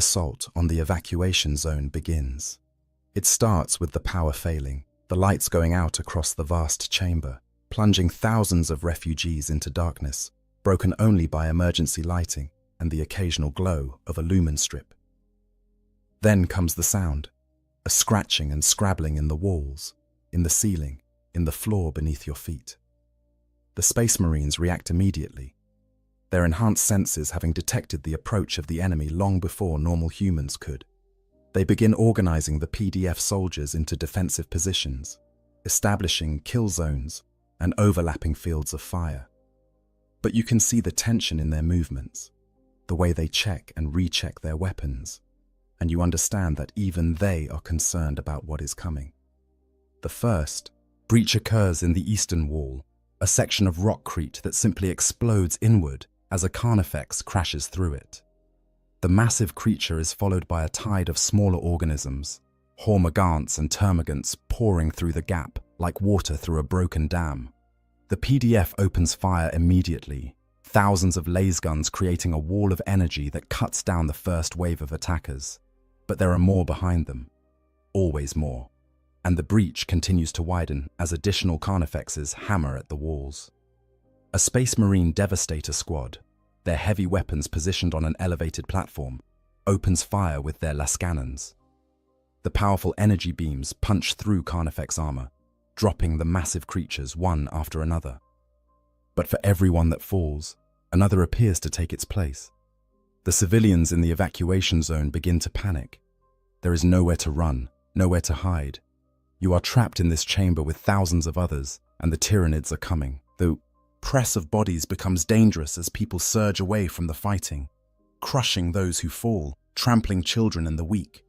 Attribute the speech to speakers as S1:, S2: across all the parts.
S1: assault on the evacuation zone begins. It starts with the power failing, the lights going out across the vast chamber, plunging thousands of refugees into darkness, broken only by emergency lighting and the occasional glow of a lumen strip. Then comes the sound, a scratching and scrabbling in the walls, in the ceiling, in the floor beneath your feet. The Space Marines react immediately, their enhanced senses having detected the approach of the enemy long before normal humans could. They begin organizing the PDF soldiers into defensive positions, establishing kill zones and overlapping fields of fire. But you can see the tension in their movements, the way they check and recheck their weapons, and you understand that even they are concerned about what is coming. The first breach occurs in the eastern wall, a section of rockcrete that simply explodes inward as a carnifex crashes through it. The massive creature is followed by a tide of smaller organisms, hormagaunts and termagants pouring through the gap like water through a broken dam. The PDF opens fire immediately, thousands of laser guns creating a wall of energy that cuts down the first wave of attackers. But there are more behind them, always more, and the breach continues to widen as additional carnifexes hammer at the walls. A Space Marine Devastator squad, their heavy weapons positioned on an elevated platform, opens fire with their lascannons. The powerful energy beams punch through carnifex armor, dropping the massive creatures one after another. But for every one that falls, another appears to take its place. The civilians in the evacuation zone begin to panic. There is nowhere to run, nowhere to hide. You are trapped in this chamber with thousands of others, and the Tyranids are coming. The press of bodies becomes dangerous as people surge away from the fighting, crushing those who fall, trampling children and the weak.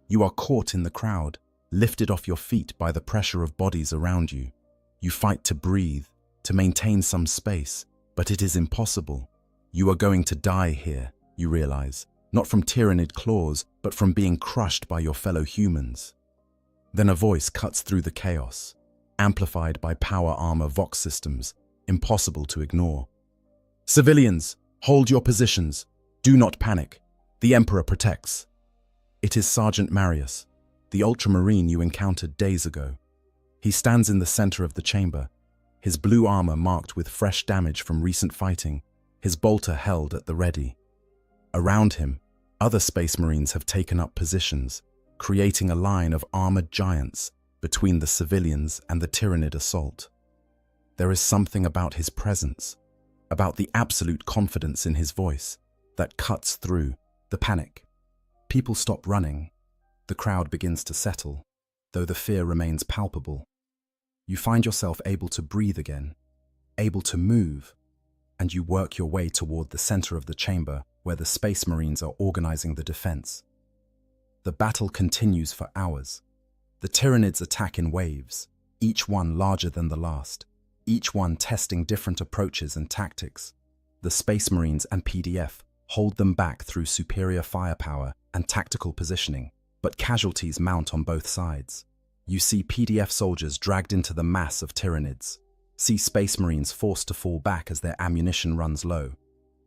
S1: You are caught in the crowd, lifted off your feet by the pressure of bodies around you. You fight to breathe, to maintain some space, but it is impossible. You are going to die here, you realize, not from Tyranid claws, but from being crushed by your fellow humans. Then a voice cuts through the chaos, amplified by power armor Vox systems, impossible to ignore. Civilians, hold your positions. Do not panic. The Emperor protects. It is Sergeant Marius, the Ultramarine you encountered days ago. He stands in the center of the chamber, his blue armor marked with fresh damage from recent fighting, his bolter held at the ready. Around him, other Space Marines have taken up positions, creating a line of armored giants between the civilians and the Tyranid assault. There is something about his presence, about the absolute confidence in his voice, that cuts through the panic. People stop running. The crowd begins to settle, though the fear remains palpable. You find yourself able to breathe again, able to move, and you work your way toward the center of the chamber where the Space Marines are organizing the defense. The battle continues for hours. The Tyranids attack in waves, each one larger than the last, each one testing different approaches and tactics. The Space Marines and PDF hold them back through superior firepower and tactical positioning, but casualties mount on both sides. You see PDF soldiers dragged into the mass of Tyranids, see Space Marines forced to fall back as their ammunition runs low,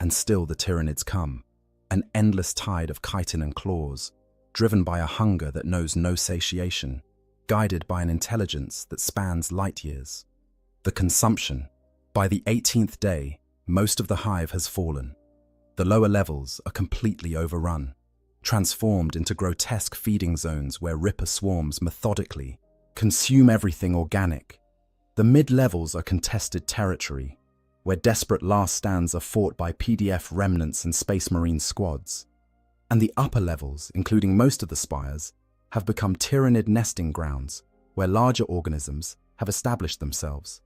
S1: and still the Tyranids come, an endless tide of chitin and claws, driven by a hunger that knows no satiation, guided by an intelligence that spans light years. The consumption. By the 18th day, most of the hive has fallen. The lower levels are completely overrun, transformed into grotesque feeding zones where Ripper swarms methodically consume everything organic. The mid-levels are contested territory, where desperate last stands are fought by PDF remnants and Space Marine squads. And the upper levels, including most of the spires, have become Tyranid nesting grounds, where larger organisms have established themselves.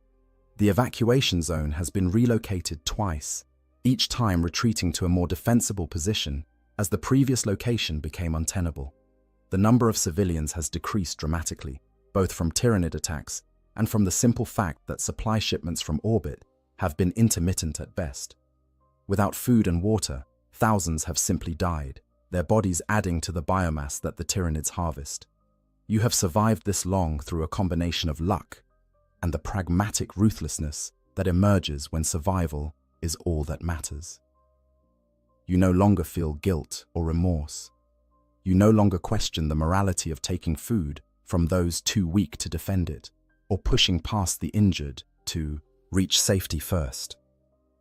S1: The evacuation zone has been relocated twice, each time retreating to a more defensible position as the previous location became untenable. The number of civilians has decreased dramatically, both from Tyranid attacks and from the simple fact that supply shipments from orbit have been intermittent at best. Without food and water, thousands have simply died, their bodies adding to the biomass that the Tyranids harvest. You have survived this long through a combination of luck and the pragmatic ruthlessness that emerges when survival is all that matters. You no longer feel guilt or remorse. You no longer question the morality of taking food from those too weak to defend it, or pushing past the injured to reach safety first.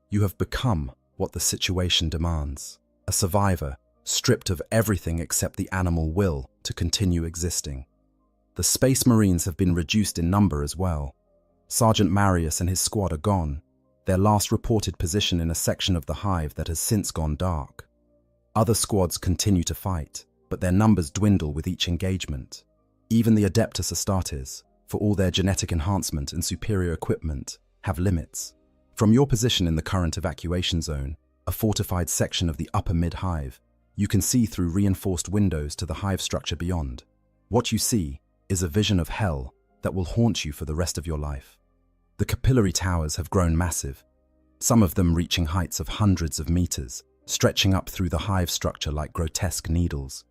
S1: You have become what the situation demands, a survivor, stripped of everything except the animal will to continue existing. The Space Marines have been reduced in number as well. Sergeant Marius and his squad are gone, their last reported position in a section of the hive that has since gone dark. Other squads continue to fight, but their numbers dwindle with each engagement. Even the Adeptus Astartes, for all their genetic enhancement and superior equipment, have limits. From your position in the current evacuation zone, a fortified section of the upper mid-hive, you can see through reinforced windows to the hive structure beyond. What you see is a vision of hell that will haunt you for the rest of your life. The capillary towers have grown massive, some of them reaching heights of hundreds of meters, stretching up through the hive structure like grotesque needles.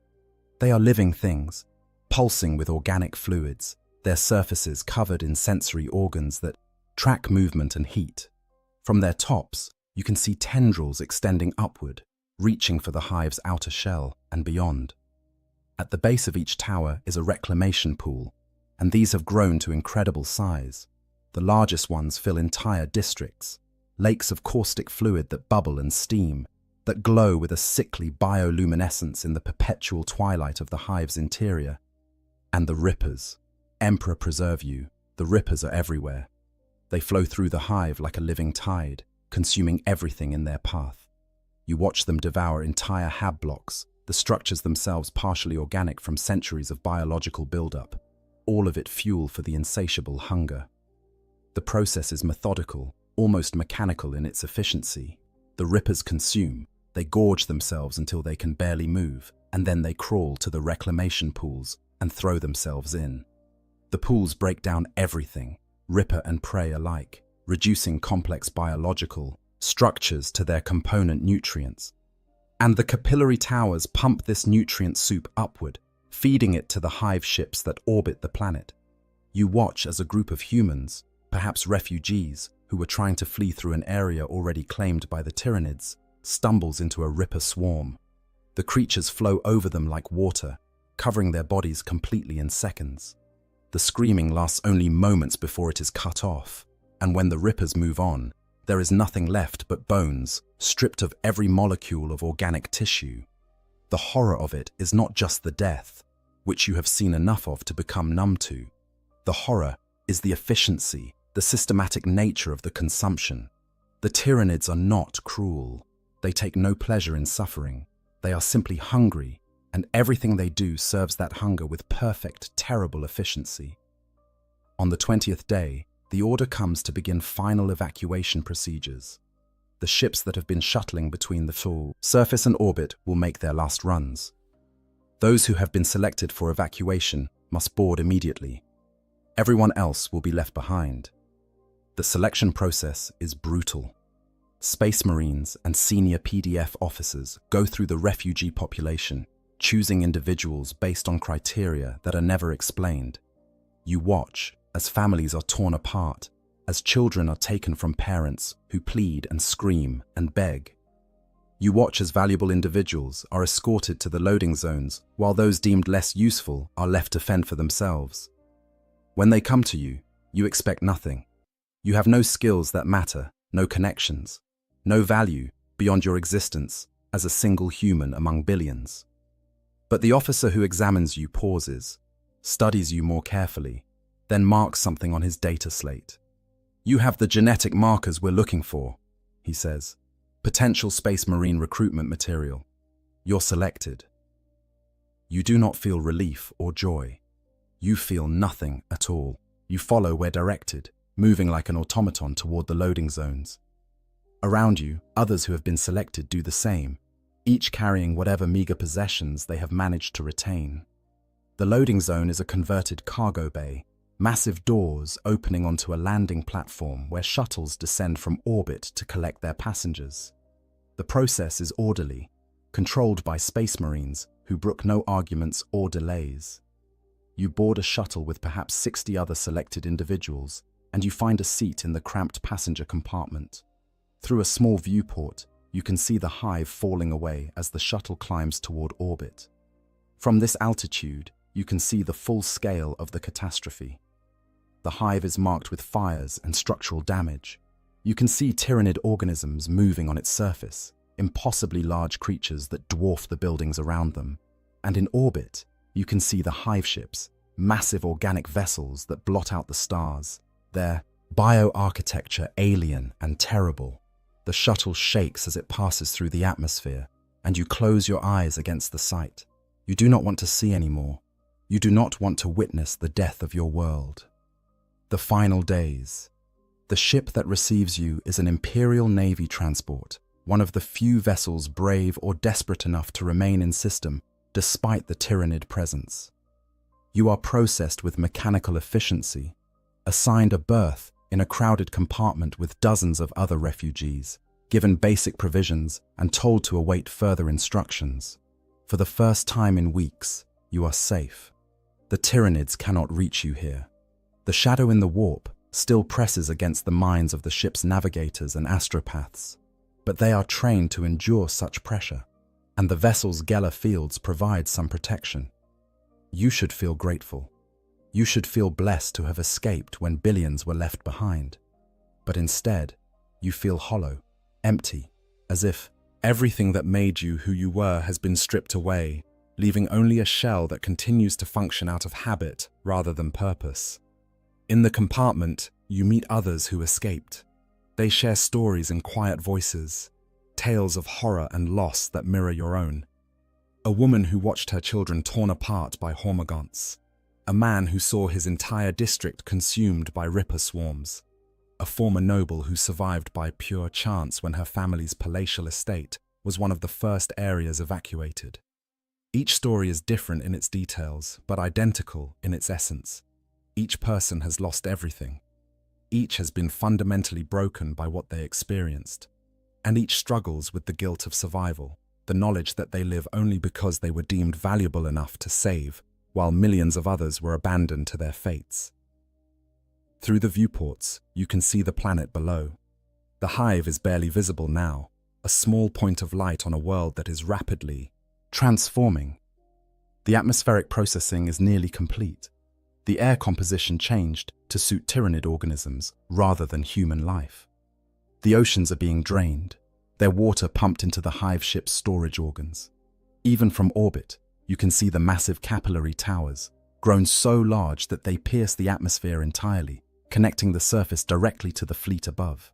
S1: They are living things, pulsing with organic fluids, their surfaces covered in sensory organs that track movement and heat. From their tops, you can see tendrils extending upward, reaching for the hive's outer shell and beyond. At the base of each tower is a reclamation pool, and these have grown to incredible size. The largest ones fill entire districts, lakes of caustic fluid that bubble and steam, that glow with a sickly bioluminescence in the perpetual twilight of the hive's interior. And the rippers. Emperor preserve you, the rippers are everywhere. They flow through the hive like a living tide, consuming everything in their path. You watch them devour entire hab blocks, the structures themselves partially organic from centuries of biological buildup, all of it fuel for the insatiable hunger. The process is methodical, almost mechanical in its efficiency. The rippers consume, they gorge themselves until they can barely move, and then they crawl to the reclamation pools and throw themselves in. The pools break down everything, ripper and prey alike, reducing complex biological structures to their component nutrients. And the capillary towers pump this nutrient soup upward, feeding it to the hive ships that orbit the planet. You watch as a group of humans, perhaps refugees, who were trying to flee through an area already claimed by the Tyranids, stumbles into a ripper swarm. The creatures flow over them like water, covering their bodies completely in seconds. The screaming lasts only moments before it is cut off, and when the rippers move on, there is nothing left but bones, stripped of every molecule of organic tissue. The horror of it is not just the death, which you have seen enough of to become numb to. The horror is the efficiency, the systematic nature of the consumption. The Tyranids are not cruel. They take no pleasure in suffering. They are simply hungry, and everything they do serves that hunger with perfect, terrible efficiency. On the 20th day, the order comes to begin final evacuation procedures. The ships that have been shuttling between the full surface and orbit will make their last runs. Those who have been selected for evacuation must board immediately. Everyone else will be left behind. The selection process is brutal. Space Marines and senior PDF officers go through the refugee population, choosing individuals based on criteria that are never explained. You watch as families are torn apart, as children are taken from parents who plead and scream and beg. You watch as valuable individuals are escorted to the loading zones, while those deemed less useful are left to fend for themselves. When they come to you, you expect nothing. You have no skills that matter, no connections, no value beyond your existence as a single human among billions. But the officer who examines you pauses, studies you more carefully, then marks something on his data slate. "You have the genetic markers we're looking for," he says. "Potential Space Marine recruitment material. You're selected." You do not feel relief or joy. You feel nothing at all. You follow where directed, moving like an automaton toward the loading zones. Around you, others who have been selected do the same, each carrying whatever meager possessions they have managed to retain. The loading zone is a converted cargo bay, massive doors opening onto a landing platform where shuttles descend from orbit to collect their passengers. The process is orderly, controlled by Space Marines who brook no arguments or delays. You board a shuttle with perhaps 60 other selected individuals, and you find a seat in the cramped passenger compartment. Through a small viewport, you can see the hive falling away as the shuttle climbs toward orbit. From this altitude, you can see the full scale of the catastrophe. The hive is marked with fires and structural damage. You can see tyrannid organisms moving on its surface, impossibly large creatures that dwarf the buildings around them. And in orbit, you can see the hive ships, massive organic vessels that blot out the stars, their bioarchitecture alien and terrible. The shuttle shakes as it passes through the atmosphere, and you close your eyes against the sight. You do not want to see anymore. You do not want to witness the death of your world. The final days. The ship that receives you is an Imperial Navy transport, one of the few vessels brave or desperate enough to remain in system despite the tyrannid presence. You are processed with mechanical efficiency, assigned a berth in a crowded compartment with dozens of other refugees, given basic provisions and told to await further instructions. For the first time in weeks, you are safe. The tyrannids cannot reach you here. The shadow in the warp still presses against the minds of the ship's navigators and astropaths, but they are trained to endure such pressure, and the vessel's Geller fields provide some protection. You should feel grateful. You should feel blessed to have escaped when billions were left behind. But instead, you feel hollow, empty, as if everything that made you who you were has been stripped away, leaving only a shell that continues to function out of habit rather than purpose. In the compartment, you meet others who escaped. They share stories in quiet voices, tales of horror and loss that mirror your own. A woman who watched her children torn apart by hormagaunts. A man who saw his entire district consumed by ripper swarms. A former noble who survived by pure chance when her family's palatial estate was one of the first areas evacuated. Each story is different in its details, but identical in its essence. Each person has lost everything. Each has been fundamentally broken by what they experienced. And each struggles with the guilt of survival, the knowledge that they live only because they were deemed valuable enough to save, while millions of others were abandoned to their fates. Through the viewports, you can see the planet below. The hive is barely visible now, a small point of light on a world that is rapidly transforming. The atmospheric processing is nearly complete. The air composition changed to suit tyrannid organisms rather than human life. The oceans are being drained, their water pumped into the hive ship's storage organs. Even from orbit, you can see the massive capillary towers, grown so large that they pierce the atmosphere entirely, connecting the surface directly to the fleet above.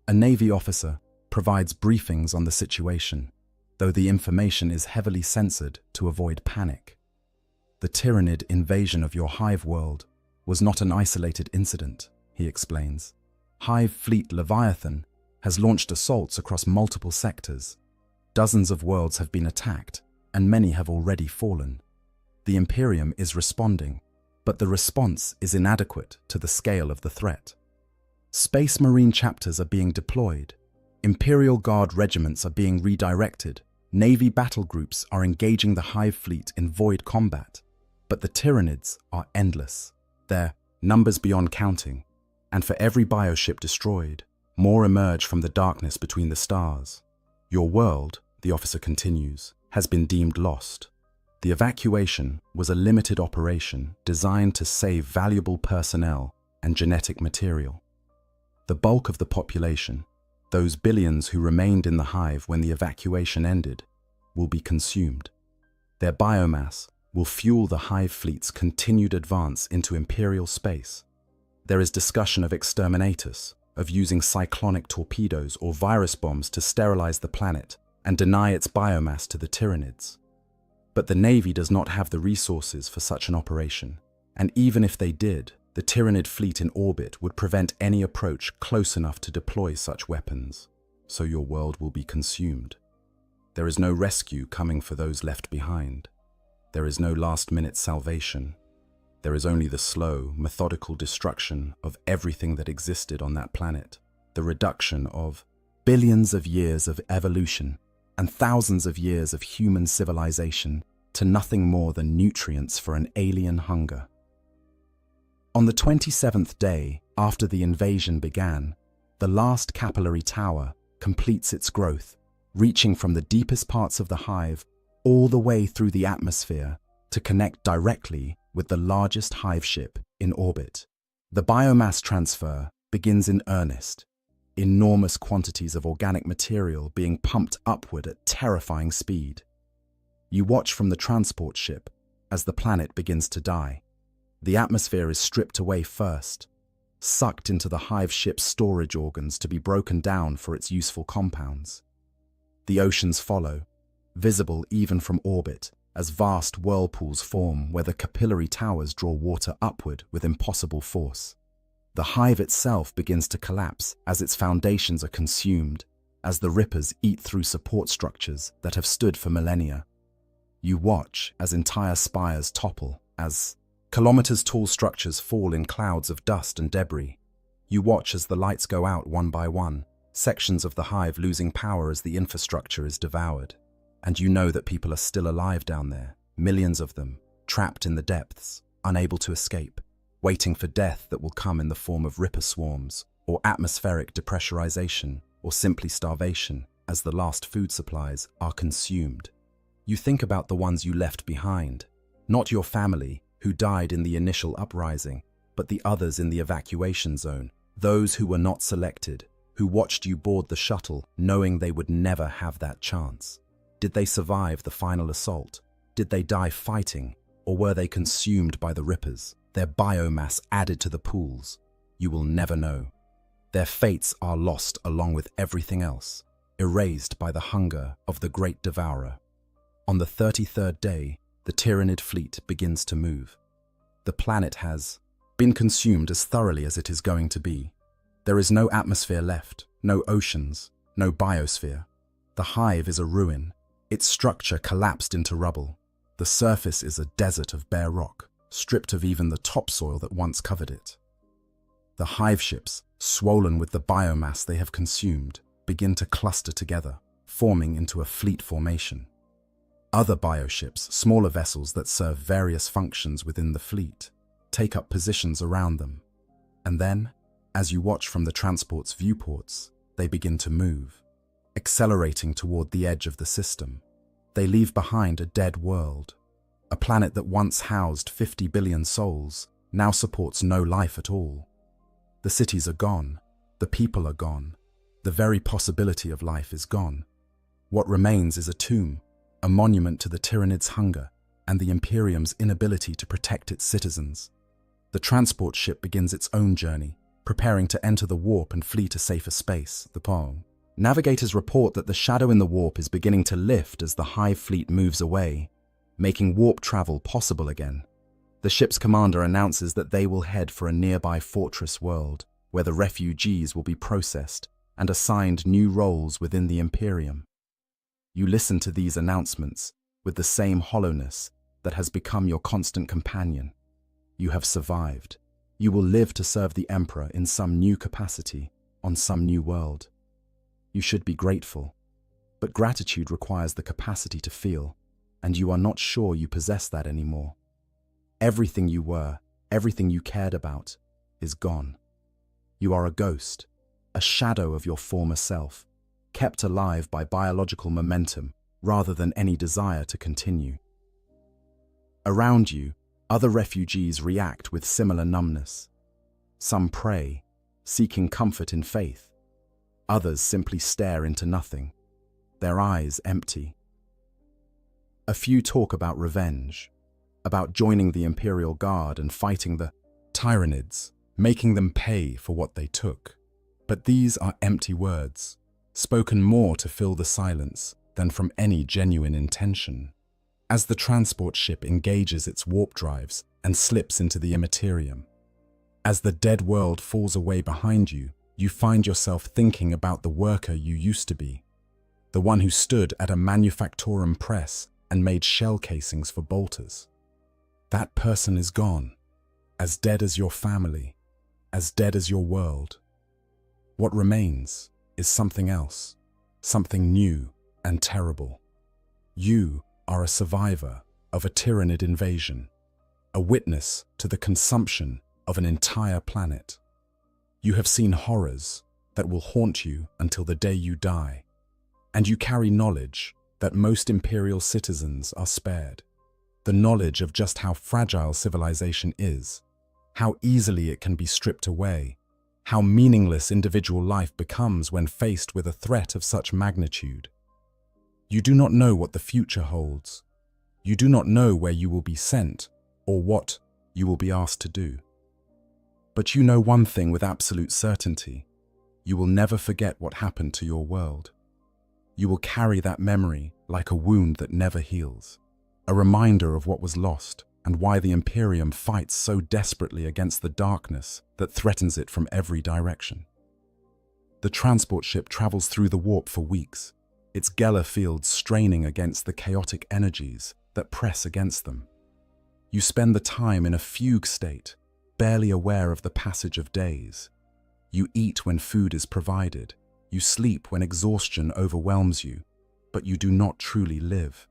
S1: A Navy officer provides briefings on the situation, though the information is heavily censored to avoid panic. The tyrannid invasion of your hive world was not an isolated incident, he explains. Hive Fleet Leviathan has launched assaults across multiple sectors. Dozens of worlds have been attacked, and many have already fallen. The Imperium is responding, but the response is inadequate to the scale of the threat. Space Marine chapters are being deployed. Imperial Guard regiments are being redirected. Navy battle groups are engaging the Hive fleet in void combat. But the tyrannids are endless. Their numbers beyond counting. And for every bioship destroyed, more emerge from the darkness between the stars. Your world, the officer continues, has been deemed lost. The evacuation was a limited operation designed to save valuable personnel and genetic material. The bulk of the population, those billions who remained in the hive when the evacuation ended, will be consumed. Their biomass will fuel the hive fleet's continued advance into imperial space. There is discussion of exterminatus, of using cyclonic torpedoes or virus bombs to sterilize the planet and deny its biomass to the tyrannids. But the Navy does not have the resources for such an operation, and even if they did, the tyrannid fleet in orbit would prevent any approach close enough to deploy such weapons, so your world will be consumed. There is no rescue coming for those left behind. There is no last-minute salvation. There is only the slow, methodical destruction of everything that existed on that planet, the reduction of billions of years of evolution and thousands of years of human civilization to nothing more than nutrients for an alien hunger. On the 27th day after the invasion began, the last capillary tower completes its growth, reaching from the deepest parts of the hive all the way through the atmosphere to connect directly with the largest hive ship in orbit. The biomass transfer begins in earnest, enormous quantities of organic material being pumped upward at terrifying speed. You watch from the transport ship as the planet begins to die. The atmosphere is stripped away first, sucked into the hive ship's storage organs to be broken down for its useful compounds. The oceans follow, visible even from orbit, as vast whirlpools form where the capillary towers draw water upward with impossible force. The hive itself begins to collapse as its foundations are consumed, as the rippers eat through support structures that have stood for millennia. You watch as entire spires topple, as kilometers-tall structures fall in clouds of dust and debris. You watch as the lights go out one by one, sections of the hive losing power as the infrastructure is devoured. And you know that people are still alive down there, millions of them, trapped in the depths, unable to escape, waiting for death that will come in the form of ripper swarms, or atmospheric depressurization, or simply starvation, as the last food supplies are consumed. You think about the ones you left behind, not your family, who died in the initial uprising, but the others in the evacuation zone, those who were not selected, who watched you board the shuttle knowing they would never have that chance. Did they survive the final assault? Did they die fighting, or were they consumed by the rippers, their biomass added to the pools? You will never know. Their fates are lost along with everything else, erased by the hunger of the great devourer. On the 33rd day, the Tyranid fleet begins to move. The planet has been consumed as thoroughly as it is going to be. There is no atmosphere left, no oceans, no biosphere. The hive is a ruin. Its structure collapsed into rubble. The surface is a desert of bare rock, stripped of even the topsoil that once covered it. The hive ships, swollen with the biomass they have consumed, begin to cluster together, forming into a fleet formation. Other bioships, smaller vessels that serve various functions within the fleet, take up positions around them. And then, as you watch from the transport's viewports, they begin to move, accelerating toward the edge of the system. They leave behind a dead world. A planet that once housed 50 billion souls now supports no life at all. The cities are gone. The people are gone. The very possibility of life is gone. What remains is a tomb, a monument to the Tyranid's hunger and the Imperium's inability to protect its citizens. The transport ship begins its own journey, preparing to enter the warp and flee to safer space, the Pole. Navigators report that the shadow in the warp is beginning to lift as the hive fleet moves away, making warp travel possible again. The ship's commander announces that they will head for a nearby fortress world, where the refugees will be processed and assigned new roles within the Imperium. You listen to these announcements with the same hollowness that has become your constant companion. You have survived. You will live to serve the Emperor in some new capacity, on some new world. You should be grateful, but gratitude requires the capacity to feel, and you are not sure you possess that anymore. Everything you were, everything you cared about, is gone. You are a ghost, a shadow of your former self, kept alive by biological momentum rather than any desire to continue. Around you, other refugees react with similar numbness. Some pray, seeking comfort in faith. Others simply stare into nothing, their eyes empty. A few talk about revenge, about joining the Imperial Guard and fighting the Tyranids, making them pay for what they took. But these are empty words, spoken more to fill the silence than from any genuine intention. As the transport ship engages its warp drives and slips into the immaterium, as the dead world falls away behind you, you find yourself thinking about the worker you used to be, the one who stood at a manufactorum press and made shell casings for bolters. That person is gone, as dead as your family, as dead as your world. What remains is something else, something new and terrible. You are a survivor of a Tyranid invasion, a witness to the consumption of an entire planet. You have seen horrors that will haunt you until the day you die, and you carry knowledge that most Imperial citizens are spared. The knowledge of just how fragile civilization is, how easily it can be stripped away, how meaningless individual life becomes when faced with a threat of such magnitude. You do not know what the future holds. You do not know where you will be sent or what you will be asked to do. But you know one thing with absolute certainty. You will never forget what happened to your world. You will carry that memory like a wound that never heals, a reminder of what was lost and why the Imperium fights so desperately against the darkness that threatens it from every direction. The transport ship travels through the warp for weeks, its Geller fields straining against the chaotic energies that press against them. You spend the time in a fugue state, barely aware of the passage of days. You eat when food is provided. You sleep when exhaustion overwhelms you, but you do not truly live.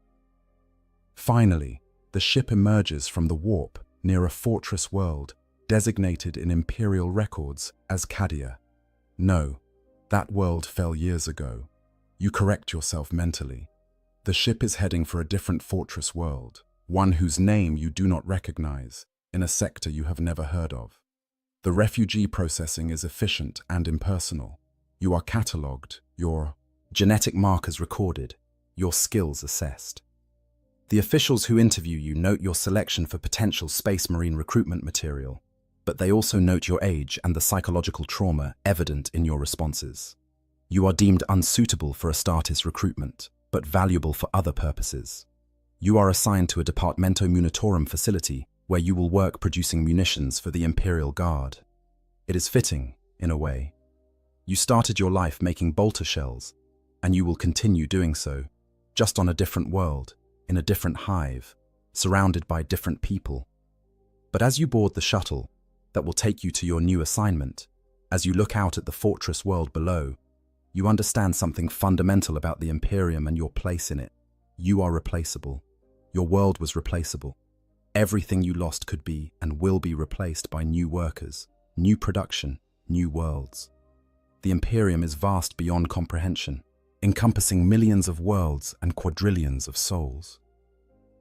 S1: Finally, the ship emerges from the warp near a fortress world designated in Imperial records as Cadia. No, that world fell years ago. You correct yourself mentally. The ship is heading for a different fortress world, one whose name you do not recognize, in a sector you have never heard of. The refugee processing is efficient and impersonal. You are catalogued, your genetic markers recorded, your skills assessed. The officials who interview you note your selection for potential Space Marine recruitment material, but they also note your age and the psychological trauma evident in your responses. You are deemed unsuitable for Astartes recruitment, but valuable for other purposes. You are assigned to a Departamento Munitorum facility where you will work producing munitions for the Imperial Guard. It is fitting, in a way. You started your life making bolter shells, and you will continue doing so, just on a different world, in a different hive, surrounded by different people. But as you board the shuttle that will take you to your new assignment, as you look out at the fortress world below, you understand something fundamental about the Imperium and your place in it. You are replaceable. Your world was replaceable. Everything you lost could be and will be replaced by new workers, new production, new worlds. The Imperium is vast beyond comprehension, encompassing millions of worlds and quadrillions of souls.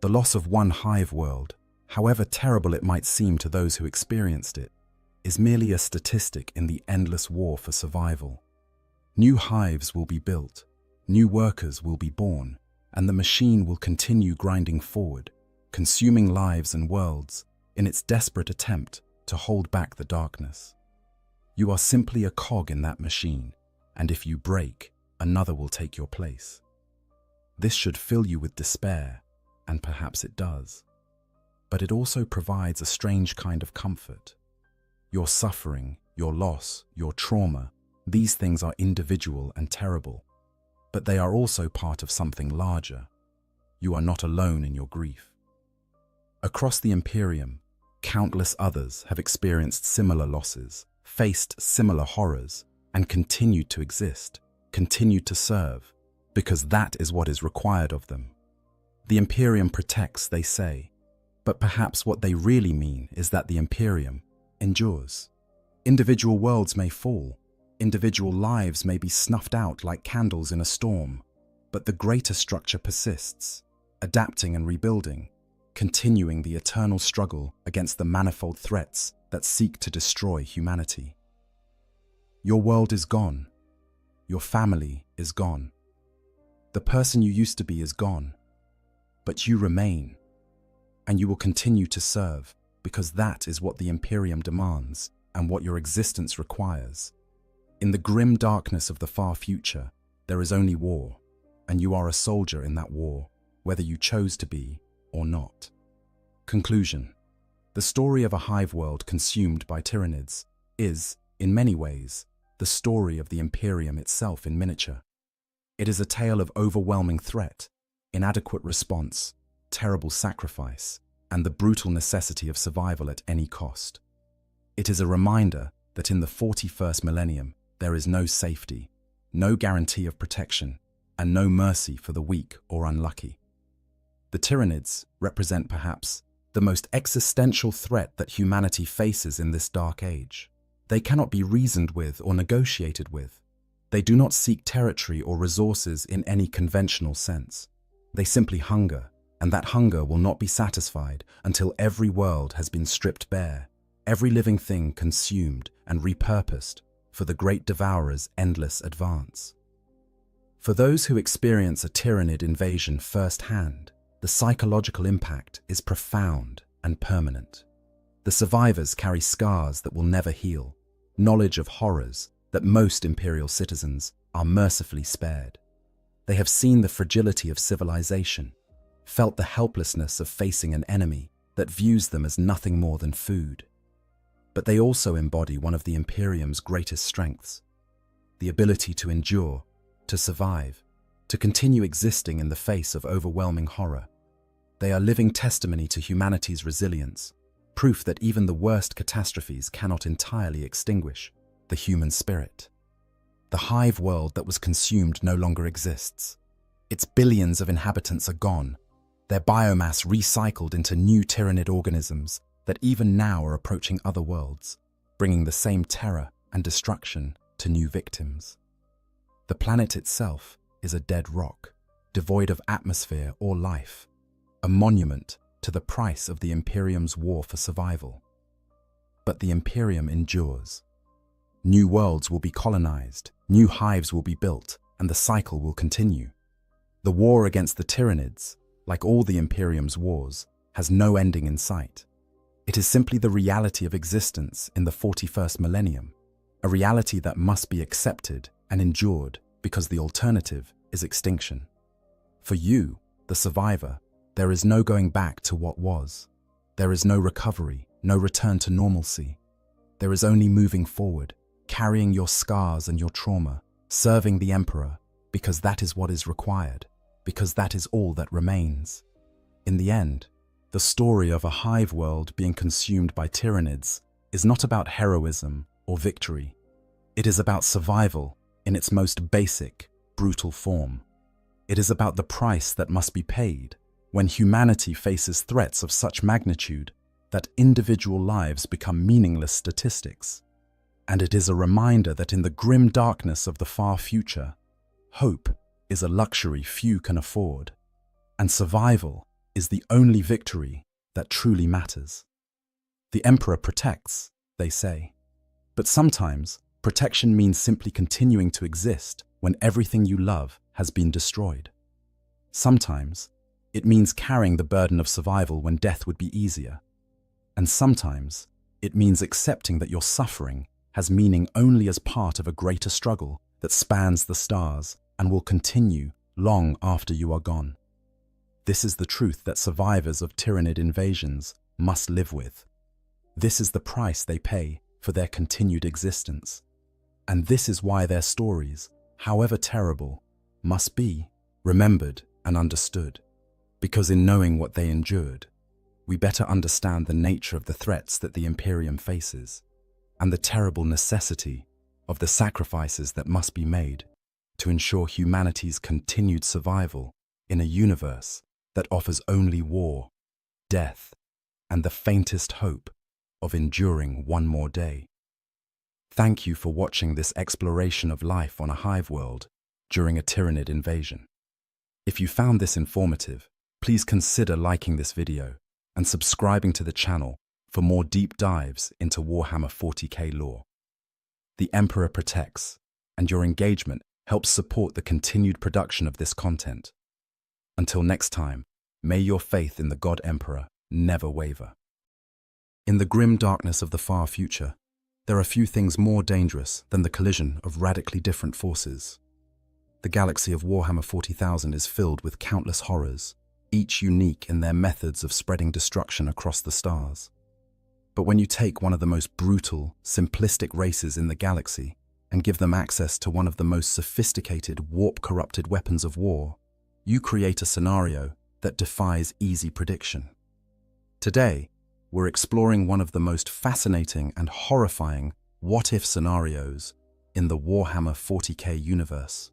S1: The loss of one hive world, however terrible it might seem to those who experienced it, is merely a statistic in the endless war for survival. New hives will be built, new workers will be born, and the machine will continue grinding forward, consuming lives and worlds in its desperate attempt to hold back the darkness. You are simply a cog in that machine, and if you break, another will take your place. This should fill you with despair, and perhaps it does. But it also provides a strange kind of comfort. Your suffering, your loss, your trauma, these things are individual and terrible, but they are also part of something larger. You are not alone in your grief. Across the Imperium, countless others have experienced similar losses, faced similar horrors, and continued to exist, continued to serve, because that is what is required of them. The Imperium protects, they say, but perhaps what they really mean is that the Imperium endures. Individual worlds may fall, individual lives may be snuffed out like candles in a storm, but the greater structure persists, adapting and rebuilding, continuing the eternal struggle against the manifold threats that seek to destroy humanity. Your world is gone. Your family is gone. The person you used to be is gone. But you remain, and you will continue to serve because that is what the Imperium demands and what your existence requires. In the grim darkness of the far future, there is only war, and you are a soldier in that war, whether you chose to be or not. Conclusion. The story of a hive world consumed by Tyranids is, in many ways, the story of the Imperium itself in miniature. It is a tale of overwhelming threat, inadequate response, terrible sacrifice, and the brutal necessity of survival at any cost. It is a reminder that in the 41st millennium, there is no safety, no guarantee of protection, and no mercy for the weak or unlucky. The Tyranids represent perhaps the most existential threat that humanity faces in this dark age. They cannot be reasoned with or negotiated with. They do not seek territory or resources in any conventional sense. They simply hunger, and that hunger will not be satisfied until every world has been stripped bare, every living thing consumed and repurposed for the great devourer's endless advance. For those who experience a tyrannid invasion firsthand, the psychological impact is profound and permanent. The survivors carry scars that will never heal, knowledge of horrors that most imperial citizens are mercifully spared. They have seen the fragility of civilization, felt the helplessness of facing an enemy that views them as nothing more than food. But they also embody one of the Imperium's greatest strengths, the ability to endure, to survive, to continue existing in the face of overwhelming horror. They are living testimony to humanity's resilience, proof that even the worst catastrophes cannot entirely extinguish the human spirit. The hive world that was consumed no longer exists. Its billions of inhabitants are gone, their biomass recycled into new tyrannid organisms that even now are approaching other worlds, bringing the same terror and destruction to new victims. The planet itself is a dead rock, devoid of atmosphere or life, a monument to the price of the Imperium's war for survival. But the Imperium endures. New worlds will be colonized, new hives will be built, and the cycle will continue. The war against the Tyranids, like all the Imperium's wars, has no ending in sight. It is simply the reality of existence in the 41st millennium, a reality that must be accepted and endured because the alternative is extinction. For you, the survivor, there is no going back to what was. There is no recovery, no return to normalcy. There is only moving forward, carrying your scars and your trauma, serving the Emperor, because that is what is required, because that is all that remains. In the end, the story of a hive world being consumed by Tyranids is not about heroism or victory. It is about survival in its most basic, brutal form. It is about the price that must be paid when humanity faces threats of such magnitude that individual lives become meaningless statistics. And it is a reminder that in the grim darkness of the far future, hope is a luxury few can afford, and survival is the only victory that truly matters. The Emperor protects, they say, but sometimes protection means simply continuing to exist when everything you love has been destroyed. Sometimes it means carrying the burden of survival when death would be easier. And sometimes it means accepting that your suffering has meaning only as part of a greater struggle that spans the stars and will continue long after you are gone. This is the truth that survivors of Tyrannid invasions must live with. This is the price they pay for their continued existence. And this is why their stories, however terrible, must be remembered and understood. Because in knowing what they endured, we better understand the nature of the threats that the Imperium faces and the terrible necessity of the sacrifices that must be made to ensure humanity's continued survival in a universe that offers only war, death, and the faintest hope of enduring one more day. Thank you for watching this exploration of life on a hive world during a Tyrannid invasion. If you found this informative, please consider liking this video and subscribing to the channel for more deep dives into Warhammer 40k lore. The Emperor protects, and your engagement helps support the continued production of this content. Until next time, may your faith in the God Emperor never waver. In the grim darkness of the far future, there are few things more dangerous than the collision of radically different forces. The galaxy of Warhammer 40,000 is filled with countless horrors, each unique in their methods of spreading destruction across the stars. But when you take one of the most brutal, simplistic races in the galaxy and give them access to one of the most sophisticated, warp-corrupted weapons of war, you create a scenario that defies easy prediction. Today, we're exploring one of the most fascinating and horrifying what-if scenarios in the Warhammer 40k universe.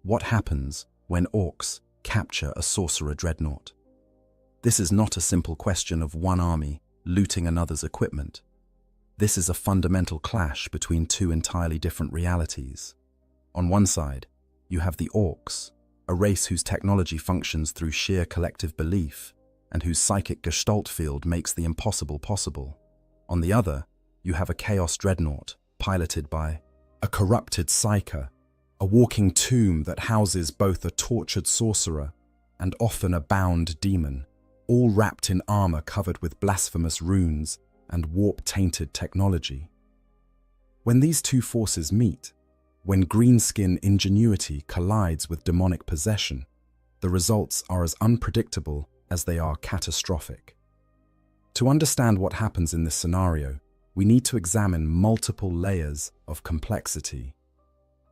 S1: What happens when orcs capture a sorcerer dreadnought? This is not a simple question of one army looting another's equipment. This is a fundamental clash between two entirely different realities. On one side, you have the orcs, a race whose technology functions through sheer collective belief and whose psychic gestalt field makes the impossible possible. On the other, you have a chaos dreadnought piloted by a corrupted psyker, a walking tomb that houses both a tortured sorcerer and often a bound demon, all wrapped in armor covered with blasphemous runes and warp-tainted technology. When these two forces meet, when greenskin ingenuity collides with demonic possession, the results are as unpredictable as they are catastrophic. To understand what happens in this scenario, we need to examine multiple layers of complexity.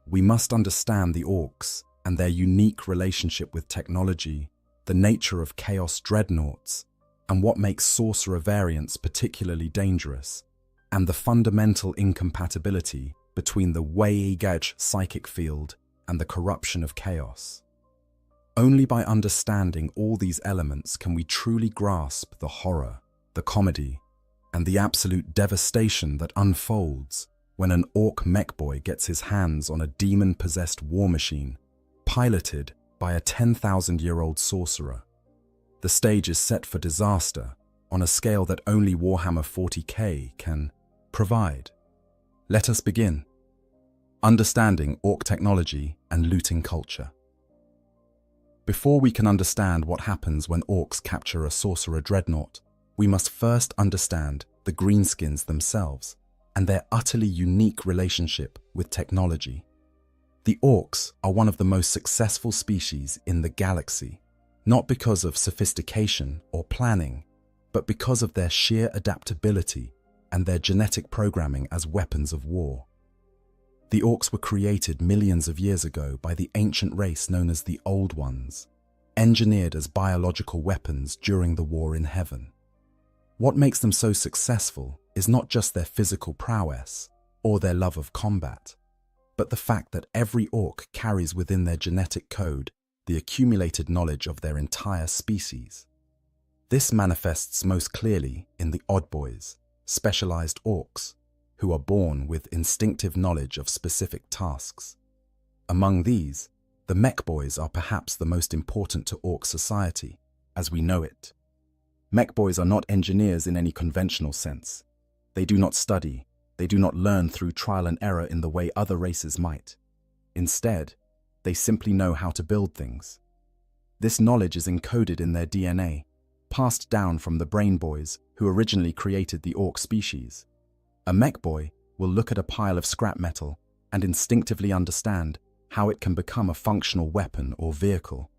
S1: We must understand the orcs and their unique relationship with technology, the nature of chaos dreadnoughts, and what makes sorcerer variants particularly dangerous, and the fundamental incompatibility between the Weigaj psychic field and the corruption of chaos. Only by understanding all these elements can we truly grasp the horror, the comedy, and the absolute devastation that unfolds when an orc mechboy gets his hands on a demon-possessed war machine, piloted by a 10,000-year-old sorcerer. The stage is set for disaster on a scale that only Warhammer 40k can provide. Let us begin. Understanding orc technology and looting culture. Before we can understand what happens when orcs capture a sorcerer dreadnought, we must first understand the greenskins themselves and their utterly unique relationship with technology. The orcs are one of the most successful species in the galaxy, not because of sophistication or planning, but because of their sheer adaptability and their genetic programming as weapons of war. The orcs were created millions of years ago by the ancient race known as the Old Ones, engineered as biological weapons during the war in heaven. What makes them so successful is not just their physical prowess or their love of combat, but the fact that every orc carries within their genetic code the accumulated knowledge of their entire species. This manifests most clearly in the Odd Boys, specialized orcs, who are born with instinctive knowledge of specific tasks. Among these, the Mech Boys are perhaps the most important to orc society, as we know it. Mech Boys are not engineers in any conventional sense. They do not study, they do not learn through trial and error in the way other races might. Instead, they simply know how to build things. This knowledge is encoded in their DNA, passed down from the Brain Boys who originally created the orc species. A Mech Boy will look at a pile of scrap metal and instinctively understand how it can become a functional weapon or vehicle.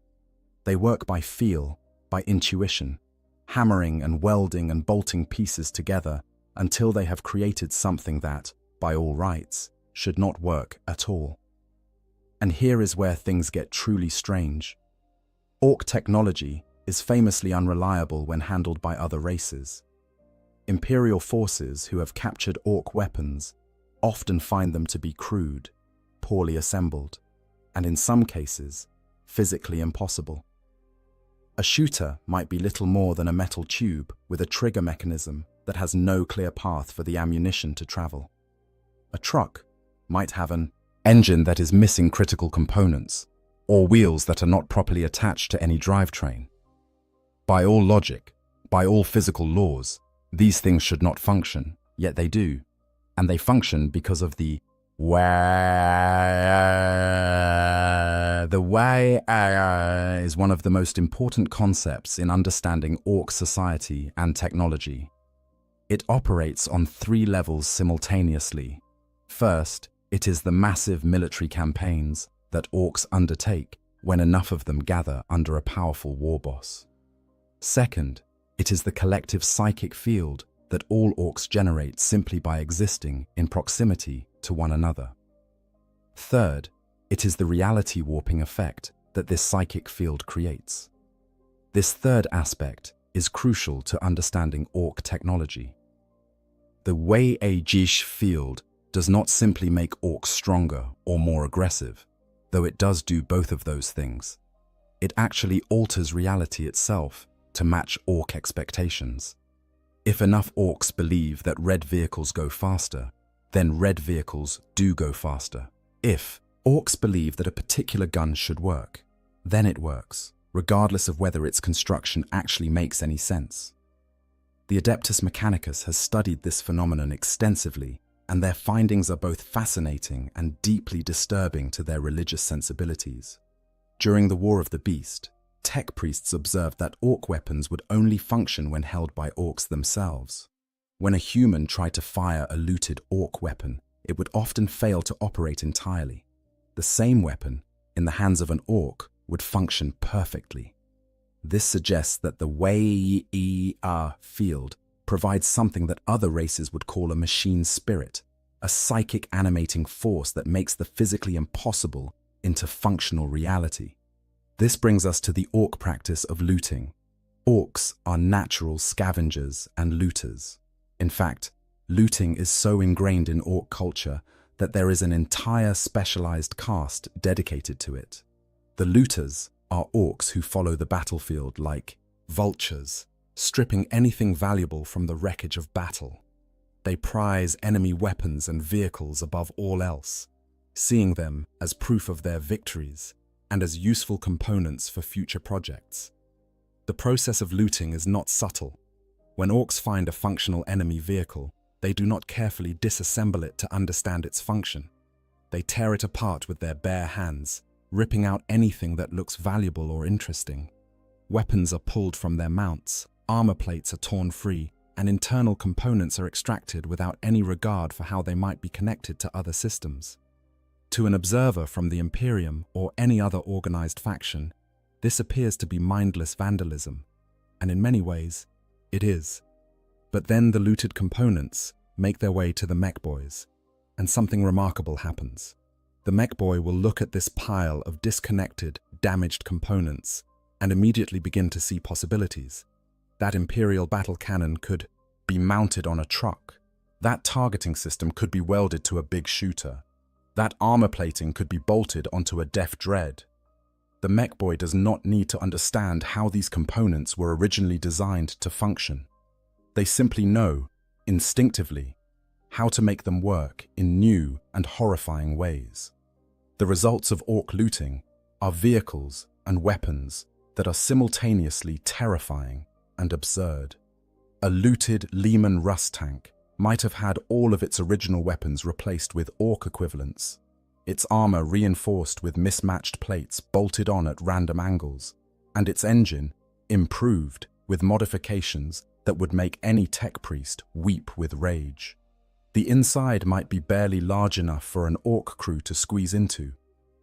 S1: They work by feel, by intuition, hammering and welding and bolting pieces together until they have created something that, by all rights, should not work at all. And here is where things get truly strange. Orc technology is famously unreliable when handled by other races. Imperial forces who have captured orc weapons often find them to be crude, poorly assembled, and in some cases, physically impossible. A shooter might be little more than a metal tube with a trigger mechanism that has no clear path for the ammunition to travel. A truck might have an engine that is missing critical components, or wheels that are not properly attached to any drivetrain. By all logic, by all physical laws, these things should not function, yet they do, and they function because of the way. The way is one of the most important concepts in understanding orc society and technology. It operates on 3 levels simultaneously. First, it is the massive military campaigns that orcs undertake when enough of them gather under a powerful war boss. Second, it is the collective psychic field that all orcs generate simply by existing in proximity to one another. Third, it is the reality warping effect that this psychic field creates. This third aspect is crucial to understanding orc technology. The Weigaj field does not simply make orcs stronger or more aggressive, though it does do both of those things. It actually alters reality itself to match orc expectations. If enough orcs believe that red vehicles go faster, then red vehicles do go faster. If orcs believe that a particular gun should work, then it works, regardless of whether its construction actually makes any sense. The Adeptus Mechanicus has studied this phenomenon extensively, and their findings are both fascinating and deeply disturbing to their religious sensibilities. During the War of the Beast, tech priests observed that orc weapons would only function when held by orcs themselves. When a human tried to fire a looted orc weapon, it would often fail to operate entirely. The same weapon, in the hands of an orc, would function perfectly. This suggests that the Warhammer field provides something that other races would call a machine spirit, a psychic animating force that makes the physically impossible into functional reality. This brings us to the orc practice of looting. Orcs are natural scavengers and looters. In fact, looting is so ingrained in orc culture that there is an entire specialized caste dedicated to it. The looters are orcs who follow the battlefield like vultures, stripping anything valuable from the wreckage of battle. They prize enemy weapons and vehicles above all else, seeing them as proof of their victories and as useful components for future projects. The process of looting is not subtle. When orcs find a functional enemy vehicle, they do not carefully disassemble it to understand its function. They tear it apart with their bare hands, ripping out anything that looks valuable or interesting. Weapons are pulled from their mounts, armor plates are torn free, and internal components are extracted without any regard for how they might be connected to other systems. To an observer from the Imperium or any other organized faction, this appears to be mindless vandalism, and in many ways, it is. But then the looted components make their way to the mech boys, and something remarkable happens. The mech boy will look at this pile of disconnected, damaged components and immediately begin to see possibilities. That Imperial battle cannon could be mounted on a truck. That targeting system could be welded to a big shooter. That armor plating could be bolted onto a def dread. The mech boy does not need to understand how these components were originally designed to function. They simply know, instinctively, how to make them work in new and horrifying ways. The results of orc looting are vehicles and weapons that are simultaneously terrifying and absurd. A looted Lehman Russ tank might have had all of its original weapons replaced with orc equivalents, its armor reinforced with mismatched plates bolted on at random angles, and its engine improved with modifications that would make any tech priest weep with rage. The inside might be barely large enough for an orc crew to squeeze into.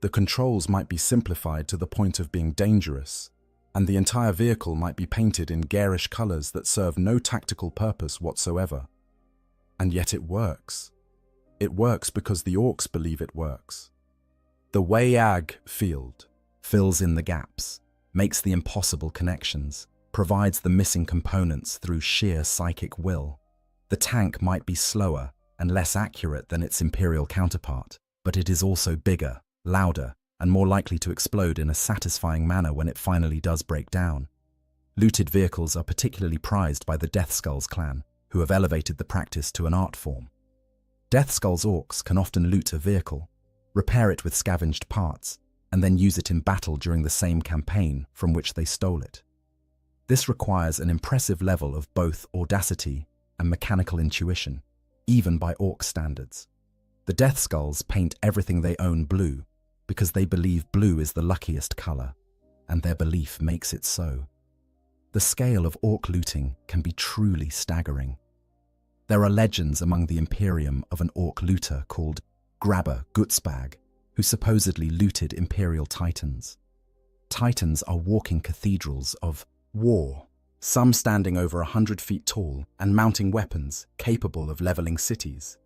S1: The controls might be simplified to the point of being dangerous, and the entire vehicle might be painted in garish colors that serve no tactical purpose whatsoever. And yet it works. It works because the orcs believe it works. The Warhammer field fills in the gaps, makes the impossible connections, provides the missing components through sheer psychic will. The tank might be slower and less accurate than its Imperial counterpart, but it is also bigger, louder, and more likely to explode in a satisfying manner when it finally does break down. Looted vehicles are particularly prized by the Death Skulls clan, who have elevated the practice to an art form. Death Skulls orcs can often loot a vehicle, repair it with scavenged parts, and then use it in battle during the same campaign from which they stole it. This requires an impressive level of both audacity and mechanical intuition, even by orc standards. The Death Skulls paint everything they own blue because they believe blue is the luckiest color, and their belief makes it so. The scale of orc looting can be truly staggering. There are legends among the Imperium of an orc looter called Grabber Gutsbag, who supposedly looted Imperial Titans. Titans are walking cathedrals of war, some standing over 100 feet tall and mounting weapons capable of leveling cities.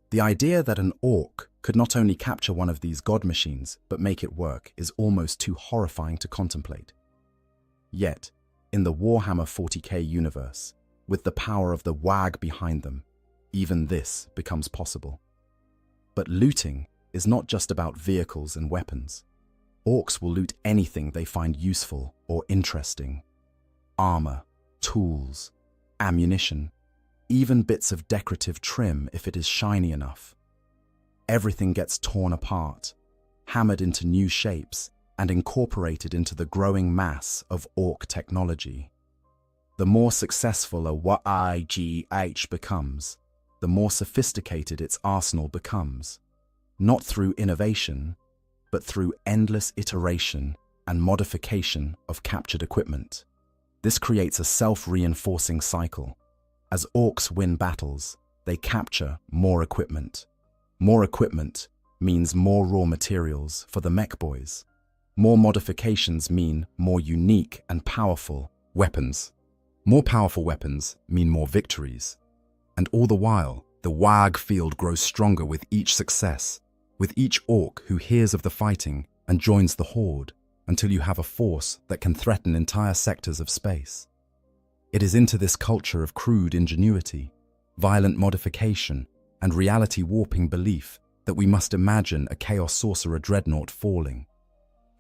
S1: The idea that an orc could not only capture one of these god machines but make it work is almost too horrifying to contemplate. Yet, in the Warhammer 40k universe, with the power of the WAG behind them, even this becomes possible. But looting is not just about vehicles and weapons. Orcs will loot anything they find useful or interesting. Armor, tools, ammunition, even bits of decorative trim if it is shiny enough. Everything gets torn apart, hammered into new shapes, and incorporated into the growing mass of orc technology. The more successful a YGH becomes, the more sophisticated its arsenal becomes, not through innovation, but through endless iteration and modification of captured equipment. This creates a self-reinforcing cycle. As orcs win battles, they capture more equipment. More equipment means more raw materials for the mech boys. More modifications mean more unique and powerful weapons. More powerful weapons mean more victories. And all the while, the WAG field grows stronger with each success, with each orc who hears of the fighting and joins the horde, until you have a force that can threaten entire sectors of space. It is into this culture of crude ingenuity, violent modification, and reality-warping belief that we must imagine a Chaos Sorcerer dreadnought falling.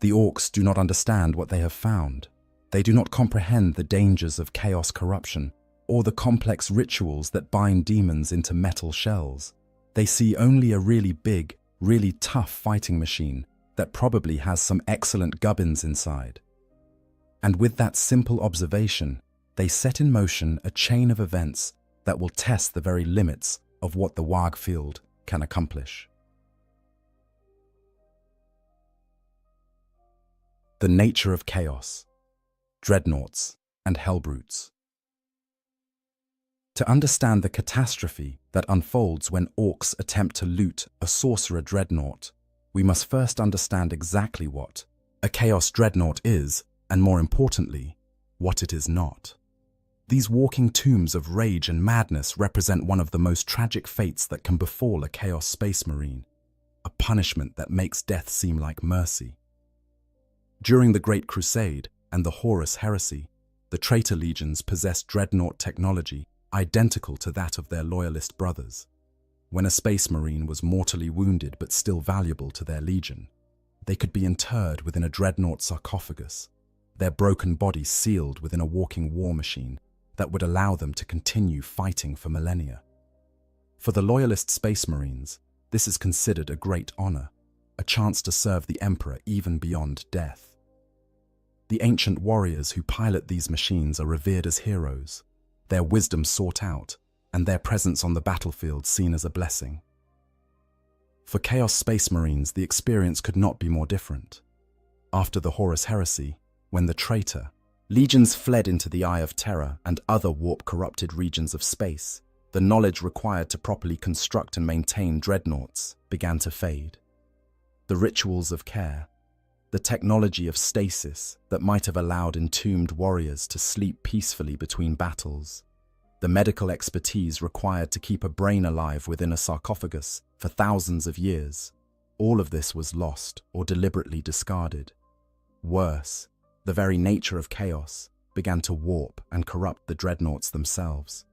S1: The orcs do not understand what they have found. They do not comprehend the dangers of chaos corruption or the complex rituals that bind demons into metal shells. They see only a really big, really tough fighting machine that probably has some excellent gubbins inside. And with that simple observation, they set in motion a chain of events that will test the very limits of what the WAG field can accomplish. The nature of chaos, dreadnoughts, and hellbrutes. To understand the catastrophe that unfolds when orcs attempt to loot a sorcerer dreadnought, we must first understand exactly what a chaos dreadnought is, and more importantly, what it is not. These walking tombs of rage and madness represent one of the most tragic fates that can befall a Chaos Space Marine, a punishment that makes death seem like mercy. During the Great Crusade and the Horus Heresy, the traitor legions possessed dreadnought technology identical to that of their loyalist brothers. When a space marine was mortally wounded but still valuable to their legion, they could be interred within a dreadnought sarcophagus, their broken bodies sealed within a walking war machine that would allow them to continue fighting for millennia. For the loyalist space marines, this is considered a great honor, a chance to serve the Emperor even beyond death. The ancient warriors who pilot these machines are revered as heroes, their wisdom sought out, and their presence on the battlefield seen as a blessing. For Chaos Space Marines, the experience could not be more different. After the Horus Heresy, when the traitor, legions fled into the Eye of Terror and other warp-corrupted regions of space, the knowledge required to properly construct and maintain dreadnoughts began to fade. The rituals of care, the technology of stasis that might have allowed entombed warriors to sleep peacefully between battles, the medical expertise required to keep a brain alive within a sarcophagus for thousands of years, all of this was lost or deliberately discarded. Worse, the very nature of chaos began to warp and corrupt the dreadnoughts themselves.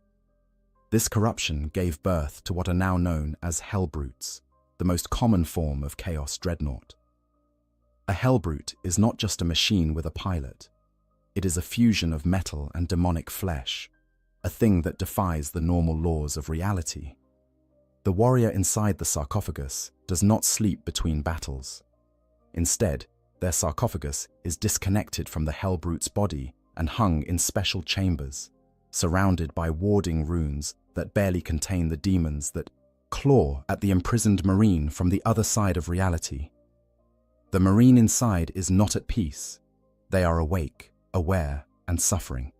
S1: This corruption gave birth to what are now known as hellbrutes, the most common form of chaos dreadnought. A hellbrute is not just a machine with a pilot. It is a fusion of metal and demonic flesh, a thing that defies the normal laws of reality. The warrior inside the sarcophagus does not sleep between battles. Instead, their sarcophagus is disconnected from the hellbrute's body and hung in special chambers, surrounded by warding runes that barely contain the demons that claw at the imprisoned marine from the other side of reality. The marine inside is not at peace. They are awake, aware, and suffering.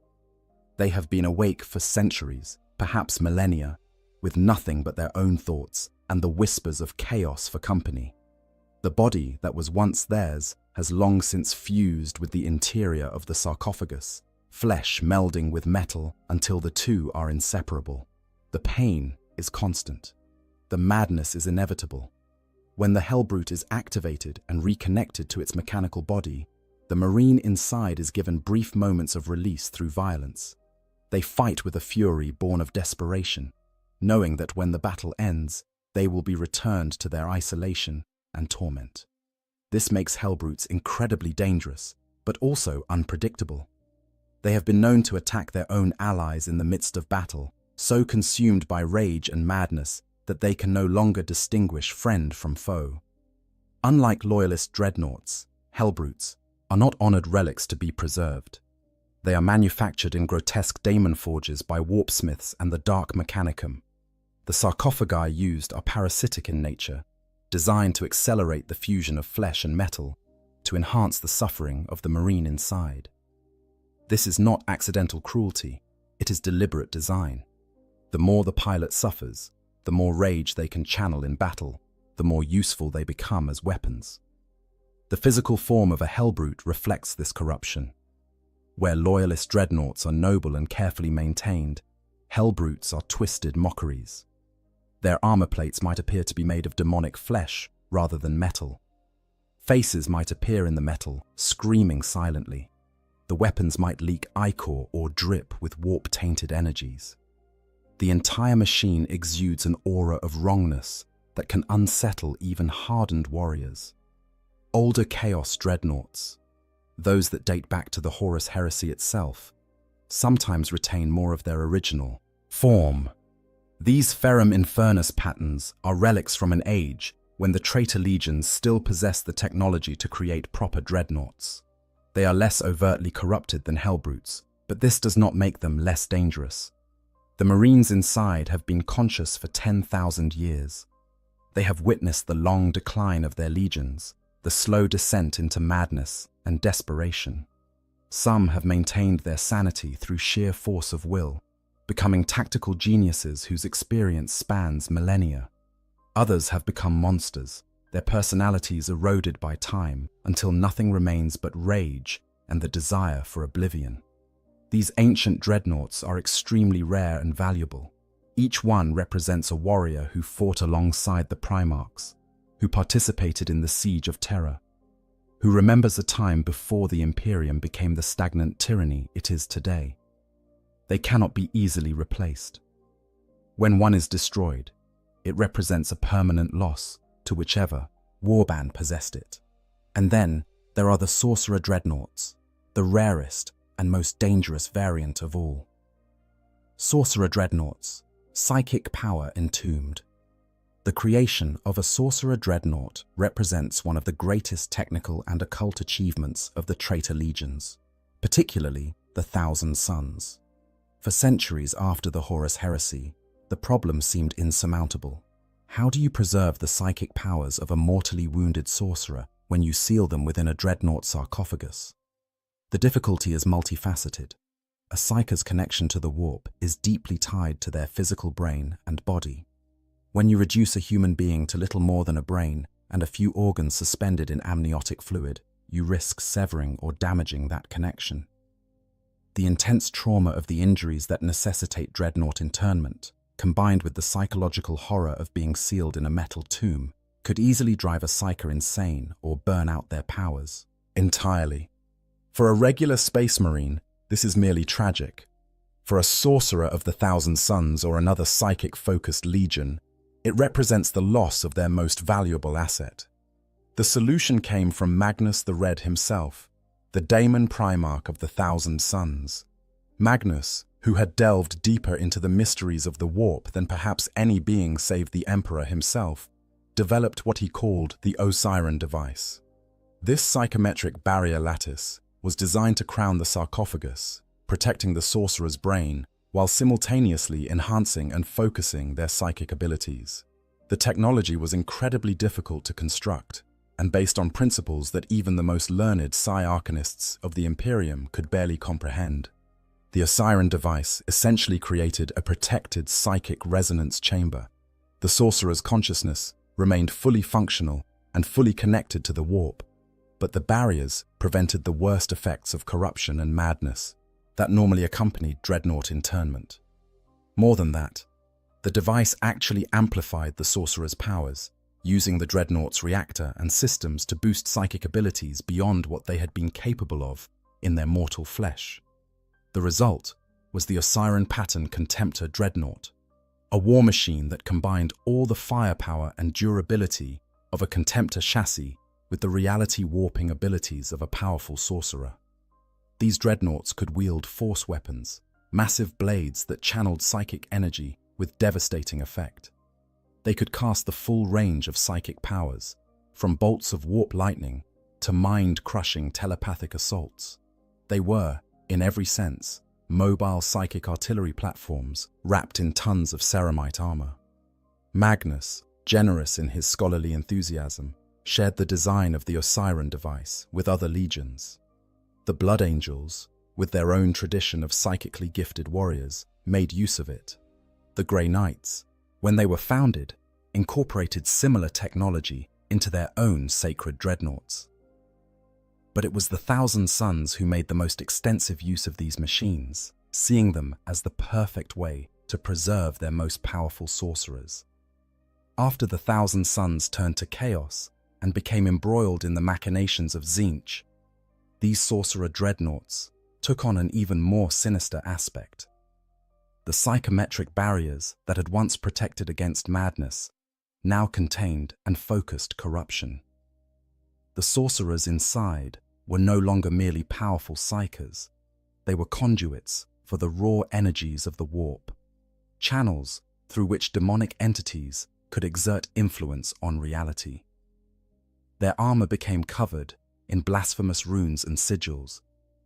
S1: They have been awake for centuries, perhaps millennia, with nothing but their own thoughts and the whispers of chaos for company. The body that was once theirs has long since fused with the interior of the sarcophagus, flesh melding with metal until the two are inseparable. The pain is constant. The madness is inevitable. When the hellbrute is activated and reconnected to its mechanical body, the marine inside is given brief moments of release through violence. They fight with a fury born of desperation, knowing that when the battle ends, they will be returned to their isolation and torment. This makes hellbrutes incredibly dangerous, but also unpredictable. They have been known to attack their own allies in the midst of battle, so consumed by rage and madness that they can no longer distinguish friend from foe. Unlike loyalist dreadnoughts, Hellbrutes, are not honored relics to be preserved. They are manufactured in grotesque daemon forges by warpsmiths and the Dark Mechanicum. The sarcophagi used are parasitic in nature, designed to accelerate the fusion of flesh and metal, to enhance the suffering of the marine inside. This is not accidental cruelty, it is deliberate design. The more the pilot suffers, the more rage they can channel in battle, the more useful they become as weapons. The physical form of a Hellbrute reflects this corruption. Where loyalist dreadnoughts are noble and carefully maintained, Hellbrutes are twisted mockeries. Their armor plates might appear to be made of demonic flesh rather than metal. Faces might appear in the metal, screaming silently. The weapons might leak ichor or drip with warp-tainted energies. The entire machine exudes an aura of wrongness that can unsettle even hardened warriors. Older Chaos dreadnoughts, those that date back to the Horus heresy itself, sometimes retain more of their original form. These Ferrum Infernus patterns are relics from an age when the traitor legions still possess the technology to create proper dreadnoughts. They are less overtly corrupted than Hellbrutes, but this does not make them less dangerous. The Marines inside have been conscious for 10,000 years. They have witnessed the long decline of their legions, the slow descent into madness and desperation. Some have maintained their sanity through sheer force of will, becoming tactical geniuses whose experience spans millennia. Others have become monsters, their personalities eroded by time until nothing remains but rage and the desire for oblivion. These ancient dreadnoughts are extremely rare and valuable. Each one represents a warrior who fought alongside the Primarchs, who participated in the Siege of Terror, who remembers a time before the Imperium became the stagnant tyranny it is today. They cannot be easily replaced. When one is destroyed, it represents a permanent loss to whichever warband possessed it. And then there are the Sorcerer Dreadnoughts, the rarest and most dangerous variant of all. Sorcerer Dreadnoughts, psychic power entombed. The creation of a Sorcerer Dreadnought represents one of the greatest technical and occult achievements of the traitor legions, particularly the Thousand Suns. For centuries after the Horus heresy, the problem seemed insurmountable. How do you preserve the psychic powers of a mortally wounded sorcerer when you seal them within a dreadnought sarcophagus? The difficulty is multifaceted. A psyker's connection to the warp is deeply tied to their physical brain and body. When you reduce a human being to little more than a brain and a few organs suspended in amniotic fluid, you risk severing or damaging that connection. The intense trauma of the injuries that necessitate dreadnought internment, combined with the psychological horror of being sealed in a metal tomb, could easily drive a psyker insane or burn out their powers entirely. For a regular space marine, this is merely tragic. For a sorcerer of the Thousand Suns or another psychic-focused legion, it represents the loss of their most valuable asset. The solution came from Magnus the Red himself, the Daemon Primarch of the Thousand Suns. Magnus, who had delved deeper into the mysteries of the warp than perhaps any being save the Emperor himself, developed what he called the Osiren device. This psychometric barrier lattice was designed to crown the sarcophagus, protecting the sorcerer's brain while simultaneously enhancing and focusing their psychic abilities. The technology was incredibly difficult to construct, and based on principles that even the most learned psi-arcanists of the Imperium could barely comprehend. The Osiren device essentially created a protected psychic resonance chamber. The sorcerer's consciousness remained fully functional and fully connected to the warp, but the barriers prevented the worst effects of corruption and madness that normally accompanied dreadnought internment. More than that, the device actually amplified the sorcerer's powers, using the dreadnought's reactor and systems to boost psychic abilities beyond what they had been capable of in their mortal flesh. The result was the Osiren Pattern Contemptor Dreadnought, a war machine that combined all the firepower and durability of a Contemptor chassis with the reality-warping abilities of a powerful sorcerer. These dreadnoughts could wield force weapons, massive blades that channeled psychic energy with devastating effect. They could cast the full range of psychic powers, from bolts of warp lightning to mind-crushing telepathic assaults. They were, in every sense, mobile psychic artillery platforms wrapped in tons of ceramite armor. Magnus, generous in his scholarly enthusiasm, shared the design of the Osiren device with other legions. The Blood Angels, with their own tradition of psychically gifted warriors, made use of it. The Grey Knights, when they were founded, incorporated similar technology into their own sacred dreadnoughts. But it was the Thousand Sons who made the most extensive use of these machines, seeing them as the perfect way to preserve their most powerful sorcerers. After the Thousand Sons turned to chaos and became embroiled in the machinations of Tzeentch, these sorcerer dreadnoughts took on an even more sinister aspect. The psychometric barriers that had once protected against madness now contained and focused corruption. The sorcerers inside were no longer merely powerful psychers. They were conduits for the raw energies of the warp, channels through which demonic entities could exert influence on reality. Their armor became covered in blasphemous runes and sigils,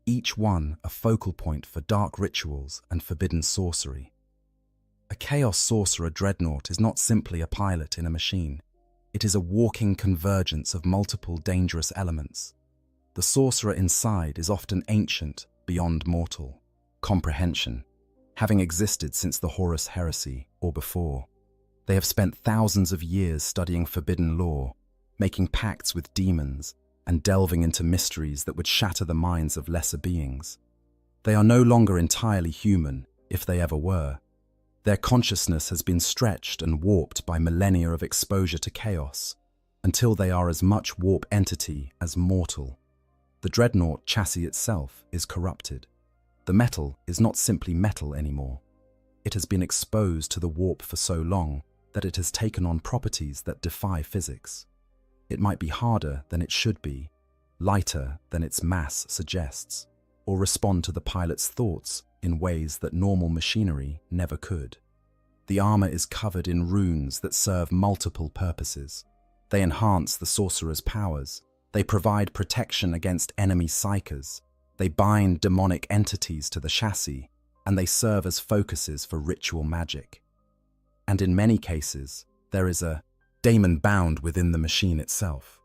S1: each one a focal point for dark rituals and forbidden sorcery. A Chaos Sorcerer dreadnought is not simply a pilot in a machine. It is a walking convergence of multiple dangerous elements. The sorcerer inside is often ancient beyond mortal comprehension, having existed since the Horus Heresy or before. They have spent thousands of years studying forbidden lore, making pacts with demons, and delving into mysteries that would shatter the minds of lesser beings. They are no longer entirely human, if they ever were. Their consciousness has been stretched and warped by millennia of exposure to chaos, until they are as much warp entity as mortal. The dreadnought chassis itself is corrupted. The metal is not simply metal anymore. It has been exposed to the warp for so long that it has taken on properties that defy physics. It might be harder than it should be, lighter than its mass suggests, or respond to the pilot's thoughts in ways that normal machinery never could. The armor is covered in runes that serve multiple purposes. They enhance the sorcerer's powers. They provide protection against enemy psychers. They bind demonic entities to the chassis, and they serve as focuses for ritual magic. And in many cases, there is a daemon bound within the machine itself.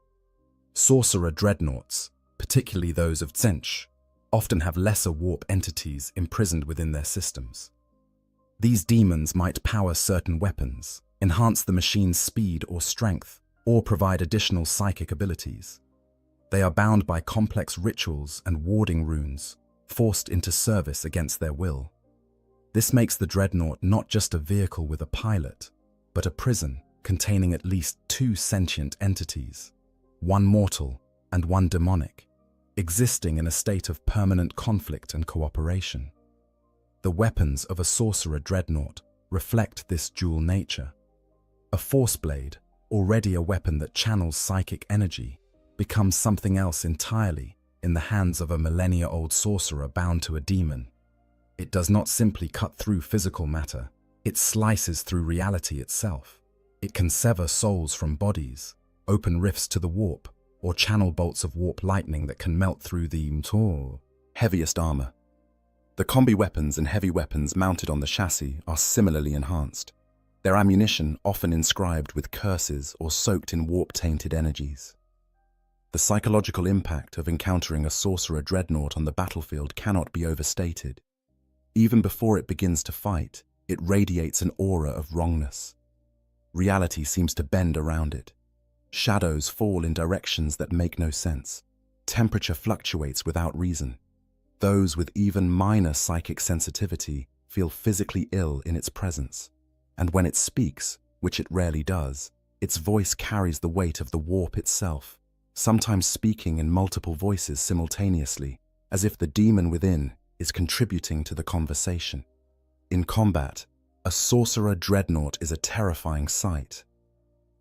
S1: Sorcerer dreadnoughts, particularly those of Tzeentch, often have lesser warp entities imprisoned within their systems. These demons might power certain weapons, enhance the machine's speed or strength, or provide additional psychic abilities. They are bound by complex rituals and warding runes, forced into service against their will. This makes the dreadnought not just a vehicle with a pilot, but a prison containing at least two sentient entities, one mortal and one demonic, existing in a state of permanent conflict and cooperation. The weapons of a sorcerer dreadnought reflect this dual nature. A force blade, already a weapon that channels psychic energy, becomes something else entirely in the hands of a millennia-old sorcerer bound to a demon. It does not simply cut through physical matter, it slices through reality itself. It can sever souls from bodies, open rifts to the warp, or channel bolts of warp lightning that can melt through the heaviest armor. The combi weapons and heavy weapons mounted on the chassis are similarly enhanced, their ammunition often inscribed with curses or soaked in warp-tainted energies. The psychological impact of encountering a sorcerer dreadnought on the battlefield cannot be overstated. Even before it begins to fight, it radiates an aura of wrongness. Reality seems to bend around it. Shadows fall in directions that make no sense. Temperature fluctuates without reason. Those with even minor psychic sensitivity feel physically ill in its presence. And when it speaks, which it rarely does, its voice carries the weight of the warp itself, sometimes speaking in multiple voices simultaneously, as if the demon within is contributing to the conversation. In combat, a sorcerer dreadnought is a terrifying sight.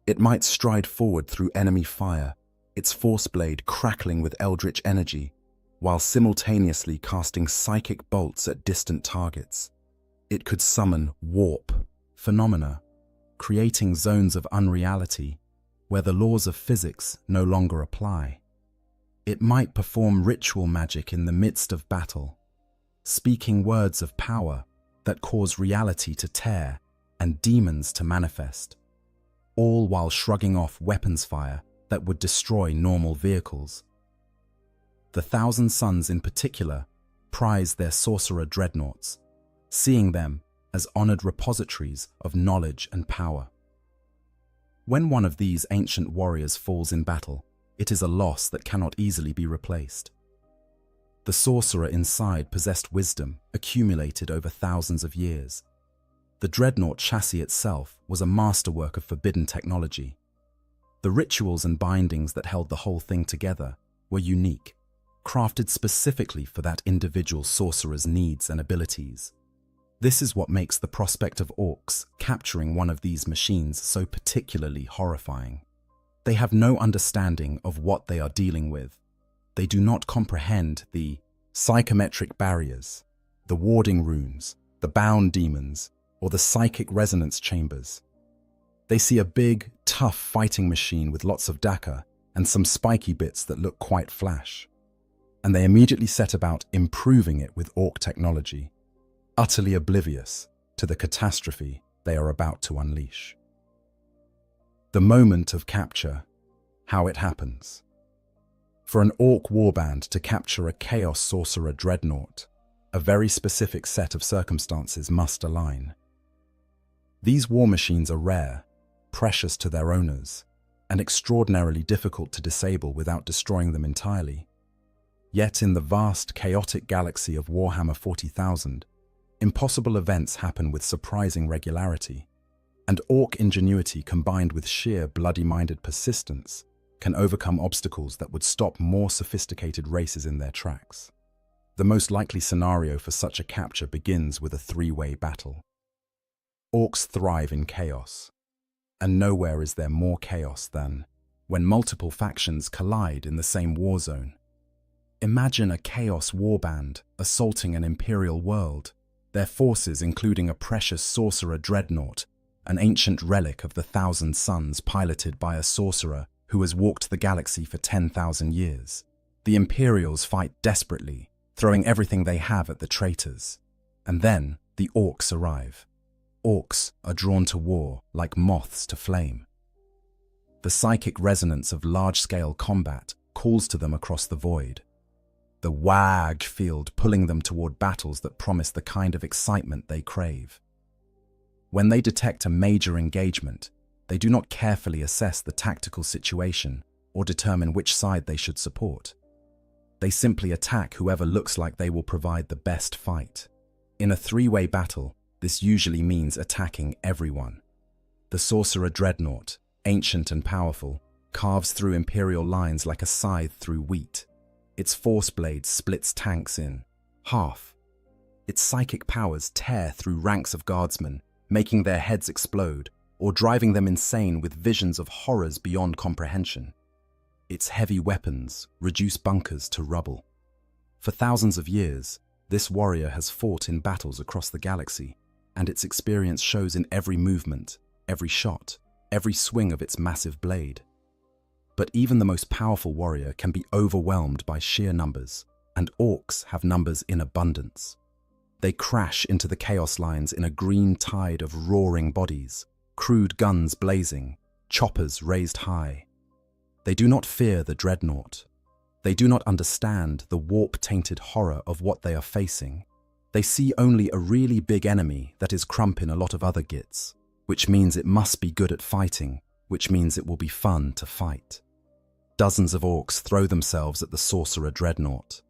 S1: It might stride forward through enemy fire, its force blade crackling with eldritch energy, while simultaneously casting psychic bolts at distant targets. It could summon warp phenomena, creating zones of unreality where the laws of physics no longer apply. It might perform ritual magic in the midst of battle, speaking words of power that cause reality to tear and demons to manifest, all while shrugging off weapons fire that would destroy normal vehicles. The Thousand Sons in particular prize their sorcerer dreadnoughts, seeing them as honored repositories of knowledge and power. When one of these ancient warriors falls in battle, it is a loss that cannot easily be replaced. The sorcerer inside possessed wisdom accumulated over thousands of years. The dreadnought chassis itself was a masterwork of forbidden technology. The rituals and bindings that held the whole thing together were unique, crafted specifically for that individual sorcerer's needs and abilities. This is what makes the prospect of orcs capturing one of these machines so particularly horrifying. They have no understanding of what they are dealing with. They do not comprehend the psychometric barriers, the warding runes, the bound demons, or the psychic resonance chambers. They see a big, tough fighting machine with lots of dakka and some spiky bits that look quite flash. And they immediately set about improving it with orc technology, utterly oblivious to the catastrophe they are about to unleash. The moment of capture, how it happens. For an orc warband to capture a chaos sorcerer dreadnought, a very specific set of circumstances must align. These war machines are rare, precious to their owners, and extraordinarily difficult to disable without destroying them entirely. Yet in the vast, chaotic galaxy of Warhammer 40,000, impossible events happen with surprising regularity, and orc ingenuity combined with sheer bloody-minded persistence can overcome obstacles that would stop more sophisticated races in their tracks. The most likely scenario for such a capture begins with a three-way battle. Orcs thrive in chaos, and nowhere is there more chaos than when multiple factions collide in the same war zone. Imagine a chaos warband assaulting an imperial world, their forces including a precious sorcerer dreadnought, an ancient relic of the Thousand Sons piloted by a sorcerer who has walked the galaxy for 10,000 years. The Imperials fight desperately, throwing everything they have at the traitors. And then the orcs arrive. Orcs are drawn to war like moths to flame. The psychic resonance of large-scale combat calls to them across the void. The wag field pulling them toward battles that promise the kind of excitement they crave. When they detect a major engagement, they do not carefully assess the tactical situation or determine which side they should support. They simply attack whoever looks like they will provide the best fight. In a three-way battle, this usually means attacking everyone. The sorcerer dreadnought, ancient and powerful, carves through Imperial lines like a scythe through wheat. Its force blade splits tanks in half. Its psychic powers tear through ranks of guardsmen, making their heads explode or driving them insane with visions of horrors beyond comprehension. Its heavy weapons reduce bunkers to rubble. For thousands of years, this warrior has fought in battles across the galaxy, and its experience shows in every movement, every shot, every swing of its massive blade. But even the most powerful warrior can be overwhelmed by sheer numbers, and orcs have numbers in abundance. They crash into the chaos lines in a green tide of roaring bodies, crude guns blazing, choppers raised high. They do not fear the dreadnought. They do not understand the warp-tainted horror of what they are facing. They see only a really big enemy that is crumping a lot of other gits, which means it must be good at fighting, which means it will be fun to fight. Dozens of orcs throw themselves at the sorcerer dreadnought.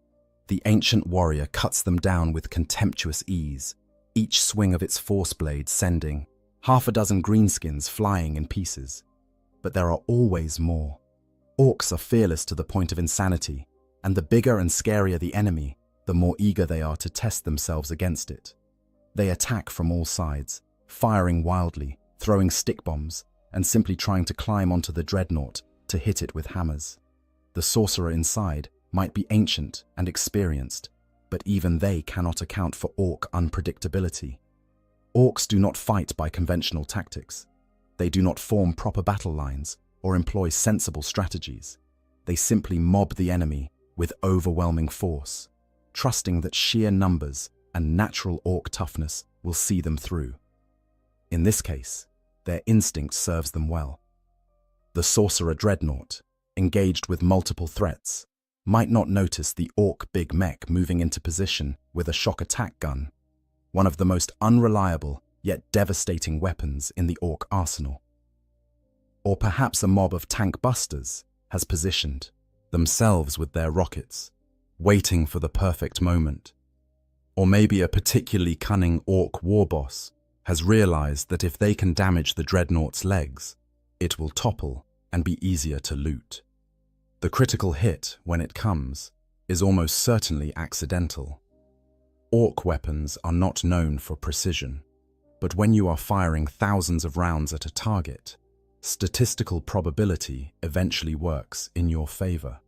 S1: The ancient warrior cuts them down with contemptuous ease, each swing of its force blade sending half a dozen greenskins flying in pieces. But there are always more. Orcs are fearless to the point of insanity, and the bigger and scarier the enemy, the more eager they are to test themselves against it. They attack from all sides, firing wildly, throwing stick bombs, and simply trying to climb onto the dreadnought to hit it with hammers. The sorcerer inside might be ancient and experienced, but even they cannot account for orc unpredictability. Orcs do not fight by conventional tactics. They do not form proper battle lines or employ sensible strategies. They simply mob the enemy with overwhelming force, trusting that sheer numbers and natural orc toughness will see them through. In this case, their instinct serves them well. The sorcerer dreadnought, engaged with multiple threats, might not notice the orc big mech moving into position with a shock attack gun, one of the most unreliable yet devastating weapons in the orc arsenal. Or perhaps a mob of tank busters has positioned themselves with their rockets, waiting for the perfect moment. Or maybe a particularly cunning orc warboss has realized that if they can damage the dreadnought's legs, it will topple and be easier to loot. The critical hit, when it comes, is almost certainly accidental. Orc weapons are not known for precision, but when you are firing thousands of rounds at a target, statistical probability eventually works in your favor.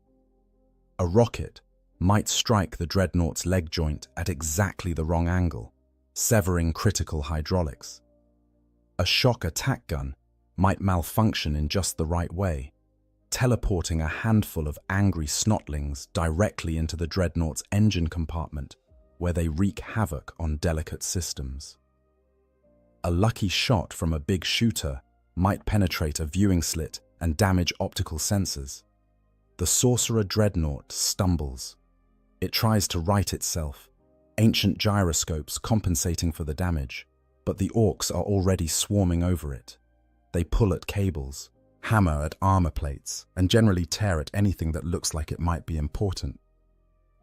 S1: A rocket might strike the dreadnought's leg joint at exactly the wrong angle, severing critical hydraulics. A shock attack gun might malfunction in just the right way, teleporting a handful of angry snotlings directly into the dreadnought's engine compartment, where they wreak havoc on delicate systems. A lucky shot from a big shooter might penetrate a viewing slit and damage optical sensors. The sorcerer dreadnought stumbles. It tries to right itself, ancient gyroscopes compensating for the damage, but the orcs are already swarming over it. They pull at cables, hammer at armor plates, and generally tear at anything that looks like it might be important.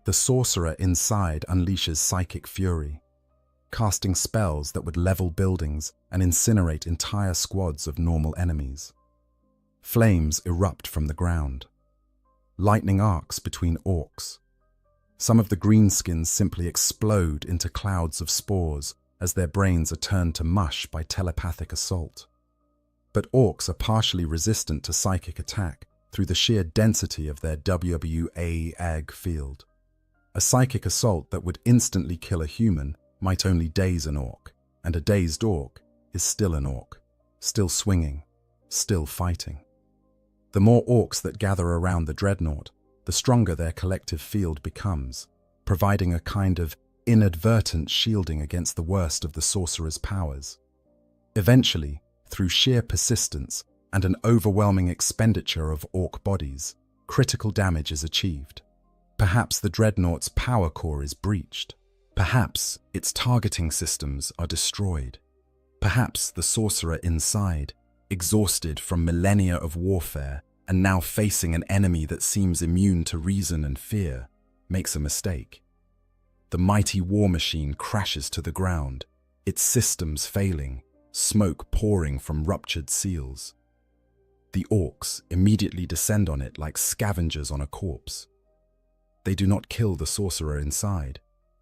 S1: The sorcerer inside unleashes psychic fury, casting spells that would level buildings and incinerate entire squads of normal enemies. Flames erupt from the ground. Lightning arcs between orcs. Some of the greenskins simply explode into clouds of spores as their brains are turned to mush by telepathic assault. But orcs are partially resistant to psychic attack through the sheer density of their WWAG field. A psychic assault that would instantly kill a human might only daze an orc, and a dazed orc is still an orc, still swinging, still fighting. The more orcs that gather around the dreadnought, the stronger their collective field becomes, providing a kind of inadvertent shielding against the worst of the sorcerer's powers. Eventually, through sheer persistence and an overwhelming expenditure of orc bodies, critical damage is achieved. Perhaps the dreadnought's power core is breached. Perhaps its targeting systems are destroyed. Perhaps the sorcerer inside, exhausted from millennia of warfare and now facing an enemy that seems immune to reason and fear, makes a mistake. The mighty war machine crashes to the ground, its systems failing, smoke pouring from ruptured seals. The orcs immediately descend on it like scavengers on a corpse. They do not kill the sorcerer inside,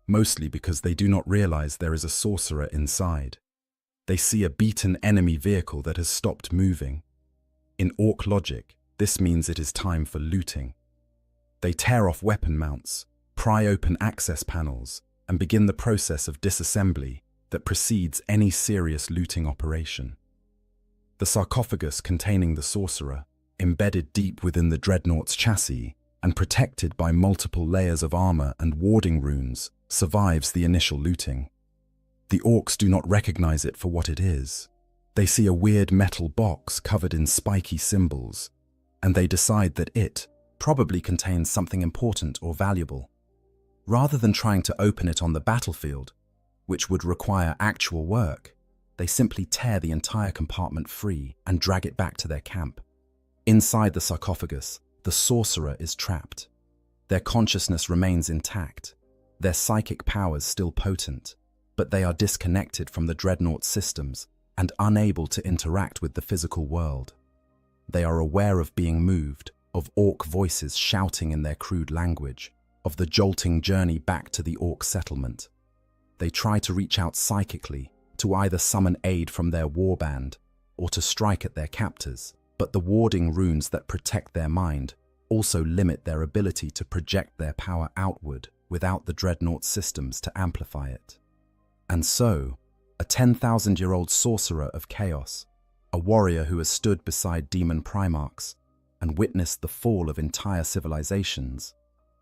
S1: mostly because they do not realize there is a sorcerer inside. They see a beaten enemy vehicle that has stopped moving. In orc logic, this means it is time for looting. They tear off weapon mounts, pry open access panels, and begin the process of disassembly that precedes any serious looting operation. The sarcophagus containing the sorcerer, embedded deep within the dreadnought's chassis and protected by multiple layers of armor and warding runes, survives the initial looting. The orcs do not recognize it for what it is. They see a weird metal box covered in spiky symbols, and they decide that it probably contains something important or valuable. Rather than trying to open it on the battlefield, which would require actual work, they simply tear the entire compartment free and drag it back to their camp. Inside the sarcophagus, the sorcerer is trapped. Their consciousness remains intact, their psychic powers still potent, but they are disconnected from the dreadnought systems and unable to interact with the physical world. They are aware of being moved, of orc voices shouting in their crude language, of the jolting journey back to the orc settlement. They try to reach out psychically to either summon aid from their warband or to strike at their captors, but the warding runes that protect their mind also limit their ability to project their power outward without the dreadnought systems to amplify it. And so, a 10,000-year-old sorcerer of chaos, a warrior who has stood beside demon primarchs, and witnessed the fall of entire civilizations,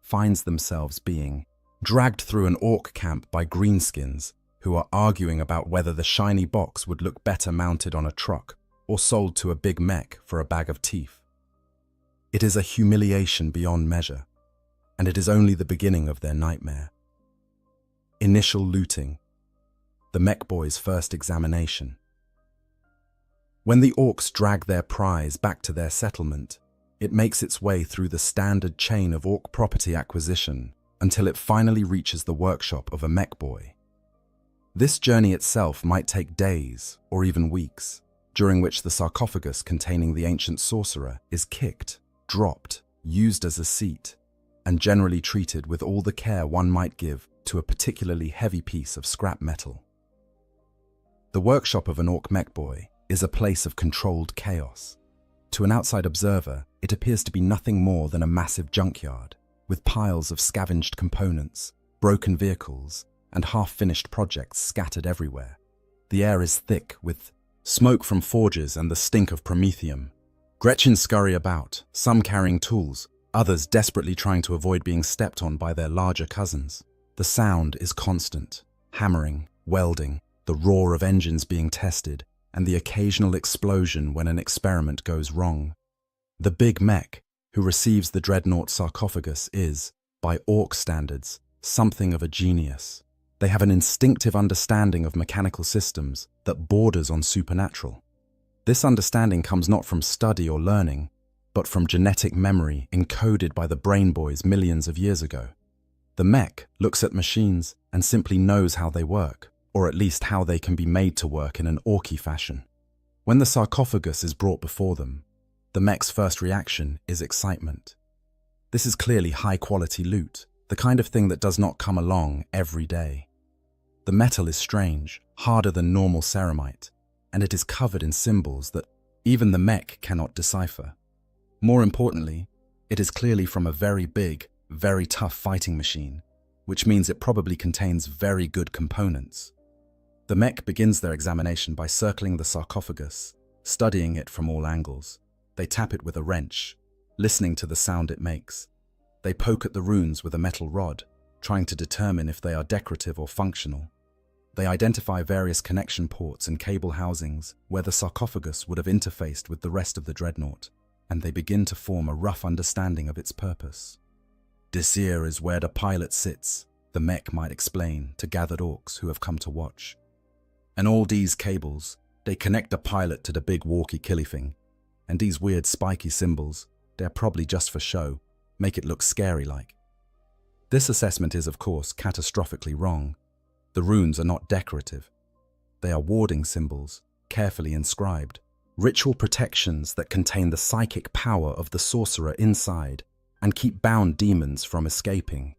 S1: finds themselves being dragged through an orc camp by greenskins who are arguing about whether the shiny box would look better mounted on a truck or sold to a big mech for a bag of teeth. It is a humiliation beyond measure, and it is only the beginning of their nightmare. Initial looting. The mech boys' first examination. When the orcs drag their prize back to their settlement, it makes its way through the standard chain of orc property acquisition until it finally reaches the workshop of a mech boy. This journey itself might take days or even weeks, during which the sarcophagus containing the ancient sorcerer is kicked, dropped, used as a seat, and generally treated with all the care one might give to a particularly heavy piece of scrap metal. The workshop of an orc mech boy is a place of controlled chaos. To an outside observer, it appears to be nothing more than a massive junkyard, with piles of scavenged components, broken vehicles, and half-finished projects scattered everywhere. The air is thick with smoke from forges and the stink of promethium. Gretchens scurry about, some carrying tools, others desperately trying to avoid being stepped on by their larger cousins. The sound is constant, hammering, welding, the roar of engines being tested, and the occasional explosion when an experiment goes wrong. The big mech, who receives the dreadnought sarcophagus, is, by orc standards, something of a genius. They have an instinctive understanding of mechanical systems that borders on supernatural. This understanding comes not from study or learning, but from genetic memory encoded by the brain boys millions of years ago. The mech looks at machines and simply knows how they work, or at least how they can be made to work in an orky fashion. When the sarcophagus is brought before them, the mech's first reaction is excitement. This is clearly high-quality loot, the kind of thing that does not come along every day. The metal is strange, harder than normal ceramite, and it is covered in symbols that even the mech cannot decipher. More importantly, it is clearly from a very big, very tough fighting machine, which means it probably contains very good components. The mech begins their examination by circling the sarcophagus, studying it from all angles. They tap it with a wrench, listening to the sound it makes. They poke at the runes with a metal rod, trying to determine if they are decorative or functional. They identify various connection ports and cable housings where the sarcophagus would have interfaced with the rest of the dreadnought, and they begin to form a rough understanding of its purpose. "This here is where the pilot sits," the mech might explain to gathered orcs who have come to watch. "And all these cables, they connect the pilot to the big walkie-killy thing. And these weird spiky symbols, they're probably just for show, make it look scary-like." This assessment is, of course, catastrophically wrong. The runes are not decorative. They are warding symbols, carefully inscribed, ritual protections that contain the psychic power of the sorcerer inside and keep bound demons from escaping.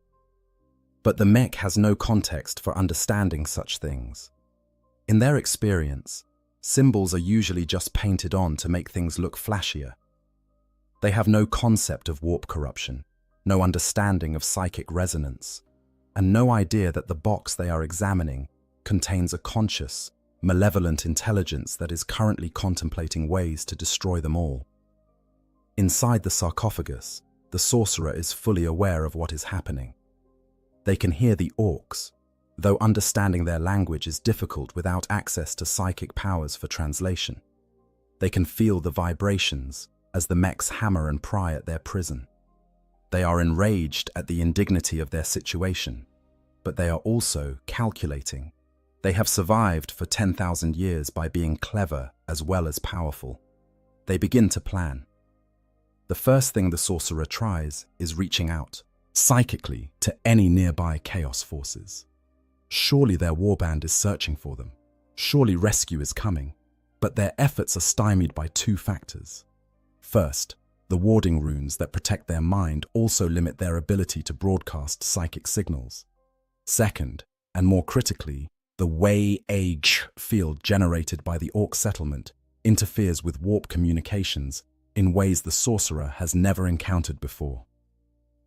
S1: But the mech has no context for understanding such things. In their experience, symbols are usually just painted on to make things look flashier. They have no concept of warp corruption, no understanding of psychic resonance, and no idea that the box they are examining contains a conscious, malevolent intelligence that is currently contemplating ways to destroy them all. Inside the sarcophagus, the sorcerer is fully aware of what is happening. They can hear the orcs, though understanding their language is difficult without access to psychic powers for translation. They can feel the vibrations as the mechs hammer and pry at their prison. They are enraged at the indignity of their situation, but they are also calculating. They have survived for 10,000 years by being clever as well as powerful. They begin to plan. The first thing the sorcerer tries is reaching out, psychically, to any nearby chaos forces. Surely their warband is searching for them. Surely rescue is coming. But their efforts are stymied by two factors. First, the warding runes that protect their mind also limit their ability to broadcast psychic signals. Second, and more critically, the Way-Age field generated by the orc settlement interferes with warp communications in ways the sorcerer has never encountered before.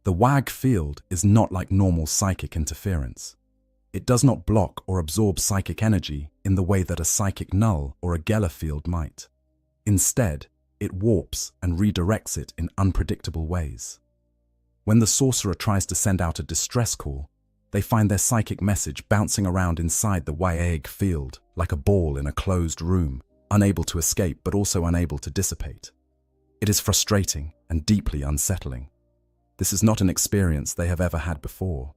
S1: The WAG field is not like normal psychic interference. It does not block or absorb psychic energy in the way that a psychic null or a Geller field might. Instead, it warps and redirects it in unpredictable ways. When the sorcerer tries to send out a distress call, they find their psychic message bouncing around inside the Waeg field like a ball in a closed room, unable to escape but also unable to dissipate. It is frustrating and deeply unsettling. This is not an experience they have ever had before.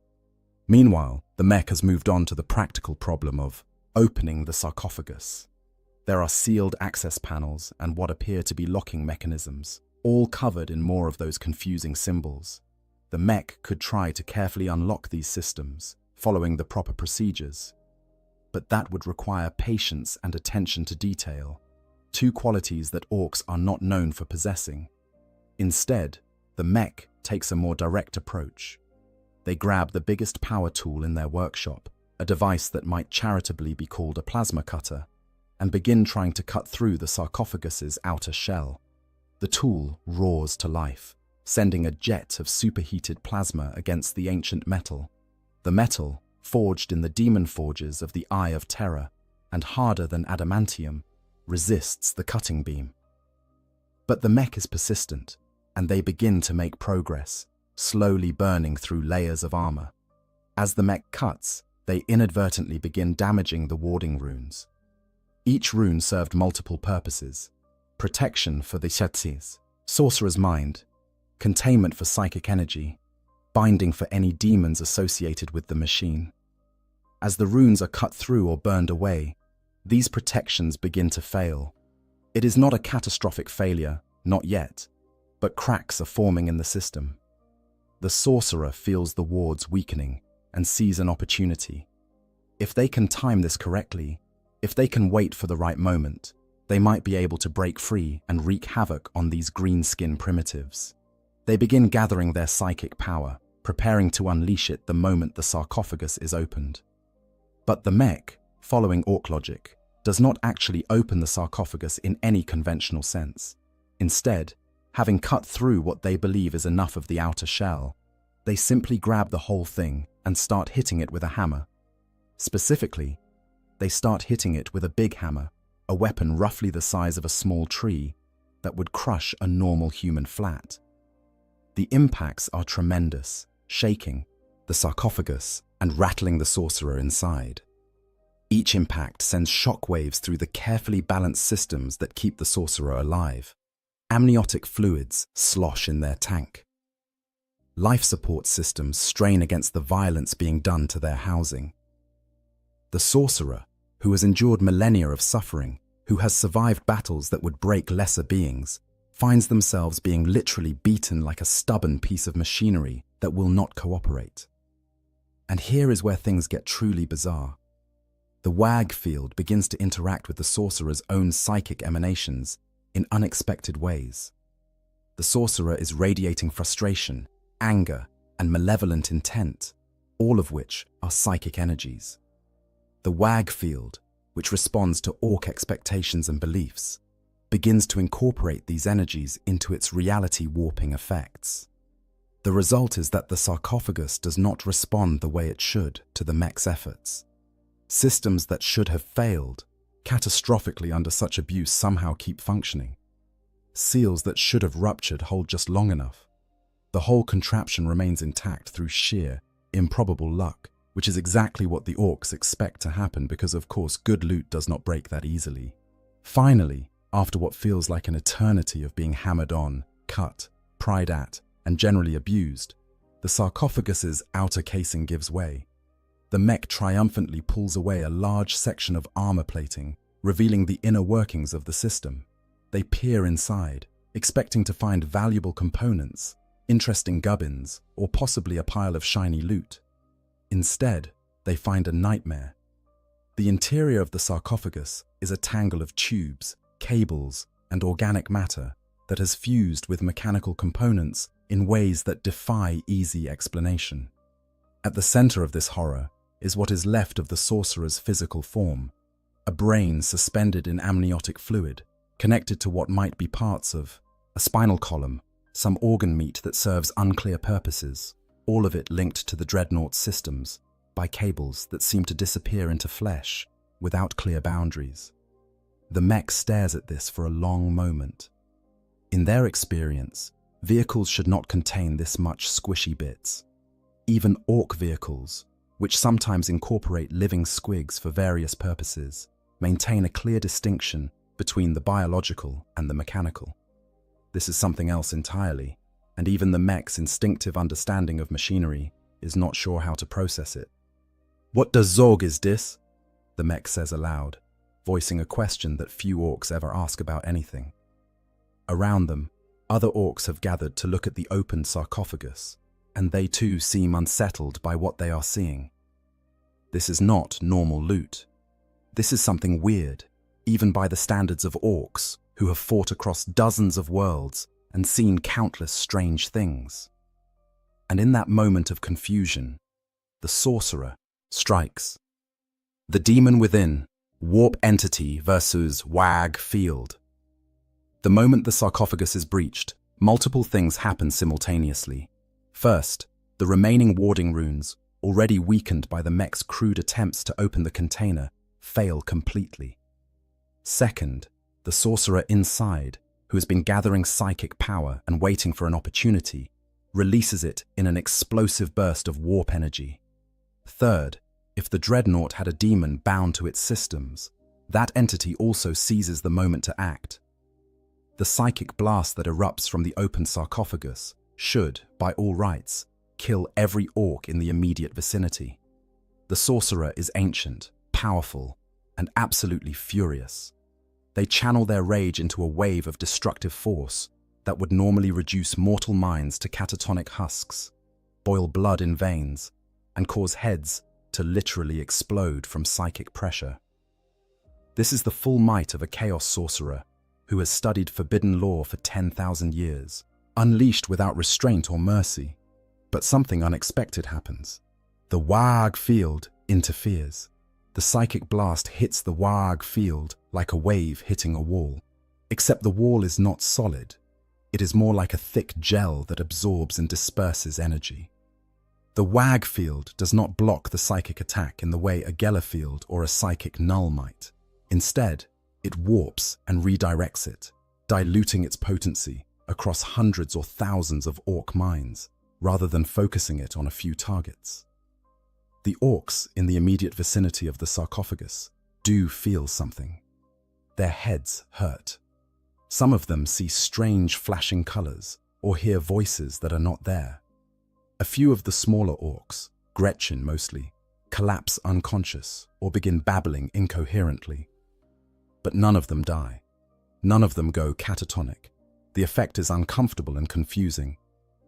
S1: Meanwhile, the mech has moved on to the practical problem of opening the sarcophagus. There are sealed access panels and what appear to be locking mechanisms, all covered in more of those confusing symbols. The mech could try to carefully unlock these systems, following the proper procedures. But that would require patience and attention to detail, two qualities that orcs are not known for possessing. Instead, the mech takes a more direct approach. They grab the biggest power tool in their workshop, a device that might charitably be called a plasma cutter, and begin trying to cut through the sarcophagus's outer shell. The tool roars to life, sending a jet of superheated plasma against the ancient metal. The metal, forged in the demon forges of the Eye of Terror, and harder than adamantium, resists the cutting beam. But the mech is persistent, and they begin to make progress, slowly burning through layers of armor. As the mech cuts, they inadvertently begin damaging the warding runes. Each rune served multiple purposes: protection for the Shetsis, sorcerer's mind; containment for psychic energy; binding for any demons associated with the machine. As the runes are cut through or burned away, these protections begin to fail. It is not a catastrophic failure, not yet, but cracks are forming in the system. The sorcerer feels the wards weakening and sees an opportunity. If they can time this correctly, if they can wait for the right moment, they might be able to break free and wreak havoc on these green-skin primitives. They begin gathering their psychic power, preparing to unleash it the moment the sarcophagus is opened. But the mech, following orc logic, does not actually open the sarcophagus in any conventional sense. Instead, having cut through what they believe is enough of the outer shell, they simply grab the whole thing and start hitting it with a hammer. Specifically, they start hitting it with a big hammer, a weapon roughly the size of a small tree that would crush a normal human flat. The impacts are tremendous, shaking the sarcophagus and rattling the sorcerer inside. Each impact sends shockwaves through the carefully balanced systems that keep the sorcerer alive. Amniotic fluids slosh in their tank. Life support systems strain against the violence being done to their housing. The sorcerer, who has endured millennia of suffering, who has survived battles that would break lesser beings, finds themselves being literally beaten like a stubborn piece of machinery that will not cooperate. And here is where things get truly bizarre. The Wag field begins to interact with the sorcerer's own psychic emanations in unexpected ways. The sorcerer is radiating frustration, anger, and malevolent intent, all of which are psychic energies. The Wag field, which responds to orc expectations and beliefs, begins to incorporate these energies into its reality-warping effects. The result is that the sarcophagus does not respond the way it should to the mech's efforts. Systems that should have failed catastrophically under such abuse somehow keep functioning. Seals that should have ruptured hold just long enough. The whole contraption remains intact through sheer, improbable luck, which is exactly what the orcs expect to happen because, of course, good loot does not break that easily. Finally, after what feels like an eternity of being hammered on, cut, pried at, and generally abused, the sarcophagus's outer casing gives way. The mech triumphantly pulls away a large section of armor plating, revealing the inner workings of the system. They peer inside, expecting to find valuable components, interesting gubbins, or possibly a pile of shiny loot. Instead, they find a nightmare. The interior of the sarcophagus is a tangle of tubes, cables, and organic matter that has fused with mechanical components in ways that defy easy explanation. At the center of this horror is what is left of the sorcerer's physical form, a brain suspended in amniotic fluid, connected to what might be parts of a spinal column, some organ meat that serves unclear purposes, all of it linked to the dreadnought systems by cables that seem to disappear into flesh without clear boundaries. The mech stares at this for a long moment. In their experience, vehicles should not contain this much squishy bits. Even orc vehicles, which sometimes incorporate living squigs for various purposes, maintain a clear distinction between the biological and the mechanical. This is something else entirely, and even the mech's instinctive understanding of machinery is not sure how to process it. "What does Zog is this?" the mech says aloud, voicing a question that few orcs ever ask about anything. Around them, other orcs have gathered to look at the open sarcophagus, and they too seem unsettled by what they are seeing. This is not normal loot. This is something weird, even by the standards of orcs, who have fought across dozens of worlds and seen countless strange things. And in that moment of confusion, the sorcerer strikes. The demon within, warp entity versus wag field. The moment the sarcophagus is breached, multiple things happen simultaneously. First, the remaining warding runes, already weakened by the mech's crude attempts to open the container, fail completely. Second, the sorcerer inside, who has been gathering psychic power and waiting for an opportunity, releases it in an explosive burst of warp energy. Third, if the dreadnought had a demon bound to its systems, that entity also seizes the moment to act. The psychic blast that erupts from the open sarcophagus should, by all rights, kill every orc in the immediate vicinity. The sorcerer is ancient, powerful, and absolutely furious. They channel their rage into a wave of destructive force that would normally reduce mortal minds to catatonic husks, boil blood in veins, and cause heads to literally explode from psychic pressure. This is the full might of a chaos sorcerer who has studied forbidden lore for 10,000 years, unleashed without restraint or mercy. But something unexpected happens. The Wag field interferes. The psychic blast hits the Wag field like a wave hitting a wall. Except the wall is not solid. It is more like a thick gel that absorbs and disperses energy. The Wag field does not block the psychic attack in the way a Geller field or a psychic null might. Instead, it warps and redirects it, diluting its potency across hundreds or thousands of orc minds, rather than focusing it on a few targets. The orcs in the immediate vicinity of the sarcophagus do feel something. Their heads hurt. Some of them see strange flashing colors or hear voices that are not there. A few of the smaller orcs, Gretchen mostly, collapse unconscious or begin babbling incoherently. But none of them die. None of them go catatonic. The effect is uncomfortable and confusing,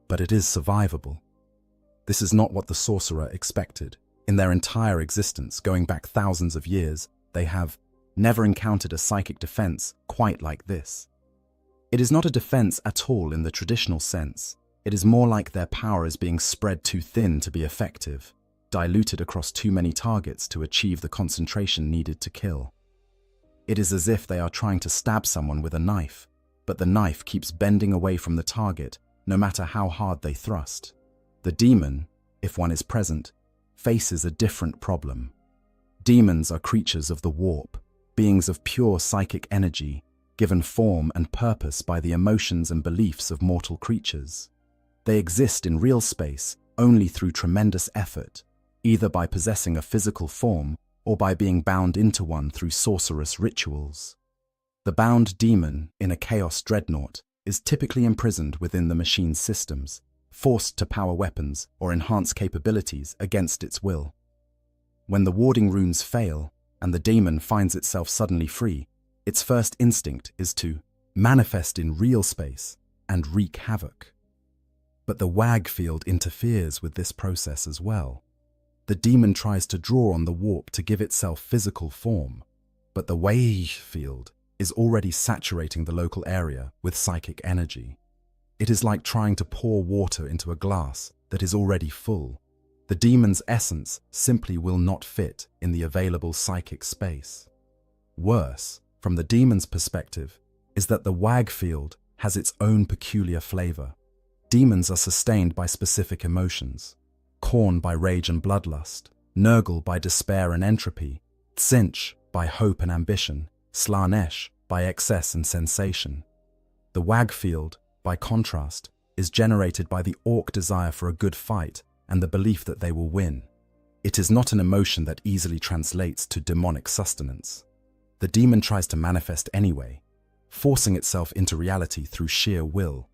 S1: but it is survivable. This is not what the sorcerer expected. In their entire existence, going back thousands of years, they have never encountered a psychic defense quite like this. It is not a defense at all in the traditional sense. It is more like their power is being spread too thin to be effective, diluted across too many targets to achieve the concentration needed to kill. It is as if they are trying to stab someone with a knife, but the knife keeps bending away from the target no matter how hard they thrust. The demon, if one is present, faces a different problem. Demons are creatures of the warp, beings of pure psychic energy, given form and purpose by the emotions and beliefs of mortal creatures. They exist in real space only through tremendous effort, either by possessing a physical form or by being bound into one through sorcerous rituals. The bound demon in a chaos dreadnought is typically imprisoned within the machine's systems, forced to power weapons or enhance capabilities against its will. When the warding runes fail and the demon finds itself suddenly free, its first instinct is to manifest in real space and wreak havoc. But the Wag field interferes with this process as well. The demon tries to draw on the warp to give itself physical form, but the Wag field is already saturating the local area with psychic energy. It is like trying to pour water into a glass that is already full. The demon's essence simply will not fit in the available psychic space. Worse, from the demon's perspective, is that the Wag field has its own peculiar flavor. Demons are sustained by specific emotions. Khorne by rage and bloodlust, Nurgle by despair and entropy, Tzeentch by hope and ambition, Slaanesh by excess and sensation. The WAG field, by contrast, is generated by the orc desire for a good fight and the belief that they will win. It is not an emotion that easily translates to demonic sustenance. The demon tries to manifest anyway, forcing itself into reality through sheer will.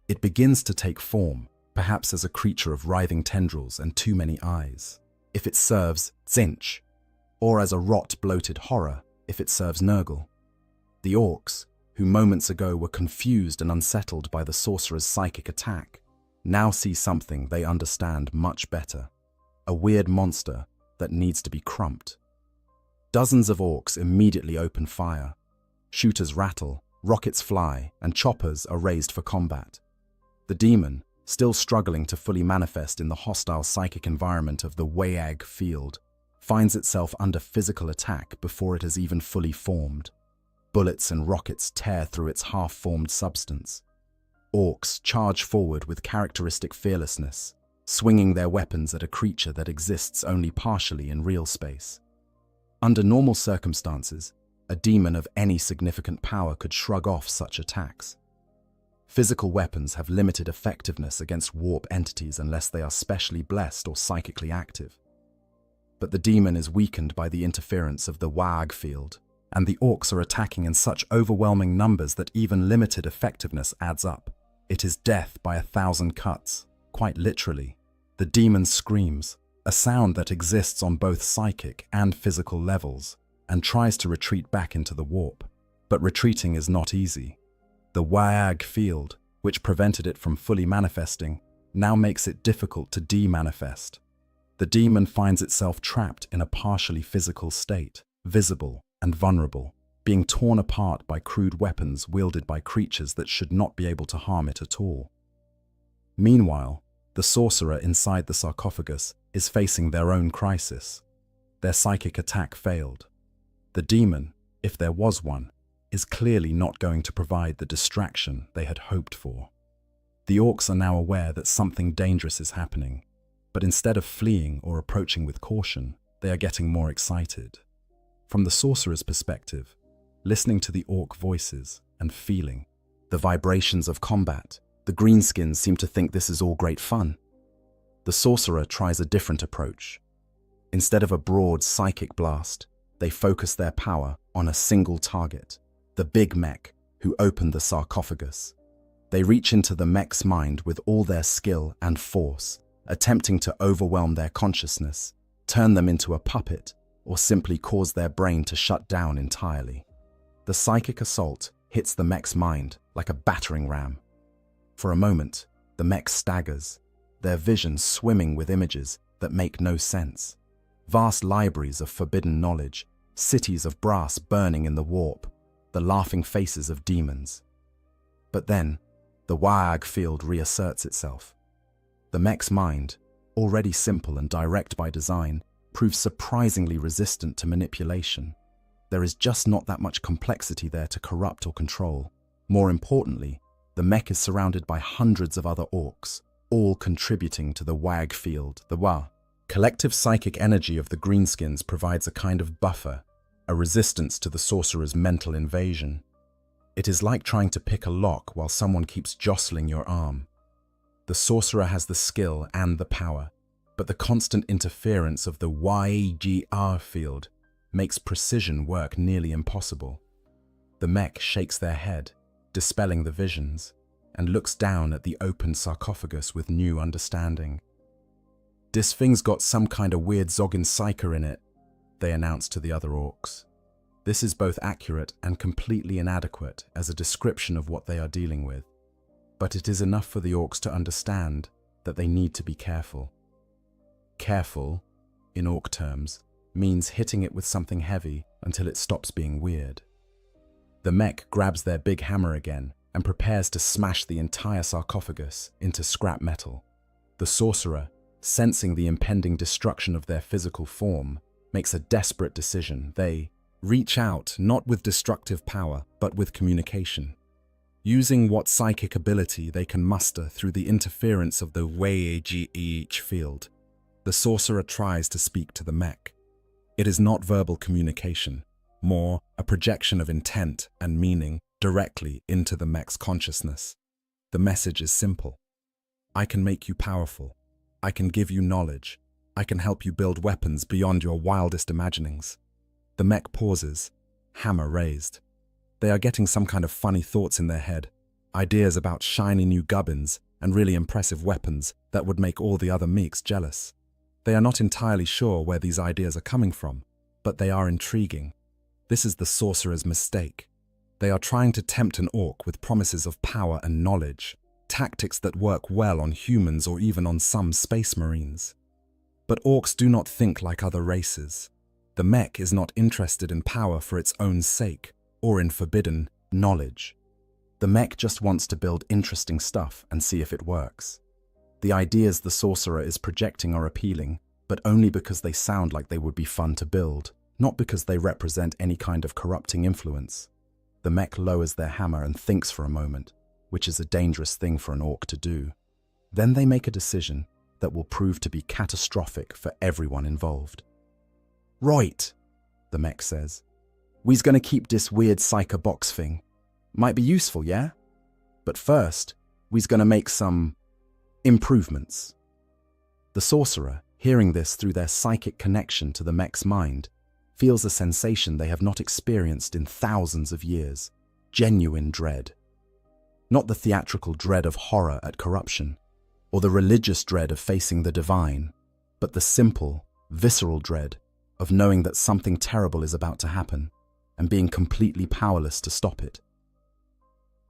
S1: It begins to take form, perhaps as a creature of writhing tendrils and too many eyes, if it serves Zinch, or as a rot bloated horror, if it serves Nurgle. The orcs, who moments ago were confused and unsettled by the sorcerer's psychic attack, now see something they understand much better. A weird monster that needs to be crumped. Dozens of orcs immediately open fire. Shooters rattle, rockets fly, and choppers are raised for combat. The demon, still struggling to fully manifest in the hostile psychic environment of the WAG field, finds itself under physical attack before it has even fully formed. Bullets and rockets tear through its half-formed substance. Orcs charge forward with characteristic fearlessness, swinging their weapons at a creature that exists only partially in real space. Under normal circumstances, a demon of any significant power could shrug off such attacks. Physical weapons have limited effectiveness against warp entities unless they are specially blessed or psychically active. But the demon is weakened by the interference of the WAG field, and the orcs are attacking in such overwhelming numbers that even limited effectiveness adds up. It is death by 1,000 cuts, quite literally. The demon screams, a sound that exists on both psychic and physical levels, and tries to retreat back into the warp. But retreating is not easy. The WAG field, which prevented it from fully manifesting, now makes it difficult to de-manifest. The demon finds itself trapped in a partially physical state, visible and vulnerable, being torn apart by crude weapons wielded by creatures that should not be able to harm it at all. Meanwhile, the sorcerer inside the sarcophagus is facing their own crisis. Their psychic attack failed. The demon, if there was one, is clearly not going to provide the distraction they had hoped for. The orcs are now aware that something dangerous is happening, but instead of fleeing or approaching with caution, they are getting more excited. From the sorcerer's perspective, listening to the orc voices and feeling the vibrations of combat, the greenskins seem to think this is all great fun. The sorcerer tries a different approach. Instead of a broad psychic blast, they focus their power on a single target, the big mech who opened the sarcophagus. They reach into the mech's mind with all their skill and force, attempting to overwhelm their consciousness, turn them into a puppet, or simply cause their brain to shut down entirely. The psychic assault hits the mech's mind like a battering ram. For a moment, the mech staggers, their vision swimming with images that make no sense. Vast libraries of forbidden knowledge, cities of brass burning in the warp, the laughing faces of demons. But then, the WAG field reasserts itself. The mech's mind, already simple and direct by design, proves surprisingly resistant to manipulation. There is just not that much complexity there to corrupt or control. More importantly, the mech is surrounded by hundreds of other orcs, all contributing to the WAG field, the WA. Collective psychic energy of the greenskins provides a kind of buffer, a resistance to the sorcerer's mental invasion. It is like trying to pick a lock while someone keeps jostling your arm. The sorcerer has the skill and the power, but the constant interference of the YGR field makes precision work nearly impossible. The mech shakes their head, dispelling the visions, and looks down at the open sarcophagus with new understanding. "This thing's got some kind of weird Zoggin psyker in it," they announce to the other orcs. This is both accurate and completely inadequate as a description of what they are dealing with, but it is enough for the orcs to understand that they need to be careful. Careful, in orc terms, means hitting it with something heavy until it stops being weird. The mech grabs their big hammer again and prepares to smash the entire sarcophagus into scrap metal. The sorcerer, sensing the impending destruction of their physical form, makes a desperate decision. They reach out not with destructive power, but with communication. Using what psychic ability they can muster through the interference of the WAG field, the sorcerer tries to speak to the mech. It is not verbal communication, more a projection of intent and meaning directly into the mech's consciousness. The message is simple. I can make you powerful. I can give you knowledge. I can help you build weapons beyond your wildest imaginings. The mech pauses, hammer raised. They are getting some kind of funny thoughts in their head, ideas about shiny new gubbins and really impressive weapons that would make all the other mechs jealous. They are not entirely sure where these ideas are coming from, but they are intriguing. This is the sorcerer's mistake. They are trying to tempt an orc with promises of power and knowledge, tactics that work well on humans or even on some space marines. But orcs do not think like other races. The mech is not interested in power for its own sake or in forbidden knowledge. The mech just wants to build interesting stuff and see if it works. The ideas the sorcerer is projecting are appealing, but only because they sound like they would be fun to build, not because they represent any kind of corrupting influence. The mech lowers their hammer and thinks for a moment, which is a dangerous thing for an orc to do. Then they make a decision that will prove to be catastrophic for everyone involved. Right, the mech says. We's gonna keep this weird psycho box thing. Might be useful, yeah? But first, we's gonna make some improvements. The sorcerer, hearing this through their psychic connection to the mech's mind, feels a sensation they have not experienced in thousands of years, genuine dread. Not the theatrical dread of horror at corruption, or the religious dread of facing the divine, but the simple, visceral dread of knowing that something terrible is about to happen and being completely powerless to stop it.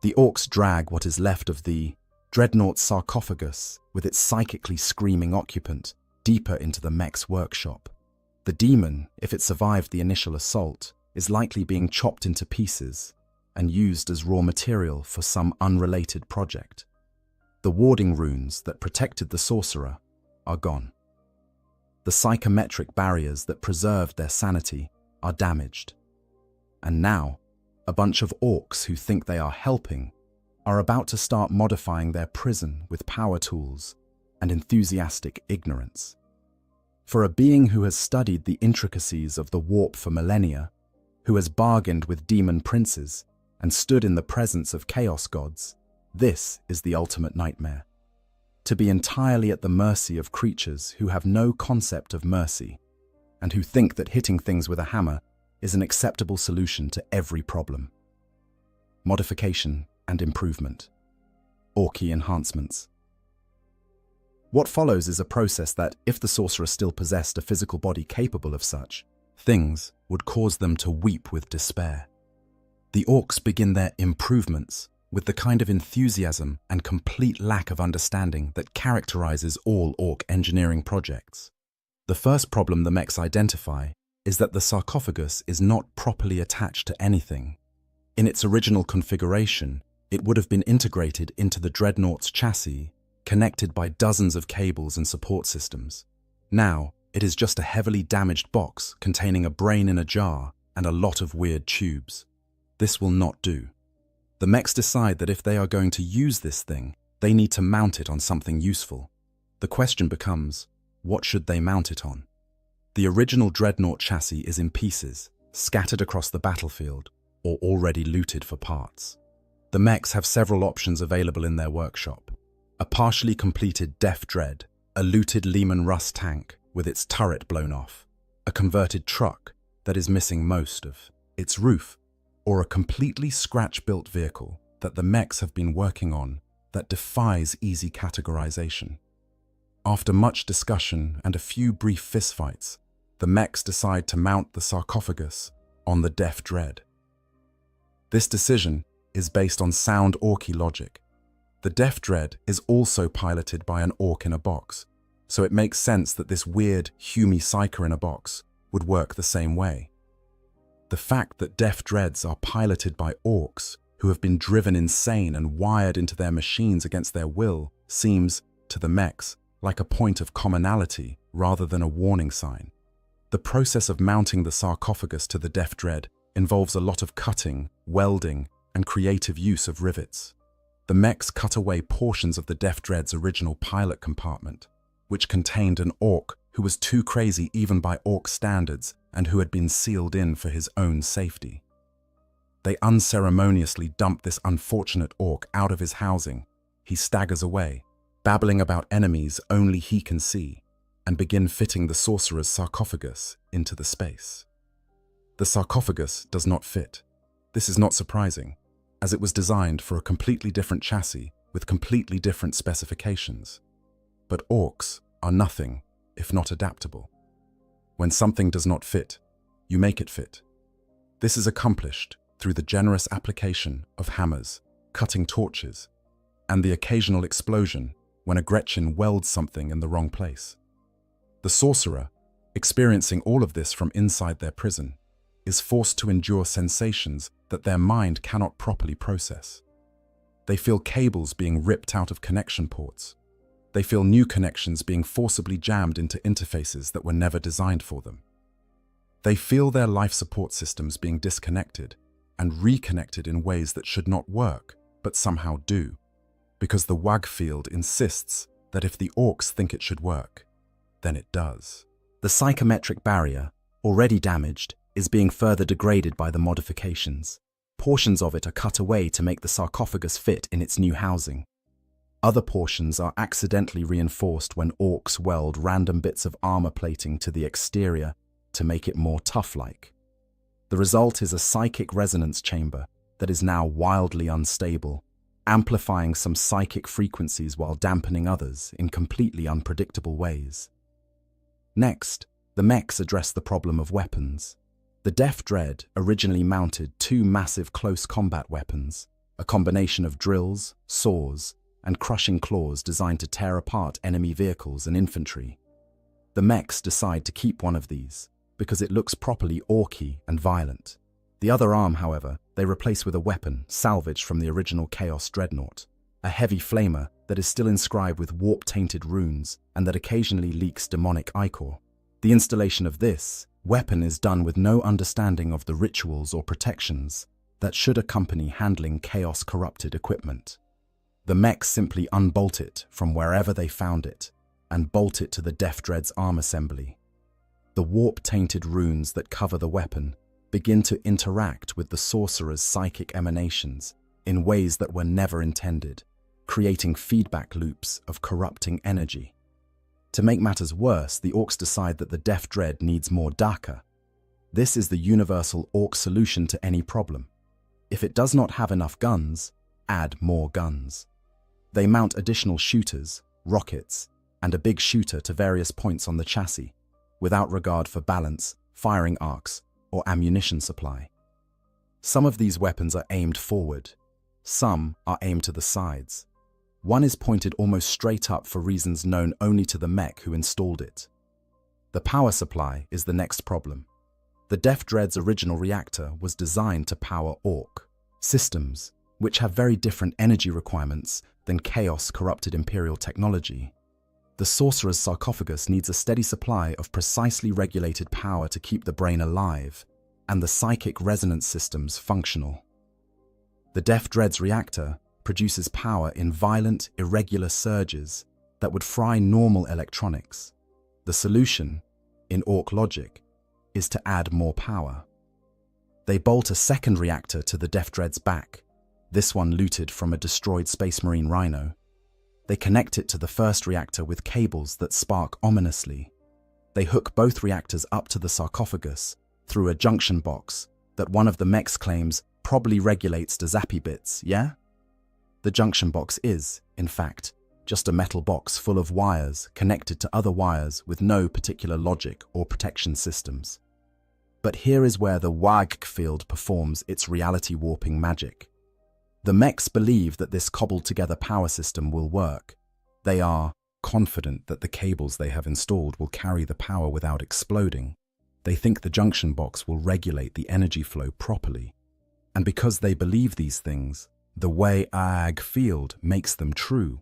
S1: The orcs drag what is left of the dreadnought sarcophagus with its psychically screaming occupant deeper into the mech's workshop. The demon, if it survived the initial assault, is likely being chopped into pieces and used as raw material for some unrelated project. The warding runes that protected the sorcerer are gone. The psychometric barriers that preserved their sanity are damaged. And now, a bunch of orcs who think they are helping are about to start modifying their prison with power tools and enthusiastic ignorance. For a being who has studied the intricacies of the warp for millennia, who has bargained with demon princes and stood in the presence of chaos gods, this is the ultimate nightmare. To be entirely at the mercy of creatures who have no concept of mercy and who think that hitting things with a hammer is an acceptable solution to every problem. Modification and improvement. Orky enhancements. What follows is a process that, if the sorcerer still possessed a physical body capable of such things, would cause them to weep with despair. The orcs begin their improvements with the kind of enthusiasm and complete lack of understanding that characterizes all orc engineering projects. The first problem the mechs identify is that the sarcophagus is not properly attached to anything. In its original configuration, it would have been integrated into the dreadnought's chassis, connected by dozens of cables and support systems. Now, it is just a heavily damaged box containing a brain in a jar and a lot of weird tubes. This will not do. The mechs decide that if they are going to use this thing, they need to mount it on something useful. The question becomes, what should they mount it on? The original dreadnought chassis is in pieces, scattered across the battlefield, or already looted for parts. The mechs have several options available in their workshop. A partially completed Def Dread, a looted Lehman Russ tank with its turret blown off, a converted truck that is missing most of its roof, or a completely scratch-built vehicle that the mechs have been working on that defies easy categorization. After much discussion and a few brief fistfights, the mechs decide to mount the sarcophagus on the Def Dread. This decision is based on sound orky logic. The Def Dread is also piloted by an orc in a box, so it makes sense that this weird, Humy psyker in a box would work the same way. The fact that Def Dreads are piloted by orcs who have been driven insane and wired into their machines against their will seems, to the mechs, like a point of commonality rather than a warning sign. The process of mounting the sarcophagus to the Def Dread involves a lot of cutting, welding, and creative use of rivets. The mechs cut away portions of the Def Dread's original pilot compartment, which contained an orc who was too crazy even by orc standards and who had been sealed in for his own safety. They unceremoniously dump this unfortunate orc out of his housing. He staggers away, babbling about enemies only he can see, and begin fitting the sorcerer's sarcophagus into the space. The sarcophagus does not fit. This is not surprising, as it was designed for a completely different chassis with completely different specifications. But orcs are nothing if not adaptable. When something does not fit, you make it fit. This is accomplished through the generous application of hammers, cutting torches, and the occasional explosion when a Gretchen welds something in the wrong place. The sorcerer, experiencing all of this from inside their prison, is forced to endure sensations that their mind cannot properly process. They feel cables being ripped out of connection ports. They feel new connections being forcibly jammed into interfaces that were never designed for them. They feel their life support systems being disconnected and reconnected in ways that should not work, but somehow do, because the WAG field insists that if the orcs think it should work, then it does. The psychometric barrier, already damaged, is being further degraded by the modifications. Portions of it are cut away to make the sarcophagus fit in its new housing. Other portions are accidentally reinforced when orcs weld random bits of armor plating to the exterior to make it more tough-like. The result is a psychic resonance chamber that is now wildly unstable, amplifying some psychic frequencies while dampening others in completely unpredictable ways. Next, the mechs address the problem of weapons. The Def Dread originally mounted two massive close combat weapons, a combination of drills, saws, and crushing claws designed to tear apart enemy vehicles and infantry. The mechs decide to keep one of these, because it looks properly orky and violent. The other arm, however, they replace with a weapon salvaged from the original Chaos Dreadnought, a heavy flamer that is still inscribed with warp-tainted runes and that occasionally leaks demonic ichor. The installation of this weapon is done with no understanding of the rituals or protections that should accompany handling chaos-corrupted equipment. The mechs simply unbolt it from wherever they found it and bolt it to the Def Dread's arm assembly. The warp-tainted runes that cover the weapon begin to interact with the sorcerer's psychic emanations in ways that were never intended, creating feedback loops of corrupting energy. To make matters worse, the orcs decide that the Def Dread needs more Daka. This is the universal orc solution to any problem. If it does not have enough guns, add more guns. They mount additional shooters, rockets, and a big shooter to various points on the chassis, without regard for balance, firing arcs, or ammunition supply. Some of these weapons are aimed forward. Some are aimed to the sides. One is pointed almost straight up for reasons known only to the mech who installed it. The power supply is the next problem. The Def Dread's original reactor was designed to power orc systems, which have very different energy requirements than chaos-corrupted Imperial technology. The sorcerer's sarcophagus needs a steady supply of precisely regulated power to keep the brain alive and the psychic resonance systems functional. The Def Dread's reactor produces power in violent, irregular surges that would fry normal electronics. The solution, in orc logic, is to add more power. They bolt a second reactor to the Def Dread's back, this one looted from a destroyed Space Marine Rhino. They connect it to the first reactor with cables that spark ominously. They hook both reactors up to the sarcophagus through a junction box that one of the mechs claims probably regulates the zappy bits, yeah? The junction box is, in fact, just a metal box full of wires connected to other wires with no particular logic or protection systems. But here is where the WAG field performs its reality warping magic. The mechs believe that this cobbled-together power system will work. They are confident that the cables they have installed will carry the power without exploding. They think the junction box will regulate the energy flow properly. And because they believe these things, the WAG field makes them true,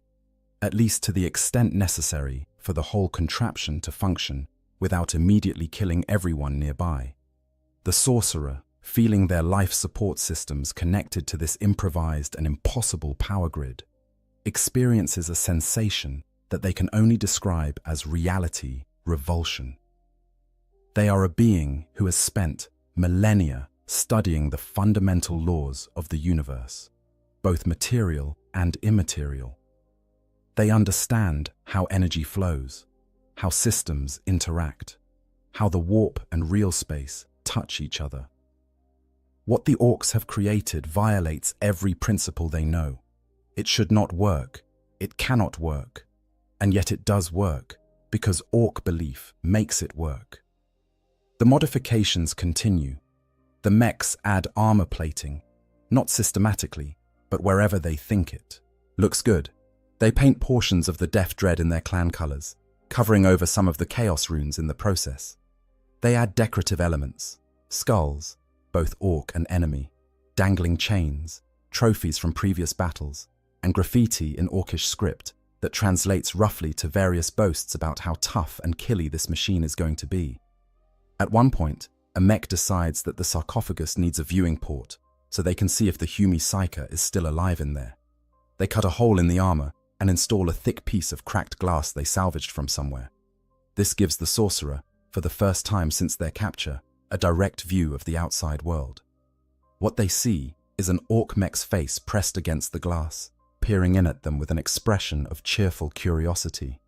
S1: at least to the extent necessary for the whole contraption to function without immediately killing everyone nearby. The sorcerer, feeling their life support systems connected to this improvised and impossible power grid, experiences a sensation that they can only describe as reality revulsion. They are a being who has spent millennia studying the fundamental laws of the universe, both material and immaterial. They understand how energy flows, how systems interact, how the warp and real space touch each other. What the orcs have created violates every principle they know. It should not work, it cannot work, and yet it does work because orc belief makes it work. The modifications continue. The mechs add armor plating, not systematically, but wherever they think it. Looks good. They paint portions of the Death Dread in their clan colors, covering over some of the Chaos runes in the process. They add decorative elements, skulls, both orc and enemy, dangling chains, trophies from previous battles, and graffiti in orcish script that translates roughly to various boasts about how tough and killy this machine is going to be. At one point, a mech decides that the sarcophagus needs a viewing port so they can see if the Humi Psyker is still alive in there. They cut a hole in the armor and install a thick piece of cracked glass they salvaged from somewhere. This gives the sorcerer, for the first time since their capture, a direct view of the outside world. What they see is an orc mech's face pressed against the glass, peering in at them with an expression of cheerful curiosity.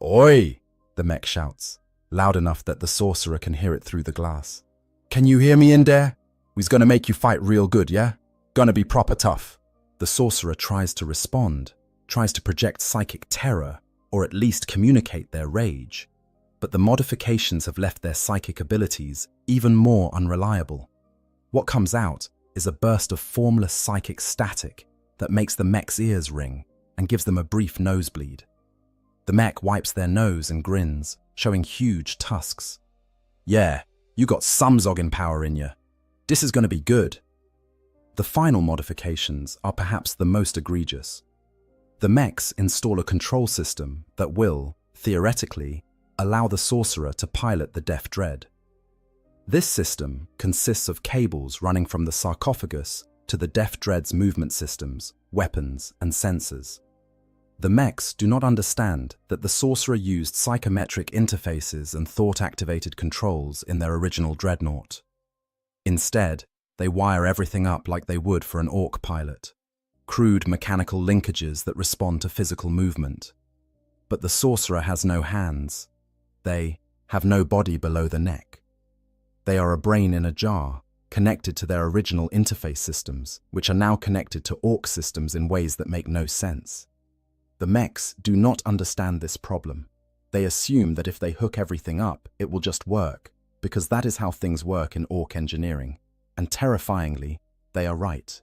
S1: "Oi!" the mech shouts, loud enough that the sorcerer can hear it through the glass. "Can you hear me in there? We's gonna make you fight real good, yeah? Gonna be proper tough." The sorcerer tries to respond, tries to project psychic terror, or at least communicate their rage. But the modifications have left their psychic abilities even more unreliable. What comes out is a burst of formless psychic static that makes the mech's ears ring and gives them a brief nosebleed. The mech wipes their nose and grins, showing huge tusks. "Yeah, you got some zogging power in you. This is gonna be good." The final modifications are perhaps the most egregious. The mechs install a control system that will, theoretically, allow the sorcerer to pilot the Death Dread. This system consists of cables running from the sarcophagus to the Death Dread's movement systems, weapons, and sensors. The mechs do not understand that the sorcerer used psychometric interfaces and thought-activated controls in their original dreadnought. Instead, they wire everything up like they would for an orc pilot, crude mechanical linkages that respond to physical movement. But the sorcerer has no hands. They have no body below the neck. They are a brain in a jar, connected to their original interface systems, which are now connected to orc systems in ways that make no sense. The mechs do not understand this problem. They assume that if they hook everything up, it will just work, because that is how things work in orc engineering. And terrifyingly, they are right.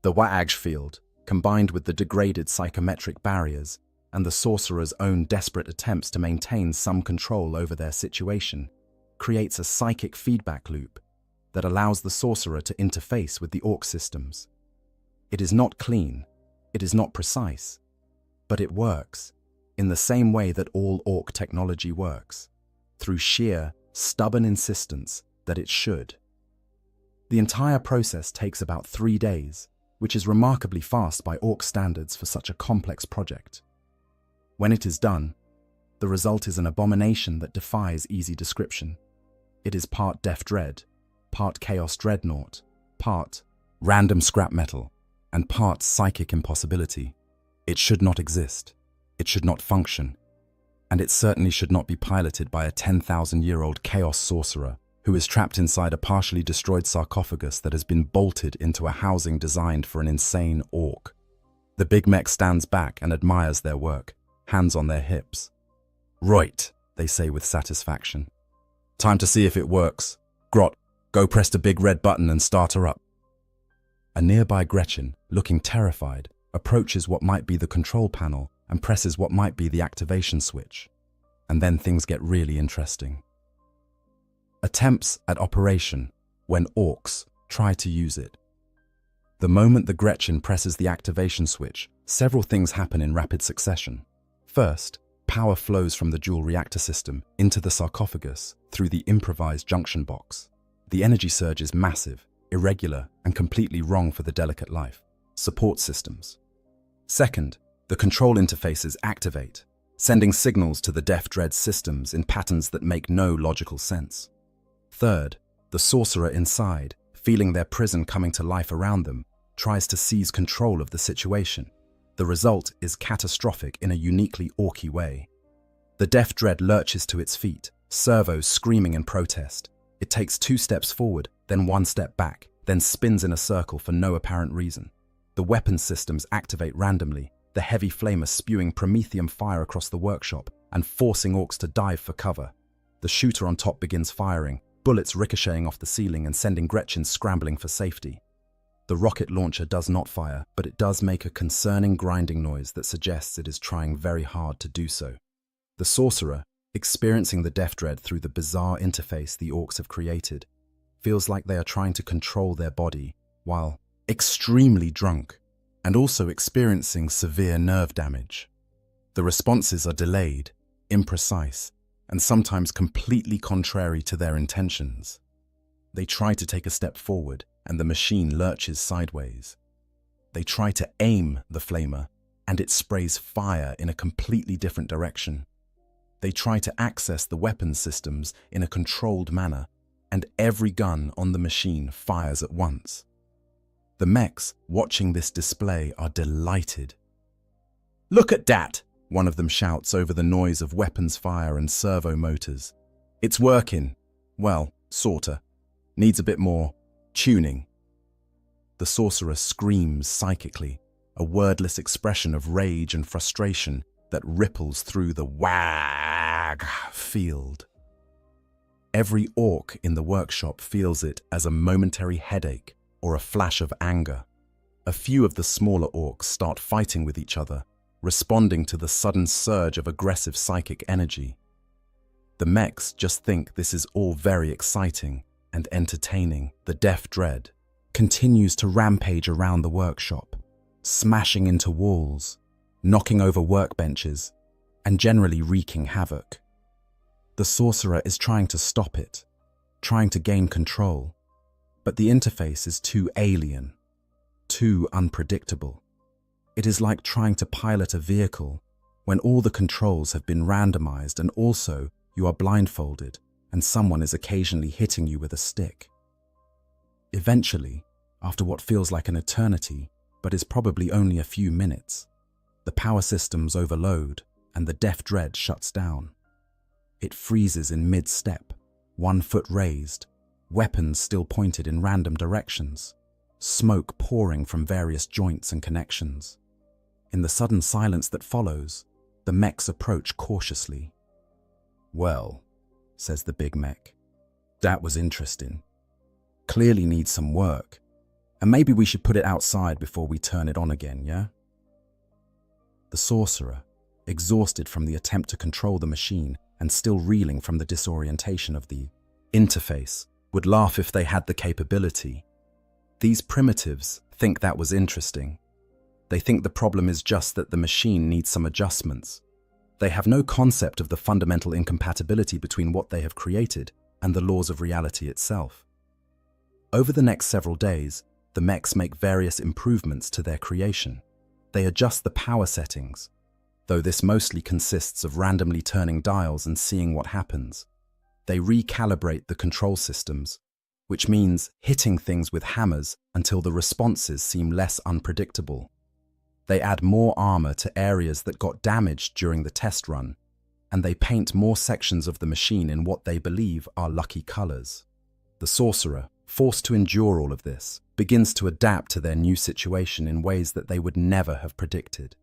S1: The Waag field, combined with the degraded psychometric barriers, and the sorcerer's own desperate attempts to maintain some control over their situation, creates a psychic feedback loop that allows the sorcerer to interface with the orc systems. It is not clean, it is not precise, but it works, in the same way that all orc technology works, through sheer, stubborn insistence that it should. The entire process takes about 3 days, which is remarkably fast by orc standards for such a complex project. When it is done, the result is an abomination that defies easy description. It is part Death Dread, part Chaos Dreadnought, part random scrap metal, and part psychic impossibility. It should not exist, it should not function, and it certainly should not be piloted by a 10,000-year-old chaos sorcerer who is trapped inside a partially destroyed sarcophagus that has been bolted into a housing designed for an insane orc. The big mech stands back and admires their work, hands on their hips. "Right," they say with satisfaction. "Time to see if it works. Grot, go press the big red button and start her up." A nearby Gretchen, looking terrified, approaches what might be the control panel and presses what might be the activation switch. And then things get really interesting. Attempts at operation when orcs try to use it. The moment the Gretchen presses the activation switch, several things happen in rapid succession. First, power flows from the dual reactor system into the sarcophagus through the improvised junction box. The energy surge is massive, irregular, and completely wrong for the delicate life. Support systems. Second, the control interfaces activate, sending signals to the Death Dread systems in patterns that make no logical sense. Third, the sorcerer inside feeling their prison coming to life around them, tries to seize control of the situation. The result is catastrophic in a uniquely orky way. The Death Dread lurches to its feet, servos screaming in protest. It takes 2 steps forward, then 1 step back, then spins in a circle for no apparent reason. The weapon systems activate randomly, the heavy flamer spewing promethium fire across the workshop and forcing orcs to dive for cover. The shooter on top begins firing, bullets ricocheting off the ceiling and sending Gretchen scrambling for safety. The rocket launcher does not fire, but it does make a concerning grinding noise that suggests it is trying very hard to do so. The sorcerer, experiencing the Death Dread through the bizarre interface the orcs have created, feels like they are trying to control their body while extremely drunk and also experiencing severe nerve damage. The responses are delayed, imprecise, and sometimes completely contrary to their intentions. They try to take a step forward, and the machine lurches sideways. They try to aim the flamer, and it sprays fire in a completely different direction. They try to access the weapons systems in a controlled manner, and every gun on the machine fires at once. The mechs watching this display are delighted. "Look at that!" one of them shouts over the noise of weapons fire and servo motors. "It's working. Well, sorta. Needs a bit more tuning." The sorcerer screams psychically, a wordless expression of rage and frustration that ripples through the wag field. Every orc in the workshop feels it as a momentary headache or a flash of anger. A few of the smaller orcs start fighting with each other, responding to the sudden surge of aggressive psychic energy. The mechs just think this is all very exciting and entertaining. The Death Dread continues to rampage around the workshop, smashing into walls, knocking over workbenches, and generally wreaking havoc. The sorcerer is trying to stop it, trying to gain control, but the interface is too alien, too unpredictable. It is like trying to pilot a vehicle when all the controls have been randomized and also you are blindfolded and someone is occasionally hitting you with a stick. Eventually, after what feels like an eternity, but is probably only a few minutes, the power systems overload and the Death Dread shuts down. It freezes in mid-step, 1 foot raised, weapons still pointed in random directions, smoke pouring from various joints and connections. In the sudden silence that follows, the mechs approach cautiously. "Well," says the big mech, "that was interesting. Clearly needs some work, and maybe we should put it outside before we turn it on again, yeah?" The sorcerer, exhausted from the attempt to control the machine and still reeling from the disorientation of the interface, would laugh if they had the capability. These primitives think that was interesting. They think the problem is just that the machine needs some adjustments. They have no concept of the fundamental incompatibility between what they have created and the laws of reality itself. Over the next several days, the mechs make various improvements to their creation. They adjust the power settings, though this mostly consists of randomly turning dials and seeing what happens. They recalibrate the control systems, which means hitting things with hammers until the responses seem less unpredictable. They add more armor to areas that got damaged during the test run, and they paint more sections of the machine in what they believe are lucky colors. The sorcerer, forced to endure all of this, begins to adapt to their new situation in ways that they would never have predicted.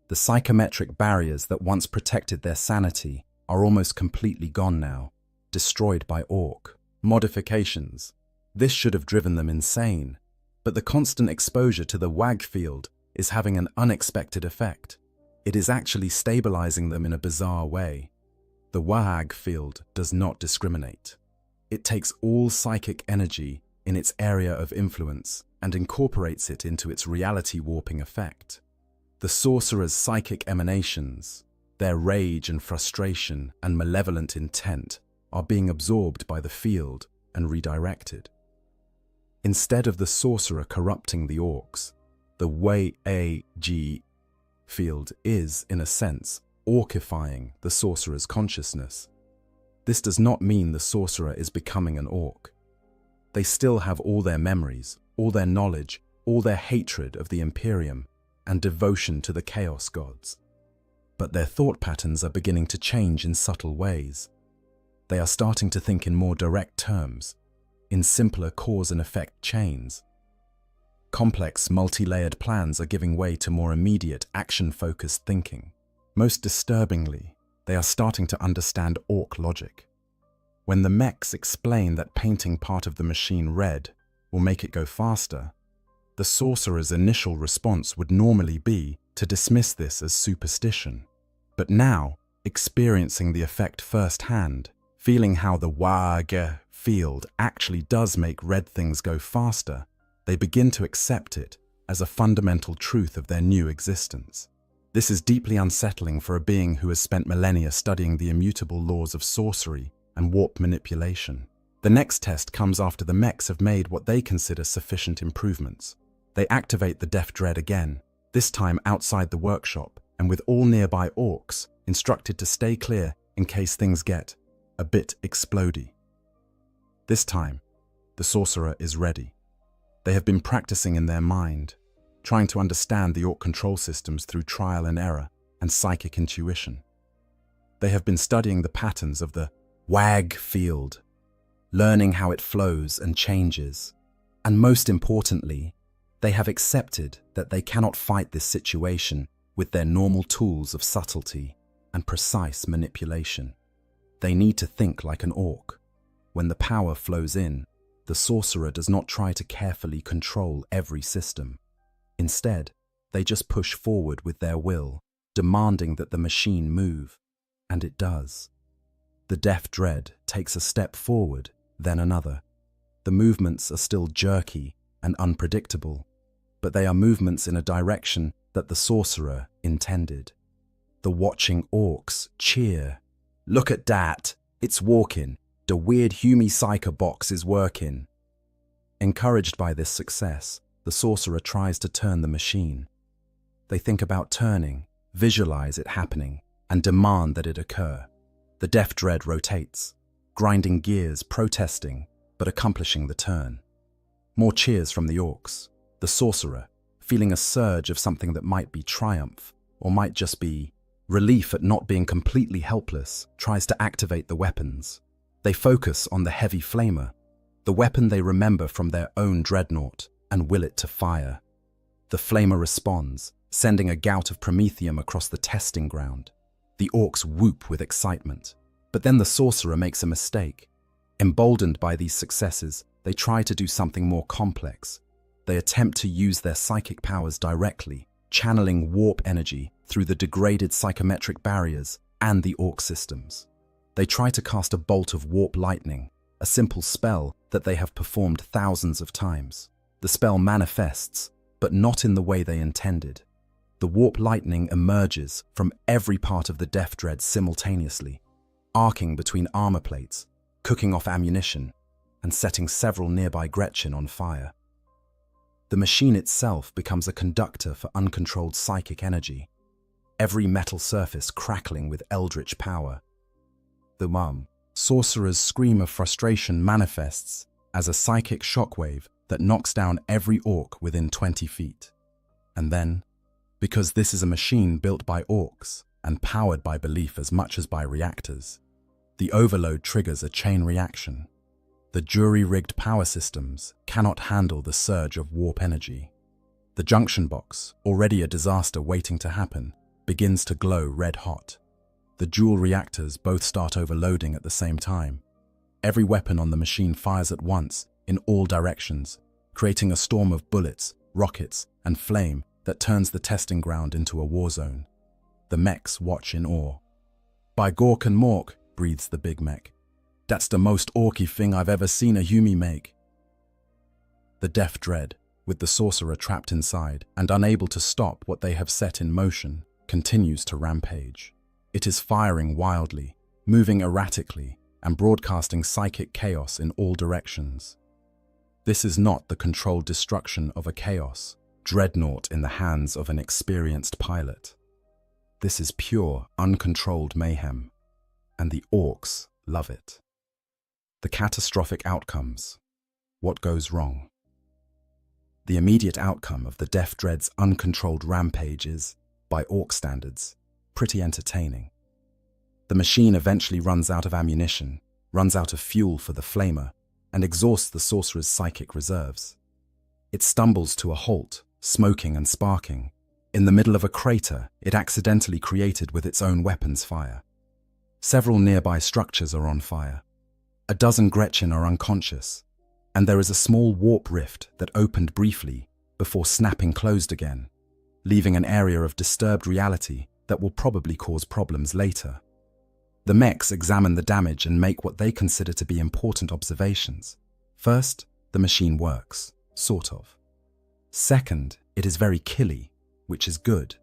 S1: The psychometric barriers that once protected their sanity are almost completely gone now, destroyed by orc modifications. This should have driven them insane, but the constant exposure to the WAG field is having an unexpected effect. It is actually stabilizing them in a bizarre way. The WAG field does not discriminate. It takes all psychic energy in its area of influence and incorporates it into its reality warping effect. The sorcerer's psychic emanations, their rage and frustration and malevolent intent, are being absorbed by the field and redirected. Instead of the sorcerer corrupting the orcs, the WAG field is, in a sense, orcifying the sorcerer's consciousness. This does not mean the sorcerer is becoming an orc. They still have all their memories, all their knowledge, all their hatred of the Imperium, and devotion to the Chaos Gods. But their thought patterns are beginning to change in subtle ways. They are starting to think in more direct terms, in simpler cause and effect chains. Complex, multi-layered plans are giving way to more immediate, action-focused thinking. Most disturbingly, they are starting to understand orc logic. When the mechs explain that painting part of the machine red will make it go faster, the sorcerer's initial response would normally be to dismiss this as superstition. But now, experiencing the effect firsthand, feeling how the Warhammer field actually does make red things go faster, they begin to accept it as a fundamental truth of their new existence. This is deeply unsettling for a being who has spent millennia studying the immutable laws of sorcery and warp manipulation. The next test comes after the mechs have made what they consider sufficient improvements. They activate the Death Dread again, this time outside the workshop, and with all nearby orcs instructed to stay clear in case things get a bit explodey. This time, the sorcerer is ready. They have been practicing in their mind, trying to understand the orc control systems through trial and error and psychic intuition. They have been studying the patterns of the WAG field, learning how it flows and changes, and most importantly, they have accepted that they cannot fight this situation with their normal tools of subtlety and precise manipulation. They need to think like an orc. When the power flows in, the sorcerer does not try to carefully control every system. Instead, they just push forward with their will, demanding that the machine move, and it does. The Death Dread takes a step forward, then another. The movements are still jerky and unpredictable, but they are movements in a direction that the sorcerer intended. The watching orcs cheer. "Look at that, it's walking. The weird Humy Psyker box is working." Encouraged by this success, the sorcerer tries to turn the machine. They think about turning, visualize it happening, and demand that it occur. The Death Dread rotates, grinding gears, protesting, but accomplishing the turn. More cheers from the orcs. The sorcerer, feeling a surge of something that might be triumph, or might just be relief at not being completely helpless, tries to activate the weapons. They focus on the heavy flamer, the weapon they remember from their own dreadnought, and will it to fire. The flamer responds, sending a gout of promethium across the testing ground. The orcs whoop with excitement. But then the sorcerer makes a mistake. Emboldened by these successes, they try to do something more complex. They attempt to use their psychic powers directly, channeling warp energy through the degraded psychometric barriers and the orc systems. They try to cast a bolt of warp lightning, a simple spell that they have performed thousands of times. The spell manifests, but not in the way they intended. The warp lightning emerges from every part of the Death Dread simultaneously, arcing between armor plates, cooking off ammunition, and setting several nearby Gretchen on fire. The machine itself becomes a conductor for uncontrolled psychic energy, every metal surface crackling with eldritch power. The sorcerer's scream of frustration manifests as a psychic shockwave that knocks down every orc within 20 feet. And then, because this is a machine built by orcs and powered by belief as much as by reactors, the overload triggers a chain reaction. The jury-rigged power systems cannot handle the surge of warp energy. The junction box, already a disaster waiting to happen, begins to glow red-hot. The dual reactors both start overloading at the same time. Every weapon on the machine fires at once in all directions, creating a storm of bullets, rockets, and flame that turns the testing ground into a war zone. The mechs watch in awe. "By Gork and Mork," breathes the big mech. "That's the most orky thing I've ever seen a Humy make." The Death Dread, with the sorcerer trapped inside and unable to stop what they have set in motion, continues to rampage. It is firing wildly, moving erratically, and broadcasting psychic chaos in all directions. This is not the controlled destruction of a chaos dreadnought in the hands of an experienced pilot. This is pure, uncontrolled mayhem, and the orcs love it. The catastrophic outcomes. What goes wrong? The immediate outcome of the Death Dread's uncontrolled rampage is, by Orc standards, pretty entertaining. The machine eventually runs out of ammunition, runs out of fuel for the flamer, and exhausts the sorcerer's psychic reserves. It stumbles to a halt, smoking and sparking, in the middle of a crater it accidentally created with its own weapons fire. Several nearby structures are on fire. A dozen Gretchen are unconscious, and there is a small warp rift that opened briefly before snapping closed again, leaving an area of disturbed reality that will probably cause problems later. The mechs examine the damage and make what they consider to be important observations. First, the machine works, sort of. Second, it is very killy, which is good.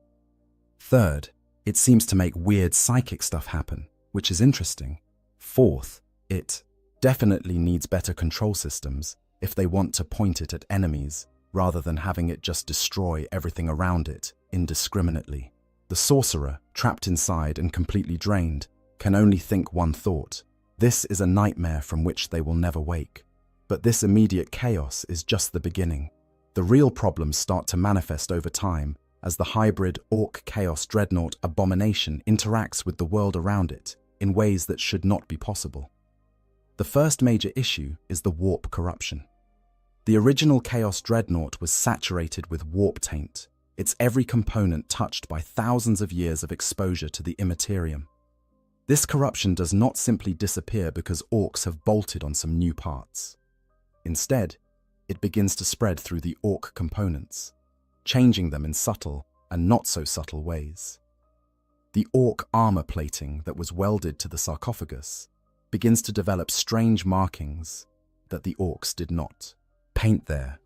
S1: Third, it seems to make weird psychic stuff happen, which is interesting. Fourth, it definitely needs better control systems if they want to point it at enemies rather than having it just destroy everything around it indiscriminately. The sorcerer, trapped inside and completely drained, can only think one thought. This is a nightmare from which they will never wake. But this immediate chaos is just the beginning. The real problems start to manifest over time as the hybrid Orc Chaos Dreadnought abomination interacts with the world around it in ways that should not be possible. The first major issue is the warp corruption. The original Chaos Dreadnought was saturated with warp taint, its every component touched by thousands of years of exposure to the immaterium. This corruption does not simply disappear because orcs have bolted on some new parts. Instead, it begins to spread through the orc components, changing them in subtle and not so subtle ways. The orc armor plating that was welded to the sarcophagus begins to develop strange markings that the orcs did not paint there.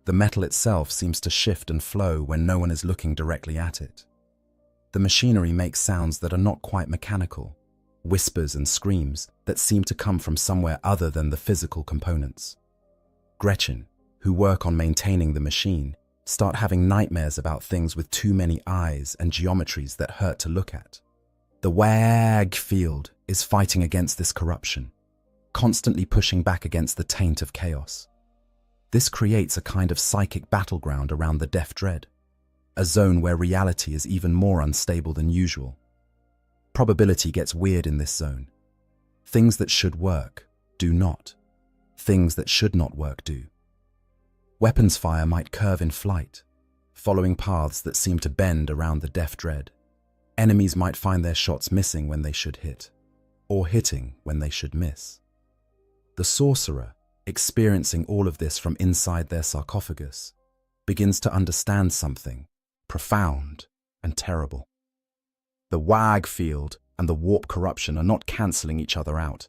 S1: The metal itself seems to shift and flow when no one is looking directly at it. The machinery makes sounds that are not quite mechanical, whispers and screams that seem to come from somewhere other than the physical components. Gretchen, who work on maintaining the machine, start having nightmares about things with too many eyes and geometries that hurt to look at. The WAG field is fighting against this corruption, constantly pushing back against the taint of chaos. This creates a kind of psychic battleground around the Death Dread, a zone where reality is even more unstable than usual. Probability gets weird in this zone. Things that should work do not. Things that should not work do. Weapons fire might curve in flight, following paths that seem to bend around the Death Dread. Enemies might find their shots missing when they should hit, or hitting when they should miss. The sorcerer, experiencing all of this from inside their sarcophagus, begins to understand something profound and terrible. The WAG field and the warp corruption are not cancelling each other out.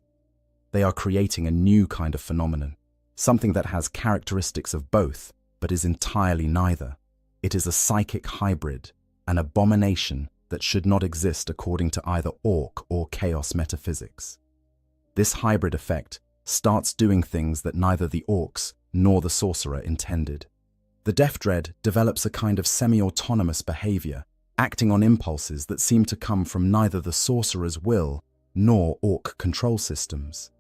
S1: They are creating a new kind of phenomenon, something that has characteristics of both, but is entirely neither. It is a psychic hybrid, an abomination that should not exist according to either Orc or Chaos metaphysics. This hybrid effect starts doing things that neither the Orcs nor the sorcerer intended. The Death Dread develops a kind of semi-autonomous behavior, acting on impulses that seem to come from neither the sorcerer's will nor Orc control systems.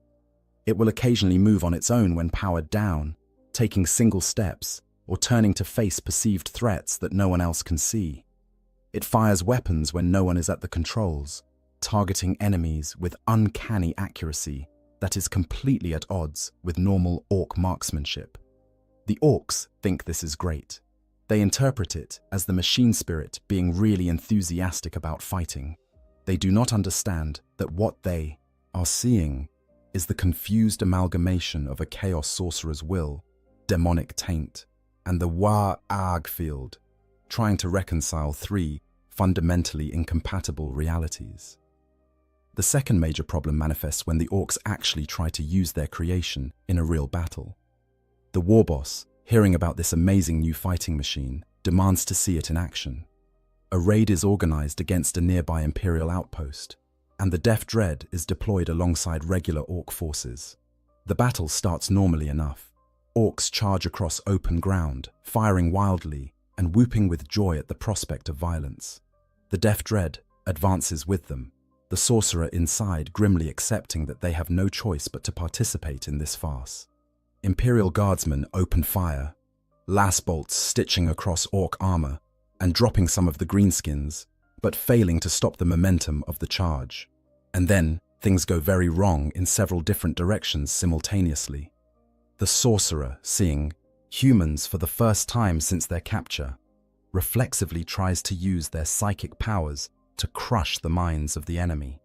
S1: It will occasionally move on its own when powered down, taking single steps or turning to face perceived threats that no one else can see. It fires weapons when no one is at the controls, targeting enemies with uncanny accuracy that is completely at odds with normal Orc marksmanship. The Orcs think this is great. They interpret it as the machine spirit being really enthusiastic about fighting. They do not understand that what they are seeing is the confused amalgamation of a chaos sorcerer's will, demonic taint, and the WAG field, trying to reconcile three fundamentally incompatible realities. The second major problem manifests when the Orcs actually try to use their creation in a real battle. The war boss, hearing about this amazing new fighting machine, demands to see it in action. A raid is organized against a nearby Imperial outpost, and the Death Dread is deployed alongside regular Orc forces. The battle starts normally enough. Orcs charge across open ground, firing wildly and whooping with joy at the prospect of violence. The Death Dread advances with them, the sorcerer inside grimly accepting that they have no choice but to participate in this farce. Imperial Guardsmen open fire, las bolts stitching across Orc armor and dropping some of the greenskins, but failing to stop the momentum of the charge. And then things go very wrong in several different directions simultaneously. The sorcerer, seeing humans for the first time since their capture, reflexively tries to use their psychic powers to crush the minds of the enemy.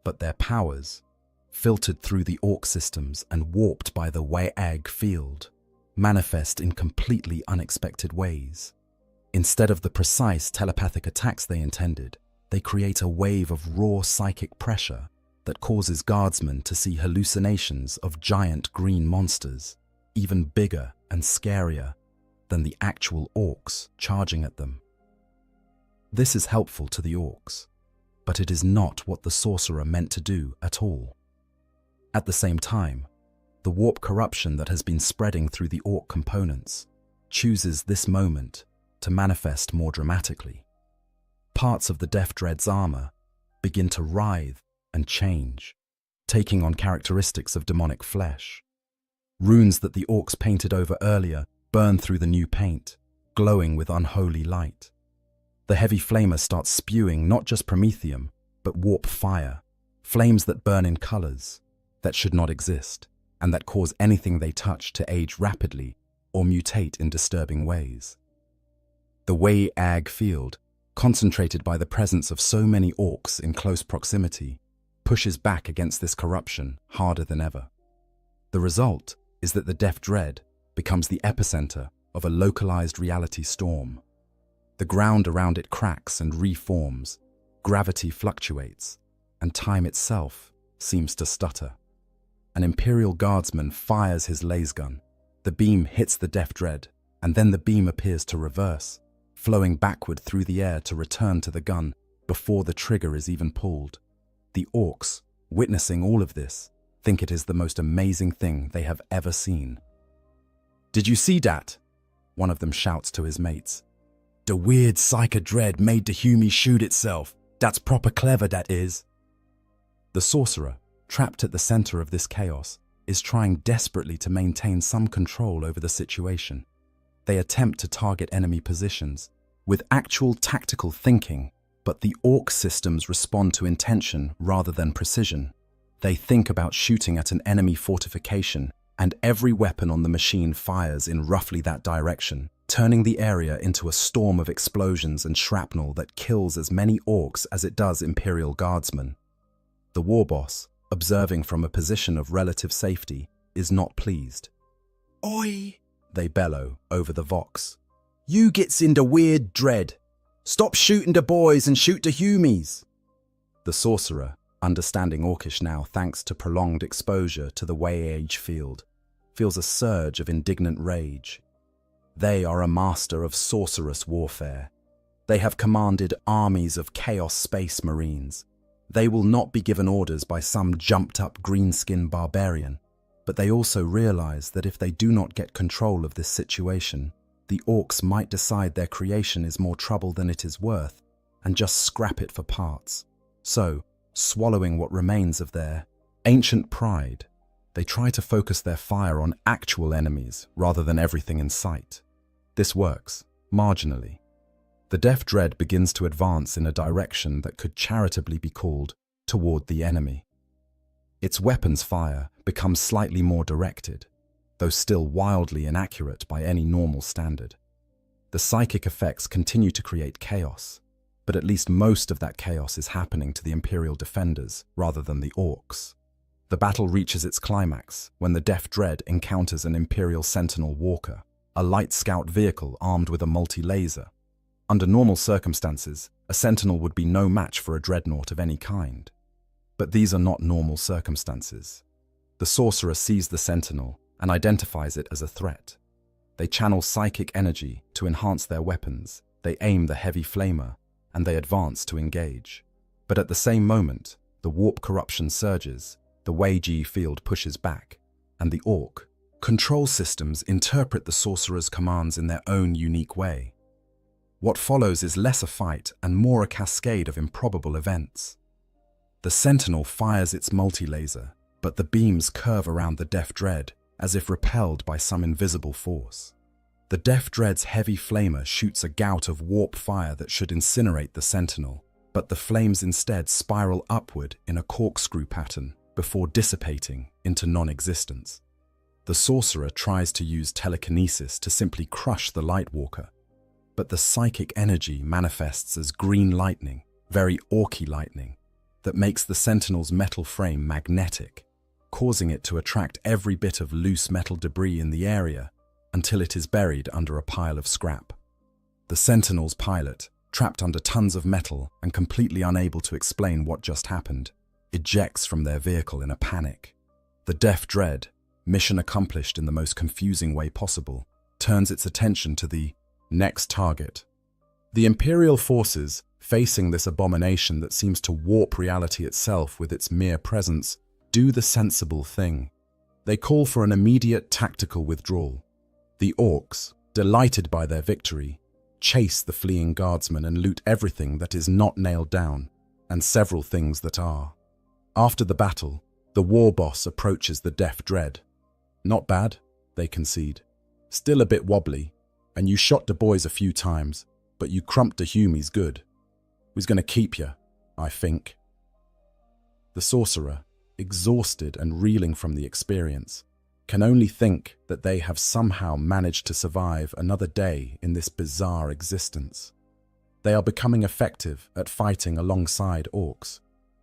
S1: But their powers, filtered through the Orc systems and warped by the Warhammer field, manifest in completely unexpected ways. Instead of the precise telepathic attacks they intended, they create a wave of raw psychic pressure that causes guardsmen to see hallucinations of giant green monsters, even bigger and scarier than the actual Orcs charging at them. This is helpful to the Orcs, but it is not what the sorcerer meant to do at all. At the same time, the warp corruption that has been spreading through the Orc components chooses this moment to manifest more dramatically. Parts of the Death Dread's armor begin to writhe and change, taking on characteristics of demonic flesh. Runes that the Orcs painted over earlier burn through the new paint, glowing with unholy light. The heavy flamer starts spewing not just promethium, but warp fire, flames that burn in colors that should not exist, and that cause anything they touch to age rapidly or mutate in disturbing ways. The Warhammer field, concentrated by the presence of so many Orcs in close proximity, pushes back against this corruption harder than ever. The result is that the Death Dread becomes the epicenter of a localized reality storm. The ground around it cracks and reforms, gravity fluctuates, and time itself seems to stutter. An Imperial Guardsman fires his laser gun. The beam hits the Death Dread, and then the beam appears to reverse, flowing backward through the air to return to the gun before the trigger is even pulled. The Orcs, witnessing all of this, think it is the most amazing thing they have ever seen. "Did you see that?" one of them shouts to his mates. "The weird Psycho Dread made the Humie shoot itself. That's proper clever, that is." The sorcerer, trapped at the center of this chaos, is trying desperately to maintain some control over the situation. They attempt to target enemy positions with actual tactical thinking, but the Orc systems respond to intention rather than precision. They think about shooting at an enemy fortification, and every weapon on the machine fires in roughly that direction, turning the area into a storm of explosions and shrapnel that kills as many Orcs as it does Imperial Guardsmen. The war boss, observing from a position of relative safety, is not pleased. "Oi!" they bellow over the vox. "You gets in the weird dread. Stop shooting the boys and shoot the humies." The sorcerer, understanding Orcish now thanks to prolonged exposure to the Warhammer field, feels a surge of indignant rage. They are a master of sorcerous warfare. They have commanded armies of Chaos Space Marines. They will not be given orders by some jumped-up greenskin barbarian, but they also realize that if they do not get control of this situation, the Orcs might decide their creation is more trouble than it is worth and just scrap it for parts. So, swallowing what remains of their ancient pride, they try to focus their fire on actual enemies rather than everything in sight. This works, marginally. The Death Dread begins to advance in a direction that could charitably be called toward the enemy. Its weapons fire becomes slightly more directed, though still wildly inaccurate by any normal standard. The psychic effects continue to create chaos, but at least most of that chaos is happening to the Imperial defenders rather than the Orcs. The battle reaches its climax when the Death Dread encounters an Imperial Sentinel Walker, a light scout vehicle armed with a multi-laser. Under normal circumstances, a Sentinel would be no match for a dreadnought of any kind. But these are not normal circumstances. The sorcerer sees the Sentinel and identifies it as a threat. They channel psychic energy to enhance their weapons, they aim the heavy flamer, and they advance to engage. But at the same moment, the warp corruption surges, the Warhammer field pushes back, and the Orc control systems interpret the sorcerer's commands in their own unique way. What follows is less a fight and more a cascade of improbable events. The Sentinel fires its multi-laser, but the beams curve around the Death Dread, as if repelled by some invisible force. The Death Dread's heavy flamer shoots a gout of warp fire that should incinerate the Sentinel, but the flames instead spiral upward in a corkscrew pattern before dissipating into non-existence. The Sorcerer tries to use telekinesis to simply crush the Lightwalker, but the psychic energy manifests as green lightning, very orky lightning, that makes the Sentinel's metal frame magnetic, causing it to attract every bit of loose metal debris in the area until it is buried under a pile of scrap. The Sentinel's pilot, trapped under tons of metal and completely unable to explain what just happened, ejects from their vehicle in a panic. The Death Dread, mission accomplished in the most confusing way possible, turns its attention to the next target. The Imperial forces, facing this abomination that seems to warp reality itself with its mere presence, do the sensible thing. They call for an immediate tactical withdrawal. The Orcs, delighted by their victory, chase the fleeing guardsmen and loot everything that is not nailed down, and several things that are. After the battle, the war boss approaches the Death Dread. Not bad, they concede. Still a bit wobbly, and you shot the boys a few times, but you crumped the Humies good. We's gonna keep ya, I think. The Sorcerer, exhausted and reeling from the experience, can only think that they have somehow managed to survive another day in this bizarre existence. They are becoming effective at fighting alongside Orcs,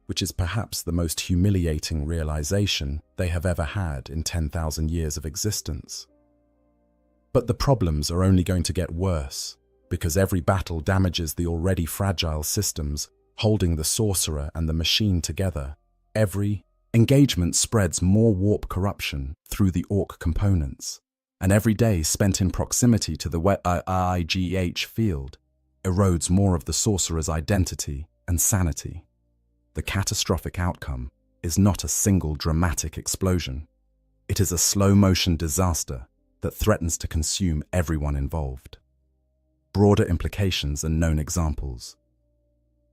S1: which is perhaps the most humiliating realization they have ever had in 10,000 years of existence. But the problems are only going to get worse, because every battle damages the already fragile systems holding the Sorcerer and the machine together. Every engagement spreads more warp corruption through the Orc components, and every day spent in proximity to the IGH field erodes more of the Sorcerer's identity and sanity. The catastrophic outcome is not a single dramatic explosion. It is a slow-motion disaster that threatens to consume everyone involved. Broader implications and known examples.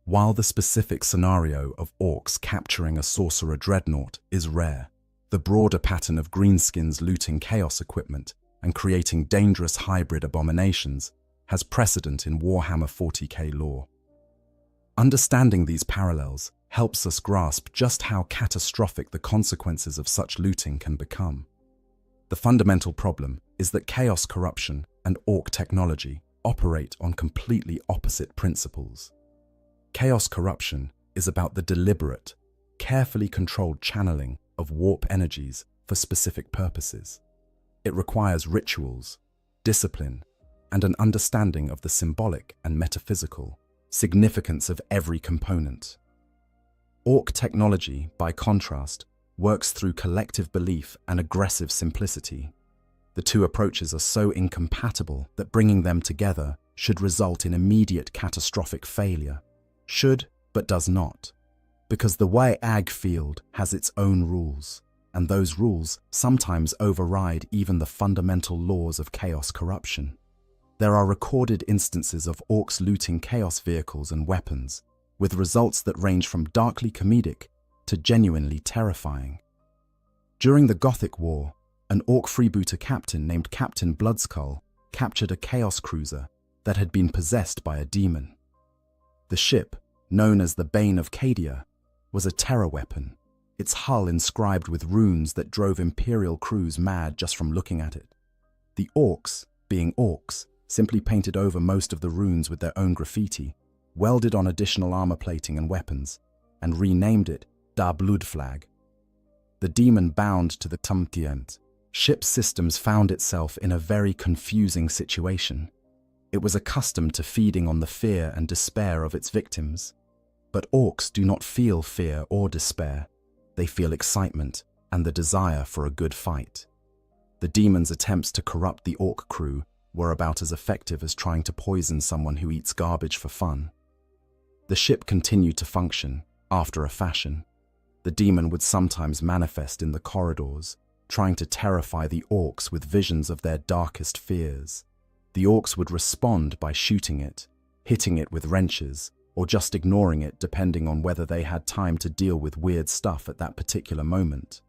S1: While the specific scenario of Orcs capturing a Sorcerer dreadnought is rare, the broader pattern of greenskins looting Chaos equipment and creating dangerous hybrid abominations has precedent in Warhammer 40k lore. Understanding these parallels helps us grasp just how catastrophic the consequences of such looting can become. The fundamental problem is that Chaos corruption and Orc technology operate on completely opposite principles. Chaos corruption is about the deliberate, carefully controlled channeling of warp energies for specific purposes. It requires rituals, discipline, and an understanding of the symbolic and metaphysical significance of every component. Orc technology, by contrast, works through collective belief and aggressive simplicity. The two approaches are so incompatible that bringing them together should result in immediate catastrophic failure. Should, but does not, because the WAG field has its own rules, and those rules sometimes override even the fundamental laws of Chaos corruption. There are recorded instances of Orcs looting Chaos vehicles and weapons, with results that range from darkly comedic to genuinely terrifying. During the Gothic War, an Orc freebooter captain named Captain Bloodskull captured a Chaos cruiser that had been possessed by a demon. The ship, known as the Bane of Cadia, was a terror weapon, its hull inscribed with runes that drove Imperial crews mad just from looking at it. The Orcs, being Orcs, simply painted over most of the runes with their own graffiti, welded on additional armor plating and weapons, and renamed it Da Bloodflag. The demon bound to the Tumtient ship's systems found itself in a very confusing situation. It was accustomed to feeding on the fear and despair of its victims. But Orcs do not feel fear or despair. They feel excitement and the desire for a good fight. The demon's attempts to corrupt the Orc crew were about as effective as trying to poison someone who eats garbage for fun. The ship continued to function, after a fashion. The demon would sometimes manifest in the corridors, trying to terrify the Orcs with visions of their darkest fears. The Orcs would respond by shooting it, hitting it with wrenches, or just ignoring it depending on whether they had time to deal with weird stuff at that particular moment.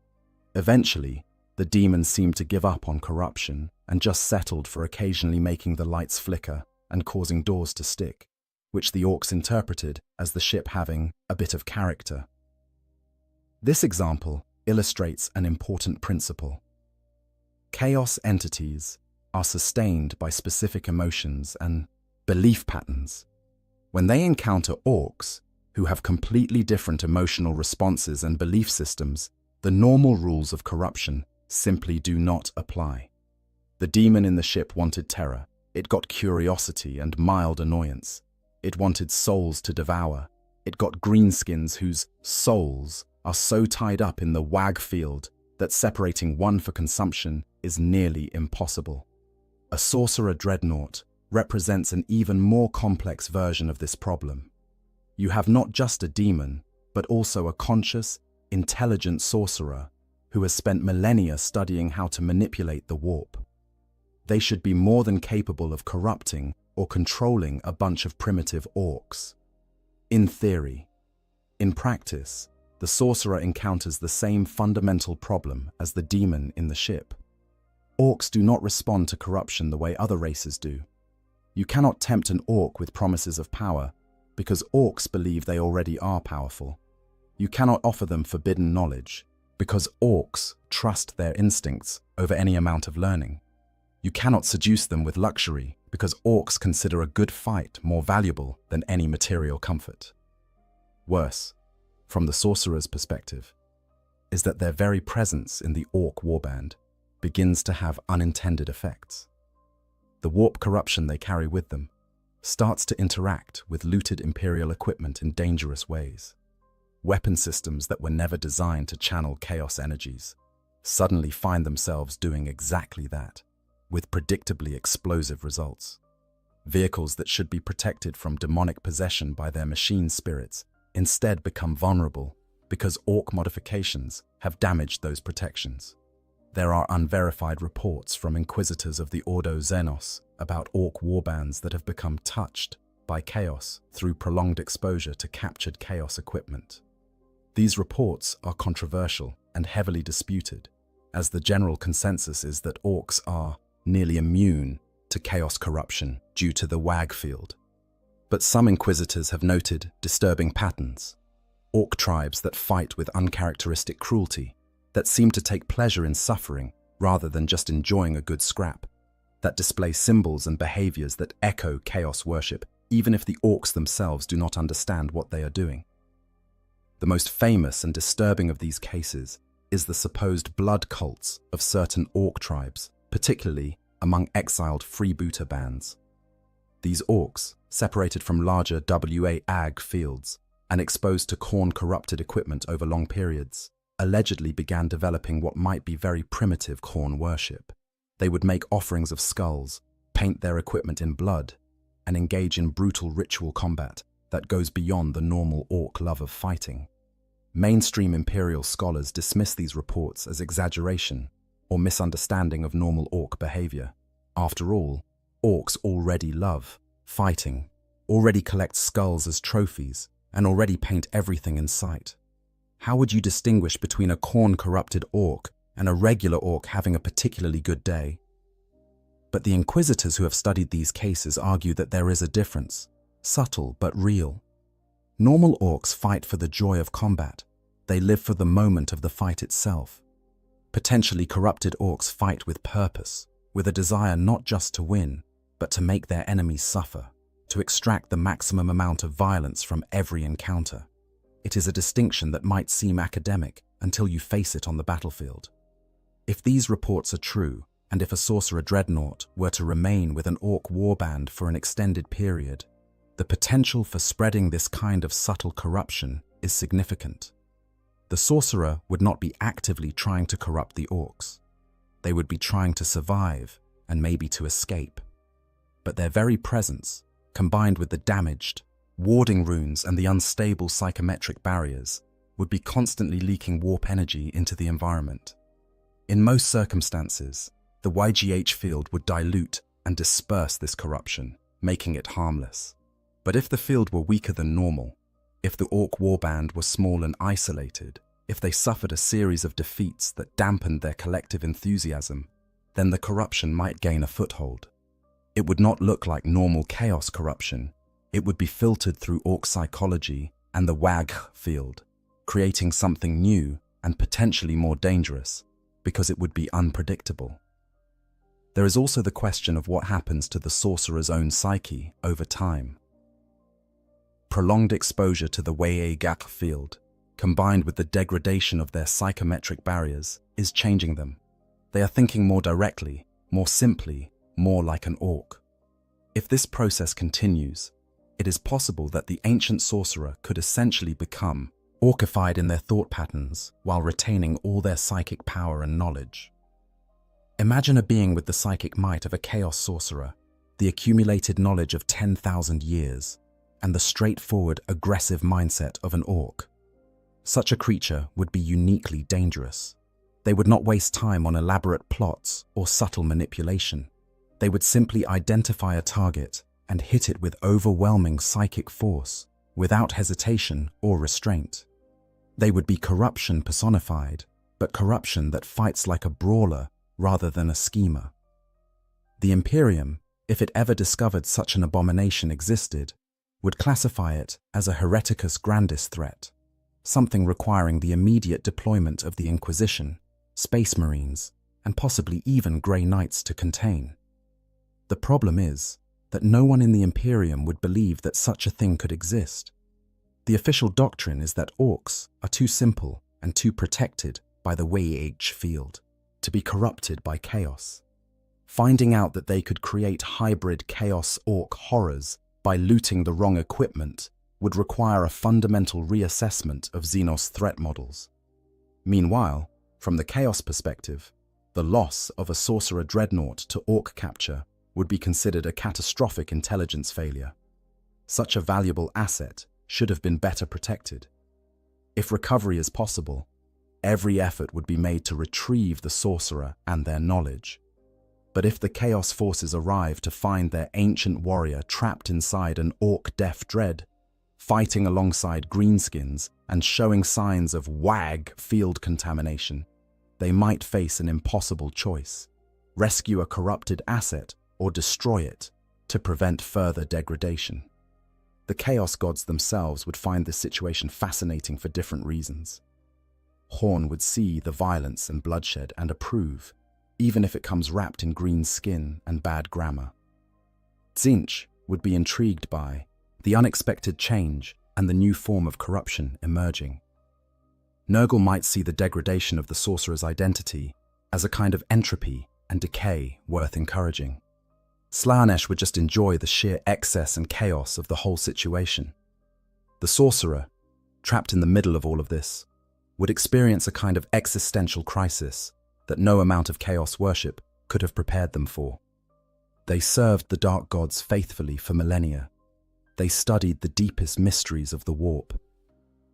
S1: Eventually, The demon seemed to give up on corruption and just settled for occasionally making the lights flicker and causing doors to stick, which the orcs interpreted as the ship having a bit of character. This example illustrates an important principle. Chaos entities are sustained by specific emotions and belief patterns. When they encounter orcs, who have completely different emotional responses and belief systems, the normal rules of corruption simply do not apply. The demon in the ship wanted terror. It got curiosity and mild annoyance. It wanted souls to devour. It got greenskins whose souls are so tied up in the wag field that separating one for consumption is nearly impossible. A sorcerer dreadnought represents an even more complex version of this problem. You have not just a demon, but also a conscious, intelligent sorcerer who has spent millennia studying how to manipulate the warp. They should be more than capable of corrupting or controlling a bunch of primitive orcs. In theory. In practice, the sorcerer encounters the same fundamental problem as the demon in the ship. Orcs do not respond to corruption the way other races do. You cannot tempt an orc with promises of power, because orcs believe they already are powerful. You cannot offer them forbidden knowledge, because orcs trust their instincts over any amount of learning. You cannot seduce them with luxury, because orcs consider a good fight more valuable than any material comfort. Worse, from the sorcerer's perspective, is that their very presence in the orc warband begins to have unintended effects. The warp corruption they carry with them starts to interact with looted Imperial equipment in dangerous ways. Weapon systems that were never designed to channel chaos energies suddenly find themselves doing exactly that, with predictably explosive results. Vehicles that should be protected from demonic possession by their machine spirits instead become vulnerable because orc modifications have damaged those protections. There are unverified reports from inquisitors of the Ordo Xenos about orc warbands that have become touched by chaos through prolonged exposure to captured chaos equipment. These reports are controversial and heavily disputed, as the general consensus is that orcs are nearly immune to chaos corruption due to the wag field. But some inquisitors have noted disturbing patterns. Orc tribes that fight with uncharacteristic cruelty, that seem to take pleasure in suffering rather than just enjoying a good scrap, that display symbols and behaviors that echo chaos worship, even if the orcs themselves do not understand what they are doing. The most famous and disturbing of these cases is the supposed blood cults of certain orc tribes, particularly among exiled freebooter bands. These orcs, separated from larger WA-AG fields and exposed to Khorne-corrupted equipment over long periods, allegedly began developing what might be very primitive Khorne worship. They would make offerings of skulls, paint their equipment in blood, and engage in brutal ritual combat that goes beyond the normal orc love of fighting. Mainstream Imperial scholars dismiss these reports as exaggeration or misunderstanding of normal orc behavior. After all, orcs already love fighting, already collect skulls as trophies, and already paint everything in sight. How would you distinguish between a Khorne-corrupted orc and a regular orc having a particularly good day? But the inquisitors who have studied these cases argue that there is a difference, subtle but real. Normal orcs fight for the joy of combat. They live for the moment of the fight itself. Potentially corrupted orcs fight with purpose, with a desire not just to win, but to make their enemies suffer, to extract the maximum amount of violence from every encounter. It is a distinction that might seem academic until you face it on the battlefield. If these reports are true, and if a sorcerer dreadnought were to remain with an orc warband for an extended period, the potential for spreading this kind of subtle corruption is significant. The sorcerer would not be actively trying to corrupt the orcs. They would be trying to survive and maybe to escape. But their very presence, combined with the damaged, warding runes and the unstable psychometric barriers, would be constantly leaking warp energy into the environment. In most circumstances, the YGH field would dilute and disperse this corruption, making it harmless. But if the field were weaker than normal, if the orc warband was small and isolated, If they suffered a series of defeats that dampened their collective enthusiasm, then the corruption might gain a foothold. It would not look like normal chaos corruption. It would be filtered through orc psychology and the WAG field, creating something new and potentially more dangerous, because it would be unpredictable. There is also the question of what happens to the sorcerer's own psyche over time. Prolonged exposure to the WAG field, combined with the degradation of their psychometric barriers, is changing them. They are thinking more directly, more simply, more like an orc. If this process continues, it is possible that the ancient sorcerer could essentially become orcified in their thought patterns while retaining all their psychic power and knowledge. Imagine a being with the psychic might of a chaos sorcerer, the accumulated knowledge of 10,000 years, and the straightforward, aggressive mindset of an orc. Such a creature would be uniquely dangerous. They would not waste time on elaborate plots or subtle manipulation. They would simply identify a target and hit it with overwhelming psychic force, without hesitation or restraint. They would be corruption personified, but corruption that fights like a brawler rather than a schemer. The Imperium, if it ever discovered such an abomination existed, would classify it as a hereticus grandis threat, something requiring the immediate deployment of the Inquisition, Space Marines, and possibly even Grey Knights to contain. The problem is that no one in the Imperium would believe that such a thing could exist. The official doctrine is that orcs are too simple and too protected by the WAG field to be corrupted by chaos. Finding out that they could create hybrid chaos orc horrors by looting the wrong equipment would require a fundamental reassessment of Xenos threat models. Meanwhile, from the chaos perspective, the loss of a sorcerer dreadnought to orc capture would be considered a catastrophic intelligence failure. Such a valuable asset should have been better protected. If recovery is possible, every effort would be made to retrieve the sorcerer and their knowledge. But if the Chaos forces arrive to find their ancient warrior trapped inside an orc deaf dread, fighting alongside greenskins and showing signs of WAG field contamination, they might face an impossible choice: rescue a corrupted asset or destroy it to prevent further degradation. The Chaos gods themselves would find this situation fascinating for different reasons. Horn would see the violence and bloodshed and approve, even if it comes wrapped in green skin and bad grammar. Tzeentch would be intrigued by the unexpected change and the new form of corruption emerging. Nurgle might see the degradation of the sorcerer's identity as a kind of entropy and decay worth encouraging. Slaanesh would just enjoy the sheer excess and chaos of the whole situation. The sorcerer, trapped in the middle of all of this, would experience a kind of existential crisis that no amount of chaos worship could have prepared them for. They served the dark gods faithfully for millennia. They studied the deepest mysteries of the warp.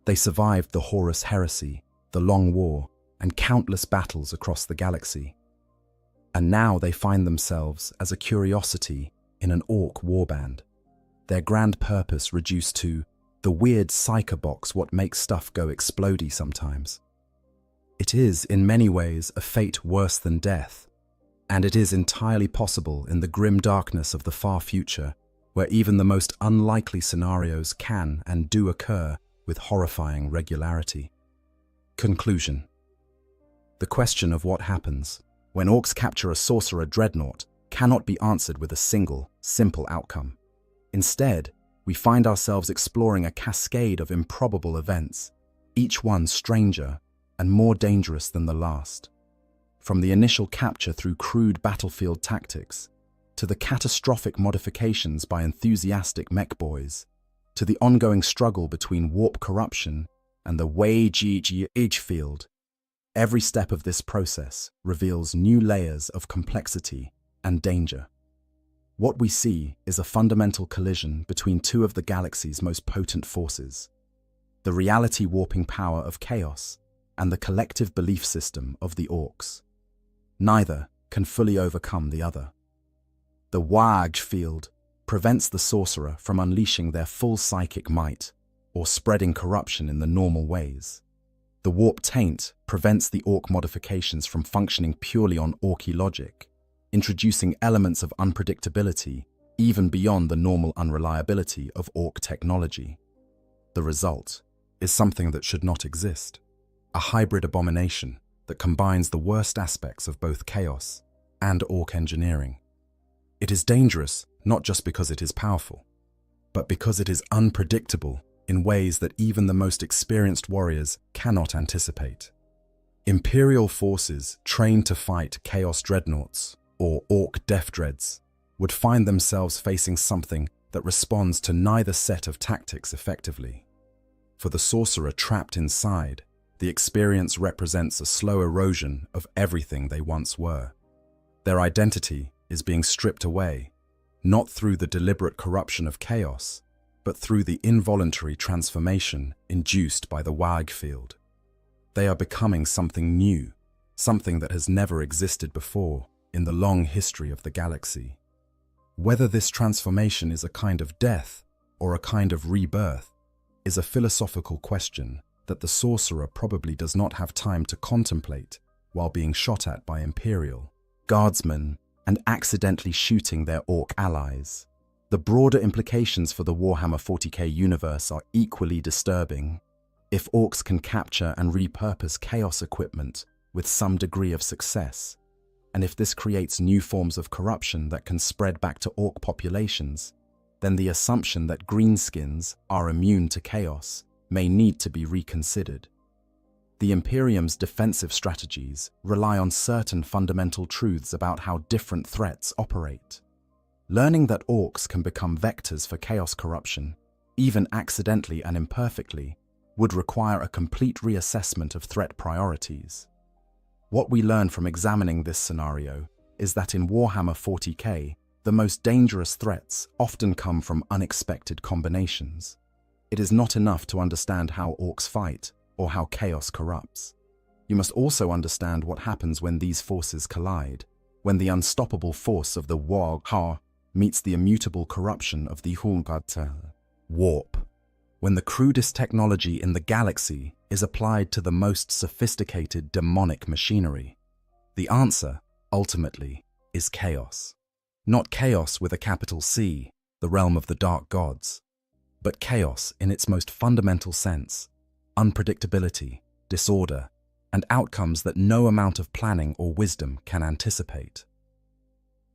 S1: They survived the Horus heresy, the Long War, and countless battles across the galaxy. And now they find themselves as a curiosity in an orc warband, their grand purpose reduced to the weird psycho box what makes stuff go explodey sometimes. It is, in many ways, a fate worse than death, and it is entirely possible in the grim darkness of the far future, where even the most unlikely scenarios can and do occur with horrifying regularity. Conclusion. The question of what happens when orcs capture a sorcerer dreadnought cannot be answered with a single, simple outcome. Instead, we find ourselves exploring a cascade of improbable events, each one stranger and more dangerous than the last. From the initial capture through crude battlefield tactics, to the catastrophic modifications by enthusiastic mech boys, to the ongoing struggle between warp corruption and the WAG field, every step of this process reveals new layers of complexity and danger. What we see is a fundamental collision between two of the galaxy's most potent forces: the reality-warping power of chaos and the collective belief system of the orcs. Neither can fully overcome the other. The WAG field prevents the sorcerer from unleashing their full psychic might or spreading corruption in the normal ways. The The warp taint prevents the Orc modifications from functioning purely on Orcy logic, introducing elements of unpredictability even beyond the normal unreliability of Orc technology. The result is something that should not exist, a hybrid abomination that combines the worst aspects of both chaos and Orc engineering. It is dangerous not just because it is powerful, but because it is unpredictable in ways that even the most experienced warriors cannot anticipate. Imperial forces trained to fight Chaos Dreadnoughts, or Orc Death Dreads, would find themselves facing something that responds to neither set of tactics effectively. For the sorcerer trapped inside, the experience represents a slow erosion of everything they once were. Their identity is being stripped away, not through the deliberate corruption of chaos, but through the involuntary transformation induced by the Wag field. They are becoming something new, something that has never existed before in the long history of the galaxy. Whether this transformation is a kind of death or a kind of rebirth is a philosophical question that the sorcerer probably does not have time to contemplate while being shot at by Imperial guardsmen and accidentally shooting their Orc allies. The broader implications for the Warhammer 40k universe are equally disturbing. If Orcs can capture and repurpose chaos equipment with some degree of success, and if this creates new forms of corruption that can spread back to Orc populations, then the assumption that greenskins are immune to chaos may need to be reconsidered. The Imperium's defensive strategies rely on certain fundamental truths about how different threats operate. Learning that Orcs can become vectors for chaos corruption, even accidentally and imperfectly, would require a complete reassessment of threat priorities. What we learn from examining this scenario is that in Warhammer 40k, the most dangerous threats often come from unexpected combinations. It is not enough to understand how Orcs fight or how chaos corrupts. You must also understand what happens when these forces collide, when the unstoppable force of the Warhammer meets the immutable corruption of the Hungartel warp, when the crudest technology in the galaxy is applied to the most sophisticated demonic machinery. The answer, ultimately, is chaos. Not chaos with a capital C, the realm of the dark gods, but chaos in its most fundamental sense, unpredictability, disorder, and outcomes that no amount of planning or wisdom can anticipate.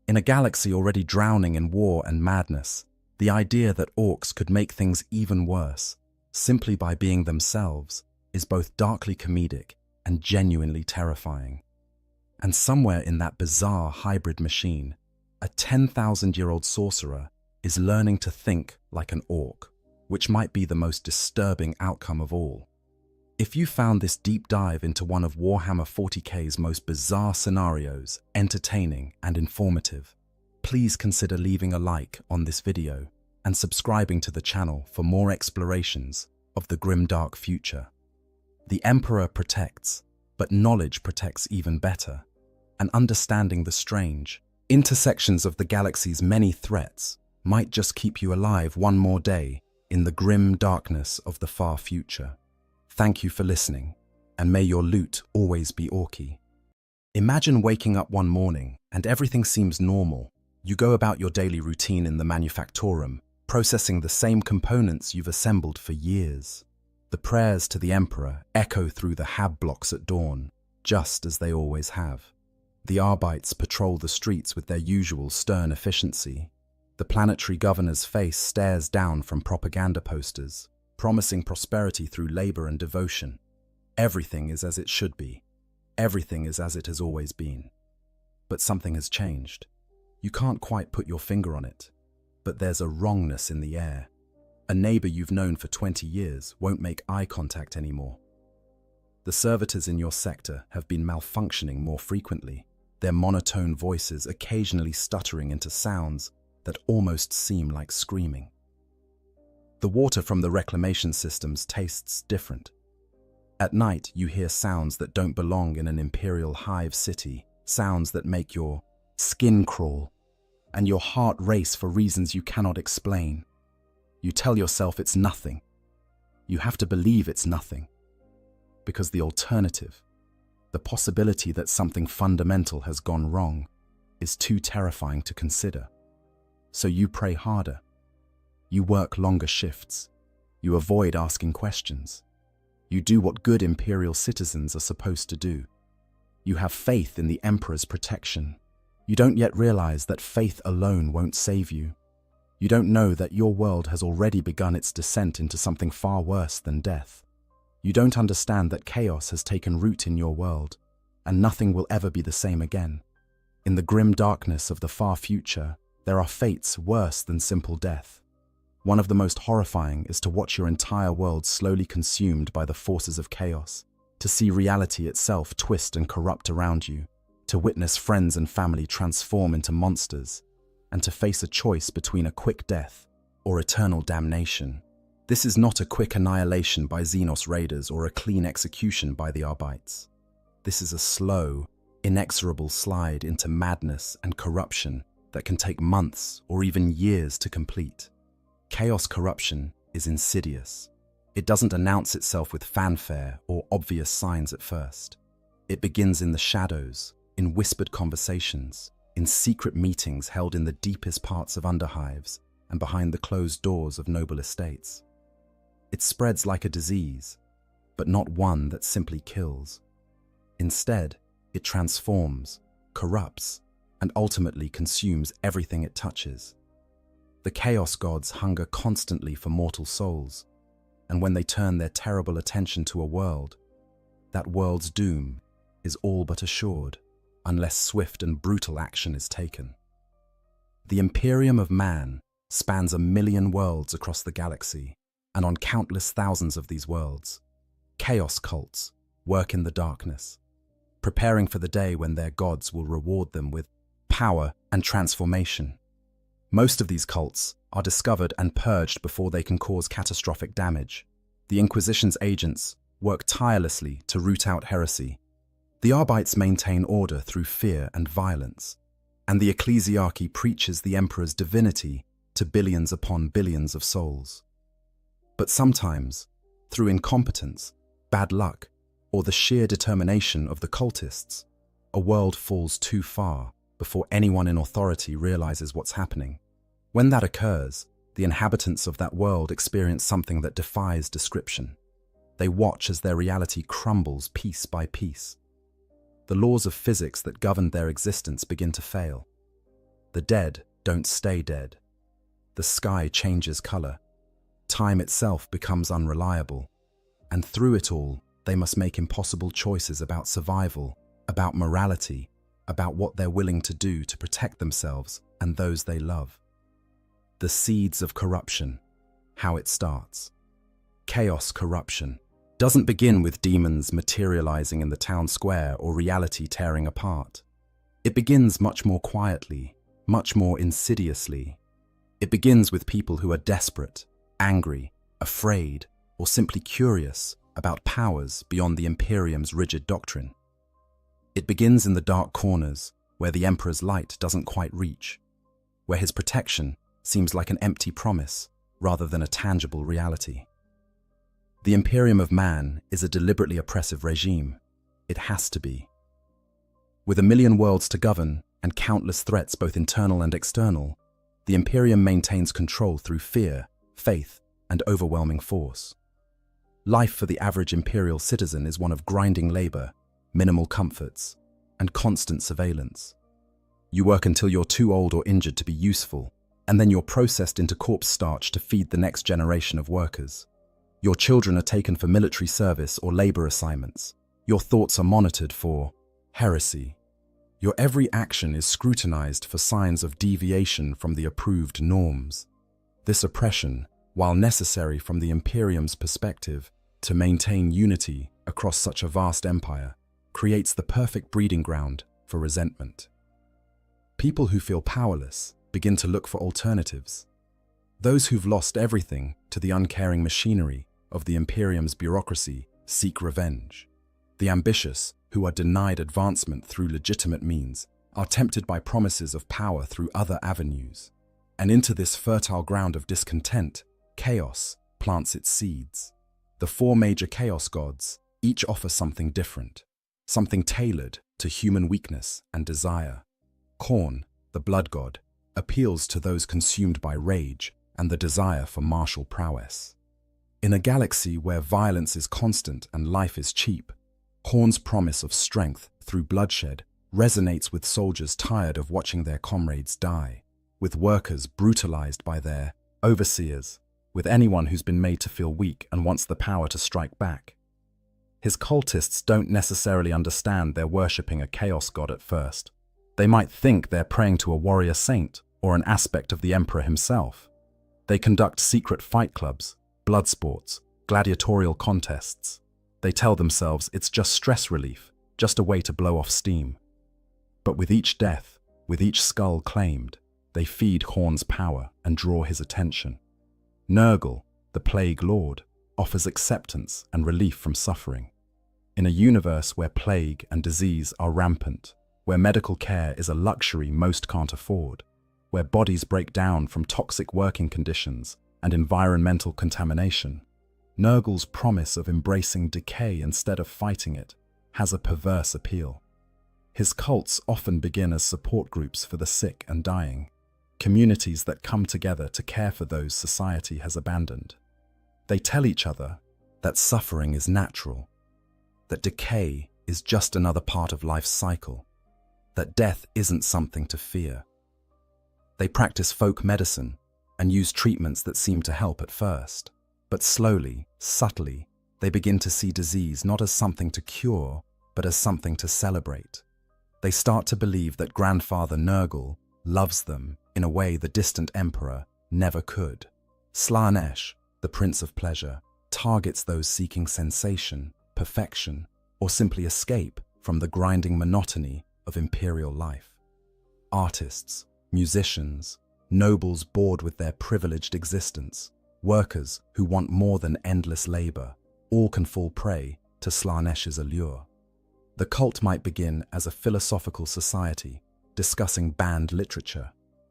S1: In a galaxy already drowning in war and madness, the idea that Orcs could make things even worse, simply by being themselves, is both darkly comedic and genuinely terrifying. And somewhere in that bizarre hybrid machine, a 10,000-year-old sorcerer is learning to think like an Orc, which might be the most disturbing outcome of all. If you found this deep dive into one of Warhammer 40k's most bizarre scenarios entertaining and informative, please consider leaving a like on this video and subscribing to the channel for more explorations of the grimdark future. The Emperor protects, but knowledge protects even better, and understanding the strange intersections of the galaxy's many threats might just keep you alive one more day in the grim darkness of the far future. Thank you for listening, and may your loot always be Orky. Imagine waking up one morning and everything seems normal. You go about your daily routine in the manufactorum, processing the same components you've assembled for years. The prayers to the Emperor echo through the hab blocks at dawn, just as they always have. The Arbites patrol the streets with their usual stern efficiency. The planetary governor's face stares down from propaganda posters, promising prosperity through labor and devotion. Everything is as it should be. Everything is as it has always been. But something has changed. You can't quite put your finger on it, but there's a wrongness in the air. A neighbor you've known for 20 years won't make eye contact anymore. The servitors in your sector have been malfunctioning more frequently, their monotone voices occasionally stuttering into sounds that almost seem like screaming. The water from the reclamation systems tastes different. At night, you hear sounds that don't belong in an imperial hive city, sounds that make your skin crawl and your heart race for reasons you cannot explain. You tell yourself it's nothing. You have to believe it's nothing. because the alternative, the possibility that something fundamental has gone wrong, is too terrifying to consider. So you pray harder. You work longer shifts. You avoid asking questions. You do what good imperial citizens are supposed to do. You have faith in the Emperor's protection. You don't yet realize that faith alone won't save you. You don't know that your world has already begun its descent into something far worse than death. You don't understand that chaos has taken root in your world, and nothing will ever be the same again. In the grim darkness of the far future, there are fates worse than simple death. One of the most horrifying is to watch your entire world slowly consumed by the forces of chaos, to see reality itself twist and corrupt around you, to witness friends and family transform into monsters, and to face a choice between a quick death or eternal damnation. This is not a quick annihilation by Xenos raiders or a clean execution by the Arbites. This is a slow, inexorable slide into madness and corruption that can take months or even years to complete. Chaos corruption is insidious. It doesn't announce itself with fanfare or obvious signs at first. It begins in the shadows, in whispered conversations, in secret meetings held in the deepest parts of underhives and behind the closed doors of noble estates. It spreads like a disease, but not one that simply kills. Instead, it transforms, corrupts, and ultimately consumes everything it touches. The Chaos Gods hunger constantly for mortal souls, and when they turn their terrible attention to a world, that world's doom is all but assured, unless swift and brutal action is taken. The Imperium of Man spans 1,000,000 worlds across the galaxy, and on countless thousands of these worlds, chaos cults work in the darkness, preparing for the day when their gods will reward them with power and transformation. Most of these cults are discovered and purged before they can cause catastrophic damage. The Inquisition's agents work tirelessly to root out heresy. The Arbites maintain order through fear and violence, and the Ecclesiarchy preaches the Emperor's divinity to billions upon billions of souls. But sometimes, through incompetence, bad luck, or the sheer determination of the cultists, a world falls too far before anyone in authority realizes what's happening. When that occurs, the inhabitants of that world experience something that defies description. They watch as their reality crumbles piece by piece. The laws of physics that govern their existence begin to fail. The dead don't stay dead. The sky changes color. Time itself becomes unreliable. And through it all, they must make impossible choices about survival, about morality, about what they're willing to do to protect themselves and those they love. The seeds of corruption, how it starts. Chaos corruption doesn't begin with demons materializing in the town square or reality tearing apart. It begins much more quietly, much more insidiously. It begins with people who are desperate, angry, afraid, or simply curious about powers beyond the Imperium's rigid doctrine. It begins in the dark corners where the Emperor's light doesn't quite reach, where his protection seems like an empty promise rather than a tangible reality. The Imperium of Man is a deliberately oppressive regime. It has to be. With 1,000,000 worlds to govern and countless threats both internal and external, the Imperium maintains control through fear, faith, and overwhelming force. Life for the average Imperial citizen is one of grinding labor, minimal comforts, and constant surveillance. You work until you're too old or injured to be useful, and then you're processed into corpse starch to feed the next generation of workers. Your children are taken for military service or labor assignments. Your thoughts are monitored for heresy. Your every action is scrutinized for signs of deviation from the approved norms. This oppression, while necessary from the Imperium's perspective to maintain unity across such a vast empire, creates the perfect breeding ground for resentment. People who feel powerless begin to look for alternatives. Those who've lost everything to the uncaring machinery of the Imperium's bureaucracy seek revenge. The ambitious, who are denied advancement through legitimate means, are tempted by promises of power through other avenues. And into this fertile ground of discontent, chaos plants its seeds. The 4 major chaos gods, Each offers something different, something tailored to human weakness and desire. Khorne, the blood god, appeals to those consumed by rage and the desire for martial prowess. In a galaxy where violence is constant and life is cheap, Khorne's promise of strength through bloodshed resonates with soldiers tired of watching their comrades die, with workers brutalized by their overseers, with anyone who's been made to feel weak and wants the power to strike back. His cultists don't necessarily understand they're worshipping a chaos god at first. They might think they're praying to a warrior saint or an aspect of the emperor himself. They conduct secret fight clubs, blood sports, gladiatorial contests. They tell themselves it's just stress relief, just a way to blow off steam. But with each death, with each skull claimed, they feed Khorne's power and draw his attention. Nurgle, the Plague Lord, offers acceptance and relief from suffering. In a universe where plague and disease are rampant, where medical care is a luxury most can't afford, where bodies break down from toxic working conditions and environmental contamination, Nurgle's promise of embracing decay instead of fighting it has a perverse appeal. His cults often begin as support groups for the sick and dying, communities that come together to care for those society has abandoned. They tell each other that suffering is natural, that decay is just another part of life's cycle, that death isn't something to fear. They practice folk medicine and use treatments that seem to help at first, but slowly, subtly, they begin to see disease not as something to cure, but as something to celebrate. They start to believe that Grandfather Nurgle loves them in a way the distant emperor never could. Slaanesh, the Prince of Pleasure, targets those seeking sensation, perfection, or simply escape from the grinding monotony of imperial life. Artists, musicians, nobles bored with their privileged existence, workers who want more than endless labor, all can fall prey to Slaanesh's allure. The cult might begin as a philosophical society discussing banned literature,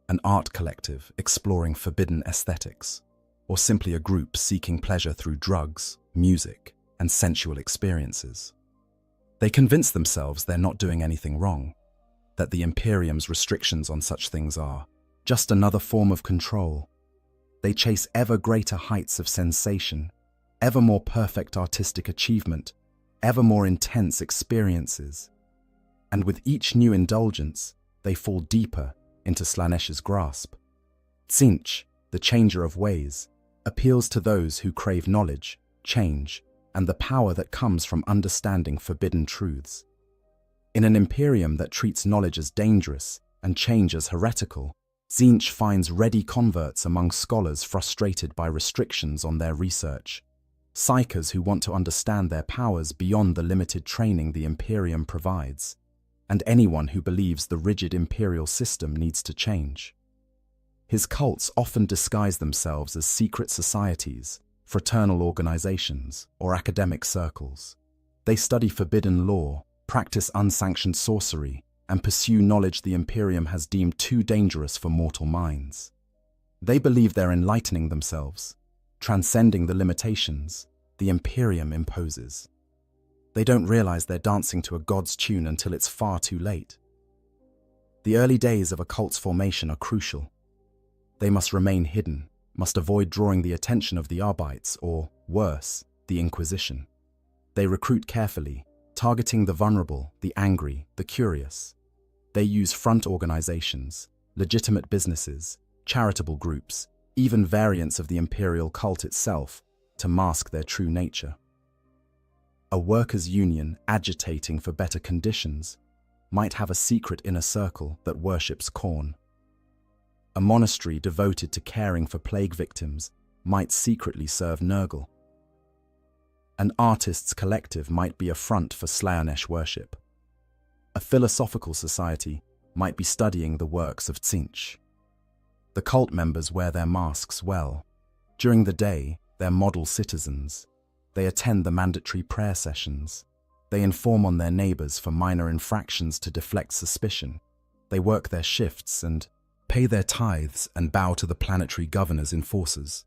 S1: an art collective exploring forbidden aesthetics, or simply a group seeking pleasure through drugs, music, and sensual experiences. They convince themselves they're not doing anything wrong, that the Imperium's restrictions on such things are just another form of control. They chase ever greater heights of sensation, ever more perfect artistic achievement, ever more intense experiences. And with each new indulgence, they fall deeper into Slaanesh's grasp. Tzeentch, the changer of ways, appeals to those who crave knowledge, change, and the power that comes from understanding forbidden truths. In an Imperium that treats knowledge as dangerous and change as heretical, Tzeentch finds ready converts among scholars frustrated by restrictions on their research, psychers who want to understand their powers beyond the limited training the Imperium provides, and anyone who believes the rigid imperial system needs to change. His cults often disguise themselves as secret societies, fraternal organizations, or academic circles. They study forbidden law, practice unsanctioned sorcery, and pursue knowledge the Imperium has deemed too dangerous for mortal minds. They believe they're enlightening themselves, transcending the limitations the Imperium imposes. They don't realize they're dancing to a god's tune until it's far too late. The early days of a cult's formation are crucial. They must remain hidden, must avoid drawing the attention of the Arbites or, worse, the Inquisition. They recruit carefully, targeting the vulnerable, the angry, the curious. They use front organizations, legitimate businesses, charitable groups, even variants of the imperial cult itself, to mask their true nature. A workers' union agitating for better conditions might have a secret inner circle that worships Khorne. A monastery devoted to caring for plague victims might secretly serve Nurgle. An artists' collective might be a front for Slaanesh worship. A philosophical society might be studying the works of Tzeentch. The cult members wear their masks well. During the day, they're model citizens. They attend the mandatory prayer sessions. They inform on their neighbors for minor infractions to deflect suspicion. They work their shifts and pay their tithes and bow to the planetary governor's enforcers.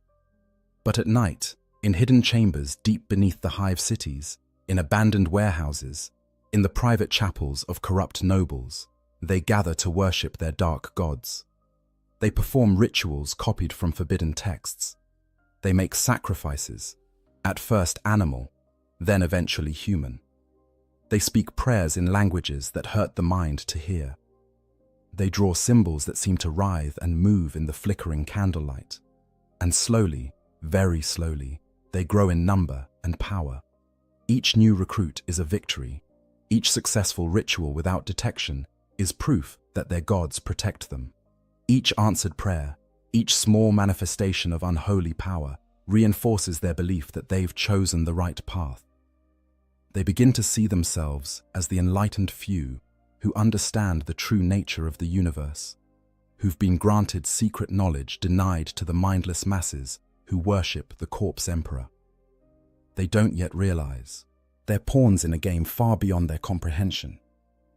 S1: But at night, in hidden chambers deep beneath the hive cities, In abandoned warehouses, in the private chapels of corrupt nobles, they gather to worship their dark gods. They perform rituals copied from forbidden texts. They make sacrifices, at first animal, then eventually human. They speak prayers in languages that hurt the mind to hear. They draw symbols that seem to writhe and move in the flickering candlelight. And slowly, very slowly, they grow in number and power. Each new recruit is a victory. Each successful ritual without detection is proof that their gods protect them. Each answered prayer, each small manifestation of unholy power, reinforces their belief that they've chosen the right path. They begin to see themselves as the enlightened few who understand the true nature of the universe, who've been granted secret knowledge denied to the mindless masses who worship the corpse emperor. They don't yet realize they're pawns in a game far beyond their comprehension.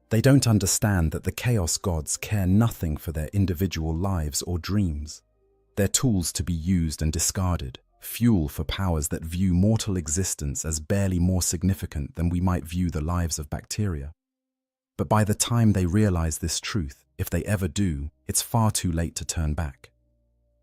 S1: They don't understand that the chaos gods care nothing for their individual lives or dreams. They're tools to be used and discarded, fuel for powers that view mortal existence as barely more significant than we might view the lives of bacteria. But by the time they realize this truth, if they ever do, it's far too late to turn back.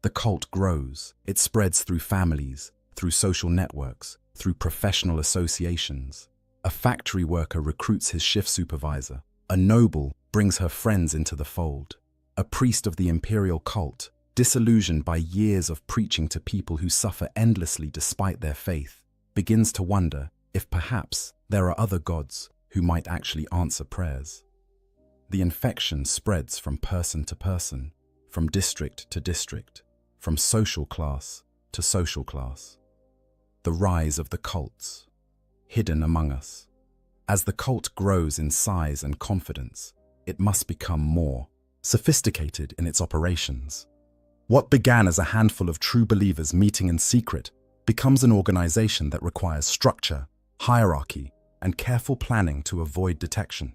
S1: The cult grows. It spreads through families, through social networks, through professional associations. A factory worker recruits his shift supervisor. A noble brings her friends into the fold. A priest of the imperial cult, disillusioned by years of preaching to people who suffer endlessly despite their faith, begins to wonder if perhaps there are other gods who might actually answer prayers. The infection spreads from person to person, from district to district, from social class to social class. The rise of the cults, hidden among us. As the cult grows in size and confidence, it must become more sophisticated in its operations. What began as a handful of true believers meeting in secret becomes an organization that requires structure, hierarchy, and careful planning to avoid detection.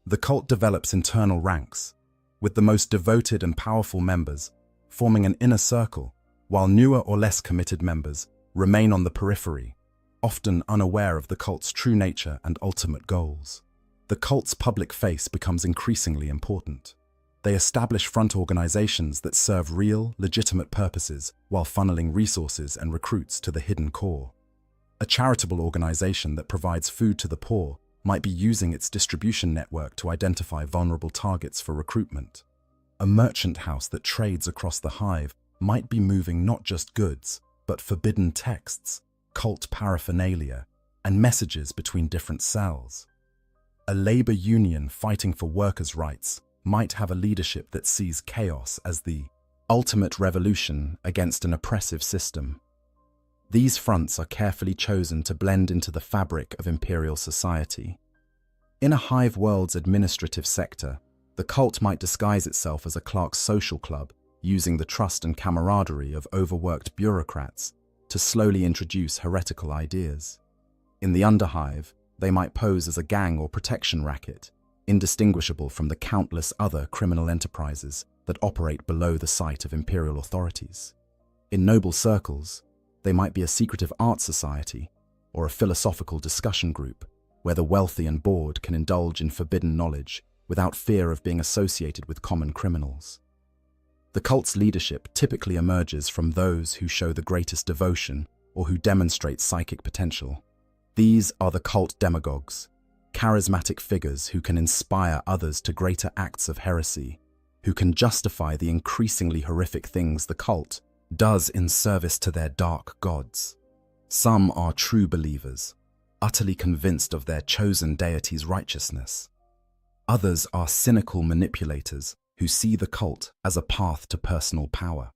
S1: The cult develops internal ranks, with the most devoted and powerful members forming an inner circle, while newer or less committed members remain on the periphery, often unaware of the cult's true nature and ultimate goals. The cult's public face becomes increasingly important. They establish front organizations that serve real, legitimate purposes while funneling resources and recruits to the hidden core. A charitable organization that provides food to the poor might be using its distribution network to identify vulnerable targets for recruitment. A merchant house that trades across the hive might be moving not just goods, but forbidden texts, cult paraphernalia, and messages between different cells. A labor union fighting for workers' rights might have a leadership that sees chaos as the ultimate revolution against an oppressive system. These fronts are carefully chosen to blend into the fabric of imperial society. In a hive world's administrative sector, the cult might disguise itself as a clerk's social club, using the trust and camaraderie of overworked bureaucrats to slowly introduce heretical ideas. In the underhive, they might pose as a gang or protection racket, indistinguishable from the countless other criminal enterprises that operate below the sight of imperial authorities. In noble circles, they might be a secretive art society or a philosophical discussion group where the wealthy and bored can indulge in forbidden knowledge without fear of being associated with common criminals. The cult's leadership typically emerges from those who show the greatest devotion or who demonstrate psychic potential. These are the cult demagogues, charismatic figures who can inspire others to greater acts of heresy, who can justify the increasingly horrific things the cult does in service to their dark gods. Some are true believers, utterly convinced of their chosen deity's righteousness. Others are cynical manipulators who see the cult as a path to personal power.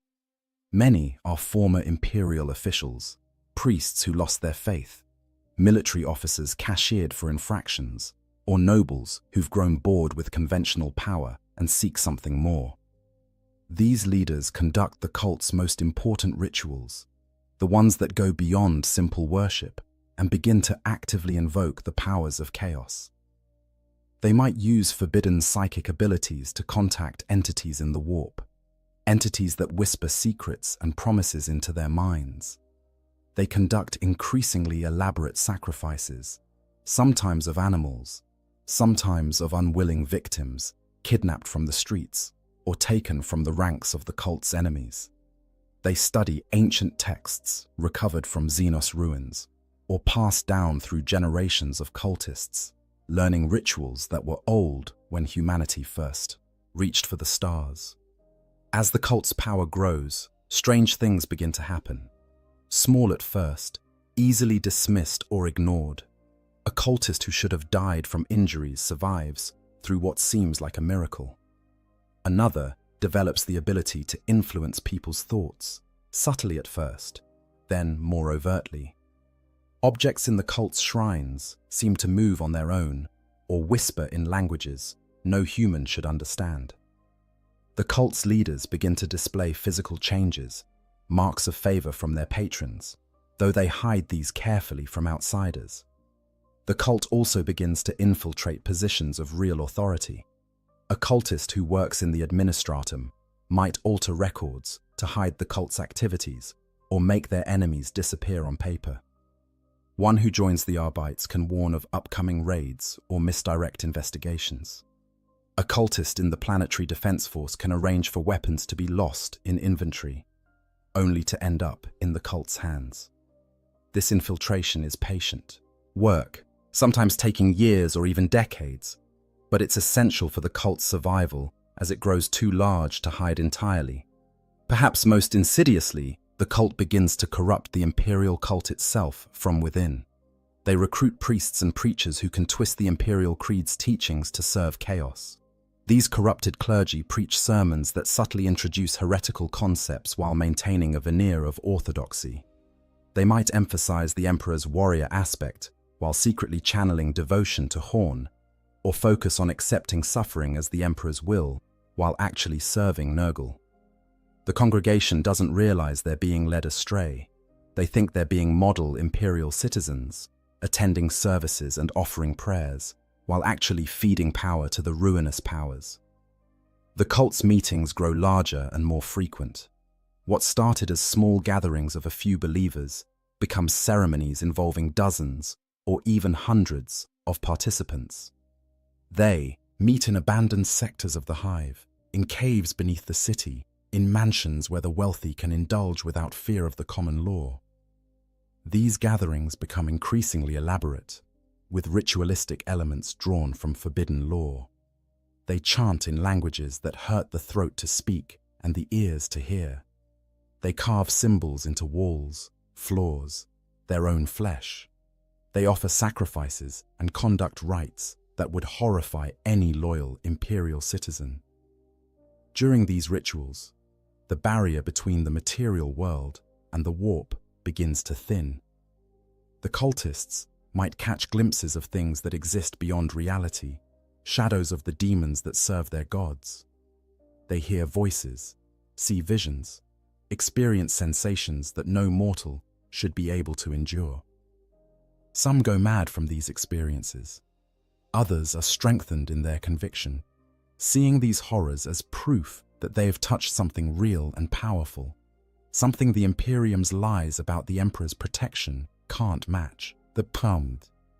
S1: Many are former imperial officials, priests who lost their faith, military officers cashiered for infractions, or nobles who've grown bored with conventional power and seek something more. These leaders conduct the cult's most important rituals, the ones that go beyond simple worship and begin to actively invoke the powers of chaos. They might use forbidden psychic abilities to contact entities in the warp, entities that whisper secrets and promises into their minds. They conduct increasingly elaborate sacrifices, sometimes of animals, sometimes of unwilling victims, kidnapped from the streets or taken from the ranks of the cult's enemies. They study ancient texts recovered from Xenos ruins or passed down through generations of cultists, learning rituals that were old when humanity first reached for the stars. As the cult's power grows, strange things begin to happen. Small at first, easily dismissed or ignored. A cultist who should have died from injuries survives through what seems like a miracle. Another develops the ability to influence people's thoughts, subtly at first, then more overtly. Objects in the cult's shrines seem to move on their own or whisper in languages no human should understand. The cult's leaders begin to display physical changes, marks of favor from their patrons, though they hide these carefully from outsiders. The cult also begins to infiltrate positions of real authority. A cultist who works in the administratum might alter records to hide the cult's activities or make their enemies disappear on paper. One who joins the Arbites can warn of upcoming raids or misdirect investigations. A cultist in the Planetary Defense Force can arrange for weapons to be lost in inventory, only to end up in the cult's hands. This infiltration is patient work, sometimes taking years or even decades, but it's essential for the cult's survival as it grows too large to hide entirely. Perhaps most insidiously, the cult begins to corrupt the imperial cult itself from within. They recruit priests and preachers who can twist the imperial creed's teachings to serve chaos. These corrupted clergy preach sermons that subtly introduce heretical concepts while maintaining a veneer of orthodoxy. They might emphasize the emperor's warrior aspect while secretly channeling devotion to Horn, or focus on accepting suffering as the emperor's will while actually serving Nurgle. The congregation doesn't realize they're being led astray. They think they're being model imperial citizens, attending services and offering prayers, while actually feeding power to the ruinous powers. The cult's meetings grow larger and more frequent. What started as small gatherings of a few believers becomes ceremonies involving dozens or even hundreds of participants. They meet in abandoned sectors of the hive, in caves beneath the city, in mansions where the wealthy can indulge without fear of the common law. These gatherings become increasingly elaborate, with ritualistic elements drawn from forbidden lore. They chant in languages that hurt the throat to speak and the ears to hear. They carve symbols into walls, floors, their own flesh. They offer sacrifices and conduct rites that would horrify any loyal imperial citizen. During these rituals, the barrier between the material world and the warp begins to thin. The cultists might catch glimpses of things that exist beyond reality, shadows of the demons that serve their gods. They hear voices, see visions, experience sensations that no mortal should be able to endure. Some go mad from these experiences. Others are strengthened in their conviction, seeing these horrors as proof that they have touched something real and powerful, something the Imperium's lies about the Emperor's protection can't match. The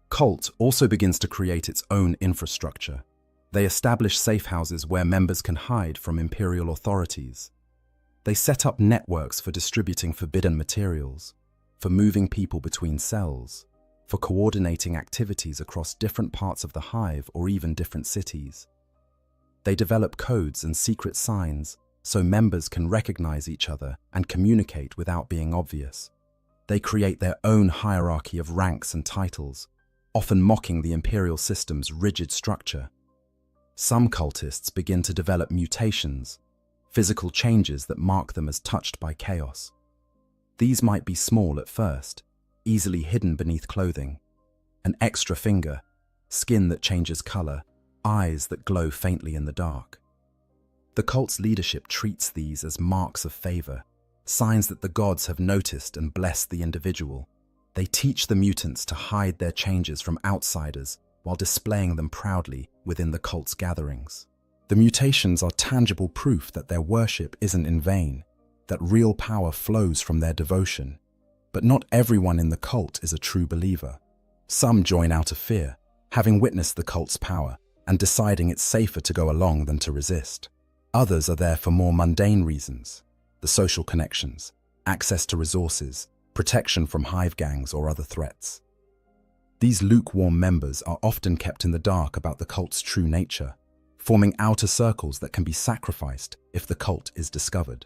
S1: cult also begins to create its own infrastructure. They establish safe houses where members can hide from Imperial authorities. They set up networks for distributing forbidden materials, for moving people between cells, for coordinating activities across different parts of the hive or even different cities. They develop codes and secret signs so members can recognize each other and communicate without being obvious. They create their own hierarchy of ranks and titles, often mocking the imperial system's rigid structure. Some cultists begin to develop mutations, physical changes that mark them as touched by chaos. These might be small at first, easily hidden beneath clothing. An extra finger, skin that changes color, eyes that glow faintly in the dark. The cult's leadership treats these as marks of favor, signs that the gods have noticed and blessed the individual. They teach the mutants to hide their changes from outsiders while displaying them proudly within the cult's gatherings. The mutations are tangible proof that their worship isn't in vain, that real power flows from their devotion. But not everyone in the cult is a true believer. Some join out of fear, having witnessed the cult's power and deciding it's safer to go along than to resist. Others are there for more mundane reasons: the social connections, access to resources, protection from hive gangs or other threats. These lukewarm members are often kept in the dark about the cult's true nature, forming outer circles that can be sacrificed if the cult is discovered.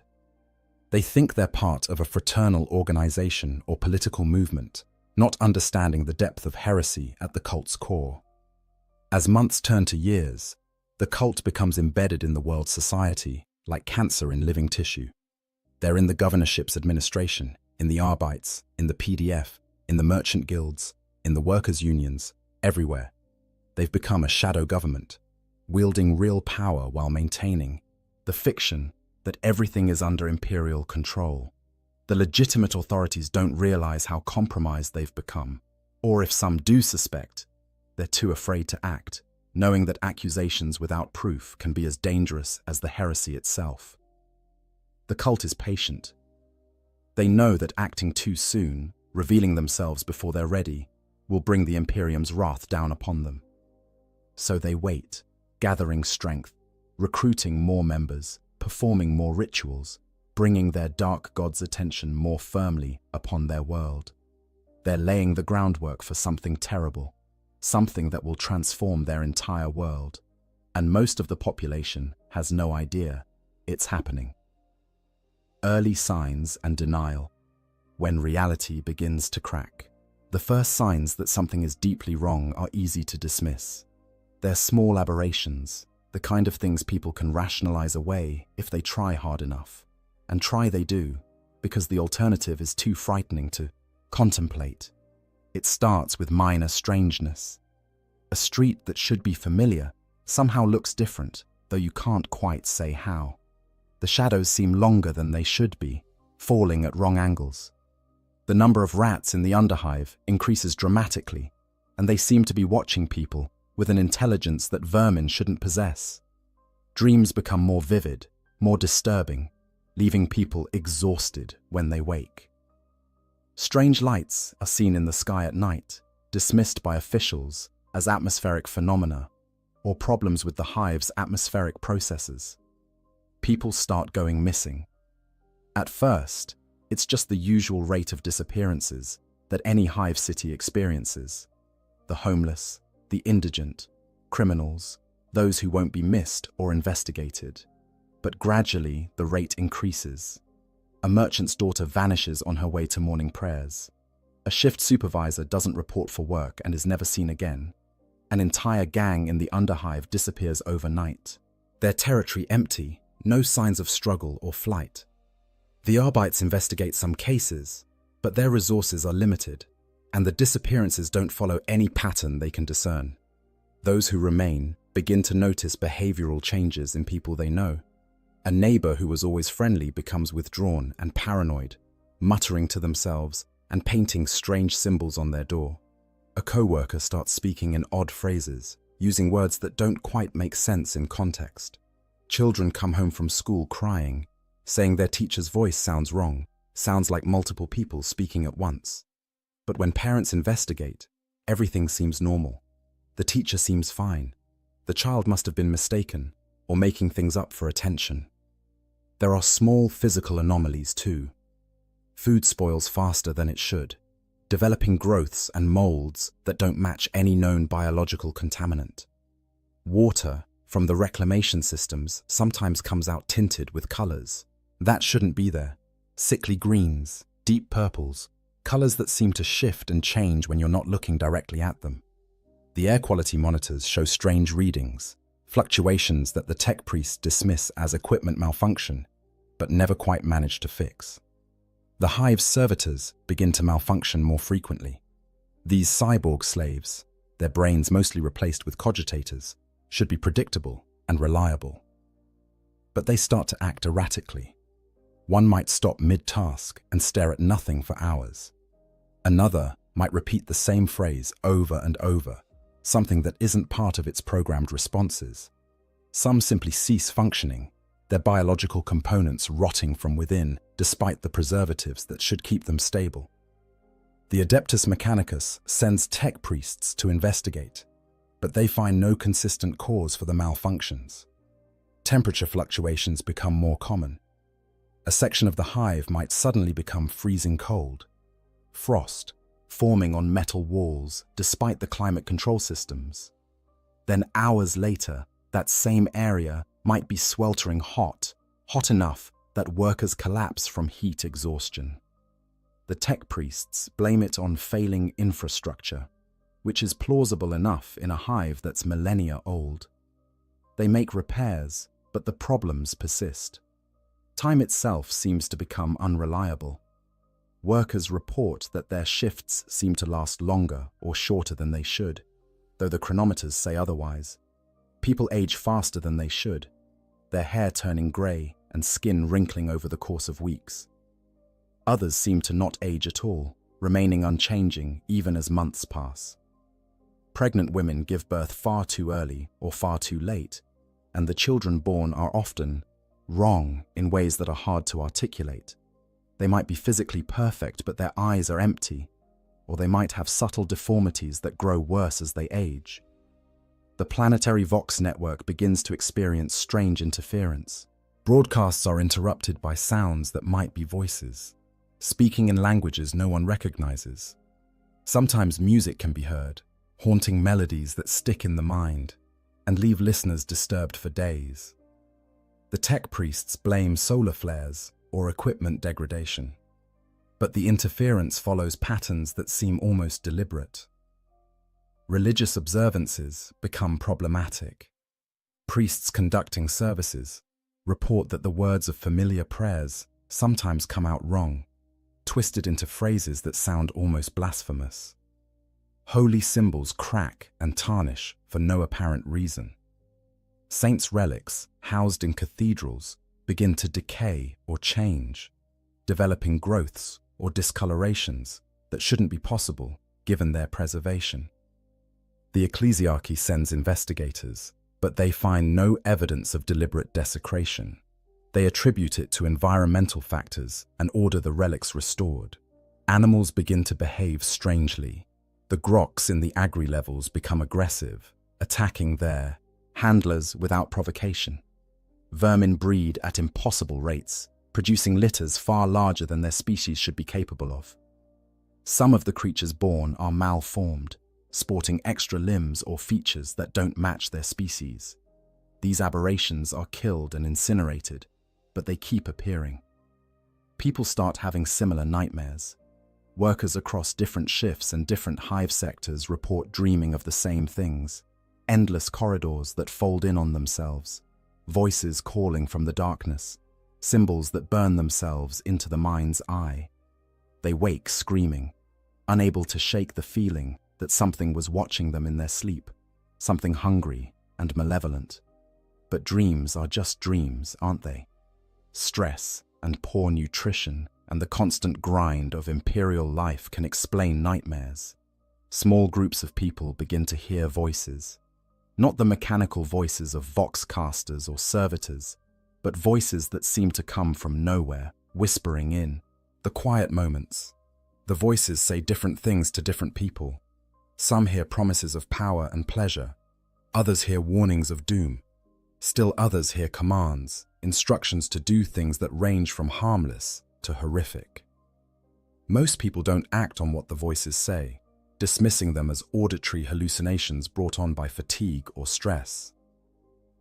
S1: They think they're part of a fraternal organization or political movement, not understanding the depth of heresy at the cult's core. As months turn to years, the cult becomes embedded in the world's society, like cancer in living tissue. They're in the governorship's administration, in the Arbeits, in the PDF, in the merchant guilds, in the workers' unions, everywhere. They've become a shadow government, wielding real power while maintaining the fiction that everything is under imperial control. The legitimate authorities don't realize how compromised they've become, or if some do suspect, they're too afraid to act, knowing that accusations without proof can be as dangerous as the heresy itself. The cult is patient. They know that acting too soon, revealing themselves before they're ready, will bring the Imperium's wrath down upon them. So they wait, gathering strength, recruiting more members, performing more rituals, bringing their dark god's attention more firmly upon their world. They're laying the groundwork for something terrible, something that will transform their entire world, and most of the population has no idea it's happening. Early signs and denial. When reality begins to crack. The first signs that something is deeply wrong are easy to dismiss. They're small aberrations, the kind of things people can rationalize away if they try hard enough. And try they do, because the alternative is too frightening to contemplate. It starts with minor strangeness. A street that should be familiar somehow looks different, though you can't quite say how. The shadows seem longer than they should be, falling at wrong angles. The number of rats in the underhive increases dramatically, and they seem to be watching people with an intelligence that vermin shouldn't possess. Dreams become more vivid, more disturbing, leaving people exhausted when they wake. Strange lights are seen in the sky at night, dismissed by officials as atmospheric phenomena or problems with the hive's atmospheric processes. People start going missing. At first, it's just the usual rate of disappearances that any hive city experiences. The homeless, the indigent, criminals, those who won't be missed or investigated. But gradually, the rate increases. A merchant's daughter vanishes on her way to morning prayers. A shift supervisor doesn't report for work and is never seen again. An entire gang in the underhive disappears overnight. Their territory empty, no signs of struggle or flight. The Arbeits investigate some cases, but their resources are limited, and the disappearances don't follow any pattern they can discern. Those who remain begin to notice behavioral changes in people they know. A neighbor who was always friendly becomes withdrawn and paranoid, muttering to themselves and painting strange symbols on their door. A co-worker starts speaking in odd phrases, using words that don't quite make sense in context. Children come home from school crying, saying their teacher's voice sounds wrong, sounds like multiple people speaking at once. But when parents investigate, everything seems normal. The teacher seems fine. The child must have been mistaken or making things up for attention. There are small physical anomalies too. Food spoils faster than it should, developing growths and molds that don't match any known biological contaminant. Water from the reclamation systems sometimes comes out tinted with colors. That shouldn't be there. Sickly greens, deep purples, colors that seem to shift and change when you're not looking directly at them. The air quality monitors show strange readings, fluctuations that the tech priests dismiss as equipment malfunction, but never quite manage to fix. The hive's servitors begin to malfunction more frequently. These cyborg slaves, their brains mostly replaced with cogitators, should be predictable and reliable. But they start to act erratically. One might stop mid-task and stare at nothing for hours. Another might repeat the same phrase over and over, something that isn't part of its programmed responses. Some simply cease functioning, their biological components rotting from within despite the preservatives that should keep them stable. The Adeptus Mechanicus sends tech priests to investigate, but they find no consistent cause for the malfunctions. Temperature fluctuations become more common. A section of the hive might suddenly become freezing cold. Frost, forming on metal walls despite the climate control systems. Then hours later, that same area might be sweltering hot, hot enough that workers collapse from heat exhaustion. The tech priests blame it on failing infrastructure, which is plausible enough in a hive that's millennia old. They make repairs, but the problems persist. Time itself seems to become unreliable. Workers report that their shifts seem to last longer or shorter than they should, though the chronometers say otherwise. People age faster than they should, their hair turning grey and skin wrinkling over the course of weeks. Others seem to not age at all, remaining unchanging even as months pass. Pregnant women give birth far too early or far too late, and the children born are often wrong in ways that are hard to articulate. They might be physically perfect, but their eyes are empty, or they might have subtle deformities that grow worse as they age. The planetary Vox network begins to experience strange interference. Broadcasts are interrupted by sounds that might be voices, speaking in languages no one recognizes. Sometimes music can be heard, haunting melodies that stick in the mind and leave listeners disturbed for days. The tech priests blame solar flares or equipment degradation, but the interference follows patterns that seem almost deliberate. Religious observances become problematic. Priests conducting services report that the words of familiar prayers sometimes come out wrong, twisted into phrases that sound almost blasphemous. Holy symbols crack and tarnish for no apparent reason. Saints' relics, housed in cathedrals, begin to decay or change, developing growths or discolorations that shouldn't be possible given their preservation. The ecclesiarchy sends investigators, but they find no evidence of deliberate desecration. They attribute it to environmental factors and order the relics restored. Animals begin to behave strangely. The groks in the agri levels become aggressive, attacking their handlers without provocation. Vermin breed at impossible rates, producing litters far larger than their species should be capable of. Some of the creatures born are malformed, sporting extra limbs or features that don't match their species. These aberrations are killed and incinerated, but they keep appearing. People start having similar nightmares. Workers across different shifts and different hive sectors report dreaming of the same things. Endless corridors that fold in on themselves, voices calling from the darkness, symbols that burn themselves into the mind's eye. They wake screaming, unable to shake the feeling that something was watching them in their sleep, something hungry and malevolent. But dreams are just dreams, aren't they? Stress and poor nutrition and the constant grind of imperial life can explain nightmares. Small groups of people begin to hear voices. Not the mechanical voices of voxcasters or servitors, but voices that seem to come from nowhere, whispering in. The quiet moments. The voices say different things to different people. Some hear promises of power and pleasure. Others hear warnings of doom. Still others hear commands, instructions to do things that range from harmless to horrific. Most people don't act on what the voices say, dismissing them as auditory hallucinations brought on by fatigue or stress.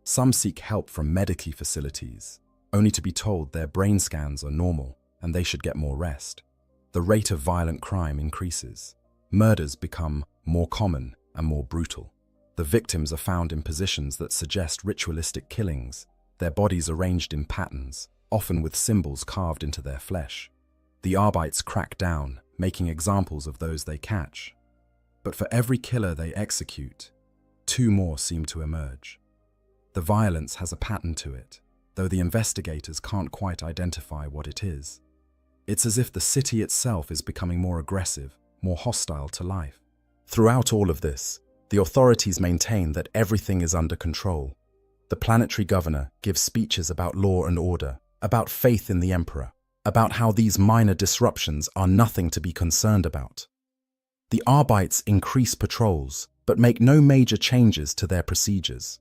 S1: Some seek help from medical facilities, only to be told their brain scans are normal and they should get more rest. The rate of violent crime increases. Murders become more common and more brutal. The victims are found in positions that suggest ritualistic killings, their bodies arranged in patterns, often with symbols carved into their flesh. The Arbites crack down, making examples of those they catch. But for every killer they execute, 2 more seem to emerge. The violence has a pattern to it, though the investigators can't quite identify what it is. It's as if the city itself is becoming more aggressive, more hostile to life. Throughout all of this, the authorities maintain that everything is under control. The planetary governor gives speeches about law and order, about faith in the emperor, about how these minor disruptions are nothing to be concerned about. The Arbites increase patrols, but make no major changes to their procedures.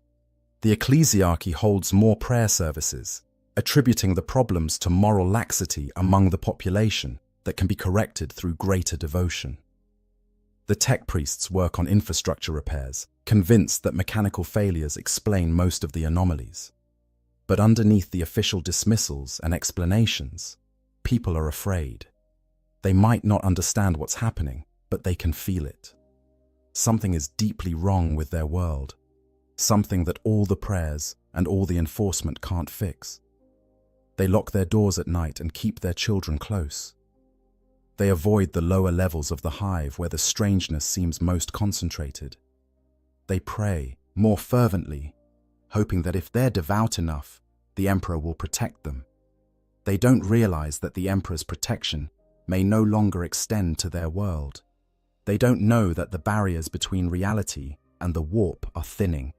S1: The ecclesiarchy holds more prayer services, attributing the problems to moral laxity among the population that can be corrected through greater devotion. The tech priests work on infrastructure repairs, convinced that mechanical failures explain most of the anomalies. But underneath the official dismissals and explanations, people are afraid. They might not understand what's happening, but they can feel it. Something is deeply wrong with their world, something that all the prayers and all the enforcement can't fix. They lock their doors at night and keep their children close. They avoid the lower levels of the hive where the strangeness seems most concentrated. They pray more fervently, hoping that if they're devout enough, the Emperor will protect them. They don't realize that the Emperor's protection may no longer extend to their world. They don't know that the barriers between reality and the warp are thinning,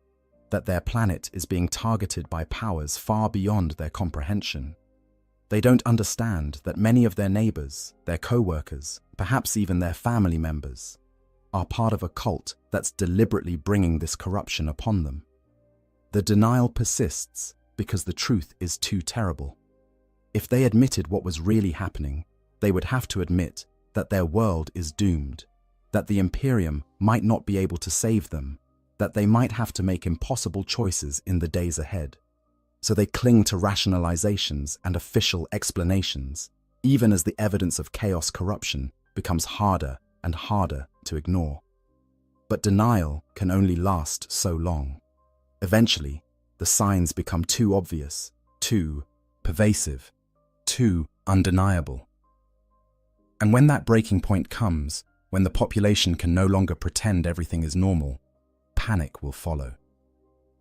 S1: that their planet is being targeted by powers far beyond their comprehension. They don't understand that many of their neighbors, their co-workers, perhaps even their family members, are part of a cult that's deliberately bringing this corruption upon them. The denial persists because the truth is too terrible. If they admitted what was really happening, they would have to admit that their world is doomed, that the Imperium might not be able to save them, that they might have to make impossible choices in the days ahead. So they cling to rationalizations and official explanations, even as the evidence of chaos corruption becomes harder and harder to ignore. But denial can only last so long. Eventually, the signs become too obvious, too pervasive, too undeniable. And when that breaking point comes, when the population can no longer pretend everything is normal, panic will follow.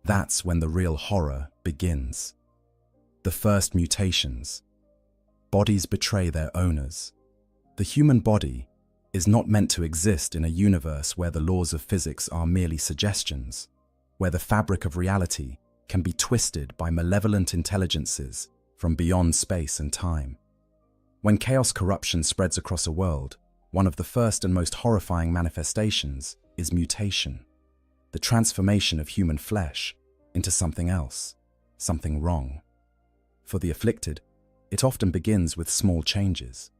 S1: That's when the real horror begins. The first mutations. Bodies betray their owners. The human body is not meant to exist in a universe where the laws of physics are merely suggestions, where the fabric of reality can be twisted by malevolent intelligences from beyond space and time. When chaos corruption spreads across a world, one of the first and most horrifying manifestations is mutation. The transformation of human flesh into something else, something wrong. For the afflicted, it often begins with small changes.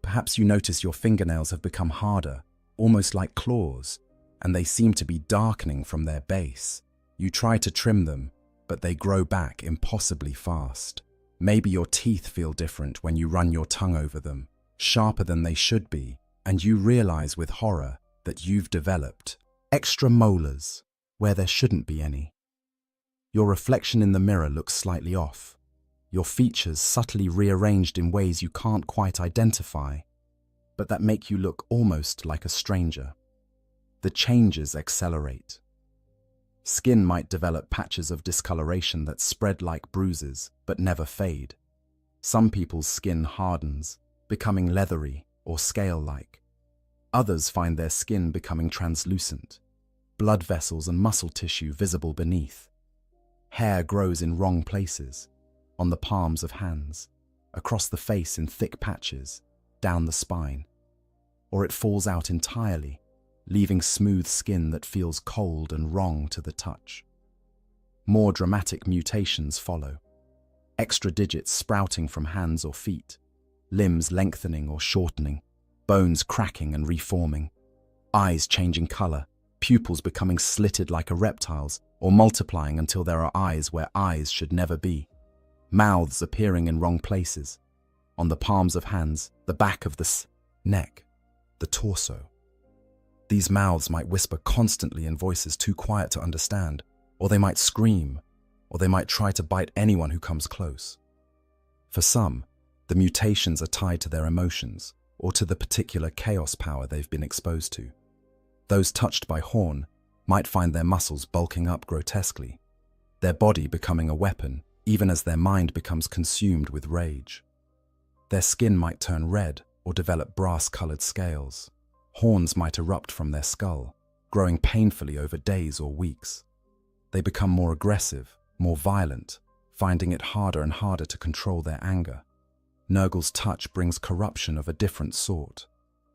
S1: Perhaps you notice your fingernails have become harder, almost like claws, and they seem to be darkening from their base. You try to trim them, but they grow back impossibly fast. Maybe your teeth feel different when you run your tongue over them, sharper than they should be, and you realize with horror that you've developed extra molars where there shouldn't be any. Your reflection in the mirror looks slightly off, your features subtly rearranged in ways you can't quite identify, but that make you look almost like a stranger. The changes accelerate. Skin might develop patches of discoloration that spread like bruises but never fade. Some people's skin hardens, becoming leathery or scale-like. Others find their skin becoming translucent, blood vessels and muscle tissue visible beneath. Hair grows in wrong places, on the palms of hands, across the face in thick patches, down the spine. Or it falls out entirely, leaving smooth skin that feels cold and wrong to the touch. More dramatic mutations follow. Extra digits sprouting from hands or feet, limbs lengthening or shortening, bones cracking and reforming, eyes changing color, pupils becoming slitted like a reptile's, or multiplying until there are eyes where eyes should never be, mouths appearing in wrong places, on the palms of hands, the back of the neck, the torso. These mouths might whisper constantly in voices too quiet to understand, or they might scream, or they might try to bite anyone who comes close. For some, the mutations are tied to their emotions, or to the particular chaos power they've been exposed to. Those touched by Horn might find their muscles bulking up grotesquely, their body becoming a weapon even as their mind becomes consumed with rage. Their skin might turn red or develop brass-colored scales. Horns might erupt from their skull, growing painfully over days or weeks. They become more aggressive, more violent, finding it harder and harder to control their anger. Nurgle's touch brings corruption of a different sort,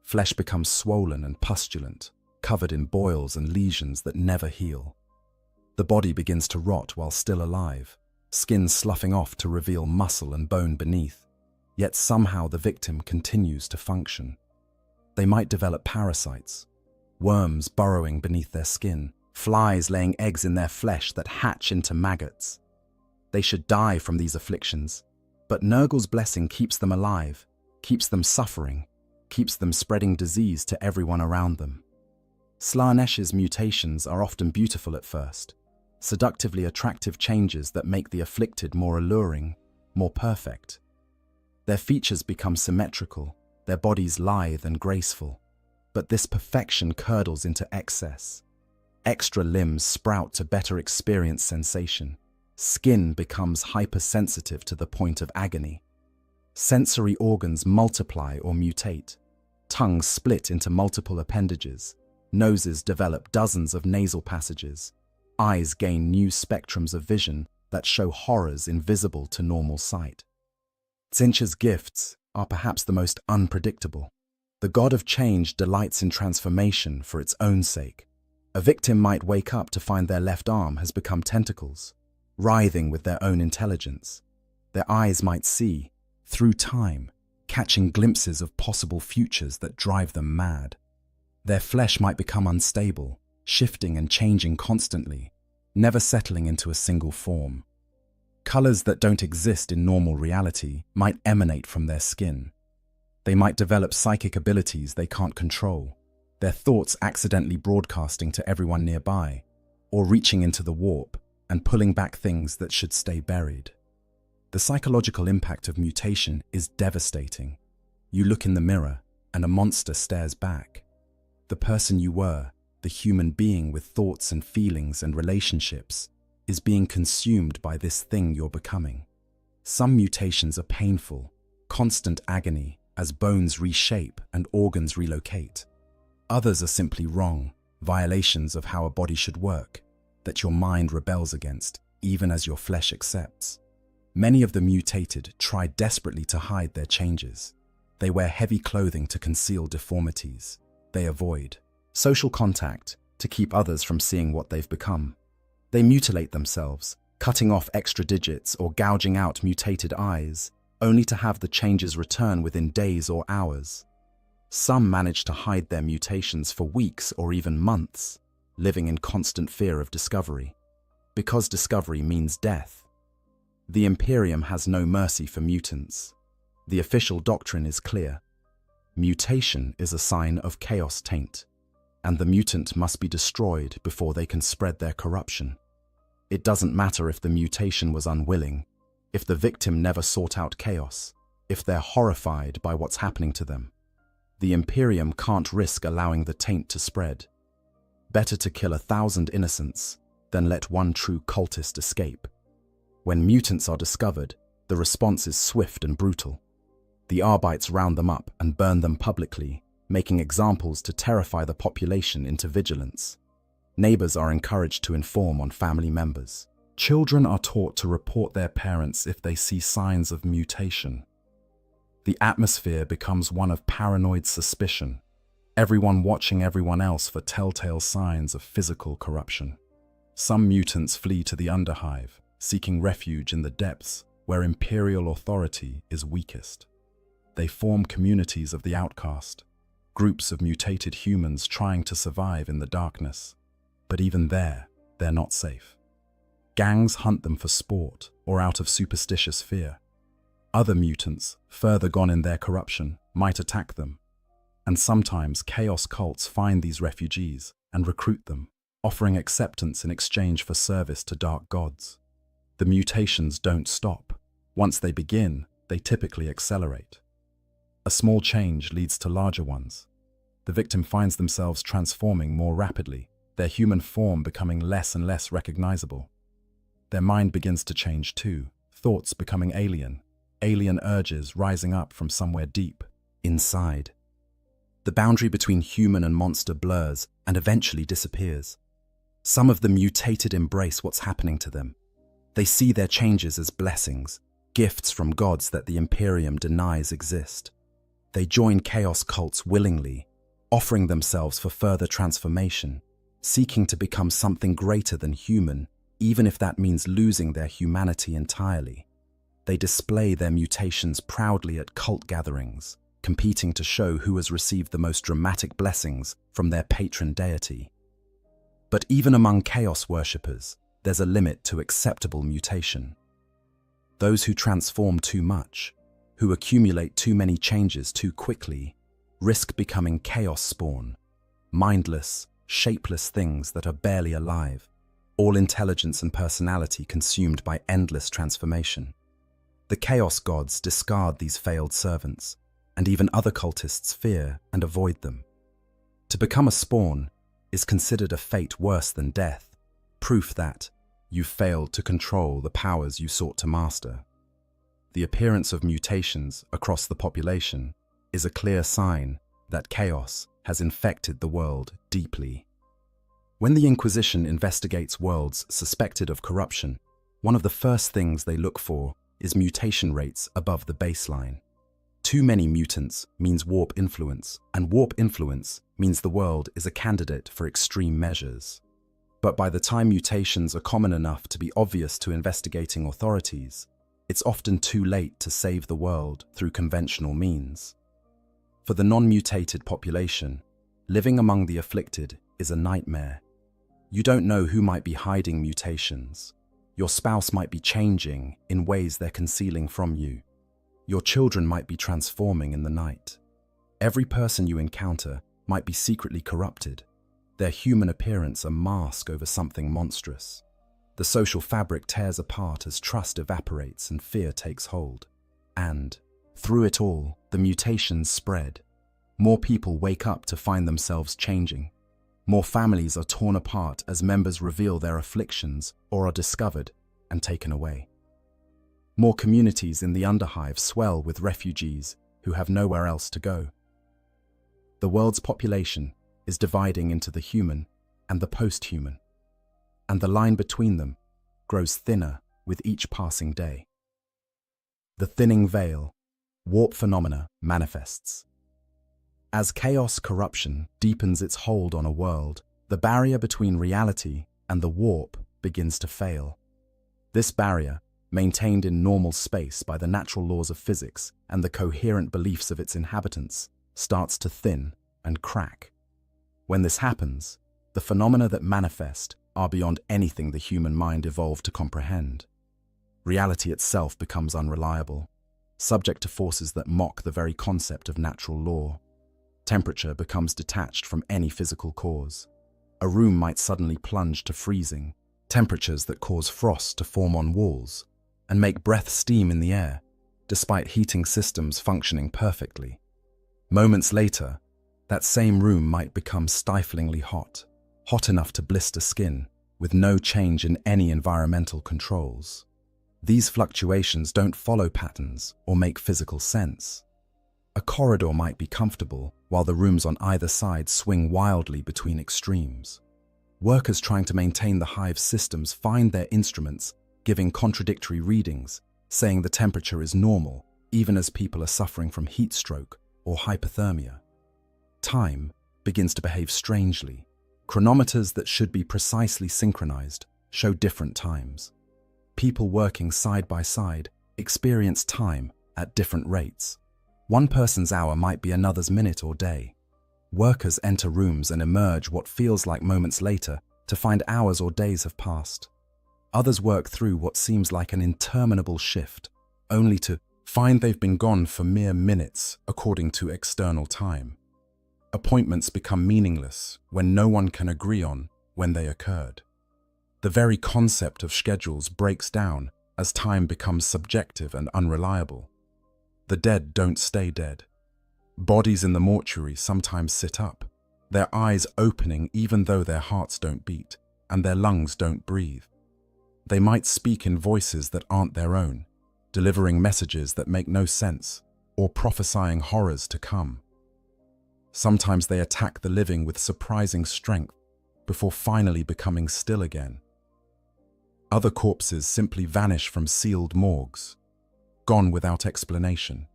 S1: Flesh becomes swollen and pustulent, covered in boils and lesions that never heal. The body begins to rot while still alive, skin sloughing off to reveal muscle and bone beneath. Yet somehow the victim continues to function. They might develop parasites, worms burrowing beneath their skin, flies laying eggs in their flesh that hatch into maggots. They should die from these afflictions, but Nurgle's blessing keeps them alive, keeps them suffering, keeps them spreading disease to everyone around them. Slaanesh's mutations are often beautiful at first, seductively attractive changes that make the afflicted more alluring, more perfect. Their features become symmetrical, their bodies lithe and graceful, but this perfection curdles into excess. Extra limbs sprout to better experience sensation. Skin becomes hypersensitive to the point of agony. Sensory organs multiply or mutate. Tongues split into multiple appendages. Noses develop dozens of nasal passages. Eyes gain new spectrums of vision that show horrors invisible to normal sight. Tzeentch's gifts are perhaps the most unpredictable. The god of change delights in transformation for its own sake. A victim might wake up to find their left arm has become tentacles, writhing with their own intelligence. Their eyes might see, through time, catching glimpses of possible futures that drive them mad. Their flesh might become unstable, shifting and changing constantly, never settling into a single form. Colors that don't exist in normal reality might emanate from their skin. They might develop psychic abilities they can't control, their thoughts accidentally broadcasting to everyone nearby, or reaching into the warp and pulling back things that should stay buried. The psychological impact of mutation is devastating. You look in the mirror and a monster stares back. The person you were, the human being with thoughts and feelings and relationships, is being consumed by this thing you're becoming. Some mutations are painful, constant agony as bones reshape and organs relocate. Others are simply wrong, violations of how a body should work, that your mind rebels against, even as your flesh accepts. Many of the mutated try desperately to hide their changes. They wear heavy clothing to conceal deformities. They avoid social contact to keep others from seeing what they've become. They mutilate themselves, cutting off extra digits or gouging out mutated eyes, only to have the changes return within days or hours. Some manage to hide their mutations for weeks or even months, living in constant fear of discovery, because discovery means death. The Imperium has no mercy for mutants. The official doctrine is clear. Mutation is a sign of chaos taint, and the mutant must be destroyed before they can spread their corruption. It doesn't matter if the mutation was unwilling, if the victim never sought out chaos, if they're horrified by what's happening to them. The Imperium can't risk allowing the taint to spread. Better to kill 1,000 innocents than let one true cultist escape. When mutants are discovered, the response is swift and brutal. The Arbites round them up and burn them publicly, making examples to terrify the population into vigilance. Neighbors are encouraged to inform on family members. Children are taught to report their parents if they see signs of mutation. The atmosphere becomes one of paranoid suspicion, everyone watching everyone else for telltale signs of physical corruption. Some mutants flee to the Underhive, seeking refuge in the depths where imperial authority is weakest. They form communities of the outcast, groups of mutated humans trying to survive in the darkness. But even there, they're not safe. Gangs hunt them for sport or out of superstitious fear. Other mutants, further gone in their corruption, might attack them. And sometimes chaos cults find these refugees and recruit them, offering acceptance in exchange for service to dark gods. The mutations don't stop. Once they begin, they typically accelerate. A small change leads to larger ones. The victim finds themselves transforming more rapidly, their human form becoming less and less recognizable. Their mind begins to change too, thoughts becoming alien urges rising up from somewhere deep, inside. The boundary between human and monster blurs and eventually disappears. Some of the mutated embrace what's happening to them. They see their changes as blessings, gifts from gods that the Imperium denies exist. They join chaos cults willingly, offering themselves for further transformation, seeking to become something greater than human, even if that means losing their humanity entirely. They display their mutations proudly at cult gatherings, competing to show who has received the most dramatic blessings from their patron deity. But even among chaos worshippers, there's a limit to acceptable mutation. Those who transform too much, who accumulate too many changes too quickly, risk becoming chaos spawn, mindless, shapeless things that are barely alive, all intelligence and personality consumed by endless transformation. The chaos gods discard these failed servants, and even other cultists fear and avoid them. To become a spawn is considered a fate worse than death, proof that you failed to control the powers you sought to master. The appearance of mutations across the population is a clear sign that chaos has infected the world deeply. When the Inquisition investigates worlds suspected of corruption, one of the first things they look for is mutation rates above the baseline. Too many mutants means warp influence, and warp influence means the world is a candidate for extreme measures. But by the time mutations are common enough to be obvious to investigating authorities, it's often too late to save the world through conventional means. For the non-mutated population, living among the afflicted is a nightmare. You don't know who might be hiding mutations. Your spouse might be changing in ways they're concealing from you. Your children might be transforming in the night. Every person you encounter might be secretly corrupted, their human appearance a mask over something monstrous. The social fabric tears apart as trust evaporates and fear takes hold. And, through it all, the mutations spread. More people wake up to find themselves changing. More families are torn apart as members reveal their afflictions or are discovered and taken away. More communities in the underhive swell with refugees who have nowhere else to go. The world's population is dividing into the human and the post-human, and the line between them grows thinner with each passing day. The thinning veil, warp phenomena, manifests. As chaos corruption deepens its hold on a world, the barrier between reality and the warp begins to fail. This barrier, maintained in normal space by the natural laws of physics and the coherent beliefs of its inhabitants, starts to thin and crack. When this happens, the phenomena that manifest are beyond anything the human mind evolved to comprehend. Reality itself becomes unreliable, subject to forces that mock the very concept of natural law. Temperature becomes detached from any physical cause. A room might suddenly plunge to freezing, temperatures that cause frost to form on walls and make breath steam in the air, despite heating systems functioning perfectly. Moments later, that same room might become stiflingly hot, hot enough to blister skin, with no change in any environmental controls. These fluctuations don't follow patterns or make physical sense. A corridor might be comfortable, while the rooms on either side swing wildly between extremes. Workers trying to maintain the hive's systems find their instruments giving contradictory readings, saying the temperature is normal, even as people are suffering from heat stroke or hypothermia. Time begins to behave strangely. Chronometers that should be precisely synchronized show different times. People working side by side experience time at different rates. One person's hour might be another's minute or day. Workers enter rooms and emerge what feels like moments later to find hours or days have passed. Others work through what seems like an interminable shift, only to find they've been gone for mere minutes according to external time. Appointments become meaningless when no one can agree on when they occurred. The very concept of schedules breaks down as time becomes subjective and unreliable. The dead don't stay dead. Bodies in the mortuary sometimes sit up, their eyes opening even though their hearts don't beat and their lungs don't breathe. They might speak in voices that aren't their own, delivering messages that make no sense or prophesying horrors to come. Sometimes they attack the living with surprising strength before finally becoming still again. Other corpses simply vanish from sealed morgues, gone without explanation.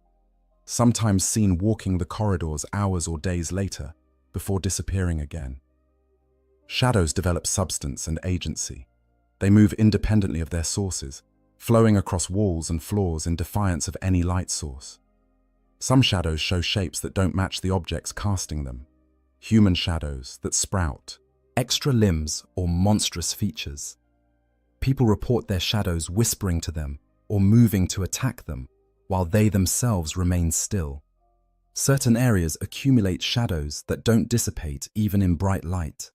S1: sometimes seen walking the corridors hours or days later before disappearing again. Shadows develop substance and agency. They move independently of their sources, flowing across walls and floors in defiance of any light source. Some shadows show shapes that don't match the objects casting them. Human shadows that sprout, extra limbs or monstrous features. People report their shadows whispering to them or moving to attack them, while they themselves remain still. Certain areas accumulate shadows that don't dissipate even in bright light.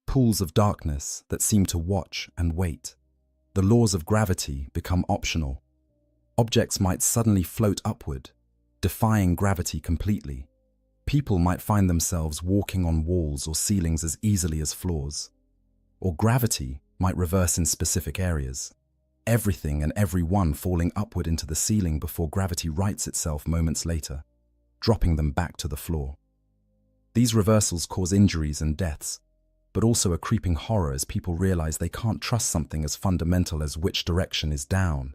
S1: Pools of darkness that seem to watch and wait. The laws of gravity become optional. Objects might suddenly float upward, defying gravity completely. People might find themselves walking on walls or ceilings as easily as floors. Or gravity might reverse in specific areas. Everything and everyone falling upward into the ceiling before gravity rights itself moments later, dropping them back to the floor. These reversals cause injuries and deaths, but also a creeping horror as people realize they can't trust something as fundamental as which direction is down.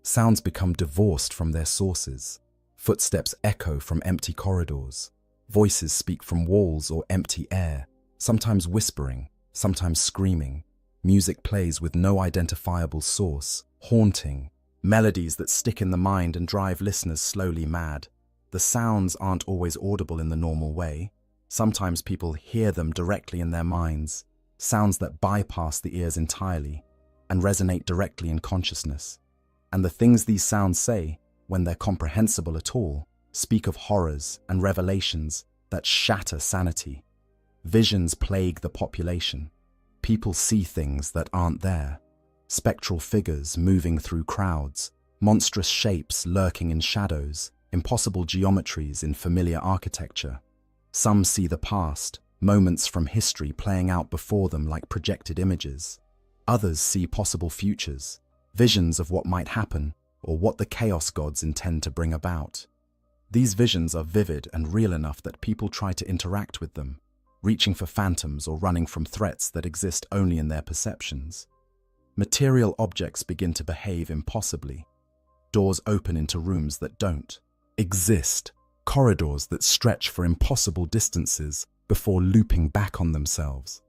S1: Sounds become divorced from their sources. Footsteps echo from empty corridors. Voices speak from walls or empty air, sometimes whispering, sometimes screaming. Music plays with no identifiable source, haunting. Melodies that stick in the mind and drive listeners slowly mad. The sounds aren't always audible in the normal way. Sometimes people hear them directly in their minds, sounds that bypass the ears entirely and resonate directly in consciousness. And the things these sounds say, when they're comprehensible at all, speak of horrors and revelations that shatter sanity. Visions plague the population. People see things that aren't there. Spectral figures moving through crowds, monstrous shapes lurking in shadows, impossible geometries in familiar architecture. Some see the past, moments from history playing out before them like projected images. Others see possible futures, visions of what might happen or what the chaos gods intend to bring about. These visions are vivid and real enough that people try to interact with them, reaching for phantoms or running from threats that exist only in their perceptions. Material objects begin to behave impossibly. Doors open into rooms that don't exist. Corridors that stretch for impossible distances before looping back on themselves.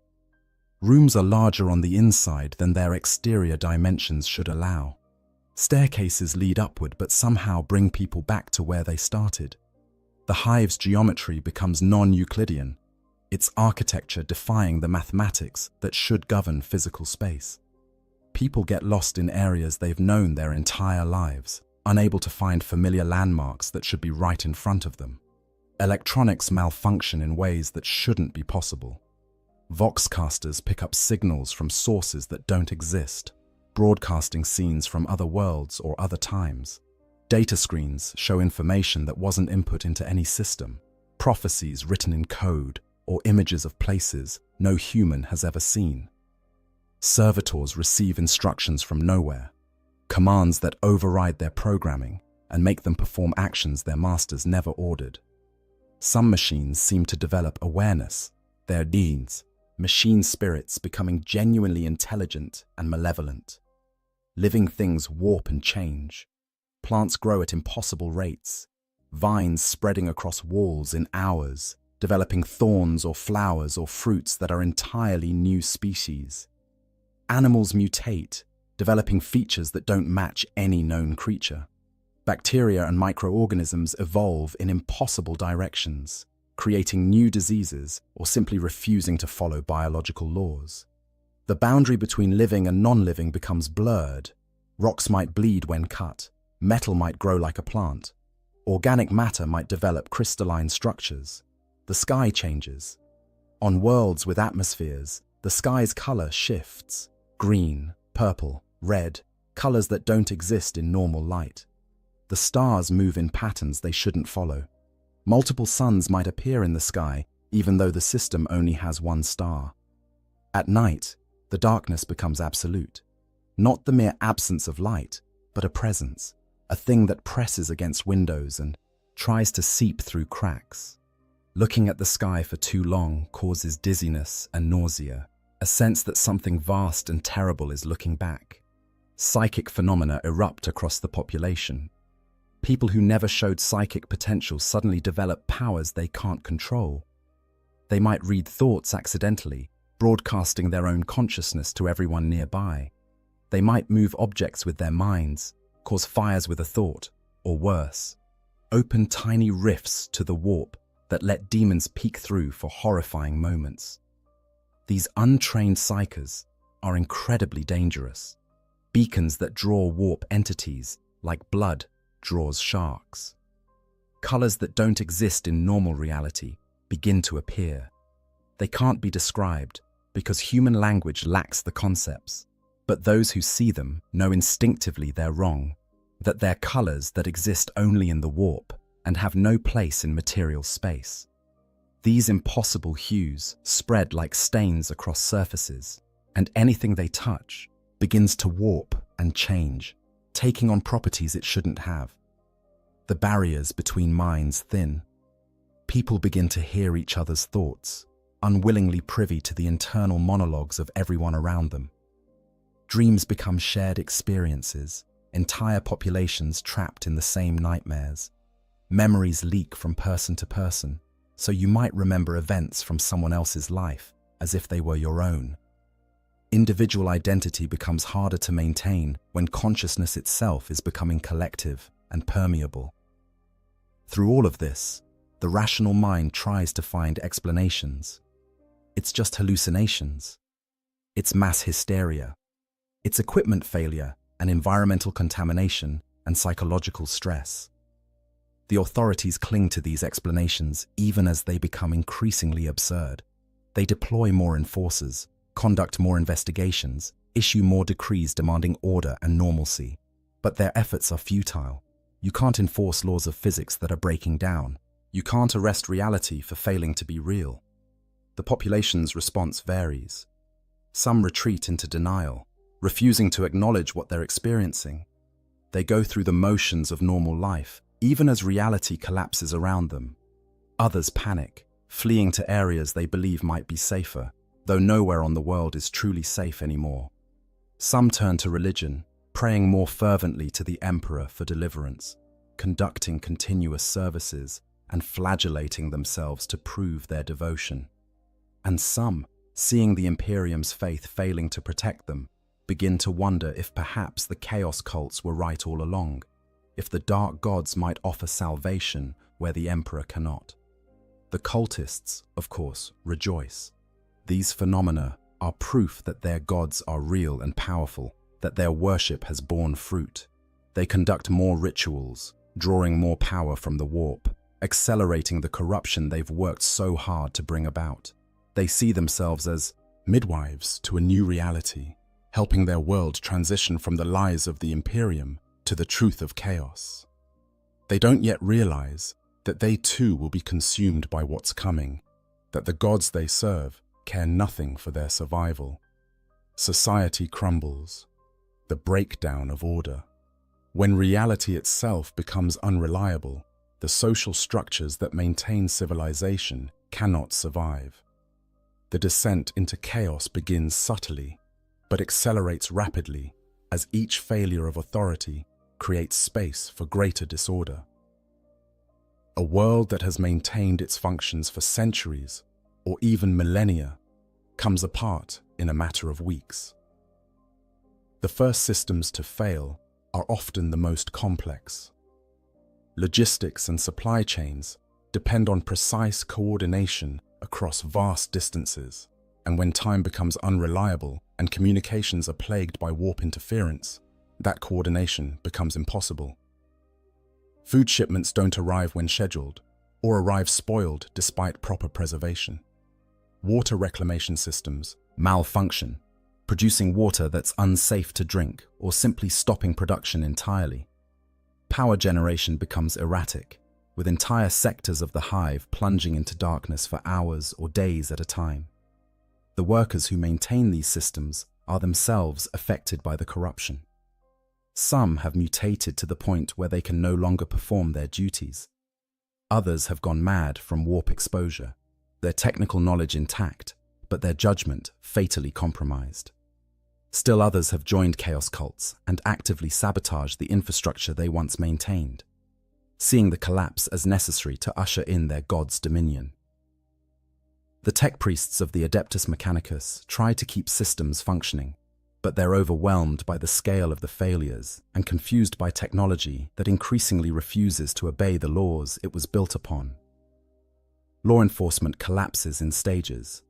S1: Rooms are larger on the inside than their exterior dimensions should allow. Staircases lead upward but somehow bring people back to where they started. The hive's geometry becomes non-Euclidean, its architecture defying the mathematics that should govern physical space. People get lost in areas they've known their entire lives, unable to find familiar landmarks that should be right in front of them. Electronics malfunction in ways that shouldn't be possible. Voxcasters pick up signals from sources that don't exist, broadcasting scenes from other worlds or other times. Data screens show information that wasn't input into any system, prophecies written in code, or images of places no human has ever seen. Servitors receive instructions from nowhere, commands that override their programming and make them perform actions their masters never ordered. Some machines seem to develop awareness, their deeds, machine spirits becoming genuinely intelligent and malevolent. Living things warp and change. Plants grow at impossible rates, vines spreading across walls in hours, developing thorns or flowers or fruits that are entirely new species. Animals mutate, developing features that don't match any known creature. Bacteria and microorganisms evolve in impossible directions, creating new diseases or simply refusing to follow biological laws. The boundary between living and non-living becomes blurred. Rocks might bleed when cut, metal might grow like a plant, organic matter might develop crystalline structures. The sky changes. On worlds with atmospheres, the sky's color shifts. Green, purple, red, colors that don't exist in normal light. The stars move in patterns they shouldn't follow. Multiple suns might appear in the sky, even though the system only has one star. At night, the darkness becomes absolute. Not the mere absence of light, but a presence, a thing that presses against windows and tries to seep through cracks. Looking at the sky for too long causes dizziness and nausea, a sense that something vast and terrible is looking back. Psychic phenomena erupt across the population. People who never showed psychic potential suddenly develop powers they can't control. They might read thoughts accidentally, broadcasting their own consciousness to everyone nearby. They might move objects with their minds, cause fires with a thought, or worse, open tiny rifts to the warp that let demons peek through for horrifying moments. These untrained psychers are incredibly dangerous, beacons that draw warp entities like blood draws sharks. Colors that don't exist in normal reality begin to appear. They can't be described because human language lacks the concepts, but those who see them know instinctively they're wrong, that they're colors that exist only in the warp and have no place in material space. These impossible hues spread like stains across surfaces, and anything they touch begins to warp and change, taking on properties it shouldn't have. The barriers between minds thin. People begin to hear each other's thoughts, unwillingly privy to the internal monologues of everyone around them. Dreams become shared experiences, entire populations trapped in the same nightmares. Memories leak from person to person, so you might remember events from someone else's life as if they were your own. Individual identity becomes harder to maintain when consciousness itself is becoming collective and permeable. Through all of this, the rational mind tries to find explanations. It's just hallucinations. It's mass hysteria. It's equipment failure and environmental contamination and psychological stress. The authorities cling to these explanations even as they become increasingly absurd. They deploy more enforcers, conduct more investigations, issue more decrees demanding order and normalcy. But their efforts are futile. You can't enforce laws of physics that are breaking down. You can't arrest reality for failing to be real. The population's response varies. Some retreat into denial, refusing to acknowledge what they're experiencing. They go through the motions of normal life, even as reality collapses around them. Others panic, fleeing to areas they believe might be safer, though nowhere on the world is truly safe anymore. Some turn to religion, praying more fervently to the emperor for deliverance, conducting continuous services, and flagellating themselves to prove their devotion. And some, seeing the Imperium's faith failing to protect them, begin to wonder if perhaps the chaos cults were right all along, if the dark gods might offer salvation where the emperor cannot. The cultists, of course, rejoice. These phenomena are proof that their gods are real and powerful, that their worship has borne fruit. They conduct more rituals, drawing more power from the warp, accelerating the corruption they've worked so hard to bring about. They see themselves as midwives to a new reality, helping their world transition from the lies of the Imperium to the truth of chaos. They don't yet realize that they too will be consumed by what's coming, that the gods they serve care nothing for their survival. Society crumbles, the breakdown of order. When reality itself becomes unreliable, the social structures that maintain civilization cannot survive. The descent into chaos begins subtly, but accelerates rapidly as each failure of authority creates space for greater disorder. A world that has maintained its functions for centuries, or even millennia, comes apart in a matter of weeks. The first systems to fail are often the most complex. Logistics and supply chains depend on precise coordination across vast distances, and when time becomes unreliable and communications are plagued by warp interference, that coordination becomes impossible. Food shipments don't arrive when scheduled, or arrive spoiled despite proper preservation. Water reclamation systems malfunction, producing water that's unsafe to drink or simply stopping production entirely. Power generation becomes erratic, with entire sectors of the hive plunging into darkness for hours or days at a time. The workers who maintain these systems are themselves affected by the corruption. Some have mutated to the point where they can no longer perform their duties. Others have gone mad from warp exposure, their technical knowledge intact, but their judgment fatally compromised. Still others have joined chaos cults and actively sabotaged the infrastructure they once maintained. seeing the collapse as necessary to usher in their god's dominion. The tech priests of the Adeptus Mechanicus try to keep systems functioning, but they're overwhelmed by the scale of the failures and confused by technology that increasingly refuses to obey the laws it was built upon. Law enforcement collapses in stages.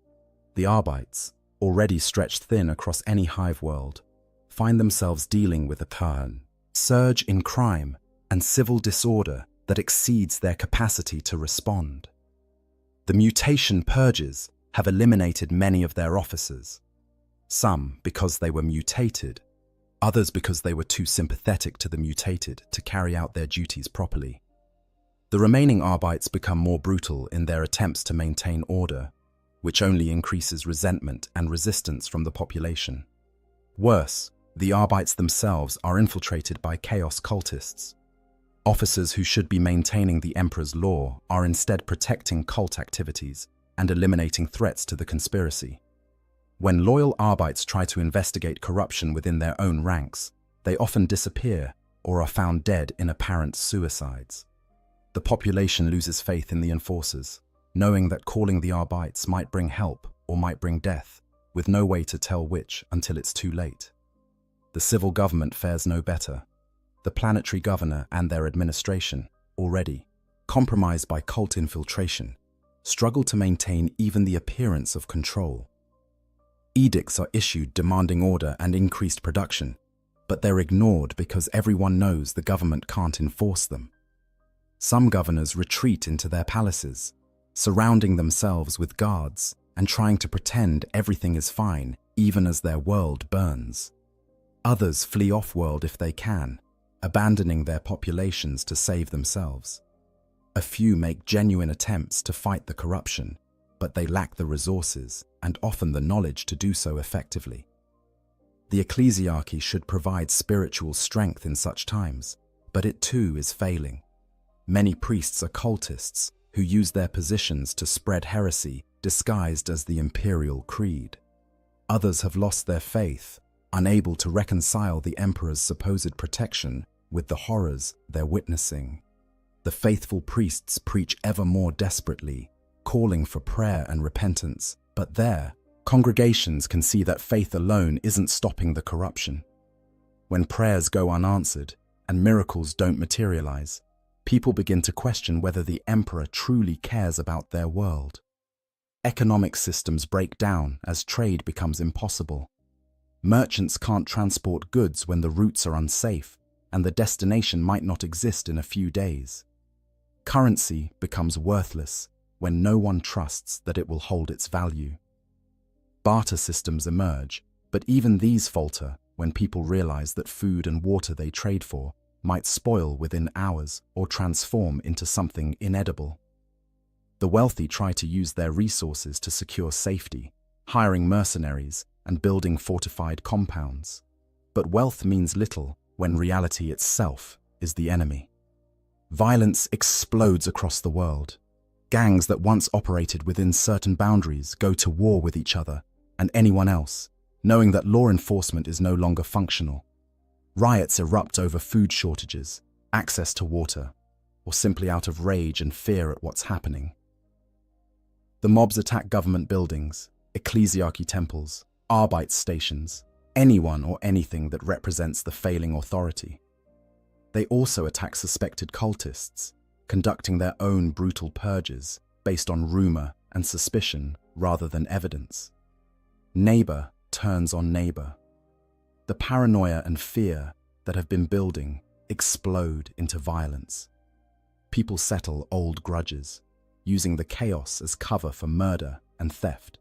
S1: The Arbites, already stretched thin across any hive world, find themselves dealing with a surge in crime and civil disorder that exceeds their capacity to respond. The mutation purges have eliminated many of their officers, some because they were mutated, others because they were too sympathetic to the mutated to carry out their duties properly. The remaining Arbites become more brutal in their attempts to maintain order, which only increases resentment and resistance from the population. Worse, the Arbites themselves are infiltrated by chaos cultists. Officers who should be maintaining the Emperor's law are instead protecting cult activities and eliminating threats to the conspiracy. When loyal Arbites try to investigate corruption within their own ranks, they often disappear or are found dead in apparent suicides. The population loses faith in the enforcers, knowing that calling the Arbites might bring help or might bring death, with no way to tell which until it's too late. The civil government fares no better. The planetary governor and their administration, already compromised by cult infiltration, struggle to maintain even the appearance of control. Edicts are issued demanding order and increased production, but they're ignored because everyone knows the government can't enforce them. Some governors retreat into their palaces, surrounding themselves with guards and trying to pretend everything is fine even as their world burns. Others flee off-world if they can, abandoning their populations to save themselves. A few make genuine attempts to fight the corruption, but they lack the resources and often the knowledge to do so effectively. The ecclesiarchy should provide spiritual strength in such times, but it too is failing. Many priests are cultists who use their positions to spread heresy disguised as the imperial creed. Others have lost their faith, unable to reconcile the emperor's supposed protection with the horrors they're witnessing. The faithful priests preach ever more desperately, calling for prayer and repentance, but their congregations can see that faith alone isn't stopping the corruption. When prayers go unanswered and miracles don't materialize, people begin to question whether the emperor truly cares about their world. Economic systems break down as trade becomes impossible. Merchants can't transport goods when the routes are unsafe and the destination might not exist in a few days. Currency becomes worthless when no one trusts that it will hold its value. Barter systems emerge, but even these falter when people realize that food and water they trade for might spoil within hours or transform into something inedible. The wealthy try to use their resources to secure safety, hiring mercenaries and building fortified compounds. But wealth means little when reality itself is the enemy. Violence explodes across the world. Gangs that once operated within certain boundaries go to war with each other and anyone else, knowing that law enforcement is no longer functional. Riots erupt over food shortages, access to water, or simply out of rage and fear at what's happening. The mobs attack government buildings, ecclesiarchy temples, Arbite stations, anyone or anything that represents the failing authority. They also attack suspected cultists, conducting their own brutal purges based on rumor and suspicion rather than evidence. Neighbor turns on neighbor. The paranoia and fear that have been building explode into violence. People settle old grudges, using the chaos as cover for murder and theft.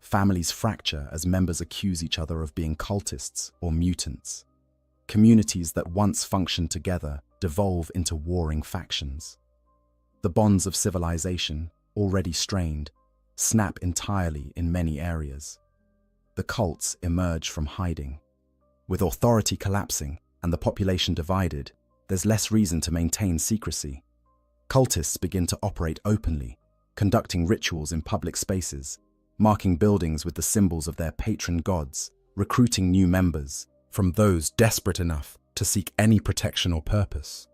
S1: Families fracture as members accuse each other of being cultists or mutants. Communities that once functioned together devolve into warring factions. The bonds of civilization, already strained, snap entirely in many areas. The cults emerge from hiding. With authority collapsing and the population divided, there's less reason to maintain secrecy. Cultists begin to operate openly, conducting rituals in public spaces, marking buildings with the symbols of their patron gods, recruiting new members from those desperate enough to seek any protection or purpose.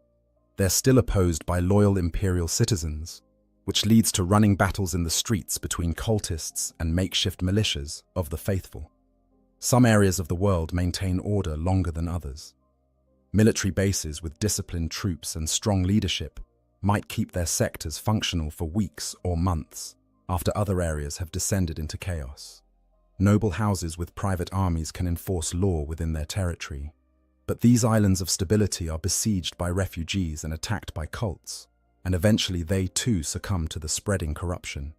S1: they're still opposed by loyal imperial citizens, which leads to running battles in the streets between cultists and makeshift militias of the faithful. Some areas of the world maintain order longer than others. Military bases with disciplined troops and strong leadership might keep their sectors functional for weeks or months after other areas have descended into chaos. Noble houses with private armies can enforce law within their territory, but these islands of stability are besieged by refugees and attacked by cults, and eventually they too succumb to the spreading corruption.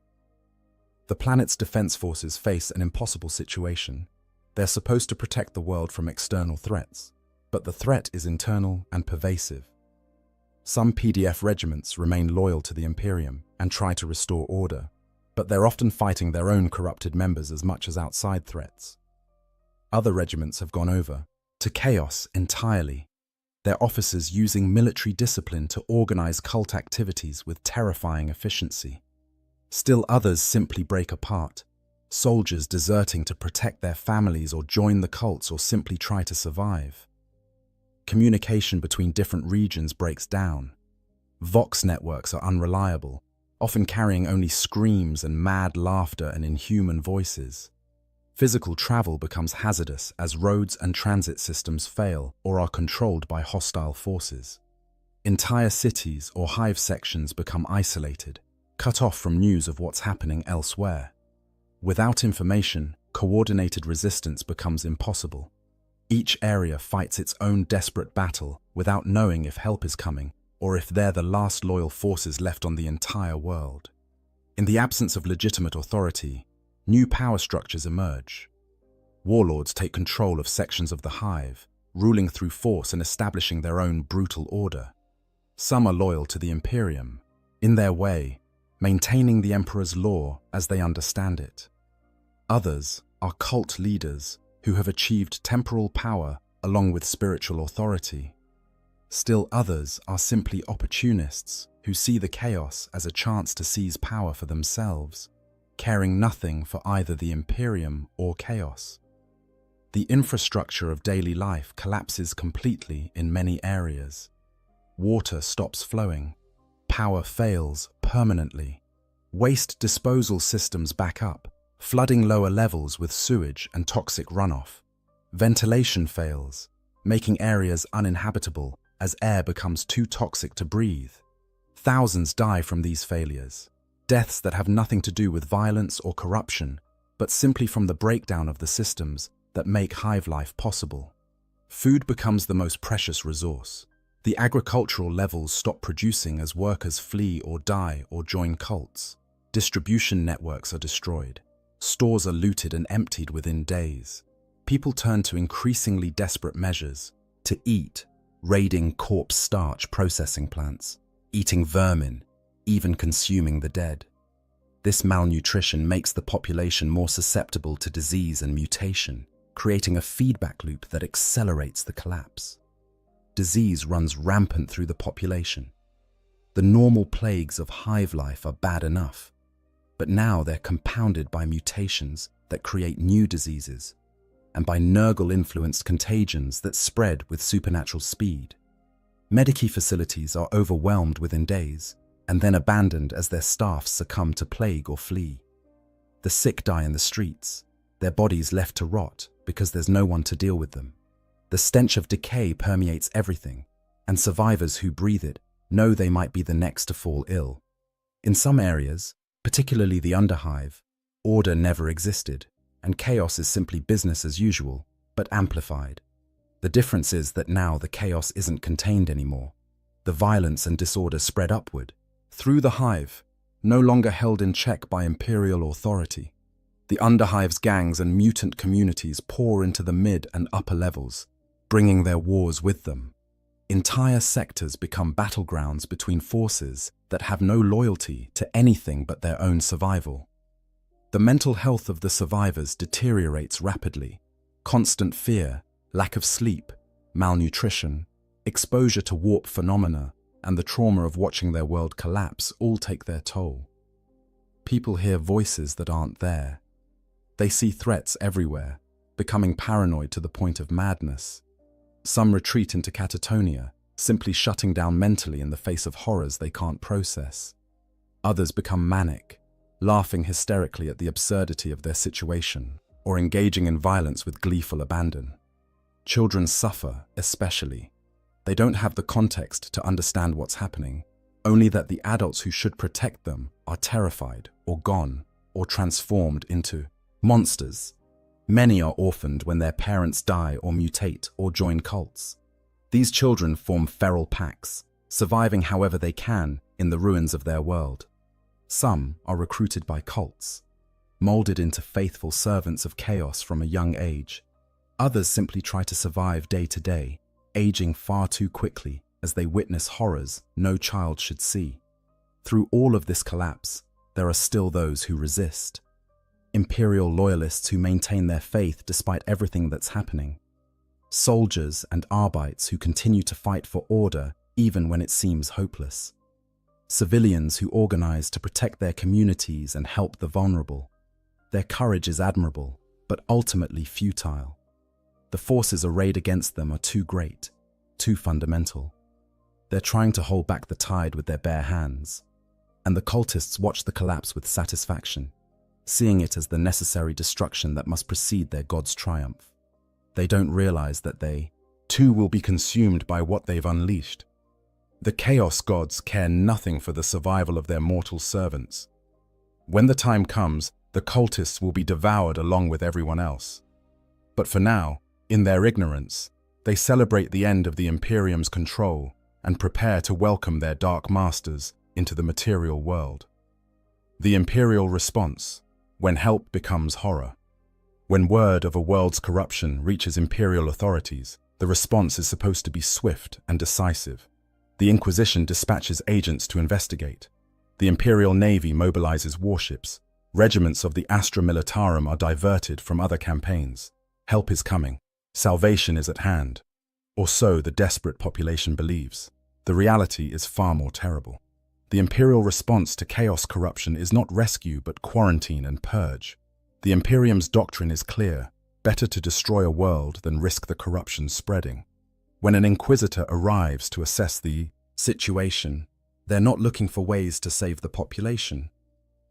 S1: The planet's defense forces face an impossible situation. They're supposed to protect the world from external threats, but the threat is internal and pervasive. Some PDF regiments remain loyal to the Imperium and try to restore order, but they're often fighting their own corrupted members as much as outside threats. Other regiments have gone over to chaos entirely, their officers using military discipline to organize cult activities with terrifying efficiency. Still others simply break apart, soldiers deserting to protect their families or join the cults or simply try to survive. Communication between different regions breaks down. Vox networks are unreliable, often carrying only screams and mad laughter and inhuman voices. Physical travel becomes hazardous as roads and transit systems fail or are controlled by hostile forces. Entire cities or hive sections become isolated, cut off from news of what's happening elsewhere. Without information, coordinated resistance becomes impossible. Each area fights its own desperate battle without knowing if help is coming or if they're the last loyal forces left on the entire world. In the absence of legitimate authority, new power structures emerge. Warlords take control of sections of the hive, ruling through force and establishing their own brutal order. Some are loyal to the Imperium, in their way, maintaining the Emperor's law as they understand it. Others are cult leaders who have achieved temporal power along with spiritual authority. Still others are simply opportunists who see the chaos as a chance to seize power for themselves, caring nothing for either the Imperium or chaos. The infrastructure of daily life collapses completely in many areas. Water stops flowing. Power fails permanently. Waste disposal systems back up, flooding lower levels with sewage and toxic runoff. Ventilation fails, making areas uninhabitable as air becomes too toxic to breathe. Thousands die from these failures, deaths that have nothing to do with violence or corruption, but simply from the breakdown of the systems that make hive life possible. Food becomes the most precious resource. The agricultural levels stop producing as workers flee or die or join cults. Distribution networks are destroyed. Stores are looted and emptied within days. People turn to increasingly desperate measures to eat, raiding corpse starch processing plants, eating vermin, even consuming the dead. This malnutrition makes the population more susceptible to disease and mutation, creating a feedback loop that accelerates the collapse. Disease runs rampant through the population. The normal plagues of hive life are bad enough, but now they're compounded by mutations that create new diseases, and by Nurgle-influenced contagions that spread with supernatural speed. Medici facilities are overwhelmed within days, and then abandoned as their staffs succumb to plague or flee. The sick die in the streets, their bodies left to rot because there's no one to deal with them. The stench of decay permeates everything, and survivors who breathe it know they might be the next to fall ill. In some areas, particularly the Underhive, order never existed, and chaos is simply business as usual, but amplified. The difference is that now the chaos isn't contained anymore. The violence and disorder spread upward, through the hive, no longer held in check by imperial authority. The Underhive's gangs and mutant communities pour into the mid and upper levels, bringing their wars with them. Entire sectors become battlegrounds between forces that have no loyalty to anything but their own survival. The mental health of the survivors deteriorates rapidly. Constant fear, lack of sleep, malnutrition, exposure to warp phenomena, and the trauma of watching their world collapse all take their toll. People hear voices that aren't there. They see threats everywhere, becoming paranoid to the point of madness. Some retreat into catatonia, simply shutting down mentally in the face of horrors they can't process. Others become manic, laughing hysterically at the absurdity of their situation, or engaging in violence with gleeful abandon. Children suffer, especially. They don't have the context to understand what's happening, only that the adults who should protect them are terrified, or gone, or transformed into monsters. Many are orphaned when their parents die or mutate or join cults. These children form feral packs, surviving however they can in the ruins of their world. Some are recruited by cults, molded into faithful servants of chaos from a young age. Others simply try to survive day to day, aging far too quickly as they witness horrors no child should see. Through all of this collapse, there are still those who resist. Imperial loyalists who maintain their faith despite everything that's happening. Soldiers and Arbites who continue to fight for order even when it seems hopeless. Civilians who organize to protect their communities and help the vulnerable. Their courage is admirable, but ultimately futile. The forces arrayed against them are too great, too fundamental. They're trying to hold back the tide with their bare hands, and the cultists watch the collapse with satisfaction, seeing it as the necessary destruction that must precede their god's triumph. They don't realize that they, too, will be consumed by what they've unleashed. The Chaos Gods care nothing for the survival of their mortal servants. When the time comes, the cultists will be devoured along with everyone else. But for now, in their ignorance, they celebrate the end of the Imperium's control and prepare to welcome their dark masters into the material world. The Imperial response, when help becomes horror. When word of a world's corruption reaches Imperial authorities, the response is supposed to be swift and decisive. The Inquisition dispatches agents to investigate. The Imperial Navy mobilizes warships. Regiments of the Astra Militarum are diverted from other campaigns. Help is coming. Salvation is at hand. Or so the desperate population believes. The reality is far more terrible. The Imperial response to chaos corruption is not rescue but quarantine and purge. The Imperium's doctrine is clear: better to destroy a world than risk the corruption spreading. When an Inquisitor arrives to assess the situation, they're not looking for ways to save the population.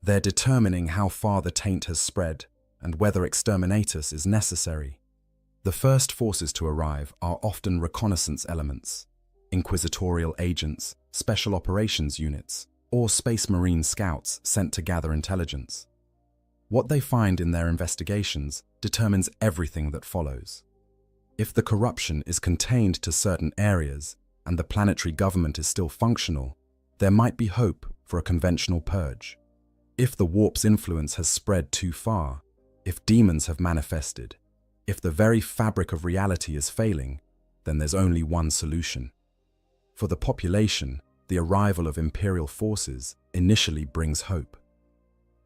S1: They're determining how far the taint has spread and whether exterminatus is necessary. The first forces to arrive are often reconnaissance elements, inquisitorial agents, special operations units, or Space Marine scouts sent to gather intelligence. What they find in their investigations determines everything that follows. If the corruption is contained to certain areas and the planetary government is still functional, there might be hope for a conventional purge. If the warp's influence has spread too far, if demons have manifested, if the very fabric of reality is failing, then there's only one solution. For the population, the arrival of Imperial forces initially brings hope.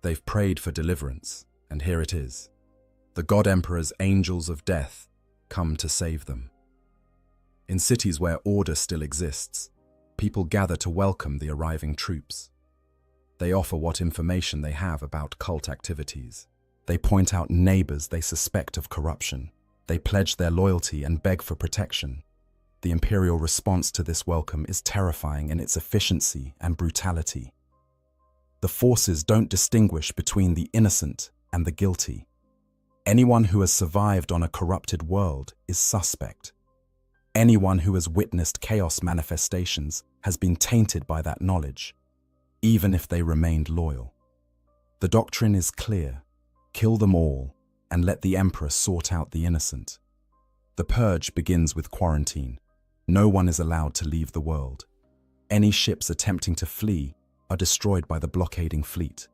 S1: They've prayed for deliverance, and here it is. The God Emperor's angels of death come to save them. In cities where order still exists, people gather to welcome the arriving troops. They offer what information they have about cult activities. They point out neighbors they suspect of corruption. They pledge their loyalty and beg for protection. The Imperial response to this welcome is terrifying in its efficiency and brutality. The forces don't distinguish between the innocent and the guilty. Anyone who has survived on a corrupted world is suspect. Anyone who has witnessed chaos manifestations has been tainted by that knowledge, even if they remained loyal. The doctrine is clear: kill them all and let the Emperor sort out the innocent. The purge begins with quarantine. No one is allowed to leave the world. Any ships attempting to flee are destroyed by the blockading fleet.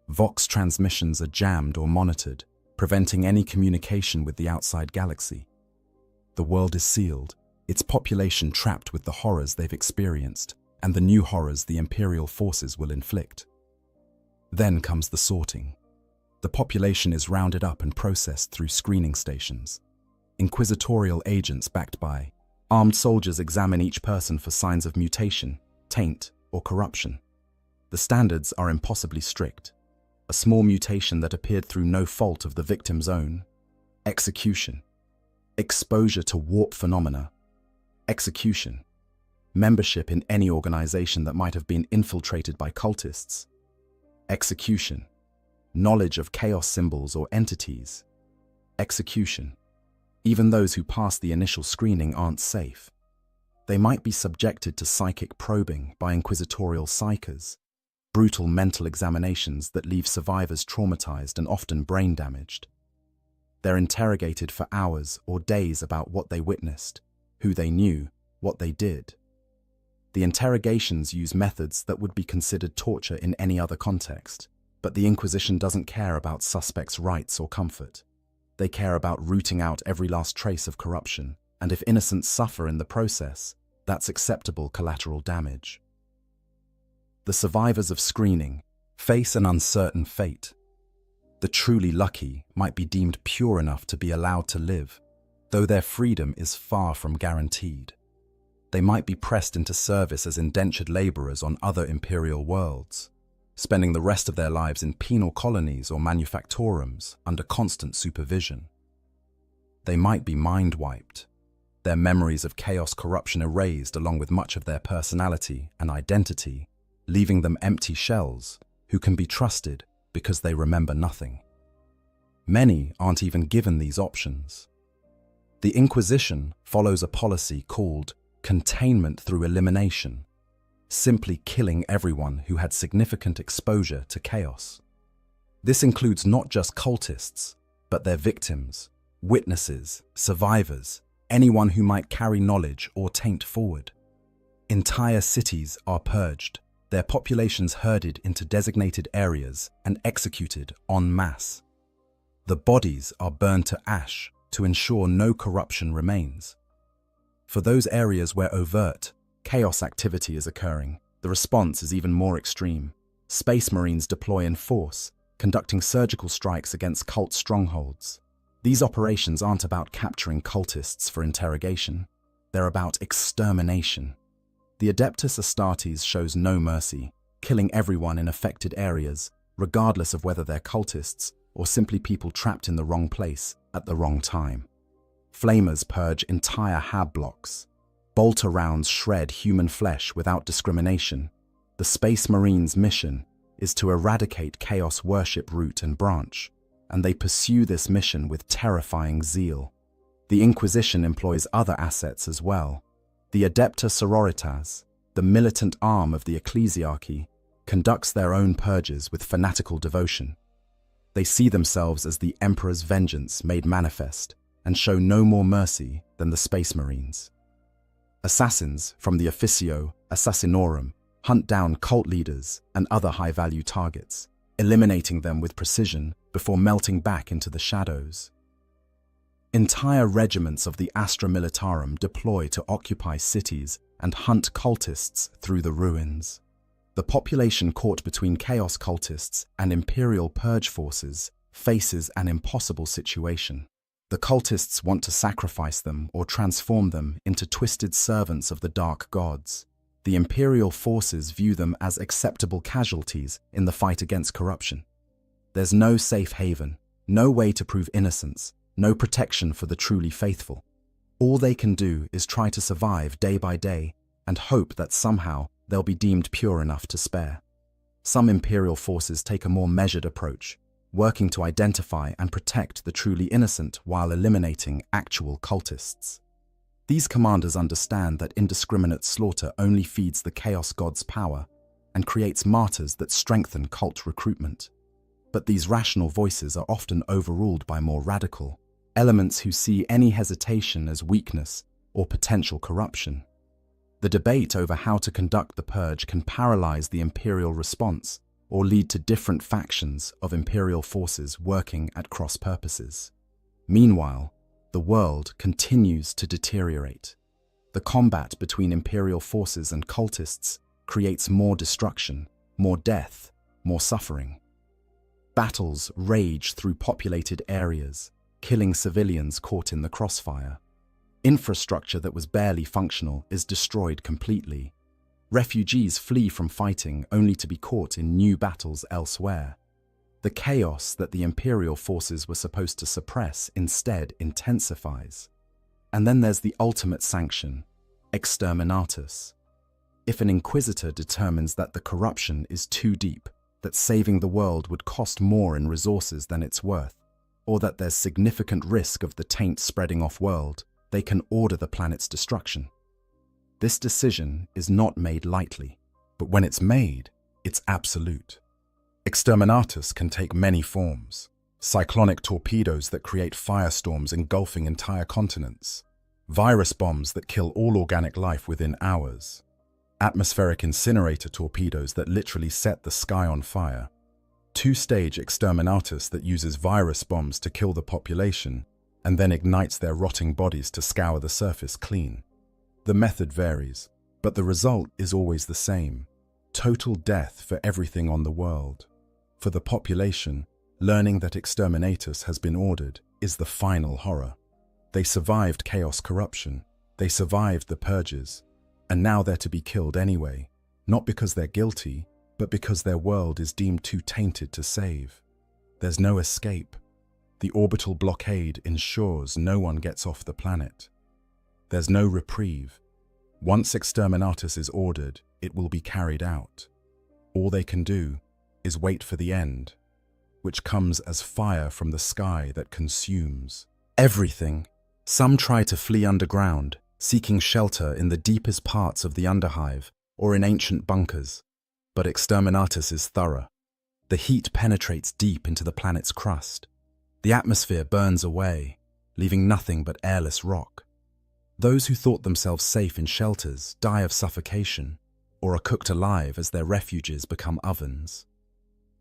S1: Vox transmissions are jammed or monitored, preventing any communication with the outside galaxy. The world is sealed, its population trapped with the horrors they've experienced and the new horrors the Imperial forces will inflict. Then comes the sorting. The population is rounded up and processed through screening stations. Inquisitorial agents backed by armed soldiers examine each person for signs of mutation, taint, or corruption. The standards are impossibly strict. A small mutation that appeared through no fault of the victim's own. Execution. Exposure to warp phenomena. Execution. membership in any organization that might have been infiltrated by cultists, execution, knowledge of chaos symbols or entities, execution. Even those who pass the initial screening aren't safe. They might be subjected to psychic probing by inquisitorial psychers, brutal mental examinations that leave survivors traumatized and often brain damaged. They're interrogated for hours or days about what they witnessed, who they knew, what they did. The interrogations use methods that would be considered torture in any other context, but the Inquisition doesn't care about suspects' rights or comfort. They care about rooting out every last trace of corruption, and if innocents suffer in the process, that's acceptable collateral damage. The survivors of screening face an uncertain fate. The truly lucky might be deemed pure enough to be allowed to live, though their freedom is far from guaranteed. They might be pressed into service as indentured laborers on other imperial worlds, spending the rest of their lives in penal colonies or manufactorums under constant supervision. They might be mind-wiped, their memories of chaos corruption erased along with much of their personality and identity, leaving them empty shells who can be trusted because they remember nothing. Many aren't even given these options. The Inquisition follows a policy called containment through elimination, simply killing everyone who had significant exposure to chaos. This includes not just cultists, but their victims, witnesses, survivors, anyone who might carry knowledge or taint forward. Entire cities are purged, their populations herded into designated areas and executed en masse. The bodies are burned to ash to ensure no corruption remains. For those areas where overt chaos activity is occurring, the response is even more extreme. Space Marines deploy in force, conducting surgical strikes against cult strongholds. These operations aren't about capturing cultists for interrogation. They're about extermination. The Adeptus Astartes shows no mercy, killing everyone in affected areas, regardless of whether they're cultists or simply people trapped in the wrong place at the wrong time. Flamers purge entire hab blocks. Bolter rounds shred human flesh without discrimination. The Space Marines' mission is to eradicate Chaos worship root and branch, and they pursue this mission with terrifying zeal. The Inquisition employs other assets as well. The Adepta Sororitas, the militant arm of the ecclesiarchy, conducts their own purges with fanatical devotion. They see themselves as the Emperor's vengeance made manifest and show no more mercy than the Space Marines. Assassins from the Officio Assassinorum hunt down cult leaders and other high-value targets, eliminating them with precision before melting back into the shadows. Entire regiments of the Astra Militarum deploy to occupy cities and hunt cultists through the ruins. The population caught between chaos cultists and imperial purge forces faces an impossible situation. The cultists want to sacrifice them or transform them into twisted servants of the dark gods. The imperial forces view them as acceptable casualties in the fight against corruption. There's no safe haven, no way to prove innocence, no protection for the truly faithful. All they can do is try to survive day by day and hope that somehow they'll be deemed pure enough to spare. Some imperial forces take a more measured approach, working to identify and protect the truly innocent while eliminating actual cultists. These commanders understand that indiscriminate slaughter only feeds the Chaos God's power and creates martyrs that strengthen cult recruitment. But these rational voices are often overruled by more radical elements who see any hesitation as weakness or potential corruption. The debate over how to conduct the purge can paralyze the imperial response or lead to different factions of imperial forces working at cross purposes. Meanwhile, the world continues to deteriorate. The combat between imperial forces and cultists creates more destruction, more death, more suffering. Battles rage through populated areas, killing civilians caught in the crossfire. Infrastructure that was barely functional is destroyed completely. Refugees flee from fighting only to be caught in new battles elsewhere. The chaos that the imperial forces were supposed to suppress instead intensifies. And then there's the ultimate sanction, exterminatus, If an inquisitor determines that the corruption is too deep, that saving the world would cost more in resources than it's worth, or that there's significant risk of the taint spreading off-world, they can order the planet's destruction. This decision is not made lightly, but when it's made, it's absolute. Exterminatus can take many forms. Cyclonic torpedoes that create firestorms engulfing entire continents. Virus bombs that kill all organic life within hours. Atmospheric incinerator torpedoes that literally set the sky on fire. Two-stage exterminatus that uses virus bombs to kill the population and then ignites their rotting bodies to scour the surface clean. The method varies, but the result is always the same. Total death for everything on the world. For the population, learning that exterminatus has been ordered is the final horror. They survived chaos corruption, they survived the purges, and now they're to be killed anyway, not because they're guilty, but because their world is deemed too tainted to save. There's no escape. The orbital blockade ensures no one gets off the planet. There's no reprieve. Once exterminatus is ordered, it will be carried out. All they can do is wait for the end, which comes as fire from the sky that consumes everything. Some try to flee underground, seeking shelter in the deepest parts of the underhive or in ancient bunkers. But exterminatus is thorough. The heat penetrates deep into the planet's crust. The atmosphere burns away, leaving nothing but airless rock. Those who thought themselves safe in shelters die of suffocation or are cooked alive as their refuges become ovens.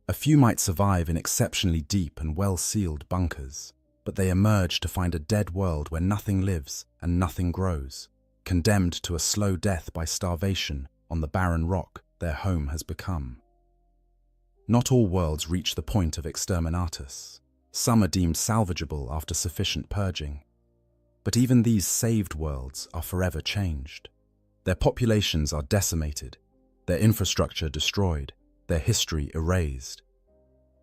S1: A few might survive in exceptionally deep and well-sealed bunkers, but they emerge to find a dead world where nothing lives and nothing grows, condemned to a slow death by starvation on the barren rock their home has become. Not all worlds reach the point of exterminatus. Some are deemed salvageable after sufficient purging. But even these saved worlds are forever changed. Their populations are decimated, their infrastructure destroyed, their history erased.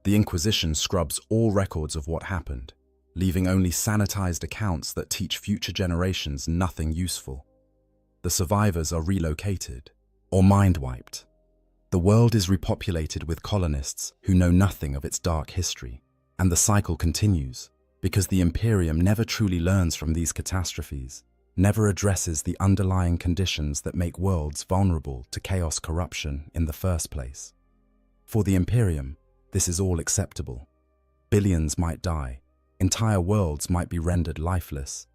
S1: The Inquisition scrubs all records of what happened, leaving only sanitized accounts that teach future generations nothing useful. The survivors are relocated or mind-wiped. The world is repopulated with colonists who know nothing of its dark history, and the cycle continues because the Imperium never truly learns from these catastrophes, never addresses the underlying conditions that make worlds vulnerable to chaos corruption in the first place. For the Imperium, this is all acceptable. Billions might die, entire worlds might be rendered lifeless,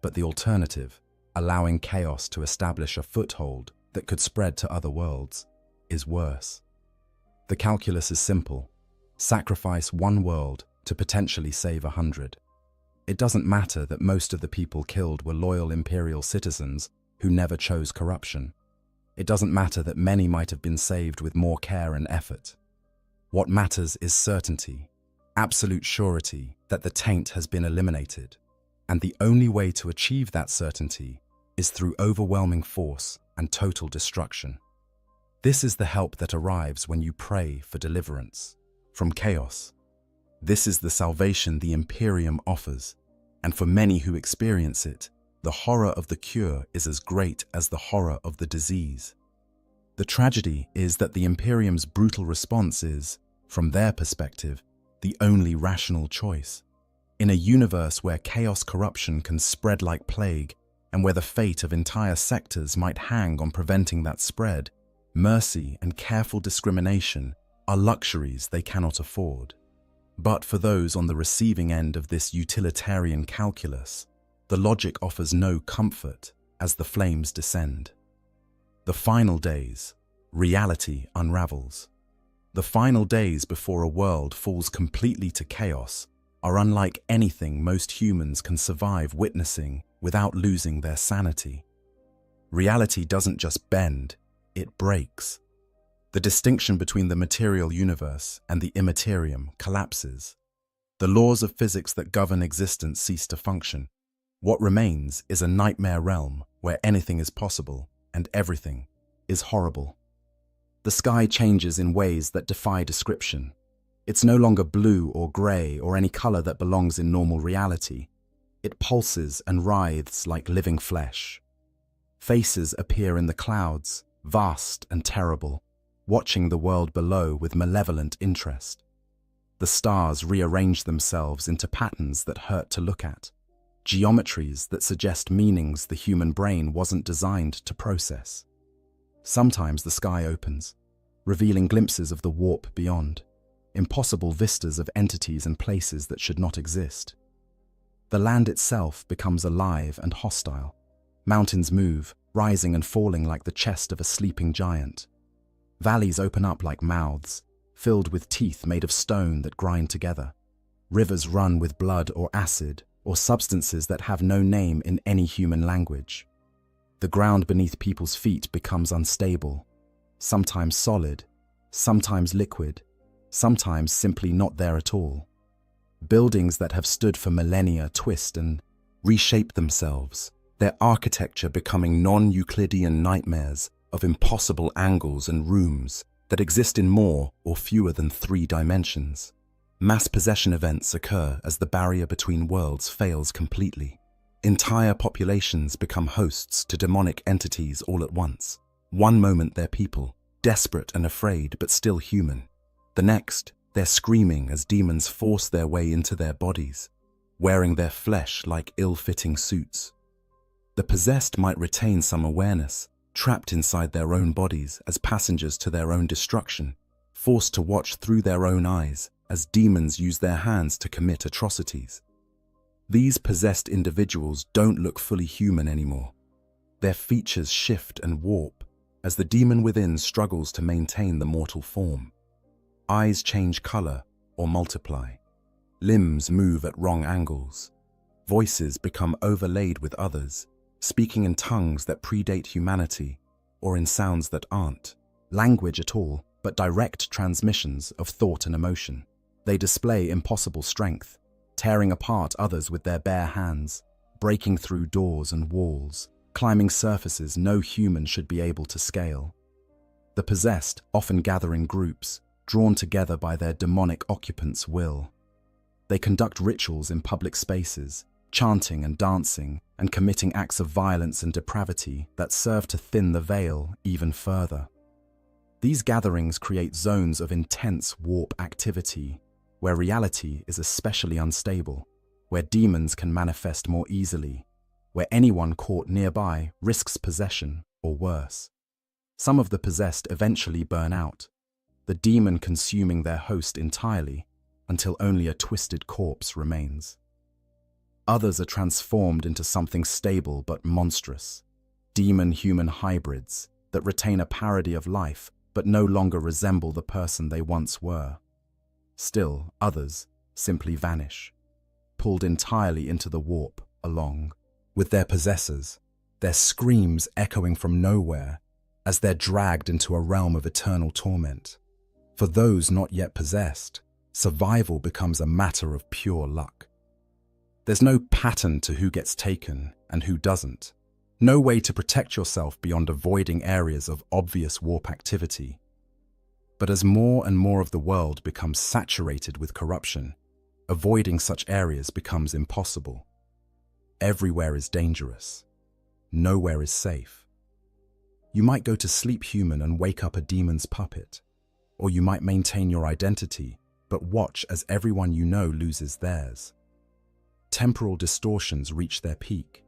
S1: but the alternative, allowing chaos to establish a foothold that could spread to other worlds, is worse. The calculus is simple. Sacrifice one world to potentially save 100. It doesn't matter that most of the people killed were loyal Imperial citizens who never chose corruption. It doesn't matter that many might have been saved with more care and effort. What matters is certainty, absolute surety that the taint has been eliminated, and the only way to achieve that certainty is through overwhelming force and total destruction. This is the help that arrives when you pray for deliverance from chaos. This is the salvation the Imperium offers, and for many who experience it, the horror of the cure is as great as the horror of the disease. The tragedy is that the Imperium's brutal response is, from their perspective, the only rational choice. In a universe where chaos corruption can spread like plague, and where the fate of entire sectors might hang on preventing that spread, mercy and careful discrimination are luxuries they cannot afford. But for those on the receiving end of this utilitarian calculus, the logic offers no comfort as the flames descend. The final days, reality unravels. The final days before a world falls completely to chaos are unlike anything most humans can survive witnessing without losing their sanity. Reality doesn't just bend, it breaks. The distinction between the material universe and the immaterium collapses. The laws of physics that govern existence cease to function. What remains is a nightmare realm where anything is possible and everything is horrible. The sky changes in ways that defy description. It's no longer blue or grey or any color that belongs in normal reality. It pulses and writhes like living flesh. Faces appear in the clouds, vast and terrible, watching the world below with malevolent interest. The stars rearrange themselves into patterns that hurt to look at, geometries that suggest meanings the human brain wasn't designed to process. Sometimes the sky opens, revealing glimpses of the warp beyond, impossible vistas of entities and places that should not exist. The land itself becomes alive and hostile. Mountains move, rising and falling like the chest of a sleeping giant. Valleys open up like mouths, filled with teeth made of stone that grind together. Rivers run with blood or acid, or substances that have no name in any human language. The ground beneath people's feet becomes unstable, sometimes solid, sometimes liquid, sometimes simply not there at all. Buildings that have stood for millennia twist and reshape themselves, their architecture becoming non-Euclidean nightmares of impossible angles and rooms that exist in more or fewer than 3 dimensions. Mass possession events occur as the barrier between worlds fails completely. Entire populations become hosts to demonic entities all at once. One moment they're people, desperate and afraid but still human. The next, they're screaming as demons force their way into their bodies, wearing their flesh like ill-fitting suits. The possessed might retain some awareness, trapped inside their own bodies as passengers to their own destruction, forced to watch through their own eyes as demons use their hands to commit atrocities. These possessed individuals don't look fully human anymore. Their features shift and warp as the demon within struggles to maintain the mortal form. Eyes change color or multiply. Limbs move at wrong angles. Voices become overlaid with others, speaking in tongues that predate humanity or in sounds that aren't language at all, but direct transmissions of thought and emotion. They display impossible strength, tearing apart others with their bare hands, breaking through doors and walls, climbing surfaces no human should be able to scale. The possessed often gather in groups, drawn together by their demonic occupants' will. They conduct rituals in public spaces, chanting and dancing, and committing acts of violence and depravity that serve to thin the veil even further. These gatherings create zones of intense warp activity, where reality is especially unstable, where demons can manifest more easily, where anyone caught nearby risks possession or worse. Some of the possessed eventually burn out, the demon consuming their host entirely until only a twisted corpse remains. Others are transformed into something stable but monstrous, demon-human hybrids that retain a parody of life but no longer resemble the person they once were. Still, others simply vanish, pulled entirely into the warp along with their possessors, their screams echoing from nowhere as they're dragged into a realm of eternal torment. For those not yet possessed, survival becomes a matter of pure luck. There's no pattern to who gets taken and who doesn't, no way to protect yourself beyond avoiding areas of obvious warp activity. But as more and more of the world becomes saturated with corruption, avoiding such areas becomes impossible. Everywhere is dangerous. Nowhere is safe. You might go to sleep human and wake up a demon's puppet, or you might maintain your identity but watch as everyone you know loses theirs. Temporal distortions reach their peak.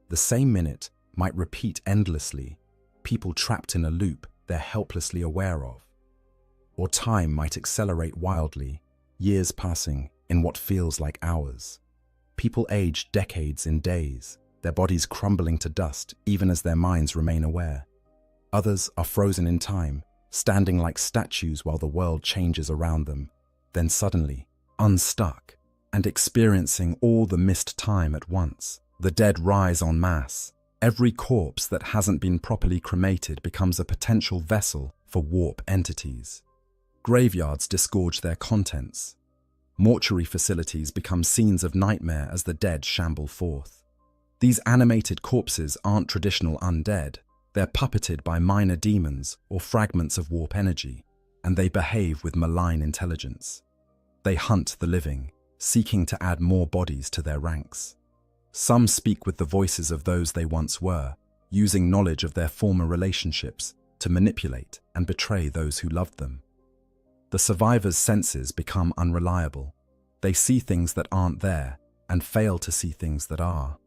S1: The same minute might repeat endlessly, people trapped in a loop they're helplessly aware of. Or time might accelerate wildly, years passing in what feels like hours. People age decades in days, their bodies crumbling to dust even as their minds remain aware. Others are frozen in time, standing like statues while the world changes around them, then suddenly unstuck and experiencing all the missed time at once. The dead rise en masse. Every corpse that hasn't been properly cremated becomes a potential vessel for warp entities. Graveyards disgorge their contents. Mortuary facilities become scenes of nightmare as the dead shamble forth. These animated corpses aren't traditional undead. They're puppeted by minor demons or fragments of warp energy, and they behave with malign intelligence. They hunt the living, seeking to add more bodies to their ranks. Some speak with the voices of those they once were, using knowledge of their former relationships to manipulate and betray those who loved them. The survivors' senses become unreliable. They see things that aren't there and fail to see things that are.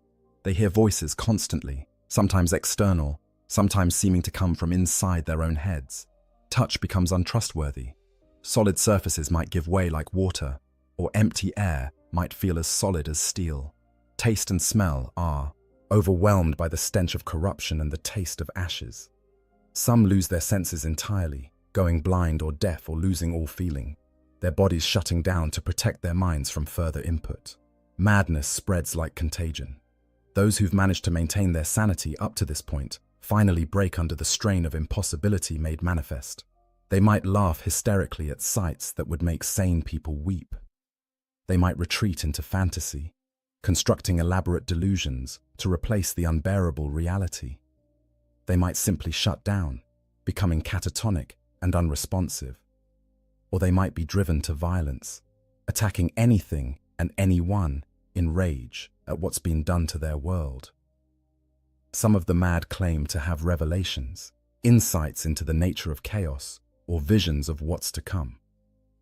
S1: They hear voices constantly, sometimes external, sometimes seeming to come from inside their own heads. Touch becomes untrustworthy. Solid surfaces might give way like water, or empty air might feel as solid as steel. Taste and smell are overwhelmed by the stench of corruption and the taste of ashes. Some lose their senses entirely, going blind or deaf or losing all feeling, their bodies shutting down to protect their minds from further input. Madness spreads like contagion. Those who've managed to maintain their sanity up to this point finally break under the strain of impossibility made manifest. They might laugh hysterically at sights that would make sane people weep. They might retreat into fantasy, constructing elaborate delusions to replace the unbearable reality. They might simply shut down, becoming catatonic and unresponsive. Or they might be driven to violence, attacking anything and anyone in rage at what's been done to their world. Some of the mad claim to have revelations, insights into the nature of chaos, or visions of what's to come.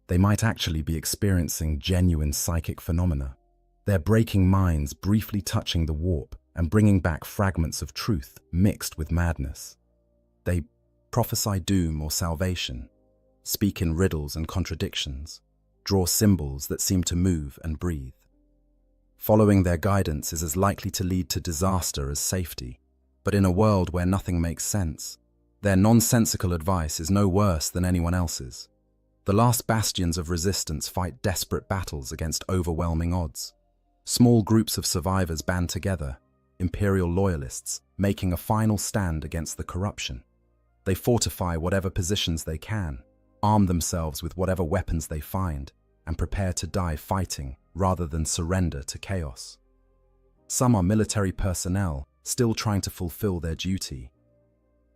S1: They might actually be experiencing genuine psychic phenomena, their breaking minds briefly touching the warp and bringing back fragments of truth mixed with madness. They prophesy doom or salvation, speak in riddles and contradictions, draw symbols that seem to move and breathe. Following their guidance is as likely to lead to disaster as safety, but in a world where nothing makes sense, their nonsensical advice is no worse than anyone else's. The last bastions of resistance fight desperate battles against overwhelming odds. Small groups of survivors band together, imperial loyalists, making a final stand against the corruption. They fortify whatever positions they can, arm themselves with whatever weapons they find, and prepare to die fighting rather than surrender to chaos. Some are military personnel, still trying to fulfill their duty.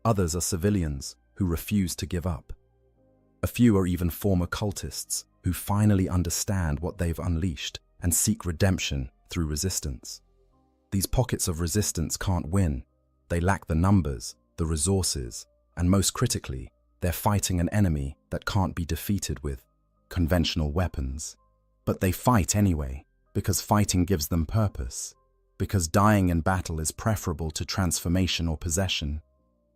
S1: Others are civilians who refuse to give up. A few are even former cultists who finally understand what they've unleashed and seek redemption through resistance. These pockets of resistance can't win. They lack the numbers, the resources, and most critically, they're fighting an enemy that can't be defeated with conventional weapons. But they fight anyway, because fighting gives them purpose, because dying in battle is preferable to transformation or possession,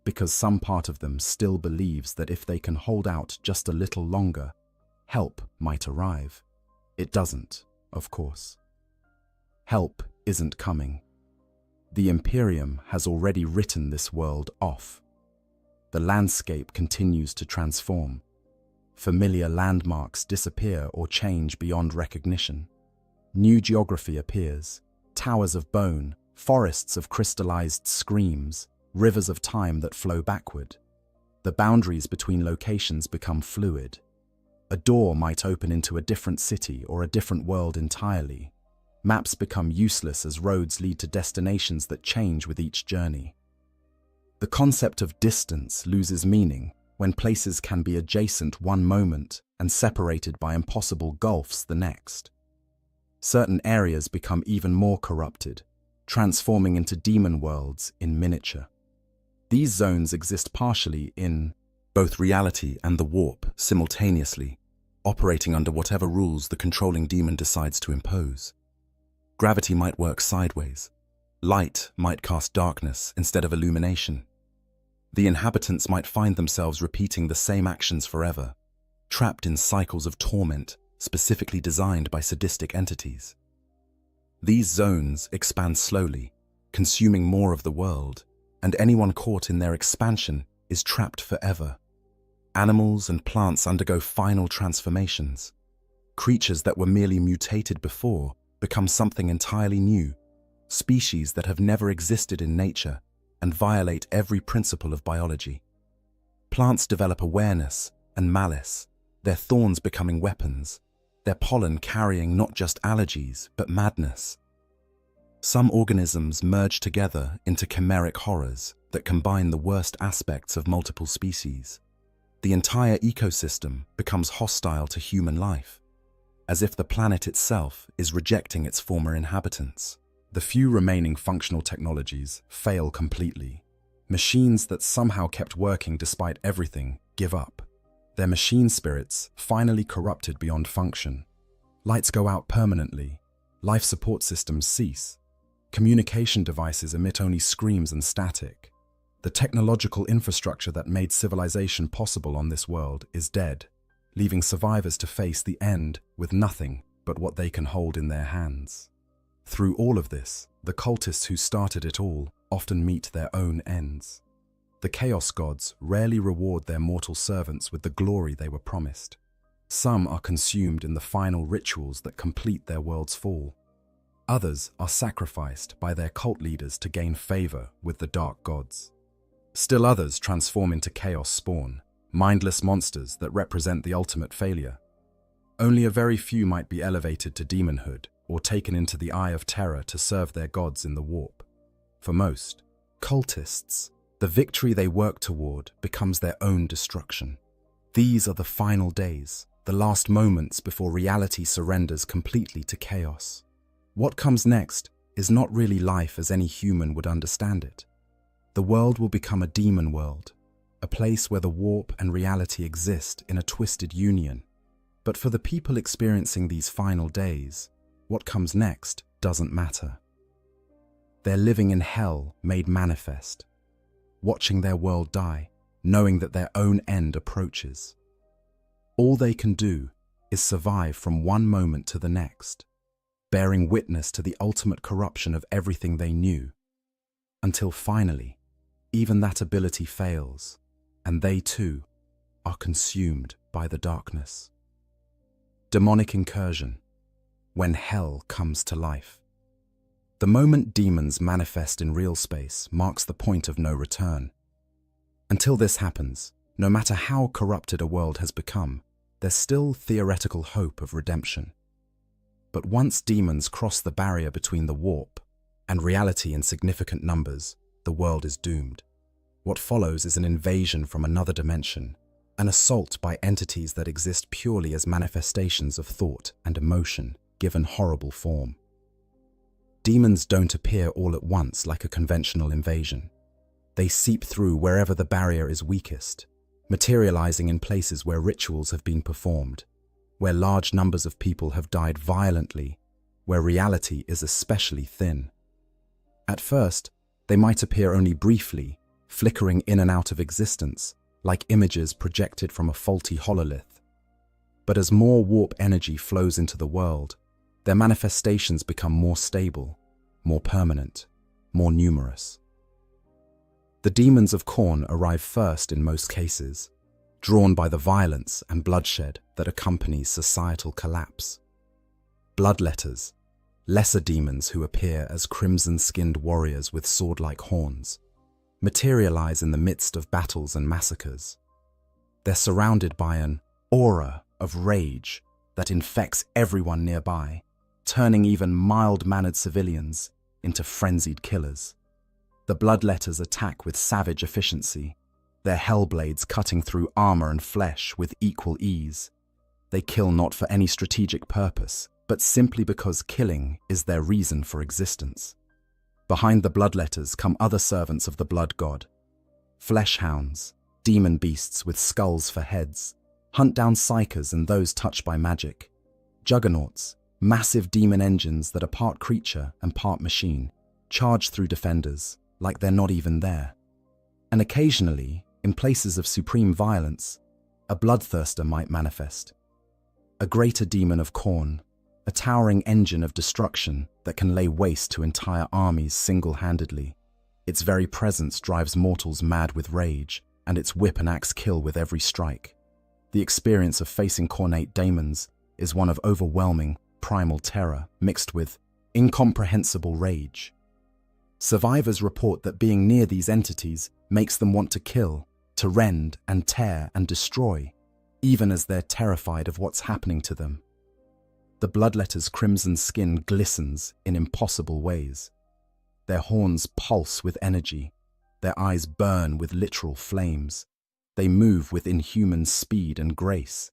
S1: because some part of them still believes that if they can hold out just a little longer, help might arrive. It doesn't, of course. Help isn't coming. The Imperium has already written this world off. The landscape continues to transform. Familiar landmarks disappear or change beyond recognition. New geography appears, towers of bone, forests of crystallized screams, rivers of time that flow backward. The boundaries between locations become fluid. A door might open into a different city or a different world entirely. Maps become useless as roads lead to destinations that change with each journey. The concept of distance loses meaning when places can be adjacent one moment and separated by impossible gulfs the next. Certain areas become even more corrupted, transforming into demon worlds in miniature. These zones exist partially in both reality and the warp simultaneously, operating under whatever rules the controlling demon decides to impose. Gravity might work sideways. Light might cast darkness instead of illumination. The inhabitants might find themselves repeating the same actions forever, trapped in cycles of torment specifically designed by sadistic entities. These zones expand slowly, consuming more of the world, and anyone caught in their expansion is trapped forever. Animals and plants undergo final transformations. Creatures that were merely mutated before become something entirely new, species that have never existed in nature and violate every principle of biology. Plants develop awareness and malice, their thorns becoming weapons, their pollen carrying not just allergies but madness. Some organisms merge together into chimeric horrors that combine the worst aspects of multiple species. The entire ecosystem becomes hostile to human life, as if the planet itself is rejecting its former inhabitants. The few remaining functional technologies fail completely, Machines that somehow kept working despite everything give up. Their machine spirits finally corrupted beyond function. Lights go out permanently. Life support systems cease. Communication devices emit only screams and static. The technological infrastructure that made civilization possible on this world is dead, leaving survivors to face the end with nothing but what they can hold in their hands. Through all of this, the cultists who started it all often meet their own ends. The Chaos Gods rarely reward their mortal servants with the glory they were promised. Some are consumed in the final rituals that complete their world's fall. Others are sacrificed by their cult leaders to gain favor with the Dark Gods. Still others transform into chaos spawn, mindless monsters that represent the ultimate failure. Only a very few might be elevated to demonhood or taken into the Eye of Terror to serve their gods in the warp. For most cultists, the victory they work toward becomes their own destruction. These are the final days, the last moments before reality surrenders completely to chaos. What comes next is not really life as any human would understand it. The world will become a demon world, a place where the warp and reality exist in a twisted union. But for the people experiencing these final days, what comes next doesn't matter. They're living in hell made manifest, watching their world die, knowing that their own end approaches. All they can do is survive from one moment to the next, bearing witness to the ultimate corruption of everything they knew, until finally, even that ability fails, and they too are consumed by the darkness. Demonic incursion, when hell comes to life. The moment demons manifest in real space marks the point of no return. Until this happens, no matter how corrupted a world has become, there's still theoretical hope of redemption. But once demons cross the barrier between the warp and reality in significant numbers, the world is doomed. What follows is an invasion from another dimension, an assault by entities that exist purely as manifestations of thought and emotion, given horrible form. Demons don't appear all at once like a conventional invasion. They seep through wherever the barrier is weakest, materializing in places where rituals have been performed, where large numbers of people have died violently, where reality is especially thin. At first, they might appear only briefly, flickering in and out of existence, like images projected from a faulty hololith. But as more warp energy flows into the world, their manifestations become more stable, more permanent, more numerous. The demons of Khorne arrive first in most cases, drawn by the violence and bloodshed that accompanies societal collapse. Bloodletters, lesser demons who appear as crimson-skinned warriors with sword-like horns, materialize in the midst of battles and massacres. They're surrounded by an aura of rage that infects everyone nearby, turning even mild-mannered civilians into frenzied killers. The Bloodletters attack with savage efficiency, their hellblades cutting through armor and flesh with equal ease. They kill not for any strategic purpose, but simply because killing is their reason for existence. Behind the Bloodletters come other servants of the Blood God. Fleshhounds, demon beasts with skulls for heads, hunt down psychers and those touched by magic. Juggernauts, massive demon engines that are part creature and part machine, charge through defenders like they're not even there. And occasionally, in places of supreme violence, a bloodthirster might manifest. A greater demon of Khorne, a towering engine of destruction that can lay waste to entire armies single-handedly. Its very presence drives mortals mad with rage, and its whip and axe kill with every strike. The experience of facing Khornate daemons is one of overwhelming, primal terror mixed with incomprehensible rage. Survivors report that being near these entities makes them want to kill, to rend and tear and destroy, even as they're terrified of what's happening to them. The Bloodletter's crimson skin glistens in impossible ways. Their horns pulse with energy, their eyes burn with literal flames. They move with inhuman speed and grace,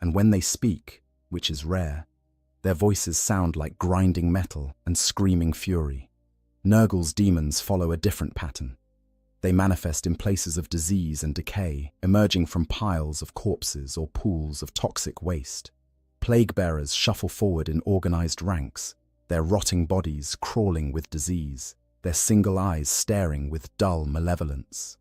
S1: and when they speak, which is rare, their voices sound like grinding metal and screaming fury. Nurgle's demons follow a different pattern. They manifest in places of disease and decay, emerging from piles of corpses or pools of toxic waste. Plague bearers shuffle forward in organized ranks, their rotting bodies crawling with disease, their single eyes staring with dull malevolence.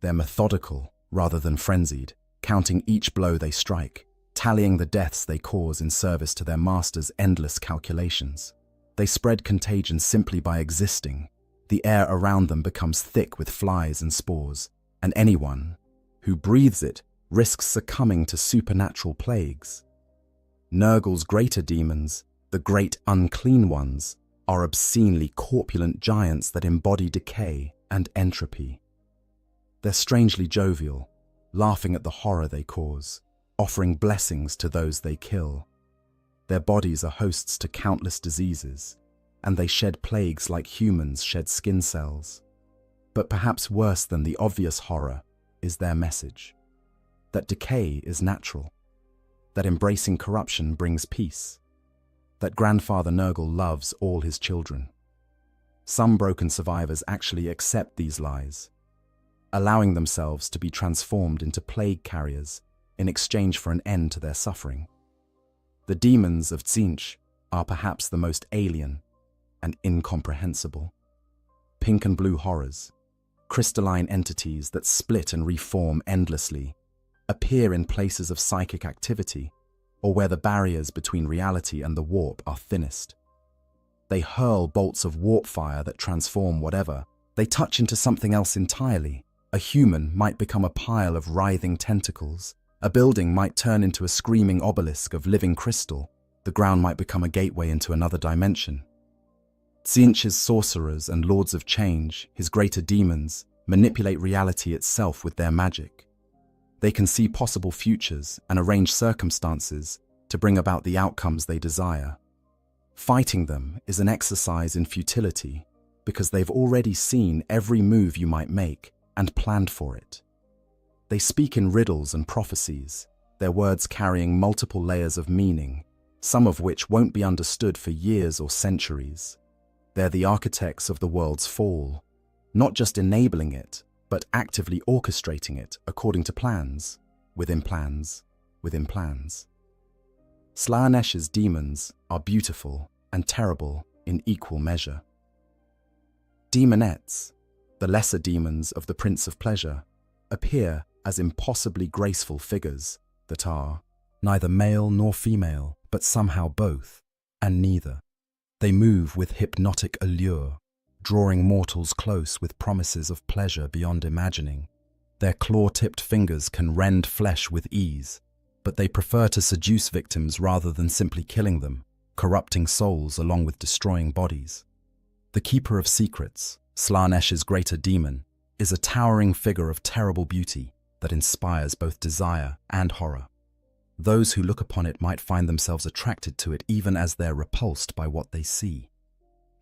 S1: They're methodical rather than frenzied, counting each blow they strike, tallying the deaths they cause in service to their master's endless calculations. They spread contagion simply by existing. The air around them becomes thick with flies and spores, and anyone who breathes it risks succumbing to supernatural plagues. Nurgle's greater demons, the great unclean ones, are obscenely corpulent giants that embody decay and entropy. They're strangely jovial, laughing at the horror they cause, offering blessings to those they kill. Their bodies are hosts to countless diseases, and they shed plagues like humans shed skin cells. But perhaps worse than the obvious horror is their message: that decay is natural, that embracing corruption brings peace, that Grandfather Nurgle loves all his children. Some broken survivors actually accept these lies, allowing themselves to be transformed into plague carriers in exchange for an end to their suffering. The demons of Tzeentch are perhaps the most alien and incomprehensible. Pink and blue horrors, crystalline entities that split and reform endlessly, appear in places of psychic activity or where the barriers between reality and the warp are thinnest. They hurl bolts of warp fire that transform whatever they touch into something else entirely. A human might become a pile of writhing tentacles. A building might turn into a screaming obelisk of living crystal. The ground might become a gateway into another dimension. Tzeentch's sorcerers and lords of change, his greater demons, manipulate reality itself with their magic. They can see possible futures and arrange circumstances to bring about the outcomes they desire. Fighting them is an exercise in futility because they've already seen every move you might make and planned for it. They speak in riddles and prophecies, their words carrying multiple layers of meaning, some of which won't be understood for years or centuries. They're the architects of the world's fall, not just enabling it, but actively orchestrating it according to plans, within plans, within plans. Slaanesh's demons are beautiful and terrible in equal measure. Demonettes, the lesser demons of the Prince of Pleasure, appear as impossibly graceful figures that are neither male nor female, but somehow both, and neither. They move with hypnotic allure, drawing mortals close with promises of pleasure beyond imagining. Their claw-tipped fingers can rend flesh with ease, but they prefer to seduce victims rather than simply killing them, corrupting souls along with destroying bodies. The Keeper of Secrets, Slaanesh's greater demon, is a towering figure of terrible beauty that inspires both desire and horror. Those who look upon it might find themselves attracted to it even as they're repulsed by what they see.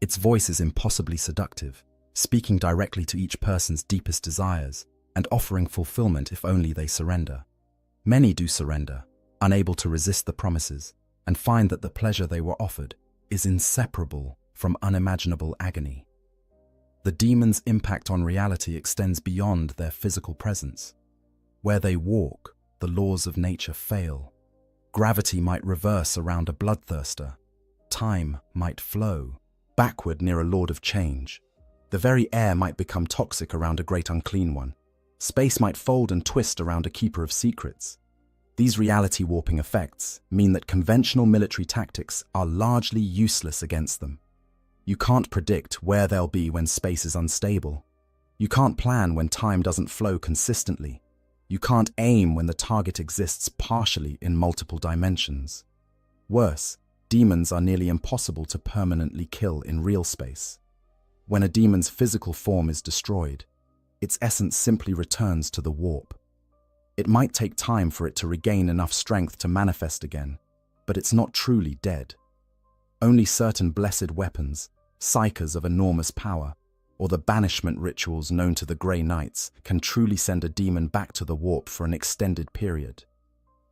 S1: Its voice is impossibly seductive, speaking directly to each person's deepest desires and offering fulfillment if only they surrender. Many do surrender, unable to resist the promises, and find that the pleasure they were offered is inseparable from unimaginable agony. The demon's impact on reality extends beyond their physical presence. Where they walk, the laws of nature fail. Gravity might reverse around a bloodthirster. Time might flow backward near a lord of change. The very air might become toxic around a great unclean one. Space might fold and twist around a keeper of secrets. These reality-warping effects mean that conventional military tactics are largely useless against them. You can't predict where they'll be when space is unstable. You can't plan when time doesn't flow consistently. You can't aim when the target exists partially in multiple dimensions. Worse, demons are nearly impossible to permanently kill in real space. When a demon's physical form is destroyed, its essence simply returns to the warp. It might take time for it to regain enough strength to manifest again, but it's not truly dead. Only certain blessed weapons, psychers of enormous power, or the banishment rituals known to the Grey Knights can truly send a demon back to the warp for an extended period.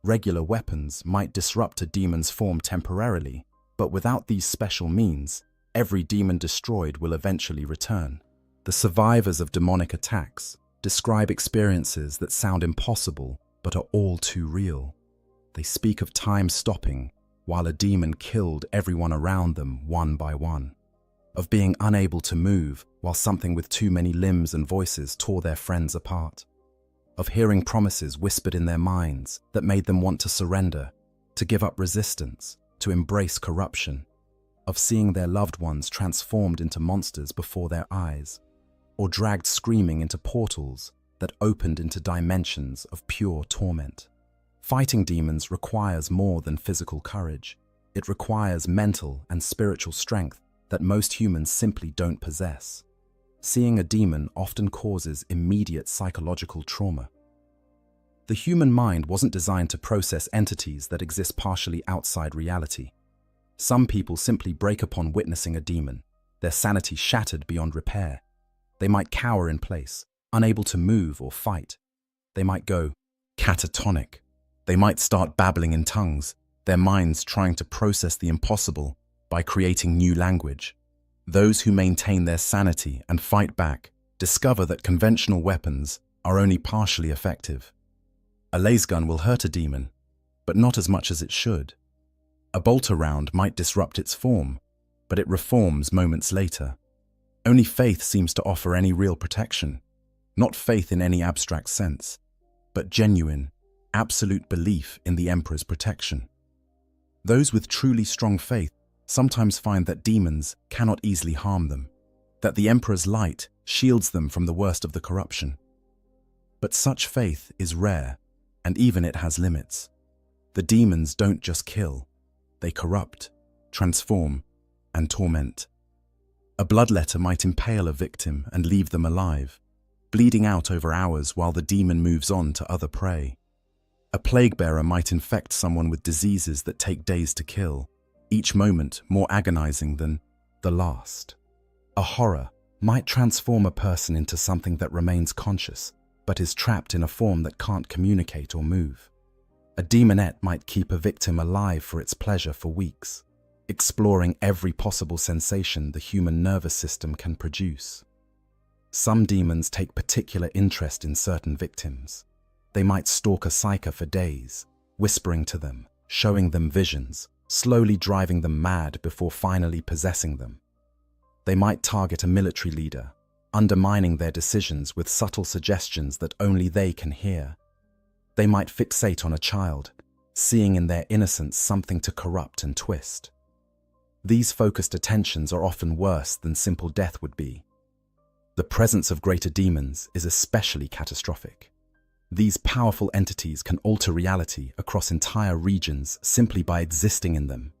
S1: Regular weapons might disrupt a demon's form temporarily, but without these special means, every demon destroyed will eventually return. The survivors of demonic attacks describe experiences that sound impossible but are all too real. They speak of time stopping while a demon killed everyone around them one by one, of being unable to move while something with too many limbs and voices tore their friends apart, of hearing promises whispered in their minds that made them want to surrender, to give up resistance, to embrace corruption, of seeing their loved ones transformed into monsters before their eyes, or dragged screaming into portals that opened into dimensions of pure torment. Fighting demons requires more than physical courage. It requires mental and spiritual strength that most humans simply don't possess. Seeing a demon often causes immediate psychological trauma. The human mind wasn't designed to process entities that exist partially outside reality. Some people simply break upon witnessing a demon, their sanity shattered beyond repair. They might cower in place, unable to move or fight. They might go catatonic. They might start babbling in tongues, their minds trying to process the impossible by creating new language. Those who maintain their sanity and fight back discover that conventional weapons are only partially effective. A laser gun will hurt a demon, but not as much as it should. A bolter round might disrupt its form, but it reforms moments later. Only faith seems to offer any real protection, not faith in any abstract sense, but genuine, absolute belief in the Emperor's protection. Those with truly strong faith sometimes find that demons cannot easily harm them, that the Emperor's light shields them from the worst of the corruption. But such faith is rare, and even it has limits. The demons don't just kill, they corrupt, transform, and torment. A bloodletter might impale a victim and leave them alive, bleeding out over hours while the demon moves on to other prey. A plague bearer might infect someone with diseases that take days to kill, each moment more agonizing than the last. A horror might transform a person into something that remains conscious, but is trapped in a form that can't communicate or move. A demonette might keep a victim alive for its pleasure for weeks, exploring every possible sensation the human nervous system can produce. Some demons take particular interest in certain victims. They might stalk a psyker for days, whispering to them, showing them visions, slowly driving them mad before finally possessing them. They might target a military leader, undermining their decisions with subtle suggestions that only they can hear. They might fixate on a child, seeing in their innocence something to corrupt and twist. These focused attentions are often worse than simple death would be. The presence of greater demons is especially catastrophic. These powerful entities can alter reality across entire regions simply by existing in them.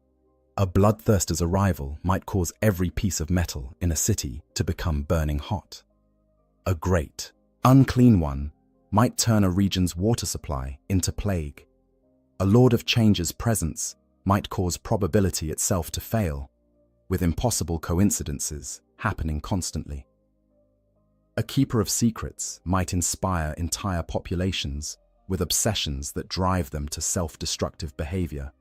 S1: A bloodthirster's arrival might cause every piece of metal in a city to become burning hot. A great, unclean one might turn a region's water supply into plague. A Lord of Change's presence might cause probability itself to fail, with impossible coincidences happening constantly. A keeper of secrets might inspire entire populations with obsessions that drive them to self-destructive behavior.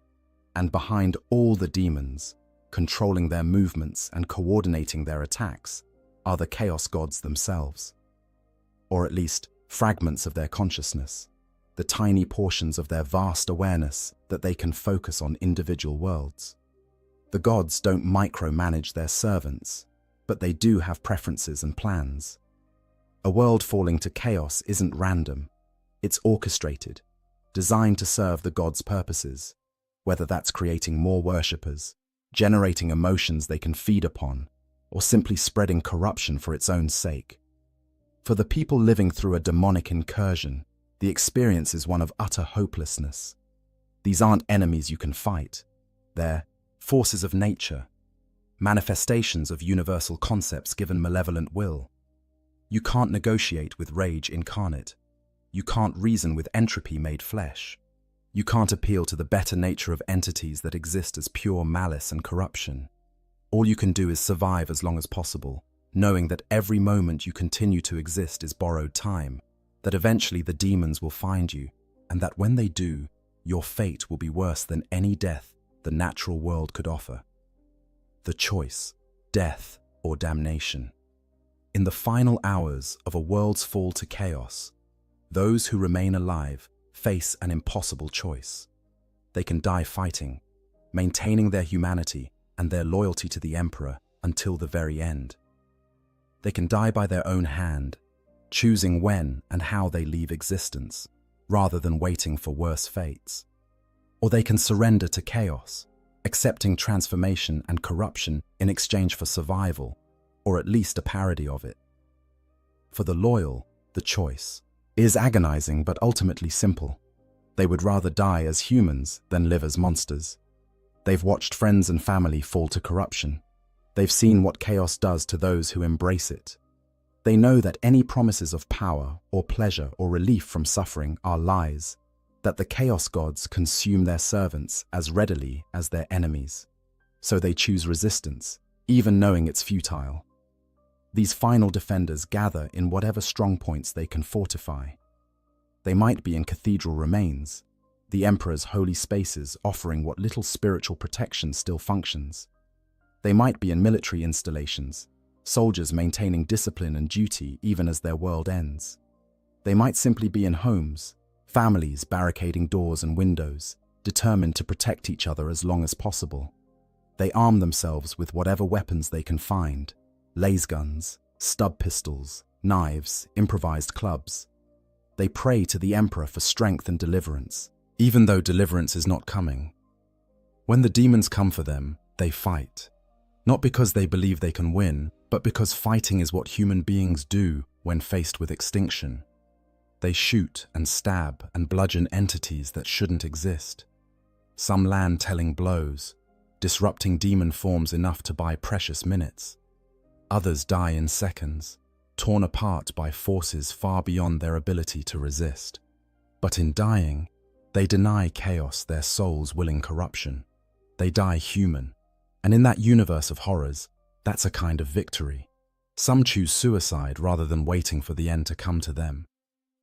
S1: And behind all the demons, controlling their movements and coordinating their attacks, are the chaos gods themselves. Or at least fragments of their consciousness, the tiny portions of their vast awareness that they can focus on individual worlds. The gods don't micromanage their servants, but they do have preferences and plans. A world falling to chaos isn't random. It's orchestrated, designed to serve the gods' purposes, whether that's creating more worshippers, generating emotions they can feed upon, or simply spreading corruption for its own sake. For the people living through a demonic incursion, the experience is one of utter hopelessness. These aren't enemies you can fight. They're forces of nature, manifestations of universal concepts given malevolent will. You can't negotiate with rage incarnate. You can't reason with entropy made flesh. You can't appeal to the better nature of entities that exist as pure malice and corruption. All you can do is survive as long as possible, knowing that every moment you continue to exist is borrowed time, that eventually the demons will find you, and that when they do, your fate will be worse than any death the natural world could offer. The choice, death or damnation. In the final hours of a world's fall to chaos, those who remain alive face an impossible choice. They can die fighting, maintaining their humanity and their loyalty to the Emperor until the very end. They can die by their own hand, choosing when and how they leave existence, rather than waiting for worse fates. Or they can surrender to chaos, accepting transformation and corruption in exchange for survival, or at least a parody of it. For the loyal, the choice is agonizing but ultimately simple. They would rather die as humans than live as monsters. They've watched friends and family fall to corruption. They've seen what chaos does to those who embrace it. They know that any promises of power or pleasure or relief from suffering are lies, that the chaos gods consume their servants as readily as their enemies. So they choose resistance, even knowing it's futile. These final defenders gather in whatever strong points they can fortify. They might be in cathedral remains, the Emperor's holy spaces offering what little spiritual protection still functions. They might be in military installations, soldiers maintaining discipline and duty even as their world ends. They might simply be in homes, families barricading doors and windows, determined to protect each other as long as possible. They arm themselves with whatever weapons they can find: laser guns, stub pistols, knives, improvised clubs. They pray to the Emperor for strength and deliverance, even though deliverance is not coming. When the demons come for them, they fight. Not because they believe they can win, but because fighting is what human beings do when faced with extinction. They shoot and stab and bludgeon entities that shouldn't exist. Some land telling blows, disrupting demon forms enough to buy precious minutes. Others die in seconds, torn apart by forces far beyond their ability to resist. But in dying, they deny chaos their soul's willing corruption. They die human. And in that universe of horrors, that's a kind of victory. Some choose suicide rather than waiting for the end to come to them.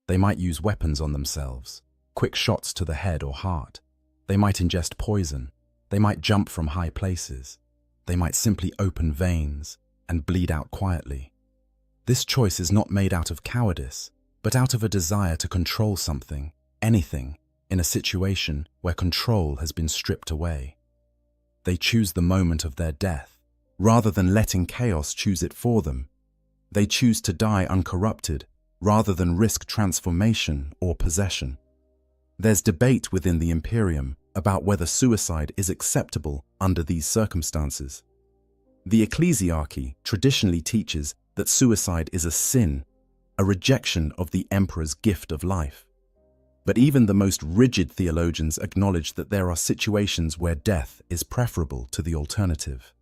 S1: They might use weapons on themselves, quick shots to the head or heart. They might ingest poison. They might jump from high places. They might simply open veins and bleed out quietly. This choice is not made out of cowardice, but out of a desire to control something, anything, in a situation where control has been stripped away. They choose the moment of their death, rather than letting chaos choose it for them. They choose to die uncorrupted, rather than risk transformation or possession. There's debate within the Imperium about whether suicide is acceptable under these circumstances. The ecclesiarchy traditionally teaches that suicide is a sin, a rejection of the Emperor's gift of life. But even the most rigid theologians acknowledge that there are situations where death is preferable to the alternative.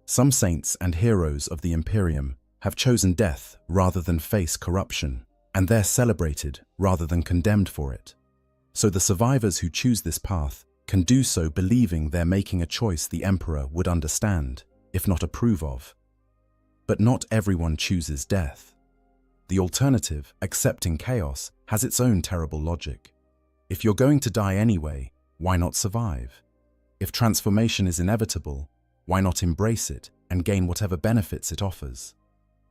S1: Some saints and heroes of the Imperium have chosen death rather than face corruption, and they're celebrated rather than condemned for it. So the survivors who choose this path can do so believing they're making a choice the Emperor would understand, if not approve of. But not everyone chooses death. The alternative, accepting chaos, has its own terrible logic. If you're going to die anyway, why not survive? If transformation is inevitable, why not embrace it and gain whatever benefits it offers?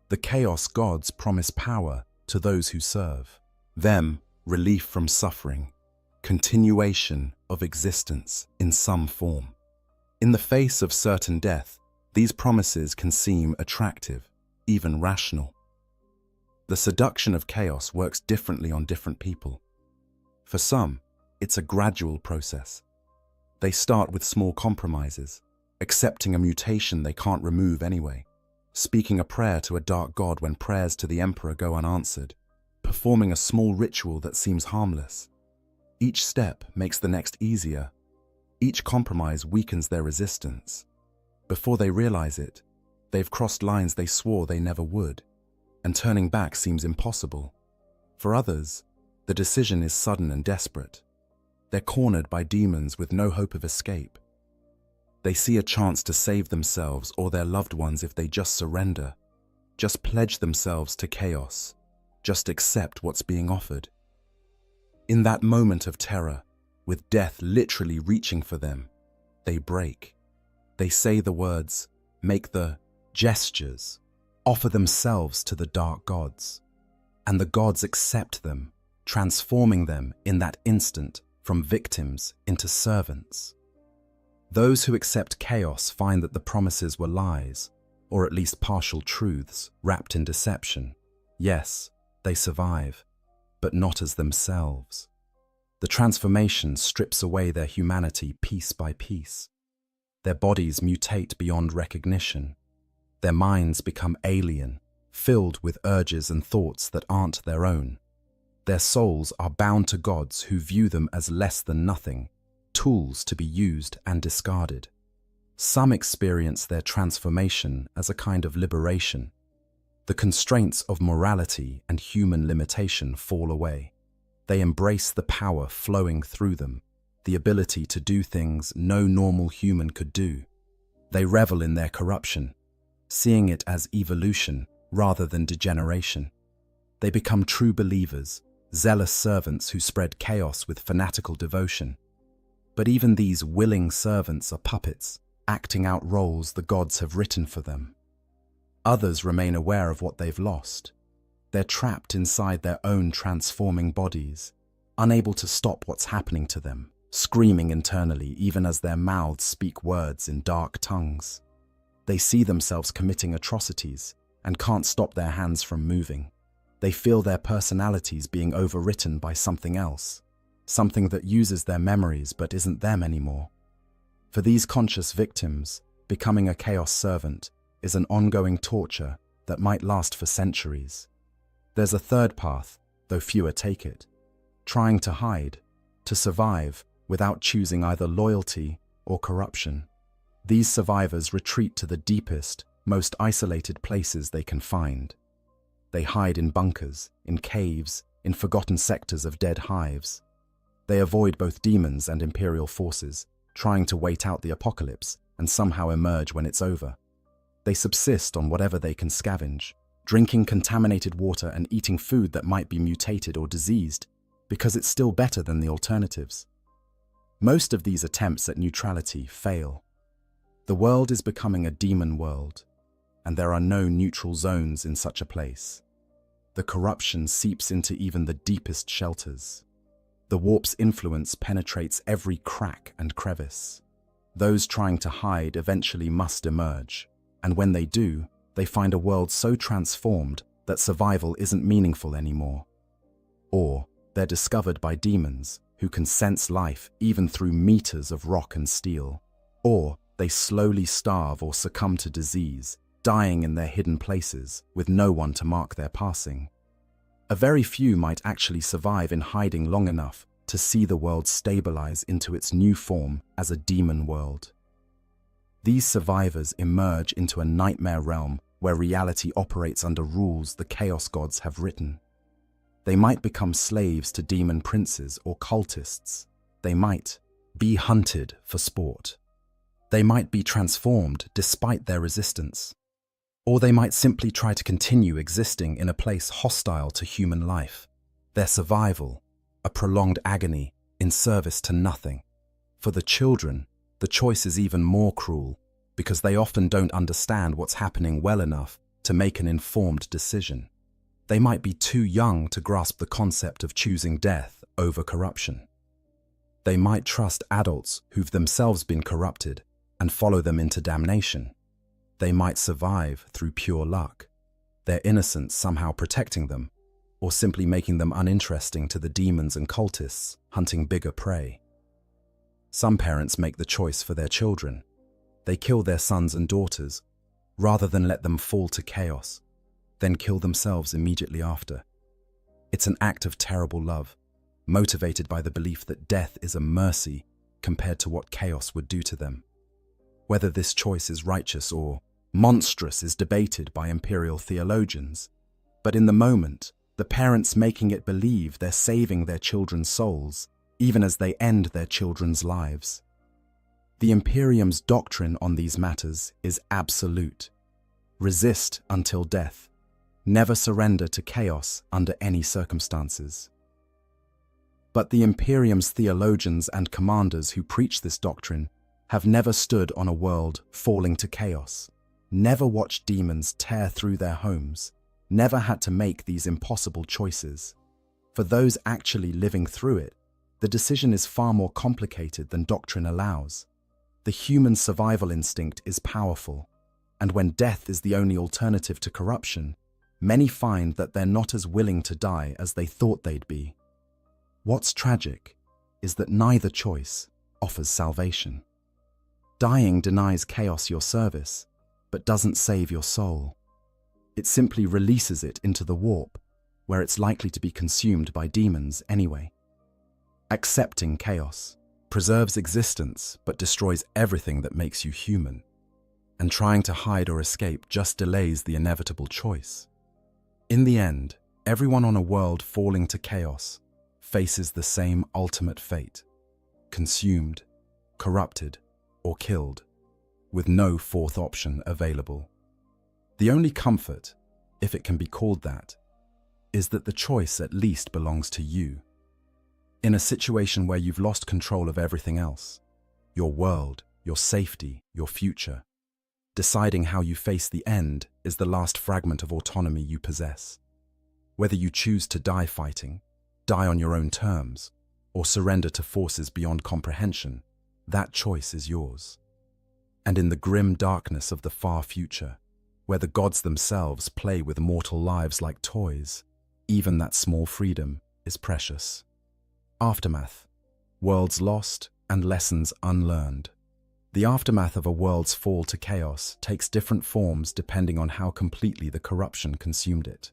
S1: The chaos gods promise power to those who serve. Them, relief from suffering, continuation of existence in some form. In the face of certain death, these promises can seem attractive, even rational. The seduction of chaos works differently on different people. For some, it's a gradual process. They start with small compromises, accepting a mutation they can't remove anyway, speaking a prayer to a dark god when prayers to the Emperor go unanswered, performing a small ritual that seems harmless. Each step makes the next easier. Each compromise weakens their resistance. Before they realize it, they've crossed lines they swore they never would, and turning back seems impossible. For others, the decision is sudden and desperate. They're cornered by demons with no hope of escape. They see a chance to save themselves or their loved ones if they just surrender, just pledge themselves to chaos, just accept what's being offered. In that moment of terror, with death literally reaching for them, they break. They say the words, make the gestures, offer themselves to the dark gods, and the gods accept them, transforming them in that instant from victims into servants. Those who accept chaos find that the promises were lies, or at least partial truths wrapped in deception. Yes, they survive, but not as themselves. The transformation strips away their humanity piece by piece. Their bodies mutate beyond recognition. Their minds become alien, filled with urges and thoughts that aren't their own. Their souls are bound to gods who view them as less than nothing, tools to be used and discarded. Some experience their transformation as a kind of liberation. The constraints of morality and human limitation fall away. They embrace the power flowing through them, the ability to do things no normal human could do. They revel in their corruption, seeing it as evolution rather than degeneration. They become true believers, zealous servants who spread chaos with fanatical devotion. But even these willing servants are puppets, acting out roles the gods have written for them. Others remain aware of what they've lost. They're trapped inside their own transforming bodies, unable to stop what's happening to them, screaming internally even as their mouths speak words in dark tongues. They see themselves committing atrocities and can't stop their hands from moving. They feel their personalities being overwritten by something else, something that uses their memories but isn't them anymore. For these conscious victims, becoming a chaos servant is an ongoing torture that might last for centuries. There's a third path, though fewer take it: trying to hide, to survive without choosing either loyalty or corruption. These survivors retreat to the deepest, most isolated places they can find. They hide in bunkers, in caves, in forgotten sectors of dead hives. They avoid both demons and imperial forces, trying to wait out the apocalypse and somehow emerge when it's over. They subsist on whatever they can scavenge, drinking contaminated water and eating food that might be mutated or diseased, because it's still better than the alternatives. Most of these attempts at neutrality fail. The world is becoming a demon world, and there are no neutral zones in such a place. The corruption seeps into even the deepest shelters. The warp's influence penetrates every crack and crevice. Those trying to hide eventually must emerge, and when they do, they find a world so transformed that survival isn't meaningful anymore. Or they're discovered by demons who can sense life even through meters of rock and steel. Or they slowly starve or succumb to disease, dying in their hidden places with no one to mark their passing. A very few might actually survive in hiding long enough to see the world stabilize into its new form as a demon world. These survivors emerge into a nightmare realm where reality operates under rules the chaos gods have written. They might become slaves to demon princes or cultists. They might be hunted for sport. They might be transformed despite their resistance. Or they might simply try to continue existing in a place hostile to human life. Their survival, a prolonged agony in service to nothing. For the children, the choice is even more cruel because they often don't understand what's happening well enough to make an informed decision. They might be too young to grasp the concept of choosing death over corruption. They might trust adults who've themselves been corrupted and follow them into damnation. They might survive through pure luck, their innocence somehow protecting them, or simply making them uninteresting to the demons and cultists hunting bigger prey. Some parents make the choice for their children. They kill their sons and daughters, rather than let them fall to chaos, then kill themselves immediately after. It's an act of terrible love, motivated by the belief that death is a mercy compared to what chaos would do to them. Whether this choice is righteous or monstrous is debated by imperial theologians, but in the moment, the parents making it believe they're saving their children's souls, even as they end their children's lives. The Imperium's doctrine on these matters is absolute. Resist until death. Never surrender to chaos under any circumstances. But the Imperium's theologians and commanders who preach this doctrine have never stood on a world falling to chaos. never watched demons tear through their homes, never had to make these impossible choices. For those actually living through it, the decision is far more complicated than doctrine allows. The human survival instinct is powerful, and when death is the only alternative to corruption, many find that they're not as willing to die as they thought they'd be. What's tragic is that neither choice offers salvation. Dying denies chaos your service, but doesn't save your soul. It simply releases it into the warp, where it's likely to be consumed by demons anyway. Accepting chaos preserves existence but destroys everything that makes you human, and trying to hide or escape just delays the inevitable choice. In the end, everyone on a world falling to chaos faces the same ultimate fate: consumed, corrupted, or killed, with no fourth option available. The only comfort, if it can be called that, is that the choice at least belongs to you. In a situation where you've lost control of everything else, your world, your safety, your future, deciding how you face the end is the last fragment of autonomy you possess. Whether you choose to die fighting, die on your own terms, or surrender to forces beyond comprehension, that choice is yours. And in the grim darkness of the far future, where the gods themselves play with mortal lives like toys, even that small freedom is precious. Aftermath: worlds lost and lessons unlearned. The aftermath of a world's fall to chaos takes different forms depending on how completely the corruption consumed it.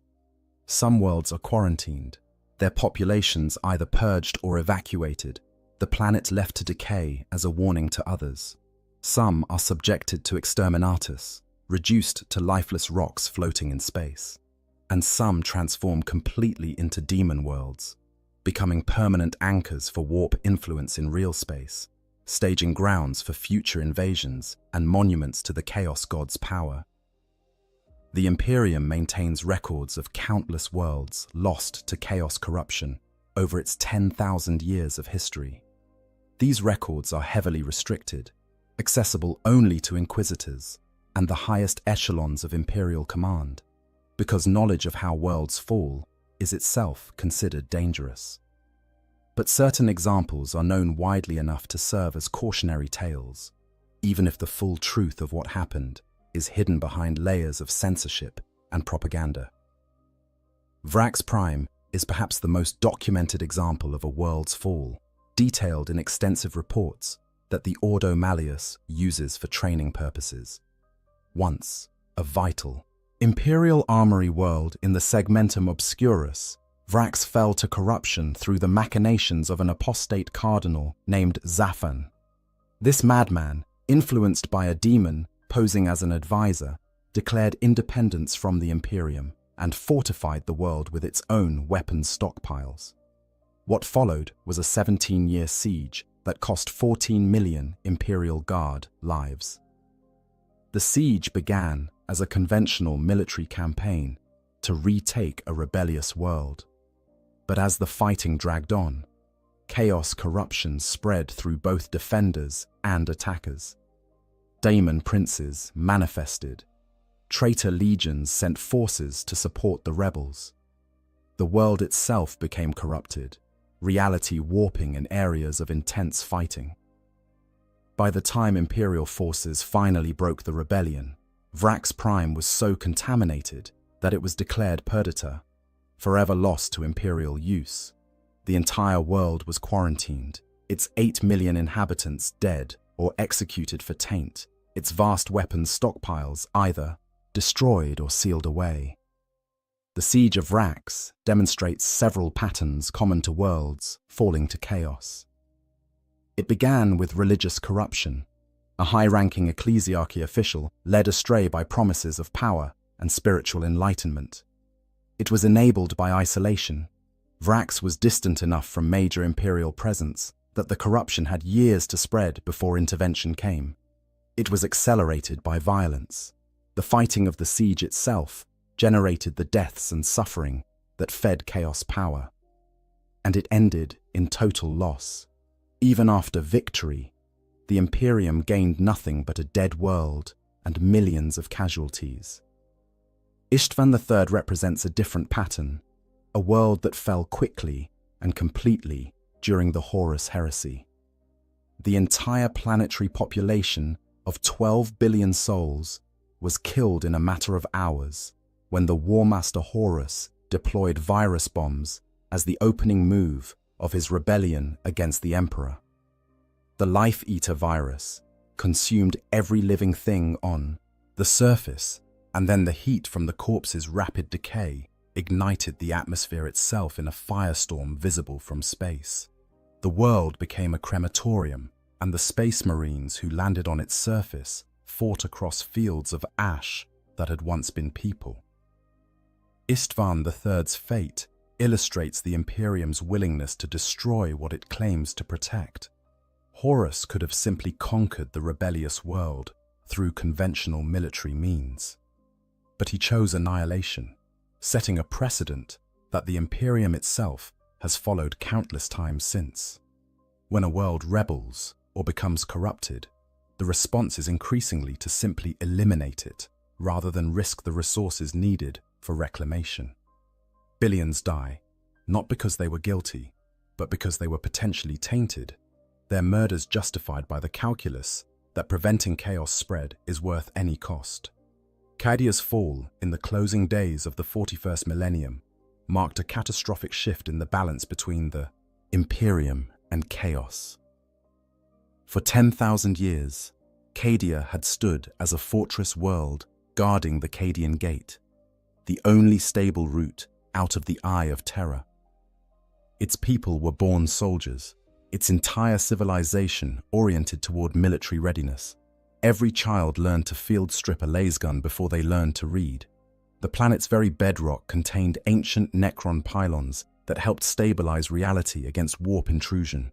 S1: Some worlds are quarantined, their populations either purged or evacuated, the planet left to decay as a warning to others. Some are subjected to exterminatus, reduced to lifeless rocks floating in space. And some transform completely into demon worlds, becoming permanent anchors for warp influence in real space, staging grounds for future invasions and monuments to the Chaos God's power. The Imperium maintains records of countless worlds lost to chaos corruption over its 10,000 years of history. These records are heavily restricted, accessible only to Inquisitors and the highest echelons of Imperial command, because knowledge of how worlds fall is itself considered dangerous. But certain examples are known widely enough to serve as cautionary tales, even if the full truth of what happened is hidden behind layers of censorship and propaganda. Vrax Prime is perhaps the most documented example of a world's fall, detailed in extensive reports that the Ordo Malleus uses for training purposes. Once a vital Imperial armory world in the Segmentum Obscurus, Vrax fell to corruption through the machinations of an apostate cardinal named Zaphan. This madman, influenced by a demon posing as an advisor, declared independence from the Imperium and fortified the world with its own weapons stockpiles. What followed was a 17-year siege that cost 14 million Imperial Guard lives. The siege began as a conventional military campaign to retake a rebellious world. But as the fighting dragged on, chaos corruption spread through both defenders and attackers. Daemon princes manifested. Traitor legions sent forces to support the rebels. The world itself became corrupted, reality warping in areas of intense fighting. By the time Imperial forces finally broke the rebellion, Vrax Prime was so contaminated that it was declared perdita, forever lost to Imperial use. The entire world was quarantined, its 8 million inhabitants dead or executed for taint, its vast weapons stockpiles either destroyed or sealed away. The Siege of Vrax demonstrates several patterns common to worlds falling to chaos. It began with religious corruption. A high-ranking ecclesiarchy official led astray by promises of power and spiritual enlightenment. It was enabled by isolation. Vrax was distant enough from major imperial presence that the corruption had years to spread before intervention came. It was accelerated by violence. The fighting of the siege itself generated the deaths and suffering that fed chaos power. And it ended in total loss. Even after victory, the Imperium gained nothing but a dead world and millions of casualties. Istvan III represents a different pattern, a world that fell quickly and completely during the Horus heresy. The entire planetary population of 12 billion souls was killed in a matter of hours when the War Master Horus deployed virus bombs as the opening move of his rebellion against the Emperor. The Life Eater virus consumed every living thing on the surface, and then the heat from the corpse's rapid decay ignited the atmosphere itself in a firestorm visible from space. The world became a crematorium, and the space marines who landed on its surface fought across fields of ash that had once been people. Istvan III's fate illustrates the Imperium's willingness to destroy what it claims to protect. Horus could have simply conquered the rebellious world through conventional military means. But he chose annihilation, setting a precedent that the Imperium itself has followed countless times since. When a world rebels or becomes corrupted, the response is increasingly to simply eliminate it rather than risk the resources needed for reclamation. Billions die, not because they were guilty, but because they were potentially tainted, their murders justified by the calculus that preventing chaos spread is worth any cost. Chaidia's fall in the closing days of the 41st millennium marked a catastrophic shift in the balance between the Imperium and chaos. For 10,000 years, Chaidia had stood as a fortress world guarding the Chadian Gate, the only stable route out of the Eye of Terror. Its people were born soldiers, its entire civilization oriented toward military readiness. Every child learned to field strip a lasgun before they learned to read. The planet's very bedrock contained ancient Necron pylons that helped stabilize reality against warp intrusion.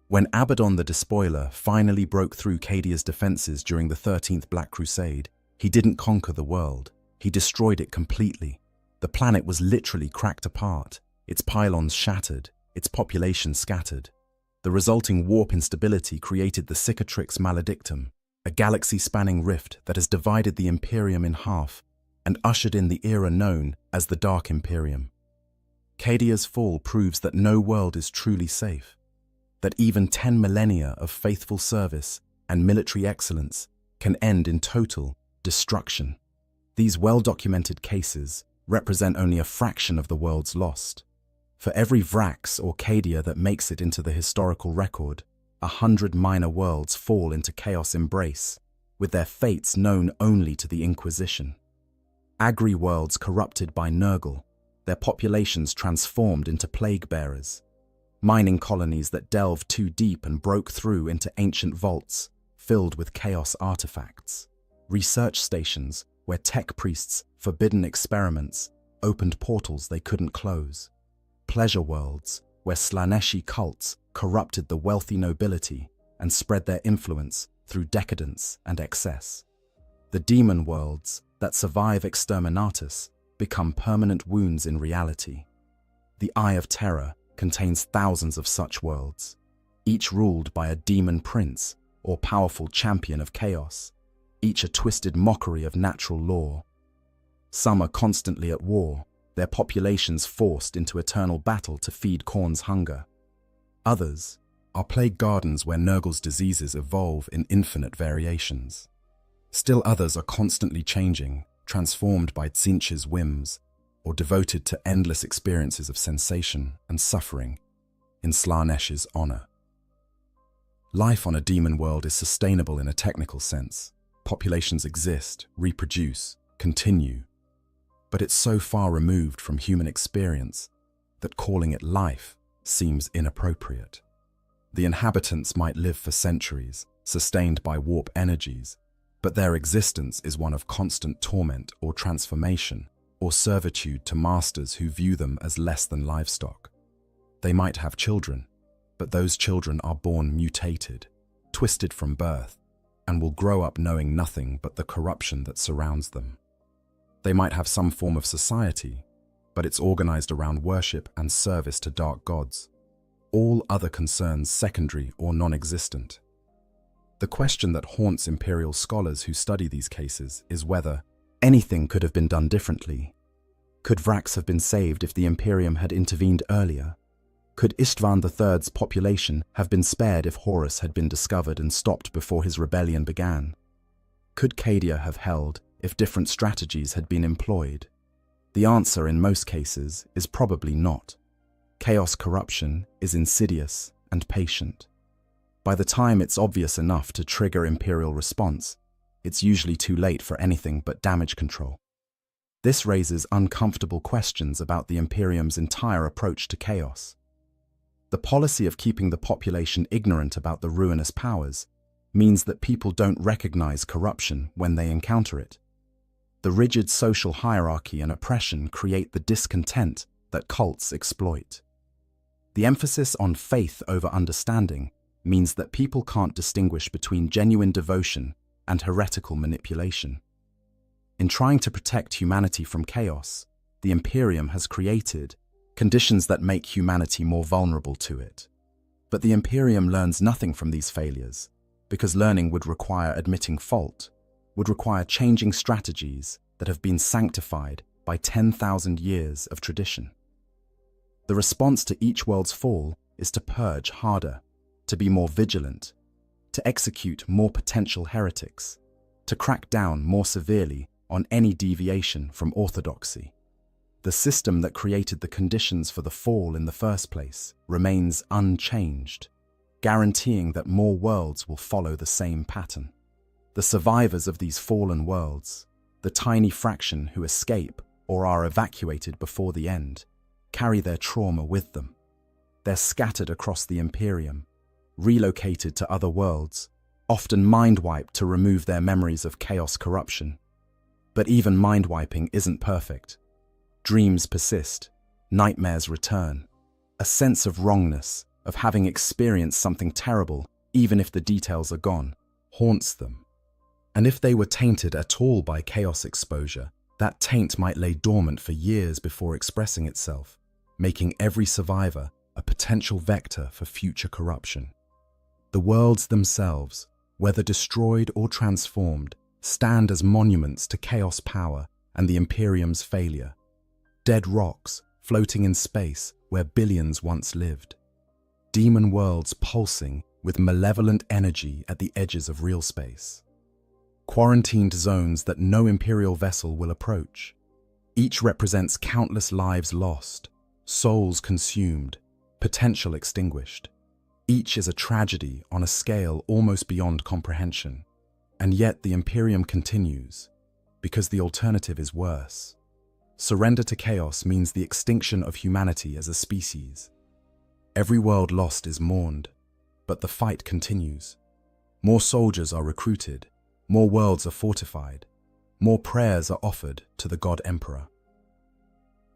S1: When Abaddon the Despoiler finally broke through Chaidia's defenses during the 13th Black Crusade, he didn't conquer the world. He destroyed it completely. The planet was literally cracked apart, its pylons shattered, its population scattered. The resulting warp instability created the Cicatrix Maledictum, a galaxy-spanning rift that has divided the Imperium in half and ushered in the era known as the Dark Imperium. Chaidia's fall proves that no world is truly safe, that even 10 millennia of faithful service and military excellence can end in total destruction. These well-documented cases represent only a fraction of the world's lost. For every Vrax or Chaidia that makes it into the historical record, 100 minor worlds fall into chaos embrace, with their fates known only to the Inquisition. Agri worlds corrupted by Nurgle, their populations transformed into plague-bearers. Mining colonies that delved too deep and broke through into ancient vaults filled with chaos artifacts. Research stations where tech priests' forbidden experiments opened portals they couldn't close. Pleasure worlds where Slaneshi cults corrupted the wealthy nobility and spread their influence through decadence and excess. The demon worlds that survive exterminatus become permanent wounds in reality. The Eye of Terror contains thousands of such worlds, each ruled by a demon prince or powerful champion of chaos, each a twisted mockery of natural law. Some are constantly at war, their populations forced into eternal battle to feed Khorne's hunger. Others are plague gardens where Nurgle's diseases evolve in infinite variations. Still others are constantly changing, transformed by Tzeentch's whims, or devoted to endless experiences of sensation and suffering in Slanesh's honor. Life on a demon world is sustainable in a technical sense. Populations exist, reproduce, continue. But it's so far removed from human experience that calling it life seems inappropriate. The inhabitants might live for centuries, sustained by warp energies, but their existence is one of constant torment or transformation, or servitude to masters who view them as less than livestock. They might have children, but those children are born mutated, twisted from birth, and will grow up knowing nothing but the corruption that surrounds them. They might have some form of society, but it's organized around worship and service to dark gods, all other concerns secondary or non-existent. The question that haunts imperial scholars who study these cases is whether anything could have been done differently. Could Vrax have been saved if the Imperium had intervened earlier? Could Istvan III's population have been spared if Horus had been discovered and stopped before his rebellion began? Could Cadia have held if different strategies had been employed? The answer in most cases is probably not. Chaos corruption is insidious and patient. By the time it's obvious enough to trigger imperial response, it's usually too late for anything but damage control. This raises uncomfortable questions about the Imperium's entire approach to chaos. The policy of keeping the population ignorant about the ruinous powers means that people don't recognize corruption when they encounter it. The rigid social hierarchy and oppression create the discontent that cults exploit. The emphasis on faith over understanding means that people can't distinguish between genuine devotion and heretical manipulation. In trying to protect humanity from chaos, the Imperium has created conditions that make humanity more vulnerable to it. But the Imperium learns nothing from these failures, because learning would require admitting fault, would require changing strategies that have been sanctified by 10,000 years of tradition. The response to each world's fall is to purge harder, to be more vigilant, to execute more potential heretics, to crack down more severely on any deviation from orthodoxy. The system that created the conditions for the fall in the first place remains unchanged, guaranteeing that more worlds will follow the same pattern. The survivors of these fallen worlds, the tiny fraction who escape or are evacuated before the end, carry their trauma with them. They're scattered across the Imperium, relocated to other worlds, often mind-wiped to remove their memories of chaos corruption. But even mind-wiping isn't perfect. Dreams persist, nightmares return. A sense of wrongness, of having experienced something terrible, even if the details are gone, haunts them. And if they were tainted at all by chaos exposure, that taint might lay dormant for years before expressing itself, making every survivor a potential vector for future corruption. The worlds themselves, whether destroyed or transformed, stand as monuments to chaos power and the Imperium's failure. Dead rocks floating in space where billions once lived. Demon worlds pulsing with malevolent energy at the edges of real space. Quarantined zones that no Imperial vessel will approach. Each represents countless lives lost, souls consumed, potential extinguished. Each is a tragedy on a scale almost beyond comprehension. And yet the Imperium continues, because the alternative is worse. Surrender to chaos means the extinction of humanity as a species. Every world lost is mourned, but the fight continues. More soldiers are recruited, more worlds are fortified, more prayers are offered to the God Emperor.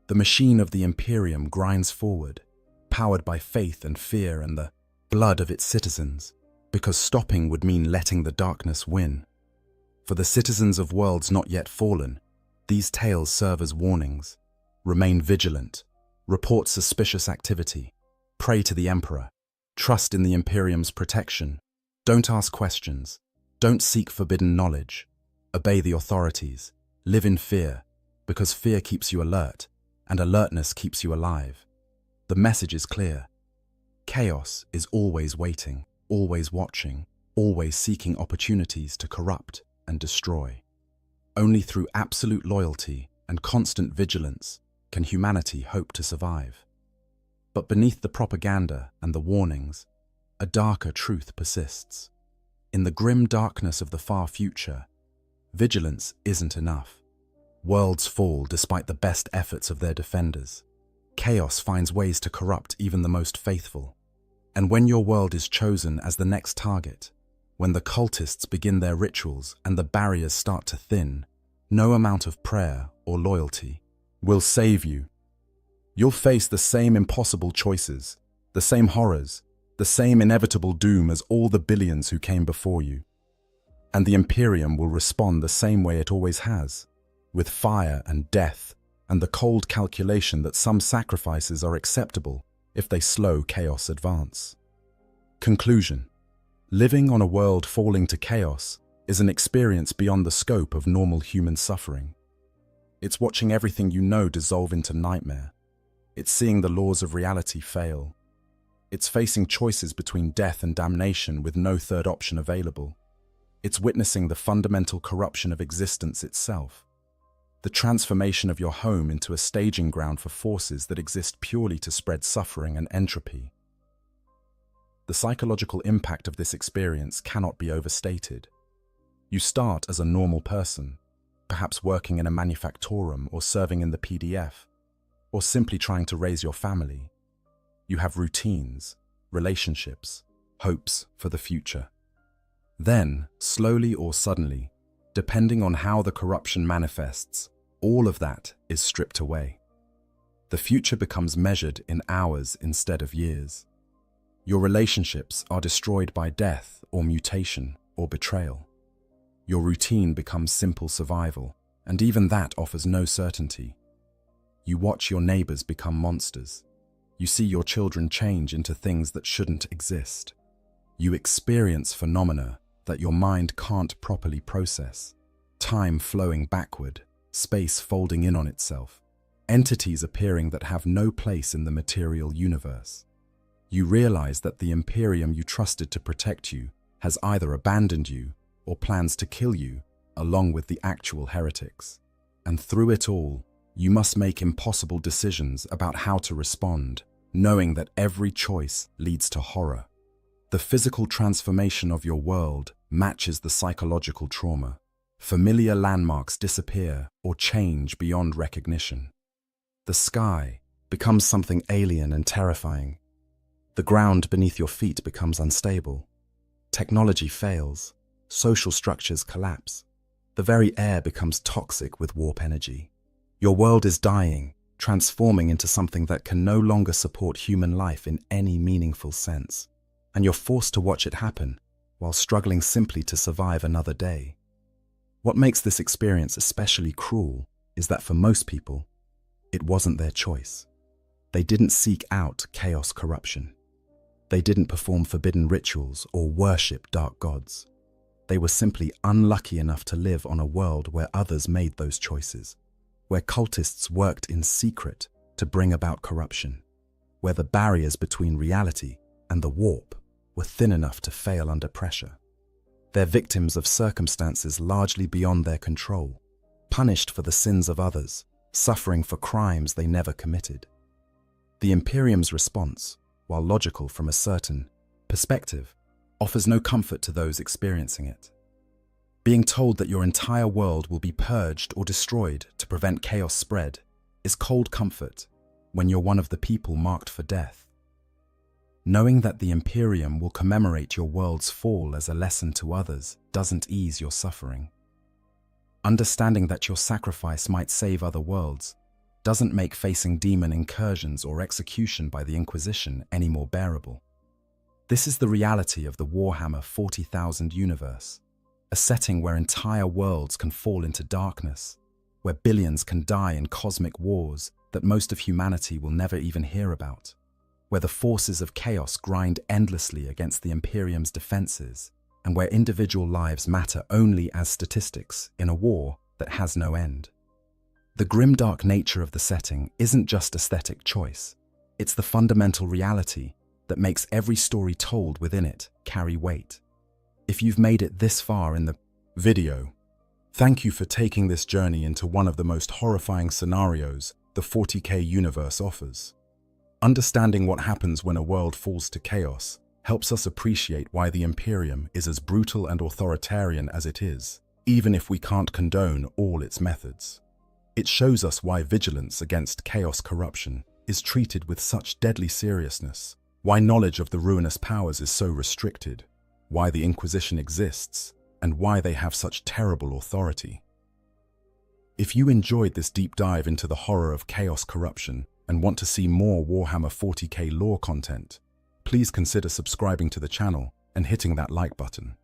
S1: The machine of the Imperium grinds forward, powered by faith and fear and the blood of its citizens, because stopping would mean letting the darkness win. For the citizens of worlds not yet fallen, these tales serve as warnings. Remain vigilant, report suspicious activity, pray to the Emperor, trust in the Imperium's protection, don't ask questions, don't seek forbidden knowledge, obey the authorities, live in fear, because fear keeps you alert, and alertness keeps you alive. The message is clear. Chaos is always waiting, always watching, always seeking opportunities to corrupt and destroy. Only through absolute loyalty and constant vigilance can humanity hope to survive. But beneath the propaganda and the warnings, a darker truth persists. In the grim darkness of the far future, vigilance isn't enough. Worlds fall despite the best efforts of their defenders. Chaos finds ways to corrupt even the most faithful. And when your world is chosen as the next target, when the cultists begin their rituals and the barriers start to thin, no amount of prayer or loyalty will save you. You'll face the same impossible choices, the same horrors, the same inevitable doom as all the billions who came before you. And the Imperium will respond the same way it always has, with fire and death, and the cold calculation that some sacrifices are acceptable if they slow chaos advance. Conclusion. Living on a world falling to chaos is an experience beyond the scope of normal human suffering. It's watching everything you know dissolve into nightmare. It's seeing the laws of reality fail. It's facing choices between death and damnation with no third option available. It's witnessing the fundamental corruption of existence itself. The transformation of your home into a staging ground for forces that exist purely to spread suffering and entropy. The psychological impact of this experience cannot be overstated. You start as a normal person, perhaps working in a manufactorum or serving in the PDF, or simply trying to raise your family. You have routines, relationships, hopes for the future. Then, slowly or suddenly, depending on how the corruption manifests, all of that is stripped away. The future becomes measured in hours instead of years. Your relationships are destroyed by death or mutation or betrayal. Your routine becomes simple survival, and even that offers no certainty. You watch your neighbors become monsters. You see your children change into things that shouldn't exist. You experience phenomena that your mind can't properly process. Time flowing backward, space folding in on itself, entities appearing that have no place in the material universe. You realize that the Imperium you trusted to protect you has either abandoned you or plans to kill you, along with the actual heretics. And through it all, you must make impossible decisions about how to respond, knowing that every choice leads to horror. The physical transformation of your world matches the psychological trauma. Familiar landmarks disappear or change beyond recognition. The sky becomes something alien and terrifying. The ground beneath your feet becomes unstable. Technology fails. Social structures collapse. The very air becomes toxic with warp energy. Your world is dying, transforming into something that can no longer support human life in any meaningful sense. And you're forced to watch it happen while struggling simply to survive another day. What makes this experience especially cruel is that for most people, it wasn't their choice. They didn't seek out chaos corruption. They didn't perform forbidden rituals or worship dark gods. They were simply unlucky enough to live on a world where others made those choices, where cultists worked in secret to bring about corruption, where the barriers between reality and the warp were thin enough to fail under pressure. They're victims of circumstances largely beyond their control, punished for the sins of others, suffering for crimes they never committed. The Imperium's response, while logical from a certain perspective, offers no comfort to those experiencing it. Being told that your entire world will be purged or destroyed to prevent chaos spread is cold comfort when you're one of the people marked for death. Knowing that the Imperium will commemorate your world's fall as a lesson to others doesn't ease your suffering. Understanding that your sacrifice might save other worlds doesn't make facing demon incursions or execution by the Inquisition any more bearable. This is the reality of the Warhammer 40,000 universe, a setting where entire worlds can fall into darkness, where billions can die in cosmic wars that most of humanity will never even hear about, where the forces of chaos grind endlessly against the Imperium's defenses, and where individual lives matter only as statistics in a war that has no end. The grimdark nature of the setting isn't just aesthetic choice, it's the fundamental reality that makes every story told within it carry weight. If you've made it this far in the video, thank you for taking this journey into one of the most horrifying scenarios the 40K universe offers. Understanding what happens when a world falls to chaos helps us appreciate why the Imperium is as brutal and authoritarian as it is, even if we can't condone all its methods. It shows us why vigilance against chaos corruption is treated with such deadly seriousness, why knowledge of the ruinous powers is so restricted, why the Inquisition exists, and why they have such terrible authority. If you enjoyed this deep dive into the horror of chaos corruption and want to see more Warhammer 40K lore content, please consider subscribing to the channel and hitting that like button.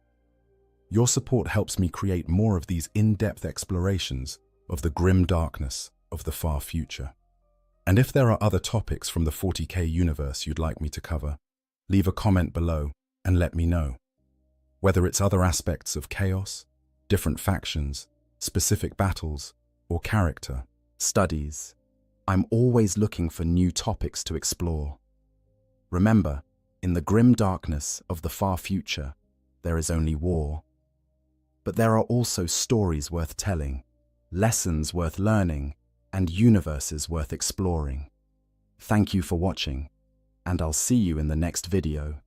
S1: Your support helps me create more of these in-depth explorations of the grim darkness of the far future. And if there are other topics from the 40K universe you'd like me to cover, leave a comment below and let me know. Whether it's other aspects of chaos, different factions, specific battles, or character studies, I'm always looking for new topics to explore. Remember, in the grim darkness of the far future, there is only war. But there are also stories worth telling, lessons worth learning, and universes worth exploring. Thank you for watching, and I'll see you in the next video.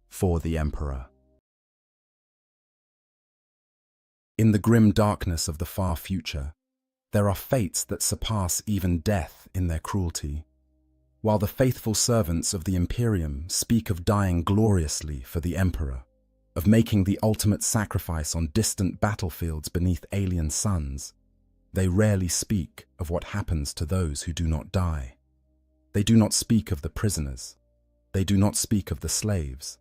S1: For the Emperor. In the grim darkness of the far future, there are fates that surpass even death in their cruelty. While the faithful servants of the Imperium speak of dying gloriously for the Emperor, of making the ultimate sacrifice on distant battlefields beneath alien suns, they rarely speak of what happens to those who do not die. They do not speak of the prisoners. They do not speak of the slaves.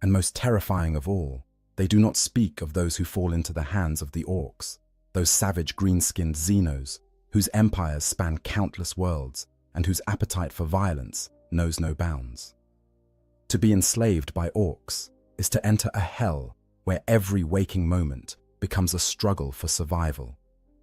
S1: And most terrifying of all, they do not speak of those who fall into the hands of the orcs, those savage green-skinned Xenos, whose empires span countless worlds and whose appetite for violence knows no bounds. To be enslaved by orcs is to enter a hell where every waking moment becomes a struggle for survival,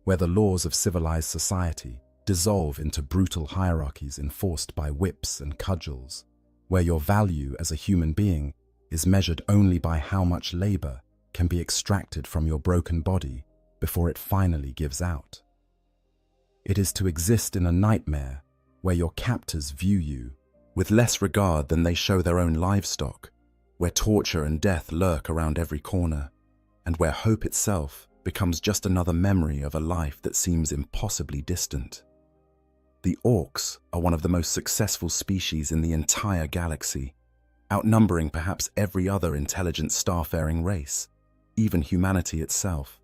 S1: where the laws of civilized society dissolve into brutal hierarchies enforced by whips and cudgels, where your value as a human being is measured only by how much labor can be extracted from your broken body before it finally gives out. It is to exist in a nightmare where your captors view you with less regard than they show their own livestock, where torture and death lurk around every corner, and where hope itself becomes just another memory of a life that seems impossibly distant. The orcs are one of the most successful species in the entire galaxy, outnumbering perhaps every other intelligent starfaring race, even humanity itself.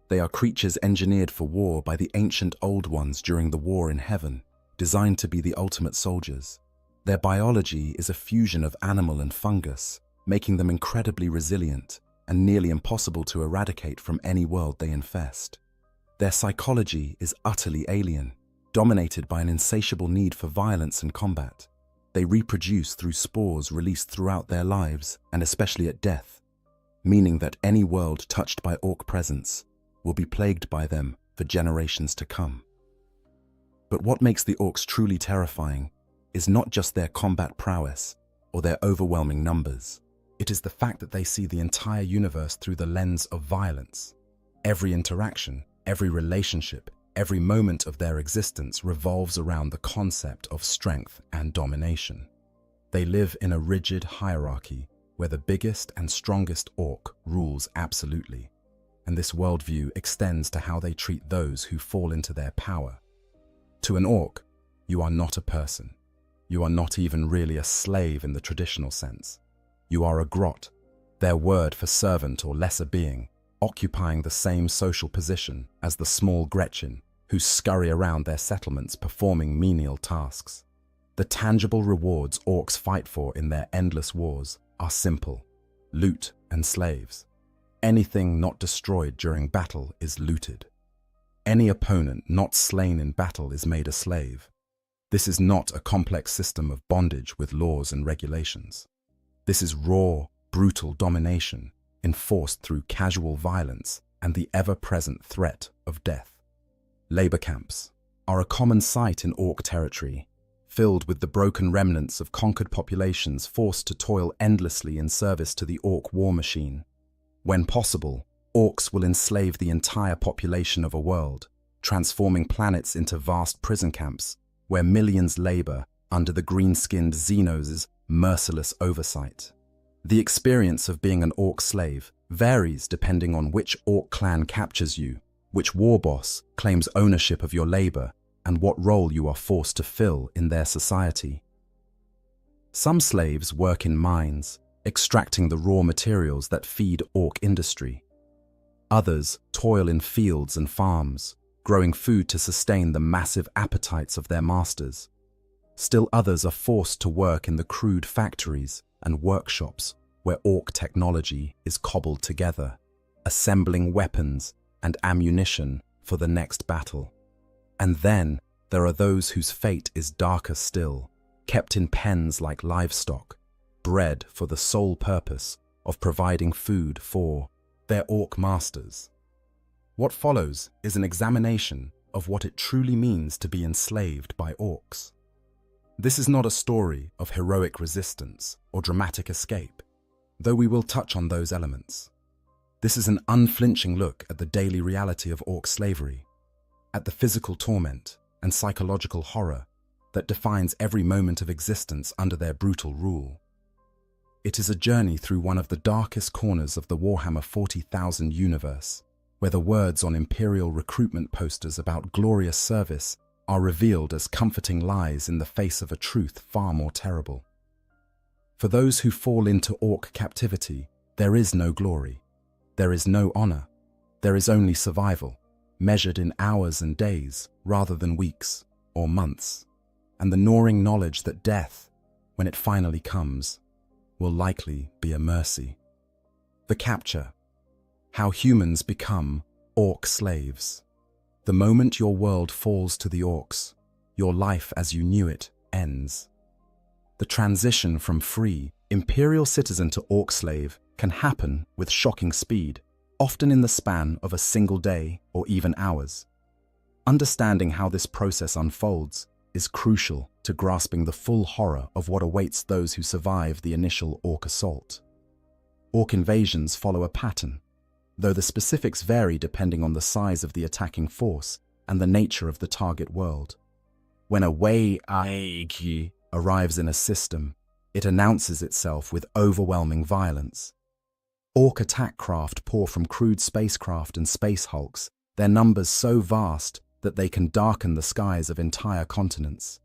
S1: They are creatures engineered for war by the ancient Old Ones during the War in Heaven, designed to be the ultimate soldiers. Their biology is a fusion of animal and fungus, making them incredibly resilient and nearly impossible to eradicate from any world they infest. Their psychology is utterly alien, dominated by an insatiable need for violence and combat. They reproduce through spores released throughout their lives, and especially at death, meaning that any world touched by orc presence will be plagued by them for generations to come. But what makes the orcs truly terrifying is not just their combat prowess or their overwhelming numbers. It is the fact that they see the entire universe through the lens of violence. Every interaction, every relationship, every moment of their existence revolves around the concept of strength and domination. They live in a rigid hierarchy where the biggest and strongest orc rules absolutely, and this worldview extends to how they treat those who fall into their power. To an orc, you are not a person. You are not even really a slave in the traditional sense. You are a grot, their word for servant or lesser being, occupying the same social position as the small Gretchen who scurry around their settlements performing menial tasks. The tangible rewards orcs fight for in their endless wars are simple: loot and slaves. Anything not destroyed during battle is looted. Any opponent not slain in battle is made a slave. This is not a complex system of bondage with laws and regulations. This is raw, brutal domination enforced through casual violence and the ever-present threat of death. Labor camps are a common sight in orc territory, filled with the broken remnants of conquered populations forced to toil endlessly in service to the orc war machine. When possible, orcs will enslave the entire population of a world, transforming planets into vast prison camps where millions labor under the green-skinned Xenos' merciless oversight. The experience of being an orc slave varies depending on which orc clan captures you, which war boss claims ownership of your labor, and what role you are forced to fill in their society. Some slaves work in mines, extracting the raw materials that feed orc industry. Others toil in fields and farms, growing food to sustain the massive appetites of their masters. Still others are forced to work in the crude factories and workshops where orc technology is cobbled together, assembling weapons and ammunition for the next battle. And then there are those whose fate is darker still, kept in pens like livestock, bred for the sole purpose of providing food for their orc masters. What follows is an examination of what it truly means to be enslaved by orcs. This is not a story of heroic resistance or dramatic escape, though we will touch on those elements. This is an unflinching look at the daily reality of orc slavery, at the physical torment and psychological horror that defines every moment of existence under their brutal rule. It is a journey through one of the darkest corners of the Warhammer 40,000 universe, where the words on Imperial recruitment posters about glorious service are revealed as comforting lies in the face of a truth far more terrible. For those who fall into orc captivity, there is no glory, there is no honor, there is only survival, measured in hours and days rather than weeks or months, and the gnawing knowledge that death, when it finally comes, will likely be a mercy. The capture. How humans become orc slaves. The moment your world falls to the orcs, your life as you knew it ends. The transition from free, imperial citizen to orc slave can happen with shocking speed, often in the span of a single day or even hours. Understanding how this process unfolds is crucial to grasping the full horror of what awaits those who survive the initial orc assault. Orc invasions follow a pattern, though the specifics vary depending on the size of the attacking force and the nature of the target world. When a Wei-Aiki arrives in a system, it announces itself with overwhelming violence. Orc attack craft pour from crude spacecraft and space hulks, their numbers so vast that they can darken the skies of entire continents.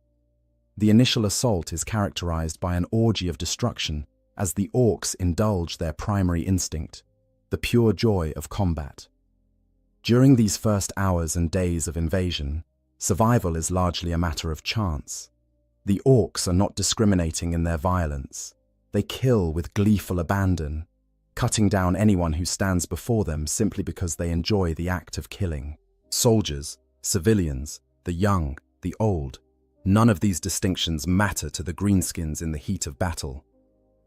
S1: The initial assault is characterized by an orgy of destruction as the orcs indulge their primary instinct, the pure joy of combat. During these first hours and days of invasion, survival is largely a matter of chance. The orcs are not discriminating in their violence. They kill with gleeful abandon, cutting down anyone who stands before them simply because they enjoy the act of killing. Soldiers, civilians, the young, the old, none of these distinctions matter to the greenskins in the heat of battle.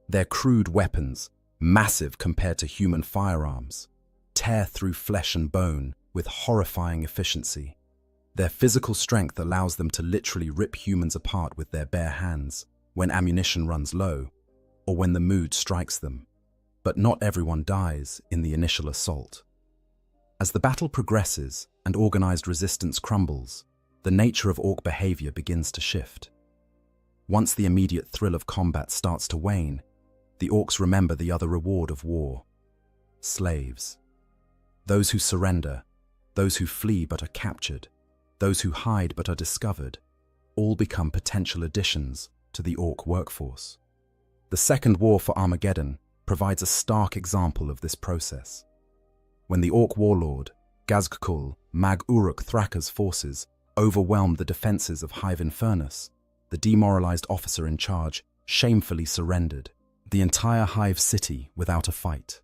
S1: Their crude weapons, massive compared to human firearms, tear through flesh and bone with horrifying efficiency. Their physical strength allows them to literally rip humans apart with their bare hands when ammunition runs low or when the mood strikes them. But not everyone dies in the initial assault. As the battle progresses and organized resistance crumbles, the nature of orc behavior begins to shift. Once the immediate thrill of combat starts to wane, the orcs remember the other reward of war: slaves. Those who surrender, those who flee but are captured, those who hide but are discovered, all become potential additions to the orc workforce. The Second War for Armageddon provides a stark example of this process. When the orc warlord, Gazgkul Mag Uruk Thraka's forces overwhelmed the defenses of Hive Infernus, the demoralized officer in charge shamefully surrendered the entire Hive city without a fight.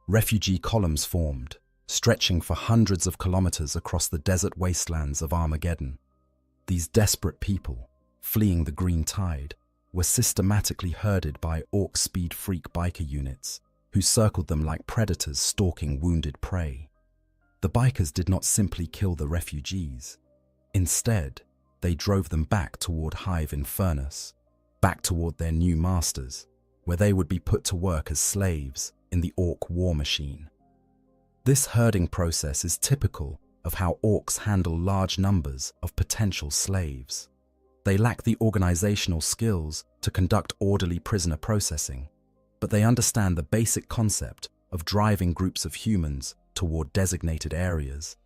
S1: Refugee columns formed, stretching for hundreds of kilometers across the desert wastelands of Armageddon. These desperate people, fleeing the green tide, were systematically herded by orc speed freak biker units who circled them like predators stalking wounded prey. The bikers did not simply kill the refugees. Instead, they drove them back toward Hive Infernus, back toward their new masters, where they would be put to work as slaves in the orc war machine. This herding process is typical of how orcs handle large numbers of potential slaves. They lack the organizational skills to conduct orderly prisoner processing, but they understand the basic concept of driving groups of humans toward designated areas.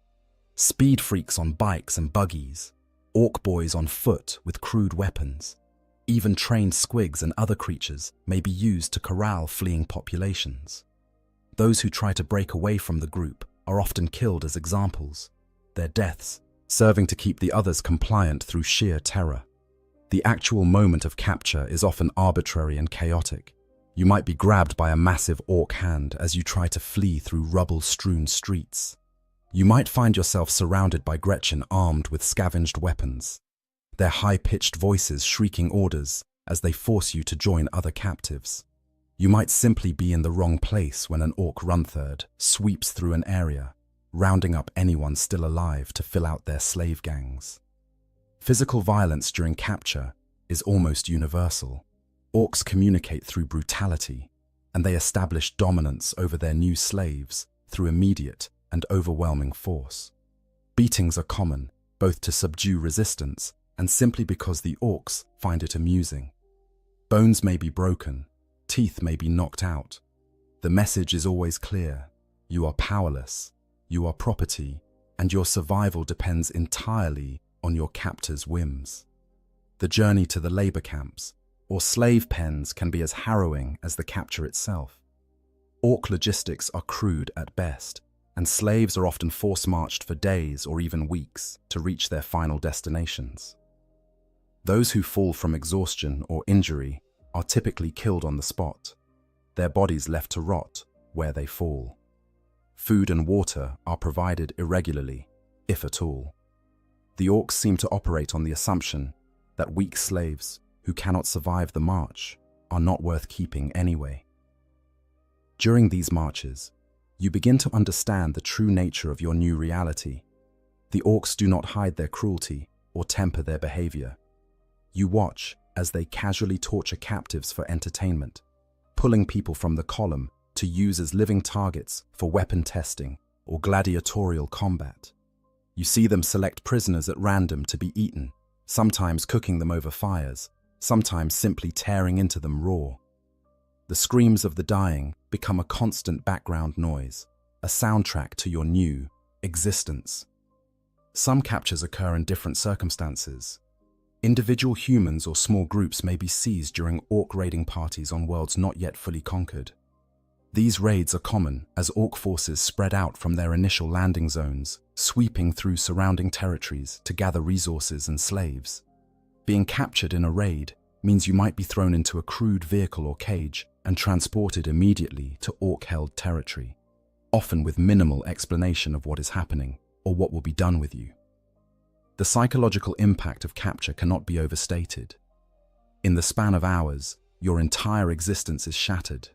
S1: Speed freaks on bikes and buggies, orc boys on foot with crude weapons. Even trained squigs and other creatures may be used to corral fleeing populations. Those who try to break away from the group are often killed as examples, their deaths serving to keep the others compliant through sheer terror. The actual moment of capture is often arbitrary and chaotic. You might be grabbed by a massive orc hand as you try to flee through rubble-strewn streets. You might find yourself surrounded by Gretchen armed with scavenged weapons, their high-pitched voices shrieking orders as they force you to join other captives. You might simply be in the wrong place when an orc run-third sweeps through an area, rounding up anyone still alive to fill out their slave gangs. Physical violence during capture is almost universal. Orcs communicate through brutality, and they establish dominance over their new slaves through immediate and overwhelming force. Beatings are common, both to subdue resistance and simply because the orcs find it amusing. Bones may be broken, teeth may be knocked out. The message is always clear. You are powerless, you are property, and your survival depends entirely on your captor's whims. The journey to the labor camps or slave pens can be as harrowing as the capture itself. Orc logistics are crude at best, and slaves are often force-marched for days or even weeks to reach their final destinations. Those who fall from exhaustion or injury are typically killed on the spot, their bodies left to rot where they fall. Food and water are provided irregularly, if at all. The orcs seem to operate on the assumption that weak slaves who cannot survive the march are not worth keeping anyway. During these marches, you begin to understand the true nature of your new reality. The orcs do not hide their cruelty or temper their behavior. You watch as they casually torture captives for entertainment, pulling people from the column to use as living targets for weapon testing or gladiatorial combat. You see them select prisoners at random to be eaten, sometimes cooking them over fires, sometimes simply tearing into them raw. The screams of the dying become a constant background noise, a soundtrack to your new existence. Some captures occur in different circumstances. Individual humans or small groups may be seized during orc raiding parties on worlds not yet fully conquered. These raids are common as orc forces spread out from their initial landing zones, sweeping through surrounding territories to gather resources and slaves. Being captured in a raid means you might be thrown into a crude vehicle or cage and transported immediately to orc-held territory, often with minimal explanation of what is happening or what will be done with you. The psychological impact of capture cannot be overstated. In the span of hours, your entire existence is shattered.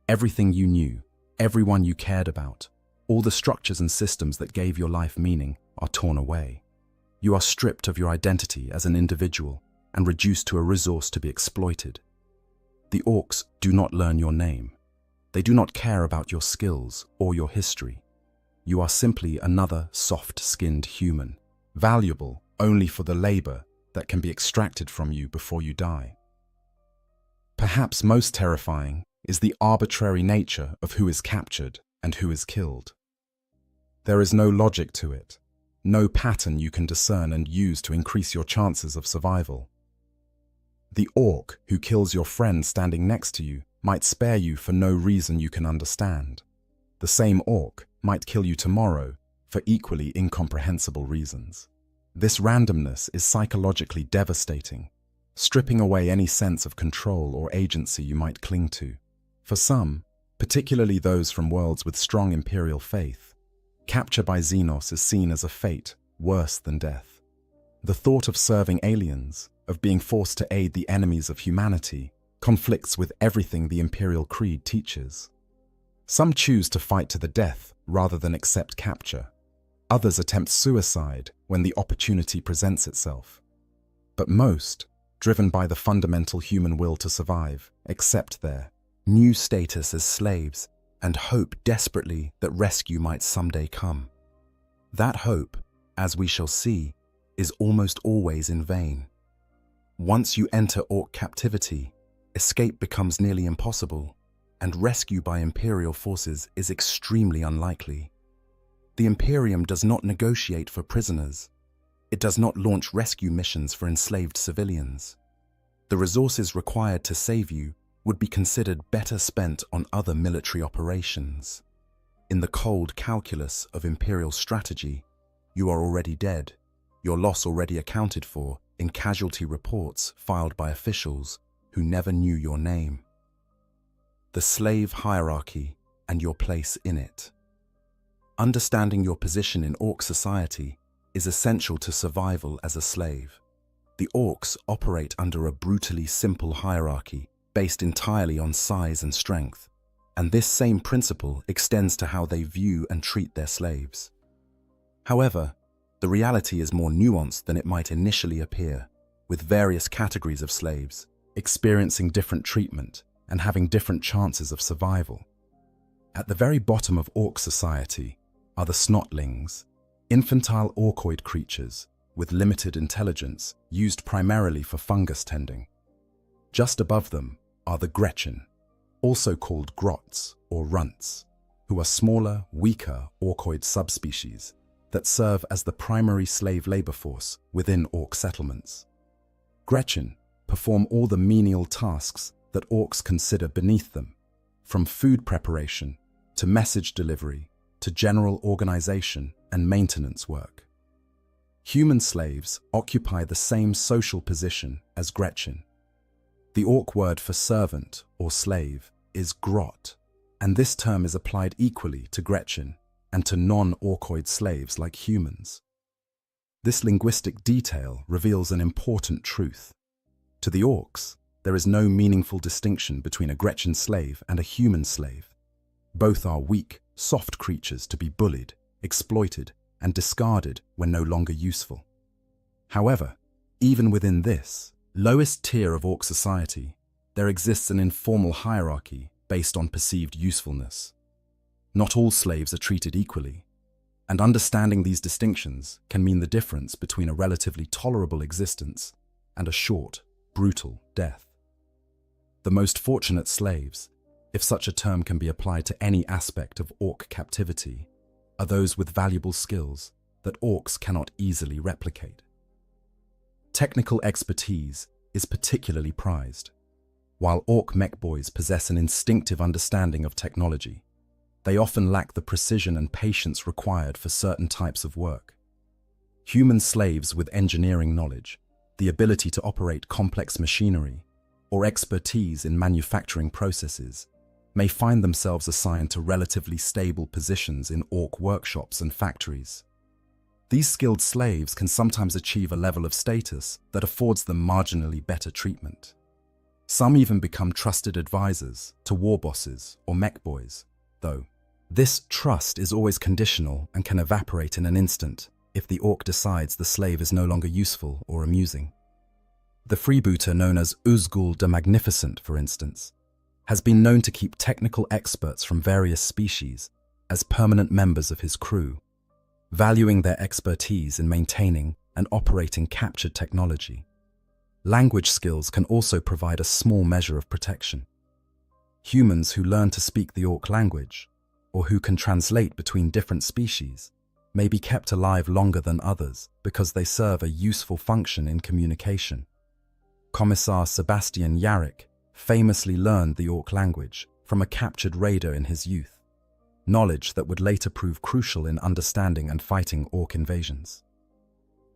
S1: Everything you knew, everyone you cared about, all the structures and systems that gave your life meaning are torn away. You are stripped of your identity as an individual and reduced to a resource to be exploited. The orcs do not learn your name. They do not care about your skills or your history. You are simply another soft-skinned human, valuable only for the labor that can be extracted from you before you die. Perhaps most terrifying is the arbitrary nature of who is captured and who is killed. There is no logic to it, no pattern you can discern and use to increase your chances of survival. The orc who kills your friend standing next to you might spare you for no reason you can understand. The same orc might kill you tomorrow for equally incomprehensible reasons. This randomness is psychologically devastating, stripping away any sense of control or agency you might cling to. For some, particularly those from worlds with strong imperial faith, capture by Xenos is seen as a fate worse than death. The thought of serving aliens, of being forced to aid the enemies of humanity, conflicts with everything the Imperial Creed teaches. Some choose to fight to the death rather than accept capture. Others attempt suicide when the opportunity presents itself. But most, driven by the fundamental human will to survive, accept their new status as slaves and hope desperately that rescue might someday come. That hope, as we shall see, is almost always in vain. Once you enter orc captivity, escape becomes nearly impossible, and rescue by Imperial forces is extremely unlikely. The Imperium does not negotiate for prisoners. It does not launch rescue missions for enslaved civilians. The resources required to save you would be considered better spent on other military operations. In the cold calculus of Imperial strategy, you are already dead, your loss already accounted for in casualty reports filed by officials who never knew your name. The slave hierarchy and your place in it. Understanding your position in orc society is essential to survival as a slave. The orcs operate under a brutally simple hierarchy based entirely on size and strength, and this same principle extends to how they view and treat their slaves. However, the reality is more nuanced than it might initially appear, with various categories of slaves experiencing different treatment and having different chances of survival. At the very bottom of orc society are the snotlings, infantile orcoid creatures with limited intelligence used primarily for fungus tending. Just above them are the Gretchen, also called grots or runts, who are smaller, weaker orcoid subspecies that serve as the primary slave labor force within orc settlements. Gretchen perform all the menial tasks that orcs consider beneath them, from food preparation to message delivery to general organization and maintenance work. Human slaves occupy the same social position as Gretchen. The orc word for servant or slave is grot, and this term is applied equally to Gretchen and to non-orcoid slaves like humans. This linguistic detail reveals an important truth. To the orcs, there is no meaningful distinction between a Gretchen slave and a human slave. Both are weak, soft creatures to be bullied, exploited, and discarded when no longer useful. However, even within this lowest tier of orc society, there exists an informal hierarchy based on perceived usefulness. Not all slaves are treated equally, and understanding these distinctions can mean the difference between a relatively tolerable existence and a short, brutal death. The most fortunate slaves, if such a term can be applied to any aspect of orc captivity, are those with valuable skills that orcs cannot easily replicate. Technical expertise is particularly prized. While orc mech boys possess an instinctive understanding of technology, they often lack the precision and patience required for certain types of work. Human slaves with engineering knowledge, the ability to operate complex machinery, or expertise in manufacturing processes may find themselves assigned to relatively stable positions in orc workshops and factories. These skilled slaves can sometimes achieve a level of status that affords them marginally better treatment. Some even become trusted advisors to war bosses or mech boys, though this trust is always conditional and can evaporate in an instant if the orc decides the slave is no longer useful or amusing. The freebooter known as Uzgul the Magnificent, for instance, has been known to keep technical experts from various species as permanent members of his crew, valuing their expertise in maintaining and operating captured technology. Language skills can also provide a small measure of protection. Humans who learn to speak the orc language, or who can translate between different species, may be kept alive longer than others because they serve a useful function in communication. Commissar Sebastian Yarrick famously learned the orc language from a captured raider in his youth, knowledge that would later prove crucial in understanding and fighting orc invasions.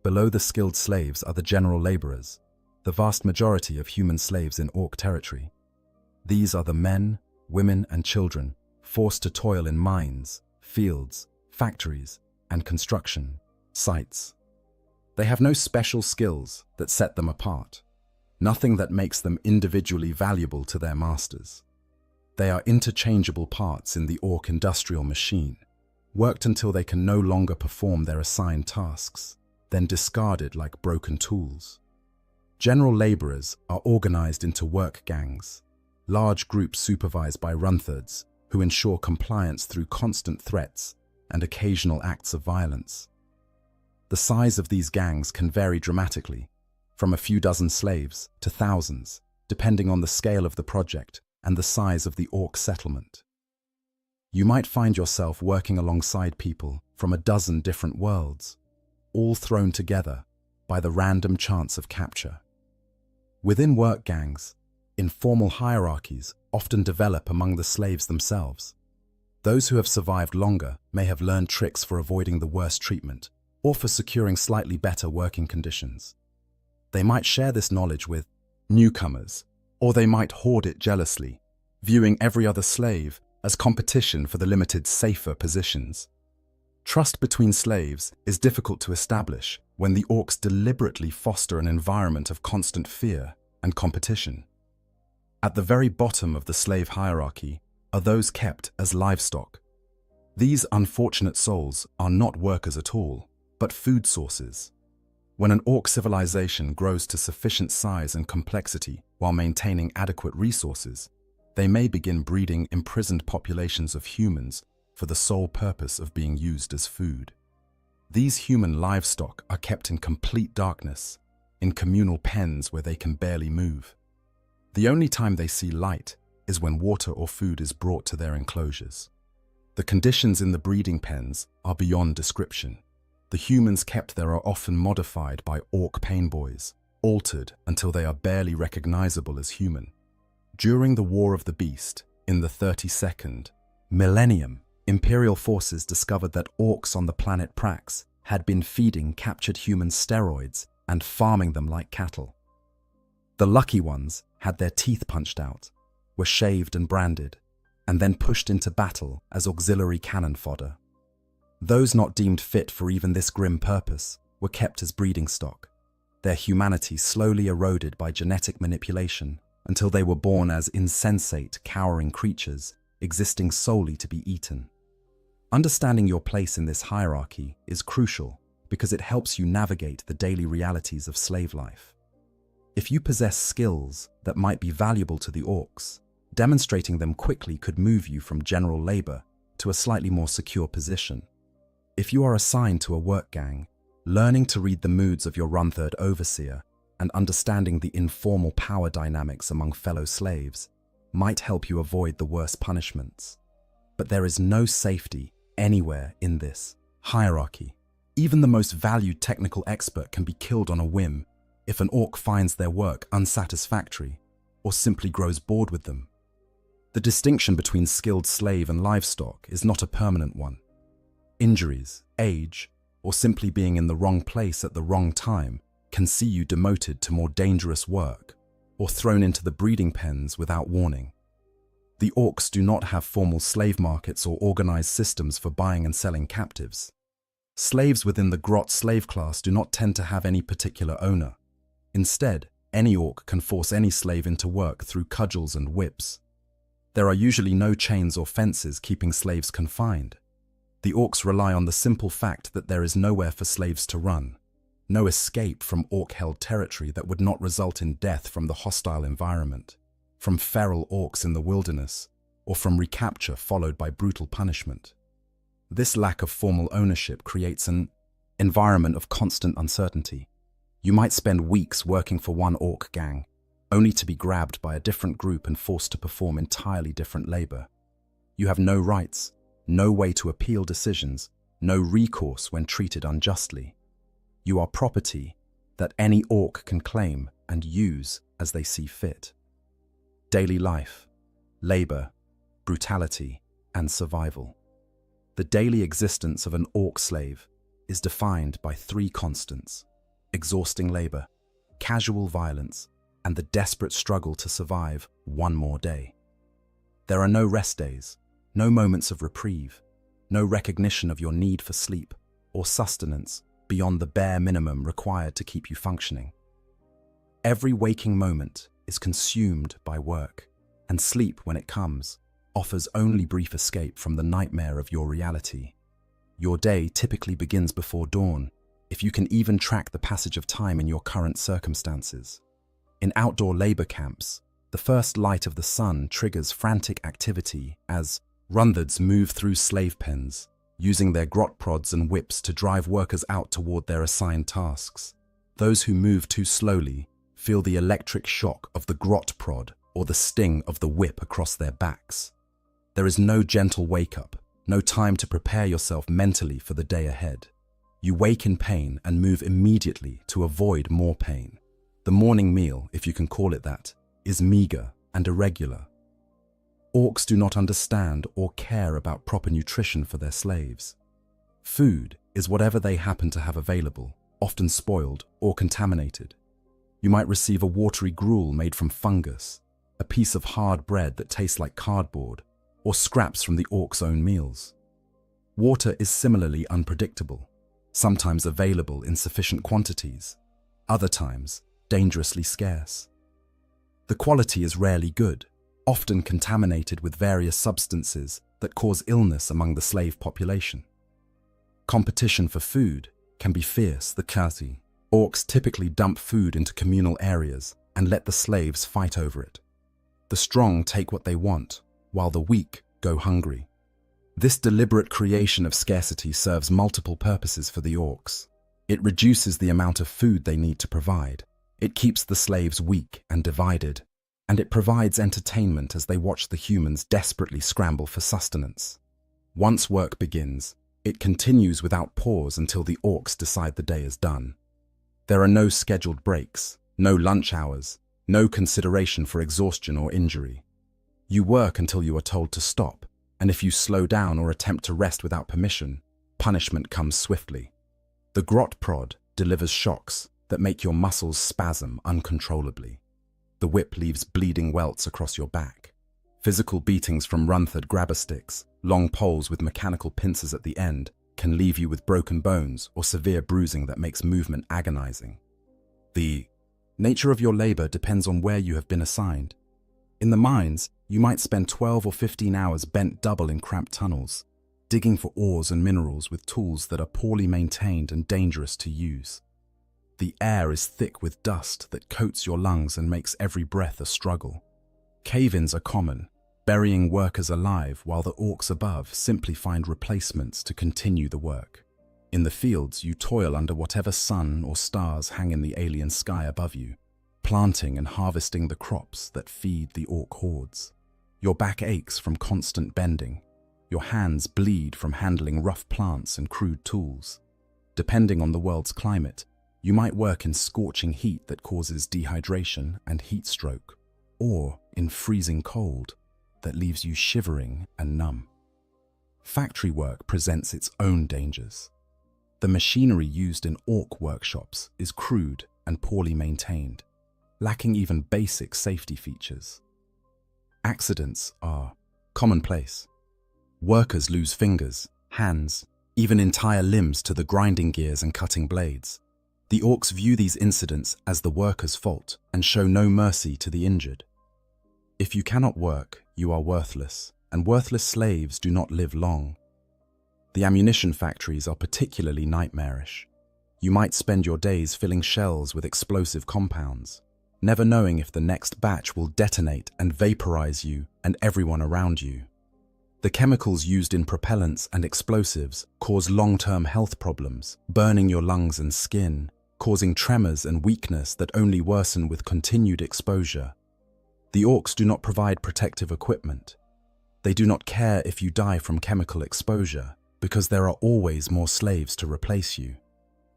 S1: Below the skilled slaves are the general laborers, the vast majority of human slaves in orc territory. These are the men, women, and children forced to toil in mines, fields, factories, and construction sites. They have no special skills that set them apart, nothing that makes them individually valuable to their masters. They are interchangeable parts in the orc industrial machine, worked until they can no longer perform their assigned tasks, then discarded like broken tools. General laborers are organized into work gangs, large groups supervised by runthards who ensure compliance through constant threats and occasional acts of violence. The size of these gangs can vary dramatically, from a few dozen slaves to thousands, depending on the scale of the project and the size of the orc settlement. You might find yourself working alongside people from a dozen different worlds, all thrown together by the random chance of capture. Within work gangs, informal hierarchies often develop among the slaves themselves. Those who have survived longer may have learned tricks for avoiding the worst treatment or for securing slightly better working conditions. They might share this knowledge with newcomers, or they might hoard it jealously, viewing every other slave as competition for the limited safer positions. Trust between slaves is difficult to establish when the orcs deliberately foster an environment of constant fear and competition. At the very bottom of the slave hierarchy are those kept as livestock. These unfortunate souls are not workers at all, but food sources. When an orc civilization grows to sufficient size and complexity while maintaining adequate resources, they may begin breeding imprisoned populations of humans for the sole purpose of being used as food. These human livestock are kept in complete darkness, in communal pens where they can barely move. The only time they see light is when water or food is brought to their enclosures. The conditions in the breeding pens are beyond description. The humans kept there are often modified by orc painboys, altered until they are barely recognizable as human. During the War of the Beast, in the 32nd millennium, Imperial forces discovered that orcs on the planet Prax had been feeding captured humans steroids and farming them like cattle. The lucky ones had their teeth punched out, were shaved and branded, and then pushed into battle as auxiliary cannon fodder. Those not deemed fit for even this grim purpose were kept as breeding stock, their humanity slowly eroded by genetic manipulation until they were born as insensate, cowering creatures existing solely to be eaten. Understanding your place in this hierarchy is crucial because it helps you navigate the daily realities of slave life. If you possess skills that might be valuable to the orcs, demonstrating them quickly could move you from general labor to a slightly more secure position. If you are assigned to a work gang, learning to read the moods of your run-third overseer and understanding the informal power dynamics among fellow slaves might help you avoid the worst punishments. But there is no safety anywhere in this hierarchy. Even the most valued technical expert can be killed on a whim if an orc finds their work unsatisfactory or simply grows bored with them. The distinction between skilled slave and livestock is not a permanent one. Injuries, age, or simply being in the wrong place at the wrong time can see you demoted to more dangerous work or thrown into the breeding pens without warning. The orcs do not have formal slave markets or organized systems for buying and selling captives. Slaves within the grot slave class do not tend to have any particular owner. Instead, any orc can force any slave into work through cudgels and whips. There are usually no chains or fences keeping slaves confined. The orcs rely on the simple fact that there is nowhere for slaves to run, no escape from orc-held territory that would not result in death from the hostile environment, from feral orcs in the wilderness, or from recapture followed by brutal punishment. This lack of formal ownership creates an environment of constant uncertainty. You might spend weeks working for one orc gang, only to be grabbed by a different group and forced to perform entirely different labor. You have no rights, no way to appeal decisions, no recourse when treated unjustly. You are property that any orc can claim and use as they see fit. Daily life, labor, brutality, and survival. The daily existence of an orc slave is defined by three constants: exhausting labor, casual violence, and the desperate struggle to survive one more day. There are no rest days, no moments of reprieve, no recognition of your need for sleep or sustenance beyond the bare minimum required to keep you functioning. Every waking moment is consumed by work, and sleep, when it comes, offers only brief escape from the nightmare of your reality. Your day typically begins before dawn, if you can even track the passage of time in your current circumstances. In outdoor labor camps, the first light of the sun triggers frantic activity as run-thirds move through slave pens, using their grot prods and whips to drive workers out toward their assigned tasks. Those who move too slowly feel the electric shock of the grot prod or the sting of the whip across their backs. There is no gentle wake-up, no time to prepare yourself mentally for the day ahead. You wake in pain and move immediately to avoid more pain. The morning meal, if you can call it that, is meager and irregular. Orcs do not understand or care about proper nutrition for their slaves. Food is whatever they happen to have available, often spoiled or contaminated. You might receive a watery gruel made from fungus, a piece of hard bread that tastes like cardboard, or scraps from the orc's own meals. Water is similarly unpredictable, sometimes available in sufficient quantities, other times dangerously scarce. The quality is rarely good, often contaminated with various substances that cause illness among the slave population. Competition for food can be fierce. The Kasi orcs typically dump food into communal areas and let the slaves fight over it. The strong take what they want, while the weak go hungry. This deliberate creation of scarcity serves multiple purposes for the orcs. It reduces the amount of food they need to provide. It keeps the slaves weak and divided, and it provides entertainment as they watch the humans desperately scramble for sustenance. Once work begins, it continues without pause until the orcs decide the day is done. There are no scheduled breaks, no lunch hours, no consideration for exhaustion or injury. You work until you are told to stop, and if you slow down or attempt to rest without permission, punishment comes swiftly. The grot prod delivers shocks that make your muscles spasm uncontrollably. The whip leaves bleeding welts across your back. Physical beatings from Runthard grabber sticks, long poles with mechanical pincers at the end, can leave you with broken bones or severe bruising that makes movement agonizing. The nature of your labor depends on where you have been assigned. In the mines, you might spend 12 or 15 hours bent double in cramped tunnels, digging for ores and minerals with tools that are poorly maintained and dangerous to use. The air is thick with dust that coats your lungs and makes every breath a struggle. Cave-ins are common, burying workers alive while the orcs above simply find replacements to continue the work. In the fields, you toil under whatever sun or stars hang in the alien sky above you, planting and harvesting the crops that feed the orc hordes. Your back aches from constant bending. Your hands bleed from handling rough plants and crude tools. Depending on the world's climate, you might work in scorching heat that causes dehydration and heat stroke, or in freezing cold that leaves you shivering and numb. Factory work presents its own dangers. The machinery used in orc workshops is crude and poorly maintained, lacking even basic safety features. Accidents are commonplace. Workers lose fingers, hands, even entire limbs to the grinding gears and cutting blades. The orcs view these incidents as the workers' fault and show no mercy to the injured. If you cannot work, you are worthless, and worthless slaves do not live long. The ammunition factories are particularly nightmarish. You might spend your days filling shells with explosive compounds, never knowing if the next batch will detonate and vaporize you and everyone around you. The chemicals used in propellants and explosives cause long-term health problems, burning your lungs and skin, causing tremors and weakness that only worsen with continued exposure. The orcs do not provide protective equipment. They do not care if you die from chemical exposure, because there are always more slaves to replace you.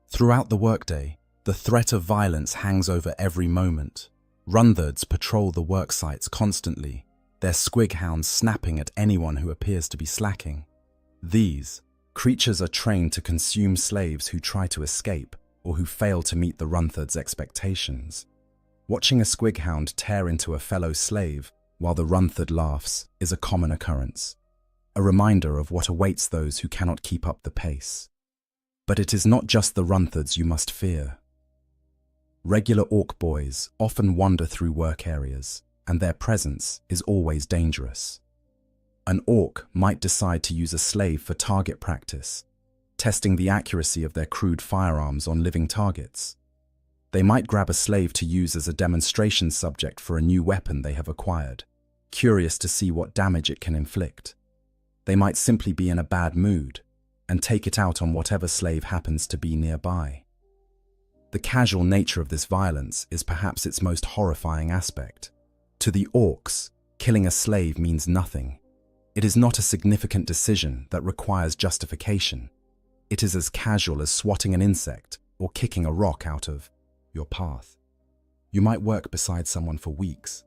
S1: Throughout the workday, the threat of violence hangs over every moment. Runthards patrol the work sites constantly, their squig hounds snapping at anyone who appears to be slacking. These creatures are trained to consume slaves who try to escape or who fail to meet the Runthards' expectations. Watching a squig hound tear into a fellow slave while the Runthard laughs is a common occurrence, a reminder of what awaits those who cannot keep up the pace. But it is not just the Runthards you must fear. Regular orc boys often wander through work areas, and their presence is always dangerous. An orc might decide to use a slave for target practice, testing the accuracy of their crude firearms on living targets. They might grab a slave to use as a demonstration subject for a new weapon they have acquired, curious to see what damage it can inflict. They might simply be in a bad mood and take it out on whatever slave happens to be nearby. The casual nature of this violence is perhaps its most horrifying aspect. To the orcs, killing a slave means nothing. It is not a significant decision that requires justification. It is as casual as swatting an insect or kicking a rock out of your path. You might work beside someone for weeks,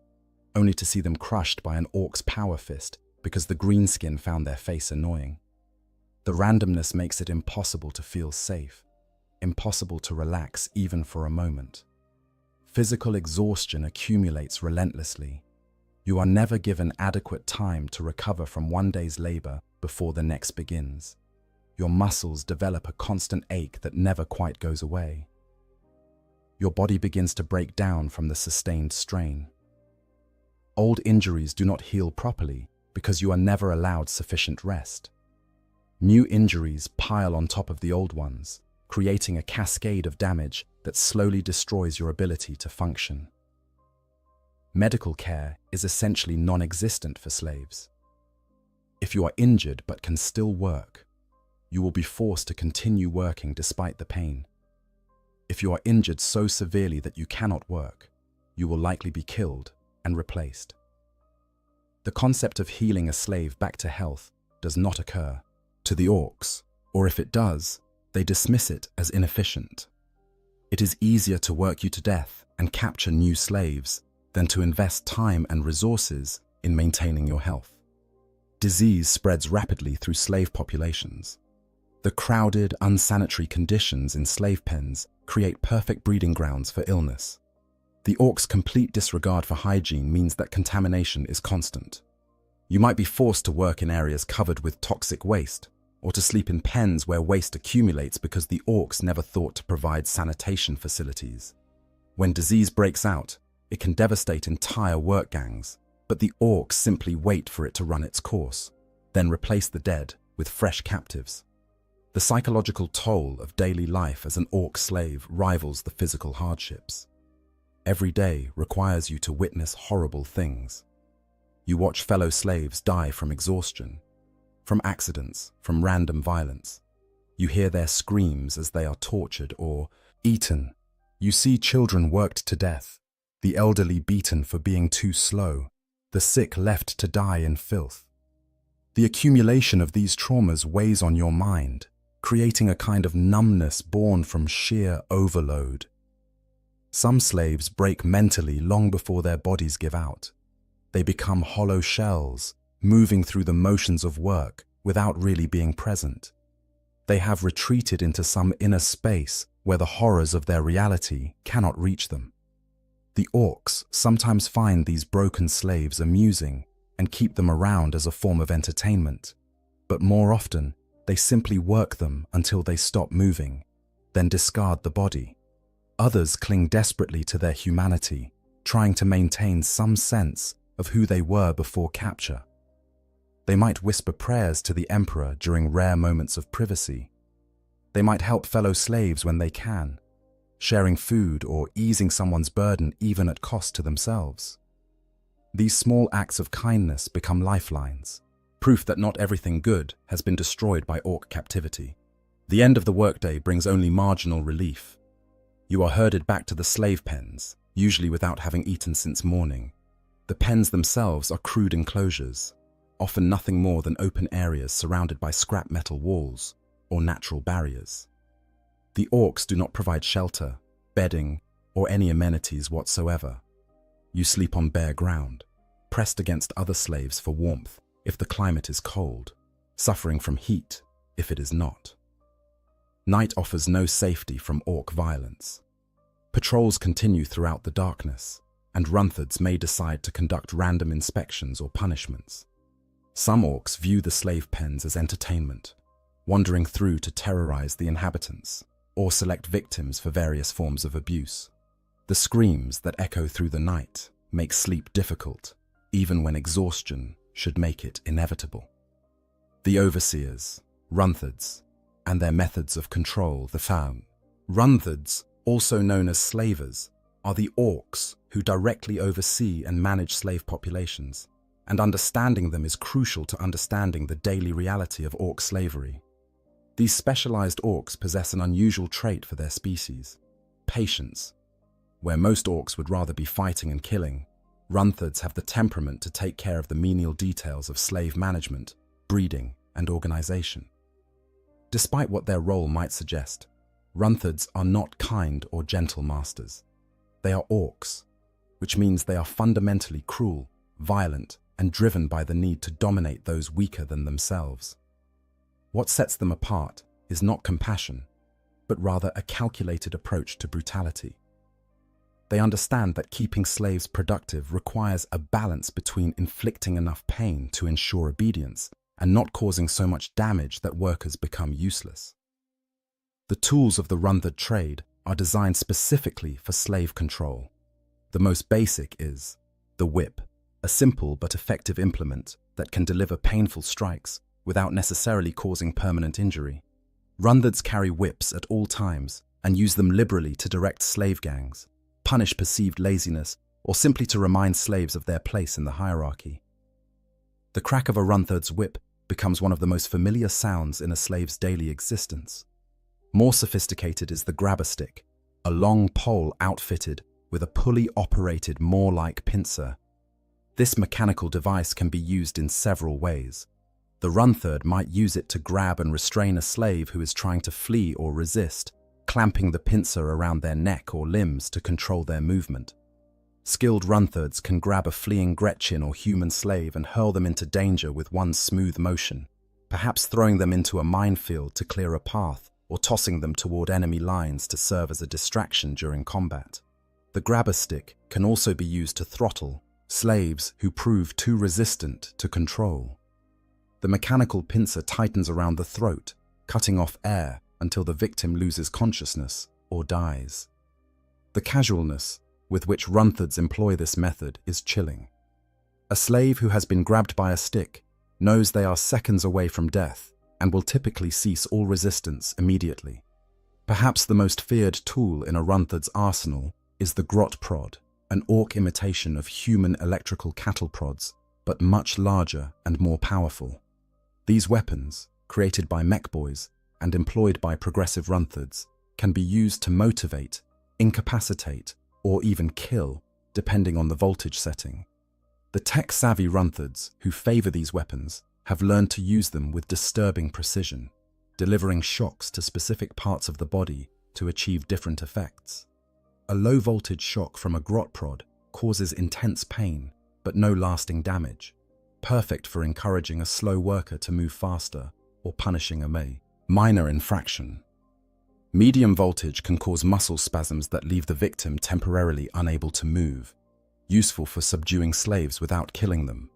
S1: only to see them crushed by an orc's power fist because the greenskin found their face annoying. The randomness makes it impossible to feel safe, impossible to relax even for a moment. Physical exhaustion accumulates relentlessly. You are never given adequate time to recover from one day's labor before the next begins. Your muscles develop a constant ache that never quite goes away. Your body begins to break down from the sustained strain. Old injuries do not heal properly because you are never allowed sufficient rest. New injuries pile on top of the old ones, creating a cascade of damage that slowly destroys your ability to function. Medical care is essentially non-existent for slaves. If you are injured but can still work, you will be forced to continue working despite the pain. If you are injured so severely that you cannot work, you will likely be killed and replaced. The concept of healing a slave back to health does not occur to the orcs, or if it does, they dismiss it as inefficient. It is easier to work you to death and capture new slaves than to invest time and resources in maintaining your health. Disease spreads rapidly through slave populations. The crowded, unsanitary conditions in slave pens create perfect breeding grounds for illness. The orcs' complete disregard for hygiene means that contamination is constant. You might be forced to work in areas covered with toxic waste, or to sleep in pens where waste accumulates because the orcs never thought to provide sanitation facilities. When disease breaks out, it can devastate entire work gangs, but the orcs simply wait for it to run its course, then replace the dead with fresh captives. The psychological toll of daily life as an orc slave rivals the physical hardships. Every day requires you to witness horrible things. You watch fellow slaves die from exhaustion, from accidents, from random violence. You hear their screams as they are tortured or eaten. You see children worked to death, the elderly beaten for being too slow, the sick left to die in filth. The accumulation of these traumas weighs on your mind, creating a kind of numbness born from sheer overload. Some slaves break mentally long before their bodies give out. They become hollow shells, moving through the motions of work without really being present. They have retreated into some inner space where the horrors of their reality cannot reach them. The orcs sometimes find these broken slaves amusing and keep them around as a form of entertainment, but more often they simply work them until they stop moving, then discard the body. Others cling desperately to their humanity, trying to maintain some sense of who they were before capture. They might whisper prayers to the emperor during rare moments of privacy. They might help fellow slaves when they can, sharing food or easing someone's burden even at cost to themselves. These small acts of kindness become lifelines, proof that not everything good has been destroyed by orc captivity. The end of the workday brings only marginal relief. You are herded back to the slave pens, usually without having eaten since morning. The pens themselves are crude enclosures, often nothing more than open areas surrounded by scrap metal walls or natural barriers. The orcs do not provide shelter, bedding, or any amenities whatsoever. You sleep on bare ground, pressed against other slaves for warmth if the climate is cold, suffering from heat if it is not. Night offers no safety from orc violence. Patrols continue throughout the darkness, and Runthards may decide to conduct random inspections or punishments. Some orcs view the slave pens as entertainment, wandering through to terrorize the inhabitants, or select victims for various forms of abuse. The screams that echo through the night make sleep difficult, even when exhaustion should make it inevitable. The overseers, Runthards, and their methods of control, the Faun. Runthards, also known as slavers, are the orcs who directly oversee and manage slave populations, and understanding them is crucial to understanding the daily reality of orc slavery. These specialized orcs possess an unusual trait for their species: patience. Where most orcs would rather be fighting and killing, Runthards have the temperament to take care of the menial details of slave management, breeding, and organization. Despite what their role might suggest, Runthards are not kind or gentle masters. They are orcs, which means they are fundamentally cruel, violent, and driven by the need to dominate those weaker than themselves. What sets them apart is not compassion, but rather a calculated approach to brutality. They understand that keeping slaves productive requires a balance between inflicting enough pain to ensure obedience and not causing so much damage that workers become useless. The tools of the Runthard trade are designed specifically for slave control. The most basic is the whip, a simple but effective implement that can deliver painful strikes without necessarily causing permanent injury. Runthards carry whips at all times and use them liberally to direct slave gangs, punish perceived laziness, or simply to remind slaves of their place in the hierarchy. The crack of a Runthard's whip becomes one of the most familiar sounds in a slave's daily existence. More sophisticated is the grabber stick, a long pole outfitted with a pulley-operated Moore-like pincer. This mechanical device can be used in several ways. The Runthard might use it to grab and restrain a slave who is trying to flee or resist, clamping the pincer around their neck or limbs to control their movement. Skilled Runthards can grab a fleeing Gretchen or human slave and hurl them into danger with one smooth motion, perhaps throwing them into a minefield to clear a path or tossing them toward enemy lines to serve as a distraction during combat. The grabber stick can also be used to throttle slaves who prove too resistant to control. The mechanical pincer tightens around the throat, cutting off air until the victim loses consciousness or dies. The casualness with which Runthards employ this method is chilling. A slave who has been grabbed by a stick knows they are seconds away from death and will typically cease all resistance immediately. Perhaps the most feared tool in a Runthard's arsenal is the grot prod, an orc imitation of human electrical cattle prods, but much larger and more powerful. These weapons, created by mech boys and employed by progressive Runthards, can be used to motivate, incapacitate, or even kill, depending on the voltage setting. The tech-savvy Runthards who favor these weapons have learned to use them with disturbing precision, delivering shocks to specific parts of the body to achieve different effects. A low-voltage shock from a grot prod causes intense pain, but no lasting damage, perfect for encouraging a slow worker to move faster or punishing a minor infraction. Medium voltage can cause muscle spasms that leave the victim temporarily unable to move, useful for subduing slaves without killing them.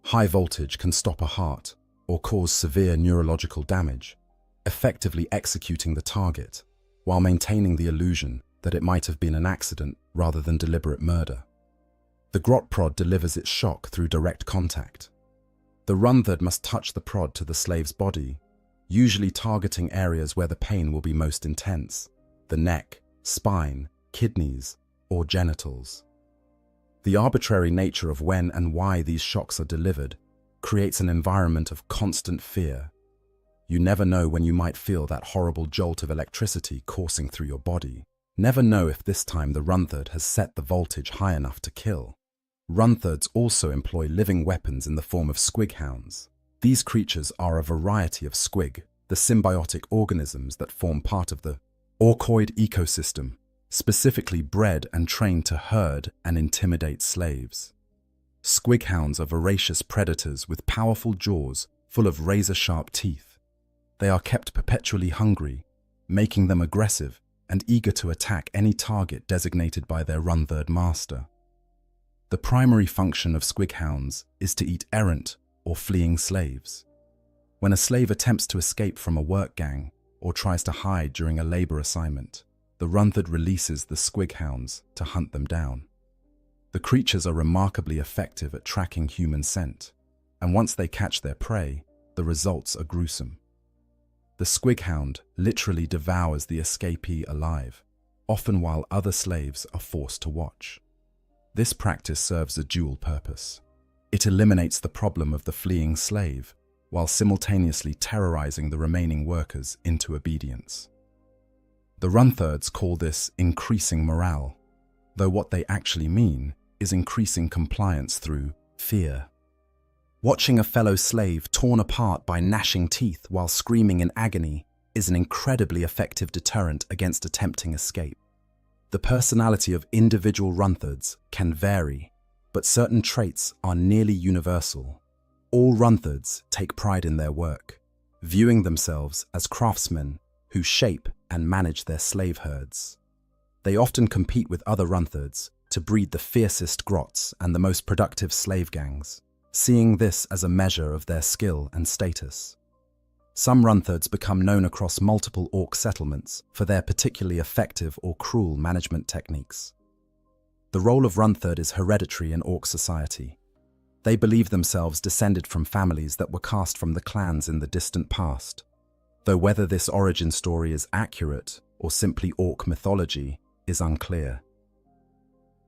S1: High voltage can stop a heart or cause severe neurological damage, effectively executing the target while maintaining the illusion that it might have been an accident rather than deliberate murder. The grot prod delivers its shock through direct contact. The Runthard must touch the prod to the slave's body, usually targeting areas where the pain will be most intense: the neck, spine, kidneys, or genitals. The arbitrary nature of when and why these shocks are delivered creates an environment of constant fear. You never know when you might feel that horrible jolt of electricity coursing through your body. Never know if this time the Runthard has set the voltage high enough to kill. Runthards also employ living weapons in the form of squighounds. These creatures are a variety of squig, the symbiotic organisms that form part of the orcoid ecosystem, specifically bred and trained to herd and intimidate slaves. Squighounds are voracious predators with powerful jaws full of razor-sharp teeth. They are kept perpetually hungry, making them aggressive and eager to attack any target designated by their Runthard master. The primary function of squighounds is to eat errant or fleeing slaves. When a slave attempts to escape from a work gang or tries to hide during a labor assignment, the Runthard releases the squighounds to hunt them down. The creatures are remarkably effective at tracking human scent, and once they catch their prey, the results are gruesome. The squighound literally devours the escapee alive, often while other slaves are forced to watch. This practice serves a dual purpose. It eliminates the problem of the fleeing slave, while simultaneously terrorizing the remaining workers into obedience. The Runthards call this increasing morale, though what they actually mean is increasing compliance through fear. Watching a fellow slave torn apart by gnashing teeth while screaming in agony is an incredibly effective deterrent against attempting escape. The personality of individual Runthards can vary, but certain traits are nearly universal. All Runthards take pride in their work, viewing themselves as craftsmen who shape and manage their slave herds. They often compete with other Runthards to breed the fiercest grots and the most productive slave gangs, seeing this as a measure of their skill and status. Some Runthards become known across multiple orc settlements for their particularly effective or cruel management techniques. The role of Runthard is hereditary in orc society, They believe themselves descended from families that were cast from the clans in the distant past. Though whether this origin story is accurate or simply orc mythology is unclear.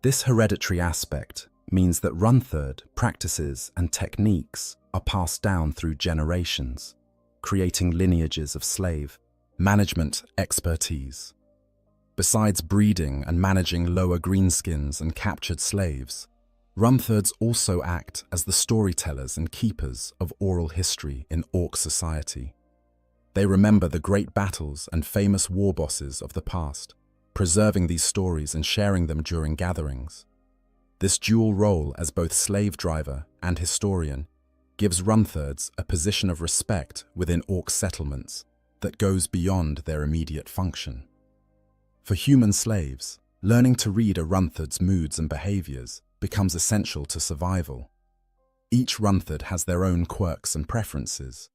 S1: This hereditary aspect means that Runtherd practices and techniques are passed down through generations, creating lineages of slave management expertise. Besides breeding and managing lower greenskins and captured slaves, Runtherds also act as the storytellers and keepers of oral history in orc society. They remember the great battles and famous war bosses of the past, preserving these stories and sharing them during gatherings. This dual role as both slave driver and historian gives Runtherds a position of respect within orc settlements that goes beyond their immediate function. For human slaves, learning to read a Runtherd's moods and behaviors becomes essential to survival. Each Runtherd has their own quirks and preferences,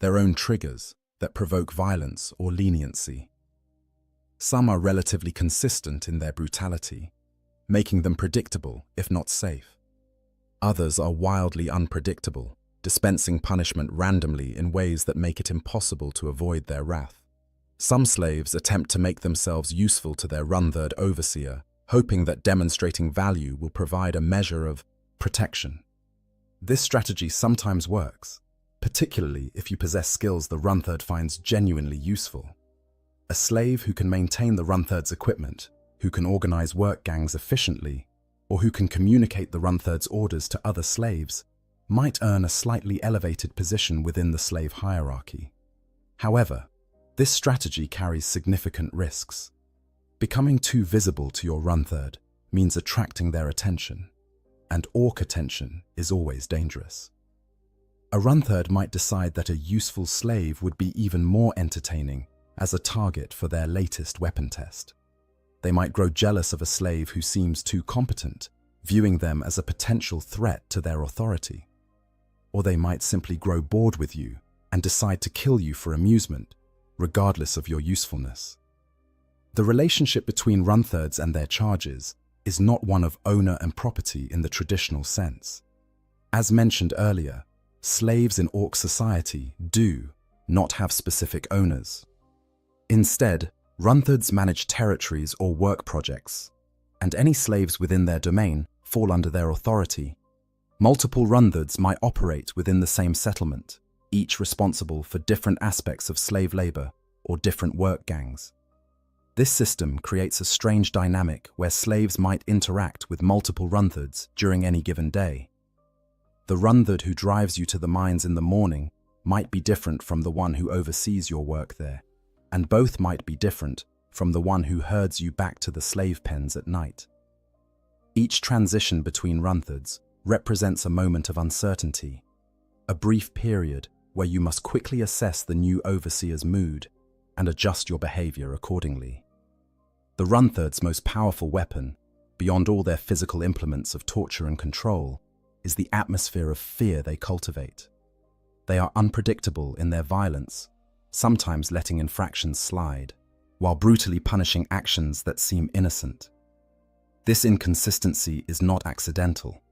S1: their own triggers that provoke violence or leniency. Some are relatively consistent in their brutality, making them predictable if not safe. Others are wildly unpredictable, dispensing punishment randomly in ways that make it impossible to avoid their wrath. Some slaves attempt to make themselves useful to their Runtherd overseer, hoping that demonstrating value will provide a measure of protection. This strategy sometimes works, particularly if you possess skills the Runtherd finds genuinely useful. A slave who can maintain the Runtherd's equipment, who can organize work gangs efficiently, or who can communicate the Runtherd's orders to other slaves, might earn a slightly elevated position within the slave hierarchy. However, this strategy carries significant risks. Becoming too visible to your Runtherd means attracting their attention, and orc attention is always dangerous. A Runtherd might decide that a useful slave would be even more entertaining as a target for their latest weapon test. They might grow jealous of a slave who seems too competent, viewing them as a potential threat to their authority. Or they might simply grow bored with you and decide to kill you for amusement, regardless of your usefulness. The relationship between Runtherds and their charges is not one of owner and property in the traditional sense. As mentioned earlier, slaves in orc society do not have specific owners. Instead, Runtherds manage territories or work projects, and any slaves within their domain fall under their authority. Multiple Runtherds might operate within the same settlement, each responsible for different aspects of slave labor or different work gangs. This system creates a strange dynamic where slaves might interact with multiple Runtherds during any given day. The Runtherd who drives you to the mines in the morning might be different from the one who oversees your work there, and both might be different from the one who herds you back to the slave pens at night. Each transition between Runtherds represents a moment of uncertainty, a brief period where you must quickly assess the new overseer's mood and adjust your behavior accordingly. The Runtherds' most powerful weapon, beyond all their physical implements of torture and control, is the atmosphere of fear they cultivate. They are unpredictable in their violence, sometimes letting infractions slide, while brutally punishing actions that seem innocent. This inconsistency is not accidental.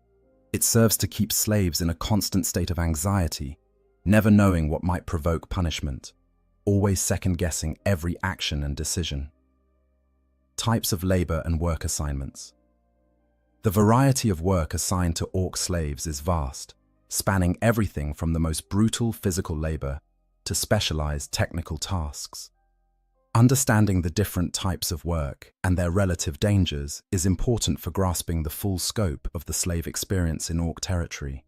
S1: It serves to keep slaves in a constant state of anxiety, never knowing what might provoke punishment, always second-guessing every action and decision. Types of labor and work assignments. The variety of work assigned to orc slaves is vast, spanning everything from the most brutal physical labor to specialized technical tasks. Understanding the different types of work and their relative dangers is important for grasping the full scope of the slave experience in orc territory.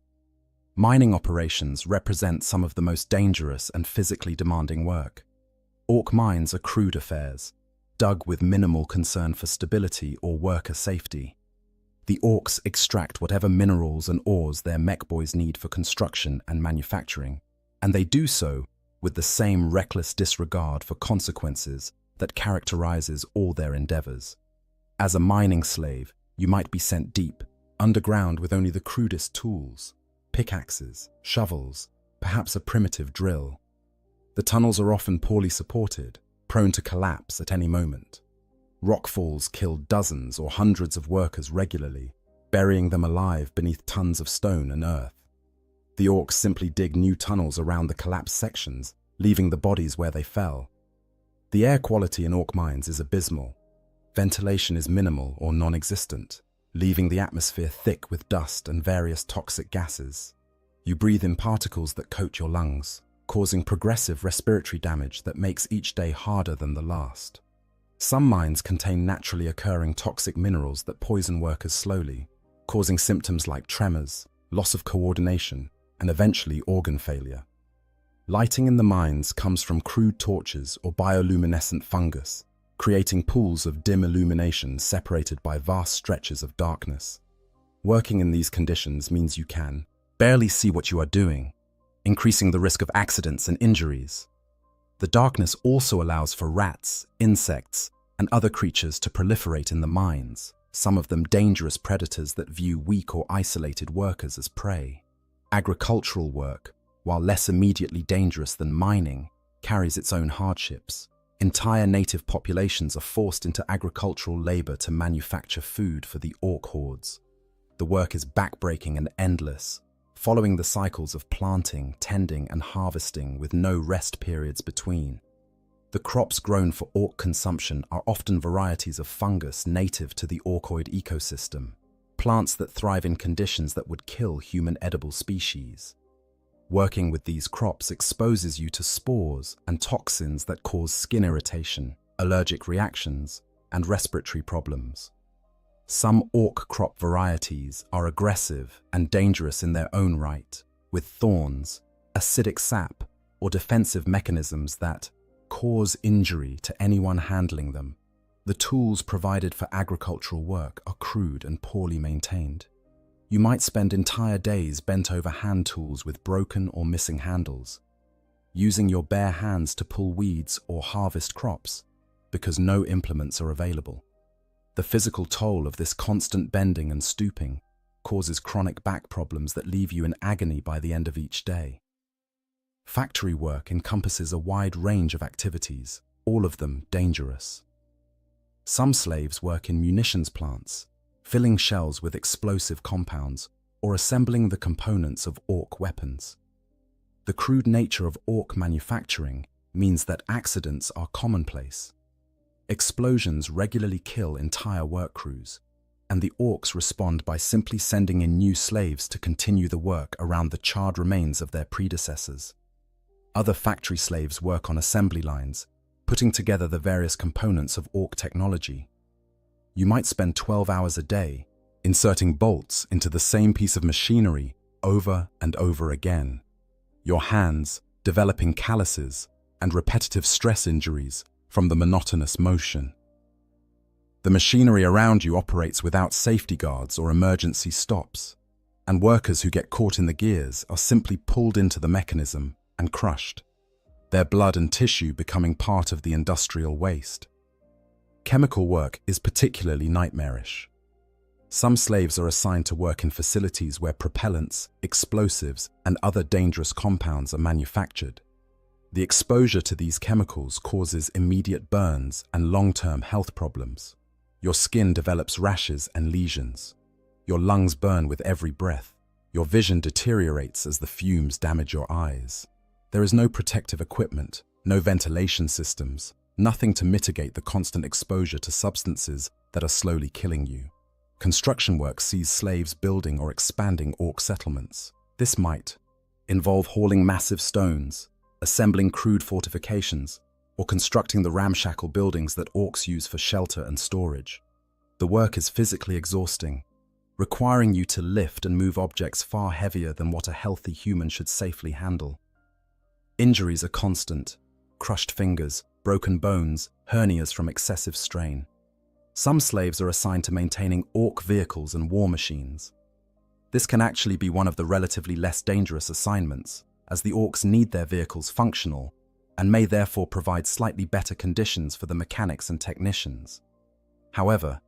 S1: Mining operations represent some of the most dangerous and physically demanding work. Orc mines are crude affairs, dug with minimal concern for stability or worker safety. The orcs extract whatever minerals and ores their mech boys need for construction and manufacturing, and they do so with the same reckless disregard for consequences that characterizes all their endeavors. As a mining slave, you might be sent deep, underground with only the crudest tools, pickaxes, shovels, perhaps a primitive drill. The tunnels are often poorly supported, prone to collapse at any moment. Rockfalls kill dozens or hundreds of workers regularly, burying them alive beneath tons of stone and earth. The orcs simply dig new tunnels around the collapsed sections, leaving the bodies where they fell. The air quality in orc mines is abysmal. Ventilation is minimal or non-existent, leaving the atmosphere thick with dust and various toxic gases. You breathe in particles that coat your lungs, causing progressive respiratory damage that makes each day harder than the last. Some mines contain naturally occurring toxic minerals that poison workers slowly, causing symptoms like tremors, loss of coordination, and eventually organ failure. Lighting in the mines comes from crude torches or bioluminescent fungus, creating pools of dim illumination separated by vast stretches of darkness. Working in these conditions means you can barely see what you are doing, increasing the risk of accidents and injuries. The darkness also allows for rats, insects, and other creatures to proliferate in the mines, some of them dangerous predators that view weak or isolated workers as prey. Agricultural work, while less immediately dangerous than mining, carries its own hardships. Entire native populations are forced into agricultural labor to manufacture food for the orc hordes. The work is backbreaking and endless, following the cycles of planting, tending, and harvesting with no rest periods between. The crops grown for orc consumption are often varieties of fungus native to the orcoid ecosystem, plants that thrive in conditions that would kill human edible species. Working with these crops exposes you to spores and toxins that cause skin irritation, allergic reactions, and respiratory problems. Some orc crop varieties are aggressive and dangerous in their own right, with thorns, acidic sap, or defensive mechanisms that cause injury to anyone handling them. The tools provided for agricultural work are crude and poorly maintained. You might spend entire days bent over hand tools with broken or missing handles, using your bare hands to pull weeds or harvest crops because no implements are available. The physical toll of this constant bending and stooping causes chronic back problems that leave you in agony by the end of each day. Factory work encompasses a wide range of activities, all of them dangerous. Some slaves work in munitions plants, filling shells with explosive compounds or assembling the components of orc weapons. The crude nature of orc manufacturing means that accidents are commonplace. Explosions regularly kill entire work crews, and the orcs respond by simply sending in new slaves to continue the work around the charred remains of their predecessors. Other factory slaves work on assembly lines, putting together the various components of orc technology. You might spend 12 hours a day inserting bolts into the same piece of machinery over and over again, your hands developing calluses and repetitive stress injuries from the monotonous motion. The machinery around you operates without safety guards or emergency stops, and workers who get caught in the gears are simply pulled into the mechanism and crushed, their blood and tissue becoming part of the industrial waste. Chemical work is particularly nightmarish. Some slaves are assigned to work in facilities where propellants, explosives, and other dangerous compounds are manufactured. The exposure to these chemicals causes immediate burns and long-term health problems. Your skin develops rashes and lesions. Your lungs burn with every breath. Your vision deteriorates as the fumes damage your eyes. There is no protective equipment, no ventilation systems, nothing to mitigate the constant exposure to substances that are slowly killing you. Construction work sees slaves building or expanding orc settlements. This might involve hauling massive stones, assembling crude fortifications, or constructing the ramshackle buildings that orcs use for shelter and storage. The work is physically exhausting, requiring you to lift and move objects far heavier than what a healthy human should safely handle. Injuries are constant: crushed fingers, broken bones, hernias from excessive strain. Some slaves are assigned to maintaining orc vehicles and war machines. This can actually be one of the relatively less dangerous assignments, as the orcs need their vehicles functional and may therefore provide slightly better conditions for the mechanics and technicians. However,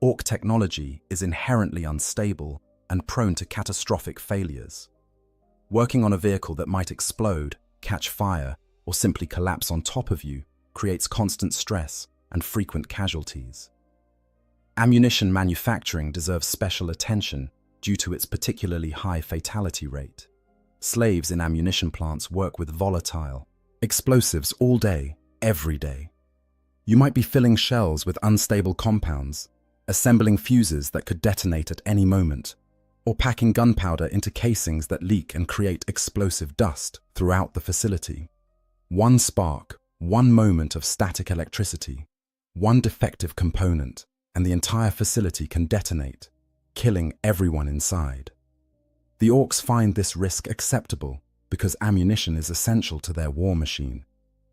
S1: orc technology is inherently unstable and prone to catastrophic failures. Working on a vehicle that might explode, catch fire, or simply collapse on top of you creates constant stress and frequent casualties. Ammunition manufacturing deserves special attention due to its particularly high fatality rate. Slaves in ammunition plants work with volatile explosives all day, every day. You might be filling shells with unstable compounds, assembling fuses that could detonate at any moment, or packing gunpowder into casings that leak and create explosive dust throughout the facility. One spark, one moment of static electricity, one defective component, and the entire facility can detonate, killing everyone inside. The orcs find this risk acceptable because ammunition is essential to their war machine,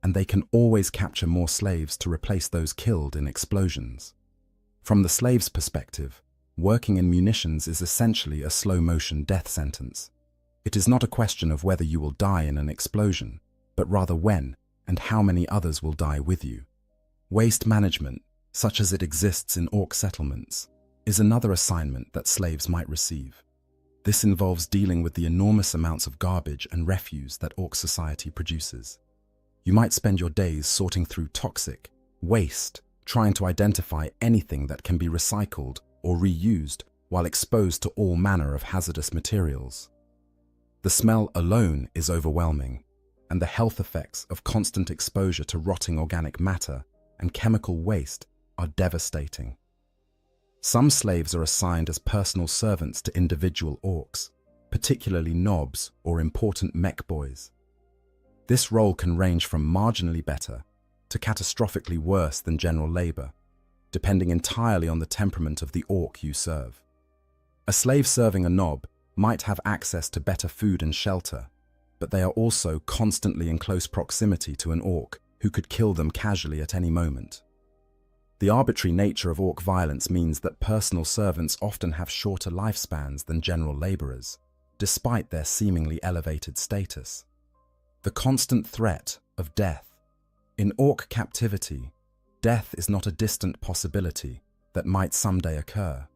S1: and they can always capture more slaves to replace those killed in explosions. From the slave's perspective, working in munitions is essentially a slow-motion death sentence. It is not a question of whether you will die in an explosion, but rather when and how many others will die with you. Waste management, such as it exists in orc settlements, is another assignment that slaves might receive. This involves dealing with the enormous amounts of garbage and refuse that orc society produces. You might spend your days sorting through toxic waste, trying to identify anything that can be recycled or reused while exposed to all manner of hazardous materials. The smell alone is overwhelming, and the health effects of constant exposure to rotting organic matter and chemical waste are devastating. Some slaves are assigned as personal servants to individual orcs, particularly knobs or important mech boys. This role can range from marginally better to catastrophically worse than general labor, depending entirely on the temperament of the orc you serve. A slave serving a knob might have access to better food and shelter, but they are also constantly in close proximity to an orc who could kill them casually at any moment. The arbitrary nature of orc violence means that personal servants often have shorter lifespans than general laborers, despite their seemingly elevated status. The constant threat of death. In orc captivity, death is not a distant possibility that might someday occur.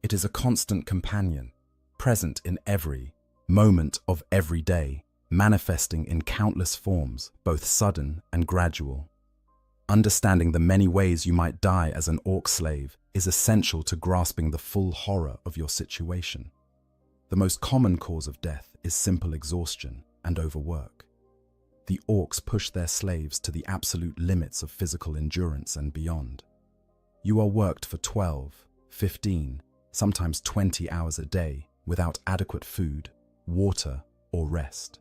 S1: It is a constant companion, present in every moment of every day, manifesting in countless forms, both sudden and gradual. Understanding the many ways you might die as an orc slave is essential to grasping the full horror of your situation. The most common cause of death is simple exhaustion and overwork. The orcs push their slaves to the absolute limits of physical endurance and beyond. You are worked for 12, 15, sometimes 20 hours a day without adequate food, water, or rest.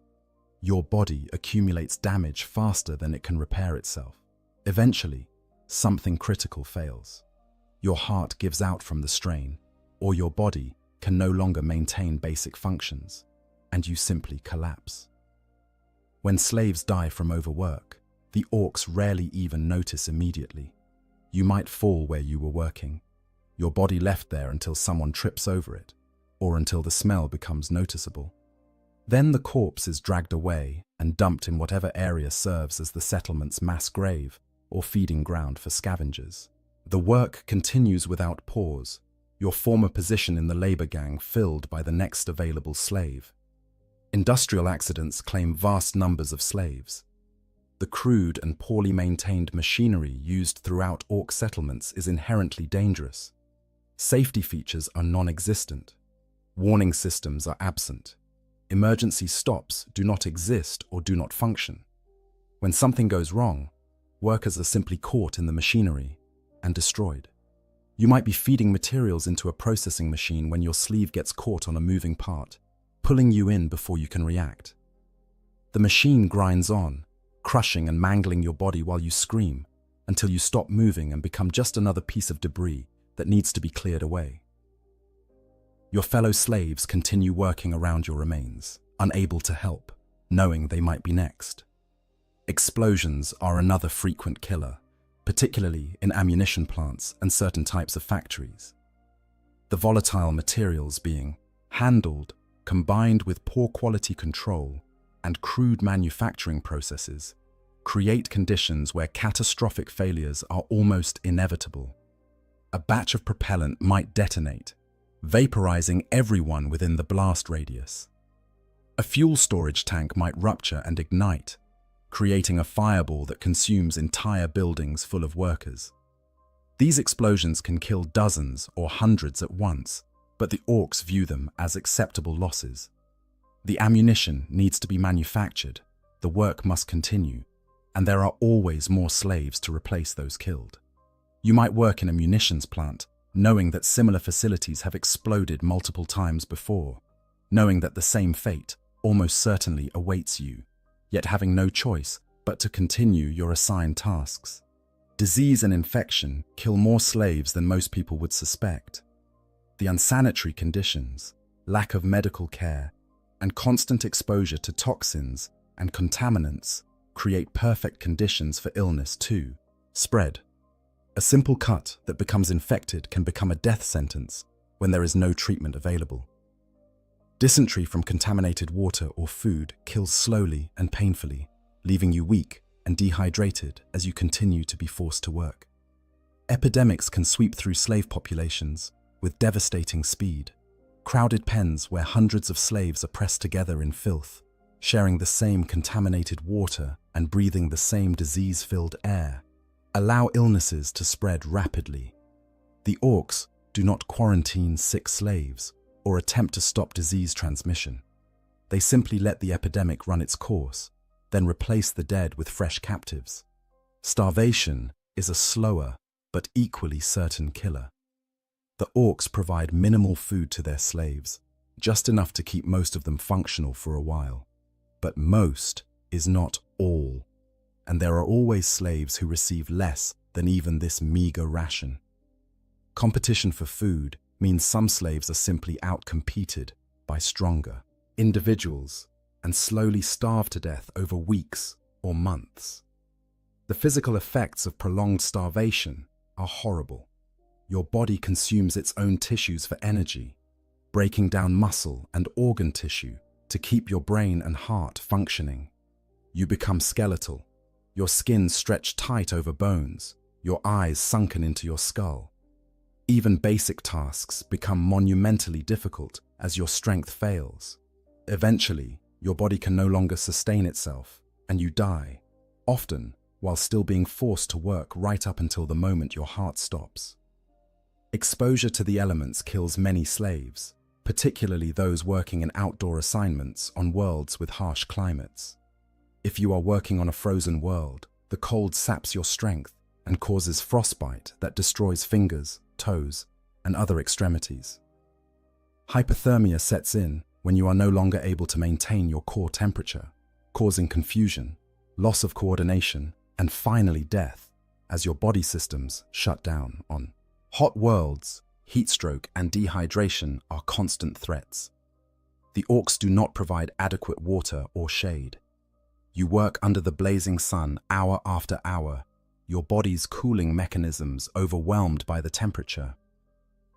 S1: Your body accumulates damage faster than it can repair itself. Eventually, something critical fails. Your heart gives out from the strain, or your body can no longer maintain basic functions, and you simply collapse. When slaves die from overwork, the orcs rarely even notice immediately. You might fall where you were working, your body left there until someone trips over it, or until the smell becomes noticeable. Then the corpse is dragged away and dumped in whatever area serves as the settlement's mass grave or feeding ground for scavengers. The work continues without pause, your former position in the labor gang filled by the next available slave. Industrial accidents claim vast numbers of slaves. The crude and poorly maintained machinery used throughout orc settlements is inherently dangerous. Safety features are non-existent. Warning systems are absent. Emergency stops do not exist or do not function. When something goes wrong, workers are simply caught in the machinery and destroyed. You might be feeding materials into a processing machine when your sleeve gets caught on a moving part, pulling you in before you can react. The machine grinds on, crushing and mangling your body while you scream, until you stop moving and become just another piece of debris that needs to be cleared away. Your fellow slaves continue working around your remains, unable to help, knowing they might be next. Explosions are another frequent killer, particularly in ammunition plants and certain types of factories. The volatile materials being handled, combined with poor quality control and crude manufacturing processes, create conditions where catastrophic failures are almost inevitable. A batch of propellant might detonate, vaporizing everyone within the blast radius. A fuel storage tank might rupture and ignite, creating a fireball that consumes entire buildings full of workers. These explosions can kill dozens or hundreds at once, but the orcs view them as acceptable losses. The ammunition needs to be manufactured, the work must continue, and there are always more slaves to replace those killed. You might work in a munitions plant, knowing that similar facilities have exploded multiple times before, knowing that the same fate almost certainly awaits you, yet having no choice but to continue your assigned tasks. Disease and infection kill more slaves than most people would suspect. The unsanitary conditions, lack of medical care, and constant exposure to toxins and contaminants create perfect conditions for illness to spread. A simple cut that becomes infected can become a death sentence when there is no treatment available. Dysentery from contaminated water or food kills slowly and painfully, leaving you weak and dehydrated as you continue to be forced to work. Epidemics can sweep through slave populations with devastating speed. Crowded pens where hundreds of slaves are pressed together in filth, sharing the same contaminated water and breathing the same disease-filled air, allow illnesses to spread rapidly. The orcs do not quarantine sick slaves or attempt to stop disease transmission. They simply let the epidemic run its course, then replace the dead with fresh captives. Starvation is a slower but equally certain killer. The orcs provide minimal food to their slaves, just enough to keep most of them functional for a while. But most is not all, and there are always slaves who receive less than even this meager ration. Competition for food means some slaves are simply outcompeted by stronger individuals and slowly starve to death over weeks or months. The physical effects of prolonged starvation are horrible. Your body consumes its own tissues for energy, breaking down muscle and organ tissue to keep your brain and heart functioning. You become skeletal, your skin stretched tight over bones, your eyes sunken into your skull. Even basic tasks become monumentally difficult as your strength fails. Eventually, your body can no longer sustain itself, and you die, often while still being forced to work right up until the moment your heart stops. Exposure to the elements kills many slaves, particularly those working in outdoor assignments on worlds with harsh climates. If you are working on a frozen world, the cold saps your strength and causes frostbite that destroys fingers, toes, and other extremities. Hypothermia sets in when you are no longer able to maintain your core temperature, causing confusion, loss of coordination, and finally death as your body systems shut down. On hot worlds, heat stroke and dehydration are constant threats. The orcs do not provide adequate water or shade. You work under the blazing sun hour after hour, your body's cooling mechanisms overwhelmed by the temperature.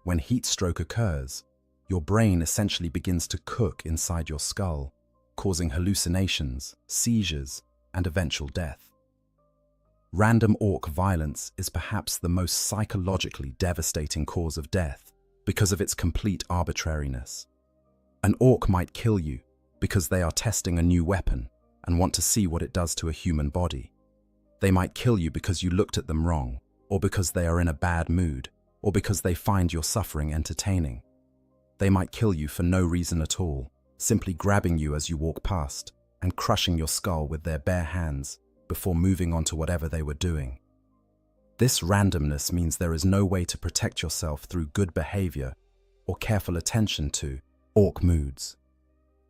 S1: When heat stroke occurs, your brain essentially begins to cook inside your skull, causing hallucinations, seizures, and eventual death. Random orc violence is perhaps the most psychologically devastating cause of death because of its complete arbitrariness. An orc might kill you because they are testing a new weapon and want to see what it does to a human body. They might kill you because you looked at them wrong, or because they are in a bad mood, or because they find your suffering entertaining. They might kill you for no reason at all, simply grabbing you as you walk past and crushing your skull with their bare hands before moving on to whatever they were doing. This randomness means there is no way to protect yourself through good behavior or careful attention to orc moods.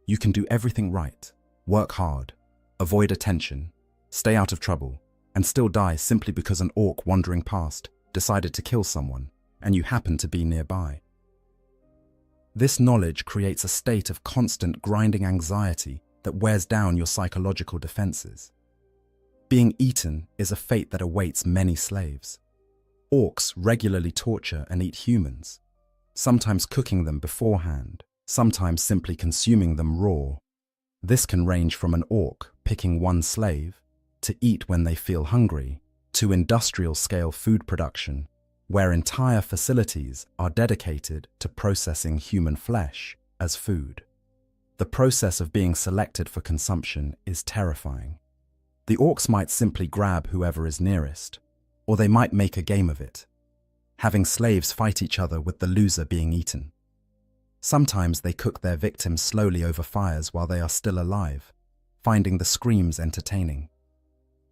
S1: You can do everything right, work hard, avoid attention, stay out of trouble, and still die simply because an orc wandering past decided to kill someone and you happen to be nearby. This knowledge creates a state of constant grinding anxiety that wears down your psychological defenses. Being eaten is a fate that awaits many slaves. Orcs regularly torture and eat humans, sometimes cooking them beforehand, sometimes simply consuming them raw. This can range from an orc picking one slave to eat when they feel hungry, to industrial-scale food production, where entire facilities are dedicated to processing human flesh as food. The process of being selected for consumption is terrifying. The orcs might simply grab whoever is nearest, or they might make a game of it. having slaves fight each other with the loser being eaten. Sometimes they cook their victims slowly over fires while they are still alive, finding the screams entertaining.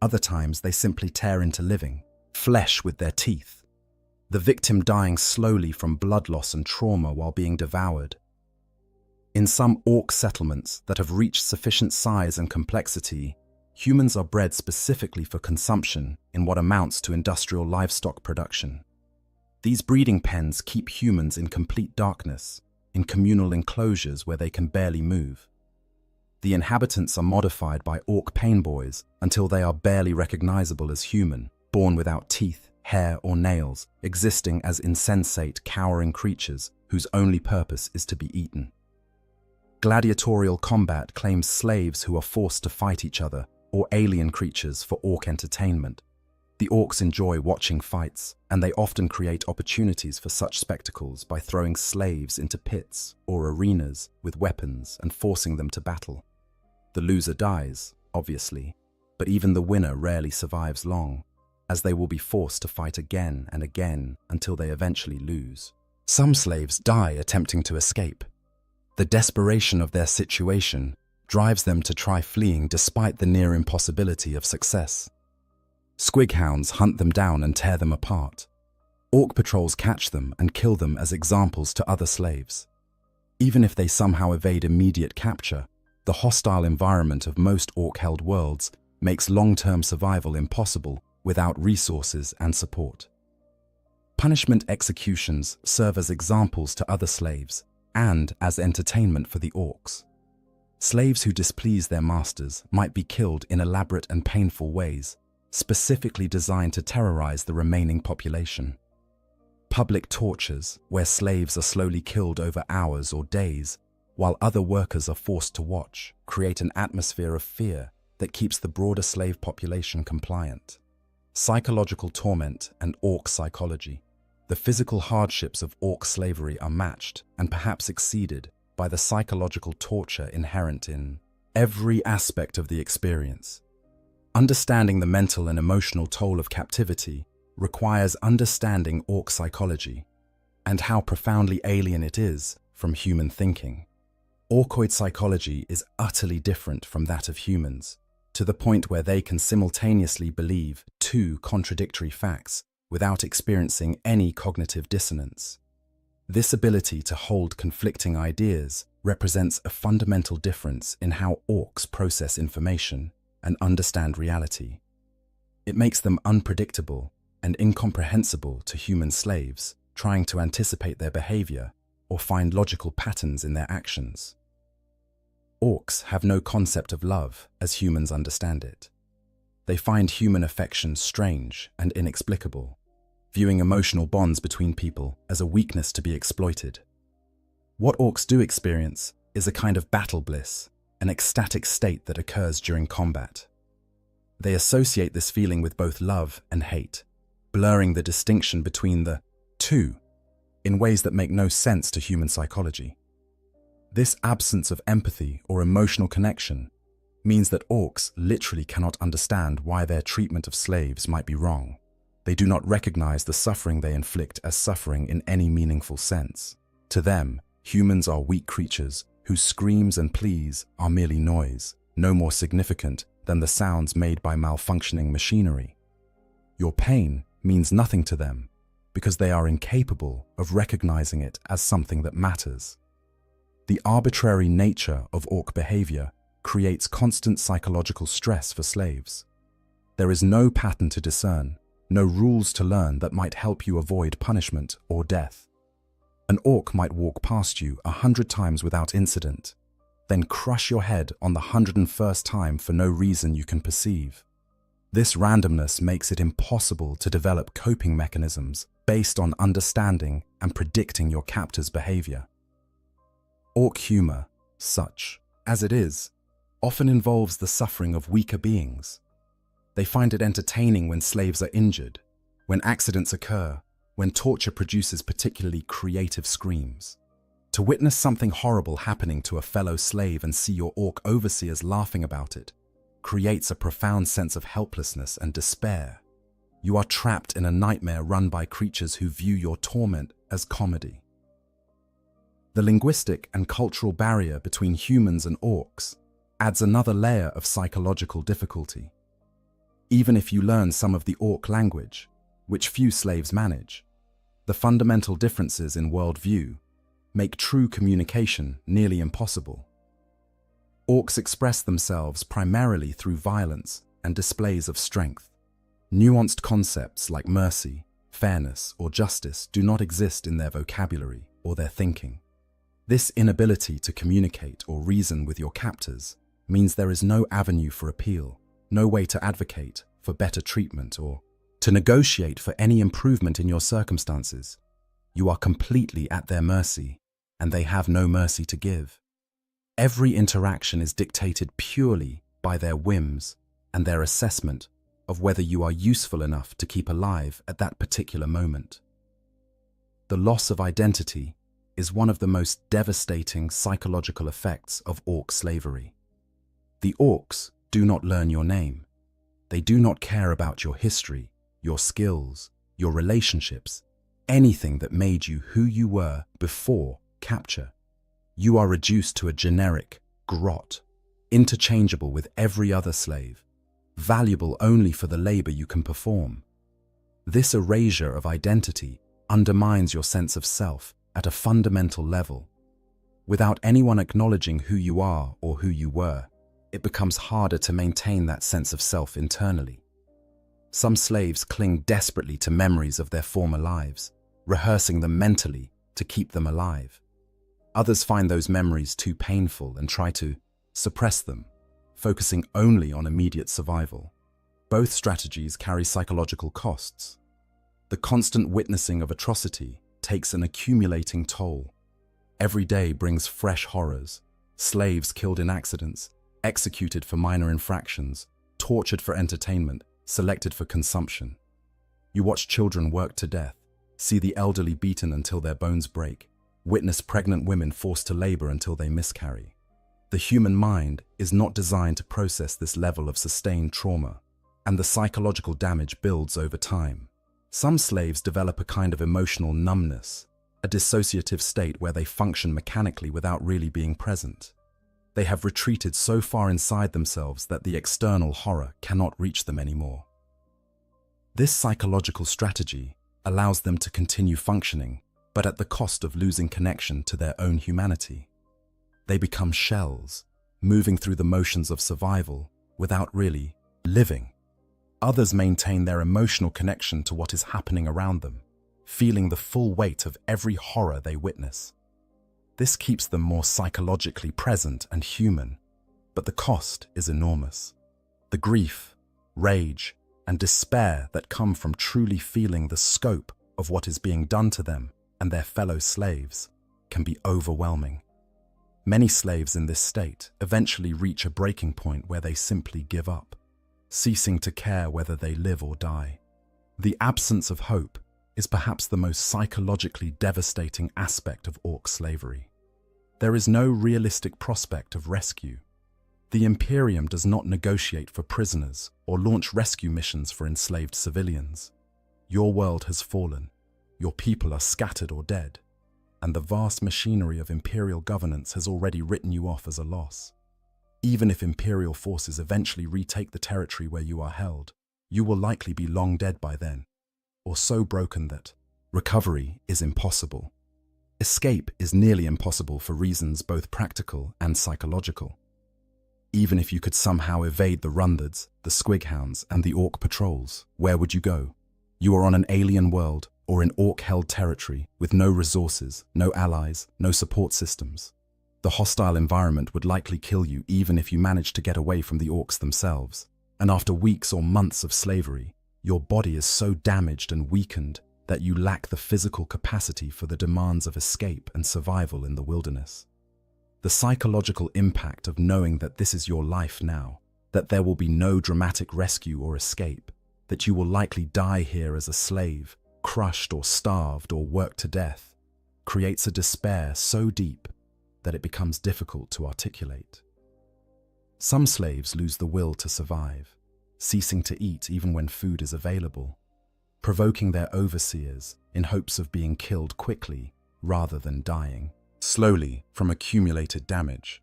S1: Other times they simply tear into living flesh with their teeth, the victim dying slowly from blood loss and trauma while being devoured. In some orc settlements that have reached sufficient size and complexity, humans are bred specifically for consumption in what amounts to industrial livestock production. These breeding pens keep humans in complete darkness, in communal enclosures where they can barely move. The inhabitants are modified by orc pain boys until they are barely recognizable as human, born without teeth, hair, or nails, existing as insensate, cowering creatures whose only purpose is to be eaten. Gladiatorial combat claims slaves who are forced to fight each other or alien creatures for orc entertainment. The orcs enjoy watching fights, and they often create opportunities for such spectacles by throwing slaves into pits or arenas with weapons and forcing them to battle. The loser dies, obviously, but even the winner rarely survives long, as they will be forced to fight again and again until they eventually lose. Some slaves die attempting to escape. The desperation of their situation drives them to try fleeing despite the near impossibility of success. Squighounds hunt them down and tear them apart. Orc patrols catch them and kill them as examples to other slaves. Even if they somehow evade immediate capture, the hostile environment of most orc-held worlds makes long-term survival impossible without resources and support. Punishment executions serve as examples to other slaves and as entertainment for the orcs. Slaves who displease their masters might be killed in elaborate and painful ways, specifically designed to terrorize the remaining population. Public tortures, where slaves are slowly killed over hours or days, while other workers are forced to watch, create an atmosphere of fear that keeps the broader slave population compliant. Psychological torment and orc psychology. The physical hardships of orc slavery are matched and perhaps exceeded by the psychological torture inherent in every aspect of the experience. Understanding the mental and emotional toll of captivity requires understanding orc psychology and how profoundly alien it is from human thinking. Orcoid psychology is utterly different from that of humans, to the point where they can simultaneously believe two contradictory facts without experiencing any cognitive dissonance. This ability to hold conflicting ideas represents a fundamental difference in how orcs process information and understand reality. It makes them unpredictable and incomprehensible to human slaves trying to anticipate their behavior or find logical patterns in their actions. Orcs have no concept of love as humans understand it. They find human affection strange and inexplicable, viewing emotional bonds between people as a weakness to be exploited. What orcs do experience is a kind of battle bliss, an ecstatic state that occurs during combat. They associate this feeling with both love and hate, blurring the distinction between the two in ways that make no sense to human psychology. This absence of empathy or emotional connection means that orcs literally cannot understand why their treatment of slaves might be wrong. They do not recognize the suffering they inflict as suffering in any meaningful sense. To them, humans are weak creatures whose screams and pleas are merely noise, no more significant than the sounds made by malfunctioning machinery. Your pain means nothing to them because they are incapable of recognizing it as something that matters. The arbitrary nature of orc behavior creates constant psychological stress for slaves. There is no pattern to discern, no rules to learn that might help you avoid punishment or death. An orc might walk past you 100 times without incident, then crush your head on the 101st time for no reason you can perceive. This randomness makes it impossible to develop coping mechanisms based on understanding and predicting your captor's behavior. Orc humor, such as it is, often involves the suffering of weaker beings. They find it entertaining when slaves are injured, when accidents occur, when torture produces particularly creative screams. To witness something horrible happening to a fellow slave and see your orc overseers laughing about it creates a profound sense of helplessness and despair. You are trapped in a nightmare run by creatures who view your torment as comedy. The linguistic and cultural barrier between humans and orcs adds another layer of psychological difficulty. Even if you learn some of the orc language, which few slaves manage, the fundamental differences in worldview make true communication nearly impossible. Orcs express themselves primarily through violence and displays of strength. Nuanced concepts like mercy, fairness, or justice do not exist in their vocabulary or their thinking. This inability to communicate or reason with your captors means there is no avenue for appeal, no way to advocate for better treatment or to negotiate for any improvement in your circumstances. You are completely at their mercy, and they have no mercy to give. Every interaction is dictated purely by their whims and their assessment of whether you are useful enough to keep alive at that particular moment. The loss of identity is one of the most devastating psychological effects of orc slavery. The orcs do not learn your name. They do not care about your history, your skills, your relationships, anything that made you who you were before capture. You are reduced to a generic grot, interchangeable with every other slave, valuable only for the labor you can perform. This erasure of identity undermines your sense of self at a fundamental level. Without anyone acknowledging who you are or who you were, it becomes harder to maintain that sense of self internally. Some slaves cling desperately to memories of their former lives, rehearsing them mentally to keep them alive. Others find those memories too painful and try to suppress them, focusing only on immediate survival. Both strategies carry psychological costs. The constant witnessing of atrocity takes an accumulating toll. Every day brings fresh horrors: slaves killed in accidents, executed for minor infractions, tortured for entertainment, selected for consumption. You watch children worked to death, see the elderly beaten until their bones break, witness pregnant women forced to labor until they miscarry. The human mind is not designed to process this level of sustained trauma, and the psychological damage builds over time. Some slaves develop a kind of emotional numbness, a dissociative state where they function mechanically without really being present. They have retreated so far inside themselves that the external horror cannot reach them anymore. This psychological strategy allows them to continue functioning, but at the cost of losing connection to their own humanity. They become shells, moving through the motions of survival without really living. Others maintain their emotional connection to what is happening around them, feeling the full weight of every horror they witness. This keeps them more psychologically present and human, but the cost is enormous. The grief, rage, and despair that come from truly feeling the scope of what is being done to them and their fellow slaves can be overwhelming. Many slaves in this state eventually reach a breaking point where they simply give up, ceasing to care whether they live or die. The absence of hope is perhaps the most psychologically devastating aspect of orc slavery. There is no realistic prospect of rescue. The Imperium does not negotiate for prisoners or launch rescue missions for enslaved civilians. Your world has fallen, your people are scattered or dead, and the vast machinery of Imperial governance has already written you off as a loss. Even if Imperial forces eventually retake the territory where you are held, you will likely be long dead by then, or so broken that recovery is impossible. Escape is nearly impossible for reasons both practical and psychological. Even if you could somehow evade the Rundhards, the Squighounds, and the Orc patrols, where would you go? You are on an alien world or in Orc-held territory with no resources, no allies, no support systems. The hostile environment would likely kill you even if you managed to get away from the Orcs themselves. And after weeks or months of slavery, your body is so damaged and weakened that you lack the physical capacity for the demands of escape and survival in the wilderness. The psychological impact of knowing that this is your life now, that there will be no dramatic rescue or escape, that you will likely die here as a slave, crushed or starved or worked to death, creates a despair so deep that it becomes difficult to articulate. Some slaves lose the will to survive, ceasing to eat even when food is available, provoking their overseers in hopes of being killed quickly rather than dying slowly from accumulated damage.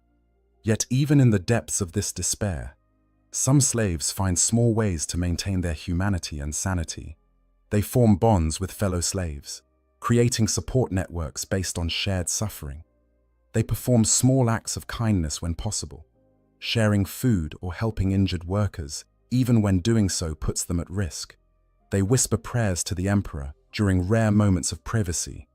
S1: Yet even in the depths of this despair, some slaves find small ways to maintain their humanity and sanity. They form bonds with fellow slaves, creating support networks based on shared suffering. They perform small acts of kindness when possible, sharing food or helping injured workers, even when doing so puts them at risk. They whisper prayers to the emperor during rare moments of privacy,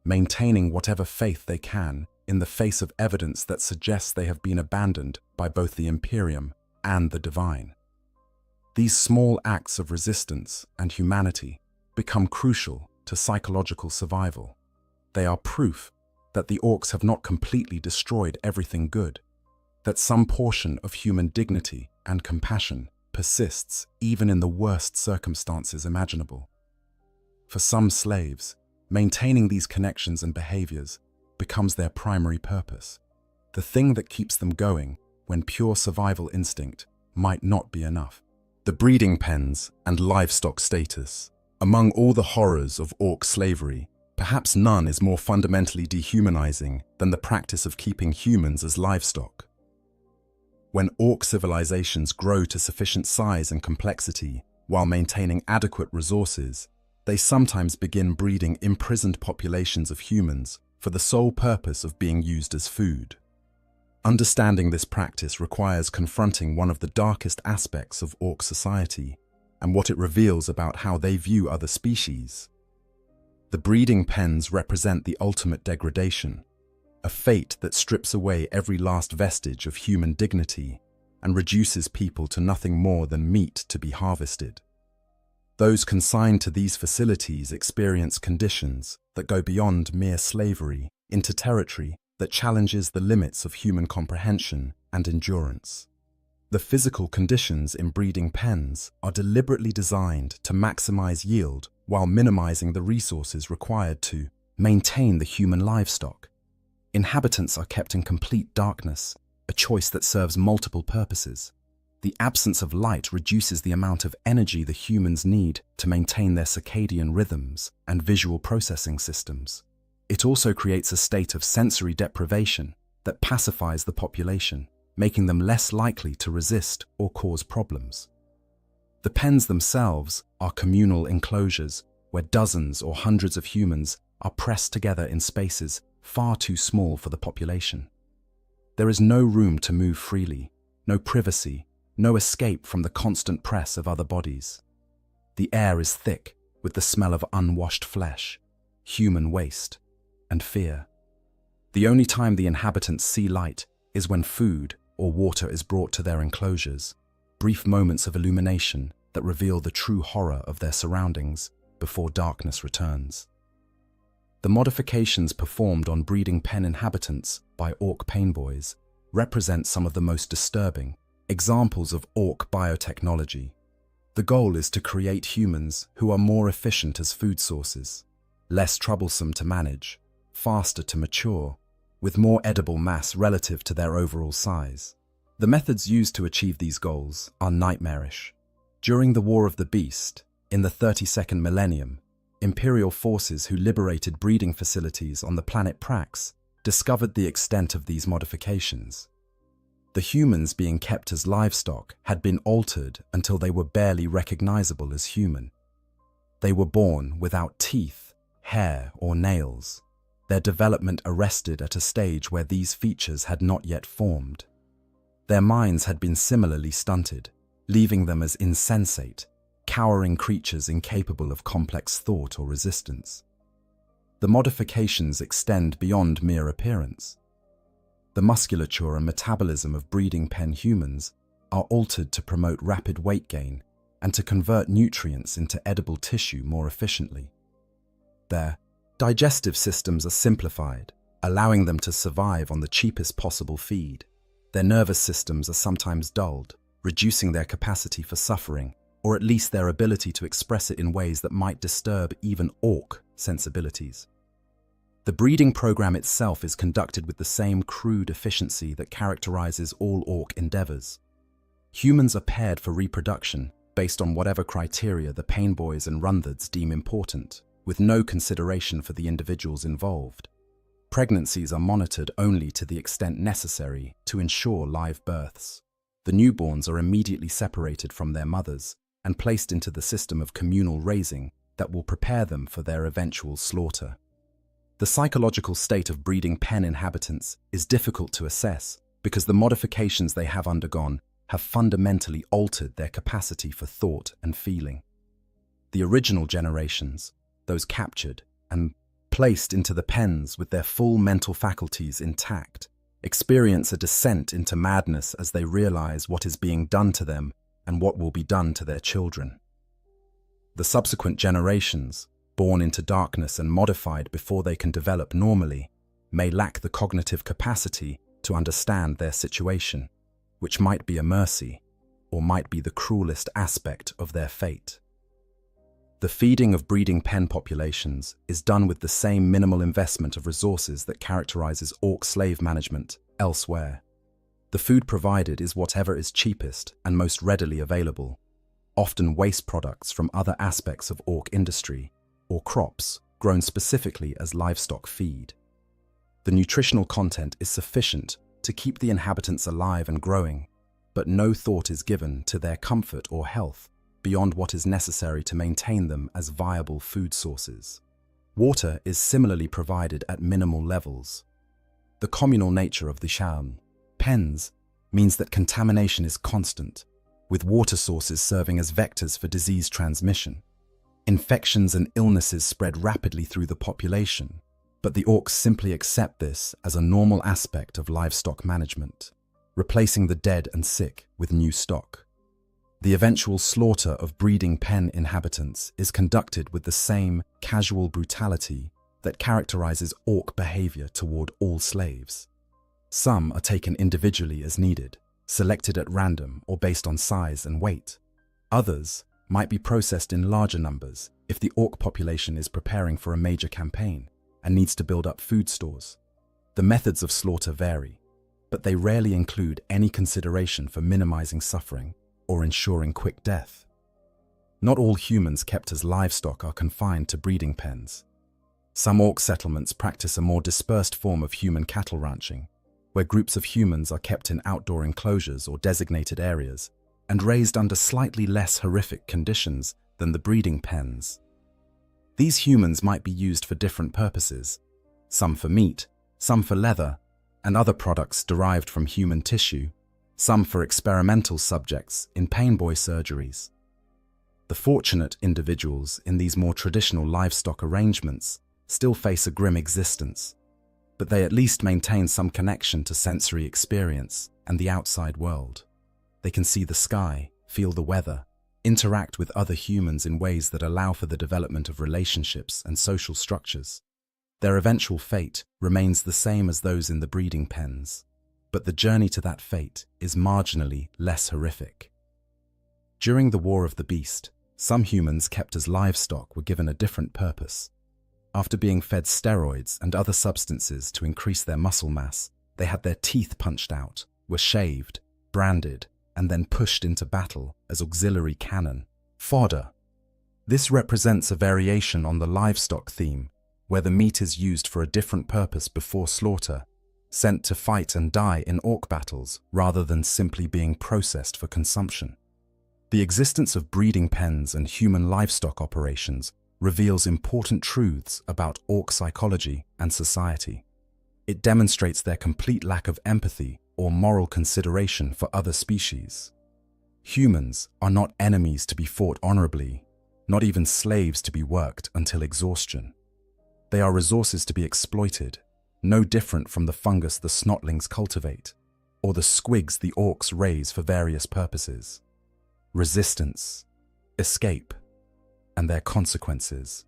S1: maintaining whatever faith they can in the face of evidence that suggests they have been abandoned by both the Imperium and the divine. These small acts of resistance and humanity become crucial to psychological survival. They are proof that the orcs have not completely destroyed everything good, that some portion of human dignity and compassion persists even in the worst circumstances imaginable. For some slaves, maintaining these connections and behaviors becomes their primary purpose, the thing that keeps them going when pure survival instinct might not be enough. The breeding pens and livestock status. Among all the horrors of orc slavery, perhaps none is more fundamentally dehumanizing than the practice of keeping humans as livestock. When orc civilizations grow to sufficient size and complexity while maintaining adequate resources, they sometimes begin breeding imprisoned populations of humans for the sole purpose of being used as food. Understanding this practice requires confronting one of the darkest aspects of orc society and what it reveals about how they view other species. The breeding pens represent the ultimate degradation, a fate that strips away every last vestige of human dignity and reduces people to nothing more than meat to be harvested. Those consigned to these facilities experience conditions that go beyond mere slavery into territory that challenges the limits of human comprehension and endurance. The physical conditions in breeding pens are deliberately designed to maximize yield while minimizing the resources required to maintain the human livestock. Inhabitants are kept in complete darkness, a choice that serves multiple purposes. The absence of light reduces the amount of energy the humans need to maintain their circadian rhythms and visual processing systems. It also creates a state of sensory deprivation that pacifies the population, making them less likely to resist or cause problems. The pens themselves are communal enclosures where dozens or hundreds of humans are pressed together in spaces far too small for the population. There is no room to move freely, no privacy, no escape from the constant press of other bodies. The air is thick with the smell of unwashed flesh, human waste, and fear. The only time the inhabitants see light is when food or water is brought to their enclosures, brief moments of illumination that reveal the true horror of their surroundings before darkness returns. The modifications performed on breeding pen inhabitants by orc painboys represent some of the most disturbing examples of orc biotechnology. The goal is to create humans who are more efficient as food sources, less troublesome to manage, faster to mature, with more edible mass relative to their overall size. The methods used to achieve these goals are nightmarish. During the War of the Beast, in the 32nd millennium, Imperial forces who liberated breeding facilities on the planet Prax discovered the extent of these modifications. The humans being kept as livestock had been altered until they were barely recognizable as human. They were born without teeth, hair, or nails, their development arrested at a stage where these features had not yet formed. Their minds had been similarly stunted, leaving them as insensate, cowering creatures incapable of complex thought or resistance. The modifications extend beyond mere appearance. The musculature and metabolism of breeding pen humans are altered to promote rapid weight gain and to convert nutrients into edible tissue more efficiently. Their digestive systems are simplified, allowing them to survive on the cheapest possible feed. Their nervous systems are sometimes dulled, reducing their capacity for suffering, or at least their ability to express it in ways that might disturb even orc sensibilities. The breeding program itself is conducted with the same crude efficiency that characterizes all orc endeavors. Humans are paired for reproduction, based on whatever criteria the painboys and runthers deem important, with no consideration for the individuals involved. Pregnancies are monitored only to the extent necessary to ensure live births. The newborns are immediately separated from their mothers and placed into the system of communal raising that will prepare them for their eventual slaughter. The psychological state of breeding pen inhabitants is difficult to assess because the modifications they have undergone have fundamentally altered their capacity for thought and feeling. The original generations, those captured and placed into the pens with their full mental faculties intact, experience a descent into madness as they realize what is being done to them and what will be done to their children. The subsequent generations, born into darkness and modified before they can develop normally, may lack the cognitive capacity to understand their situation, which might be a mercy or might be the cruelest aspect of their fate. The feeding of breeding pen populations is done with the same minimal investment of resources that characterizes orc slave management elsewhere. The food provided is whatever is cheapest and most readily available, often waste products from other aspects of orc industry, or crops grown specifically as livestock feed. The nutritional content is sufficient to keep the inhabitants alive and growing, but no thought is given to their comfort or health beyond what is necessary to maintain them as viable food sources. Water is similarly provided at minimal levels. The communal nature of the Shan pens means that contamination is constant, with water sources serving as vectors for disease transmission. Infections and illnesses spread rapidly through the population, but the orcs simply accept this as a normal aspect of livestock management, replacing the dead and sick with new stock. The eventual slaughter of breeding pen inhabitants is conducted with the same casual brutality that characterizes orc behavior toward all slaves. Some are taken individually as needed, selected at random or based on size and weight. Others might be processed in larger numbers if the orc population is preparing for a major campaign and needs to build up food stores. The methods of slaughter vary, but they rarely include any consideration for minimizing suffering or ensuring quick death. Not all humans kept as livestock are confined to breeding pens. Some orc settlements practice a more dispersed form of human cattle ranching, where groups of humans are kept in outdoor enclosures or designated areas and raised under slightly less horrific conditions than the breeding pens. These humans might be used for different purposes, some for meat, some for leather, and other products derived from human tissue, some for experimental subjects in painboy surgeries. The fortunate individuals in these more traditional livestock arrangements still face a grim existence, but they at least maintain some connection to sensory experience and the outside world. They can see the sky, feel the weather, interact with other humans in ways that allow for the development of relationships and social structures. Their eventual fate remains the same as those in the breeding pens, but the journey to that fate is marginally less horrific. During the War of the Beast, some humans kept as livestock were given a different purpose. After being fed steroids and other substances to increase their muscle mass, they had their teeth punched out, were shaved, branded, and then pushed into battle as auxiliary cannon, fodder. This represents a variation on the livestock theme, where the meat is used for a different purpose before slaughter, sent to fight and die in orc battles rather than simply being processed for consumption. The existence of breeding pens and human livestock operations reveals important truths about orc psychology and society. It demonstrates their complete lack of empathy or moral consideration for other species. Humans are not enemies to be fought honorably, not even slaves to be worked until exhaustion. They are resources to be exploited, no different from the fungus the snotlings cultivate, or the squigs the orcs raise for various purposes. Resistance, escape, and their consequences.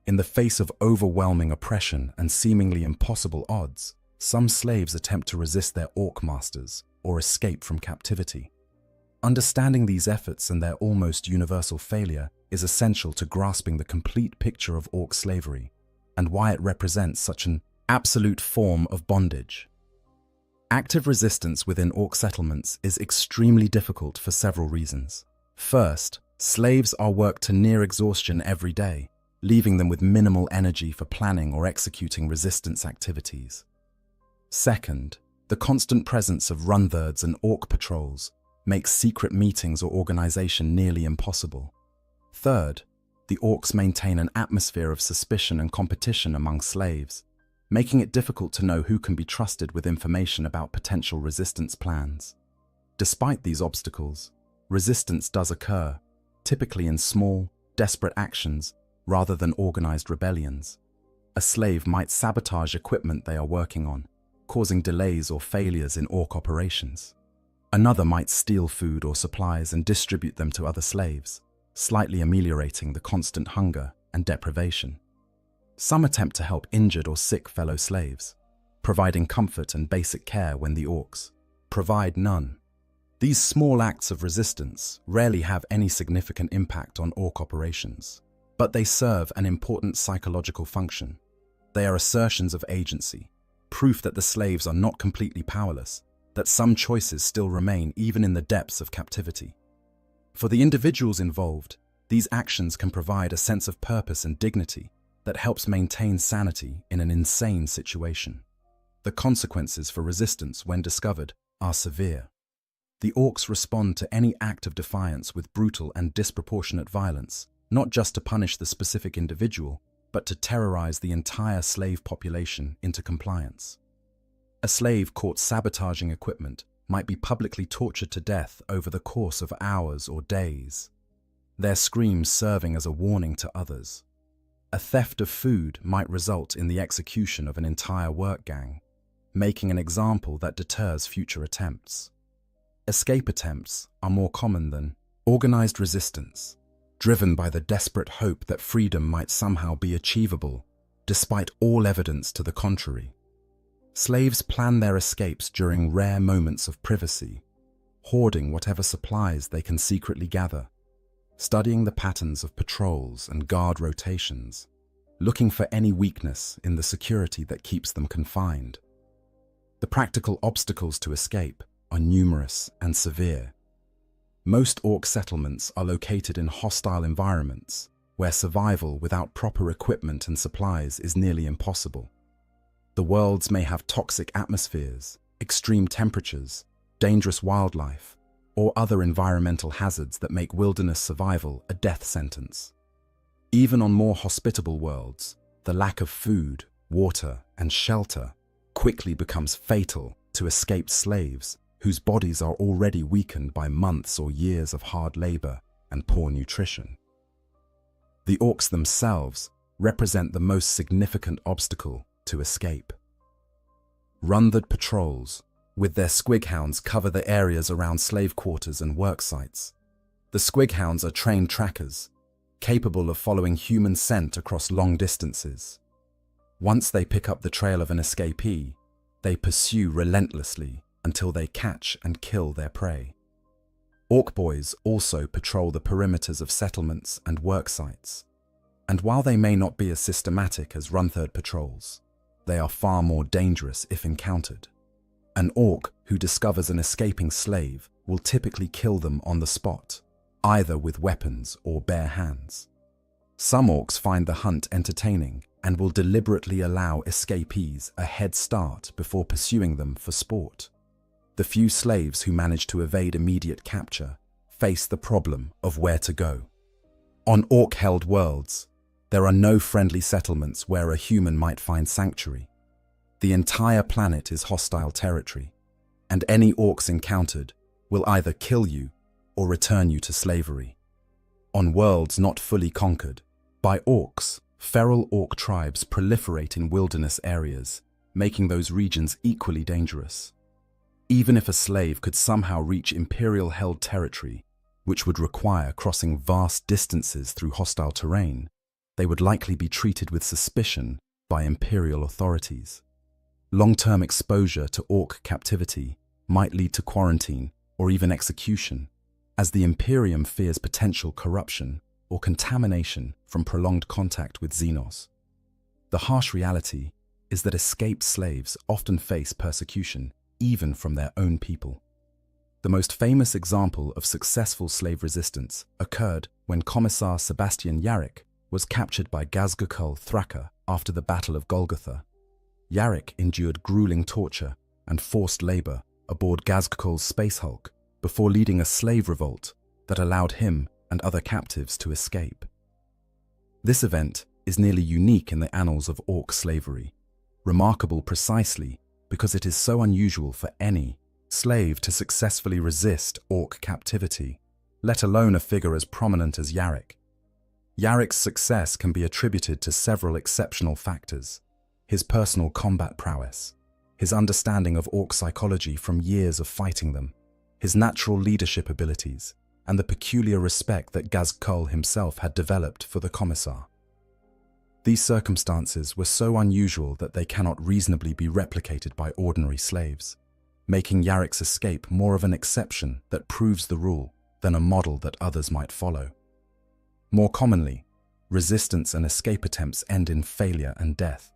S1: In the face of overwhelming oppression and seemingly impossible odds, some slaves attempt to resist their orc masters or escape from captivity. Understanding these efforts and their almost universal failure is essential to grasping the complete picture of orc slavery and why it represents such an absolute form of bondage. Active resistance within orc settlements is extremely difficult for several reasons. First, Slaves are worked to near exhaustion every day, leaving them with minimal energy for planning or executing resistance activities. Second, the constant presence of runthirds and orc patrols makes secret meetings or organization nearly impossible. Third, the orcs maintain an atmosphere of suspicion and competition among slaves, making it difficult to know who can be trusted with information about potential resistance plans. Despite these obstacles, resistance does occur, typically in small, desperate actions rather than organized rebellions. A slave might sabotage equipment they are working on, causing delays or failures in orc operations. Another might steal food or supplies and distribute them to other slaves, slightly ameliorating the constant hunger and deprivation. Some attempt to help injured or sick fellow slaves, providing comfort and basic care when the orcs provide none. These small acts of resistance rarely have any significant impact on orc operations, but they serve an important psychological function. They are assertions of agency, proof that the slaves are not completely powerless, that some choices still remain even in the depths of captivity. For the individuals involved, these actions can provide a sense of purpose and dignity that helps maintain sanity in an insane situation. The consequences for resistance, when discovered, are severe. The orcs respond to any act of defiance with brutal and disproportionate violence, not just to punish the specific individual, but to terrorize the entire slave population into compliance. A slave caught sabotaging equipment might be publicly tortured to death over the course of hours or days, their screams serving as a warning to others. A theft of food might result in the execution of an entire work gang, making an example that deters future attempts. Escape attempts are more common than organized resistance, driven by the desperate hope that freedom might somehow be achievable, despite all evidence to the contrary. Slaves plan their escapes during rare moments of privacy, hoarding whatever supplies they can secretly gather, studying the patterns of patrols and guard rotations, looking for any weakness in the security that keeps them confined. The practical obstacles to escape are numerous and severe. Most orc settlements are located in hostile environments, where survival without proper equipment and supplies is nearly impossible. The worlds may have toxic atmospheres, extreme temperatures, dangerous wildlife, or other environmental hazards that make wilderness survival a death sentence. Even on more hospitable worlds, the lack of food, water, and shelter quickly becomes fatal to escaped slaves whose bodies are already weakened by months or years of hard labor and poor nutrition. The orcs themselves represent the most significant obstacle to escape. Runthered patrols, with their squighounds, cover the areas around slave quarters and work sites. The squighounds are trained trackers, capable of following human scent across long distances. Once they pick up the trail of an escapee, they pursue relentlessly until they catch and kill their prey. Orc boys also patrol the perimeters of settlements and work sites, and while they may not be as systematic as runtherd patrols, they are far more dangerous if encountered. An orc who discovers an escaping slave will typically kill them on the spot, either with weapons or bare hands. Some orcs find the hunt entertaining and will deliberately allow escapees a head start before pursuing them for sport. The few slaves who manage to evade immediate capture face the problem of where to go. On orc-held worlds, there are no friendly settlements where a human might find sanctuary. The entire planet is hostile territory, and any orcs encountered will either kill you or return you to slavery. On worlds not fully conquered by orcs, feral orc tribes proliferate in wilderness areas, making those regions equally dangerous. Even if a slave could somehow reach imperial-held territory, which would require crossing vast distances through hostile terrain, they would likely be treated with suspicion by imperial authorities. Long-term exposure to orc captivity might lead to quarantine or even execution, as the Imperium fears potential corruption or contamination from prolonged contact with Xenos. The harsh reality is that escaped slaves often face persecution even from their own people. The most famous example of successful slave resistance occurred when Commissar Sebastian Yarrick was captured by Gazgukul Thraka after the Battle of Golgotha. Yarrick endured grueling torture and forced labor aboard Gazgukul's space hulk before leading a slave revolt that allowed him and other captives to escape. This event is nearly unique in the annals of Orc slavery, remarkable precisely because it is so unusual for any slave to successfully resist Orc captivity, let alone a figure as prominent as Yarrick. Yarrick's success can be attributed to several exceptional factors: his personal combat prowess, his understanding of Orc psychology from years of fighting them, his natural leadership abilities, and the peculiar respect that Gazgukul himself had developed for the Commissar. These circumstances were so unusual that they cannot reasonably be replicated by ordinary slaves, making Yarrick's escape more of an exception that proves the rule than a model that others might follow. More commonly, resistance and escape attempts end in failure and death.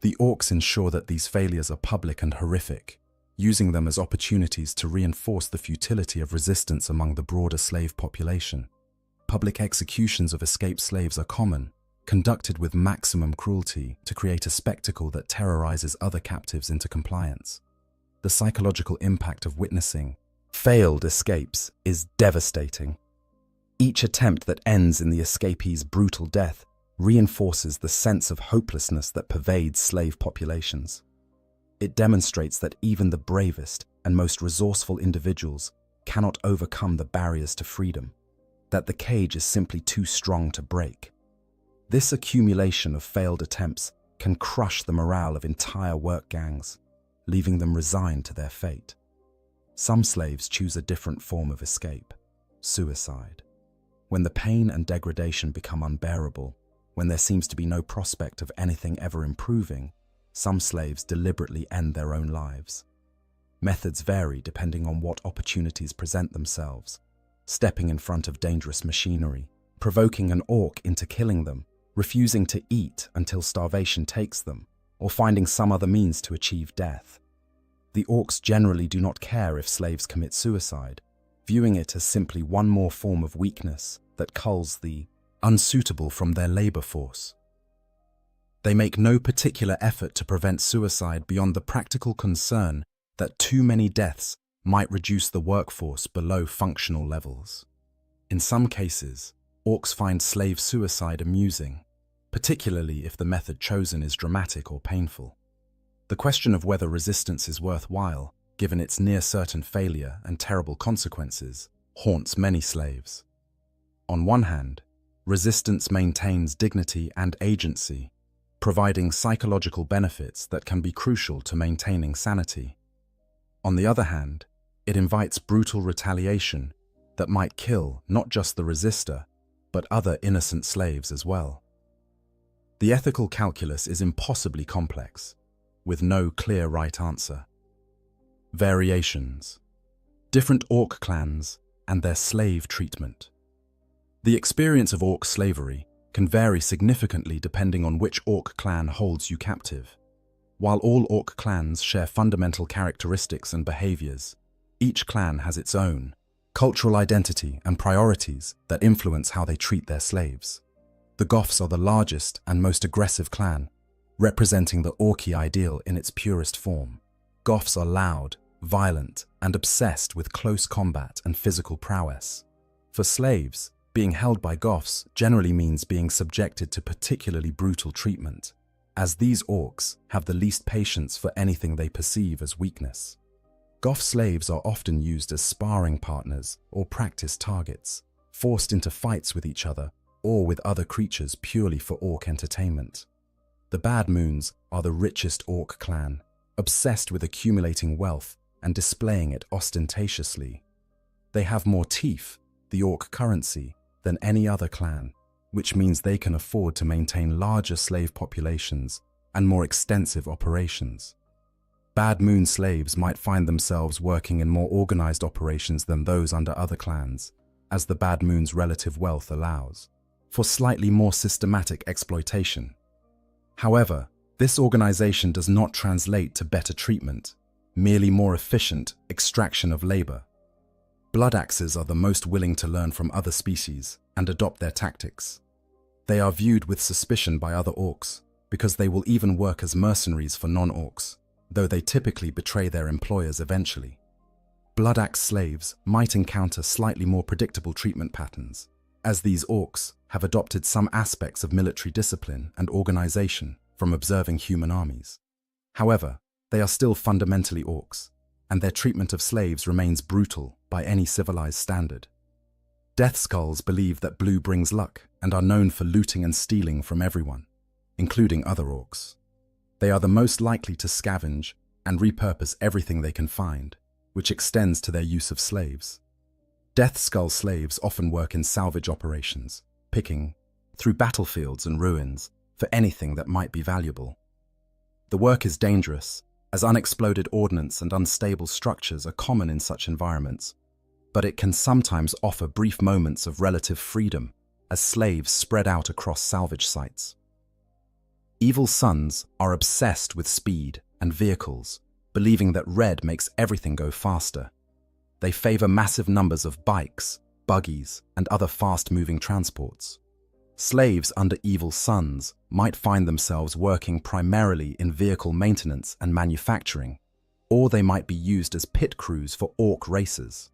S1: The Orcs ensure that these failures are public and horrific, using them as opportunities to reinforce the futility of resistance among the broader slave population. Public executions of escaped slaves are common, conducted with maximum cruelty to create a spectacle that terrorizes other captives into compliance. The psychological impact of witnessing failed escapes is devastating. Each attempt that ends in the escapee's brutal death reinforces the sense of hopelessness that pervades slave populations. It demonstrates that even the bravest and most resourceful individuals cannot overcome the barriers to freedom, that the cage is simply too strong to break. This accumulation of failed attempts can crush the morale of entire work gangs, leaving them resigned to their fate. Some slaves choose a different form of escape: suicide. When the pain and degradation become unbearable, when there seems to be no prospect of anything ever improving, some slaves deliberately end their own lives. Methods vary depending on what opportunities present themselves: stepping in front of dangerous machinery, provoking an Orc into killing them, refusing to eat until starvation takes them, or finding some other means to achieve death. The Orcs generally do not care if slaves commit suicide, viewing it as simply one more form of weakness that culls the unsuitable from their labor force. They make no particular effort to prevent suicide beyond the practical concern that too many deaths might reduce the workforce below functional levels. In some cases, Orcs find slave suicide amusing, particularly if the method chosen is dramatic or painful. The question of whether resistance is worthwhile, given its near-certain failure and terrible consequences, haunts many slaves. On one hand, resistance maintains dignity and agency, providing psychological benefits that can be crucial to maintaining sanity. On the other hand, it invites brutal retaliation that might kill not just the resistor, but other innocent slaves as well. The ethical calculus is impossibly complex, with no clear right answer. Variations. Different Orc clans and their slave treatment. The experience of Orc slavery can vary significantly depending on which Orc clan holds you captive. While all Orc clans share fundamental characteristics and behaviors, each clan has its own cultural identity and priorities that influence how they treat their slaves. The Goths are the largest and most aggressive clan, representing the Orci ideal in its purest form. Goths are loud, violent, and obsessed with close combat and physical prowess. For slaves, being held by Goths generally means being subjected to particularly brutal treatment, as these Orcs have the least patience for anything they perceive as weakness. Goth slaves are often used as sparring partners or practice targets, forced into fights with each other or with other creatures purely for Orc entertainment. The Bad Moons are the richest Orc clan, obsessed with accumulating wealth and displaying it ostentatiously. They have more teeth, the Orc currency, than any other clan, which means they can afford to maintain larger slave populations and more extensive operations. Bad Moon slaves might find themselves working in more organized operations than those under other clans, as the Bad Moon's relative wealth allows, for slightly more systematic exploitation. However, this organization does not translate to better treatment. merely more efficient extraction of labor. Blood axes are the most willing to learn from other species and adopt their tactics. They are viewed with suspicion by other orcs because they will even work as mercenaries for non-orcs, though they typically betray their employers eventually. Blood axe slaves might encounter slightly more predictable treatment patterns, as these orcs have adopted some aspects of military discipline and organization from observing human armies. However, they are still fundamentally orcs, and their treatment of slaves remains brutal by any civilized standard. Death Skulls believe that blue brings luck and are known for looting and stealing from everyone, including other orcs. They are the most likely to scavenge and repurpose everything they can find, which extends to their use of slaves. Death Skull slaves often work in salvage operations, picking through battlefields and ruins for anything that might be valuable. The work is dangerous, as unexploded ordnance and unstable structures are common in such environments, but it can sometimes offer brief moments of relative freedom as slaves spread out across salvage sites. Evil Sons are obsessed with speed and vehicles, believing that red makes everything go faster. They favor massive numbers of bikes, buggies, and other fast-moving transports. Slaves under Evil Sons might find themselves working primarily in vehicle maintenance and manufacturing, or they might be used as pit crews for orc races.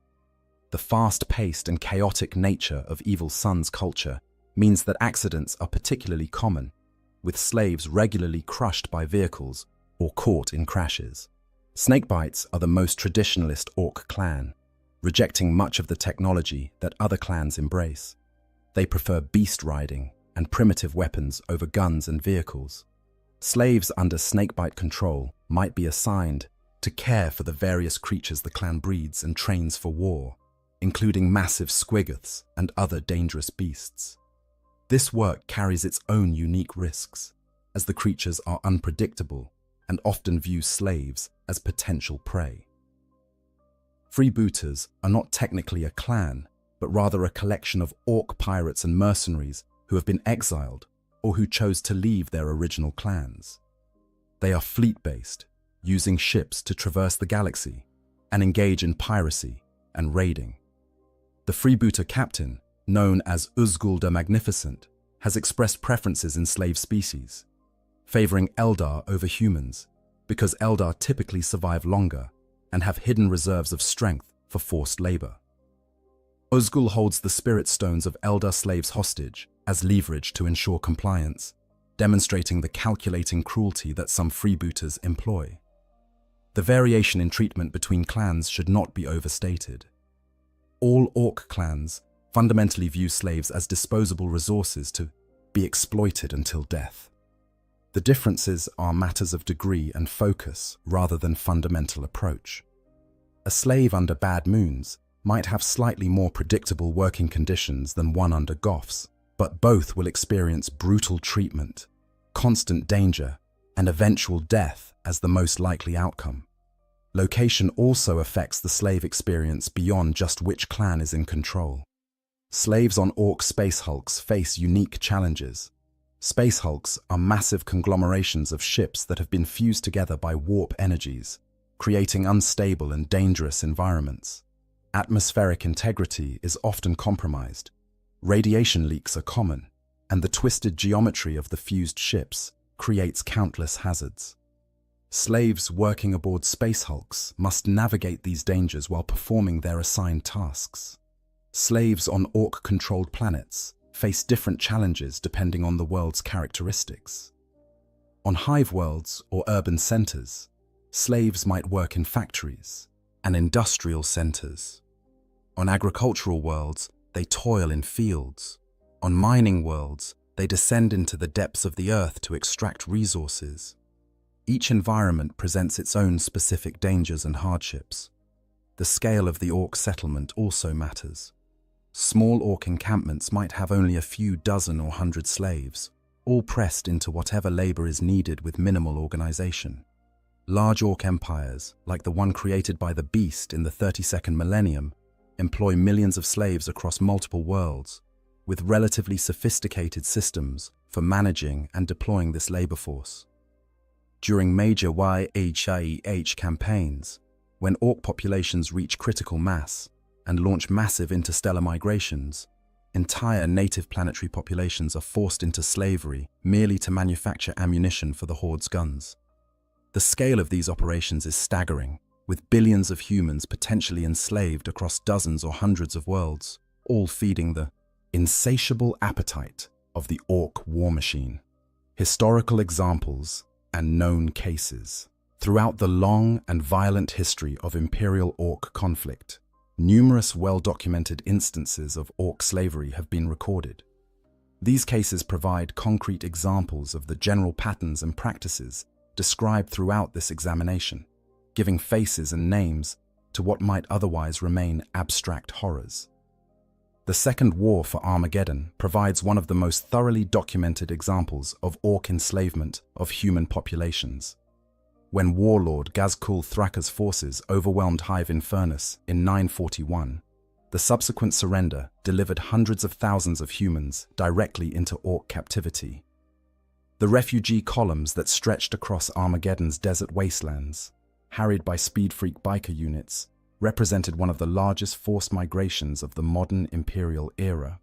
S1: The fast-paced and chaotic nature of Evil Sons culture means that accidents are particularly common, with slaves regularly crushed by vehicles or caught in crashes. Snakebites are the most traditionalist orc clan, rejecting much of the technology that other clans embrace. They prefer beast riding and primitive weapons over guns and vehicles. Slaves under Snakebite control might be assigned to care for the various creatures the clan breeds and trains for war, including massive squiggoths and other dangerous beasts. This work carries its own unique risks, as the creatures are unpredictable and often view slaves as potential prey. Freebooters are not technically a clan, but rather a collection of orc pirates and mercenaries who have been exiled or who chose to leave their original clans. They are fleet-based, using ships to traverse the galaxy and engage in piracy and raiding. The freebooter captain, known as Uzgul the Magnificent, has expressed preferences in slave species, favoring Eldar over humans because Eldar typically survive longer and have hidden reserves of strength for forced labor. Uzgul holds the spirit stones of Eldar slaves hostage as leverage to ensure compliance, demonstrating the calculating cruelty that some freebooters employ. The variation in treatment between clans should not be overstated. All orc clans fundamentally view slaves as disposable resources to be exploited until death. The differences are matters of degree and focus rather than fundamental approach. A slave under Bad Moons might have slightly more predictable working conditions than one under Goths, but both will experience brutal treatment, constant danger, and eventual death as the most likely outcome. Location also affects the slave experience beyond just which clan is in control. Slaves on Orc space hulks face unique challenges. Space hulks are massive conglomerations of ships that have been fused together by warp energies, creating unstable and dangerous environments. Atmospheric integrity is often compromised. Radiation leaks are common, and the twisted geometry of the fused ships creates countless hazards. Slaves working aboard space hulks must navigate these dangers while performing their assigned tasks. Slaves on Orc-controlled planets face different challenges depending on the world's characteristics. On hive worlds or urban centers, slaves might work in factories and industrial centers. On agricultural worlds, they toil in fields. On mining worlds, they descend into the depths of the earth to extract resources. Each environment presents its own specific dangers and hardships. The scale of the Orc settlement also matters. Small Orc encampments might have only a few dozen or hundred slaves, all pressed into whatever labor is needed with minimal organization. Large Orc empires, like the one created by the Beast in the 32nd millennium, employ millions of slaves across multiple worlds, with relatively sophisticated systems for managing and deploying this labor force. During major YHIEH campaigns, when orc populations reach critical mass and launch massive interstellar migrations, entire native planetary populations are forced into slavery merely to manufacture ammunition for the Horde's guns. The scale of these operations is staggering, with billions of humans potentially enslaved across dozens or hundreds of worlds, all feeding the insatiable appetite of the orc war machine. Historical examples and known cases. Throughout the long and violent history of imperial orc conflict, numerous well-documented instances of orc slavery have been recorded. These cases provide concrete examples of the general patterns and practices described throughout this examination, giving faces and names to what might otherwise remain abstract horrors. The Second War for Armageddon provides one of the most thoroughly documented examples of orc enslavement of human populations. When warlord Ghazghkull Thraka's forces overwhelmed Hive Infernus in 941, the subsequent surrender delivered hundreds of thousands of humans directly into orc captivity. The refugee columns that stretched across Armageddon's desert wastelands, harried by speed-freak biker units, represented one of the largest forced migrations of the modern imperial era.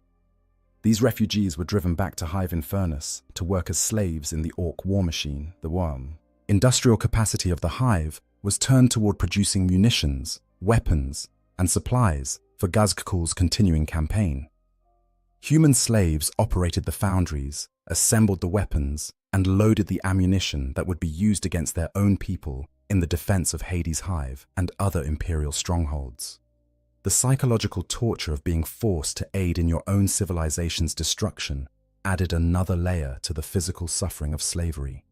S1: These refugees were driven back to Hive Infernus to work as slaves in the orc war machine, the Worm. Industrial capacity of the Hive was turned toward producing munitions, weapons, and supplies for Ghazghkull's continuing campaign. Human slaves operated the foundries, assembled the weapons, and loaded the ammunition that would be used against their own people in the defense of Hades' Hive and other imperial strongholds. The psychological torture of being forced to aid in your own civilization's destruction added another layer to the physical suffering of slavery.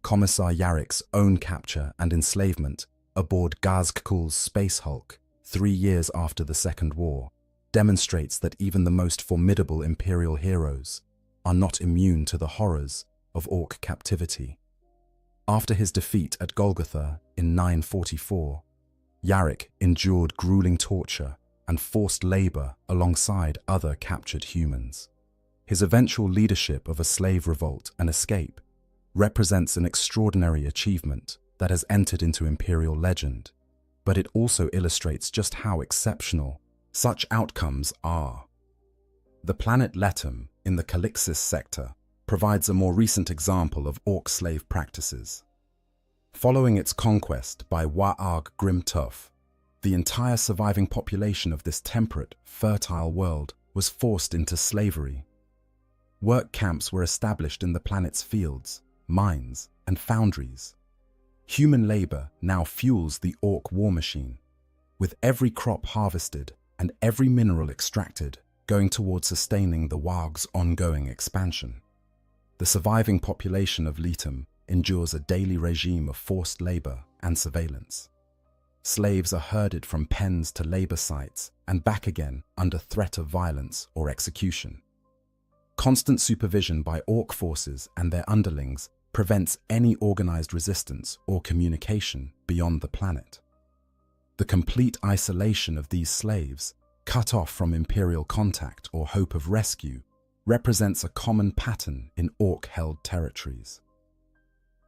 S1: Commissar Yarrick's own capture and enslavement aboard Ghazghkull's Space Hulk 3 years after the Second War demonstrates that even the most formidable imperial heroes are not immune to the horrors of orc captivity. After his defeat at Golgotha in 944, Yarrick endured grueling torture and forced labor alongside other captured humans. His eventual leadership of a slave revolt and escape represents an extraordinary achievement that has entered into imperial legend, but it also illustrates just how exceptional such outcomes are. The planet Letum in the Calixis sector provides a more recent example of orc slave practices. Following its conquest by Wa'arg Grimtuf, the entire surviving population of this temperate, fertile world was forced into slavery. Work camps were established in the planet's fields, mines, and foundries. Human labor now fuels the orc war machine, with every crop harvested and every mineral extracted going towards sustaining the Wa'arg's ongoing expansion. The surviving population of Letum endures a daily regime of forced labor and surveillance. Slaves are herded from pens to labor sites and back again under threat of violence or execution. Constant supervision by orc forces and their underlings prevents any organized resistance or communication beyond the planet. The complete isolation of these slaves, cut off from imperial contact or hope of rescue, represents a common pattern in orc-held territories.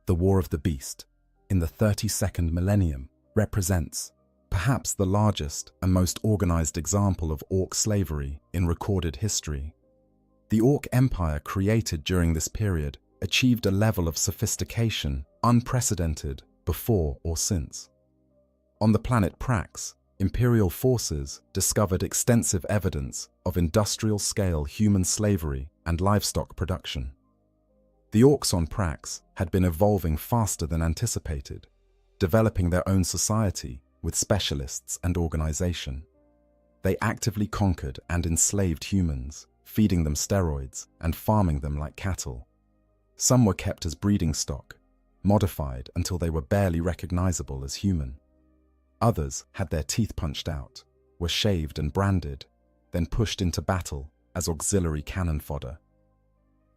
S1: The War of the Beast, in the 32nd millennium, represents perhaps the largest and most organized example of orc slavery in recorded history. The Orc Empire created during this period achieved a level of sophistication unprecedented before or since. On the planet Prax, imperial forces discovered extensive evidence of industrial-scale human slavery and livestock production. The orcs on Prax had been evolving faster than anticipated, developing their own society with specialists and organization. They actively conquered and enslaved humans, feeding them steroids and farming them like cattle. Some were kept as breeding stock, modified until they were barely recognizable as human. Others had their teeth punched out, were shaved and branded, then pushed into battle as auxiliary cannon fodder.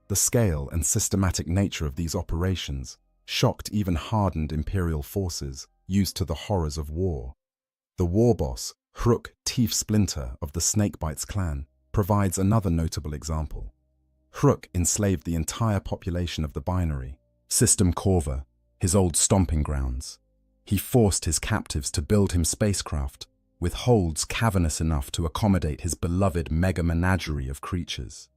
S1: The scale and systematic nature of these operations shocked even hardened imperial forces used to the horrors of war. The war boss, Hruk Teef Splinter of the Snakebites clan, provides another notable example. Hruk enslaved the entire population of the binary, System Corva, his old stomping grounds. He forced his captives to build him spacecraft, with holds cavernous enough to accommodate his beloved mega-menagerie of creatures.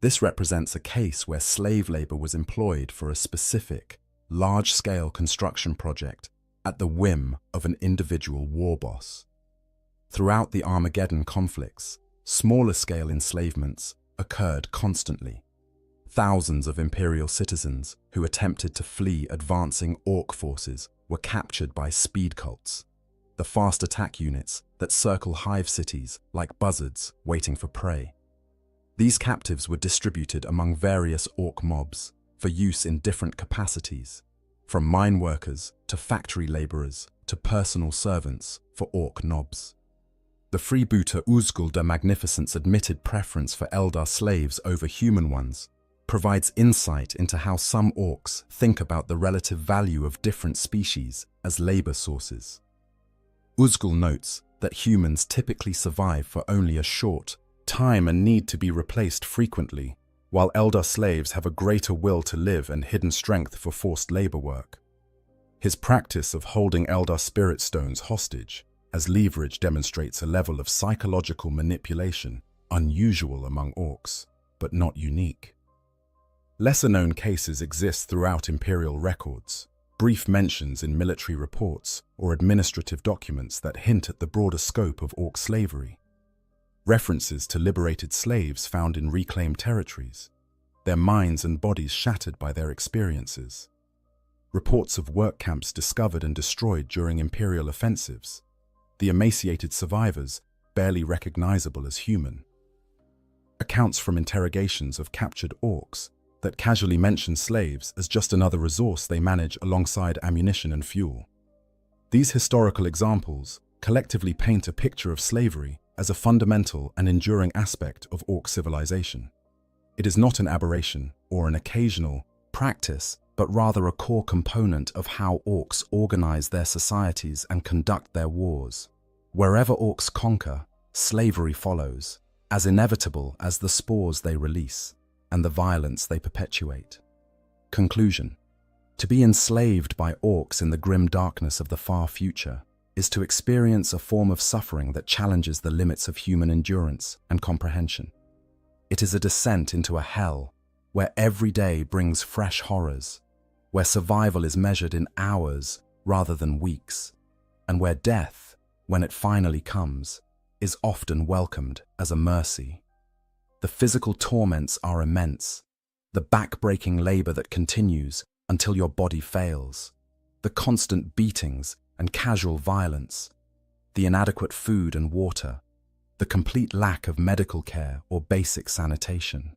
S1: This represents a case where slave labor was employed for a specific, large-scale construction project at the whim of an individual war boss. Throughout the Armageddon conflicts, smaller-scale enslavements occurred constantly. Thousands of Imperial citizens who attempted to flee advancing Orc forces were captured by speed cults, the fast attack units that circle hive cities like buzzards waiting for prey. These captives were distributed among various Orc mobs for use in different capacities, from mine workers to factory laborers to personal servants for Orc nobs. The freebooter Uzgul the Magnificent's admitted preference for Eldar slaves over human ones provides insight into how some Orcs think about the relative value of different species as labor sources. Uzgul notes that humans typically survive for only a short time and need to be replaced frequently, while Eldar slaves have a greater will to live and hidden strength for forced labor work. His practice of holding Eldar spirit stones hostage as leverage demonstrates a level of psychological manipulation unusual among Orcs, but not unique. Lesser-known cases exist throughout Imperial records, brief mentions in military reports or administrative documents that hint at the broader scope of Orc slavery. References to liberated slaves found in reclaimed territories, their minds and bodies shattered by their experiences. Reports of work camps discovered and destroyed during Imperial offensives, the emaciated survivors barely recognizable as human. Accounts from interrogations of captured Orcs that casually mention slaves as just another resource they manage alongside ammunition and fuel. These historical examples collectively paint a picture of slavery as a fundamental and enduring aspect of Orc civilization. It is not an aberration or an occasional practice, but rather a core component of how Orcs organize their societies and conduct their wars. Wherever Orcs conquer, slavery follows, as inevitable as the spores they release and the violence they perpetuate. Conclusion: to be enslaved by Orcs in the grim darkness of the far future is to experience a form of suffering that challenges the limits of human endurance and comprehension. It is a descent into a hell where every day brings fresh horrors, where survival is measured in hours rather than weeks, and where death, when it finally comes, is often welcomed as a mercy. The physical torments are immense, the back-breaking labor that continues until your body fails, the constant beatings and casual violence, the inadequate food and water, the complete lack of medical care or basic sanitation.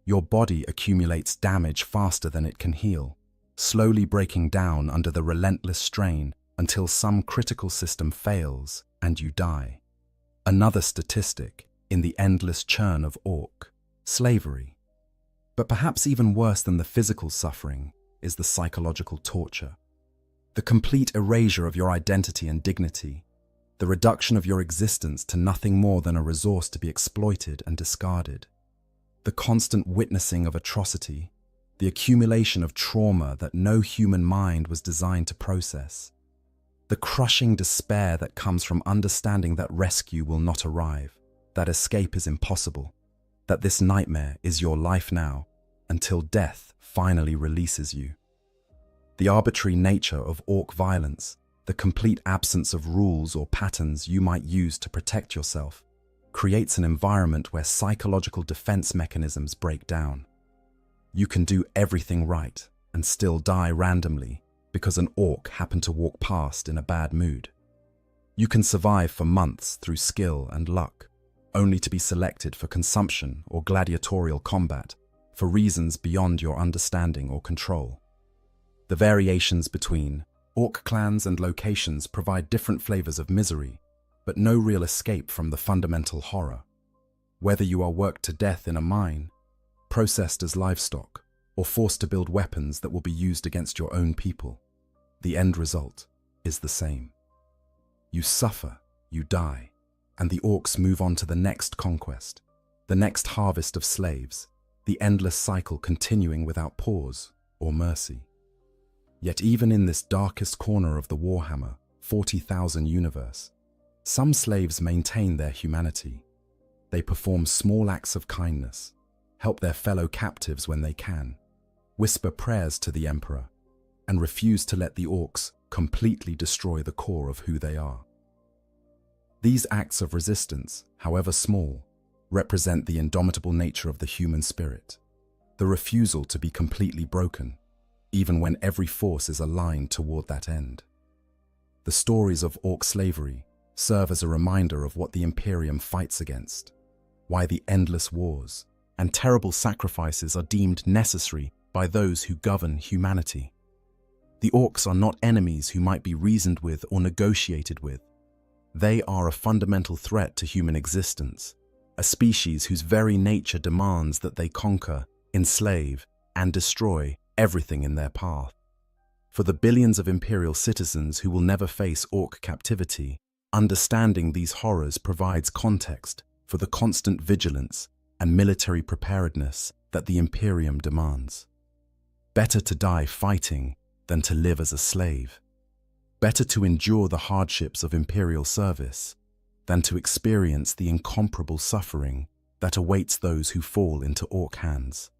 S1: Your body accumulates damage faster than it can heal, slowly breaking down under the relentless strain until some critical system fails and you die. Another statistic in the endless churn of Orc slavery. But perhaps even worse than the physical suffering is the psychological torture. The complete erasure of your identity and dignity, the reduction of your existence to nothing more than a resource to be exploited and discarded. The constant witnessing of atrocity, the accumulation of trauma that no human mind was designed to process. The crushing despair that comes from understanding that rescue will not arrive, that escape is impossible, that this nightmare is your life now until death finally releases you. The arbitrary nature of Orc violence, the complete absence of rules or patterns you might use to protect yourself, creates an environment where psychological defense mechanisms break down. You can do everything right and still die randomly because an Orc happened to walk past in a bad mood. You can survive for months through skill and luck, only to be selected for consumption or gladiatorial combat for reasons beyond your understanding or control. The variations between Orc clans and locations provide different flavors of misery, but no real escape from the fundamental horror. Whether you are worked to death in a mine, processed as livestock, or forced to build weapons that will be used against your own people, the end result is the same. You suffer, you die, and the Orcs move on to the next conquest, the next harvest of slaves, the endless cycle continuing without pause or mercy. Yet even in this darkest corner of the Warhammer 40,000 universe, some slaves maintain their humanity. They perform small acts of kindness, help their fellow captives when they can, whisper prayers to the Emperor, and refuse to let the orcs completely destroy the core of who they are. These acts of resistance, however small, represent the indomitable nature of the human spirit, the refusal to be completely broken, even when every force is aligned toward that end. The stories of orc slavery serve as a reminder of what the Imperium fights against, why the endless wars and terrible sacrifices are deemed necessary by those who govern humanity. The orcs are not enemies who might be reasoned with or negotiated with. They are a fundamental threat to human existence, a species whose very nature demands that they conquer, enslave, and destroy everything in their path. For the billions of Imperial citizens who will never face orc captivity, understanding these horrors provides context for the constant vigilance and military preparedness that the Imperium demands. Better to die fighting than to live as a slave. Better to endure the hardships of Imperial service than to experience the incomparable suffering that awaits those who fall into orc hands.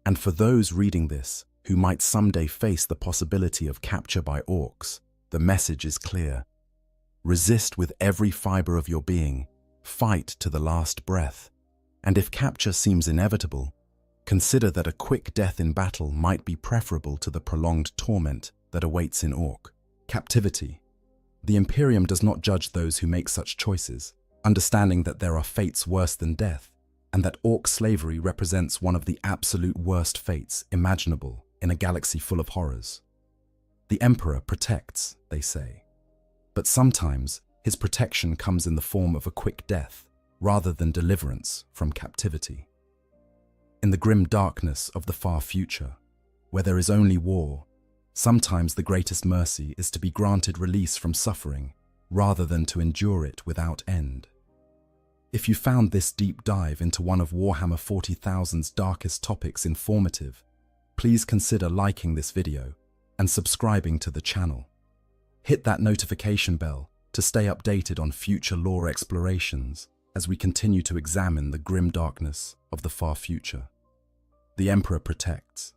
S1: And for those reading this who might someday face the possibility of capture by orcs, the message is clear. Resist with every fiber of your being, fight to the last breath, and if capture seems inevitable, consider that a quick death in battle might be preferable to the prolonged torment that awaits in orc captivity. The Imperium does not judge those who make such choices, understanding that there are fates worse than death, and that orc slavery represents one of the absolute worst fates imaginable in a galaxy full of horrors. The Emperor protects, they say, but sometimes his protection comes in the form of a quick death rather than deliverance from captivity. In the grim darkness of the far future, where there is only war, sometimes the greatest mercy is to be granted release from suffering rather than to endure it without end. If you found this deep dive into one of Warhammer 40,000's darkest topics informative, please consider liking this video and subscribing to the channel. Hit that notification bell to stay updated on future lore explorations as we continue to examine the grim darkness of the far future. The Emperor protects.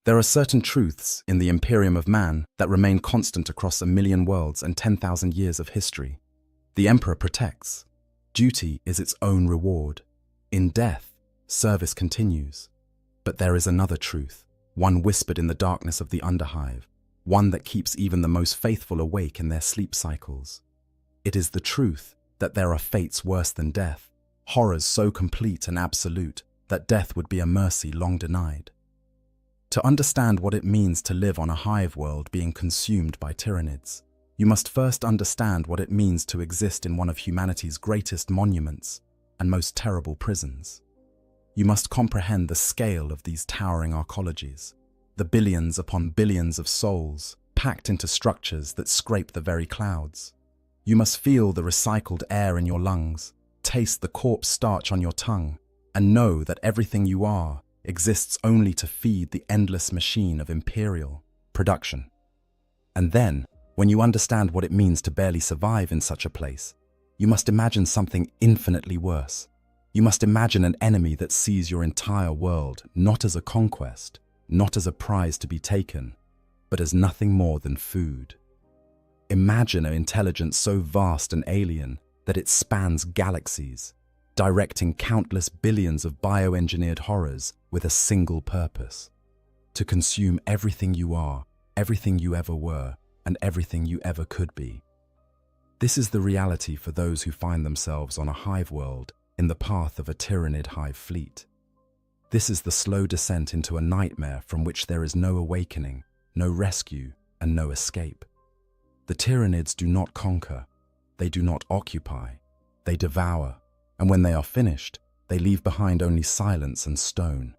S1: There are certain truths in the Imperium of Man that remain constant across 1,000,000 worlds and 10,000 years of history. The Emperor protects. Duty is its own reward. In death, service continues. But there is another truth, one whispered in the darkness of the Underhive, one that keeps even the most faithful awake in their sleep cycles. It is the truth that there are fates worse than death, horrors so complete and absolute that death would be a mercy long denied. To understand what it means to live on a hive world being consumed by tyrannids, you must first understand what it means to exist in one of humanity's greatest monuments and most terrible prisons. You must comprehend the scale of these towering arcologies, the billions upon billions of souls packed into structures that scrape the very clouds. You must feel the recycled air in your lungs, taste the corpse starch on your tongue, and know that everything you are exists only to feed the endless machine of imperial production. And then, when you understand what it means to barely survive in such a place, you must imagine something infinitely worse. You must imagine an enemy that sees your entire world not as a conquest, not as a prize to be taken, but as nothing more than food. Imagine an intelligence so vast and alien that it spans galaxies, directing countless billions of bioengineered horrors with a single purpose: to consume everything you are, everything you ever were, and everything you ever could be. This is the reality for those who find themselves on a hive world in the path of a tyrannid hive fleet. This is the slow descent into a nightmare from which there is no awakening, no rescue, and no escape. The tyrannids do not conquer, they do not occupy, they devour, and when they are finished, they leave behind only silence and stone.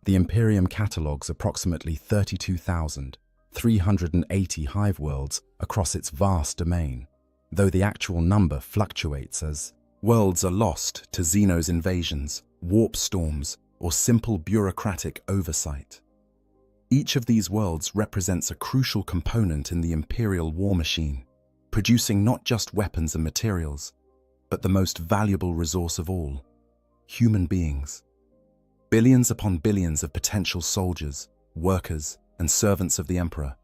S1: The Imperium catalogues approximately 32,380 hive worlds across its vast domain, though the actual number fluctuates as worlds are lost to Xenos invasions, warp storms, or simple bureaucratic oversight. Each of these worlds represents a crucial component in the Imperial war machine, producing not just weapons and materials, but the most valuable resource of all: human beings. Billions upon billions of potential soldiers, workers, and servants of the Emperor,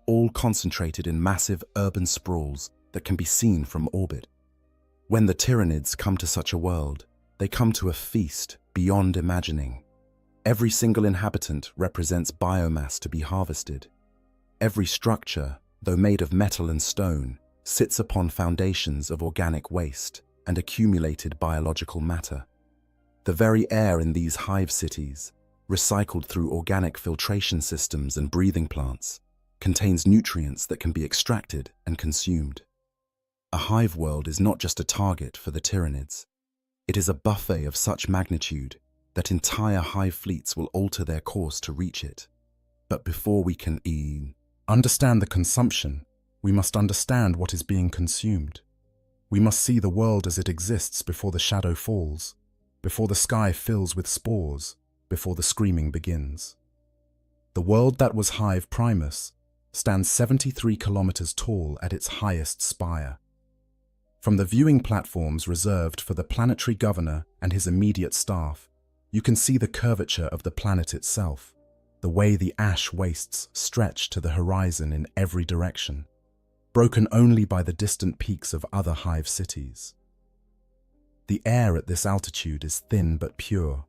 S1: all concentrated in massive urban sprawls that can be seen from orbit. When the tyrannids come to such a world, they come to a feast beyond imagining. Every single inhabitant represents biomass to be harvested. Every structure, though made of metal and stone, sits upon foundations of organic waste and accumulated biological matter. The very air in these hive cities, recycled through organic filtration systems and breathing plants, contains nutrients that can be extracted and consumed. A hive world is not just a target for the tyrannids. It is a buffet of such magnitude that entire hive fleets will alter their course to reach it. But before we can understand the consumption, we must understand what is being consumed. We must see the world as it exists before the shadow falls, before the sky fills with spores, before the screaming begins. The world that was Hive Primus stands 73 kilometers tall at its highest spire. From the viewing platforms reserved for the planetary governor and his immediate staff, you can see the curvature of the planet itself, the way the ash wastes stretch to the horizon in every direction, broken only by the distant peaks of other hive cities. The air at this altitude is thin but pure,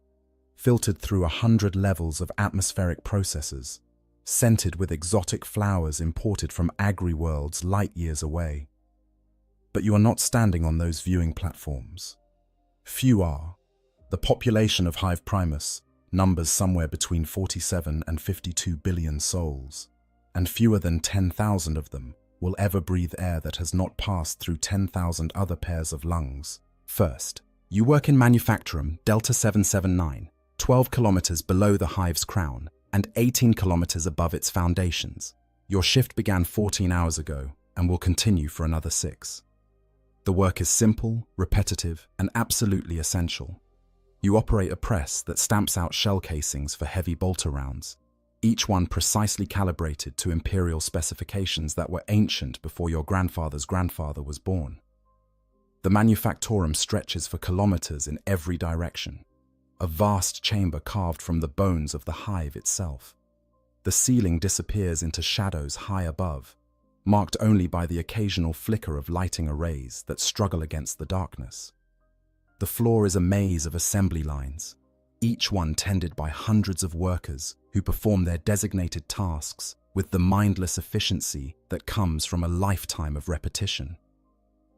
S1: filtered through 100 levels of atmospheric processes, scented with exotic flowers imported from agri-worlds light years away. But you are not standing on those viewing platforms. Few are. The population of Hive Primus numbers somewhere between 47 and 52 billion souls, and fewer than 10,000 of them will ever breathe air that has not passed through 10,000 other pairs of lungs. First, you work in Manufactorum Delta 779, 12 kilometers below the hive's crown and 18 kilometers above its foundations. Your shift began 14 hours ago and will continue for another 6. The work is simple, repetitive, and absolutely essential. You operate a press that stamps out shell casings for heavy bolter rounds, each one precisely calibrated to imperial specifications that were ancient before your grandfather's grandfather was born. The Manufactorum stretches for kilometers in every direction, a vast chamber carved from the bones of the hive itself. The ceiling disappears into shadows high above, marked only by the occasional flicker of lighting arrays that struggle against the darkness. The floor is a maze of assembly lines, each one tended by hundreds of workers who perform their designated tasks with the mindless efficiency that comes from a lifetime of repetition.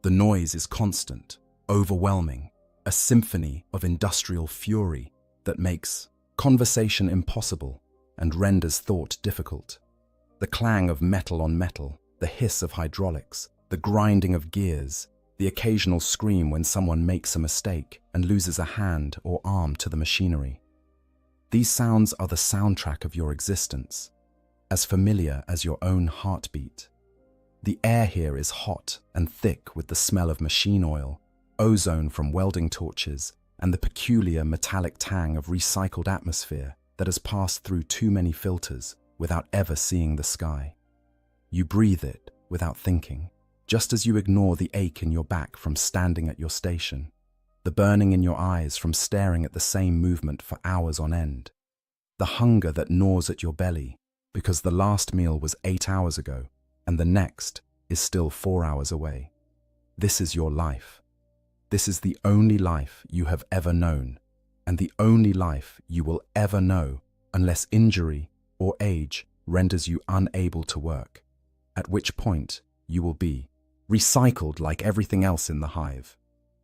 S1: The noise is constant, overwhelming, a symphony of industrial fury that makes conversation impossible and renders thought difficult. The clang of metal on metal, the hiss of hydraulics, the grinding of gears, the occasional scream when someone makes a mistake and loses a hand or arm to the machinery. These sounds are the soundtrack of your existence, as familiar as your own heartbeat. The air here is hot and thick with the smell of machine oil, ozone from welding torches, and the peculiar metallic tang of recycled atmosphere that has passed through too many filters without ever seeing the sky. You breathe it without thinking, just as you ignore the ache in your back from standing at your station, the burning in your eyes from staring at the same movement for hours on end, the hunger that gnaws at your belly because the last meal was 8 hours ago and the next is still 4 hours away. This is your life. This is the only life you have ever known, and the only life you will ever know unless injury or age renders you unable to work, at which point you will be recycled like everything else in the hive.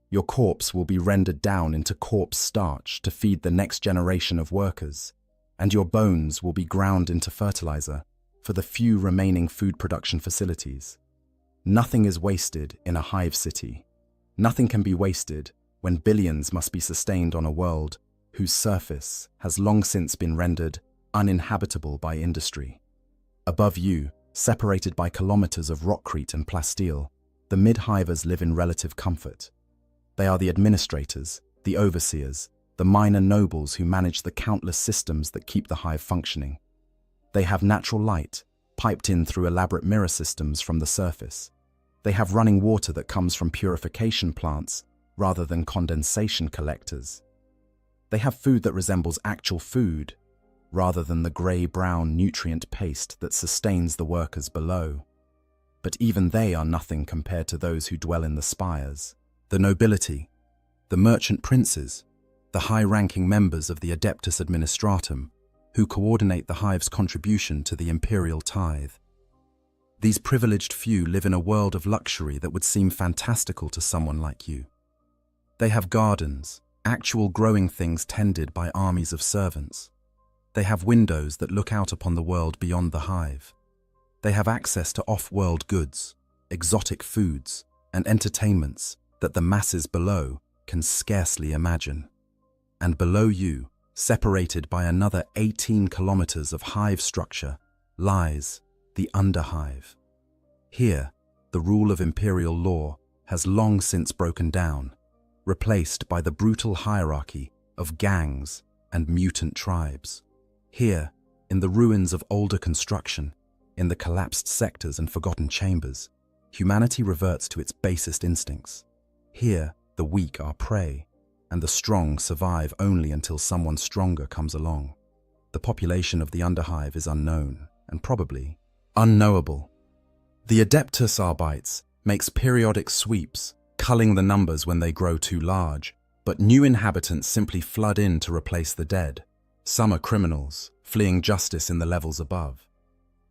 S1: Your corpse will be rendered down into corpse starch to feed the next generation of workers, and your bones will be ground into fertilizer for the few remaining food production facilities. Nothing is wasted in a hive city. Nothing can be wasted when billions must be sustained on a world whose surface has long since been rendered uninhabitable by industry. Above you, separated by kilometers of rockcrete and plasteel, the mid-hivers live in relative comfort. They are the administrators, the overseers, the minor nobles who manage the countless systems that keep the hive functioning. They have natural light, piped in through elaborate mirror systems from the surface. They have running water that comes from purification plants rather than condensation collectors. They have food that resembles actual food rather than the grey-brown nutrient paste that sustains the workers below. But even they are nothing compared to those who dwell in the spires, the nobility, the merchant princes, the high-ranking members of the Adeptus Administratum, who coordinate the hive's contribution to the imperial tithe. These privileged few live in a world of luxury that would seem fantastical to someone like you. They have gardens, actual growing things tended by armies of servants. They have windows that look out upon the world beyond the hive. They have access to off-world goods, exotic foods, and entertainments that the masses below can scarcely imagine. And below you, separated by another 18 kilometers of hive structure, lies the underhive. Here, the rule of imperial law has long since broken down, replaced by the brutal hierarchy of gangs and mutant tribes. Here, in the ruins of older construction, in the collapsed sectors and forgotten chambers, humanity reverts to its basest instincts. Here, the weak are prey, and the strong survive only until someone stronger comes along. The population of the underhive is unknown, and probably unknowable. The Adeptus Arbites makes periodic sweeps, culling the numbers when they grow too large, but new inhabitants simply flood in to replace the dead. Some are criminals, fleeing justice in the levels above.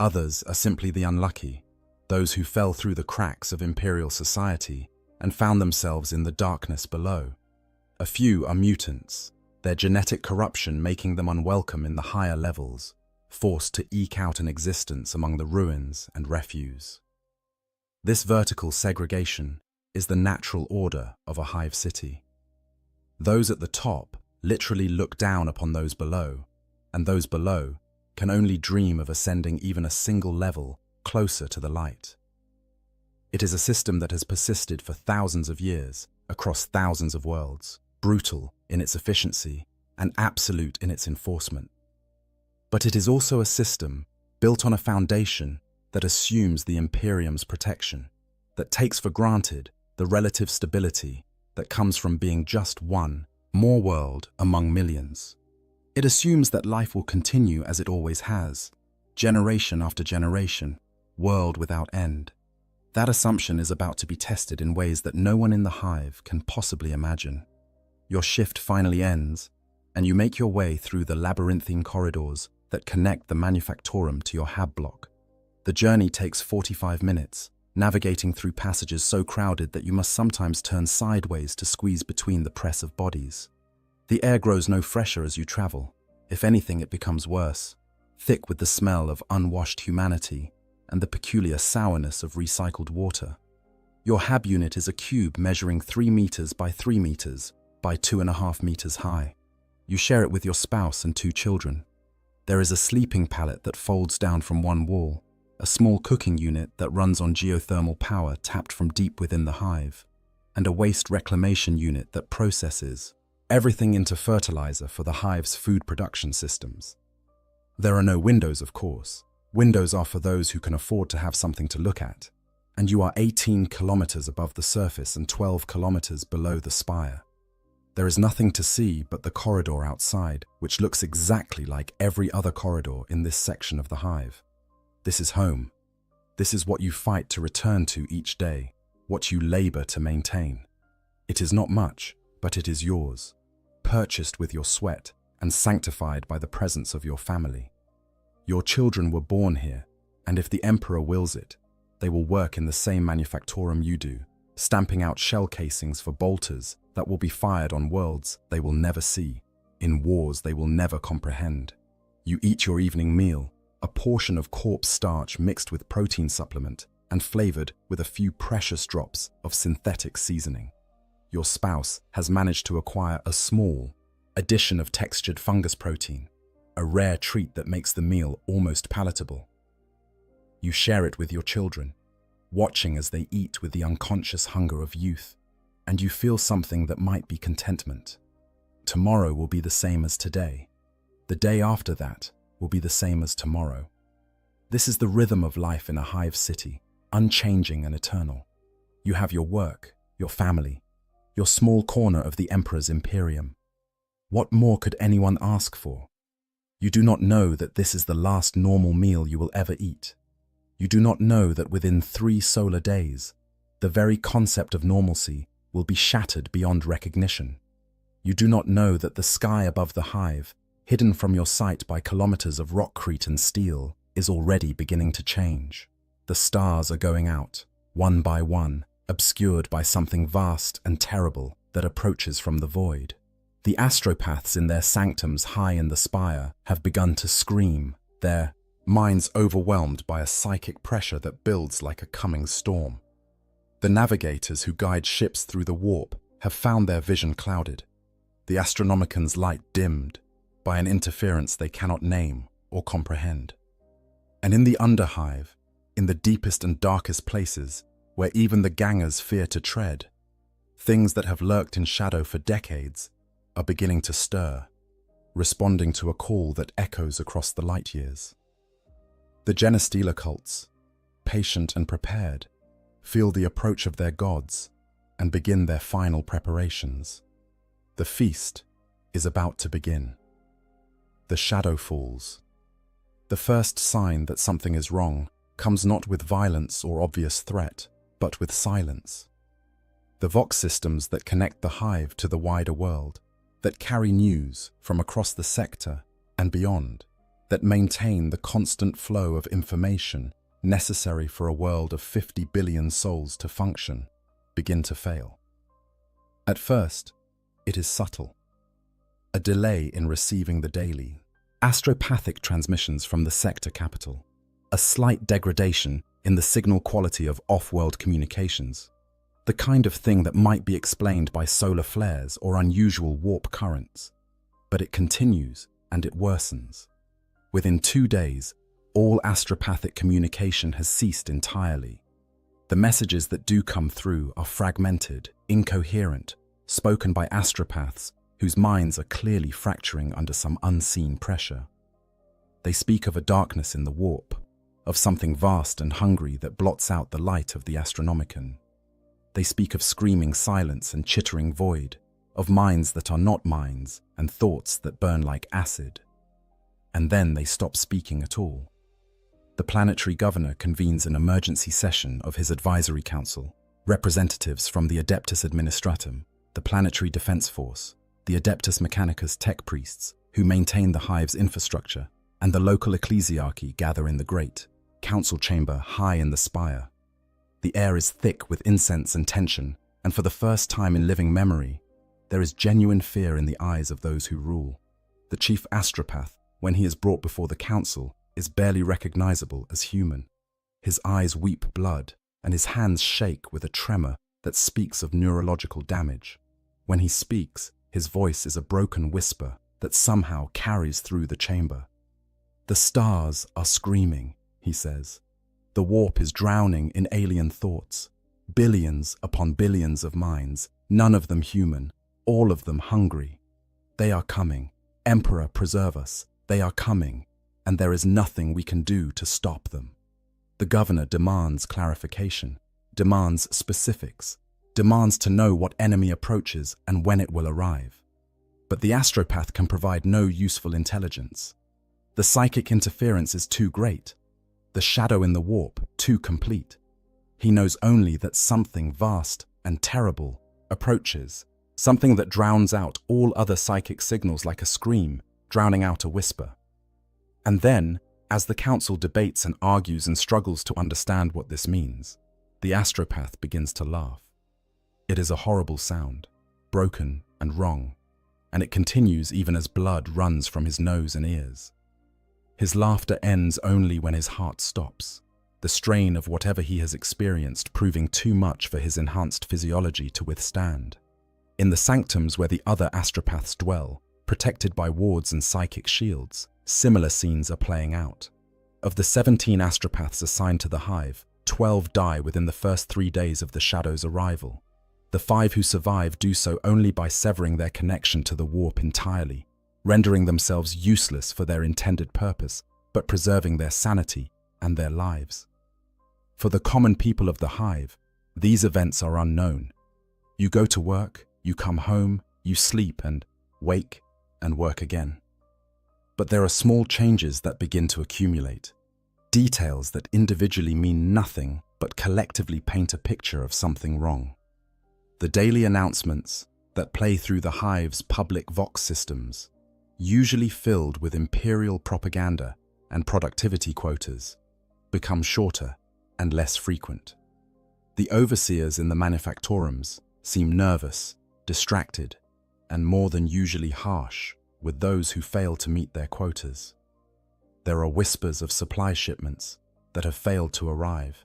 S1: Others are simply the unlucky, those who fell through the cracks of imperial society and found themselves in the darkness below. A few are mutants, their genetic corruption making them unwelcome in the higher levels, forced to eke out an existence among the ruins and refuse. This vertical segregation is the natural order of a hive city. Those at the top literally look down upon those below, and those below can only dream of ascending even a single level closer to the light. It is a system that has persisted for thousands of years across thousands of worlds, brutal in its efficiency and absolute in its enforcement. But it is also a system built on a foundation that assumes the Imperium's protection, that takes for granted the relative stability that comes from being just one more world among millions. It assumes that life will continue as it always has, generation after generation, world without end. That assumption is about to be tested in ways that no one in the hive can possibly imagine. Your shift finally ends, and you make your way through the labyrinthine corridors that connect the manufactorum to your hab block. The journey takes 45 minutes, navigating through passages so crowded that you must sometimes turn sideways to squeeze between the press of bodies. The air grows no fresher as you travel. If anything, it becomes worse, thick with the smell of unwashed humanity and the peculiar sourness of recycled water. Your hab unit is a cube measuring 3 meters by 3 meters by 2.5 meters high. You share it with your spouse and 2 children. There is a sleeping pallet that folds down from one wall, a small cooking unit that runs on geothermal power tapped from deep within the hive, and a waste reclamation unit that processes everything into fertilizer for the hive's food production systems. There are no windows, of course. Windows are for those who can afford to have something to look at, and you are 18 kilometers above the surface and 12 kilometers below the spire. There is nothing to see but the corridor outside, which looks exactly like every other corridor in this section of the hive. This is home. This is what you fight to return to each day, what you labor to maintain. It is not much, but it is yours, purchased with your sweat and sanctified by the presence of your family. Your children were born here, and if the Emperor wills it, they will work in the same manufactorum you do, stamping out shell casings for bolters that will be fired on worlds they will never see, in wars they will never comprehend. You eat your evening meal, a portion of corpse starch mixed with protein supplement and flavored with a few precious drops of synthetic seasoning. Your spouse has managed to acquire a small addition of textured fungus protein, a rare treat that makes the meal almost palatable. You share it with your children, watching as they eat with the unconscious hunger of youth, and you feel something that might be contentment. Tomorrow will be the same as today. The day after that will be the same as tomorrow. This is the rhythm of life in a hive city, unchanging and eternal. You have your work, your family, your small corner of the Emperor's Imperium. What more could anyone ask for? You do not know that this is the last normal meal you will ever eat. You do not know that within 3 solar days, the very concept of normalcy will be shattered beyond recognition. You do not know that the sky above the hive, hidden from your sight by kilometers of rockcrete and steel, is already beginning to change. The stars are going out, one by one, obscured by something vast and terrible that approaches from the void. The astropaths in their sanctums high in the spire have begun to scream, their minds overwhelmed by a psychic pressure that builds like a coming storm. The navigators who guide ships through the warp have found their vision clouded, the Astronomican's light dimmed by an interference they cannot name or comprehend. And in the underhive, in the deepest and darkest places, where even the gangers fear to tread, things that have lurked in shadow for decades are beginning to stir, responding to a call that echoes across the light years. The Genestealer cults, patient and prepared, feel the approach of their gods and begin their final preparations. The feast is about to begin. The shadow falls. The first sign that something is wrong comes not with violence or obvious threat, but with silence. The Vox systems that connect the hive to the wider world, that carry news from across the sector and beyond, that maintain the constant flow of information necessary for a world of 50 billion souls to function, begin to fail. At first, it is subtle. A delay in receiving the daily, astropathic transmissions from the sector capital, a slight degradation in the signal quality of off-world communications, the kind of thing that might be explained by solar flares or unusual warp currents. But it continues and it worsens. Within 2 days, all astropathic communication has ceased entirely. The messages that do come through are fragmented, incoherent, spoken by astropaths whose minds are clearly fracturing under some unseen pressure. They speak of a darkness in the warp, of something vast and hungry that blots out the light of the Astronomican. They speak of screaming silence and chittering void, of minds that are not minds and thoughts that burn like acid. And then they stop speaking at all. The planetary governor convenes an emergency session of his advisory council. Representatives from the Adeptus Administratum, the Planetary Defense Force, the Adeptus Mechanicus tech priests, who maintain the hive's infrastructure, and the local ecclesiarchy gather in the great council chamber high in the spire. The air is thick with incense and tension, and for the first time in living memory, there is genuine fear in the eyes of those who rule. The chief astropath, when he is brought before the council, is barely recognizable as human. His eyes weep blood, and his hands shake with a tremor that speaks of neurological damage. When he speaks, his voice is a broken whisper that somehow carries through the chamber. "The stars are screaming," he says. "The warp is drowning in alien thoughts. Billions upon billions of minds, none of them human, all of them hungry. They are coming. Emperor, preserve us. They are coming, and there is nothing we can do to stop them." The governor demands clarification, demands specifics, demands to know what enemy approaches and when it will arrive. But the astropath can provide no useful intelligence. The psychic interference is too great, the shadow in the warp too complete. He knows only that something vast and terrible approaches, something that drowns out all other psychic signals like a scream, drowning out a whisper. And then, as the council debates and argues and struggles to understand what this means, the astropath begins to laugh. It is a horrible sound, broken and wrong, and it continues even as blood runs from his nose and ears. His laughter ends only when his heart stops, the strain of whatever he has experienced proving too much for his enhanced physiology to withstand. In the sanctums where the other astropaths dwell, protected by wards and psychic shields, similar scenes are playing out. Of the 17 astropaths assigned to the hive, 12 die within the first 3 days of the shadow's arrival. The 5 who survive do so only by severing their connection to the warp entirely, rendering themselves useless for their intended purpose, but preserving their sanity and their lives. For the common people of the hive, these events are unknown. You go to work, you come home, you sleep and wake and work again. But there are small changes that begin to accumulate, details that individually mean nothing but collectively paint a picture of something wrong. The daily announcements that play through the hive's public vox systems, usually filled with imperial propaganda and productivity quotas, become shorter and less frequent. The overseers in the manufactorums seem nervous, distracted, and more than usually harsh with those who fail to meet their quotas. There are whispers of supply shipments that have failed to arrive,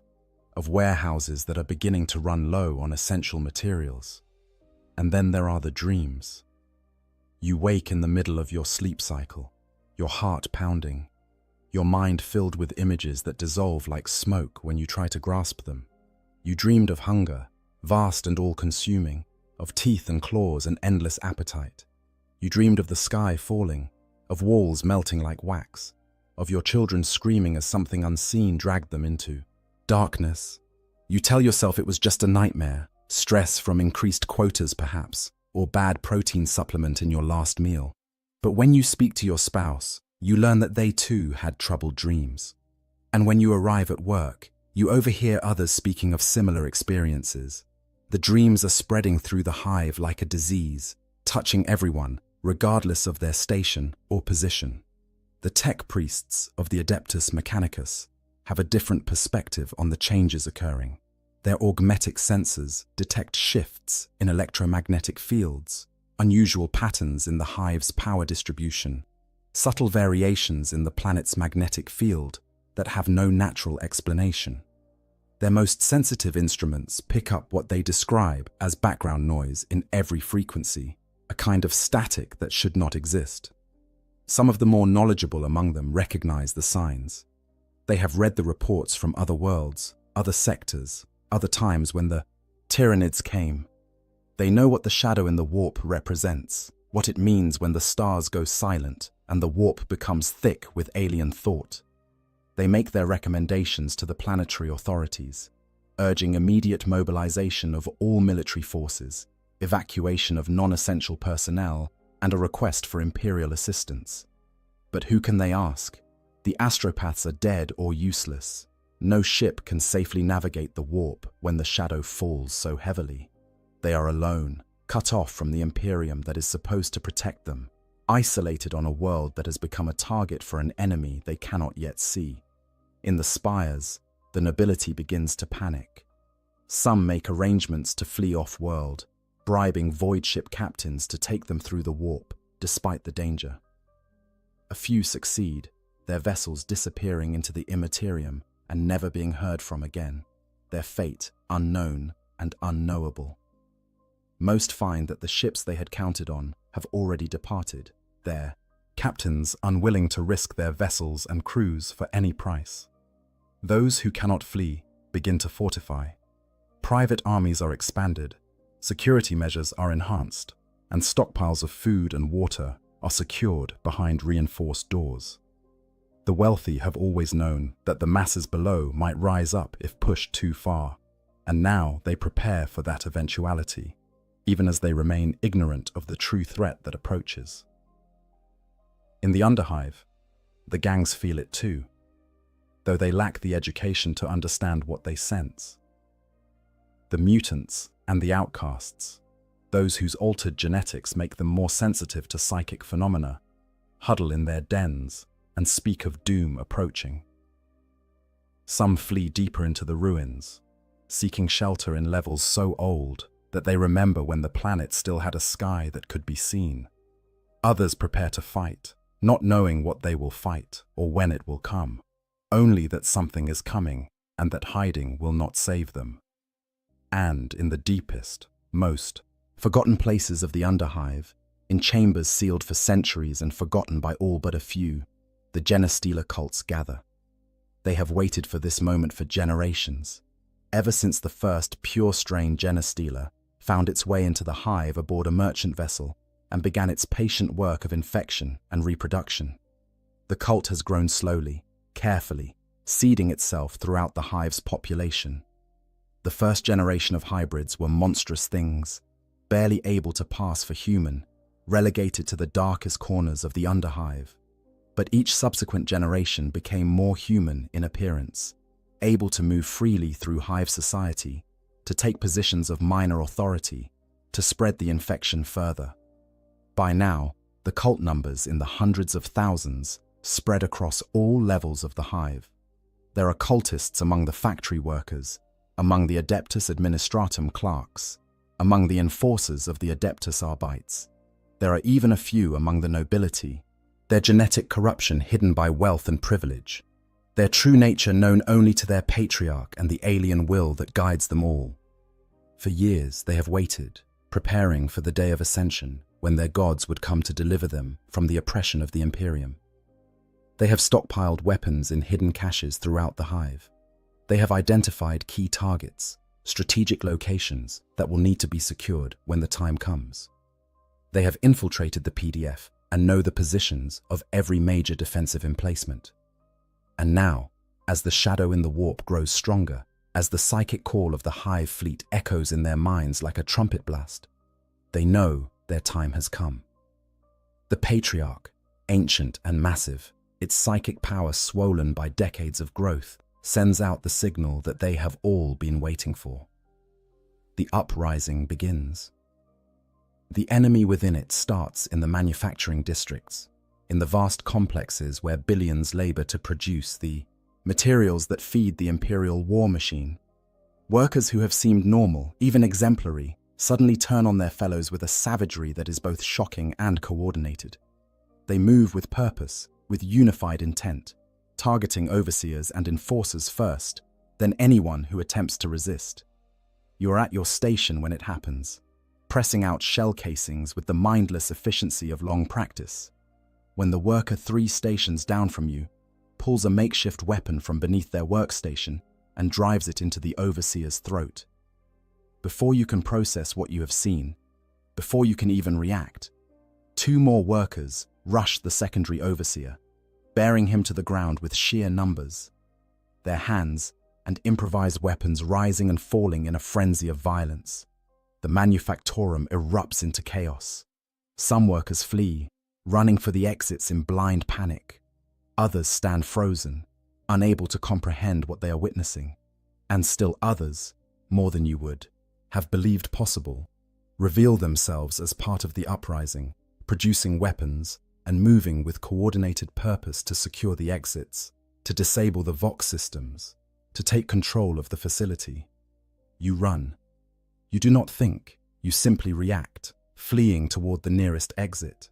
S1: of warehouses that are beginning to run low on essential materials. And then there are the dreams. You wake in the middle of your sleep cycle, your heart pounding, your mind filled with images that dissolve like smoke when you try to grasp them. You dreamed of hunger, vast and all-consuming, of teeth and claws and endless appetite. You dreamed of the sky falling, of walls melting like wax, of your children screaming as something unseen dragged them into darkness. You tell yourself it was just a nightmare, stress from increased quotas perhaps, or bad protein supplement in your last meal. But when you speak to your spouse, you learn that they too had troubled dreams. And when you arrive at work, you overhear others speaking of similar experiences. The dreams are spreading through the hive like a disease, touching everyone, regardless of their station or position. The tech priests of the Adeptus Mechanicus have a different perspective on the changes occurring. Their augmetic sensors detect shifts in electromagnetic fields, unusual patterns in the hive's power distribution, subtle variations in the planet's magnetic field that have no natural explanation. Their most sensitive instruments pick up what they describe as background noise in every frequency, a kind of static that should not exist. Some of the more knowledgeable among them recognize the signs. They have read the reports from other worlds, other sectors, other times when the Tyranids came. They know what the shadow in the warp represents, what it means when the stars go silent and the warp becomes thick with alien thought. They make their recommendations to the planetary authorities, urging immediate mobilization of all military forces, evacuation of non-essential personnel, and a request for imperial assistance. But who can they ask? The astropaths are dead or useless. No ship can safely navigate the warp when the shadow falls so heavily. They are alone, cut off from the Imperium that is supposed to protect them, isolated on a world that has become a target for an enemy they cannot yet see. In the spires, the nobility begins to panic. Some make arrangements to flee off-world, bribing void ship captains to take them through the warp, despite the danger. A few succeed, their vessels disappearing into the immaterium and never being heard from again, their fate unknown and unknowable. Most find that the ships they had counted on have already departed, their captains unwilling to risk their vessels and crews for any price. Those who cannot flee begin to fortify. Private armies are expanded, security measures are enhanced, and stockpiles of food and water are secured behind reinforced doors. The wealthy have always known that the masses below might rise up if pushed too far, and now they prepare for that eventuality, even as they remain ignorant of the true threat that approaches. In the Underhive, the gangs feel it too, though they lack the education to understand what they sense. The mutants and the outcasts, those whose altered genetics make them more sensitive to psychic phenomena, huddle in their dens and speak of doom approaching. Some flee deeper into the ruins, seeking shelter in levels so old that they remember when the planet still had a sky that could be seen. Others prepare to fight, not knowing what they will fight or when it will come, only that something is coming and that hiding will not save them. And in the deepest, most forgotten places of the Underhive, in chambers sealed for centuries and forgotten by all but a few, the Genestealer cults gather. They have waited for this moment for generations, ever since the first pure-strain Genestealer found its way into the hive aboard a merchant vessel and began its patient work of infection and reproduction. The cult has grown slowly, carefully, seeding itself throughout the hive's population. The first generation of hybrids were monstrous things, barely able to pass for human, relegated to the darkest corners of the Underhive. But each subsequent generation became more human in appearance, able to move freely through hive society, to take positions of minor authority, to spread the infection further. By now, the cult numbers in the hundreds of thousands spread across all levels of the hive. There are cultists among the factory workers, among the Adeptus Administratum clerks, among the enforcers of the Adeptus Arbites. There are even a few among the nobility, their genetic corruption hidden by wealth and privilege, their true nature known only to their patriarch and the alien will that guides them all. For years they have waited, preparing for the day of ascension, when their gods would come to deliver them from the oppression of the Imperium. They have stockpiled weapons in hidden caches throughout the hive. They have identified key targets, strategic locations that will need to be secured when the time comes. They have infiltrated the PDF and know the positions of every major defensive emplacement. And now, as the shadow in the warp grows stronger, as the psychic call of the hive fleet echoes in their minds like a trumpet blast, they know their time has come. The Patriarch, ancient and massive, its psychic power swollen by decades of growth, sends out the signal that they have all been waiting for. The uprising begins. The enemy within it starts in the manufacturing districts, in the vast complexes where billions labor to produce the materials that feed the imperial war machine. Workers who have seemed normal, even exemplary, suddenly turn on their fellows with a savagery that is both shocking and coordinated. They move with purpose, with unified intent, targeting overseers and enforcers first, then anyone who attempts to resist. You are at your station when it happens, pressing out shell casings with the mindless efficiency of long practice. When the worker 3 stations down from you pulls a makeshift weapon from beneath their workstation and drives it into the overseer's throat. Before you can process what you have seen, before you can even react, 2 more workers rush the secondary overseer, bearing him to the ground with sheer numbers, their hands and improvised weapons rising and falling in a frenzy of violence. The manufactorum erupts into chaos. Some workers flee, running for the exits in blind panic. Others stand frozen, unable to comprehend what they are witnessing. And still others, more than you would, have believed possible, reveal themselves as part of the uprising, producing weapons and moving with coordinated purpose to secure the exits, to disable the Vox systems, to take control of the facility. You run. You do not think, you simply react, fleeing toward the nearest exit.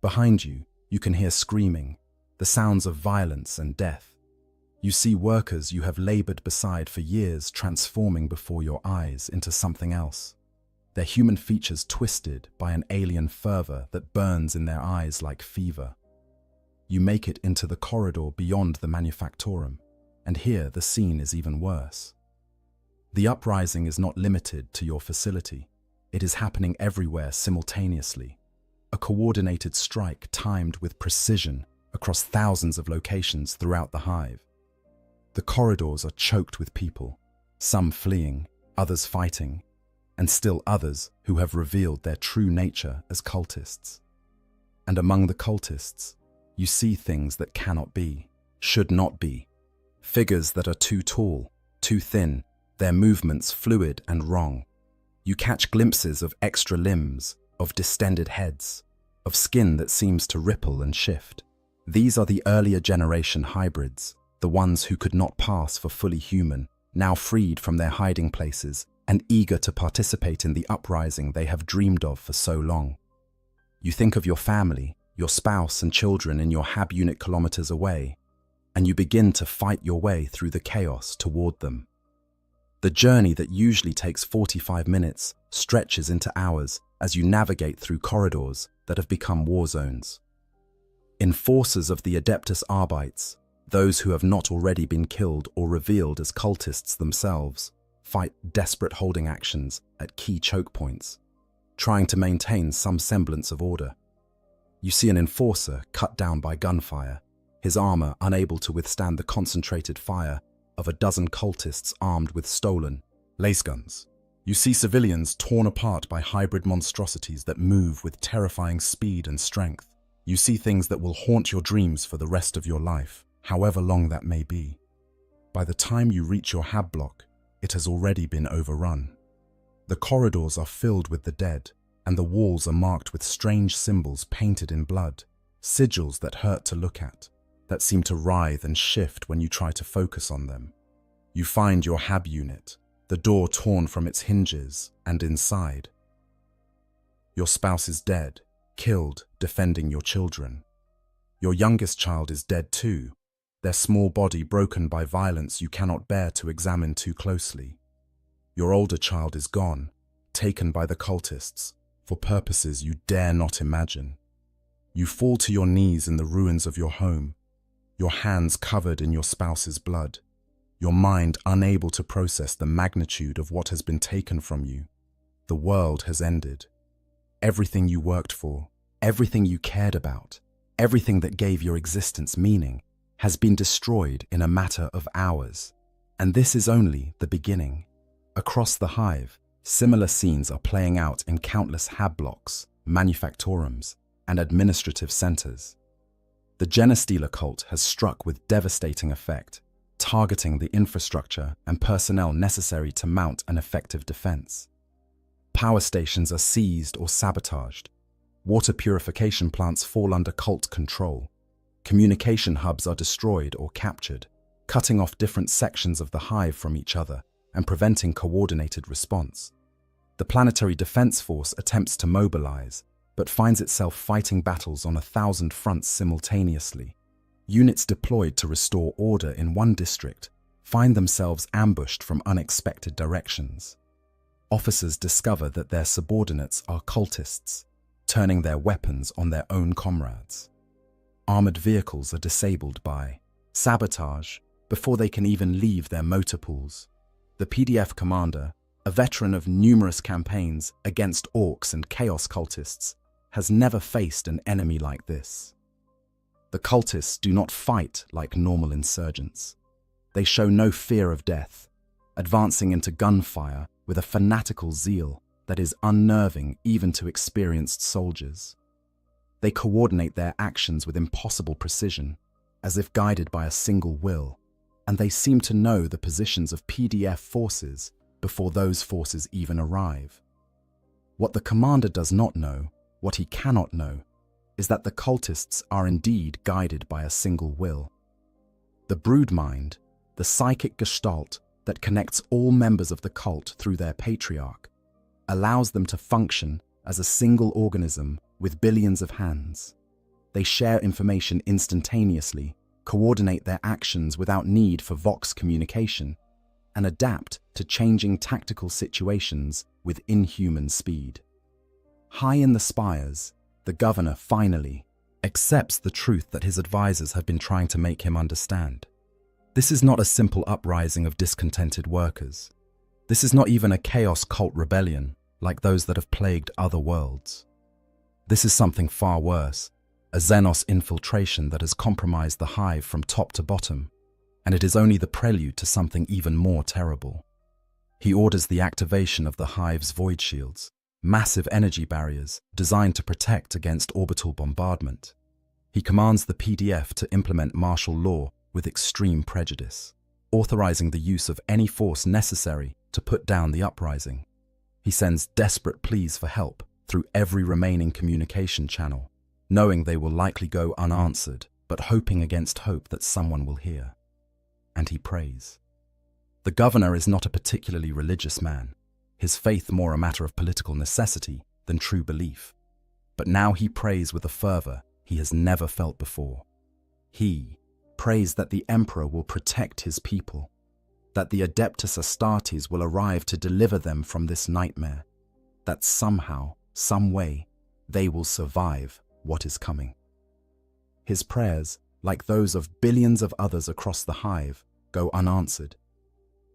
S1: Behind you, you can hear screaming, the sounds of violence and death. You see workers you have labored beside for years transforming before your eyes into something else, their human features twisted by an alien fervor that burns in their eyes like fever. You make it into the corridor beyond the manufactorum, and here the scene is even worse. The uprising is not limited to your facility. It is happening everywhere simultaneously. A coordinated strike timed with precision across thousands of locations throughout the hive. The corridors are choked with people, some fleeing, others fighting, and still others who have revealed their true nature as cultists. And among the cultists, you see things that cannot be, should not be. Figures that are too tall, too thin, their movements fluid and wrong. You catch glimpses of extra limbs, of distended heads, of skin that seems to ripple and shift. These are the earlier generation hybrids, the ones who could not pass for fully human, now freed from their hiding places and eager to participate in the uprising they have dreamed of for so long. You think of your family, your spouse and children in your hab unit kilometers away, and you begin to fight your way through the chaos toward them. The journey that usually takes 45 minutes stretches into hours as you navigate through corridors that have become war zones. Enforcers of the Adeptus Arbites, those who have not already been killed or revealed as cultists themselves, fight desperate holding actions at key choke points, trying to maintain some semblance of order. You see an enforcer cut down by gunfire, his armor unable to withstand the concentrated fire of a dozen cultists armed with stolen lace guns. You see civilians torn apart by hybrid monstrosities that move with terrifying speed and strength. You see things that will haunt your dreams for the rest of your life, however long that may be. By the time you reach your hab block, it has already been overrun. The corridors are filled with the dead, and the walls are marked with strange symbols painted in blood, sigils that hurt to look at, that seem to writhe and shift when you try to focus on them. You find your hab unit, the door torn from its hinges, and inside. Your spouse is dead, killed defending your children. Your youngest child is dead too, their small body broken by violence you cannot bear to examine too closely. Your older child is gone, taken by the cultists, for purposes you dare not imagine. You fall to your knees in the ruins of your home, your hands covered in your spouse's blood, your mind unable to process the magnitude of what has been taken from you. The world has ended. Everything you worked for, everything you cared about, everything that gave your existence meaning, has been destroyed in a matter of hours. And this is only the beginning. Across the hive, similar scenes are playing out in countless hab blocks, manufactorums, and administrative centers. The Genestealer cult has struck with devastating effect, targeting the infrastructure and personnel necessary to mount an effective defense. Power stations are seized or sabotaged. Water purification plants fall under cult control. Communication hubs are destroyed or captured, cutting off different sections of the hive from each other and preventing coordinated response. The Planetary Defense Force attempts to mobilize, but finds itself fighting battles on 1,000 fronts simultaneously. Units deployed to restore order in one district find themselves ambushed from unexpected directions. Officers discover that their subordinates are cultists, turning their weapons on their own comrades. Armored vehicles are disabled by sabotage before they can even leave their motor pools. The PDF commander, a veteran of numerous campaigns against orcs and chaos cultists, has never faced an enemy like this. The cultists do not fight like normal insurgents. They show no fear of death, advancing into gunfire with a fanatical zeal that is unnerving even to experienced soldiers. They coordinate their actions with impossible precision, as if guided by a single will, and they seem to know the positions of PDF forces before those forces even arrive. What the commander does not know, what he cannot know, is that the cultists are indeed guided by a single will. The brood mind, the psychic gestalt that connects all members of the cult through their patriarch, allows them to function as a single organism with billions of hands. They share information instantaneously, coordinate their actions without need for vox communication, and adapt to changing tactical situations with inhuman speed. High in the spires, the governor finally accepts the truth that his advisors have been trying to make him understand. This is not a simple uprising of discontented workers. This is not even a chaos cult rebellion like those that have plagued other worlds. This is something far worse, a Xenos infiltration that has compromised the hive from top to bottom, and it is only the prelude to something even more terrible. He orders the activation of the hive's void shields, massive energy barriers designed to protect against orbital bombardment. He commands the PDF to implement martial law with extreme prejudice, authorizing the use of any force necessary to put down the uprising. He sends desperate pleas for help through every remaining communication channel, knowing they will likely go unanswered, but hoping against hope that someone will hear. And he prays. The governor is not a particularly religious man, his faith more a matter of political necessity than true belief. But now he prays with a fervor he has never felt before. He prays that the emperor will protect his people, that the Adeptus Astartes will arrive to deliver them from this nightmare, that somehow, some way, they will survive what is coming. His prayers, like those of billions of others across the hive, go unanswered.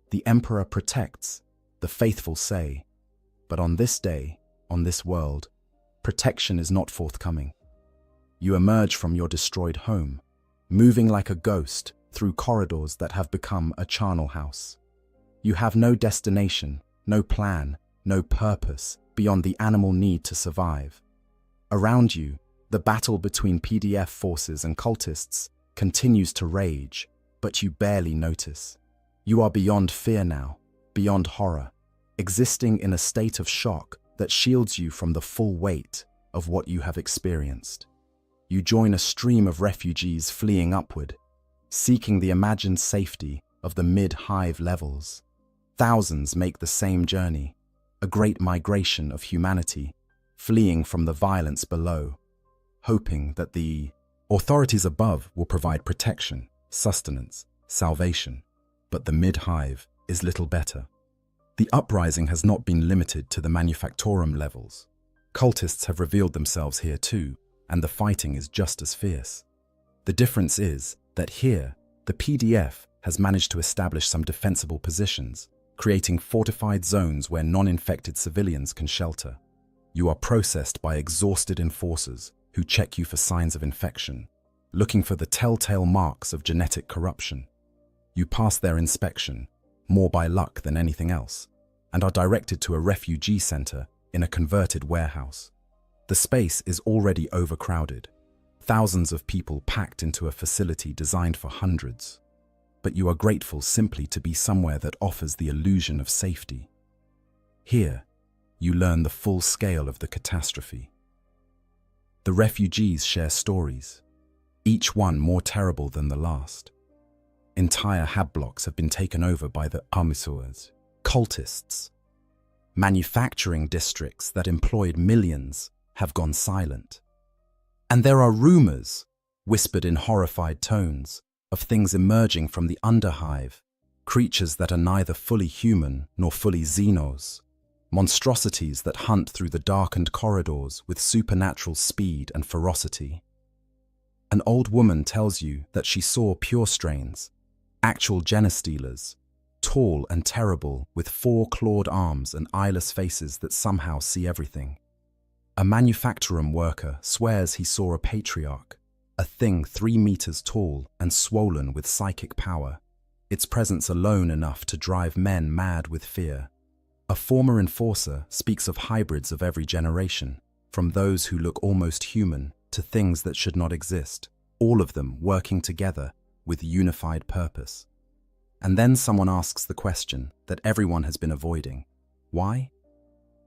S1: The emperor protects, the faithful say, but on this day, on this world, protection is not forthcoming. You emerge from your destroyed home, moving like a ghost through corridors that have become a charnel house. You have no destination, no plan, no purpose beyond the animal need to survive. Around you, the battle between PDF forces and cultists continues to rage, but you barely notice. You are beyond fear now, beyond horror, existing in a state of shock that shields you from the full weight of what you have experienced. You join a stream of refugees fleeing upward, seeking the imagined safety of the mid-hive levels. Thousands make the same journey, a great migration of humanity, fleeing from the violence below, hoping that the authorities above will provide protection, sustenance, salvation. But the mid-hive is little better. The uprising has not been limited to the manufactorum levels. Cultists have revealed themselves here too, and the fighting is just as fierce. The difference is that here, the PDF has managed to establish some defensible positions, creating fortified zones where non-infected civilians can shelter. You are processed by exhausted enforcers who check you for signs of infection, looking for the telltale marks of genetic corruption. You pass their inspection, more by luck than anything else, and are directed to a refugee center in a converted warehouse. The space is already overcrowded, thousands of people packed into a facility designed for hundreds. But you are grateful simply to be somewhere that offers the illusion of safety. Here, you learn the full scale of the catastrophe. The refugees share stories, each one more terrible than the last. Entire hab blocks have been taken over by the Armisuers, cultists. Manufacturing districts that employed millions have gone silent. And there are rumors, whispered in horrified tones, of things emerging from the underhive, creatures that are neither fully human nor fully xenos, monstrosities that hunt through the darkened corridors with supernatural speed and ferocity. An old woman tells you that she saw pure strains, actual genestealers, tall and terrible with 4 clawed arms and eyeless faces that somehow see everything. A manufactorum worker swears he saw a patriarch, a thing 3 meters tall and swollen with psychic power, its presence alone enough to drive men mad with fear. A former enforcer speaks of hybrids of every generation, from those who look almost human to things that should not exist. all of them working together with unified purpose. And then someone asks the question that everyone has been avoiding. Why?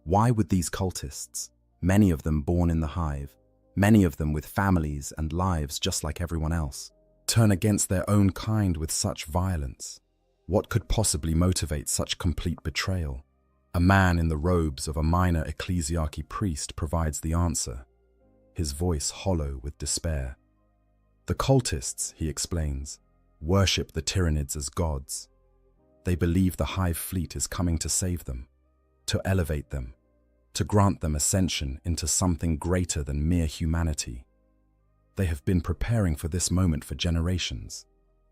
S1: Why would these cultists, many of them born in the hive, many of them with families and lives just like everyone else, turn against their own kind with such violence? What could possibly motivate such complete betrayal? A man in the robes of a minor ecclesiarchy priest provides the answer, his voice hollow with despair. The cultists, he explains, worship the Tyranids as gods. They believe the hive fleet is coming to save them, to elevate them, to grant them ascension into something greater than mere humanity. They have been preparing for this moment for generations,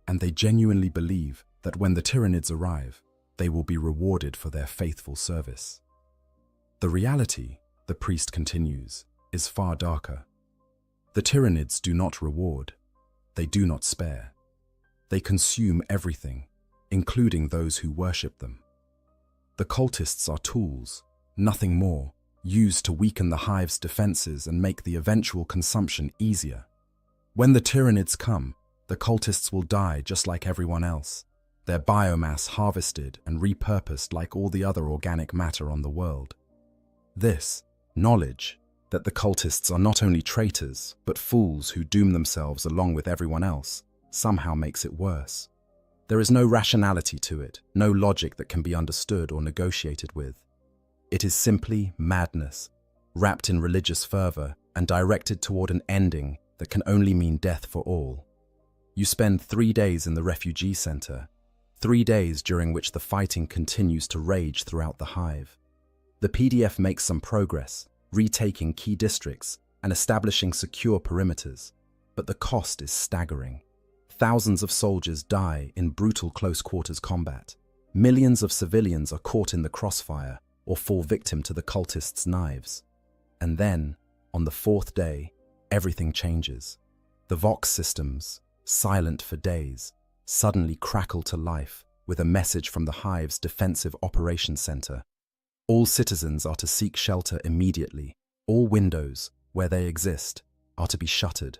S1: and they genuinely believe that when the Tyranids arrive, they will be rewarded for their faithful service. The reality, the priest continues, is far darker. The Tyranids do not reward. They do not spare. They consume everything, including those who worship them. The cultists are tools, nothing more, used to weaken the hive's defenses and make the eventual consumption easier. When the Tyranids come, the cultists will die just like everyone else, their biomass harvested and repurposed like all the other organic matter on the world. This knowledge that the cultists are not only traitors, but fools who doom themselves along with everyone else, somehow makes it worse. There is no rationality to it, no logic that can be understood or negotiated with. It is simply madness, wrapped in religious fervor and directed toward an ending that can only mean death for all. You spend 3 days in the refugee center, 3 days during which the fighting continues to rage throughout the hive. The PDF makes some progress, retaking key districts and establishing secure perimeters, but the cost is staggering. Thousands of soldiers die in brutal close-quarters combat. Millions of civilians are caught in the crossfire or fall victim to the cultists' knives. And then, on the 4th day, everything changes. The Vox systems, silent for days, suddenly crackle to life with a message from the hive's defensive operations center. All citizens are to seek shelter immediately. All windows, where they exist, are to be shuttered.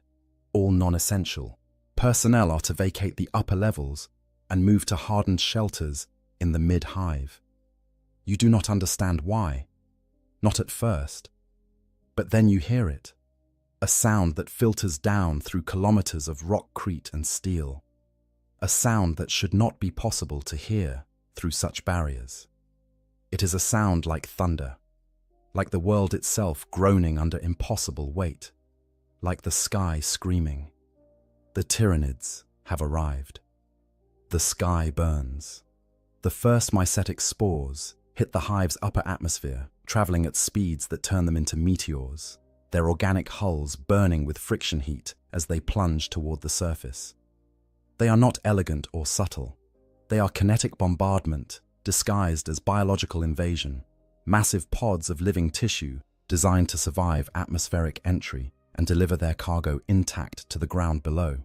S1: All non-essential personnel are to vacate the upper levels and move to hardened shelters in the mid-hive. You do not understand why. Not at first. But then you hear it. A sound that filters down through kilometers of rockcrete and steel. A sound that should not be possible to hear through such barriers. It is a sound like thunder, like the world itself groaning under impossible weight, like the sky screaming. The Tyranids have arrived. The sky burns. The first mycetic spores hit the hive's upper atmosphere, traveling at speeds that turn them into meteors, their organic hulls burning with friction heat as they plunge toward the surface. They are not elegant or subtle. They are kinetic bombardment, disguised as biological invasion, massive pods of living tissue designed to survive atmospheric entry and deliver their cargo intact to the ground below.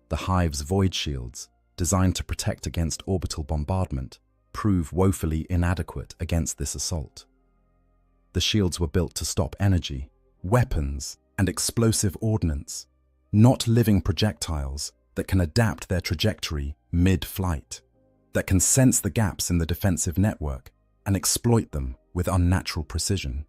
S1: The hive's void shields, designed to protect against orbital bombardment, prove woefully inadequate against this assault. The shields were built to stop energy, weapons, and explosive ordnance, not living projectiles that can adapt their trajectory mid-flight, that can sense the gaps in the defensive network and exploit them with unnatural precision.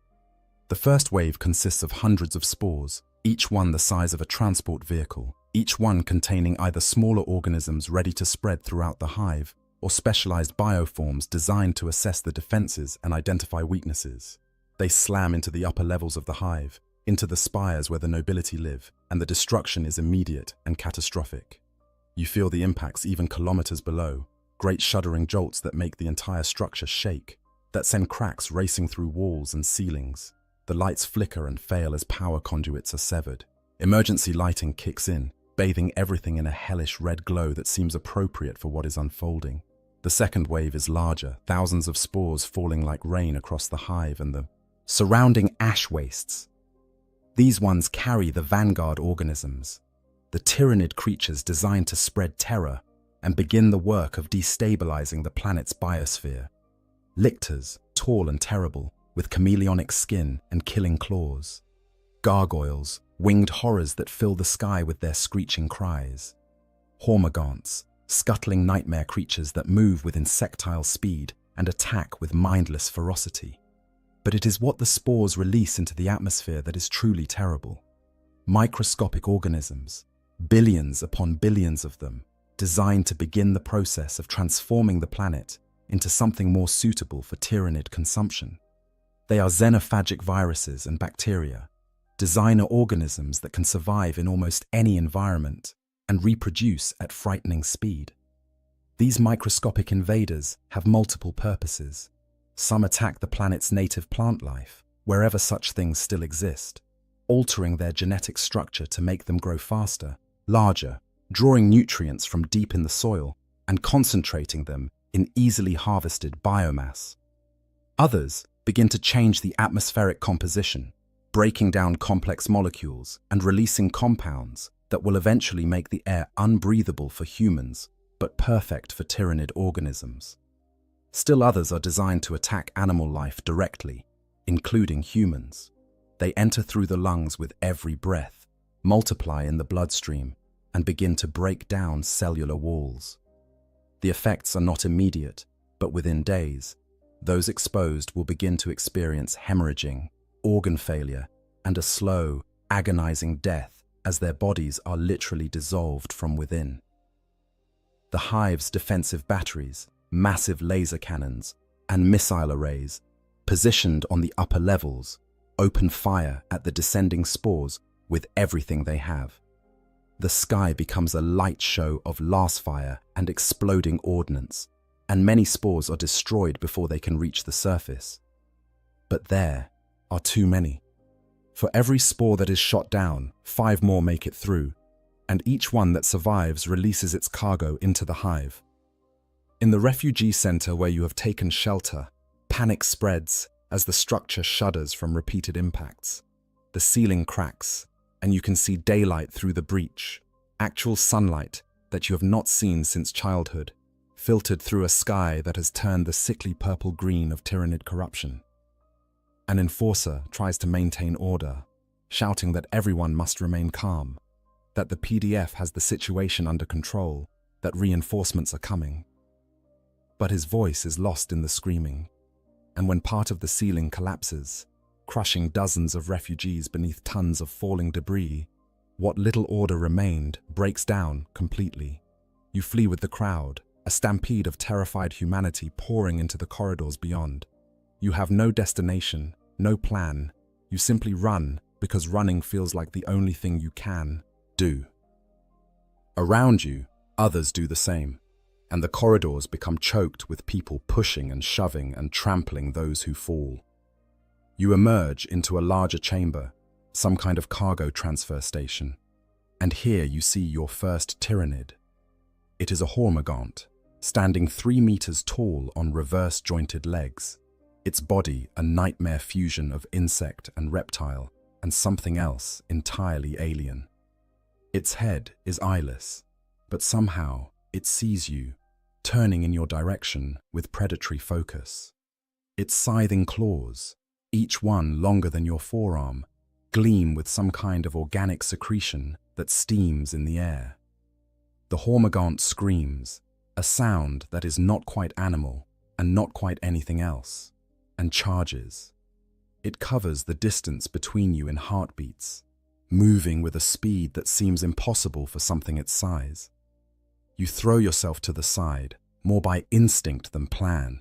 S1: The first wave consists of hundreds of spores, each one the size of a transport vehicle, each one containing either smaller organisms ready to spread throughout the hive or specialized bioforms designed to assess the defenses and identify weaknesses. They slam into the upper levels of the hive, into the spires where the nobility live, and the destruction is immediate and catastrophic. You feel the impacts even kilometers below, great shuddering jolts that make the entire structure shake, that send cracks racing through walls and ceilings. The lights flicker and fail as power conduits are severed. Emergency lighting kicks in, bathing everything in a hellish red glow that seems appropriate for what is unfolding. The second wave is larger, thousands of spores falling like rain across the hive and the surrounding ash wastes. These ones carry the vanguard organisms, the tyrannid creatures designed to spread terror and begin the work of destabilizing the planet's biosphere. Lictors, tall and terrible, with chameleonic skin and killing claws. Gargoyles, winged horrors that fill the sky with their screeching cries. Hormagaunts, scuttling nightmare creatures that move with insectile speed and attack with mindless ferocity. But it is what the spores release into the atmosphere that is truly terrible. Microscopic organisms, billions upon billions of them, designed to begin the process of transforming the planet into something more suitable for tyrannid consumption. They are xenophagic viruses and bacteria, designer organisms that can survive in almost any environment and reproduce at frightening speed. These microscopic invaders have multiple purposes. Some attack the planet's native plant life, wherever such things still exist, altering their genetic structure to make them grow faster, larger, drawing nutrients from deep in the soil and concentrating them in easily harvested biomass. Others begin to change the atmospheric composition, breaking down complex molecules and releasing compounds that will eventually make the air unbreathable for humans, but perfect for tyrannid organisms. Still others are designed to attack animal life directly, including humans. They enter through the lungs with every breath, multiply in the bloodstream, and begin to break down cellular walls. The effects are not immediate, but within days, those exposed will begin to experience hemorrhaging, organ failure, and a slow, agonizing death as their bodies are literally dissolved from within. The hive's defensive batteries, massive laser cannons, and missile arrays, positioned on the upper levels, open fire at the descending spores with everything they have. The sky becomes a light show of lasfire and exploding ordnance, and many spores are destroyed before they can reach the surface. But there are too many. For every spore that is shot down, 5 more make it through, and each one that survives releases its cargo into the hive. In the refugee center where you have taken shelter, panic spreads as the structure shudders from repeated impacts. The ceiling cracks, and you can see daylight through the breach, actual sunlight that you have not seen since childhood, filtered through a sky that has turned the sickly purple-green of tyrannid corruption. An enforcer tries to maintain order, shouting that everyone must remain calm, that the PDF has the situation under control, that reinforcements are coming. But his voice is lost in the screaming, and when part of the ceiling collapses, crushing dozens of refugees beneath tons of falling debris, what little order remained breaks down completely. You flee with the crowd, a stampede of terrified humanity pouring into the corridors beyond. You have no destination, no plan. You simply run because running feels like the only thing you can do. Around you, others do the same, and the corridors become choked with people pushing and shoving and trampling those who fall. You emerge into a larger chamber, some kind of cargo transfer station, and here you see your first tyrannid. It is a hormagaunt, standing 3 meters tall on reverse-jointed legs, its body a nightmare fusion of insect and reptile, and something else entirely alien. Its head is eyeless, but somehow it sees you, turning in your direction with predatory focus. Its scything claws, each one longer than your forearm, gleam with some kind of organic secretion that steams in the air. The hormagaunt screams, a sound that is not quite animal and not quite anything else, and charges. It covers the distance between you in heartbeats, moving with a speed that seems impossible for something its size. You throw yourself to the side, more by instinct than plan,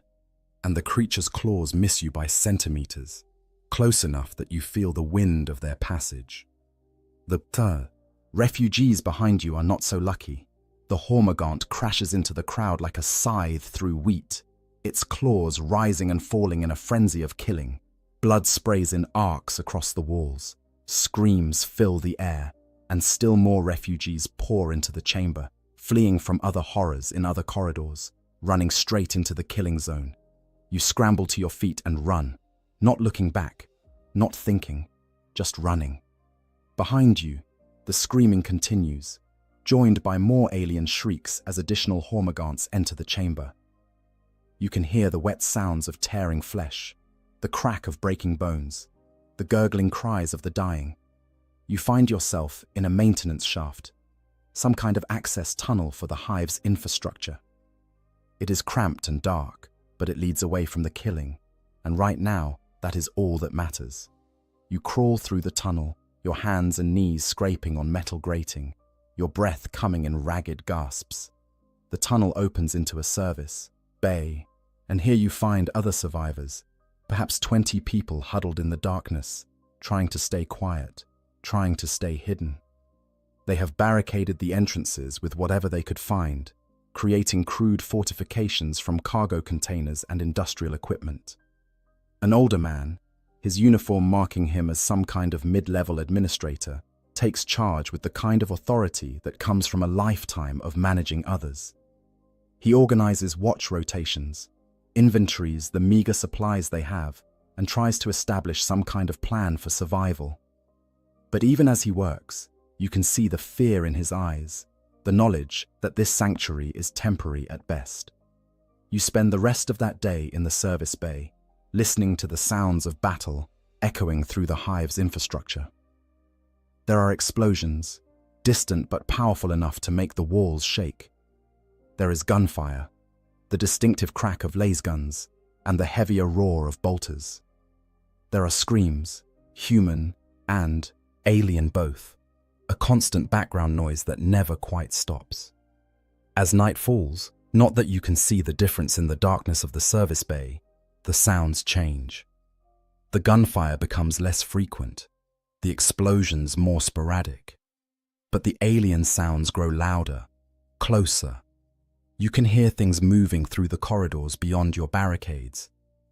S1: and the creature's claws miss you by centimeters, close enough that you feel the wind of their passage. The refugees behind you are not so lucky. The hormagaunt crashes into the crowd like a scythe through wheat, its claws rising and falling in a frenzy of killing. Blood sprays in arcs across the walls. Screams fill the air, and still more refugees pour into the chamber, fleeing from other horrors in other corridors, running straight into the killing zone. You scramble to your feet and run, not looking back, not thinking, just running. Behind you, the screaming continues, joined by more alien shrieks as additional hormagaunts enter the chamber. You can hear the wet sounds of tearing flesh, the crack of breaking bones, the gurgling cries of the dying. You find yourself in a maintenance shaft, some kind of access tunnel for the hive's infrastructure. It is cramped and dark, but it leads away from the killing, and right now, that is all that matters. You crawl through the tunnel, your hands and knees scraping on metal grating, your breath coming in ragged gasps. The tunnel opens into a service bay, and here you find other survivors, perhaps 20 people huddled in the darkness, trying to stay quiet, trying to stay hidden. They have barricaded the entrances with whatever they could find, creating crude fortifications from cargo containers and industrial equipment. An older man, his uniform marking him as some kind of mid-level administrator, takes charge with the kind of authority that comes from a lifetime of managing others. He organizes watch rotations, inventories the meager supplies they have, and tries to establish some kind of plan for survival. But even as he works, you can see the fear in his eyes, the knowledge that this sanctuary is temporary at best. You spend the rest of that day in the service bay, listening to the sounds of battle echoing through the hive's infrastructure. There are explosions, distant but powerful enough to make the walls shake. There is gunfire, the distinctive crack of laser guns, and the heavier roar of bolters. There are screams, human and alien both, a constant background noise that never quite stops. As night falls, not that you can see the difference in the darkness of the service bay, the sounds change. The gunfire becomes less frequent, the explosions more sporadic. But the alien sounds grow louder, closer. You can hear things moving through the corridors beyond your barricades,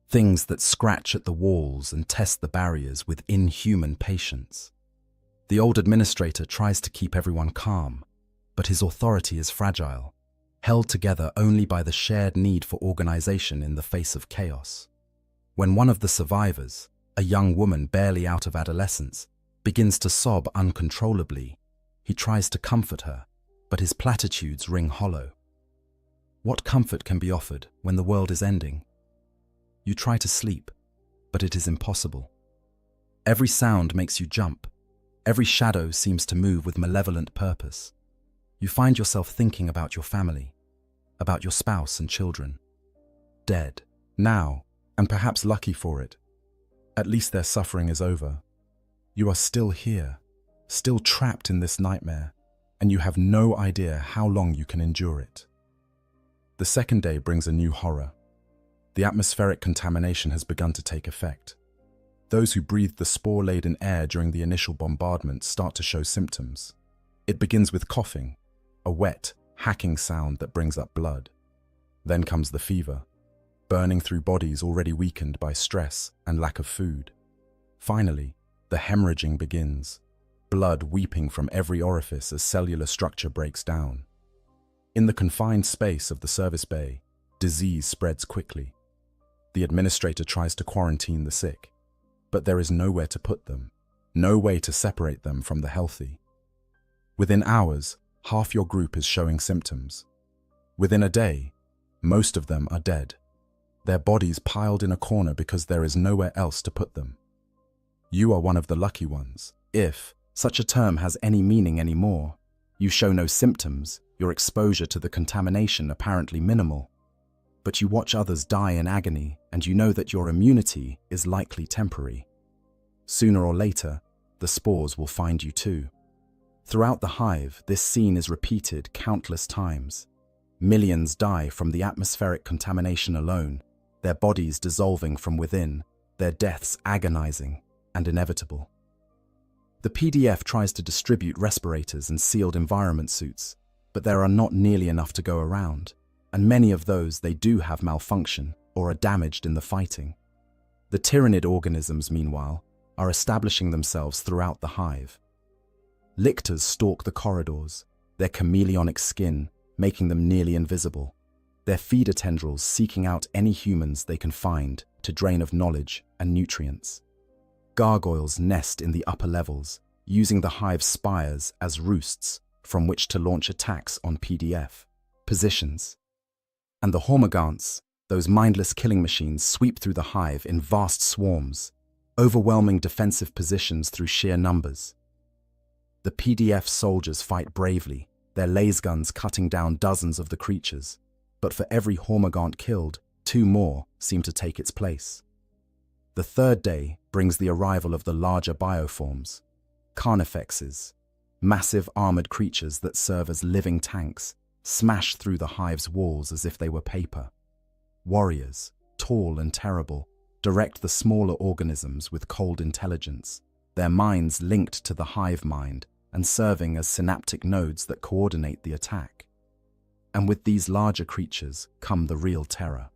S1: things that scratch at the walls and test the barriers with inhuman patience. The old administrator tries to keep everyone calm, but his authority is fragile, held together only by the shared need for organization in the face of chaos. When one of the survivors, a young woman barely out of adolescence, begins to sob uncontrollably, he tries to comfort her, but his platitudes ring hollow. What comfort can be offered when the world is ending? You try to sleep, but it is impossible. Every sound makes you jump. Every shadow seems to move with malevolent purpose. You find yourself thinking about your family, about your spouse and children. Dead, now, and perhaps lucky for it. At least their suffering is over. You are still here, still trapped in this nightmare, and you have no idea how long you can endure it. The second day brings a new horror. The atmospheric contamination has begun to take effect. Those who breathed the spore-laden air during the initial bombardment start to show symptoms. It begins with coughing, a wet, hacking sound that brings up blood. Then comes the fever, burning through bodies already weakened by stress and lack of food. Finally, the hemorrhaging begins, blood weeping from every orifice as cellular structure breaks down. In the confined space of the service bay, disease spreads quickly. The administrator tries to quarantine the sick, but there is nowhere to put them, no way to separate them from the healthy. Within hours, half your group is showing symptoms. Within a day, most of them are dead, their bodies piled in a corner because there is nowhere else to put them. You are one of the lucky ones, if such a term has any meaning anymore. You show no symptoms, your exposure to the contamination apparently minimal. But you watch others die in agony, and you know that your immunity is likely temporary. Sooner or later, the spores will find you too. Throughout the hive, this scene is repeated countless times. Millions die from the atmospheric contamination alone, their bodies dissolving from within, their deaths agonizing and inevitable. The PDF tries to distribute respirators and sealed environment suits, but there are not nearly enough to go around, and many of those they do have malfunction or are damaged in the fighting. The tyrannid organisms, meanwhile, are establishing themselves throughout the hive. Lictors stalk the corridors, their chameleonic skin making them nearly invisible, their feeder tendrils seeking out any humans they can find to drain of knowledge and nutrients. Gargoyles nest in the upper levels, using the hive's spires as roosts from which to launch attacks on PDF positions. And the hormagaunts, those mindless killing machines, sweep through the hive in vast swarms, overwhelming defensive positions through sheer numbers. The PDF soldiers fight bravely, their lasguns cutting down dozens of the creatures. But for every Hormagaunt killed, 2 more seem to take its place. The third day brings the arrival of the larger bioforms, carnifexes, massive armored creatures that serve as living tanks, smash through the hive's walls as if they were paper. Warriors, tall and terrible, direct the smaller organisms with cold intelligence, their minds linked to the hive mind and serving as synaptic nodes that coordinate the attack. And with these larger creatures come the real terror.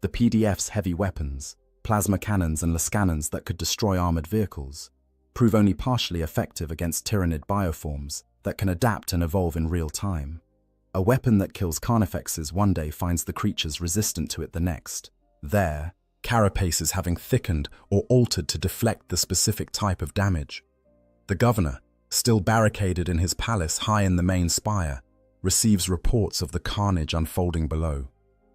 S1: The PDF's heavy weapons, plasma cannons and lascannons that could destroy armored vehicles, prove only partially effective against tyrannid bioforms that can adapt and evolve in real time. A weapon that kills carnifexes one day finds the creatures resistant to it the next. There, carapaces having thickened or altered to deflect the specific type of damage. The governor, still barricaded in his palace high in the main spire, receives reports of the carnage unfolding below.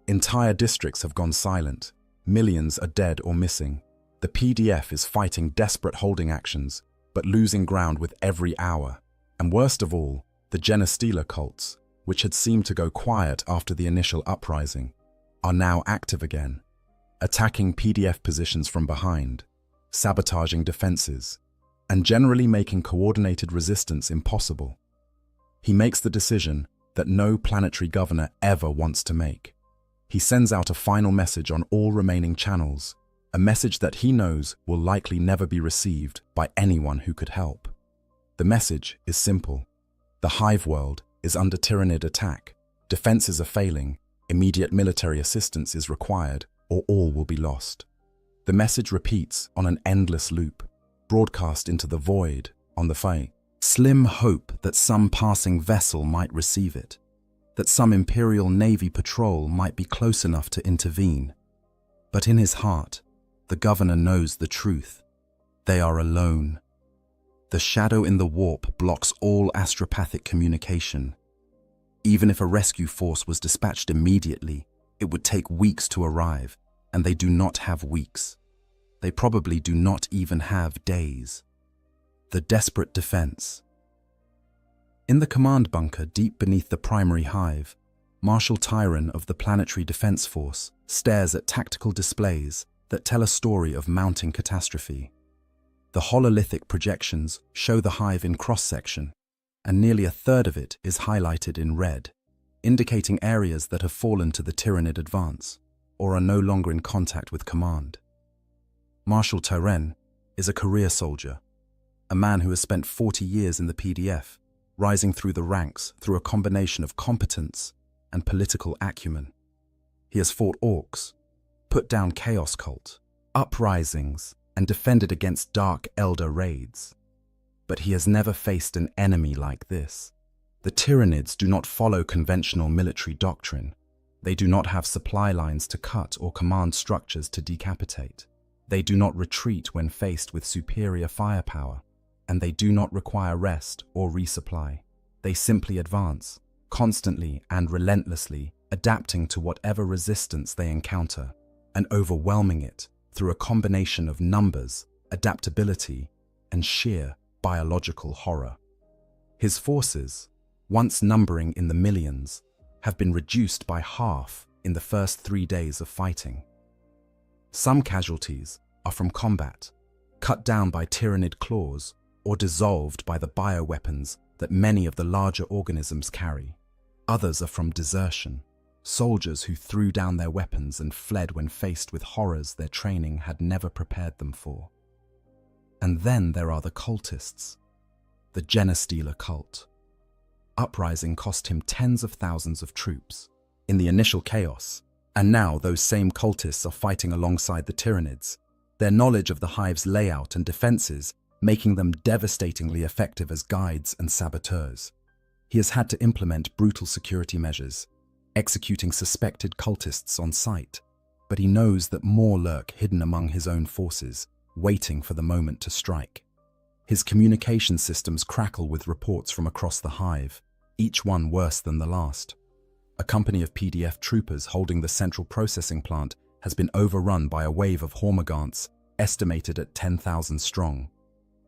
S1: Entire districts have gone silent. Millions are dead or missing. The PDF is fighting desperate holding actions, but losing ground with every hour. And worst of all, the Genestealer cults, which had seemed to go quiet after the initial uprising, are now active again, attacking PDF positions from behind, sabotaging defenses, and generally making coordinated resistance impossible. He makes the decision that no planetary governor ever wants to make. He sends out a final message on all remaining channels, a message that he knows will likely never be received by anyone who could help. The message is simple. The hive world is under tyrannid attack, defenses are failing, immediate military assistance is required, or all will be lost. The message repeats on an endless loop, broadcast into the void on the Fae. Slim hope that some passing vessel might receive it, that some Imperial Navy patrol might be close enough to intervene. But in his heart, the governor knows the truth. They are alone. The shadow in the warp blocks all astropathic communication. Even if a rescue force was dispatched immediately, it would take weeks to arrive, and they do not have weeks. They probably do not even have days. The desperate defense. In the command bunker deep beneath the primary hive, Marshal Tyron of the Planetary Defense Force stares at tactical displays that tell a story of mounting catastrophe. The hololithic projections show the hive in cross-section, and nearly a third of it is highlighted in red, indicating areas that have fallen to the tyrannid advance or are no longer in contact with command. Marshal Tyron is a career soldier, a man who has spent 40 years in the PDF, rising through the ranks through a combination of competence and political acumen. He has fought orcs, put down chaos cult, uprisings, and defended against Dark Elder raids. But he has never faced an enemy like this. The Tyrannids do not follow conventional military doctrine. They do not have supply lines to cut or command structures to decapitate. They do not retreat when faced with superior firepower, and they do not require rest or resupply. They simply advance, constantly and relentlessly, adapting to whatever resistance they encounter, and overwhelming it through a combination of numbers, adaptability, and sheer biological horror. His forces, once numbering in the millions, have been reduced by half in the first 3 days of fighting. Some casualties are from combat, cut down by tyrannid claws, or dissolved by the bioweapons that many of the larger organisms carry. Others are from desertion, soldiers who threw down their weapons and fled when faced with horrors their training had never prepared them for. And then there are the cultists, the Genestealer cult. Uprising cost him tens of thousands of troops in the initial chaos, and now those same cultists are fighting alongside the Tyrannids, their knowledge of the hive's layout and defenses making them devastatingly effective as guides and saboteurs. He has had to implement brutal security measures, executing suspected cultists on sight, but he knows that more lurk hidden among his own forces, waiting for the moment to strike. His communication systems crackle with reports from across the hive, each one worse than the last. A company of PDF troopers holding the central processing plant has been overrun by a wave of Hormagaunts, estimated at 10,000 strong.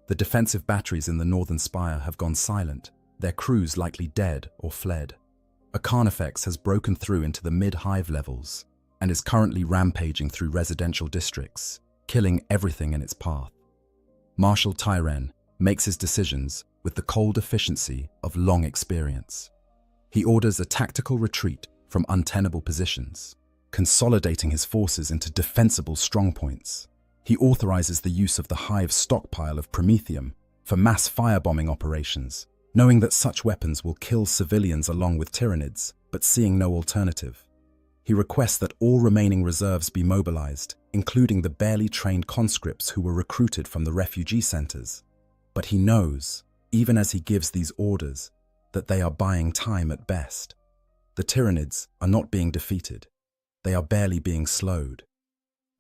S1: The defensive batteries in the northern spire have gone silent, their crews likely dead or fled. A Carnifex has broken through into the mid-hive levels and is currently rampaging through residential districts, killing everything in its path. Marshal Tyren makes his decisions with the cold efficiency of long experience. He orders a tactical retreat from untenable positions, consolidating his forces into defensible strongpoints. He authorizes the use of the Hive's stockpile of promethium for mass firebombing operations, knowing that such weapons will kill civilians along with Tyranids, but seeing no alternative. He requests that all remaining reserves be mobilized, including the barely trained conscripts who were recruited from the refugee centers. But he knows, even as he gives these orders, that they are buying time at best. The Tyranids are not being defeated. They are barely being slowed.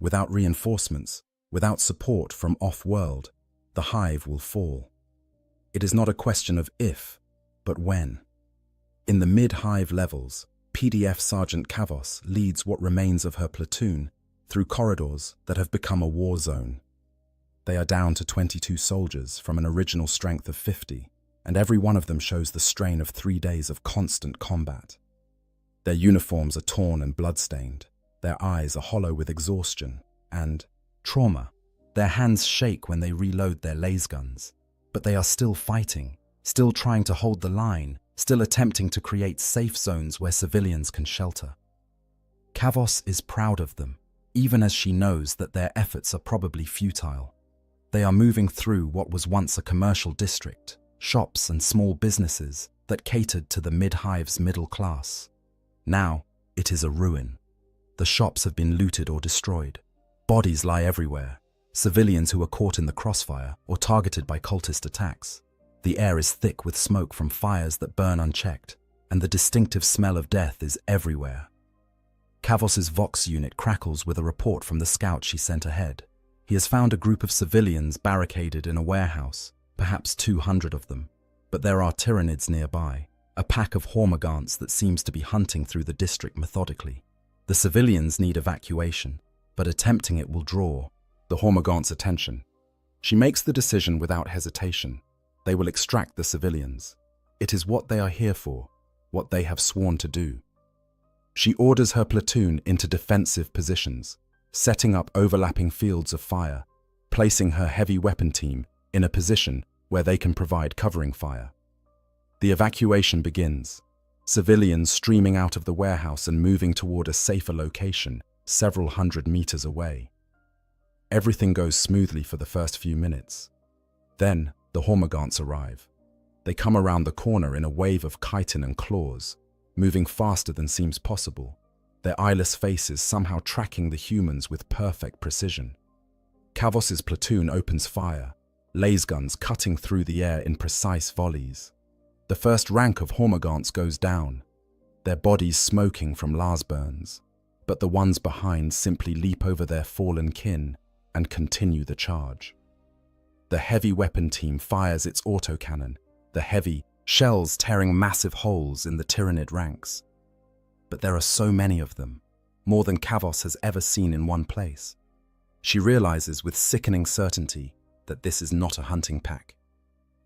S1: Without reinforcements, without support from off-world, the Hive will fall. It is not a question of if, but when. In the mid-Hive levels, PDF Sergeant Kavos leads what remains of her platoon through corridors that have become a war zone. They are down to 22 soldiers from an original strength of 50, and every one of them shows the strain of 3 days of constant combat. Their uniforms are torn and bloodstained, their eyes are hollow with exhaustion and trauma. Their hands shake when they reload their lasguns, but they are still fighting, still trying to hold the line, still attempting to create safe zones where civilians can shelter. Kavos is proud of them, even as she knows that their efforts are probably futile. They are moving through what was once a commercial district, shops and small businesses that catered to the mid-hive's middle class. Now, it is a ruin. The shops have been looted or destroyed. Bodies lie everywhere, civilians who are caught in the crossfire or targeted by cultist attacks. The air is thick with smoke from fires that burn unchecked, and the distinctive smell of death is everywhere. Kavos's Vox unit crackles with a report from the scout she sent ahead. He has found a group of civilians barricaded in a warehouse, perhaps 200 of them, but there are Tyranids nearby, a pack of Hormagaunts that seems to be hunting through the district methodically. The civilians need evacuation, but attempting it will draw the Hormagaunts' attention. She makes the decision without hesitation. They will extract the civilians. It is what they are here for, what they have sworn to do. She orders her platoon into defensive positions, setting up overlapping fields of fire, placing her heavy weapon team in a position where they can provide covering fire. The evacuation begins, civilians streaming out of the warehouse and moving toward a safer location several hundred meters away. Everything goes smoothly for the first few minutes. Then, the Hormagaunts arrive. They come around the corner in a wave of chitin and claws, moving faster than seems possible, their eyeless faces somehow tracking the humans with perfect precision. Kavos's platoon opens fire, lasguns cutting through the air in precise volleys. The first rank of Hormagaunts goes down, their bodies smoking from las burns, but the ones behind simply leap over their fallen kin and continue the charge. The heavy weapon team fires its autocannon, the heavy shells tearing massive holes in the Tyranid ranks. But there are so many of them, more than Kavos has ever seen in one place. She realizes with sickening certainty that this is not a hunting pack.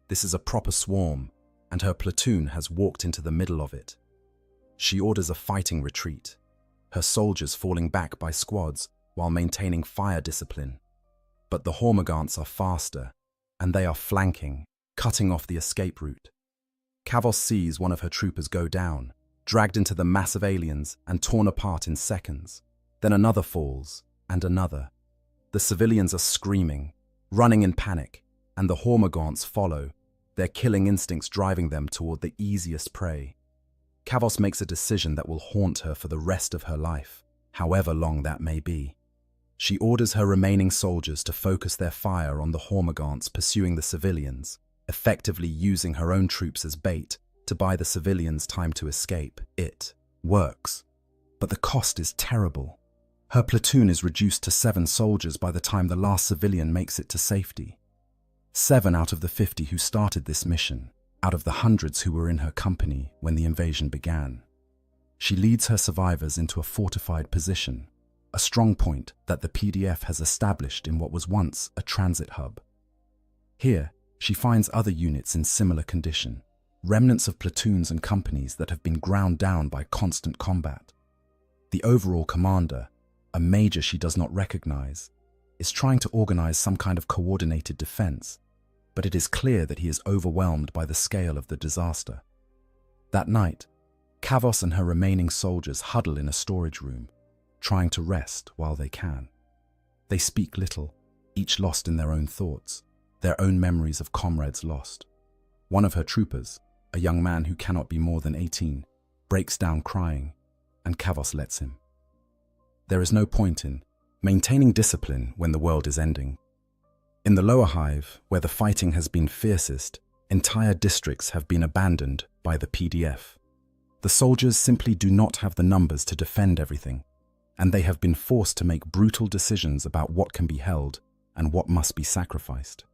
S1: This is a proper swarm, and her platoon has walked into the middle of it. She orders a fighting retreat, her soldiers falling back by squads while maintaining fire discipline. But the Hormagaunts are faster, and they are flanking, cutting off the escape route. Kavos sees one of her troopers go down, dragged into the mass of aliens and torn apart in seconds. Then another falls, and another. The civilians are screaming, running in panic, and the Hormagaunts follow, their killing instincts driving them toward the easiest prey. Kavos makes a decision that will haunt her for the rest of her life, however long that may be. She orders her remaining soldiers to focus their fire on the Hormagaunts pursuing the civilians, effectively using her own troops as bait to buy the civilians time to escape. It works. But the cost is terrible. Her platoon is reduced to 7 soldiers by the time the last civilian makes it to safety. 7 out of the 50 who started this mission, out of the hundreds who were in her company when the invasion began. She leads her survivors into a fortified position, a strong point that the PDF has established in what was once a transit hub. Here, she finds other units in similar condition, remnants of platoons and companies that have been ground down by constant combat. The overall commander, a major she does not recognize, is trying to organize some kind of coordinated defense, but it is clear that he is overwhelmed by the scale of the disaster. That night, Kavos and her remaining soldiers huddle in a storage room, trying to rest while they can. They speak little, each lost in their own thoughts, their own memories of comrades lost. One of her troopers, a young man who cannot be more than 18, breaks down crying, and Kavos lets him. There is no point in maintaining discipline when the world is ending. In the lower hive, where the fighting has been fiercest, entire districts have been abandoned by the PDF. The soldiers simply do not have the numbers to defend everything, and they have been forced to make brutal decisions about what can be held and what must be sacrificed.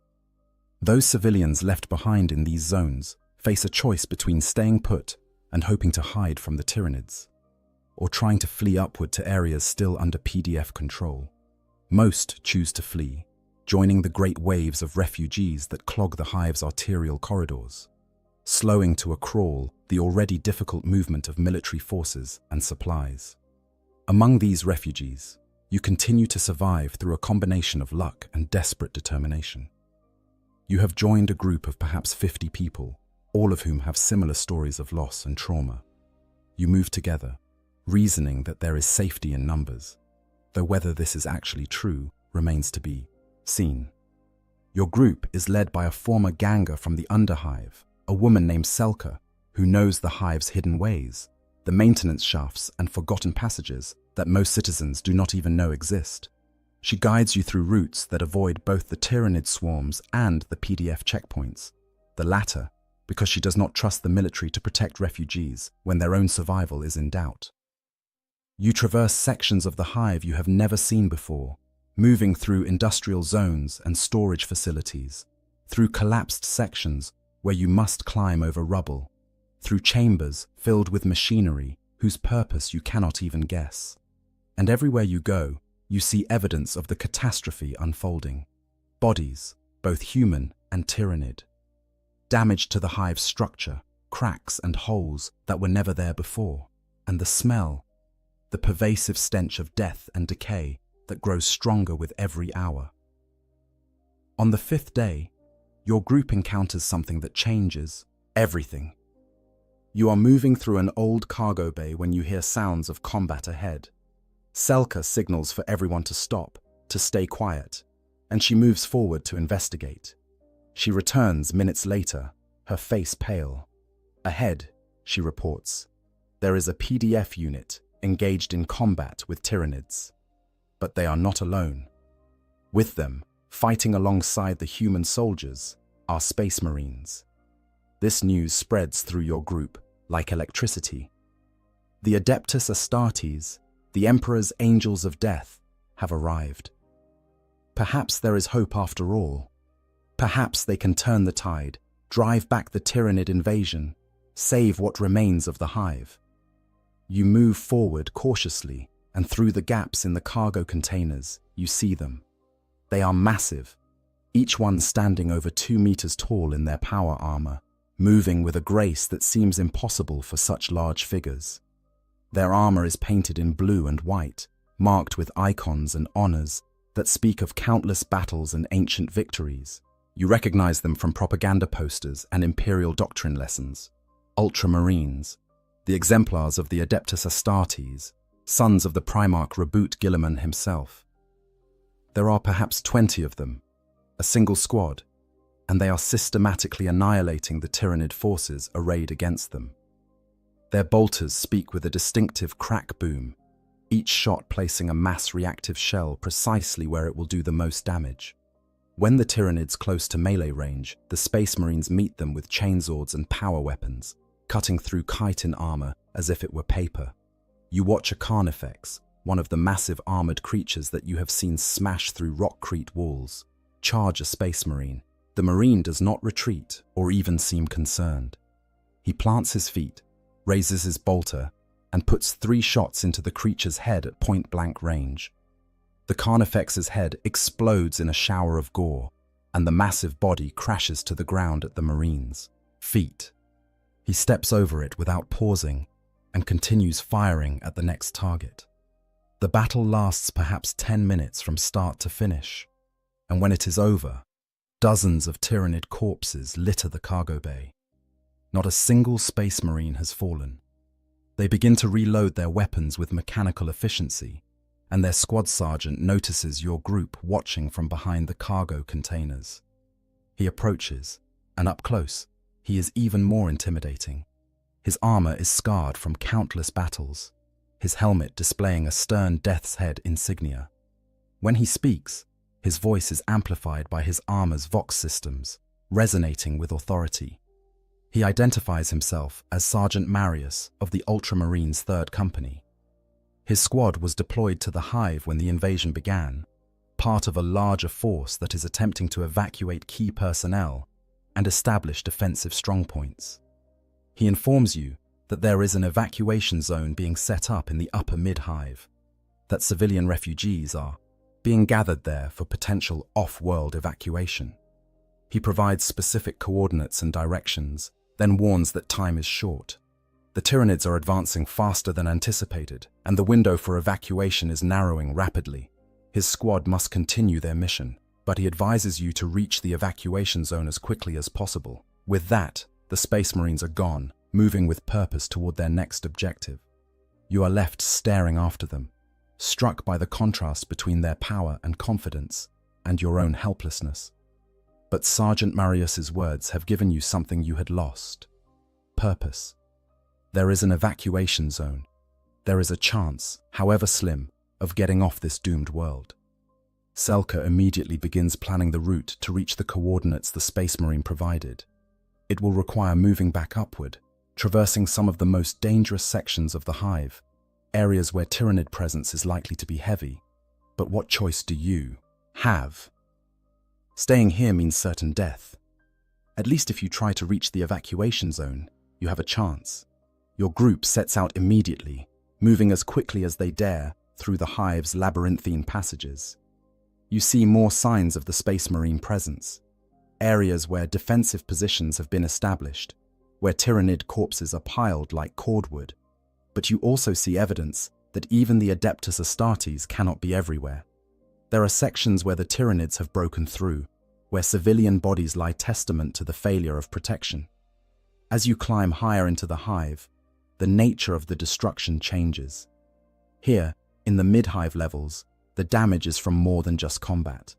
S1: Those civilians left behind in these zones face a choice between staying put and hoping to hide from the Tyranids, or trying to flee upward to areas still under PDF control. Most choose to flee, joining the great waves of refugees that clog the hive's arterial corridors, slowing to a crawl the already difficult movement of military forces and supplies. Among these refugees, you continue to survive through a combination of luck and desperate determination. You have joined a group of perhaps 50 people, all of whom have similar stories of loss and trauma. You move together, reasoning that there is safety in numbers, though whether this is actually true remains to be seen. Your group is led by a former ganger from the underhive, a woman named Selka, who knows the hive's hidden ways, the maintenance shafts and forgotten passages that most citizens do not even know exist. She guides you through routes that avoid both the Tyranid swarms and the PDF checkpoints, the latter because she does not trust the military to protect refugees when their own survival is in doubt. You traverse sections of the hive you have never seen before, moving through industrial zones and storage facilities, through collapsed sections where you must climb over rubble, through chambers filled with machinery whose purpose you cannot even guess. And everywhere you go, you see evidence of the catastrophe unfolding. Bodies, both human and Tyranid. Damage to the hive's structure, cracks and holes that were never there before. And the smell, the pervasive stench of death and decay that grows stronger with every hour. On the 5th day, your group encounters something that changes everything. You are moving through an old cargo bay when you hear sounds of combat ahead. Selka signals for everyone to stop, to stay quiet, and she moves forward to investigate. She returns minutes later, her face pale. Ahead, she reports, there is a PDF unit engaged in combat with Tyranids. But they are not alone. With them, fighting alongside the human soldiers, are Space Marines. This news spreads through your group like electricity. The Adeptus Astartes, the Emperor's Angels of Death, have arrived. Perhaps there is hope after all. Perhaps they can turn the tide, drive back the Tyranid invasion, save what remains of the hive. You move forward cautiously, and through the gaps in the cargo containers, you see them. They are massive, each one standing over 2 meters tall in their power armor, moving with a grace that seems impossible for such large figures. Their armor is painted in blue and white, marked with icons and honors that speak of countless battles and ancient victories. You recognize them from propaganda posters and imperial doctrine lessons. Ultramarines, the exemplars of the Adeptus Astartes, sons of the Primarch Reboot Guilliman himself. There are perhaps 20 of them, a single squad, and they are systematically annihilating the Tyranid forces arrayed against them. Their bolters speak with a distinctive crack boom, each shot placing a mass reactive shell precisely where it will do the most damage. When the Tyranids close to melee range, the Space Marines meet them with chainswords and power weapons, cutting through chitin armor as if it were paper. You watch a Carnifex, one of the massive armored creatures that you have seen smash through rockcrete walls, charge a Space Marine. The Marine does not retreat or even seem concerned. He plants his feet, raises his bolter, and puts 3 shots into the creature's head at point-blank range. The Carnifex's head explodes in a shower of gore, and the massive body crashes to the ground at the Marine's feet. He steps over it without pausing and continues firing at the next target. The battle lasts perhaps 10 minutes from start to finish, and when it is over, dozens of Tyranid corpses litter the cargo bay. Not a single Space Marine has fallen. They begin to reload their weapons with mechanical efficiency, and their squad sergeant notices your group watching from behind the cargo containers. He approaches, and up close, he is even more intimidating. His armor is scarred from countless battles, his helmet displaying a stern death's head insignia. When he speaks, his voice is amplified by his armor's Vox systems, resonating with authority. He identifies himself as Sergeant Marius of the Ultramarines 3rd Company. His squad was deployed to the Hive when the invasion began, part of a larger force that is attempting to evacuate key personnel and establish defensive strongpoints. He informs you that there is an evacuation zone being set up in the upper mid-hive, that civilian refugees are being gathered there for potential off-world evacuation. He provides specific coordinates and directions, then warns that time is short. The Tyranids are advancing faster than anticipated, and the window for evacuation is narrowing rapidly. His squad must continue their mission, but he advises you to reach the evacuation zone as quickly as possible. With that, the Space Marines are gone, moving with purpose toward their next objective. You are left staring after them, struck by the contrast between their power and confidence and your own helplessness. But Sergeant Marius's words have given you something you had lost: purpose. There is an evacuation zone. There is a chance, however slim, of getting off this doomed world. Selka immediately begins planning the route to reach the coordinates the Space Marine provided. It will require moving back upward, traversing some of the most dangerous sections of the Hive, areas where Tyranid presence is likely to be heavy. But what choice do you have? Staying here means certain death. At least if you try to reach the evacuation zone, you have a chance. Your group sets out immediately, moving as quickly as they dare through the Hive's labyrinthine passages. You see more signs of the Space Marine presence, areas where defensive positions have been established, where Tyranid corpses are piled like cordwood. But you also see evidence that even the Adeptus Astartes cannot be everywhere. There are sections where the Tyranids have broken through, where civilian bodies lie testament to the failure of protection. As you climb higher into the Hive, the nature of the destruction changes. Here, in the mid-hive levels, the damage is from more than just combat.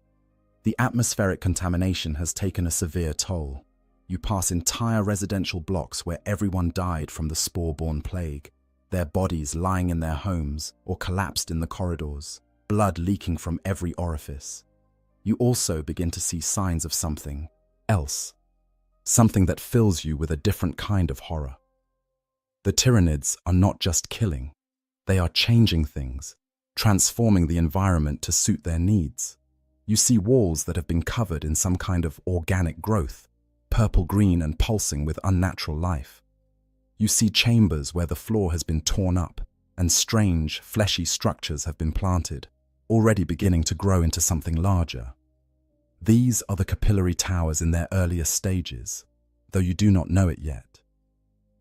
S1: The atmospheric contamination has taken a severe toll. You pass entire residential blocks where everyone died from the spore-borne plague, their bodies lying in their homes or collapsed in the corridors, blood leaking from every orifice. You also begin to see signs of something else, something that fills you with a different kind of horror. The Tyranids are not just killing, they are changing things, transforming the environment to suit their needs. You see walls that have been covered in some kind of organic growth, purple-green and pulsing with unnatural life. You see chambers where the floor has been torn up and strange, fleshy structures have been planted, already beginning to grow into something larger. These are the capillary towers in their earliest stages, though you do not know it yet.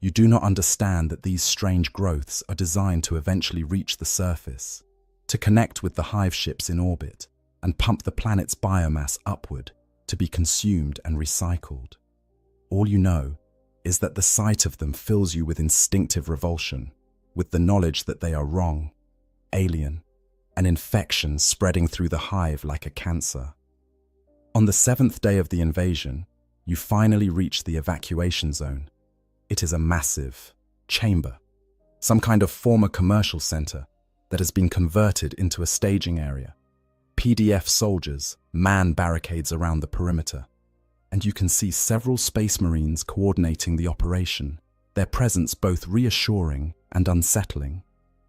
S1: You do not understand that these strange growths are designed to eventually reach the surface, to connect with the hive ships in orbit and pump the planet's biomass upward to be consumed and recycled. All you know is that the sight of them fills you with instinctive revulsion, with the knowledge that they are wrong, alien, an infection spreading through the hive like a cancer. On the 7th day of the invasion, you finally reach the evacuation zone. It is a massive chamber, some kind of former commercial center that has been converted into a staging area. PDF soldiers man barricades around the perimeter, and you can see several Space Marines coordinating the operation, their presence both reassuring and unsettling.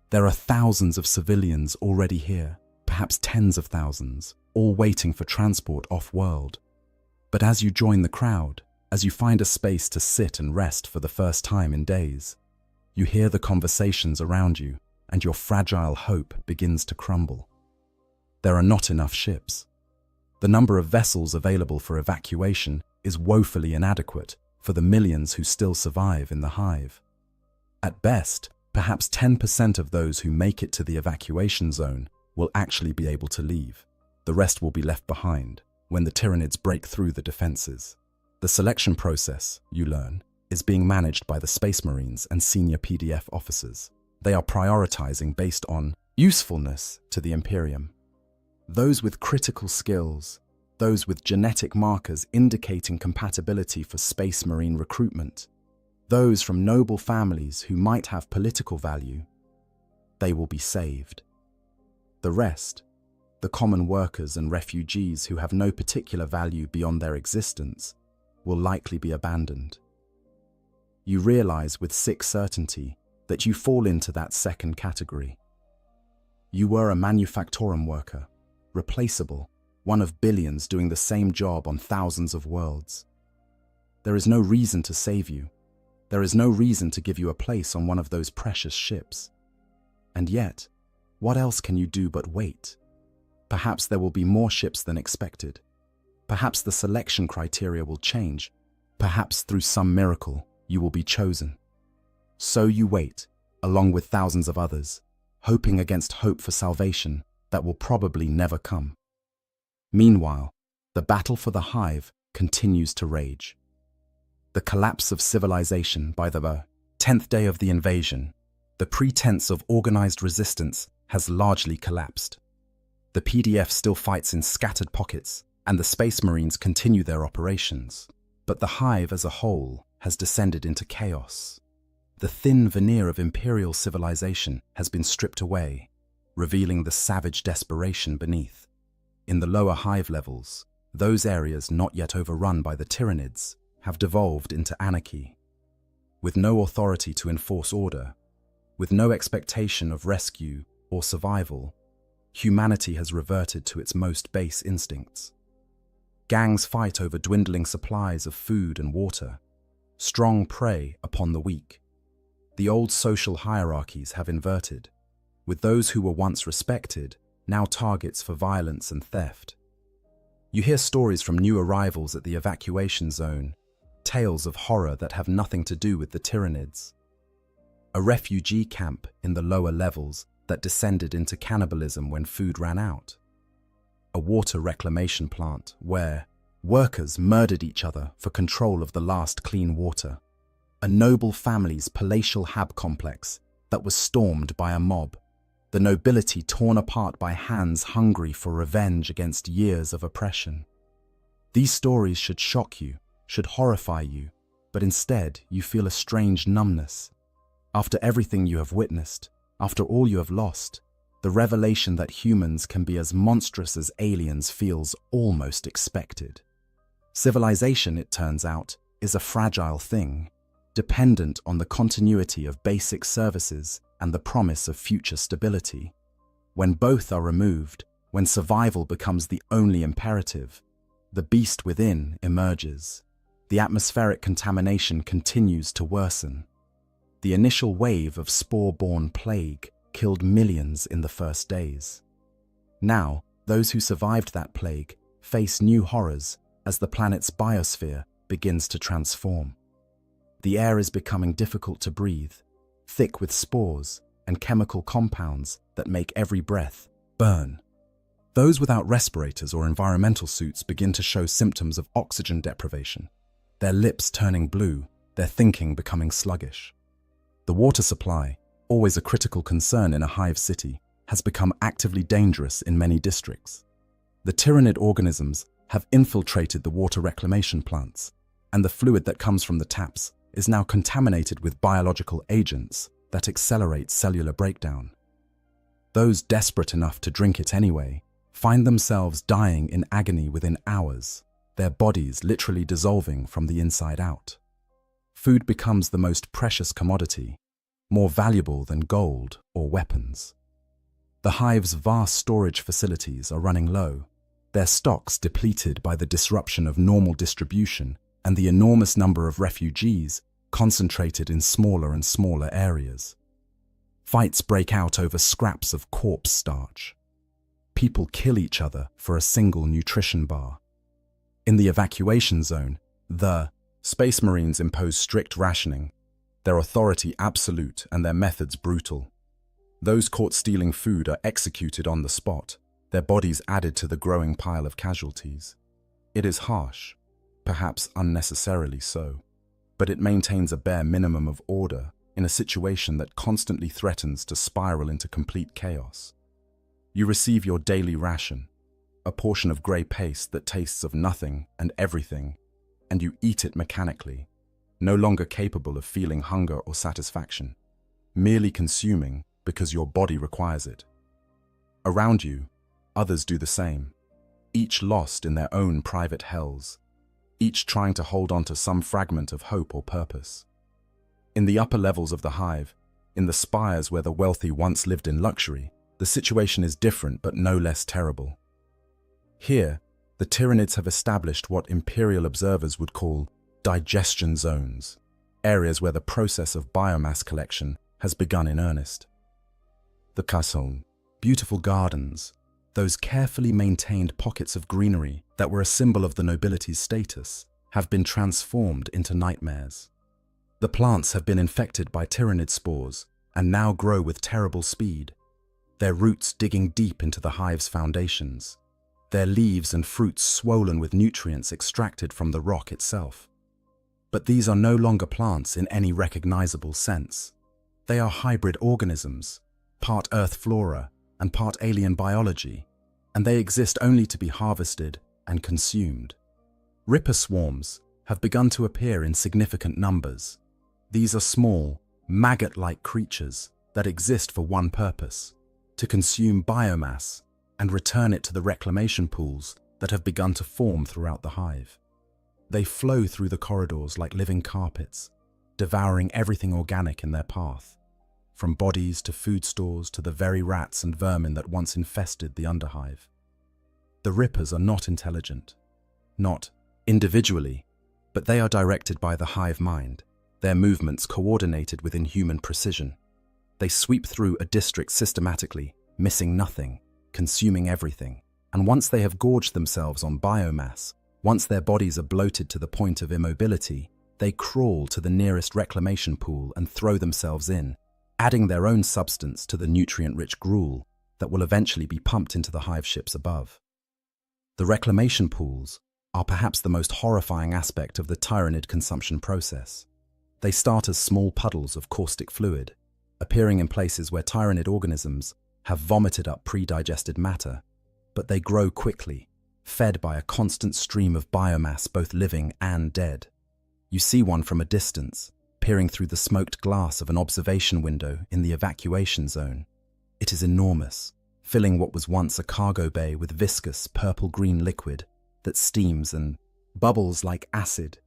S1: There are thousands of civilians already here, perhaps tens of thousands, all waiting for transport off-world. But as you join the crowd, as you find a space to sit and rest for the first time in days, you hear the conversations around you, and your fragile hope begins to crumble. There are not enough ships. The number of vessels available for evacuation is woefully inadequate for the millions who still survive in the hive. At best, perhaps 10% of those who make it to the evacuation zone will actually be able to leave. The rest will be left behind when the Tyranids break through the defenses. The selection process, you learn, is being managed by the Space Marines and senior PDF officers. They are prioritizing based on usefulness to the Imperium. Those with critical skills, those with genetic markers indicating compatibility for Space Marine recruitment, those from noble families who might have political value, they will be saved. The rest, the common workers and refugees who have no particular value beyond their existence, will likely be abandoned. You realize with sick certainty that you fall into that second category. You were a manufactorum worker, replaceable, one of billions doing the same job on thousands of worlds. There is no reason to save you. There is no reason to give you a place on one of those precious ships. And yet, what else can you do but wait? Perhaps there will be more ships than expected. Perhaps the selection criteria will change. Perhaps through some miracle, you will be chosen. So you wait, along with thousands of others, hoping against hope for salvation that will probably never come. Meanwhile, the battle for the hive continues to rage. The collapse of civilization by the 10th day of the invasion, the pretense of organized resistance has largely collapsed. The PDF still fights in scattered pockets, and the Space Marines continue their operations. But the hive as a whole has descended into chaos. The thin veneer of imperial civilization has been stripped away, revealing the savage desperation beneath. In the lower hive levels, those areas not yet overrun by the Tyranids have devolved into anarchy. With no authority to enforce order, with no expectation of rescue or survival, humanity has reverted to its most base instincts. Gangs fight over dwindling supplies of food and water. Strong prey upon the weak. The old social hierarchies have inverted, with those who were once respected now targets for violence and theft. You hear stories from new arrivals at the evacuation zone, tales of horror that have nothing to do with the Tyranids. A refugee camp in the lower levels that descended into cannibalism when food ran out. A water reclamation plant where workers murdered each other for control of the last clean water. A noble family's palatial hab complex that was stormed by a mob. The nobility torn apart by hands hungry for revenge against years of oppression. These stories should shock you, should horrify you, but instead you feel a strange numbness. After everything you have witnessed, after all you have lost, the revelation that humans can be as monstrous as aliens feels almost expected. Civilization, it turns out, is a fragile thing, dependent on the continuity of basic services and the promise of future stability. When both are removed, when survival becomes the only imperative, the beast within emerges. The atmospheric contamination continues to worsen. The initial wave of spore-borne plague killed millions in the first days. Now, those who survived that plague face new horrors as the planet's biosphere begins to transform. The air is becoming difficult to breathe, thick with spores and chemical compounds that make every breath burn. Those without respirators or environmental suits begin to show symptoms of oxygen deprivation, their lips turning blue, their thinking becoming sluggish. The water supply, always a critical concern in a hive city, has become actively dangerous in many districts. The Tyranid organisms have infiltrated the water reclamation plants, and the fluid that comes from the taps is now contaminated with biological agents that accelerate cellular breakdown. Those desperate enough to drink it anyway find themselves dying in agony within hours, their bodies literally dissolving from the inside out. Food becomes the most precious commodity, more valuable than gold or weapons. The hive's vast storage facilities are running low, their stocks depleted by the disruption of normal distribution and the enormous number of refugees concentrated in smaller and smaller areas. Fights break out over scraps of corpse starch. People kill each other for a single nutrition bar. In the evacuation zone, the Space Marines impose strict rationing, their authority absolute and their methods brutal. Those caught stealing food are executed on the spot, their bodies added to the growing pile of casualties. It is harsh, perhaps unnecessarily so, but it maintains a bare minimum of order in a situation that constantly threatens to spiral into complete chaos. You receive your daily ration, a portion of grey paste that tastes of nothing and everything, and you eat it mechanically, no longer capable of feeling hunger or satisfaction, merely consuming because your body requires it. Around you, others do the same, each lost in their own private hells, each trying to hold on to some fragment of hope or purpose. In the upper levels of the hive, in the spires where the wealthy once lived in luxury, the situation is different but no less terrible. Here, the Tyranids have established what imperial observers would call digestion zones, areas where the process of biomass collection has begun in earnest. The Kasson, beautiful gardens, those carefully maintained pockets of greenery that were a symbol of the nobility's status, have been transformed into nightmares. The plants have been infected by Tyranid spores and now grow with terrible speed, their roots digging deep into the hive's foundations, their leaves and fruits swollen with nutrients extracted from the rock itself. But these are no longer plants in any recognizable sense. They are hybrid organisms, part earth flora and part alien biology, and they exist only to be harvested and consumed. Ripper swarms have begun to appear in significant numbers. These are small, maggot-like creatures that exist for one purpose: to consume biomass and return it to the reclamation pools that have begun to form throughout the hive. They flow through the corridors like living carpets, devouring everything organic in their path, from bodies to food stores to the very rats and vermin that once infested the underhive. The Rippers are not intelligent, not individually, but they are directed by the hive mind, their movements coordinated with inhuman precision. They sweep through a district systematically, missing nothing, consuming everything, and once they have gorged themselves on biomass, once their bodies are bloated to the point of immobility, they crawl to the nearest reclamation pool and throw themselves in, adding their own substance to the nutrient-rich gruel that will eventually be pumped into the hive ships above. The reclamation pools are perhaps the most horrifying aspect of the Tyranid consumption process. They start as small puddles of caustic fluid, appearing in places where Tyranid organisms have vomited up pre-digested matter, but they grow quickly, fed by a constant stream of biomass both living and dead. You see one from a distance, peering through the smoked glass of an observation window in the evacuation zone. It is enormous, filling what was once a cargo bay with viscous purple-green liquid that steams and bubbles like acid.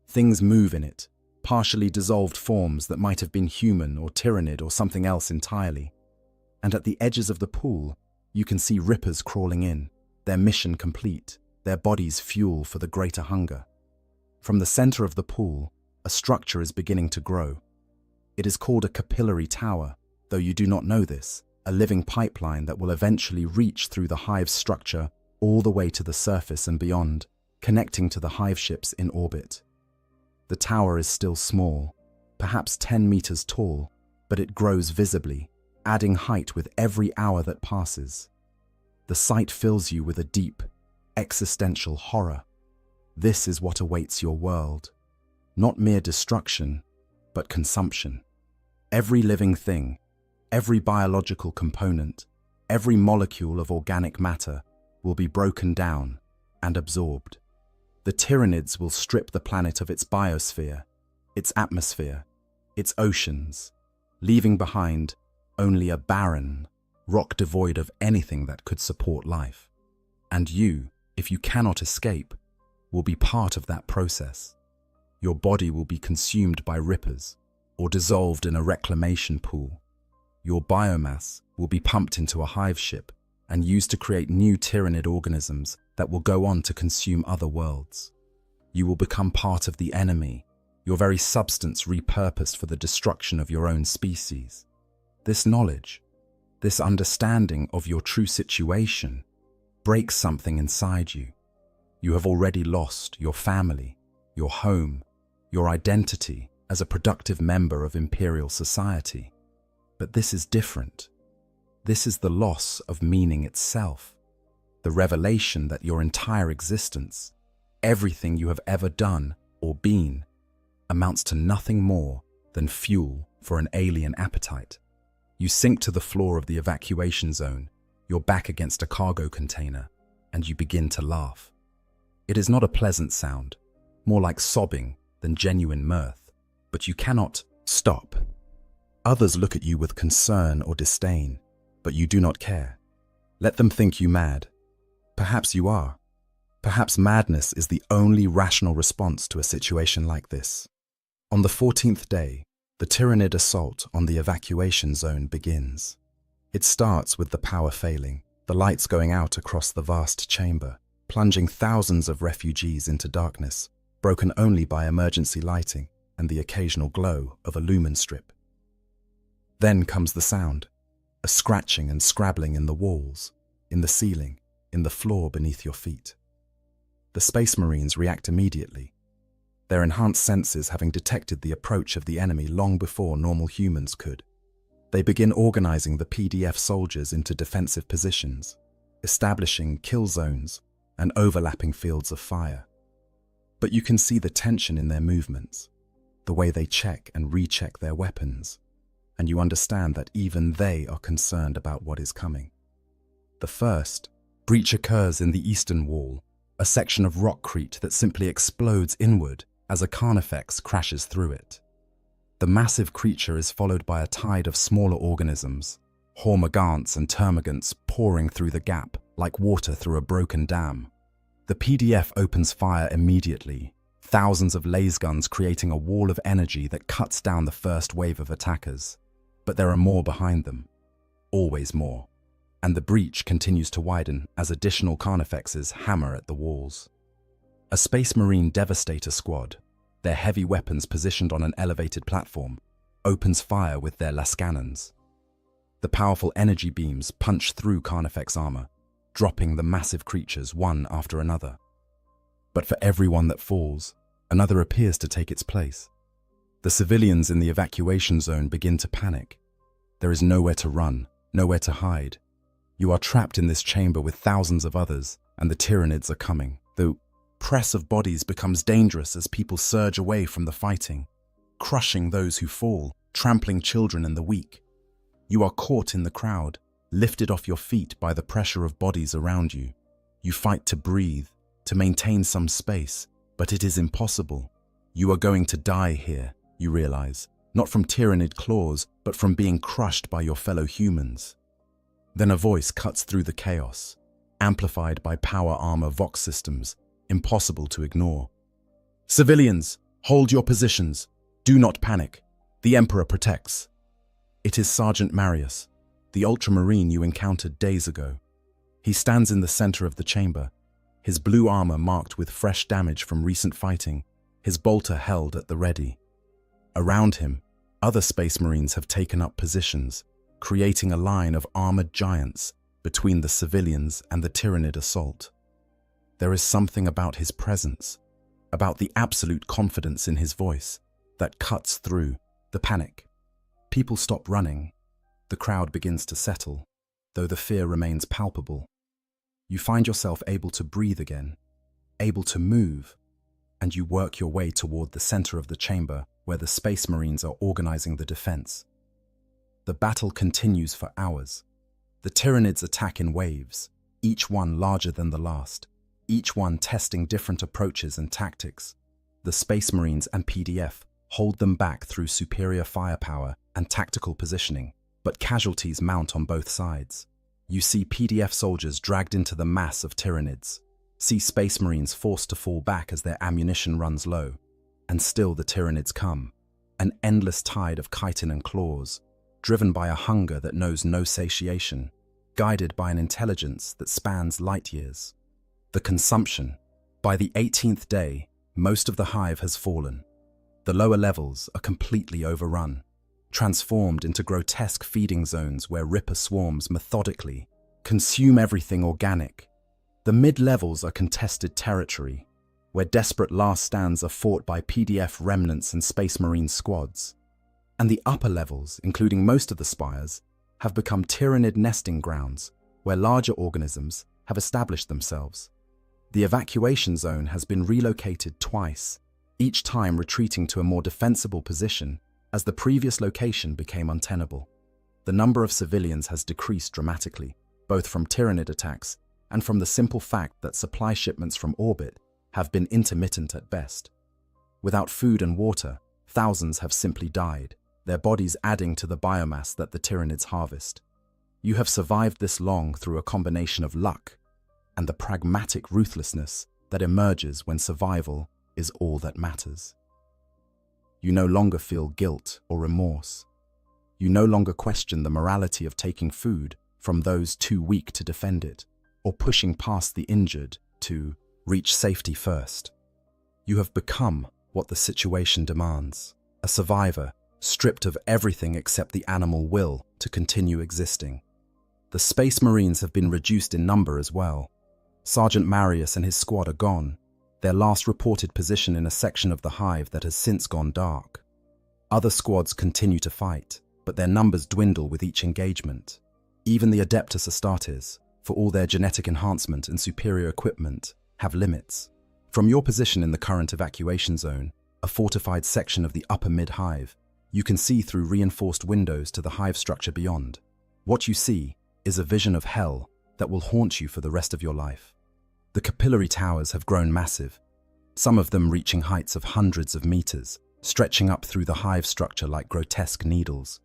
S1: Things move in it, partially dissolved forms that might have been human or Tyranid or something else entirely. And at the edges of the pool, you can see Rippers crawling in, their mission complete, their bodies fuel for the greater hunger. From the center of the pool, a structure is beginning to grow. It is called a capillary tower, though you do not know this, a living pipeline that will eventually reach through the hive's structure all the way to the surface and beyond, connecting to the hive ships in orbit. The tower is still small, perhaps 10 meters tall, but it grows visibly, adding height with every hour that passes. The sight fills you with a deep, existential horror. This is what awaits your world. Not mere destruction, but consumption. Every living thing, every biological component, every molecule of organic matter will be broken down and absorbed. The Tyranids will strip the planet of its biosphere, its atmosphere, its oceans, leaving behind only a barren, rock devoid of anything that could support life. And you, if you cannot escape, will be part of that process. Your body will be consumed by Rippers or dissolved in a reclamation pool. Your biomass will be pumped into a hive ship and used to create new Tyranid organisms that will go on to consume other worlds. You will become part of the enemy, your very substance repurposed for the destruction of your own species. This knowledge, This understanding of your true situation breaks something inside you. You have already lost your family, your home, your identity as a productive member of imperial society. But this is different. This is the loss of meaning itself, the revelation that your entire existence, everything you have ever done or been, amounts to nothing more than fuel for an alien appetite. You sink to the floor of the evacuation zone, your back against a cargo container, and you begin to laugh. It is not a pleasant sound, more like sobbing than genuine mirth, but you cannot stop. Others look at you with concern or disdain, but you do not care. Let them think you mad. Perhaps you are. Perhaps madness is the only rational response to a situation like this. On the 14th day, the Tyranid assault on the evacuation zone begins. It starts with the power failing, the lights going out across the vast chamber, plunging thousands of refugees into darkness, broken only by emergency lighting and the occasional glow of a lumen strip. Then comes the sound, a scratching and scrabbling in the walls, in the ceiling, in the floor beneath your feet. The Space Marines react immediately, their enhanced senses having detected the approach of the enemy long before normal humans could. They begin organizing the PDF soldiers into defensive positions, establishing kill zones and overlapping fields of fire. But you can see the tension in their movements, the way they check and recheck their weapons, and you understand that even they are concerned about what is coming. The first breach occurs in the eastern wall, a section of rockcrete that simply explodes inward as a carnifex crashes through it. The massive creature is followed by a tide of smaller organisms, hormagaunts and termagants pouring through the gap like water through a broken dam. The PDF opens fire immediately, thousands of lasguns creating a wall of energy that cuts down the first wave of attackers. But there are more behind them, always more, and the breach continues to widen as additional carnifexes hammer at the walls. A Space Marine Devastator squad, their heavy weapons positioned on an elevated platform, opens fire with their lascannons. The powerful energy beams punch through carnifex armor, dropping the massive creatures one after another. But for every one that falls, another appears to take its place. The civilians in the evacuation zone begin to panic. There is nowhere to run, nowhere to hide. You are trapped in this chamber with thousands of others, and the Tyranids are coming. The press of bodies becomes dangerous as people surge away from the fighting, crushing those who fall, trampling children and the weak. You are caught in the crowd, lifted off your feet by the pressure of bodies around you. You fight to breathe, to maintain some space, but it is impossible. You are going to die here, you realize, not from Tyranid claws, but from being crushed by your fellow humans. Then a voice cuts through the chaos, amplified by power armor Vox systems, impossible to ignore. Civilians, hold your positions. Do not panic. The Emperor protects. It is Sergeant Marius, the Ultramarine you encountered days ago. He stands in the center of the chamber, his blue armor marked with fresh damage from recent fighting, his bolter held at the ready. Around him, other Space Marines have taken up positions, creating a line of armored giants between the civilians and the Tyranid assault. There is something about his presence, about the absolute confidence in his voice, that cuts through the panic. People stop running. The crowd begins to settle, though the fear remains palpable. You find yourself able to breathe again, able to move, and you work your way toward the center of the chamber where the Space Marines are organizing the defense. The battle continues for hours. The Tyranids attack in waves, each one larger than the last, each one testing different approaches and tactics. The Space Marines and PDF hold them back through superior firepower and tactical positioning, but casualties mount on both sides. You see PDF soldiers dragged into the mass of Tyranids, see Space Marines forced to fall back as their ammunition runs low, and still the Tyranids come, an endless tide of chitin and claws, driven by a hunger that knows no satiation, guided by an intelligence that spans light years. The consumption. By the 18th day, most of the hive has fallen. The lower levels are completely overrun. transformed into grotesque feeding zones where Ripper swarms methodically consume everything organic. The mid-levels are contested territory, where desperate last stands are fought by PDF remnants and Space Marine squads. And the upper levels, including most of the spires, have become tyrannid nesting grounds, where larger organisms have established themselves. The evacuation zone has been relocated twice, each time retreating to a more defensible position as the previous location became untenable. The number of civilians has decreased dramatically, both from tyrannid attacks and from the simple fact that supply shipments from orbit have been intermittent at best. Without food and water, thousands have simply died, their bodies adding to the biomass that the tyrannids harvest. You have survived this long through a combination of luck and the pragmatic ruthlessness that emerges when survival is all that matters. You no longer feel guilt or remorse. You no longer question the morality of taking food from those too weak to defend it, or pushing past the injured to reach safety first. You have become what the situation demands, a survivor stripped of everything except the animal will to continue existing. The Space Marines have been reduced in number as well. Sergeant Marius and his squad are gone, their last reported position in a section of the hive that has since gone dark. Other squads continue to fight, but their numbers dwindle with each engagement. Even the Adeptus Astartes, for all their genetic enhancement and superior equipment, have limits. From your position in the current evacuation zone, a fortified section of the upper mid-hive, you can see through reinforced windows to the hive structure beyond. What you see is a vision of hell that will haunt you for the rest of your life. The capillary towers have grown massive, some of them reaching heights of hundreds of meters, stretching up through the hive structure like grotesque needles.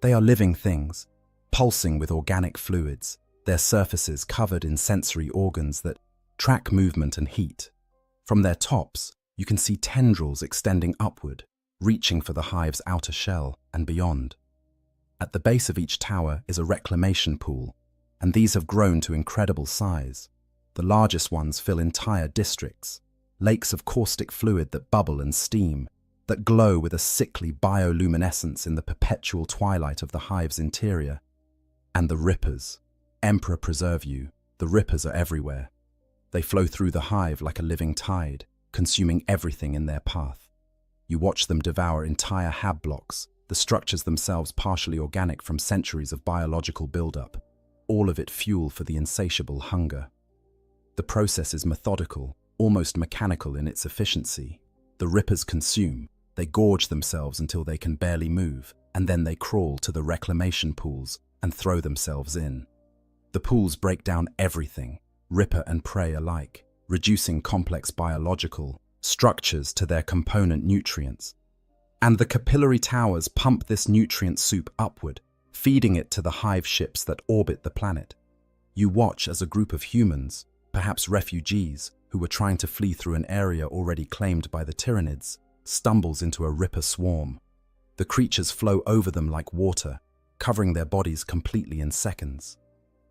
S1: They are living things, pulsing with organic fluids, their surfaces covered in sensory organs that track movement and heat. From their tops, you can see tendrils extending upward, reaching for the hive's outer shell and beyond. At the base of each tower is a reclamation pool, and these have grown to incredible size. The largest ones fill entire districts, lakes of caustic fluid that bubble and steam, that glow with a sickly bioluminescence in the perpetual twilight of the hive's interior. And the Rippers. Emperor preserve you, the Rippers are everywhere. They flow through the hive like a living tide, consuming everything in their path. You watch them devour entire hab blocks, the structures themselves partially organic from centuries of biological buildup, all of it fuel for the insatiable hunger. The process is methodical, almost mechanical in its efficiency. The Rippers consume, they gorge themselves until they can barely move, and then they crawl to the reclamation pools and throw themselves in. The pools break down everything, Ripper and prey alike, reducing complex biological structures to their component nutrients. And the capillary towers pump this nutrient soup upward, feeding it to the hive ships that orbit the planet. You watch as a group of humans, perhaps refugees, who were trying to flee through an area already claimed by the Tyranids, stumbles into a Ripper swarm. The creatures flow over them like water, covering their bodies completely in seconds.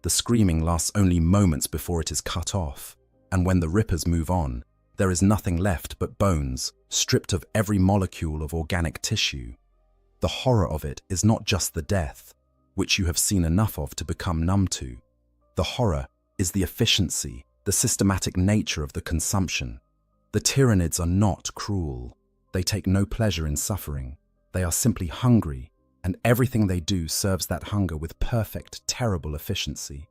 S1: The screaming lasts only moments before it is cut off, and when the Rippers move on, there is nothing left but bones, stripped of every molecule of organic tissue. The horror of it is not just the death, which you have seen enough of to become numb to. The horror is the efficiency, the systematic nature of the consumption. The Tyranids are not cruel. They take no pleasure in suffering. They are simply hungry, and everything they do serves that hunger with perfect, terrible efficiency.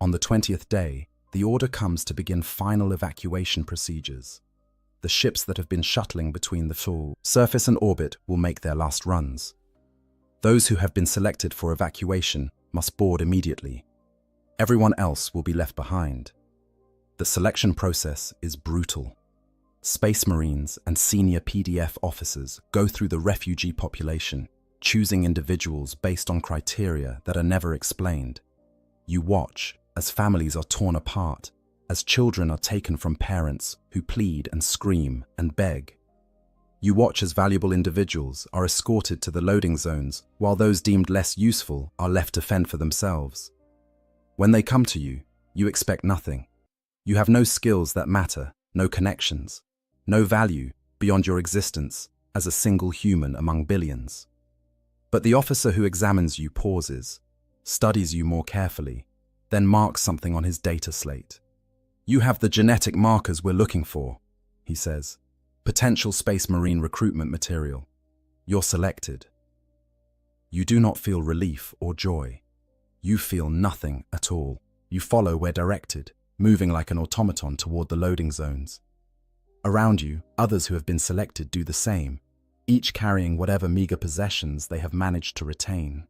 S1: On the 20th day, the order comes to begin final evacuation procedures. The ships that have been shuttling between the full surface and orbit will make their last runs. Those who have been selected for evacuation must board immediately. Everyone else will be left behind. The selection process is brutal. Space Marines and senior PDF officers go through the refugee population, choosing individuals based on criteria that are never explained. You watch as families are torn apart, as children are taken from parents who plead and scream and beg. You watch as valuable individuals are escorted to the loading zones, while those deemed less useful are left to fend for themselves. When they come to you, you expect nothing. You have no skills that matter, no connections, no value beyond your existence as a single human among billions. But the officer who examines you pauses, studies you more carefully, then marks something on his data slate. "You have the genetic markers we're looking for," he says. "Potential Space Marine recruitment material. You're selected." You do not feel relief or joy. You feel nothing at all. You follow where directed, moving like an automaton toward the loading zones. Around you, others who have been selected do the same, each carrying whatever meager possessions they have managed to retain.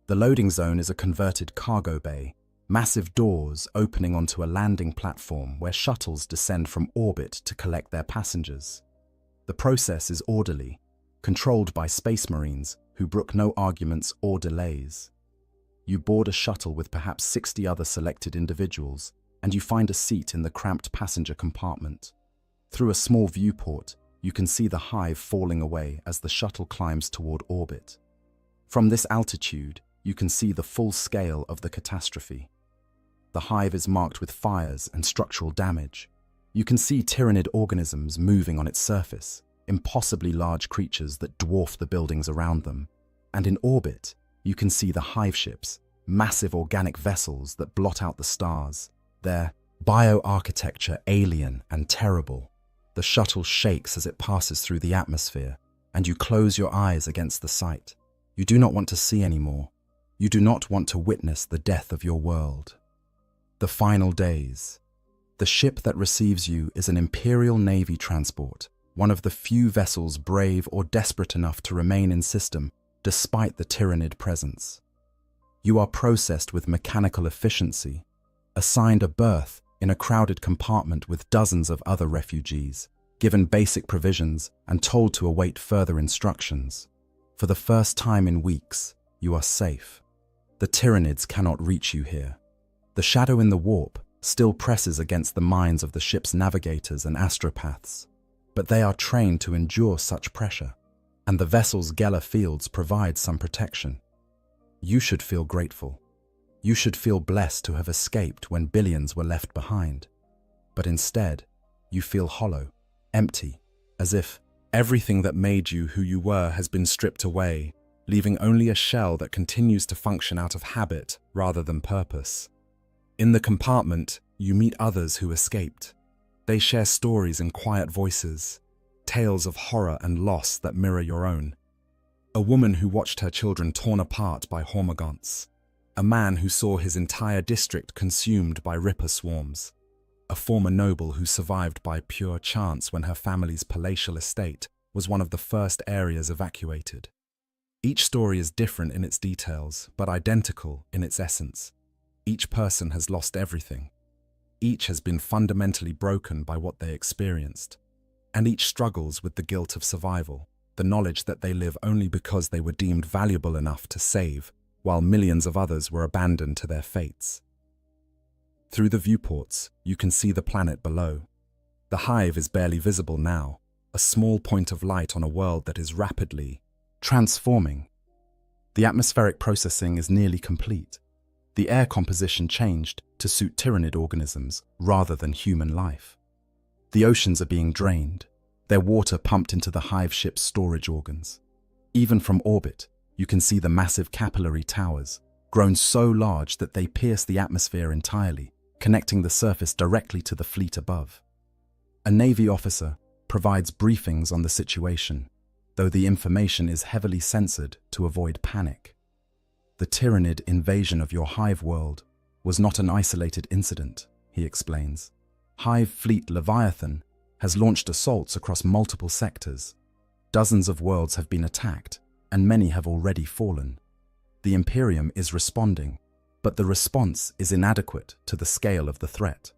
S1: The loading zone is a converted cargo bay, massive doors opening onto a landing platform where shuttles descend from orbit to collect their passengers. The process is orderly, controlled by Space Marines who brook no arguments or delays. You board a shuttle with perhaps 60 other selected individuals, and you find a seat in the cramped passenger compartment. Through a small viewport, you can see the hive falling away as the shuttle climbs toward orbit. From this altitude, you can see the full scale of the catastrophe. The hive is marked with fires and structural damage. You can see tyrannid organisms moving on its surface, impossibly large creatures that dwarf the buildings around them. And in orbit, you can see the hive ships, massive organic vessels that blot out the stars, their bioarchitecture alien and terrible. The shuttle shakes as it passes through the atmosphere, and you close your eyes against the sight. You do not want to see anymore. You do not want to witness the death of your world. The final days. The ship that receives you is an Imperial Navy transport, one of the few vessels brave or desperate enough to remain in system despite the tyrannid presence. You are processed with mechanical efficiency, assigned a berth in a crowded compartment with dozens of other refugees, given basic provisions and told to await further instructions. For the first time in weeks, you are safe. The tyrannids cannot reach you here. The shadow in the warp still presses against the minds of the ship's navigators and astropaths, but they are trained to endure such pressure, and the vessel's Geller fields provide some protection. You should feel grateful. You should feel blessed to have escaped when billions were left behind. But instead, you feel hollow, empty, as if everything that made you who you were has been stripped away, leaving only a shell that continues to function out of habit rather than purpose. In the compartment, you meet others who escaped. They share stories in quiet voices, tales of horror and loss that mirror your own. A woman who watched her children torn apart by hormagaunts. A man who saw his entire district consumed by ripper swarms. A former noble who survived by pure chance when her family's palatial estate was one of the first areas evacuated. Each story is different in its details, but identical in its essence. Each person has lost everything. Each has been fundamentally broken by what they experienced. And each struggles with the guilt of survival, the knowledge that they live only because they were deemed valuable enough to save, while millions of others were abandoned to their fates. Through the viewports, you can see the planet below. The hive is barely visible now, a small point of light on a world that is rapidly transforming. The atmospheric processing is nearly complete. The air composition changed to suit tyrannid organisms rather than human life. The oceans are being drained, their water pumped into the hive ship's storage organs. Even from orbit, you can see the massive capillary towers, grown so large that they pierce the atmosphere entirely, connecting the surface directly to the fleet above. A Navy officer provides briefings on the situation, though the information is heavily censored to avoid panic. The tyrannid invasion of your hive world was not an isolated incident, he explains. Hive Fleet Leviathan has launched assaults across multiple sectors. Dozens of worlds have been attacked, and many have already fallen. The Imperium is responding, but the response is inadequate to the scale of the threat.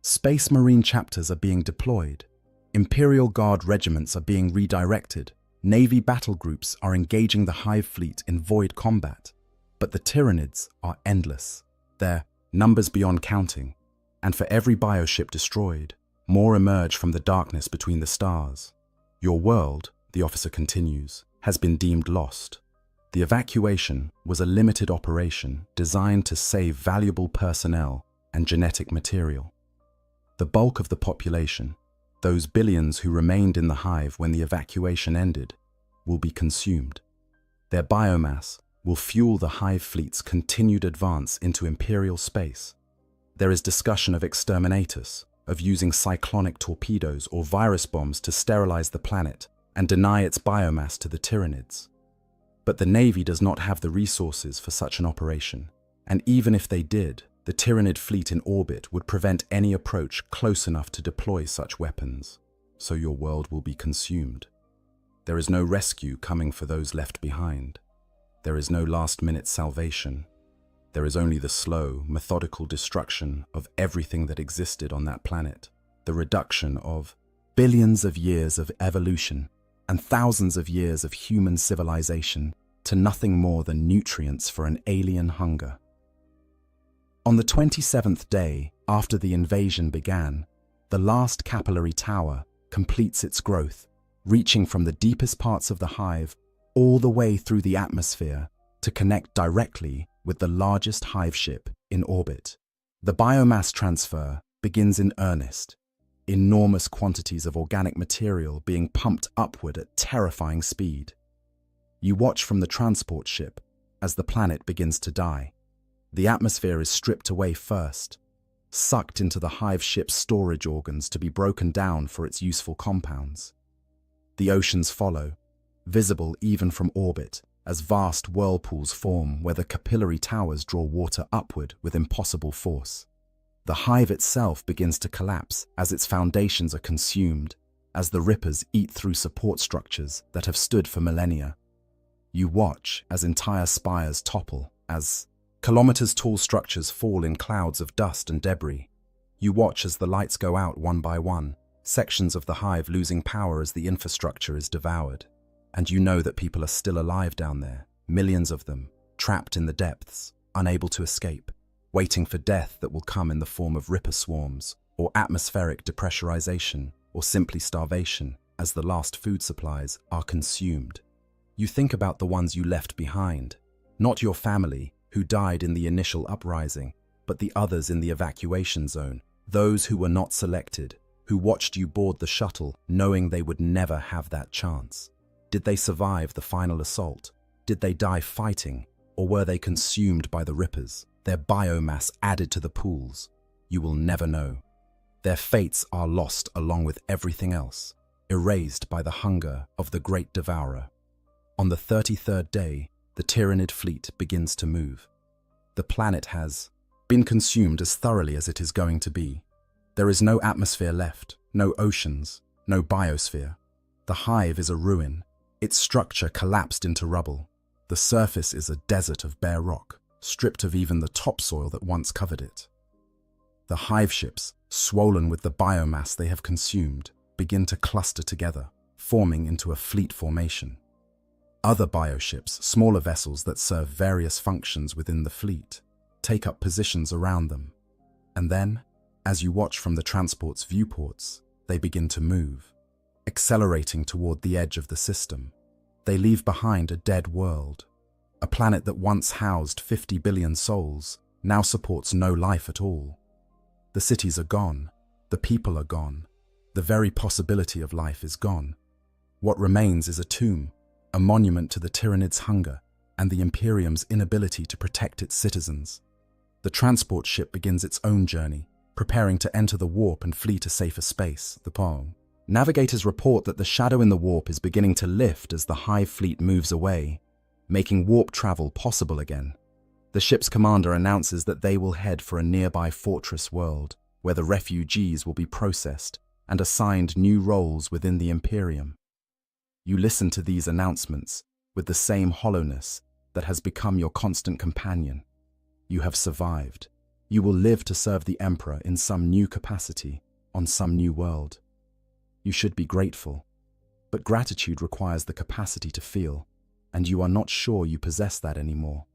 S1: Space Marine chapters are being deployed. Imperial Guard regiments are being redirected. Navy battle groups are engaging the Hive fleet in void combat. But the tyrannids are endless. Their numbers beyond counting. And for every bioship destroyed, more emerge from the darkness between the stars. Your world, the officer continues, has been deemed lost. The evacuation was a limited operation designed to save valuable personnel and genetic material. The bulk of the population, those billions who remained in the hive when the evacuation ended, will be consumed. Their biomass will fuel the hive fleet's continued advance into imperial space. There is discussion of exterminatus, of using cyclonic torpedoes or virus bombs to sterilize the planet and deny its biomass to the Tyranids. But the Navy does not have the resources for such an operation, and even if they did, the Tyranid fleet in orbit would prevent any approach close enough to deploy such weapons, so your world will be consumed. There is no rescue coming for those left behind. There is no last-minute salvation. There is only the slow, methodical destruction of everything that existed on that planet, the reduction of billions of years of evolution and thousands of years of human civilization to nothing more than nutrients for an alien hunger. On the 27th day after the invasion began, the last capillary tower completes its growth, reaching from the deepest parts of the hive all the way through the atmosphere to connect directly with the largest hive ship in orbit. The biomass transfer begins in earnest, enormous quantities of organic material being pumped upward at terrifying speed. You watch from the transport ship as the planet begins to die. The atmosphere is stripped away first, sucked into the hive ship's storage organs to be broken down for its useful compounds. The oceans follow, visible even from orbit, as vast whirlpools form where the capillary towers draw water upward with impossible force. The hive itself begins to collapse as its foundations are consumed, as the rippers eat through support structures that have stood for millennia. You watch as entire spires topple, as kilometers-tall structures fall in clouds of dust and debris. You watch as the lights go out one by one, sections of the hive losing power as the infrastructure is devoured. And you know that people are still alive down there, millions of them, trapped in the depths, unable to escape, waiting for death that will come in the form of ripper swarms, or atmospheric depressurization, or simply starvation, as the last food supplies are consumed. You think about the ones you left behind, not your family, who died in the initial uprising, but the others in the evacuation zone, those who were not selected, who watched you board the shuttle knowing they would never have that chance. Did they survive the final assault? Did they die fighting, or were they consumed by the rippers, their biomass added to the pools? You will never know. Their fates are lost along with everything else, erased by the hunger of the great devourer. On the 33rd day, the Tyranid fleet begins to move. The planet has been consumed as thoroughly as it is going to be. There is no atmosphere left, no oceans, no biosphere. The hive is a ruin. Its structure collapsed into rubble. The surface is a desert of bare rock, stripped of even the topsoil that once covered it. The hive ships, swollen with the biomass they have consumed, begin to cluster together, forming into a fleet formation. Other bioships, smaller vessels that serve various functions within the fleet, take up positions around them. And then, as you watch from the transport's viewports, they begin to move, accelerating toward the edge of the system. They leave behind a dead world. A planet that once housed 50 billion souls now supports no life at all. The cities are gone. The people are gone. The very possibility of life is gone. What remains is a tomb, a monument to the Tyranid's hunger and the Imperium's inability to protect its citizens. The transport ship begins its own journey, preparing to enter the warp and flee to safer space, the Pole. Navigators report that the shadow in the warp is beginning to lift as the hive fleet moves away, making warp travel possible again. The ship's commander announces that they will head for a nearby fortress world, where the refugees will be processed and assigned new roles within the Imperium. You listen to these announcements with the same hollowness that has become your constant companion. You have survived. You will live to serve the Emperor in some new capacity, on some new world. You should be grateful, but gratitude requires the capacity to feel, and you are not sure you possess that anymore.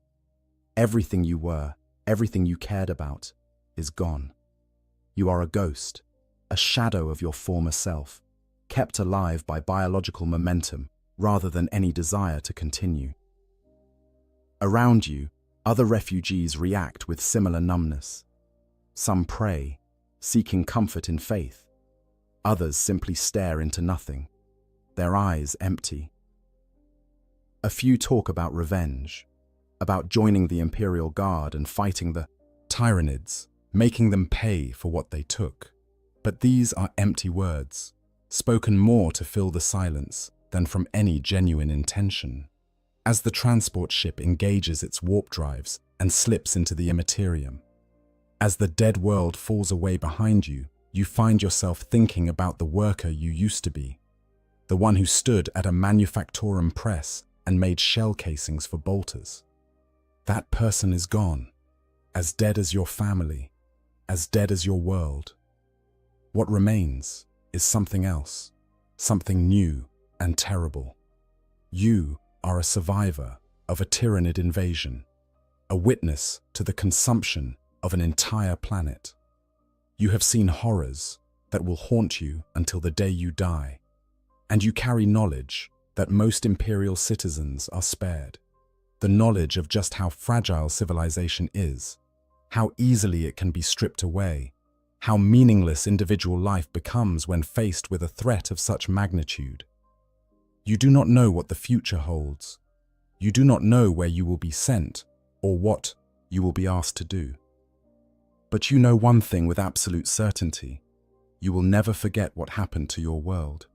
S1: Everything you were, everything you cared about, is gone. You are a ghost, a shadow of your former self, kept alive by biological momentum rather than any desire to continue. Around you, other refugees react with similar numbness. Some pray, seeking comfort in faith. Others simply stare into nothing, their eyes empty. A few talk about revenge, about joining the Imperial Guard and fighting the Tyranids, making them pay for what they took. But these are empty words, spoken more to fill the silence than from any genuine intention. As the transport ship engages its warp drives and slips into the immaterium, as the dead world falls away behind you, you find yourself thinking about the worker you used to be, the one who stood at a manufactorum press and made shell casings for bolters. That person is gone, as dead as your family, as dead as your world. What remains is something else, something new and terrible. You are a survivor of a Tyranid invasion, a witness to the consumption of an entire planet. You have seen horrors that will haunt you until the day you die, and you carry knowledge that most Imperial citizens are spared. The knowledge of just how fragile civilization is, how easily it can be stripped away, how meaningless individual life becomes when faced with a threat of such magnitude. You do not know what the future holds. You do not know where you will be sent or what you will be asked to do. But you know one thing with absolute certainty: you will never forget what happened to your world.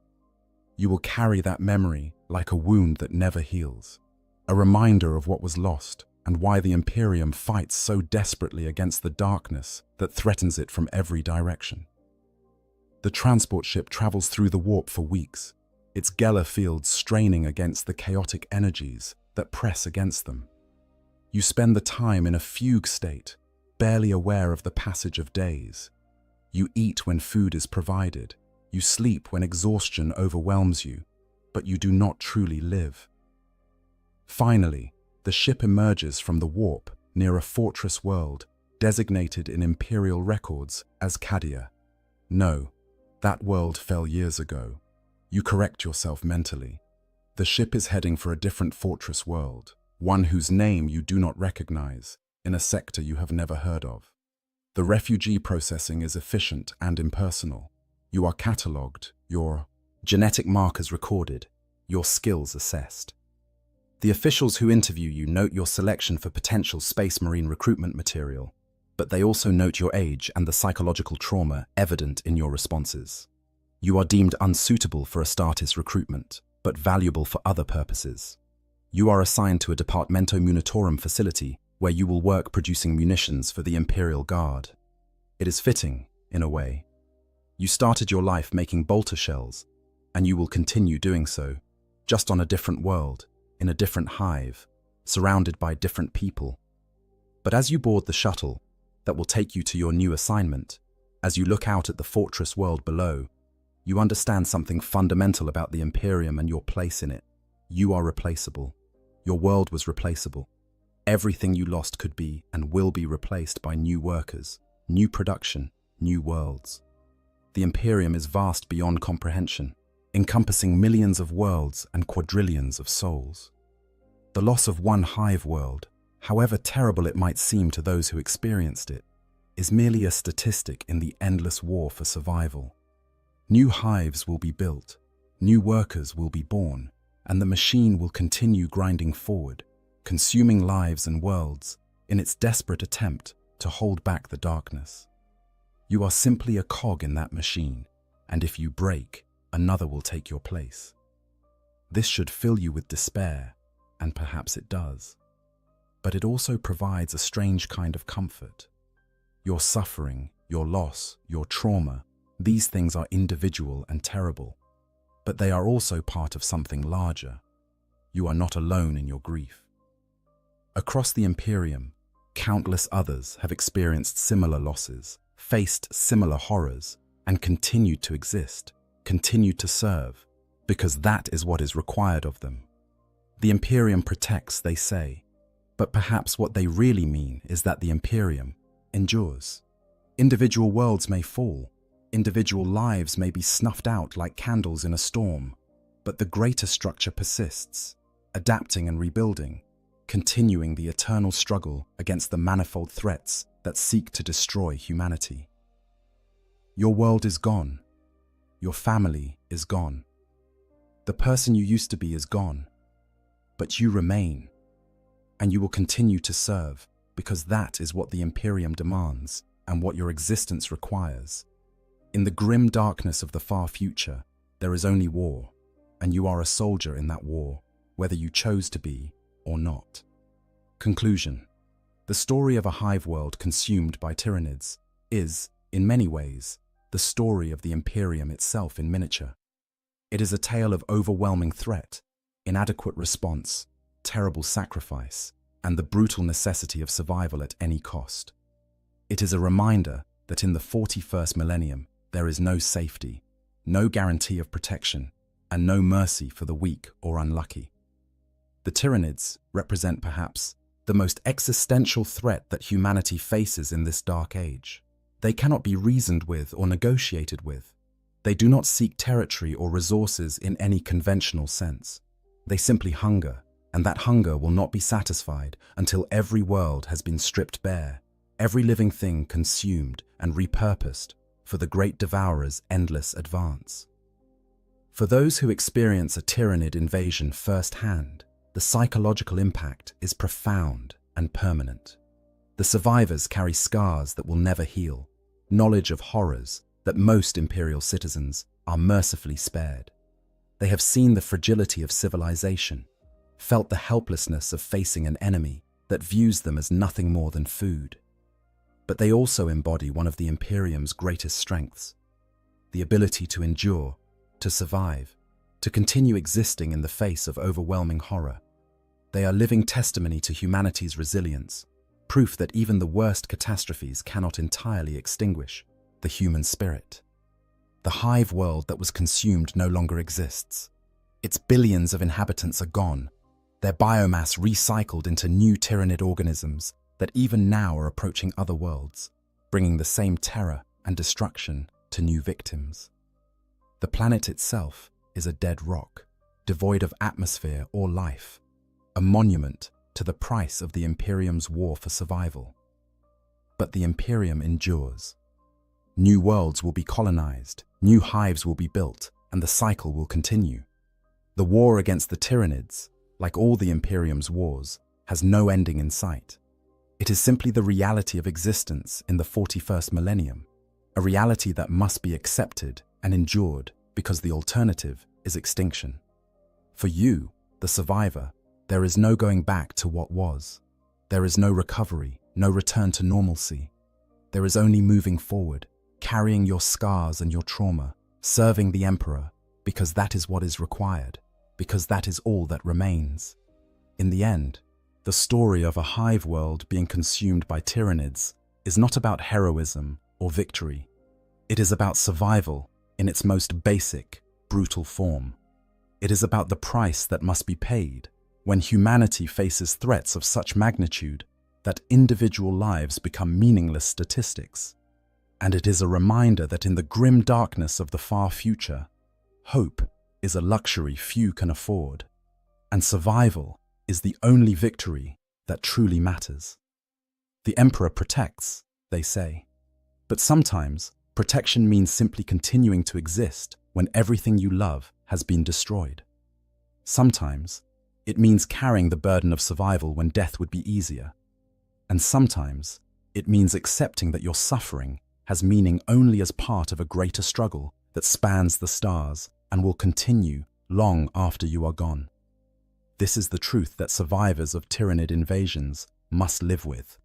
S1: You will carry that memory like a wound that never heals, a reminder of what was lost and why the Imperium fights so desperately against the darkness that threatens it from every direction. The transport ship travels through the warp for weeks, its Geller fields straining against the chaotic energies that press against them. You spend the time in a fugue state, barely aware of the passage of days. You eat when food is provided. You sleep when exhaustion overwhelms you, but you do not truly live. Finally, the ship emerges from the warp near a fortress world designated in Imperial records as Cadia. No, that world fell years ago. You correct yourself mentally. The ship is heading for a different fortress world, one whose name you do not recognize, in a sector you have never heard of. The refugee processing is efficient and impersonal. You are catalogued, your genetic markers recorded, your skills assessed. The officials who interview you note your selection for potential Space Marine recruitment material, but they also note your age and the psychological trauma evident in your responses. You are deemed unsuitable for Astartes recruitment, but valuable for other purposes. You are assigned to a Departamento Munitorum facility where you will work producing munitions for the Imperial Guard. It is fitting, in a way. You started your life making bolter shells, and you will continue doing so, just on a different world, in a different hive, surrounded by different people. But as you board the shuttle that will take you to your new assignment, as you look out at the fortress world below, you understand something fundamental about the Imperium and your place in it. You are replaceable. Your world was replaceable. Everything you lost could be and will be replaced by new workers, new production, new worlds. The Imperium is vast beyond comprehension, encompassing millions of worlds and quadrillions of souls. The loss of one hive world, however terrible it might seem to those who experienced it, is merely a statistic in the endless war for survival. New hives will be built, new workers will be born, and the machine will continue grinding forward, consuming lives and worlds in its desperate attempt to hold back the darkness. You are simply a cog in that machine, and if you break, another will take your place. This should fill you with despair, and perhaps it does. But it also provides a strange kind of comfort. Your suffering, your loss, your trauma, these things are individual and terrible, but they are also part of something larger. You are not alone in your grief. Across the Imperium, countless others have experienced similar losses, faced similar horrors, and continued to exist, continued to serve, because that is what is required of them. The Imperium protects, they say, but perhaps what they really mean is that the Imperium endures. Individual worlds may fall, individual lives may be snuffed out like candles in a storm, but the greater structure persists, adapting and rebuilding, continuing the eternal struggle against the manifold threats that seek to destroy humanity. Your world is gone. Your family is gone. The person you used to be is gone. but you remain. And you will continue to serve, because that is what the Imperium demands and what your existence requires. In the grim darkness of the far future, there is only war, and you are a soldier in that war, whether you chose to be or not. Conclusion. The story of a hive world consumed by Tyranids is, in many ways, the story of the Imperium itself in miniature. It is a tale of overwhelming threat, inadequate response, terrible sacrifice, and the brutal necessity of survival at any cost. It is a reminder that in the 41st millennium, there is no safety, no guarantee of protection, and no mercy for the weak or unlucky. The Tyranids represent perhaps the most existential threat that humanity faces in this dark age. They cannot be reasoned with or negotiated with. They do not seek territory or resources in any conventional sense. They simply hunger, and that hunger will not be satisfied until every world has been stripped bare, every living thing consumed and repurposed for the great devourer's endless advance. For those who experience a Tyranid invasion firsthand, the psychological impact is profound and permanent. The survivors carry scars that will never heal, knowledge of horrors that most Imperial citizens are mercifully spared. They have seen the fragility of civilization, felt the helplessness of facing an enemy that views them as nothing more than food. But they also embody one of the Imperium's greatest strengths, the ability to endure, to survive, to continue existing in the face of overwhelming horror. They are living testimony to humanity's resilience, proof that even the worst catastrophes cannot entirely extinguish the human spirit. The hive world that was consumed no longer exists. Its billions of inhabitants are gone, their biomass recycled into new Tyranid organisms that even now are approaching other worlds, bringing the same terror and destruction to new victims. The planet itself is a dead rock, devoid of atmosphere or life, a monument to the price of the Imperium's war for survival. But the Imperium endures. New worlds will be colonized, new hives will be built, and the cycle will continue. The war against the Tyranids, like all the Imperium's wars, has no ending in sight. It is simply the reality of existence in the 41st millennium, a reality that must be accepted and endured because the alternative is extinction. For you, the survivor, there is no going back to what was. There is no recovery, no return to normalcy. There is only moving forward, carrying your scars and your trauma, serving the Emperor, because that is what is required, because that is all that remains. In the end, the story of a hive world being consumed by Tyranids is not about heroism or victory. It is about survival in its most basic, brutal form. It is about the price that must be paid when humanity faces threats of such magnitude that individual lives become meaningless statistics. And it is a reminder that in the grim darkness of the far future, hope is a luxury few can afford, and survival is the only victory that truly matters. The Emperor protects, they say, but sometimes protection means simply continuing to exist when everything you love has been destroyed. Sometimes it means carrying the burden of survival when death would be easier. And sometimes it means accepting that your suffering has meaning only as part of a greater struggle that spans the stars and will continue long after you are gone. This is the truth that survivors of Tyranid invasions must live with.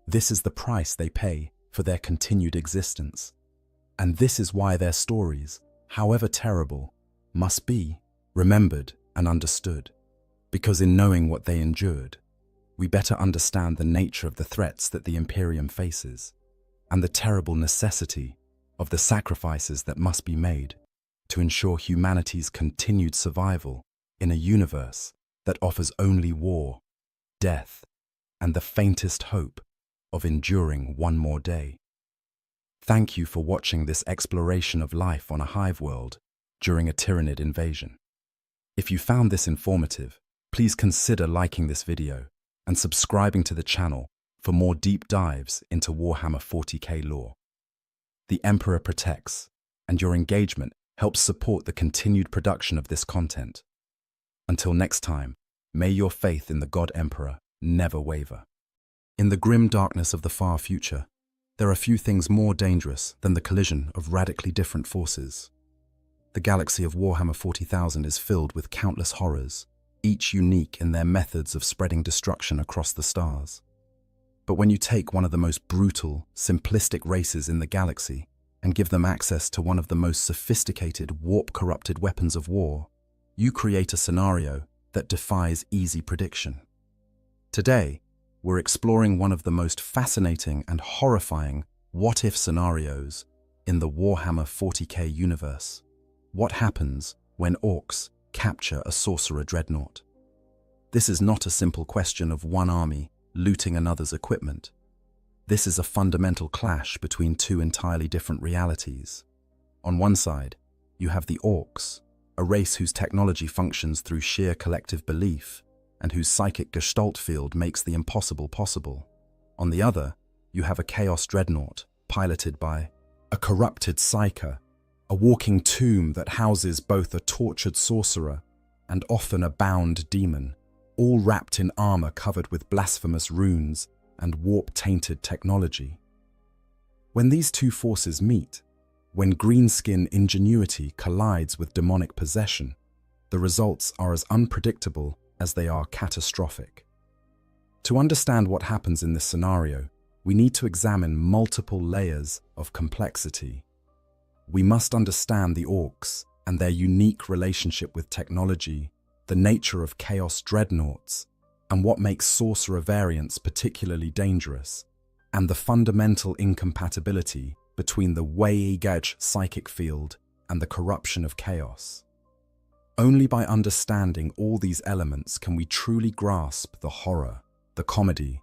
S1: This is the price they pay for their continued existence. And this is why their stories, however terrible, must be remembered and understood. Because in knowing what they endured, we better understand the nature of the threats that the Imperium faces, and the terrible necessity of the sacrifices that must be made to ensure humanity's continued survival in a universe that offers only war, death, and the faintest hope of enduring one more day. Thank you for watching this exploration of life on a hive world during a Tyranid invasion. If you found this informative, please consider liking this video and subscribing to the channel for more deep dives into Warhammer 40k lore. The Emperor protects, and your engagement helps support the continued production of this content. Until next time, May your faith in the God Emperor never waver. In the grim darkness of the far future, there are few things more dangerous than the collision of radically different forces. The galaxy of Warhammer 40,000 is filled with countless horrors, each unique in their methods of spreading destruction across the stars. But when you take one of the most brutal, simplistic races in the galaxy and give them access to one of the most sophisticated, warp-corrupted weapons of war, you create a scenario that defies easy prediction. Today, we're exploring one of the most fascinating and horrifying what-if scenarios in the Warhammer 40k universe. What happens when orcs capture a sorcerer dreadnought? This is not a simple question of one army looting another's equipment. This is a fundamental clash between two entirely different realities. On one side, you have the orcs, a race whose technology functions through sheer collective belief and whose psychic gestalt field makes the impossible possible. On the other, you have a chaos dreadnought piloted by a corrupted psyker, a walking tomb that houses both a tortured sorcerer and often a bound demon, all wrapped in armor covered with blasphemous runes and warp-tainted technology. When these two forces meet, when greenskin ingenuity collides with demonic possession, the results are as unpredictable as they are catastrophic. To understand what happens in this scenario, we need to examine multiple layers of complexity. We must understand the orcs and their unique relationship with technology, the nature of chaos dreadnoughts, and what makes sorcerer variants particularly dangerous, and the fundamental incompatibility between the Weigaj psychic field and the corruption of chaos. Only by understanding all these elements can we truly grasp the horror, the comedy,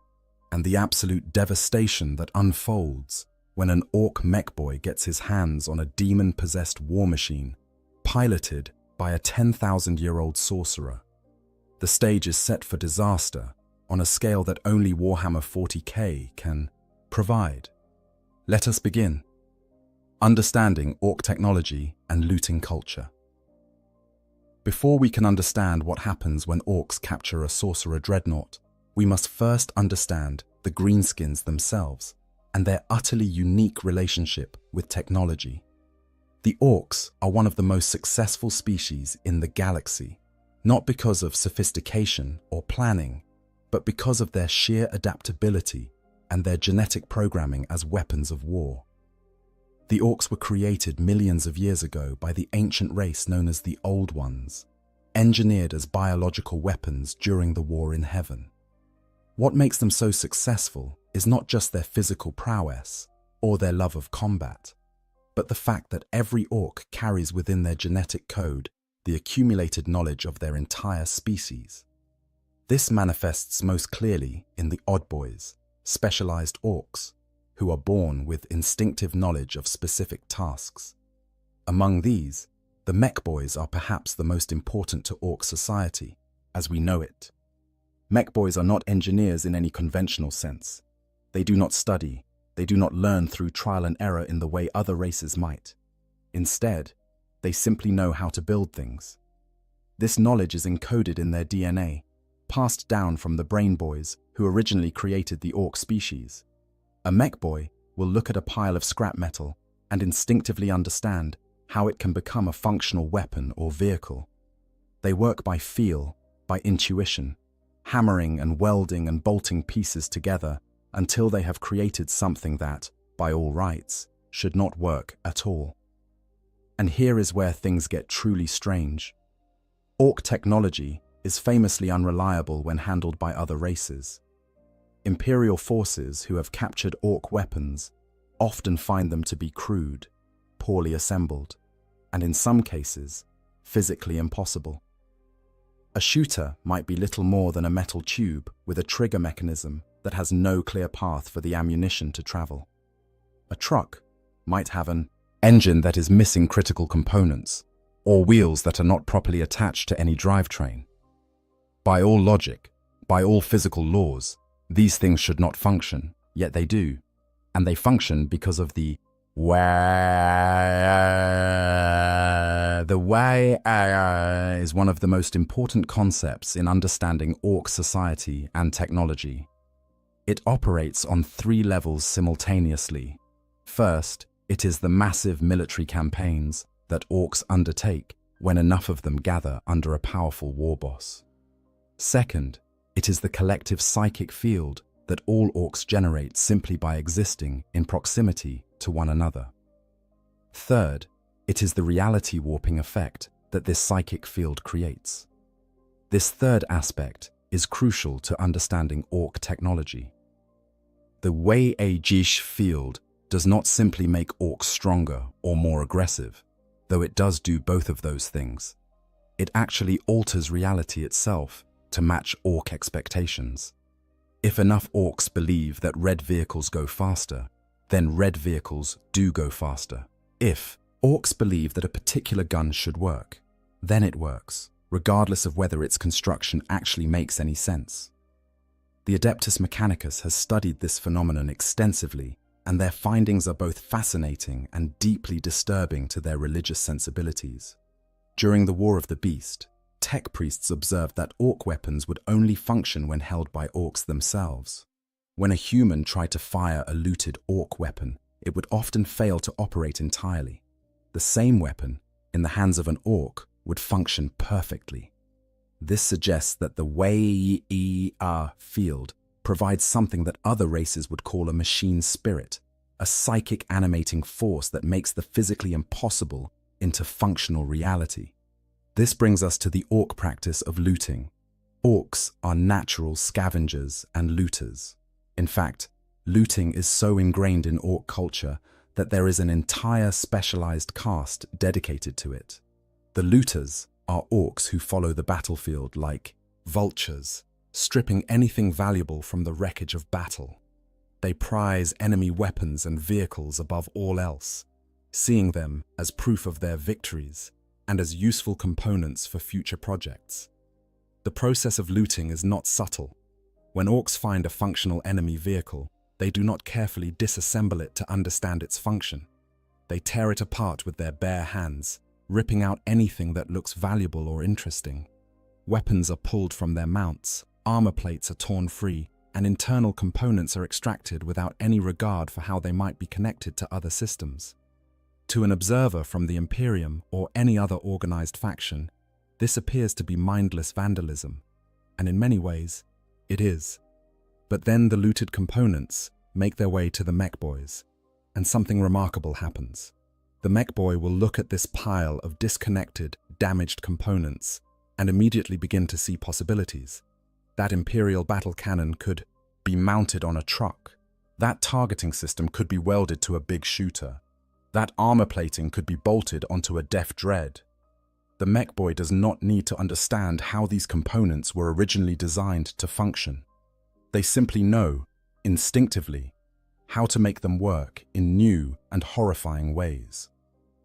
S1: and the absolute devastation that unfolds when an orc mechboy gets his hands on a demon-possessed war machine, piloted by a 10,000-year-old sorcerer. The stage is set for disaster on a scale that only Warhammer 40k can provide. Let us begin. Understanding orc technology and looting culture. Before we can understand what happens when orcs capture a sorcerer dreadnought, we must first understand the greenskins themselves and their utterly unique relationship with technology. The orcs are one of the most successful species in the galaxy, not because of sophistication or planning, but because of their sheer adaptability and their genetic programming as weapons of war. The orcs were created millions of years ago by the ancient race known as the Old Ones, engineered as biological weapons during the war in heaven. What makes them so successful is not just their physical prowess or their love of combat, but the fact that every orc carries within their genetic code the accumulated knowledge of their entire species. This manifests most clearly in the Odd Boys, specialized orcs, who are born with instinctive knowledge of specific tasks. Among these, the Mech Boys are perhaps the most important to orc society, as we know it. Mech Boys are not engineers in any conventional sense. They do not study, they do not learn through trial and error in the way other races might. Instead, they simply know how to build things. This knowledge is encoded in their DNA, passed down from the Brain Boys who originally created the orc species. A Mech Boy will look at a pile of scrap metal and instinctively understand how it can become a functional weapon or vehicle. They work by feel, by intuition, hammering and welding and bolting pieces together until they have created something that, by all rights, should not work at all. And here is where things get truly strange. Orc technology is famously unreliable when handled by other races. Imperial forces who have captured orc weapons often find them to be crude, poorly assembled, and in some cases, physically impossible. A shooter might be little more than a metal tube with a trigger mechanism that has no clear path for the ammunition to travel. A truck might have an engine that is missing critical components, or wheels that are not properly attached to any drivetrain. By all logic, by all physical laws, these things should not function, yet they do, and they function because of the The way is one of the most important concepts in understanding orc society and technology. It operates on 3 levels simultaneously. First, it is the massive military campaigns that orcs undertake when enough of them gather under a powerful war boss. Second, it is the collective psychic field that all orcs generate simply by existing in proximity to one another. Third, it is the reality warping effect that this psychic field creates. This third aspect is crucial to understanding orc technology. The Wei-Jish field does not simply make orcs stronger or more aggressive, though it does do both of those things. It actually alters reality itself to match orc expectations. If enough orcs believe that red vehicles go faster, then red vehicles do go faster. If orcs believe that a particular gun should work, then it works, regardless of whether its construction actually makes any sense. The Adeptus Mechanicus has studied this phenomenon extensively, and their findings are both fascinating and deeply disturbing to their religious sensibilities. During the War of the Beast, tech priests observed that orc weapons would only function when held by orcs themselves. When a human tried to fire a looted orc weapon, it would often fail to operate entirely. The same weapon, in the hands of an orc, would function perfectly. This suggests that the Wei-Er field provides something that other races would call a machine spirit, a psychic animating force that makes the physically impossible into functional reality. This brings us to the orc practice of looting. Orcs are natural scavengers and looters. In fact, looting is so ingrained in orc culture that there is an entire specialized caste dedicated to it. The looters are orcs who follow the battlefield like vultures, stripping anything valuable from the wreckage of battle. They prize enemy weapons and vehicles above all else, seeing them as proof of their victories and as useful components for future projects. The process of looting is not subtle. When orcs find a functional enemy vehicle, they do not carefully disassemble it to understand its function. They tear it apart with their bare hands, ripping out anything that looks valuable or interesting. Weapons are pulled from their mounts, armor plates are torn free, and internal components are extracted without any regard for how they might be connected to other systems. To an observer from the Imperium or any other organized faction, this appears to be mindless vandalism, and in many ways, it is. But then the looted components make their way to the mech boys, and something remarkable happens. The mech boy will look at this pile of disconnected, damaged components and immediately begin to see possibilities. That Imperial battle cannon could be mounted on a truck. That targeting system could be welded to a big shooter. That armor plating could be bolted onto a def dread. The mech boy does not need to understand how these components were originally designed to function. They simply know, instinctively, how to make them work in new and horrifying ways.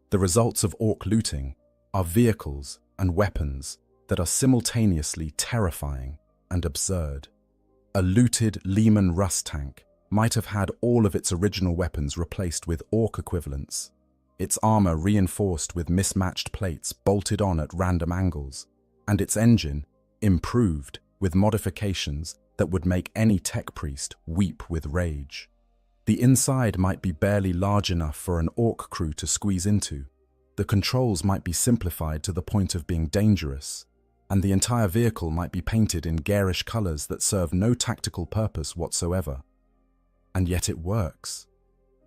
S1: The results of orc looting are vehicles and weapons that are simultaneously terrifying and absurd. A looted Lehman Russ tank might have had all of its original weapons replaced with orc equivalents, its armor reinforced with mismatched plates bolted on at random angles, and its engine improved with modifications that would make any tech priest weep with rage. The inside might be barely large enough for an orc crew to squeeze into. The controls might be simplified to the point of being dangerous, and the entire vehicle might be painted in garish colors that serve no tactical purpose whatsoever. And yet it works.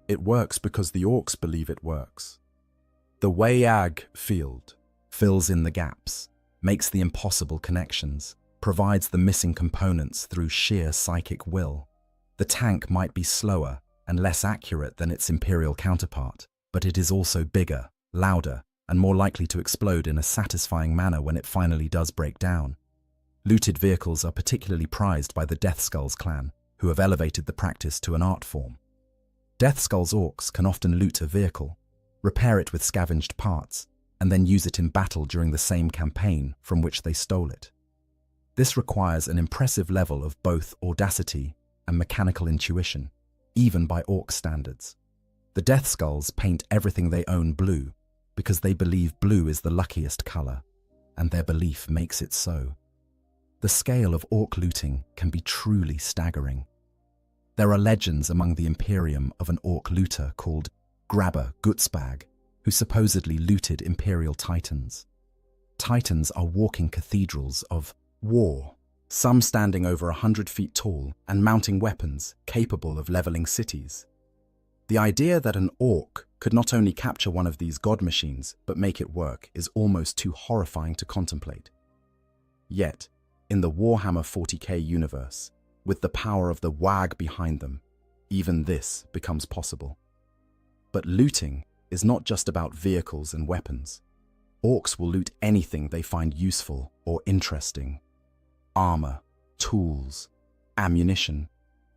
S1: It works because the orcs believe it works. The Wei-Ag field fills in the gaps, makes the impossible connections, provides the missing components through sheer psychic will. The tank might be slower and less accurate than its Imperial counterpart, but it is also bigger, louder, and more likely to explode in a satisfying manner when it finally does break down. Looted vehicles are particularly prized by the Death Skulls clan, who have elevated the practice to an art form. Death Skulls orcs can often loot a vehicle, repair it with scavenged parts, and then use it in battle during the same campaign from which they stole it. This requires an impressive level of both audacity and mechanical intuition, even by orc standards. The Death Skulls paint everything they own blue because they believe blue is the luckiest color, and their belief makes it so. The scale of orc looting can be truly staggering. There are legends among the Imperium of an orc looter called Grabber Gutsbag, who supposedly looted Imperial Titans. Titans are walking cathedrals of war, some standing over 100 feet tall and mounting weapons capable of leveling cities. The idea that an orc could not only capture one of these god machines but make it work is almost too horrifying to contemplate. Yet, in the Warhammer 40k universe, with the power of the WAG behind them, even this becomes possible. But looting is not just about vehicles and weapons. Orcs will loot anything they find useful or interesting. Armor, tools, ammunition,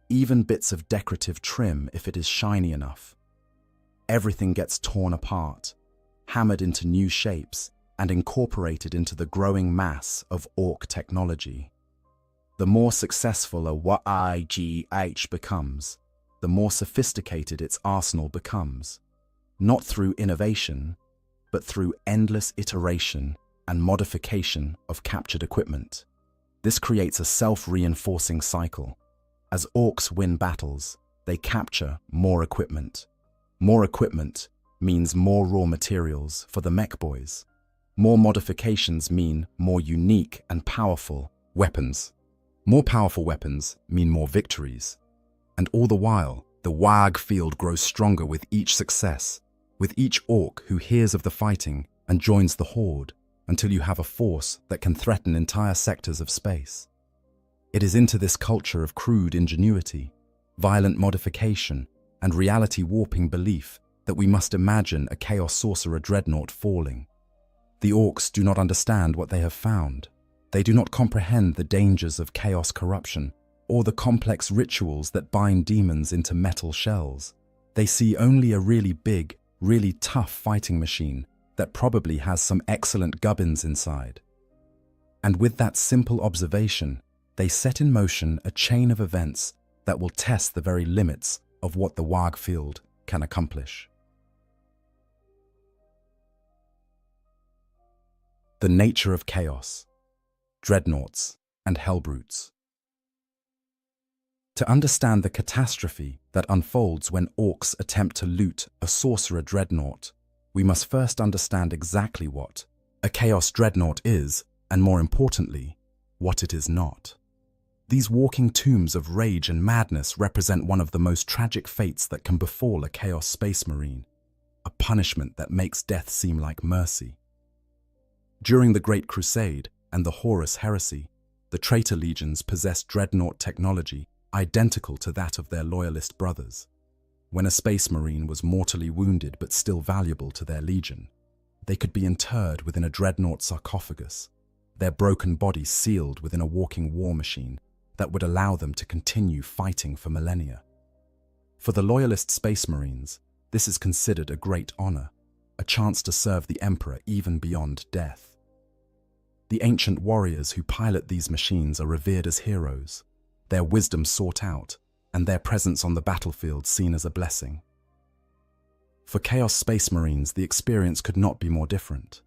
S1: even bits of decorative trim if it is shiny enough. Everything gets torn apart, hammered into new shapes, and incorporated into the growing mass of orc technology. The more successful a WAGH becomes, the more sophisticated its arsenal becomes, not through innovation, but through endless iteration and modification of captured equipment. This creates a self-reinforcing cycle. As orcs win battles, they capture more equipment. More equipment means more raw materials for the mech boys. More modifications mean more unique and powerful weapons. More powerful weapons mean more victories. And all the while, the WAG field grows stronger with each success, with each orc who hears of the fighting and joins the horde, until you have a force that can threaten entire sectors of space. It is into this culture of crude ingenuity, violent modification, and reality-warping belief that we must imagine a Chaos Sorcerer dreadnought falling. The orcs do not understand what they have found. They do not comprehend the dangers of chaos corruption or the complex rituals that bind demons into metal shells. They see only a really big, really tough fighting machine that probably has some excellent gubbins inside. And with that simple observation, they set in motion a chain of events that will test the very limits of what the WAG field can accomplish. The nature of chaos, dreadnoughts, and hellbrutes. To understand the catastrophe that unfolds when orcs attempt to loot a sorcerer dreadnought, we must first understand exactly what a chaos dreadnought is, and more importantly, what it is not. These walking tombs of rage and madness represent one of the most tragic fates that can befall a Chaos Space Marine, a punishment that makes death seem like mercy. During the Great Crusade and the Horus Heresy, the traitor legions possessed dreadnought technology identical to that of their loyalist brothers. When a space marine was mortally wounded but still valuable to their legion, they could be interred within a dreadnought sarcophagus, their broken bodies sealed within a walking war machine that would allow them to continue fighting for millennia. For the loyalist space marines, this is considered a great honor, a chance to serve the Emperor even beyond death. The ancient warriors who pilot these machines are revered as heroes, their wisdom sought out, and their presence on the battlefield seen as a blessing. For Chaos Space Marines, the experience could not be more different.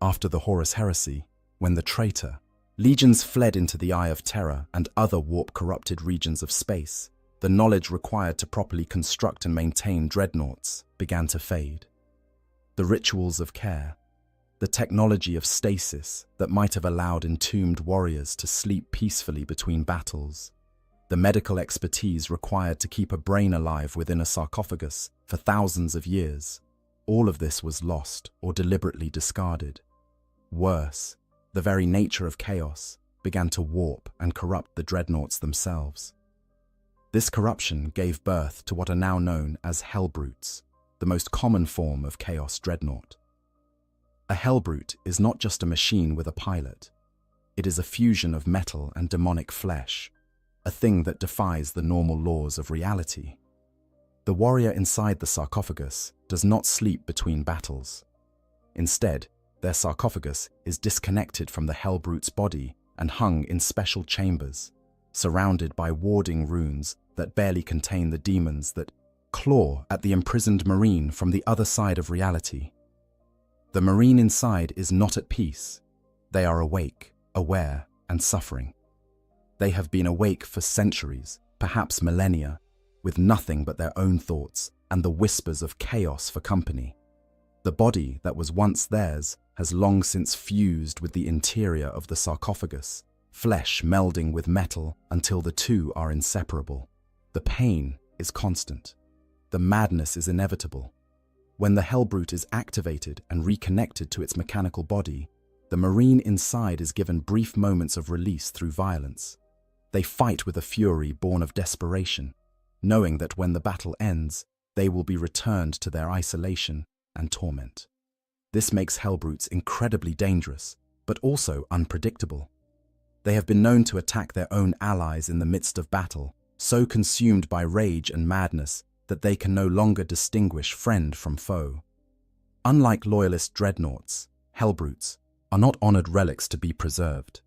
S1: After the Horus Heresy, when the traitor, legions fled into the Eye of Terror and other warp-corrupted regions of space, the knowledge required to properly construct and maintain dreadnoughts began to fade. The rituals of care, the technology of stasis that might have allowed entombed warriors to sleep peacefully between battles, the medical expertise required to keep a brain alive within a sarcophagus for thousands of years, all of this was lost or deliberately discarded. Worse, the very nature of chaos began to warp and corrupt the dreadnoughts themselves. This corruption gave birth to what are now known as hellbrutes, the most common form of chaos dreadnought. A hellbrute is not just a machine with a pilot. It is a fusion of metal and demonic flesh, a thing that defies the normal laws of reality. The warrior inside the sarcophagus does not sleep between battles. Instead, their sarcophagus is disconnected from the hellbrute's body and hung in special chambers, surrounded by warding runes that barely contain the demons that claw at the imprisoned Marine from the other side of reality. The Marine inside is not at peace. They are awake, aware, and suffering. They have been awake for centuries, perhaps millennia, with nothing but their own thoughts and the whispers of chaos for company. The body that was once theirs has long since fused with the interior of the sarcophagus, flesh melding with metal until the two are inseparable. The pain is constant. The madness is inevitable. When the Hellbrute is activated and reconnected to its mechanical body, the Marine inside is given brief moments of release through violence. They fight with a fury born of desperation, knowing that when the battle ends, they will be returned to their isolation and torment. This makes Hellbrutes incredibly dangerous, but also unpredictable. They have been known to attack their own allies in the midst of battle, so consumed by rage and madness that they can no longer distinguish friend from foe. Unlike loyalist dreadnoughts, Hellbrutes are not honored relics to be preserved.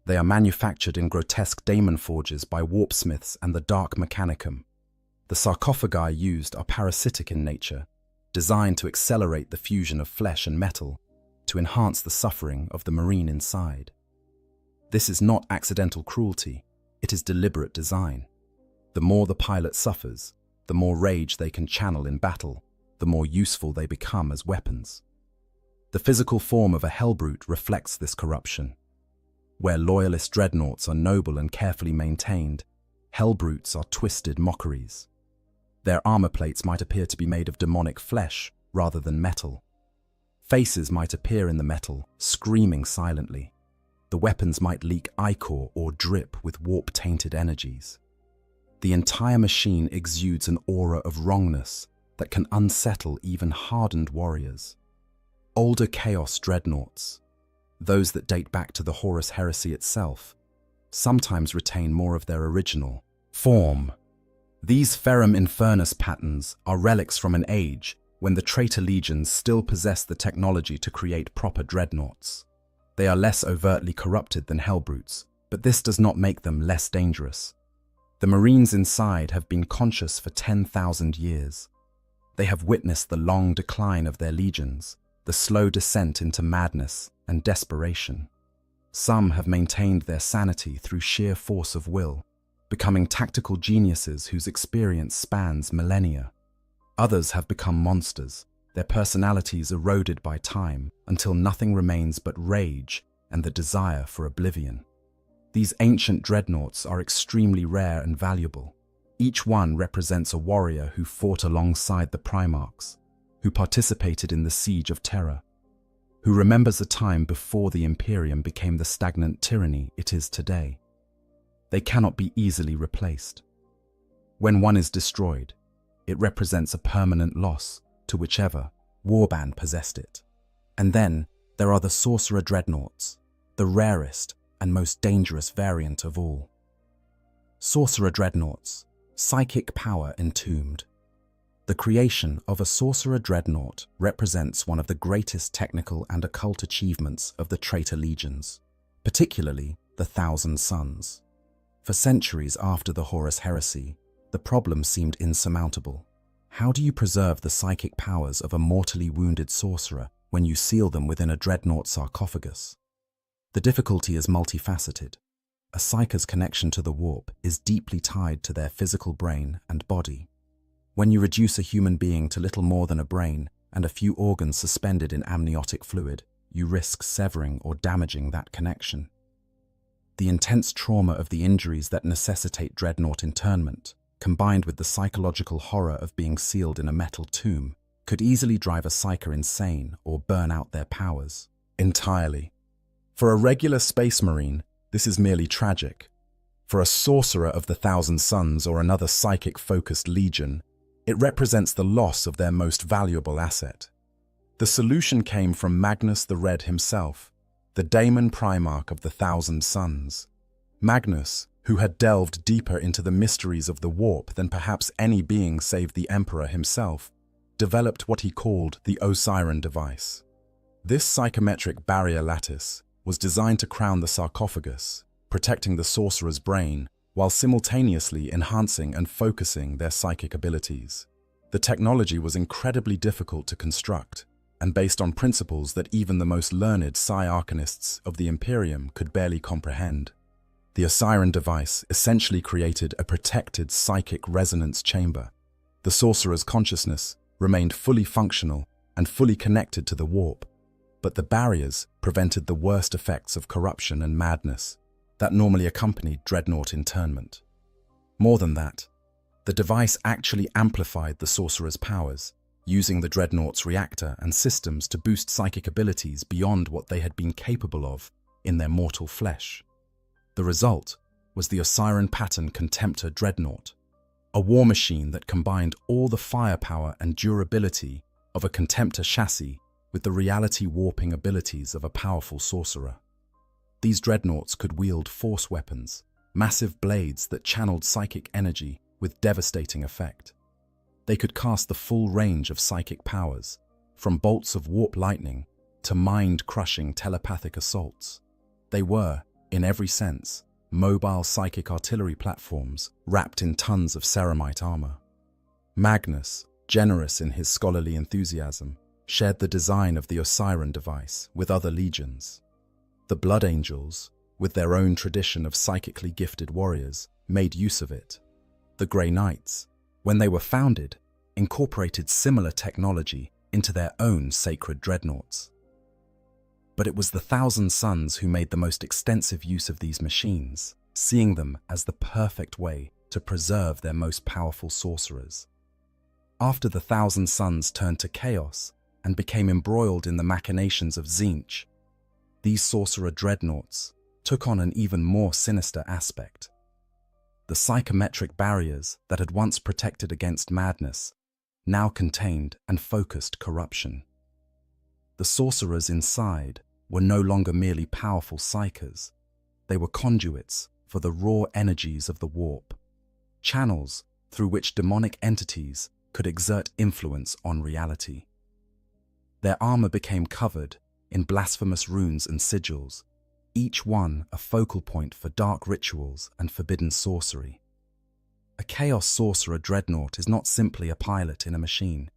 S1: They are manufactured in grotesque daemon forges by warpsmiths and the Dark Mechanicum. The sarcophagi used are parasitic in nature, designed to accelerate the fusion of flesh and metal, to enhance the suffering of the Marine inside. This is not accidental cruelty, it is deliberate design. The more the pilot suffers, the more rage they can channel in battle, the more useful they become as weapons. The physical form of a Hellbrute reflects this corruption. Where loyalist dreadnoughts are noble and carefully maintained, Hellbrutes are twisted mockeries. Their armor plates might appear to be made of demonic flesh rather than metal. Faces might appear in the metal, screaming silently. The weapons might leak ichor or drip with warp-tainted energies. The entire machine exudes an aura of wrongness that can unsettle even hardened warriors. Older Chaos dreadnoughts, those that date back to the Horus heresy itself, sometimes retain more of their original form. These Ferrum Infernus patterns are relics from an age when the traitor legions still possess the technology to create proper dreadnoughts. They are less overtly corrupted than Hellbrutes, but this does not make them less dangerous. The Marines inside have been conscious for 10,000 years. They have witnessed the long decline of their legions, the slow descent into madness and desperation. Some have maintained their sanity through sheer force of will, becoming tactical geniuses whose experience spans millennia. Others have become monsters, their personalities eroded by time until nothing remains but rage and the desire for oblivion. These ancient dreadnoughts are extremely rare and valuable. Each one represents a warrior who fought alongside the Primarchs, who participated in the Siege of Terror, who remembers a time before the Imperium became the stagnant tyranny it is today. They cannot be easily replaced. When one is destroyed, it represents a permanent loss to whichever warband possessed it. And then there are the Sorcerer Dreadnoughts, the rarest and most dangerous variant of all. Sorcerer Dreadnoughts, psychic power entombed. The creation of a Sorcerer Dreadnought represents one of the greatest technical and occult achievements of the traitor legions, particularly the Thousand Suns. For centuries after the Horus heresy, the problem seemed insurmountable. How do you preserve the psychic powers of a mortally wounded sorcerer when you seal them within a dreadnought sarcophagus? The difficulty is multifaceted. A psyker's connection to the warp is deeply tied to their physical brain and body. When you reduce a human being to little more than a brain and a few organs suspended in amniotic fluid, you risk severing or damaging that connection. The intense trauma of the injuries that necessitate dreadnought internment, combined with the psychological horror of being sealed in a metal tomb, could easily drive a psyker insane or burn out their powers entirely. For a regular Space Marine, this is merely tragic. For a sorcerer of the Thousand Suns or another psychic-focused legion, it represents the loss of their most valuable asset. The solution came from Magnus the Red himself, the Daemon Primarch of the Thousand Suns. Magnus, who had delved deeper into the mysteries of the warp than perhaps any being save the Emperor himself, developed what he called the Osiren device. This psychometric barrier lattice was designed to crown the sarcophagus, protecting the sorcerer's brain while simultaneously enhancing and focusing their psychic abilities. The technology was incredibly difficult to construct, and based on principles that even the most learned psi-arcanists of the Imperium could barely comprehend. The Osiran device essentially created a protected psychic resonance chamber. The sorcerer's consciousness remained fully functional and fully connected to the warp, but the barriers prevented the worst effects of corruption and madness that normally accompanied dreadnought internment. More than that, the device actually amplified the sorcerer's powers, using the dreadnought's reactor and systems to boost psychic abilities beyond what they had been capable of in their mortal flesh. The result was the Osiran Pattern Contemptor Dreadnought, a war machine that combined all the firepower and durability of a Contemptor chassis with the reality-warping abilities of a powerful sorcerer. These dreadnoughts could wield force weapons, massive blades that channeled psychic energy with devastating effect. They could cast the full range of psychic powers, from bolts of warp lightning to mind-crushing telepathic assaults. They were, in every sense, mobile psychic artillery platforms wrapped in tons of ceramite armor. Magnus, generous in his scholarly enthusiasm, shared the design of the Osiran device with other legions. The Blood Angels, with their own tradition of psychically gifted warriors, made use of it. The Grey Knights, when they were founded, incorporated similar technology into their own sacred dreadnoughts. But it was the Thousand Sons who made the most extensive use of these machines, seeing them as the perfect way to preserve their most powerful sorcerers. After the Thousand Sons turned to chaos and became embroiled in the machinations of Tzeentch, these sorcerer dreadnoughts took on an even more sinister aspect. The psychometric barriers that had once protected against madness now contained and focused corruption. The sorcerers inside were no longer merely powerful psychers. They were conduits for the raw energies of the warp, channels through which demonic entities could exert influence on reality. Their armor became covered in blasphemous runes and sigils, each one a focal point for dark rituals and forbidden sorcery. A Chaos Sorcerer dreadnought is not simply a pilot in a machine.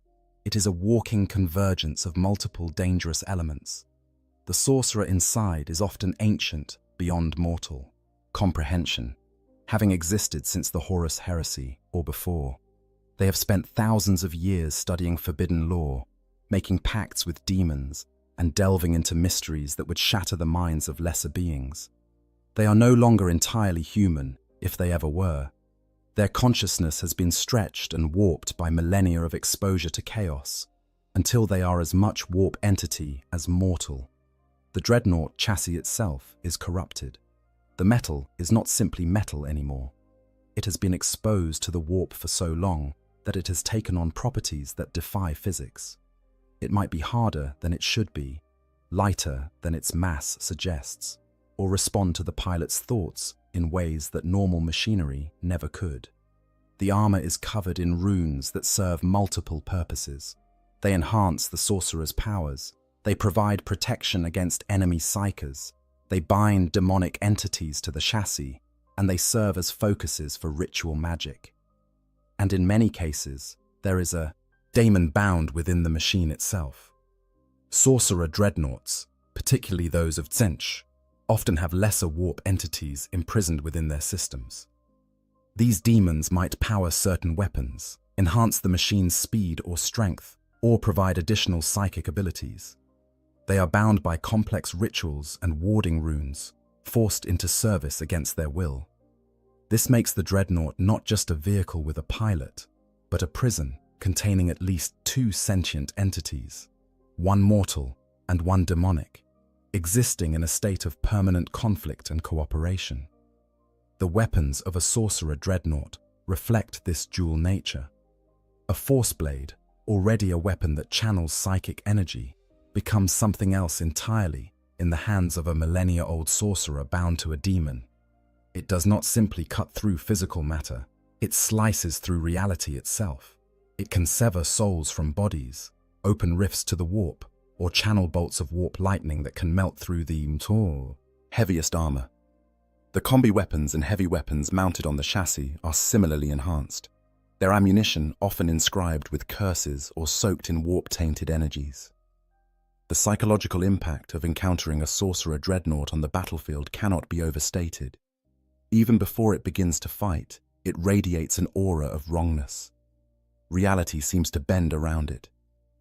S1: It is a walking convergence of multiple dangerous elements. The sorcerer inside is often ancient beyond mortal comprehension, having existed since the Horus Heresy or before. They have spent thousands of years studying forbidden lore, making pacts with demons, and delving into mysteries that would shatter the minds of lesser beings. They are no longer entirely human, if they ever were. Their consciousness has been stretched and warped by millennia of exposure to chaos, until they are as much warp entity as mortal. The dreadnought chassis itself is corrupted. The metal is not simply metal anymore. It has been exposed to the warp for so long that it has taken on properties that defy physics. It might be harder than it should be, lighter than its mass suggests, or respond to the pilot's thoughts in ways that normal machinery never could. The armor is covered in runes that serve multiple purposes. They enhance the sorcerer's powers. They provide protection against enemy psychers. They bind demonic entities to the chassis, and they serve as focuses for ritual magic. And in many cases, there is a daemon bound within the machine itself. Sorcerer dreadnoughts, particularly those of Tzeentch, often have lesser warp entities imprisoned within their systems. These demons might power certain weapons, enhance the machine's speed or strength, or provide additional psychic abilities. They are bound by complex rituals and warding runes, forced into service against their will. This makes the dreadnought not just a vehicle with a pilot, but a prison containing at least two sentient entities, one mortal and one demonic, existing in a state of permanent conflict and cooperation. The weapons of a sorcerer dreadnought reflect this dual nature. A force blade, already a weapon that channels psychic energy, becomes something else entirely in the hands of a millennia-old sorcerer bound to a demon. It does not simply cut through physical matter, it slices through reality itself. It can sever souls from bodies, open rifts to the warp, or channel bolts of warp lightning that can melt through the heaviest armor. The combi weapons and heavy weapons mounted on the chassis are similarly enhanced. their ammunition often inscribed with curses or soaked in warp-tainted energies. The psychological impact of encountering a sorcerer dreadnought on the battlefield cannot be overstated. Even before it begins to fight, it radiates an aura of wrongness. Reality seems to bend around it.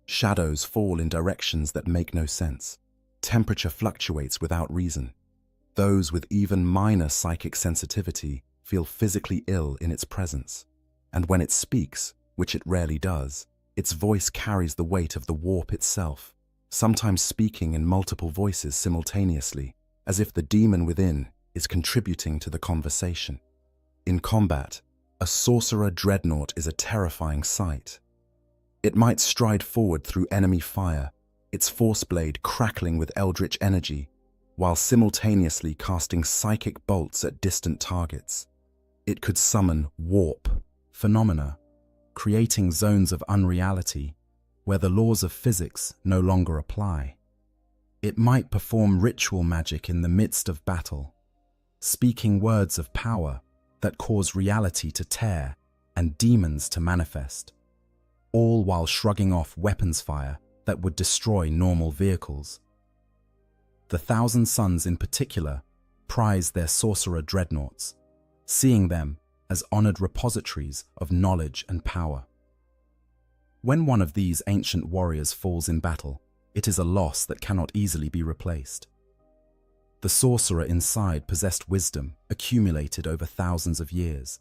S1: Shadows fall in directions that make no sense. Temperature fluctuates without reason. Those with even minor psychic sensitivity feel physically ill in its presence. And when it speaks, which it rarely does, its voice carries the weight of the warp itself, sometimes speaking in multiple voices simultaneously, as if the demon within is contributing to the conversation. In combat, a sorcerer dreadnought is a terrifying sight. It might stride forward through enemy fire, its force blade crackling with eldritch energy, while simultaneously casting psychic bolts at distant targets. It could summon warp phenomena, creating zones of unreality where the laws of physics no longer apply. It might perform ritual magic in the midst of battle, speaking words of power that cause reality to tear and demons to manifest, all while shrugging off weapons fire that would destroy normal vehicles. The Thousand Sons in particular prize their sorcerer dreadnoughts, seeing them as honored repositories of knowledge and power. When one of these ancient warriors falls in battle, it is a loss that cannot easily be replaced. The sorcerer inside possessed wisdom accumulated over thousands of years.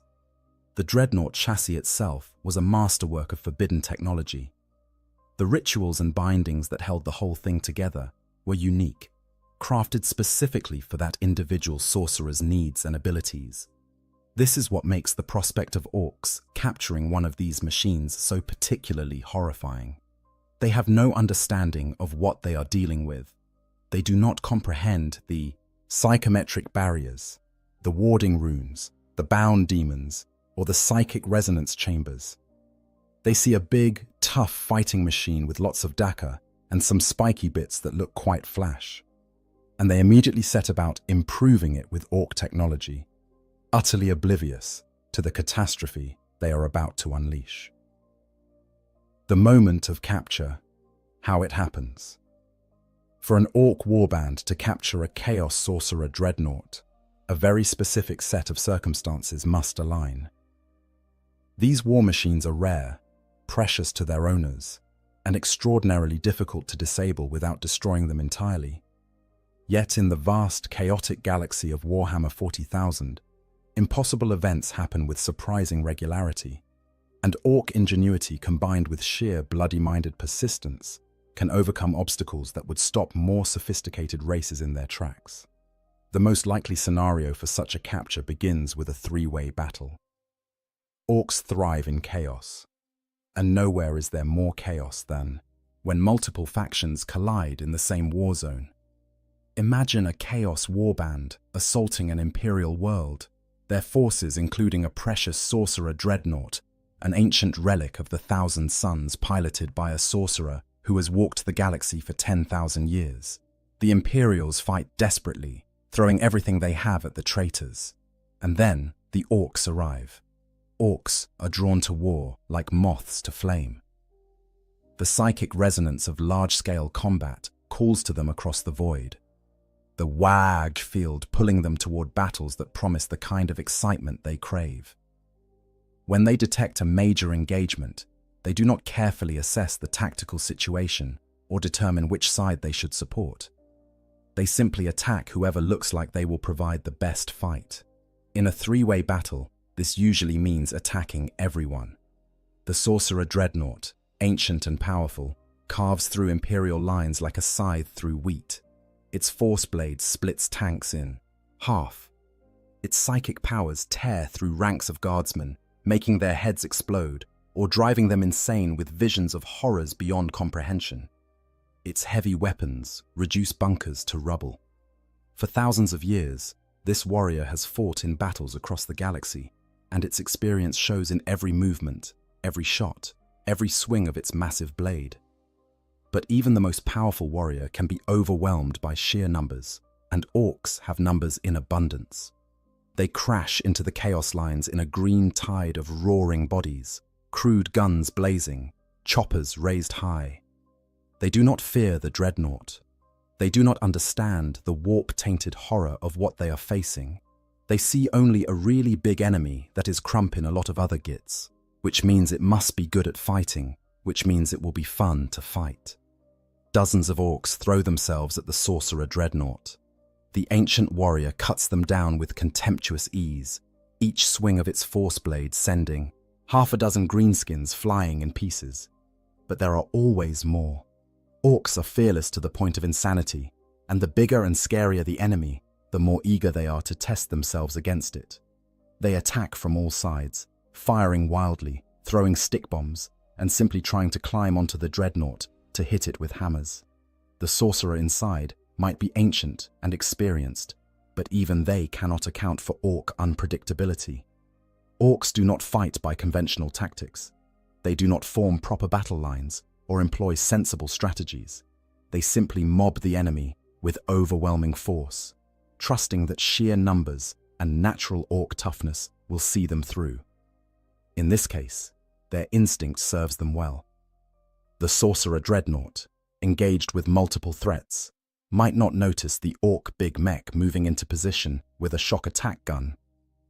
S1: The dreadnought chassis itself was a masterwork of forbidden technology. The rituals and bindings that held the whole thing together were unique, crafted specifically for that individual sorcerer's needs and abilities. This is what makes the prospect of orcs capturing one of these machines so particularly horrifying. They have no understanding of what they are dealing with. They do not comprehend the psychometric barriers, the warding runes, the bound demons, or the psychic resonance chambers. They see a big, tough fighting machine with lots of dakka and some spiky bits that look quite flash. And they immediately set about improving it with orc technology, utterly oblivious to the catastrophe they are about to unleash. The moment of capture, how it happens. For an orc warband to capture a chaos sorcerer dreadnought, a very specific set of circumstances must align. These war machines are rare, precious to their owners, and extraordinarily difficult to disable without destroying them entirely. Yet in the vast, chaotic galaxy of Warhammer 40,000, impossible events happen with surprising regularity, and orc ingenuity combined with sheer bloody-minded persistence can overcome obstacles that would stop more sophisticated races in their tracks. The most likely scenario for such a capture begins with a three-way battle. Orcs thrive in chaos, and nowhere is there more chaos than when multiple factions collide in the same war zone. Imagine a chaos warband assaulting an imperial world, their forces including a precious sorcerer dreadnought, an ancient relic of the Thousand Sons piloted by a sorcerer who has walked the galaxy for 10,000 years. The Imperials fight desperately, throwing everything they have at the traitors. And then the orcs arrive. Orcs are drawn to war like moths to flame. The psychic resonance of large-scale combat calls to them across the void. The wag field pulling them toward battles that promise the kind of excitement they crave. When they detect a major engagement, they do not carefully assess the tactical situation or determine which side they should support. They simply attack whoever looks like they will provide the best fight. In a three-way battle, this usually means attacking everyone. The sorcerer dreadnought, ancient and powerful, carves through Imperial lines like a scythe through wheat. Its force blade splits tanks in half. Its psychic powers tear through ranks of guardsmen, making their heads explode or driving them insane with visions of horrors beyond comprehension. Its heavy weapons reduce bunkers to rubble. For thousands of years, this warrior has fought in battles across the galaxy, and its experience shows in every movement, every shot, every swing of its massive blade. But even the most powerful warrior can be overwhelmed by sheer numbers, and orcs have numbers in abundance. They crash into the chaos lines in a green tide of roaring bodies, crude guns blazing, choppers raised high. They do not fear the dreadnought. They do not understand the warp-tainted horror of what they are facing. They see only a really big enemy that is crumping a lot of other gits, which means it must be good at fighting, which means it will be fun to fight. Dozens of orcs throw themselves at the sorcerer dreadnought. The ancient warrior cuts them down with contemptuous ease, each swing of its force blade sending half a dozen greenskins flying in pieces. But there are always more. Orcs are fearless to the point of insanity, and the bigger and scarier the enemy, the more eager they are to test themselves against it. They attack from all sides, firing wildly, throwing stick bombs, and simply trying to climb onto the dreadnought to hit it with hammers. The sorcerer inside might be ancient and experienced, but even they cannot account for orc unpredictability. Orcs do not fight by conventional tactics. They do not form proper battle lines or employ sensible strategies. They simply mob the enemy with overwhelming force, trusting that sheer numbers and natural orc toughness will see them through. In this case, their instinct serves them well. The sorcerer dreadnought, engaged with multiple threats, might not notice the orc big mech moving into position with a shock attack gun,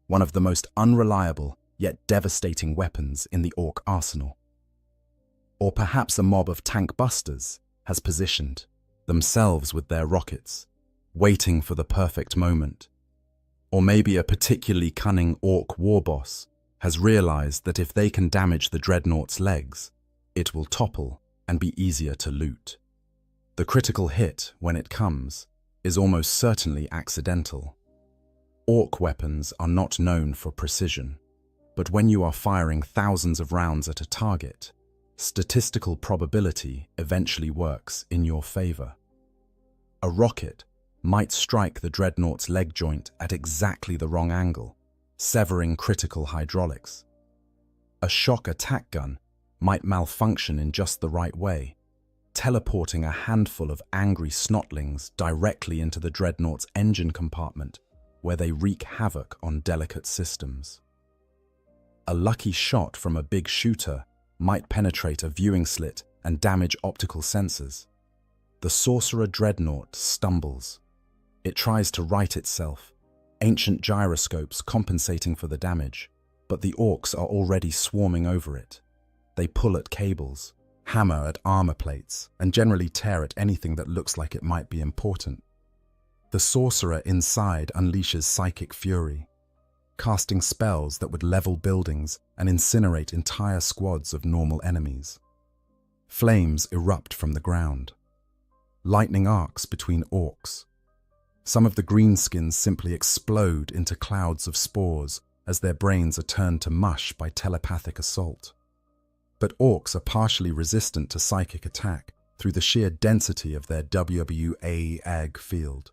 S1: one of the most unreliable yet devastating weapons in the orc arsenal. Or perhaps a mob of tank busters has positioned themselves with their rockets, waiting for the perfect moment. Or maybe a particularly cunning orc war boss has realized that if they can damage the dreadnought's legs, it will topple and be easier to loot. The critical hit, when it comes, is almost certainly accidental. Orc weapons are not known for precision, but when you are firing thousands of rounds at a target, statistical probability eventually works in your favor. A rocket might strike the dreadnought's leg joint at exactly the wrong angle, severing critical hydraulics. A shock attack gun might malfunction in just the right way, teleporting a handful of angry snotlings directly into the dreadnought's engine compartment, where they wreak havoc on delicate systems. A lucky shot from a big shooter might penetrate a viewing slit and damage optical sensors. The sorcerer dreadnought stumbles. It tries to right itself, ancient gyroscopes compensating for the damage, but the orcs are already swarming over it. They pull at cables, hammer at armor plates, and generally tear at anything that looks like it might be important. The sorcerer inside unleashes psychic fury, casting spells that would level buildings and incinerate entire squads of normal enemies. Flames erupt from the ground. Lightning arcs between orcs. Some of the greenskins simply explode into clouds of spores as their brains are turned to mush by telepathic assault. But orcs are partially resistant to psychic attack through the sheer density of their WWA-AG field.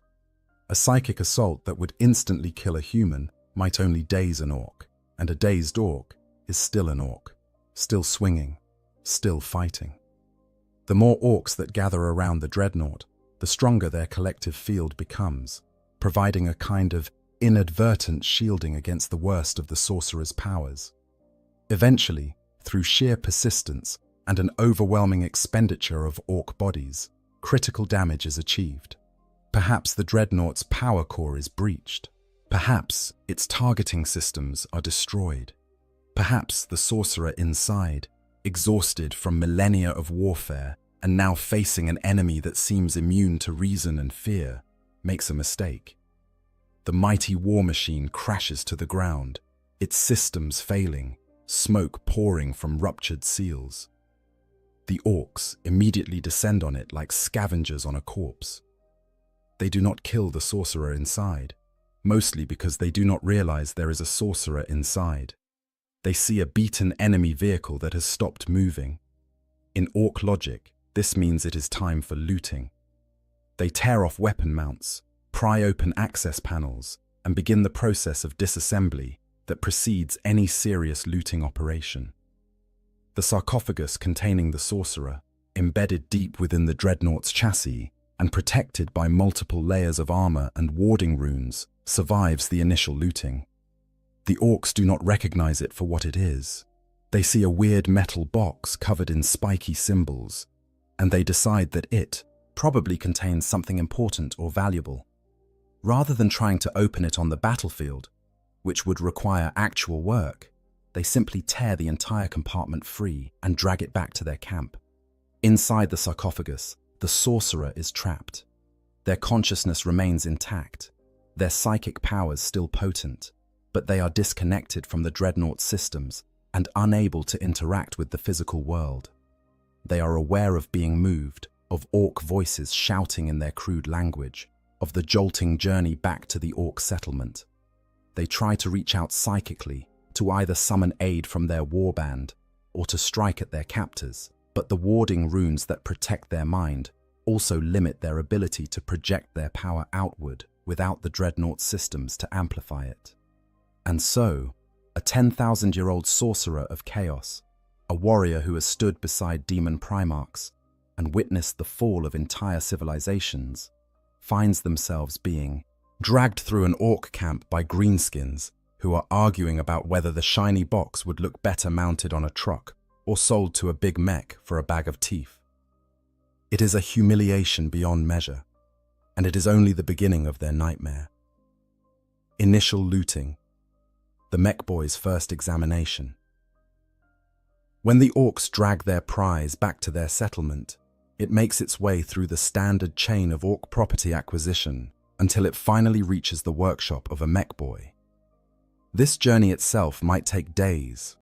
S1: A psychic assault that would instantly kill a human might only daze an orc, and a dazed orc is still an orc, still swinging, still fighting. The more orcs that gather around the dreadnought, the stronger their collective field becomes, providing a kind of inadvertent shielding against the worst of the sorcerer's powers. Eventually, through sheer persistence and an overwhelming expenditure of orc bodies, critical damage is achieved. Perhaps the dreadnought's power core is breached. Perhaps its targeting systems are destroyed. Perhaps the sorcerer inside, exhausted from millennia of warfare and now facing an enemy that seems immune to reason and fear, makes a mistake. The mighty war machine crashes to the ground, its systems failing, smoke pouring from ruptured seals. The orcs immediately descend on it like scavengers on a corpse. They do not kill the sorcerer inside, mostly because they do not realize there is a sorcerer inside. They see a beaten enemy vehicle that has stopped moving. In orc logic, this means it is time for looting. They tear off weapon mounts, pry open access panels, and begin the process of disassembly that precedes any serious looting operation. The sarcophagus containing the sorcerer, embedded deep within the dreadnought's chassis and protected by multiple layers of armor and warding runes, survives the initial looting. The orcs do not recognize it for what it is. They see a weird metal box covered in spiky symbols, and they decide that it probably contains something important or valuable. Rather than trying to open it on the battlefield, which would require actual work, they simply tear the entire compartment free and drag it back to their camp. Inside the sarcophagus, the sorcerer is trapped. Their consciousness remains intact, their psychic powers still potent, but they are disconnected from the dreadnought systems and unable to interact with the physical world. They are aware of being moved, of orc voices shouting in their crude language, of the jolting journey back to the orc settlement. They try to reach out psychically to either summon aid from their warband or to strike at their captors, but the warding runes that protect their mind also limit their ability to project their power outward without the dreadnought systems to amplify it. And so, a 10,000-year-old sorcerer of chaos, a warrior who has stood beside demon primarchs and witnessed the fall of entire civilizations, finds themselves being dragged through an orc camp by greenskins who are arguing about whether the shiny box would look better mounted on a truck or sold to a big mech for a bag of teeth. It is a humiliation beyond measure, and it is only the beginning of their nightmare. Initial looting. The mech boys' first examination. When the orcs drag their prize back to their settlement, it makes its way through the standard chain of orc property acquisition until it finally reaches the workshop of a mech boy. This journey itself might take days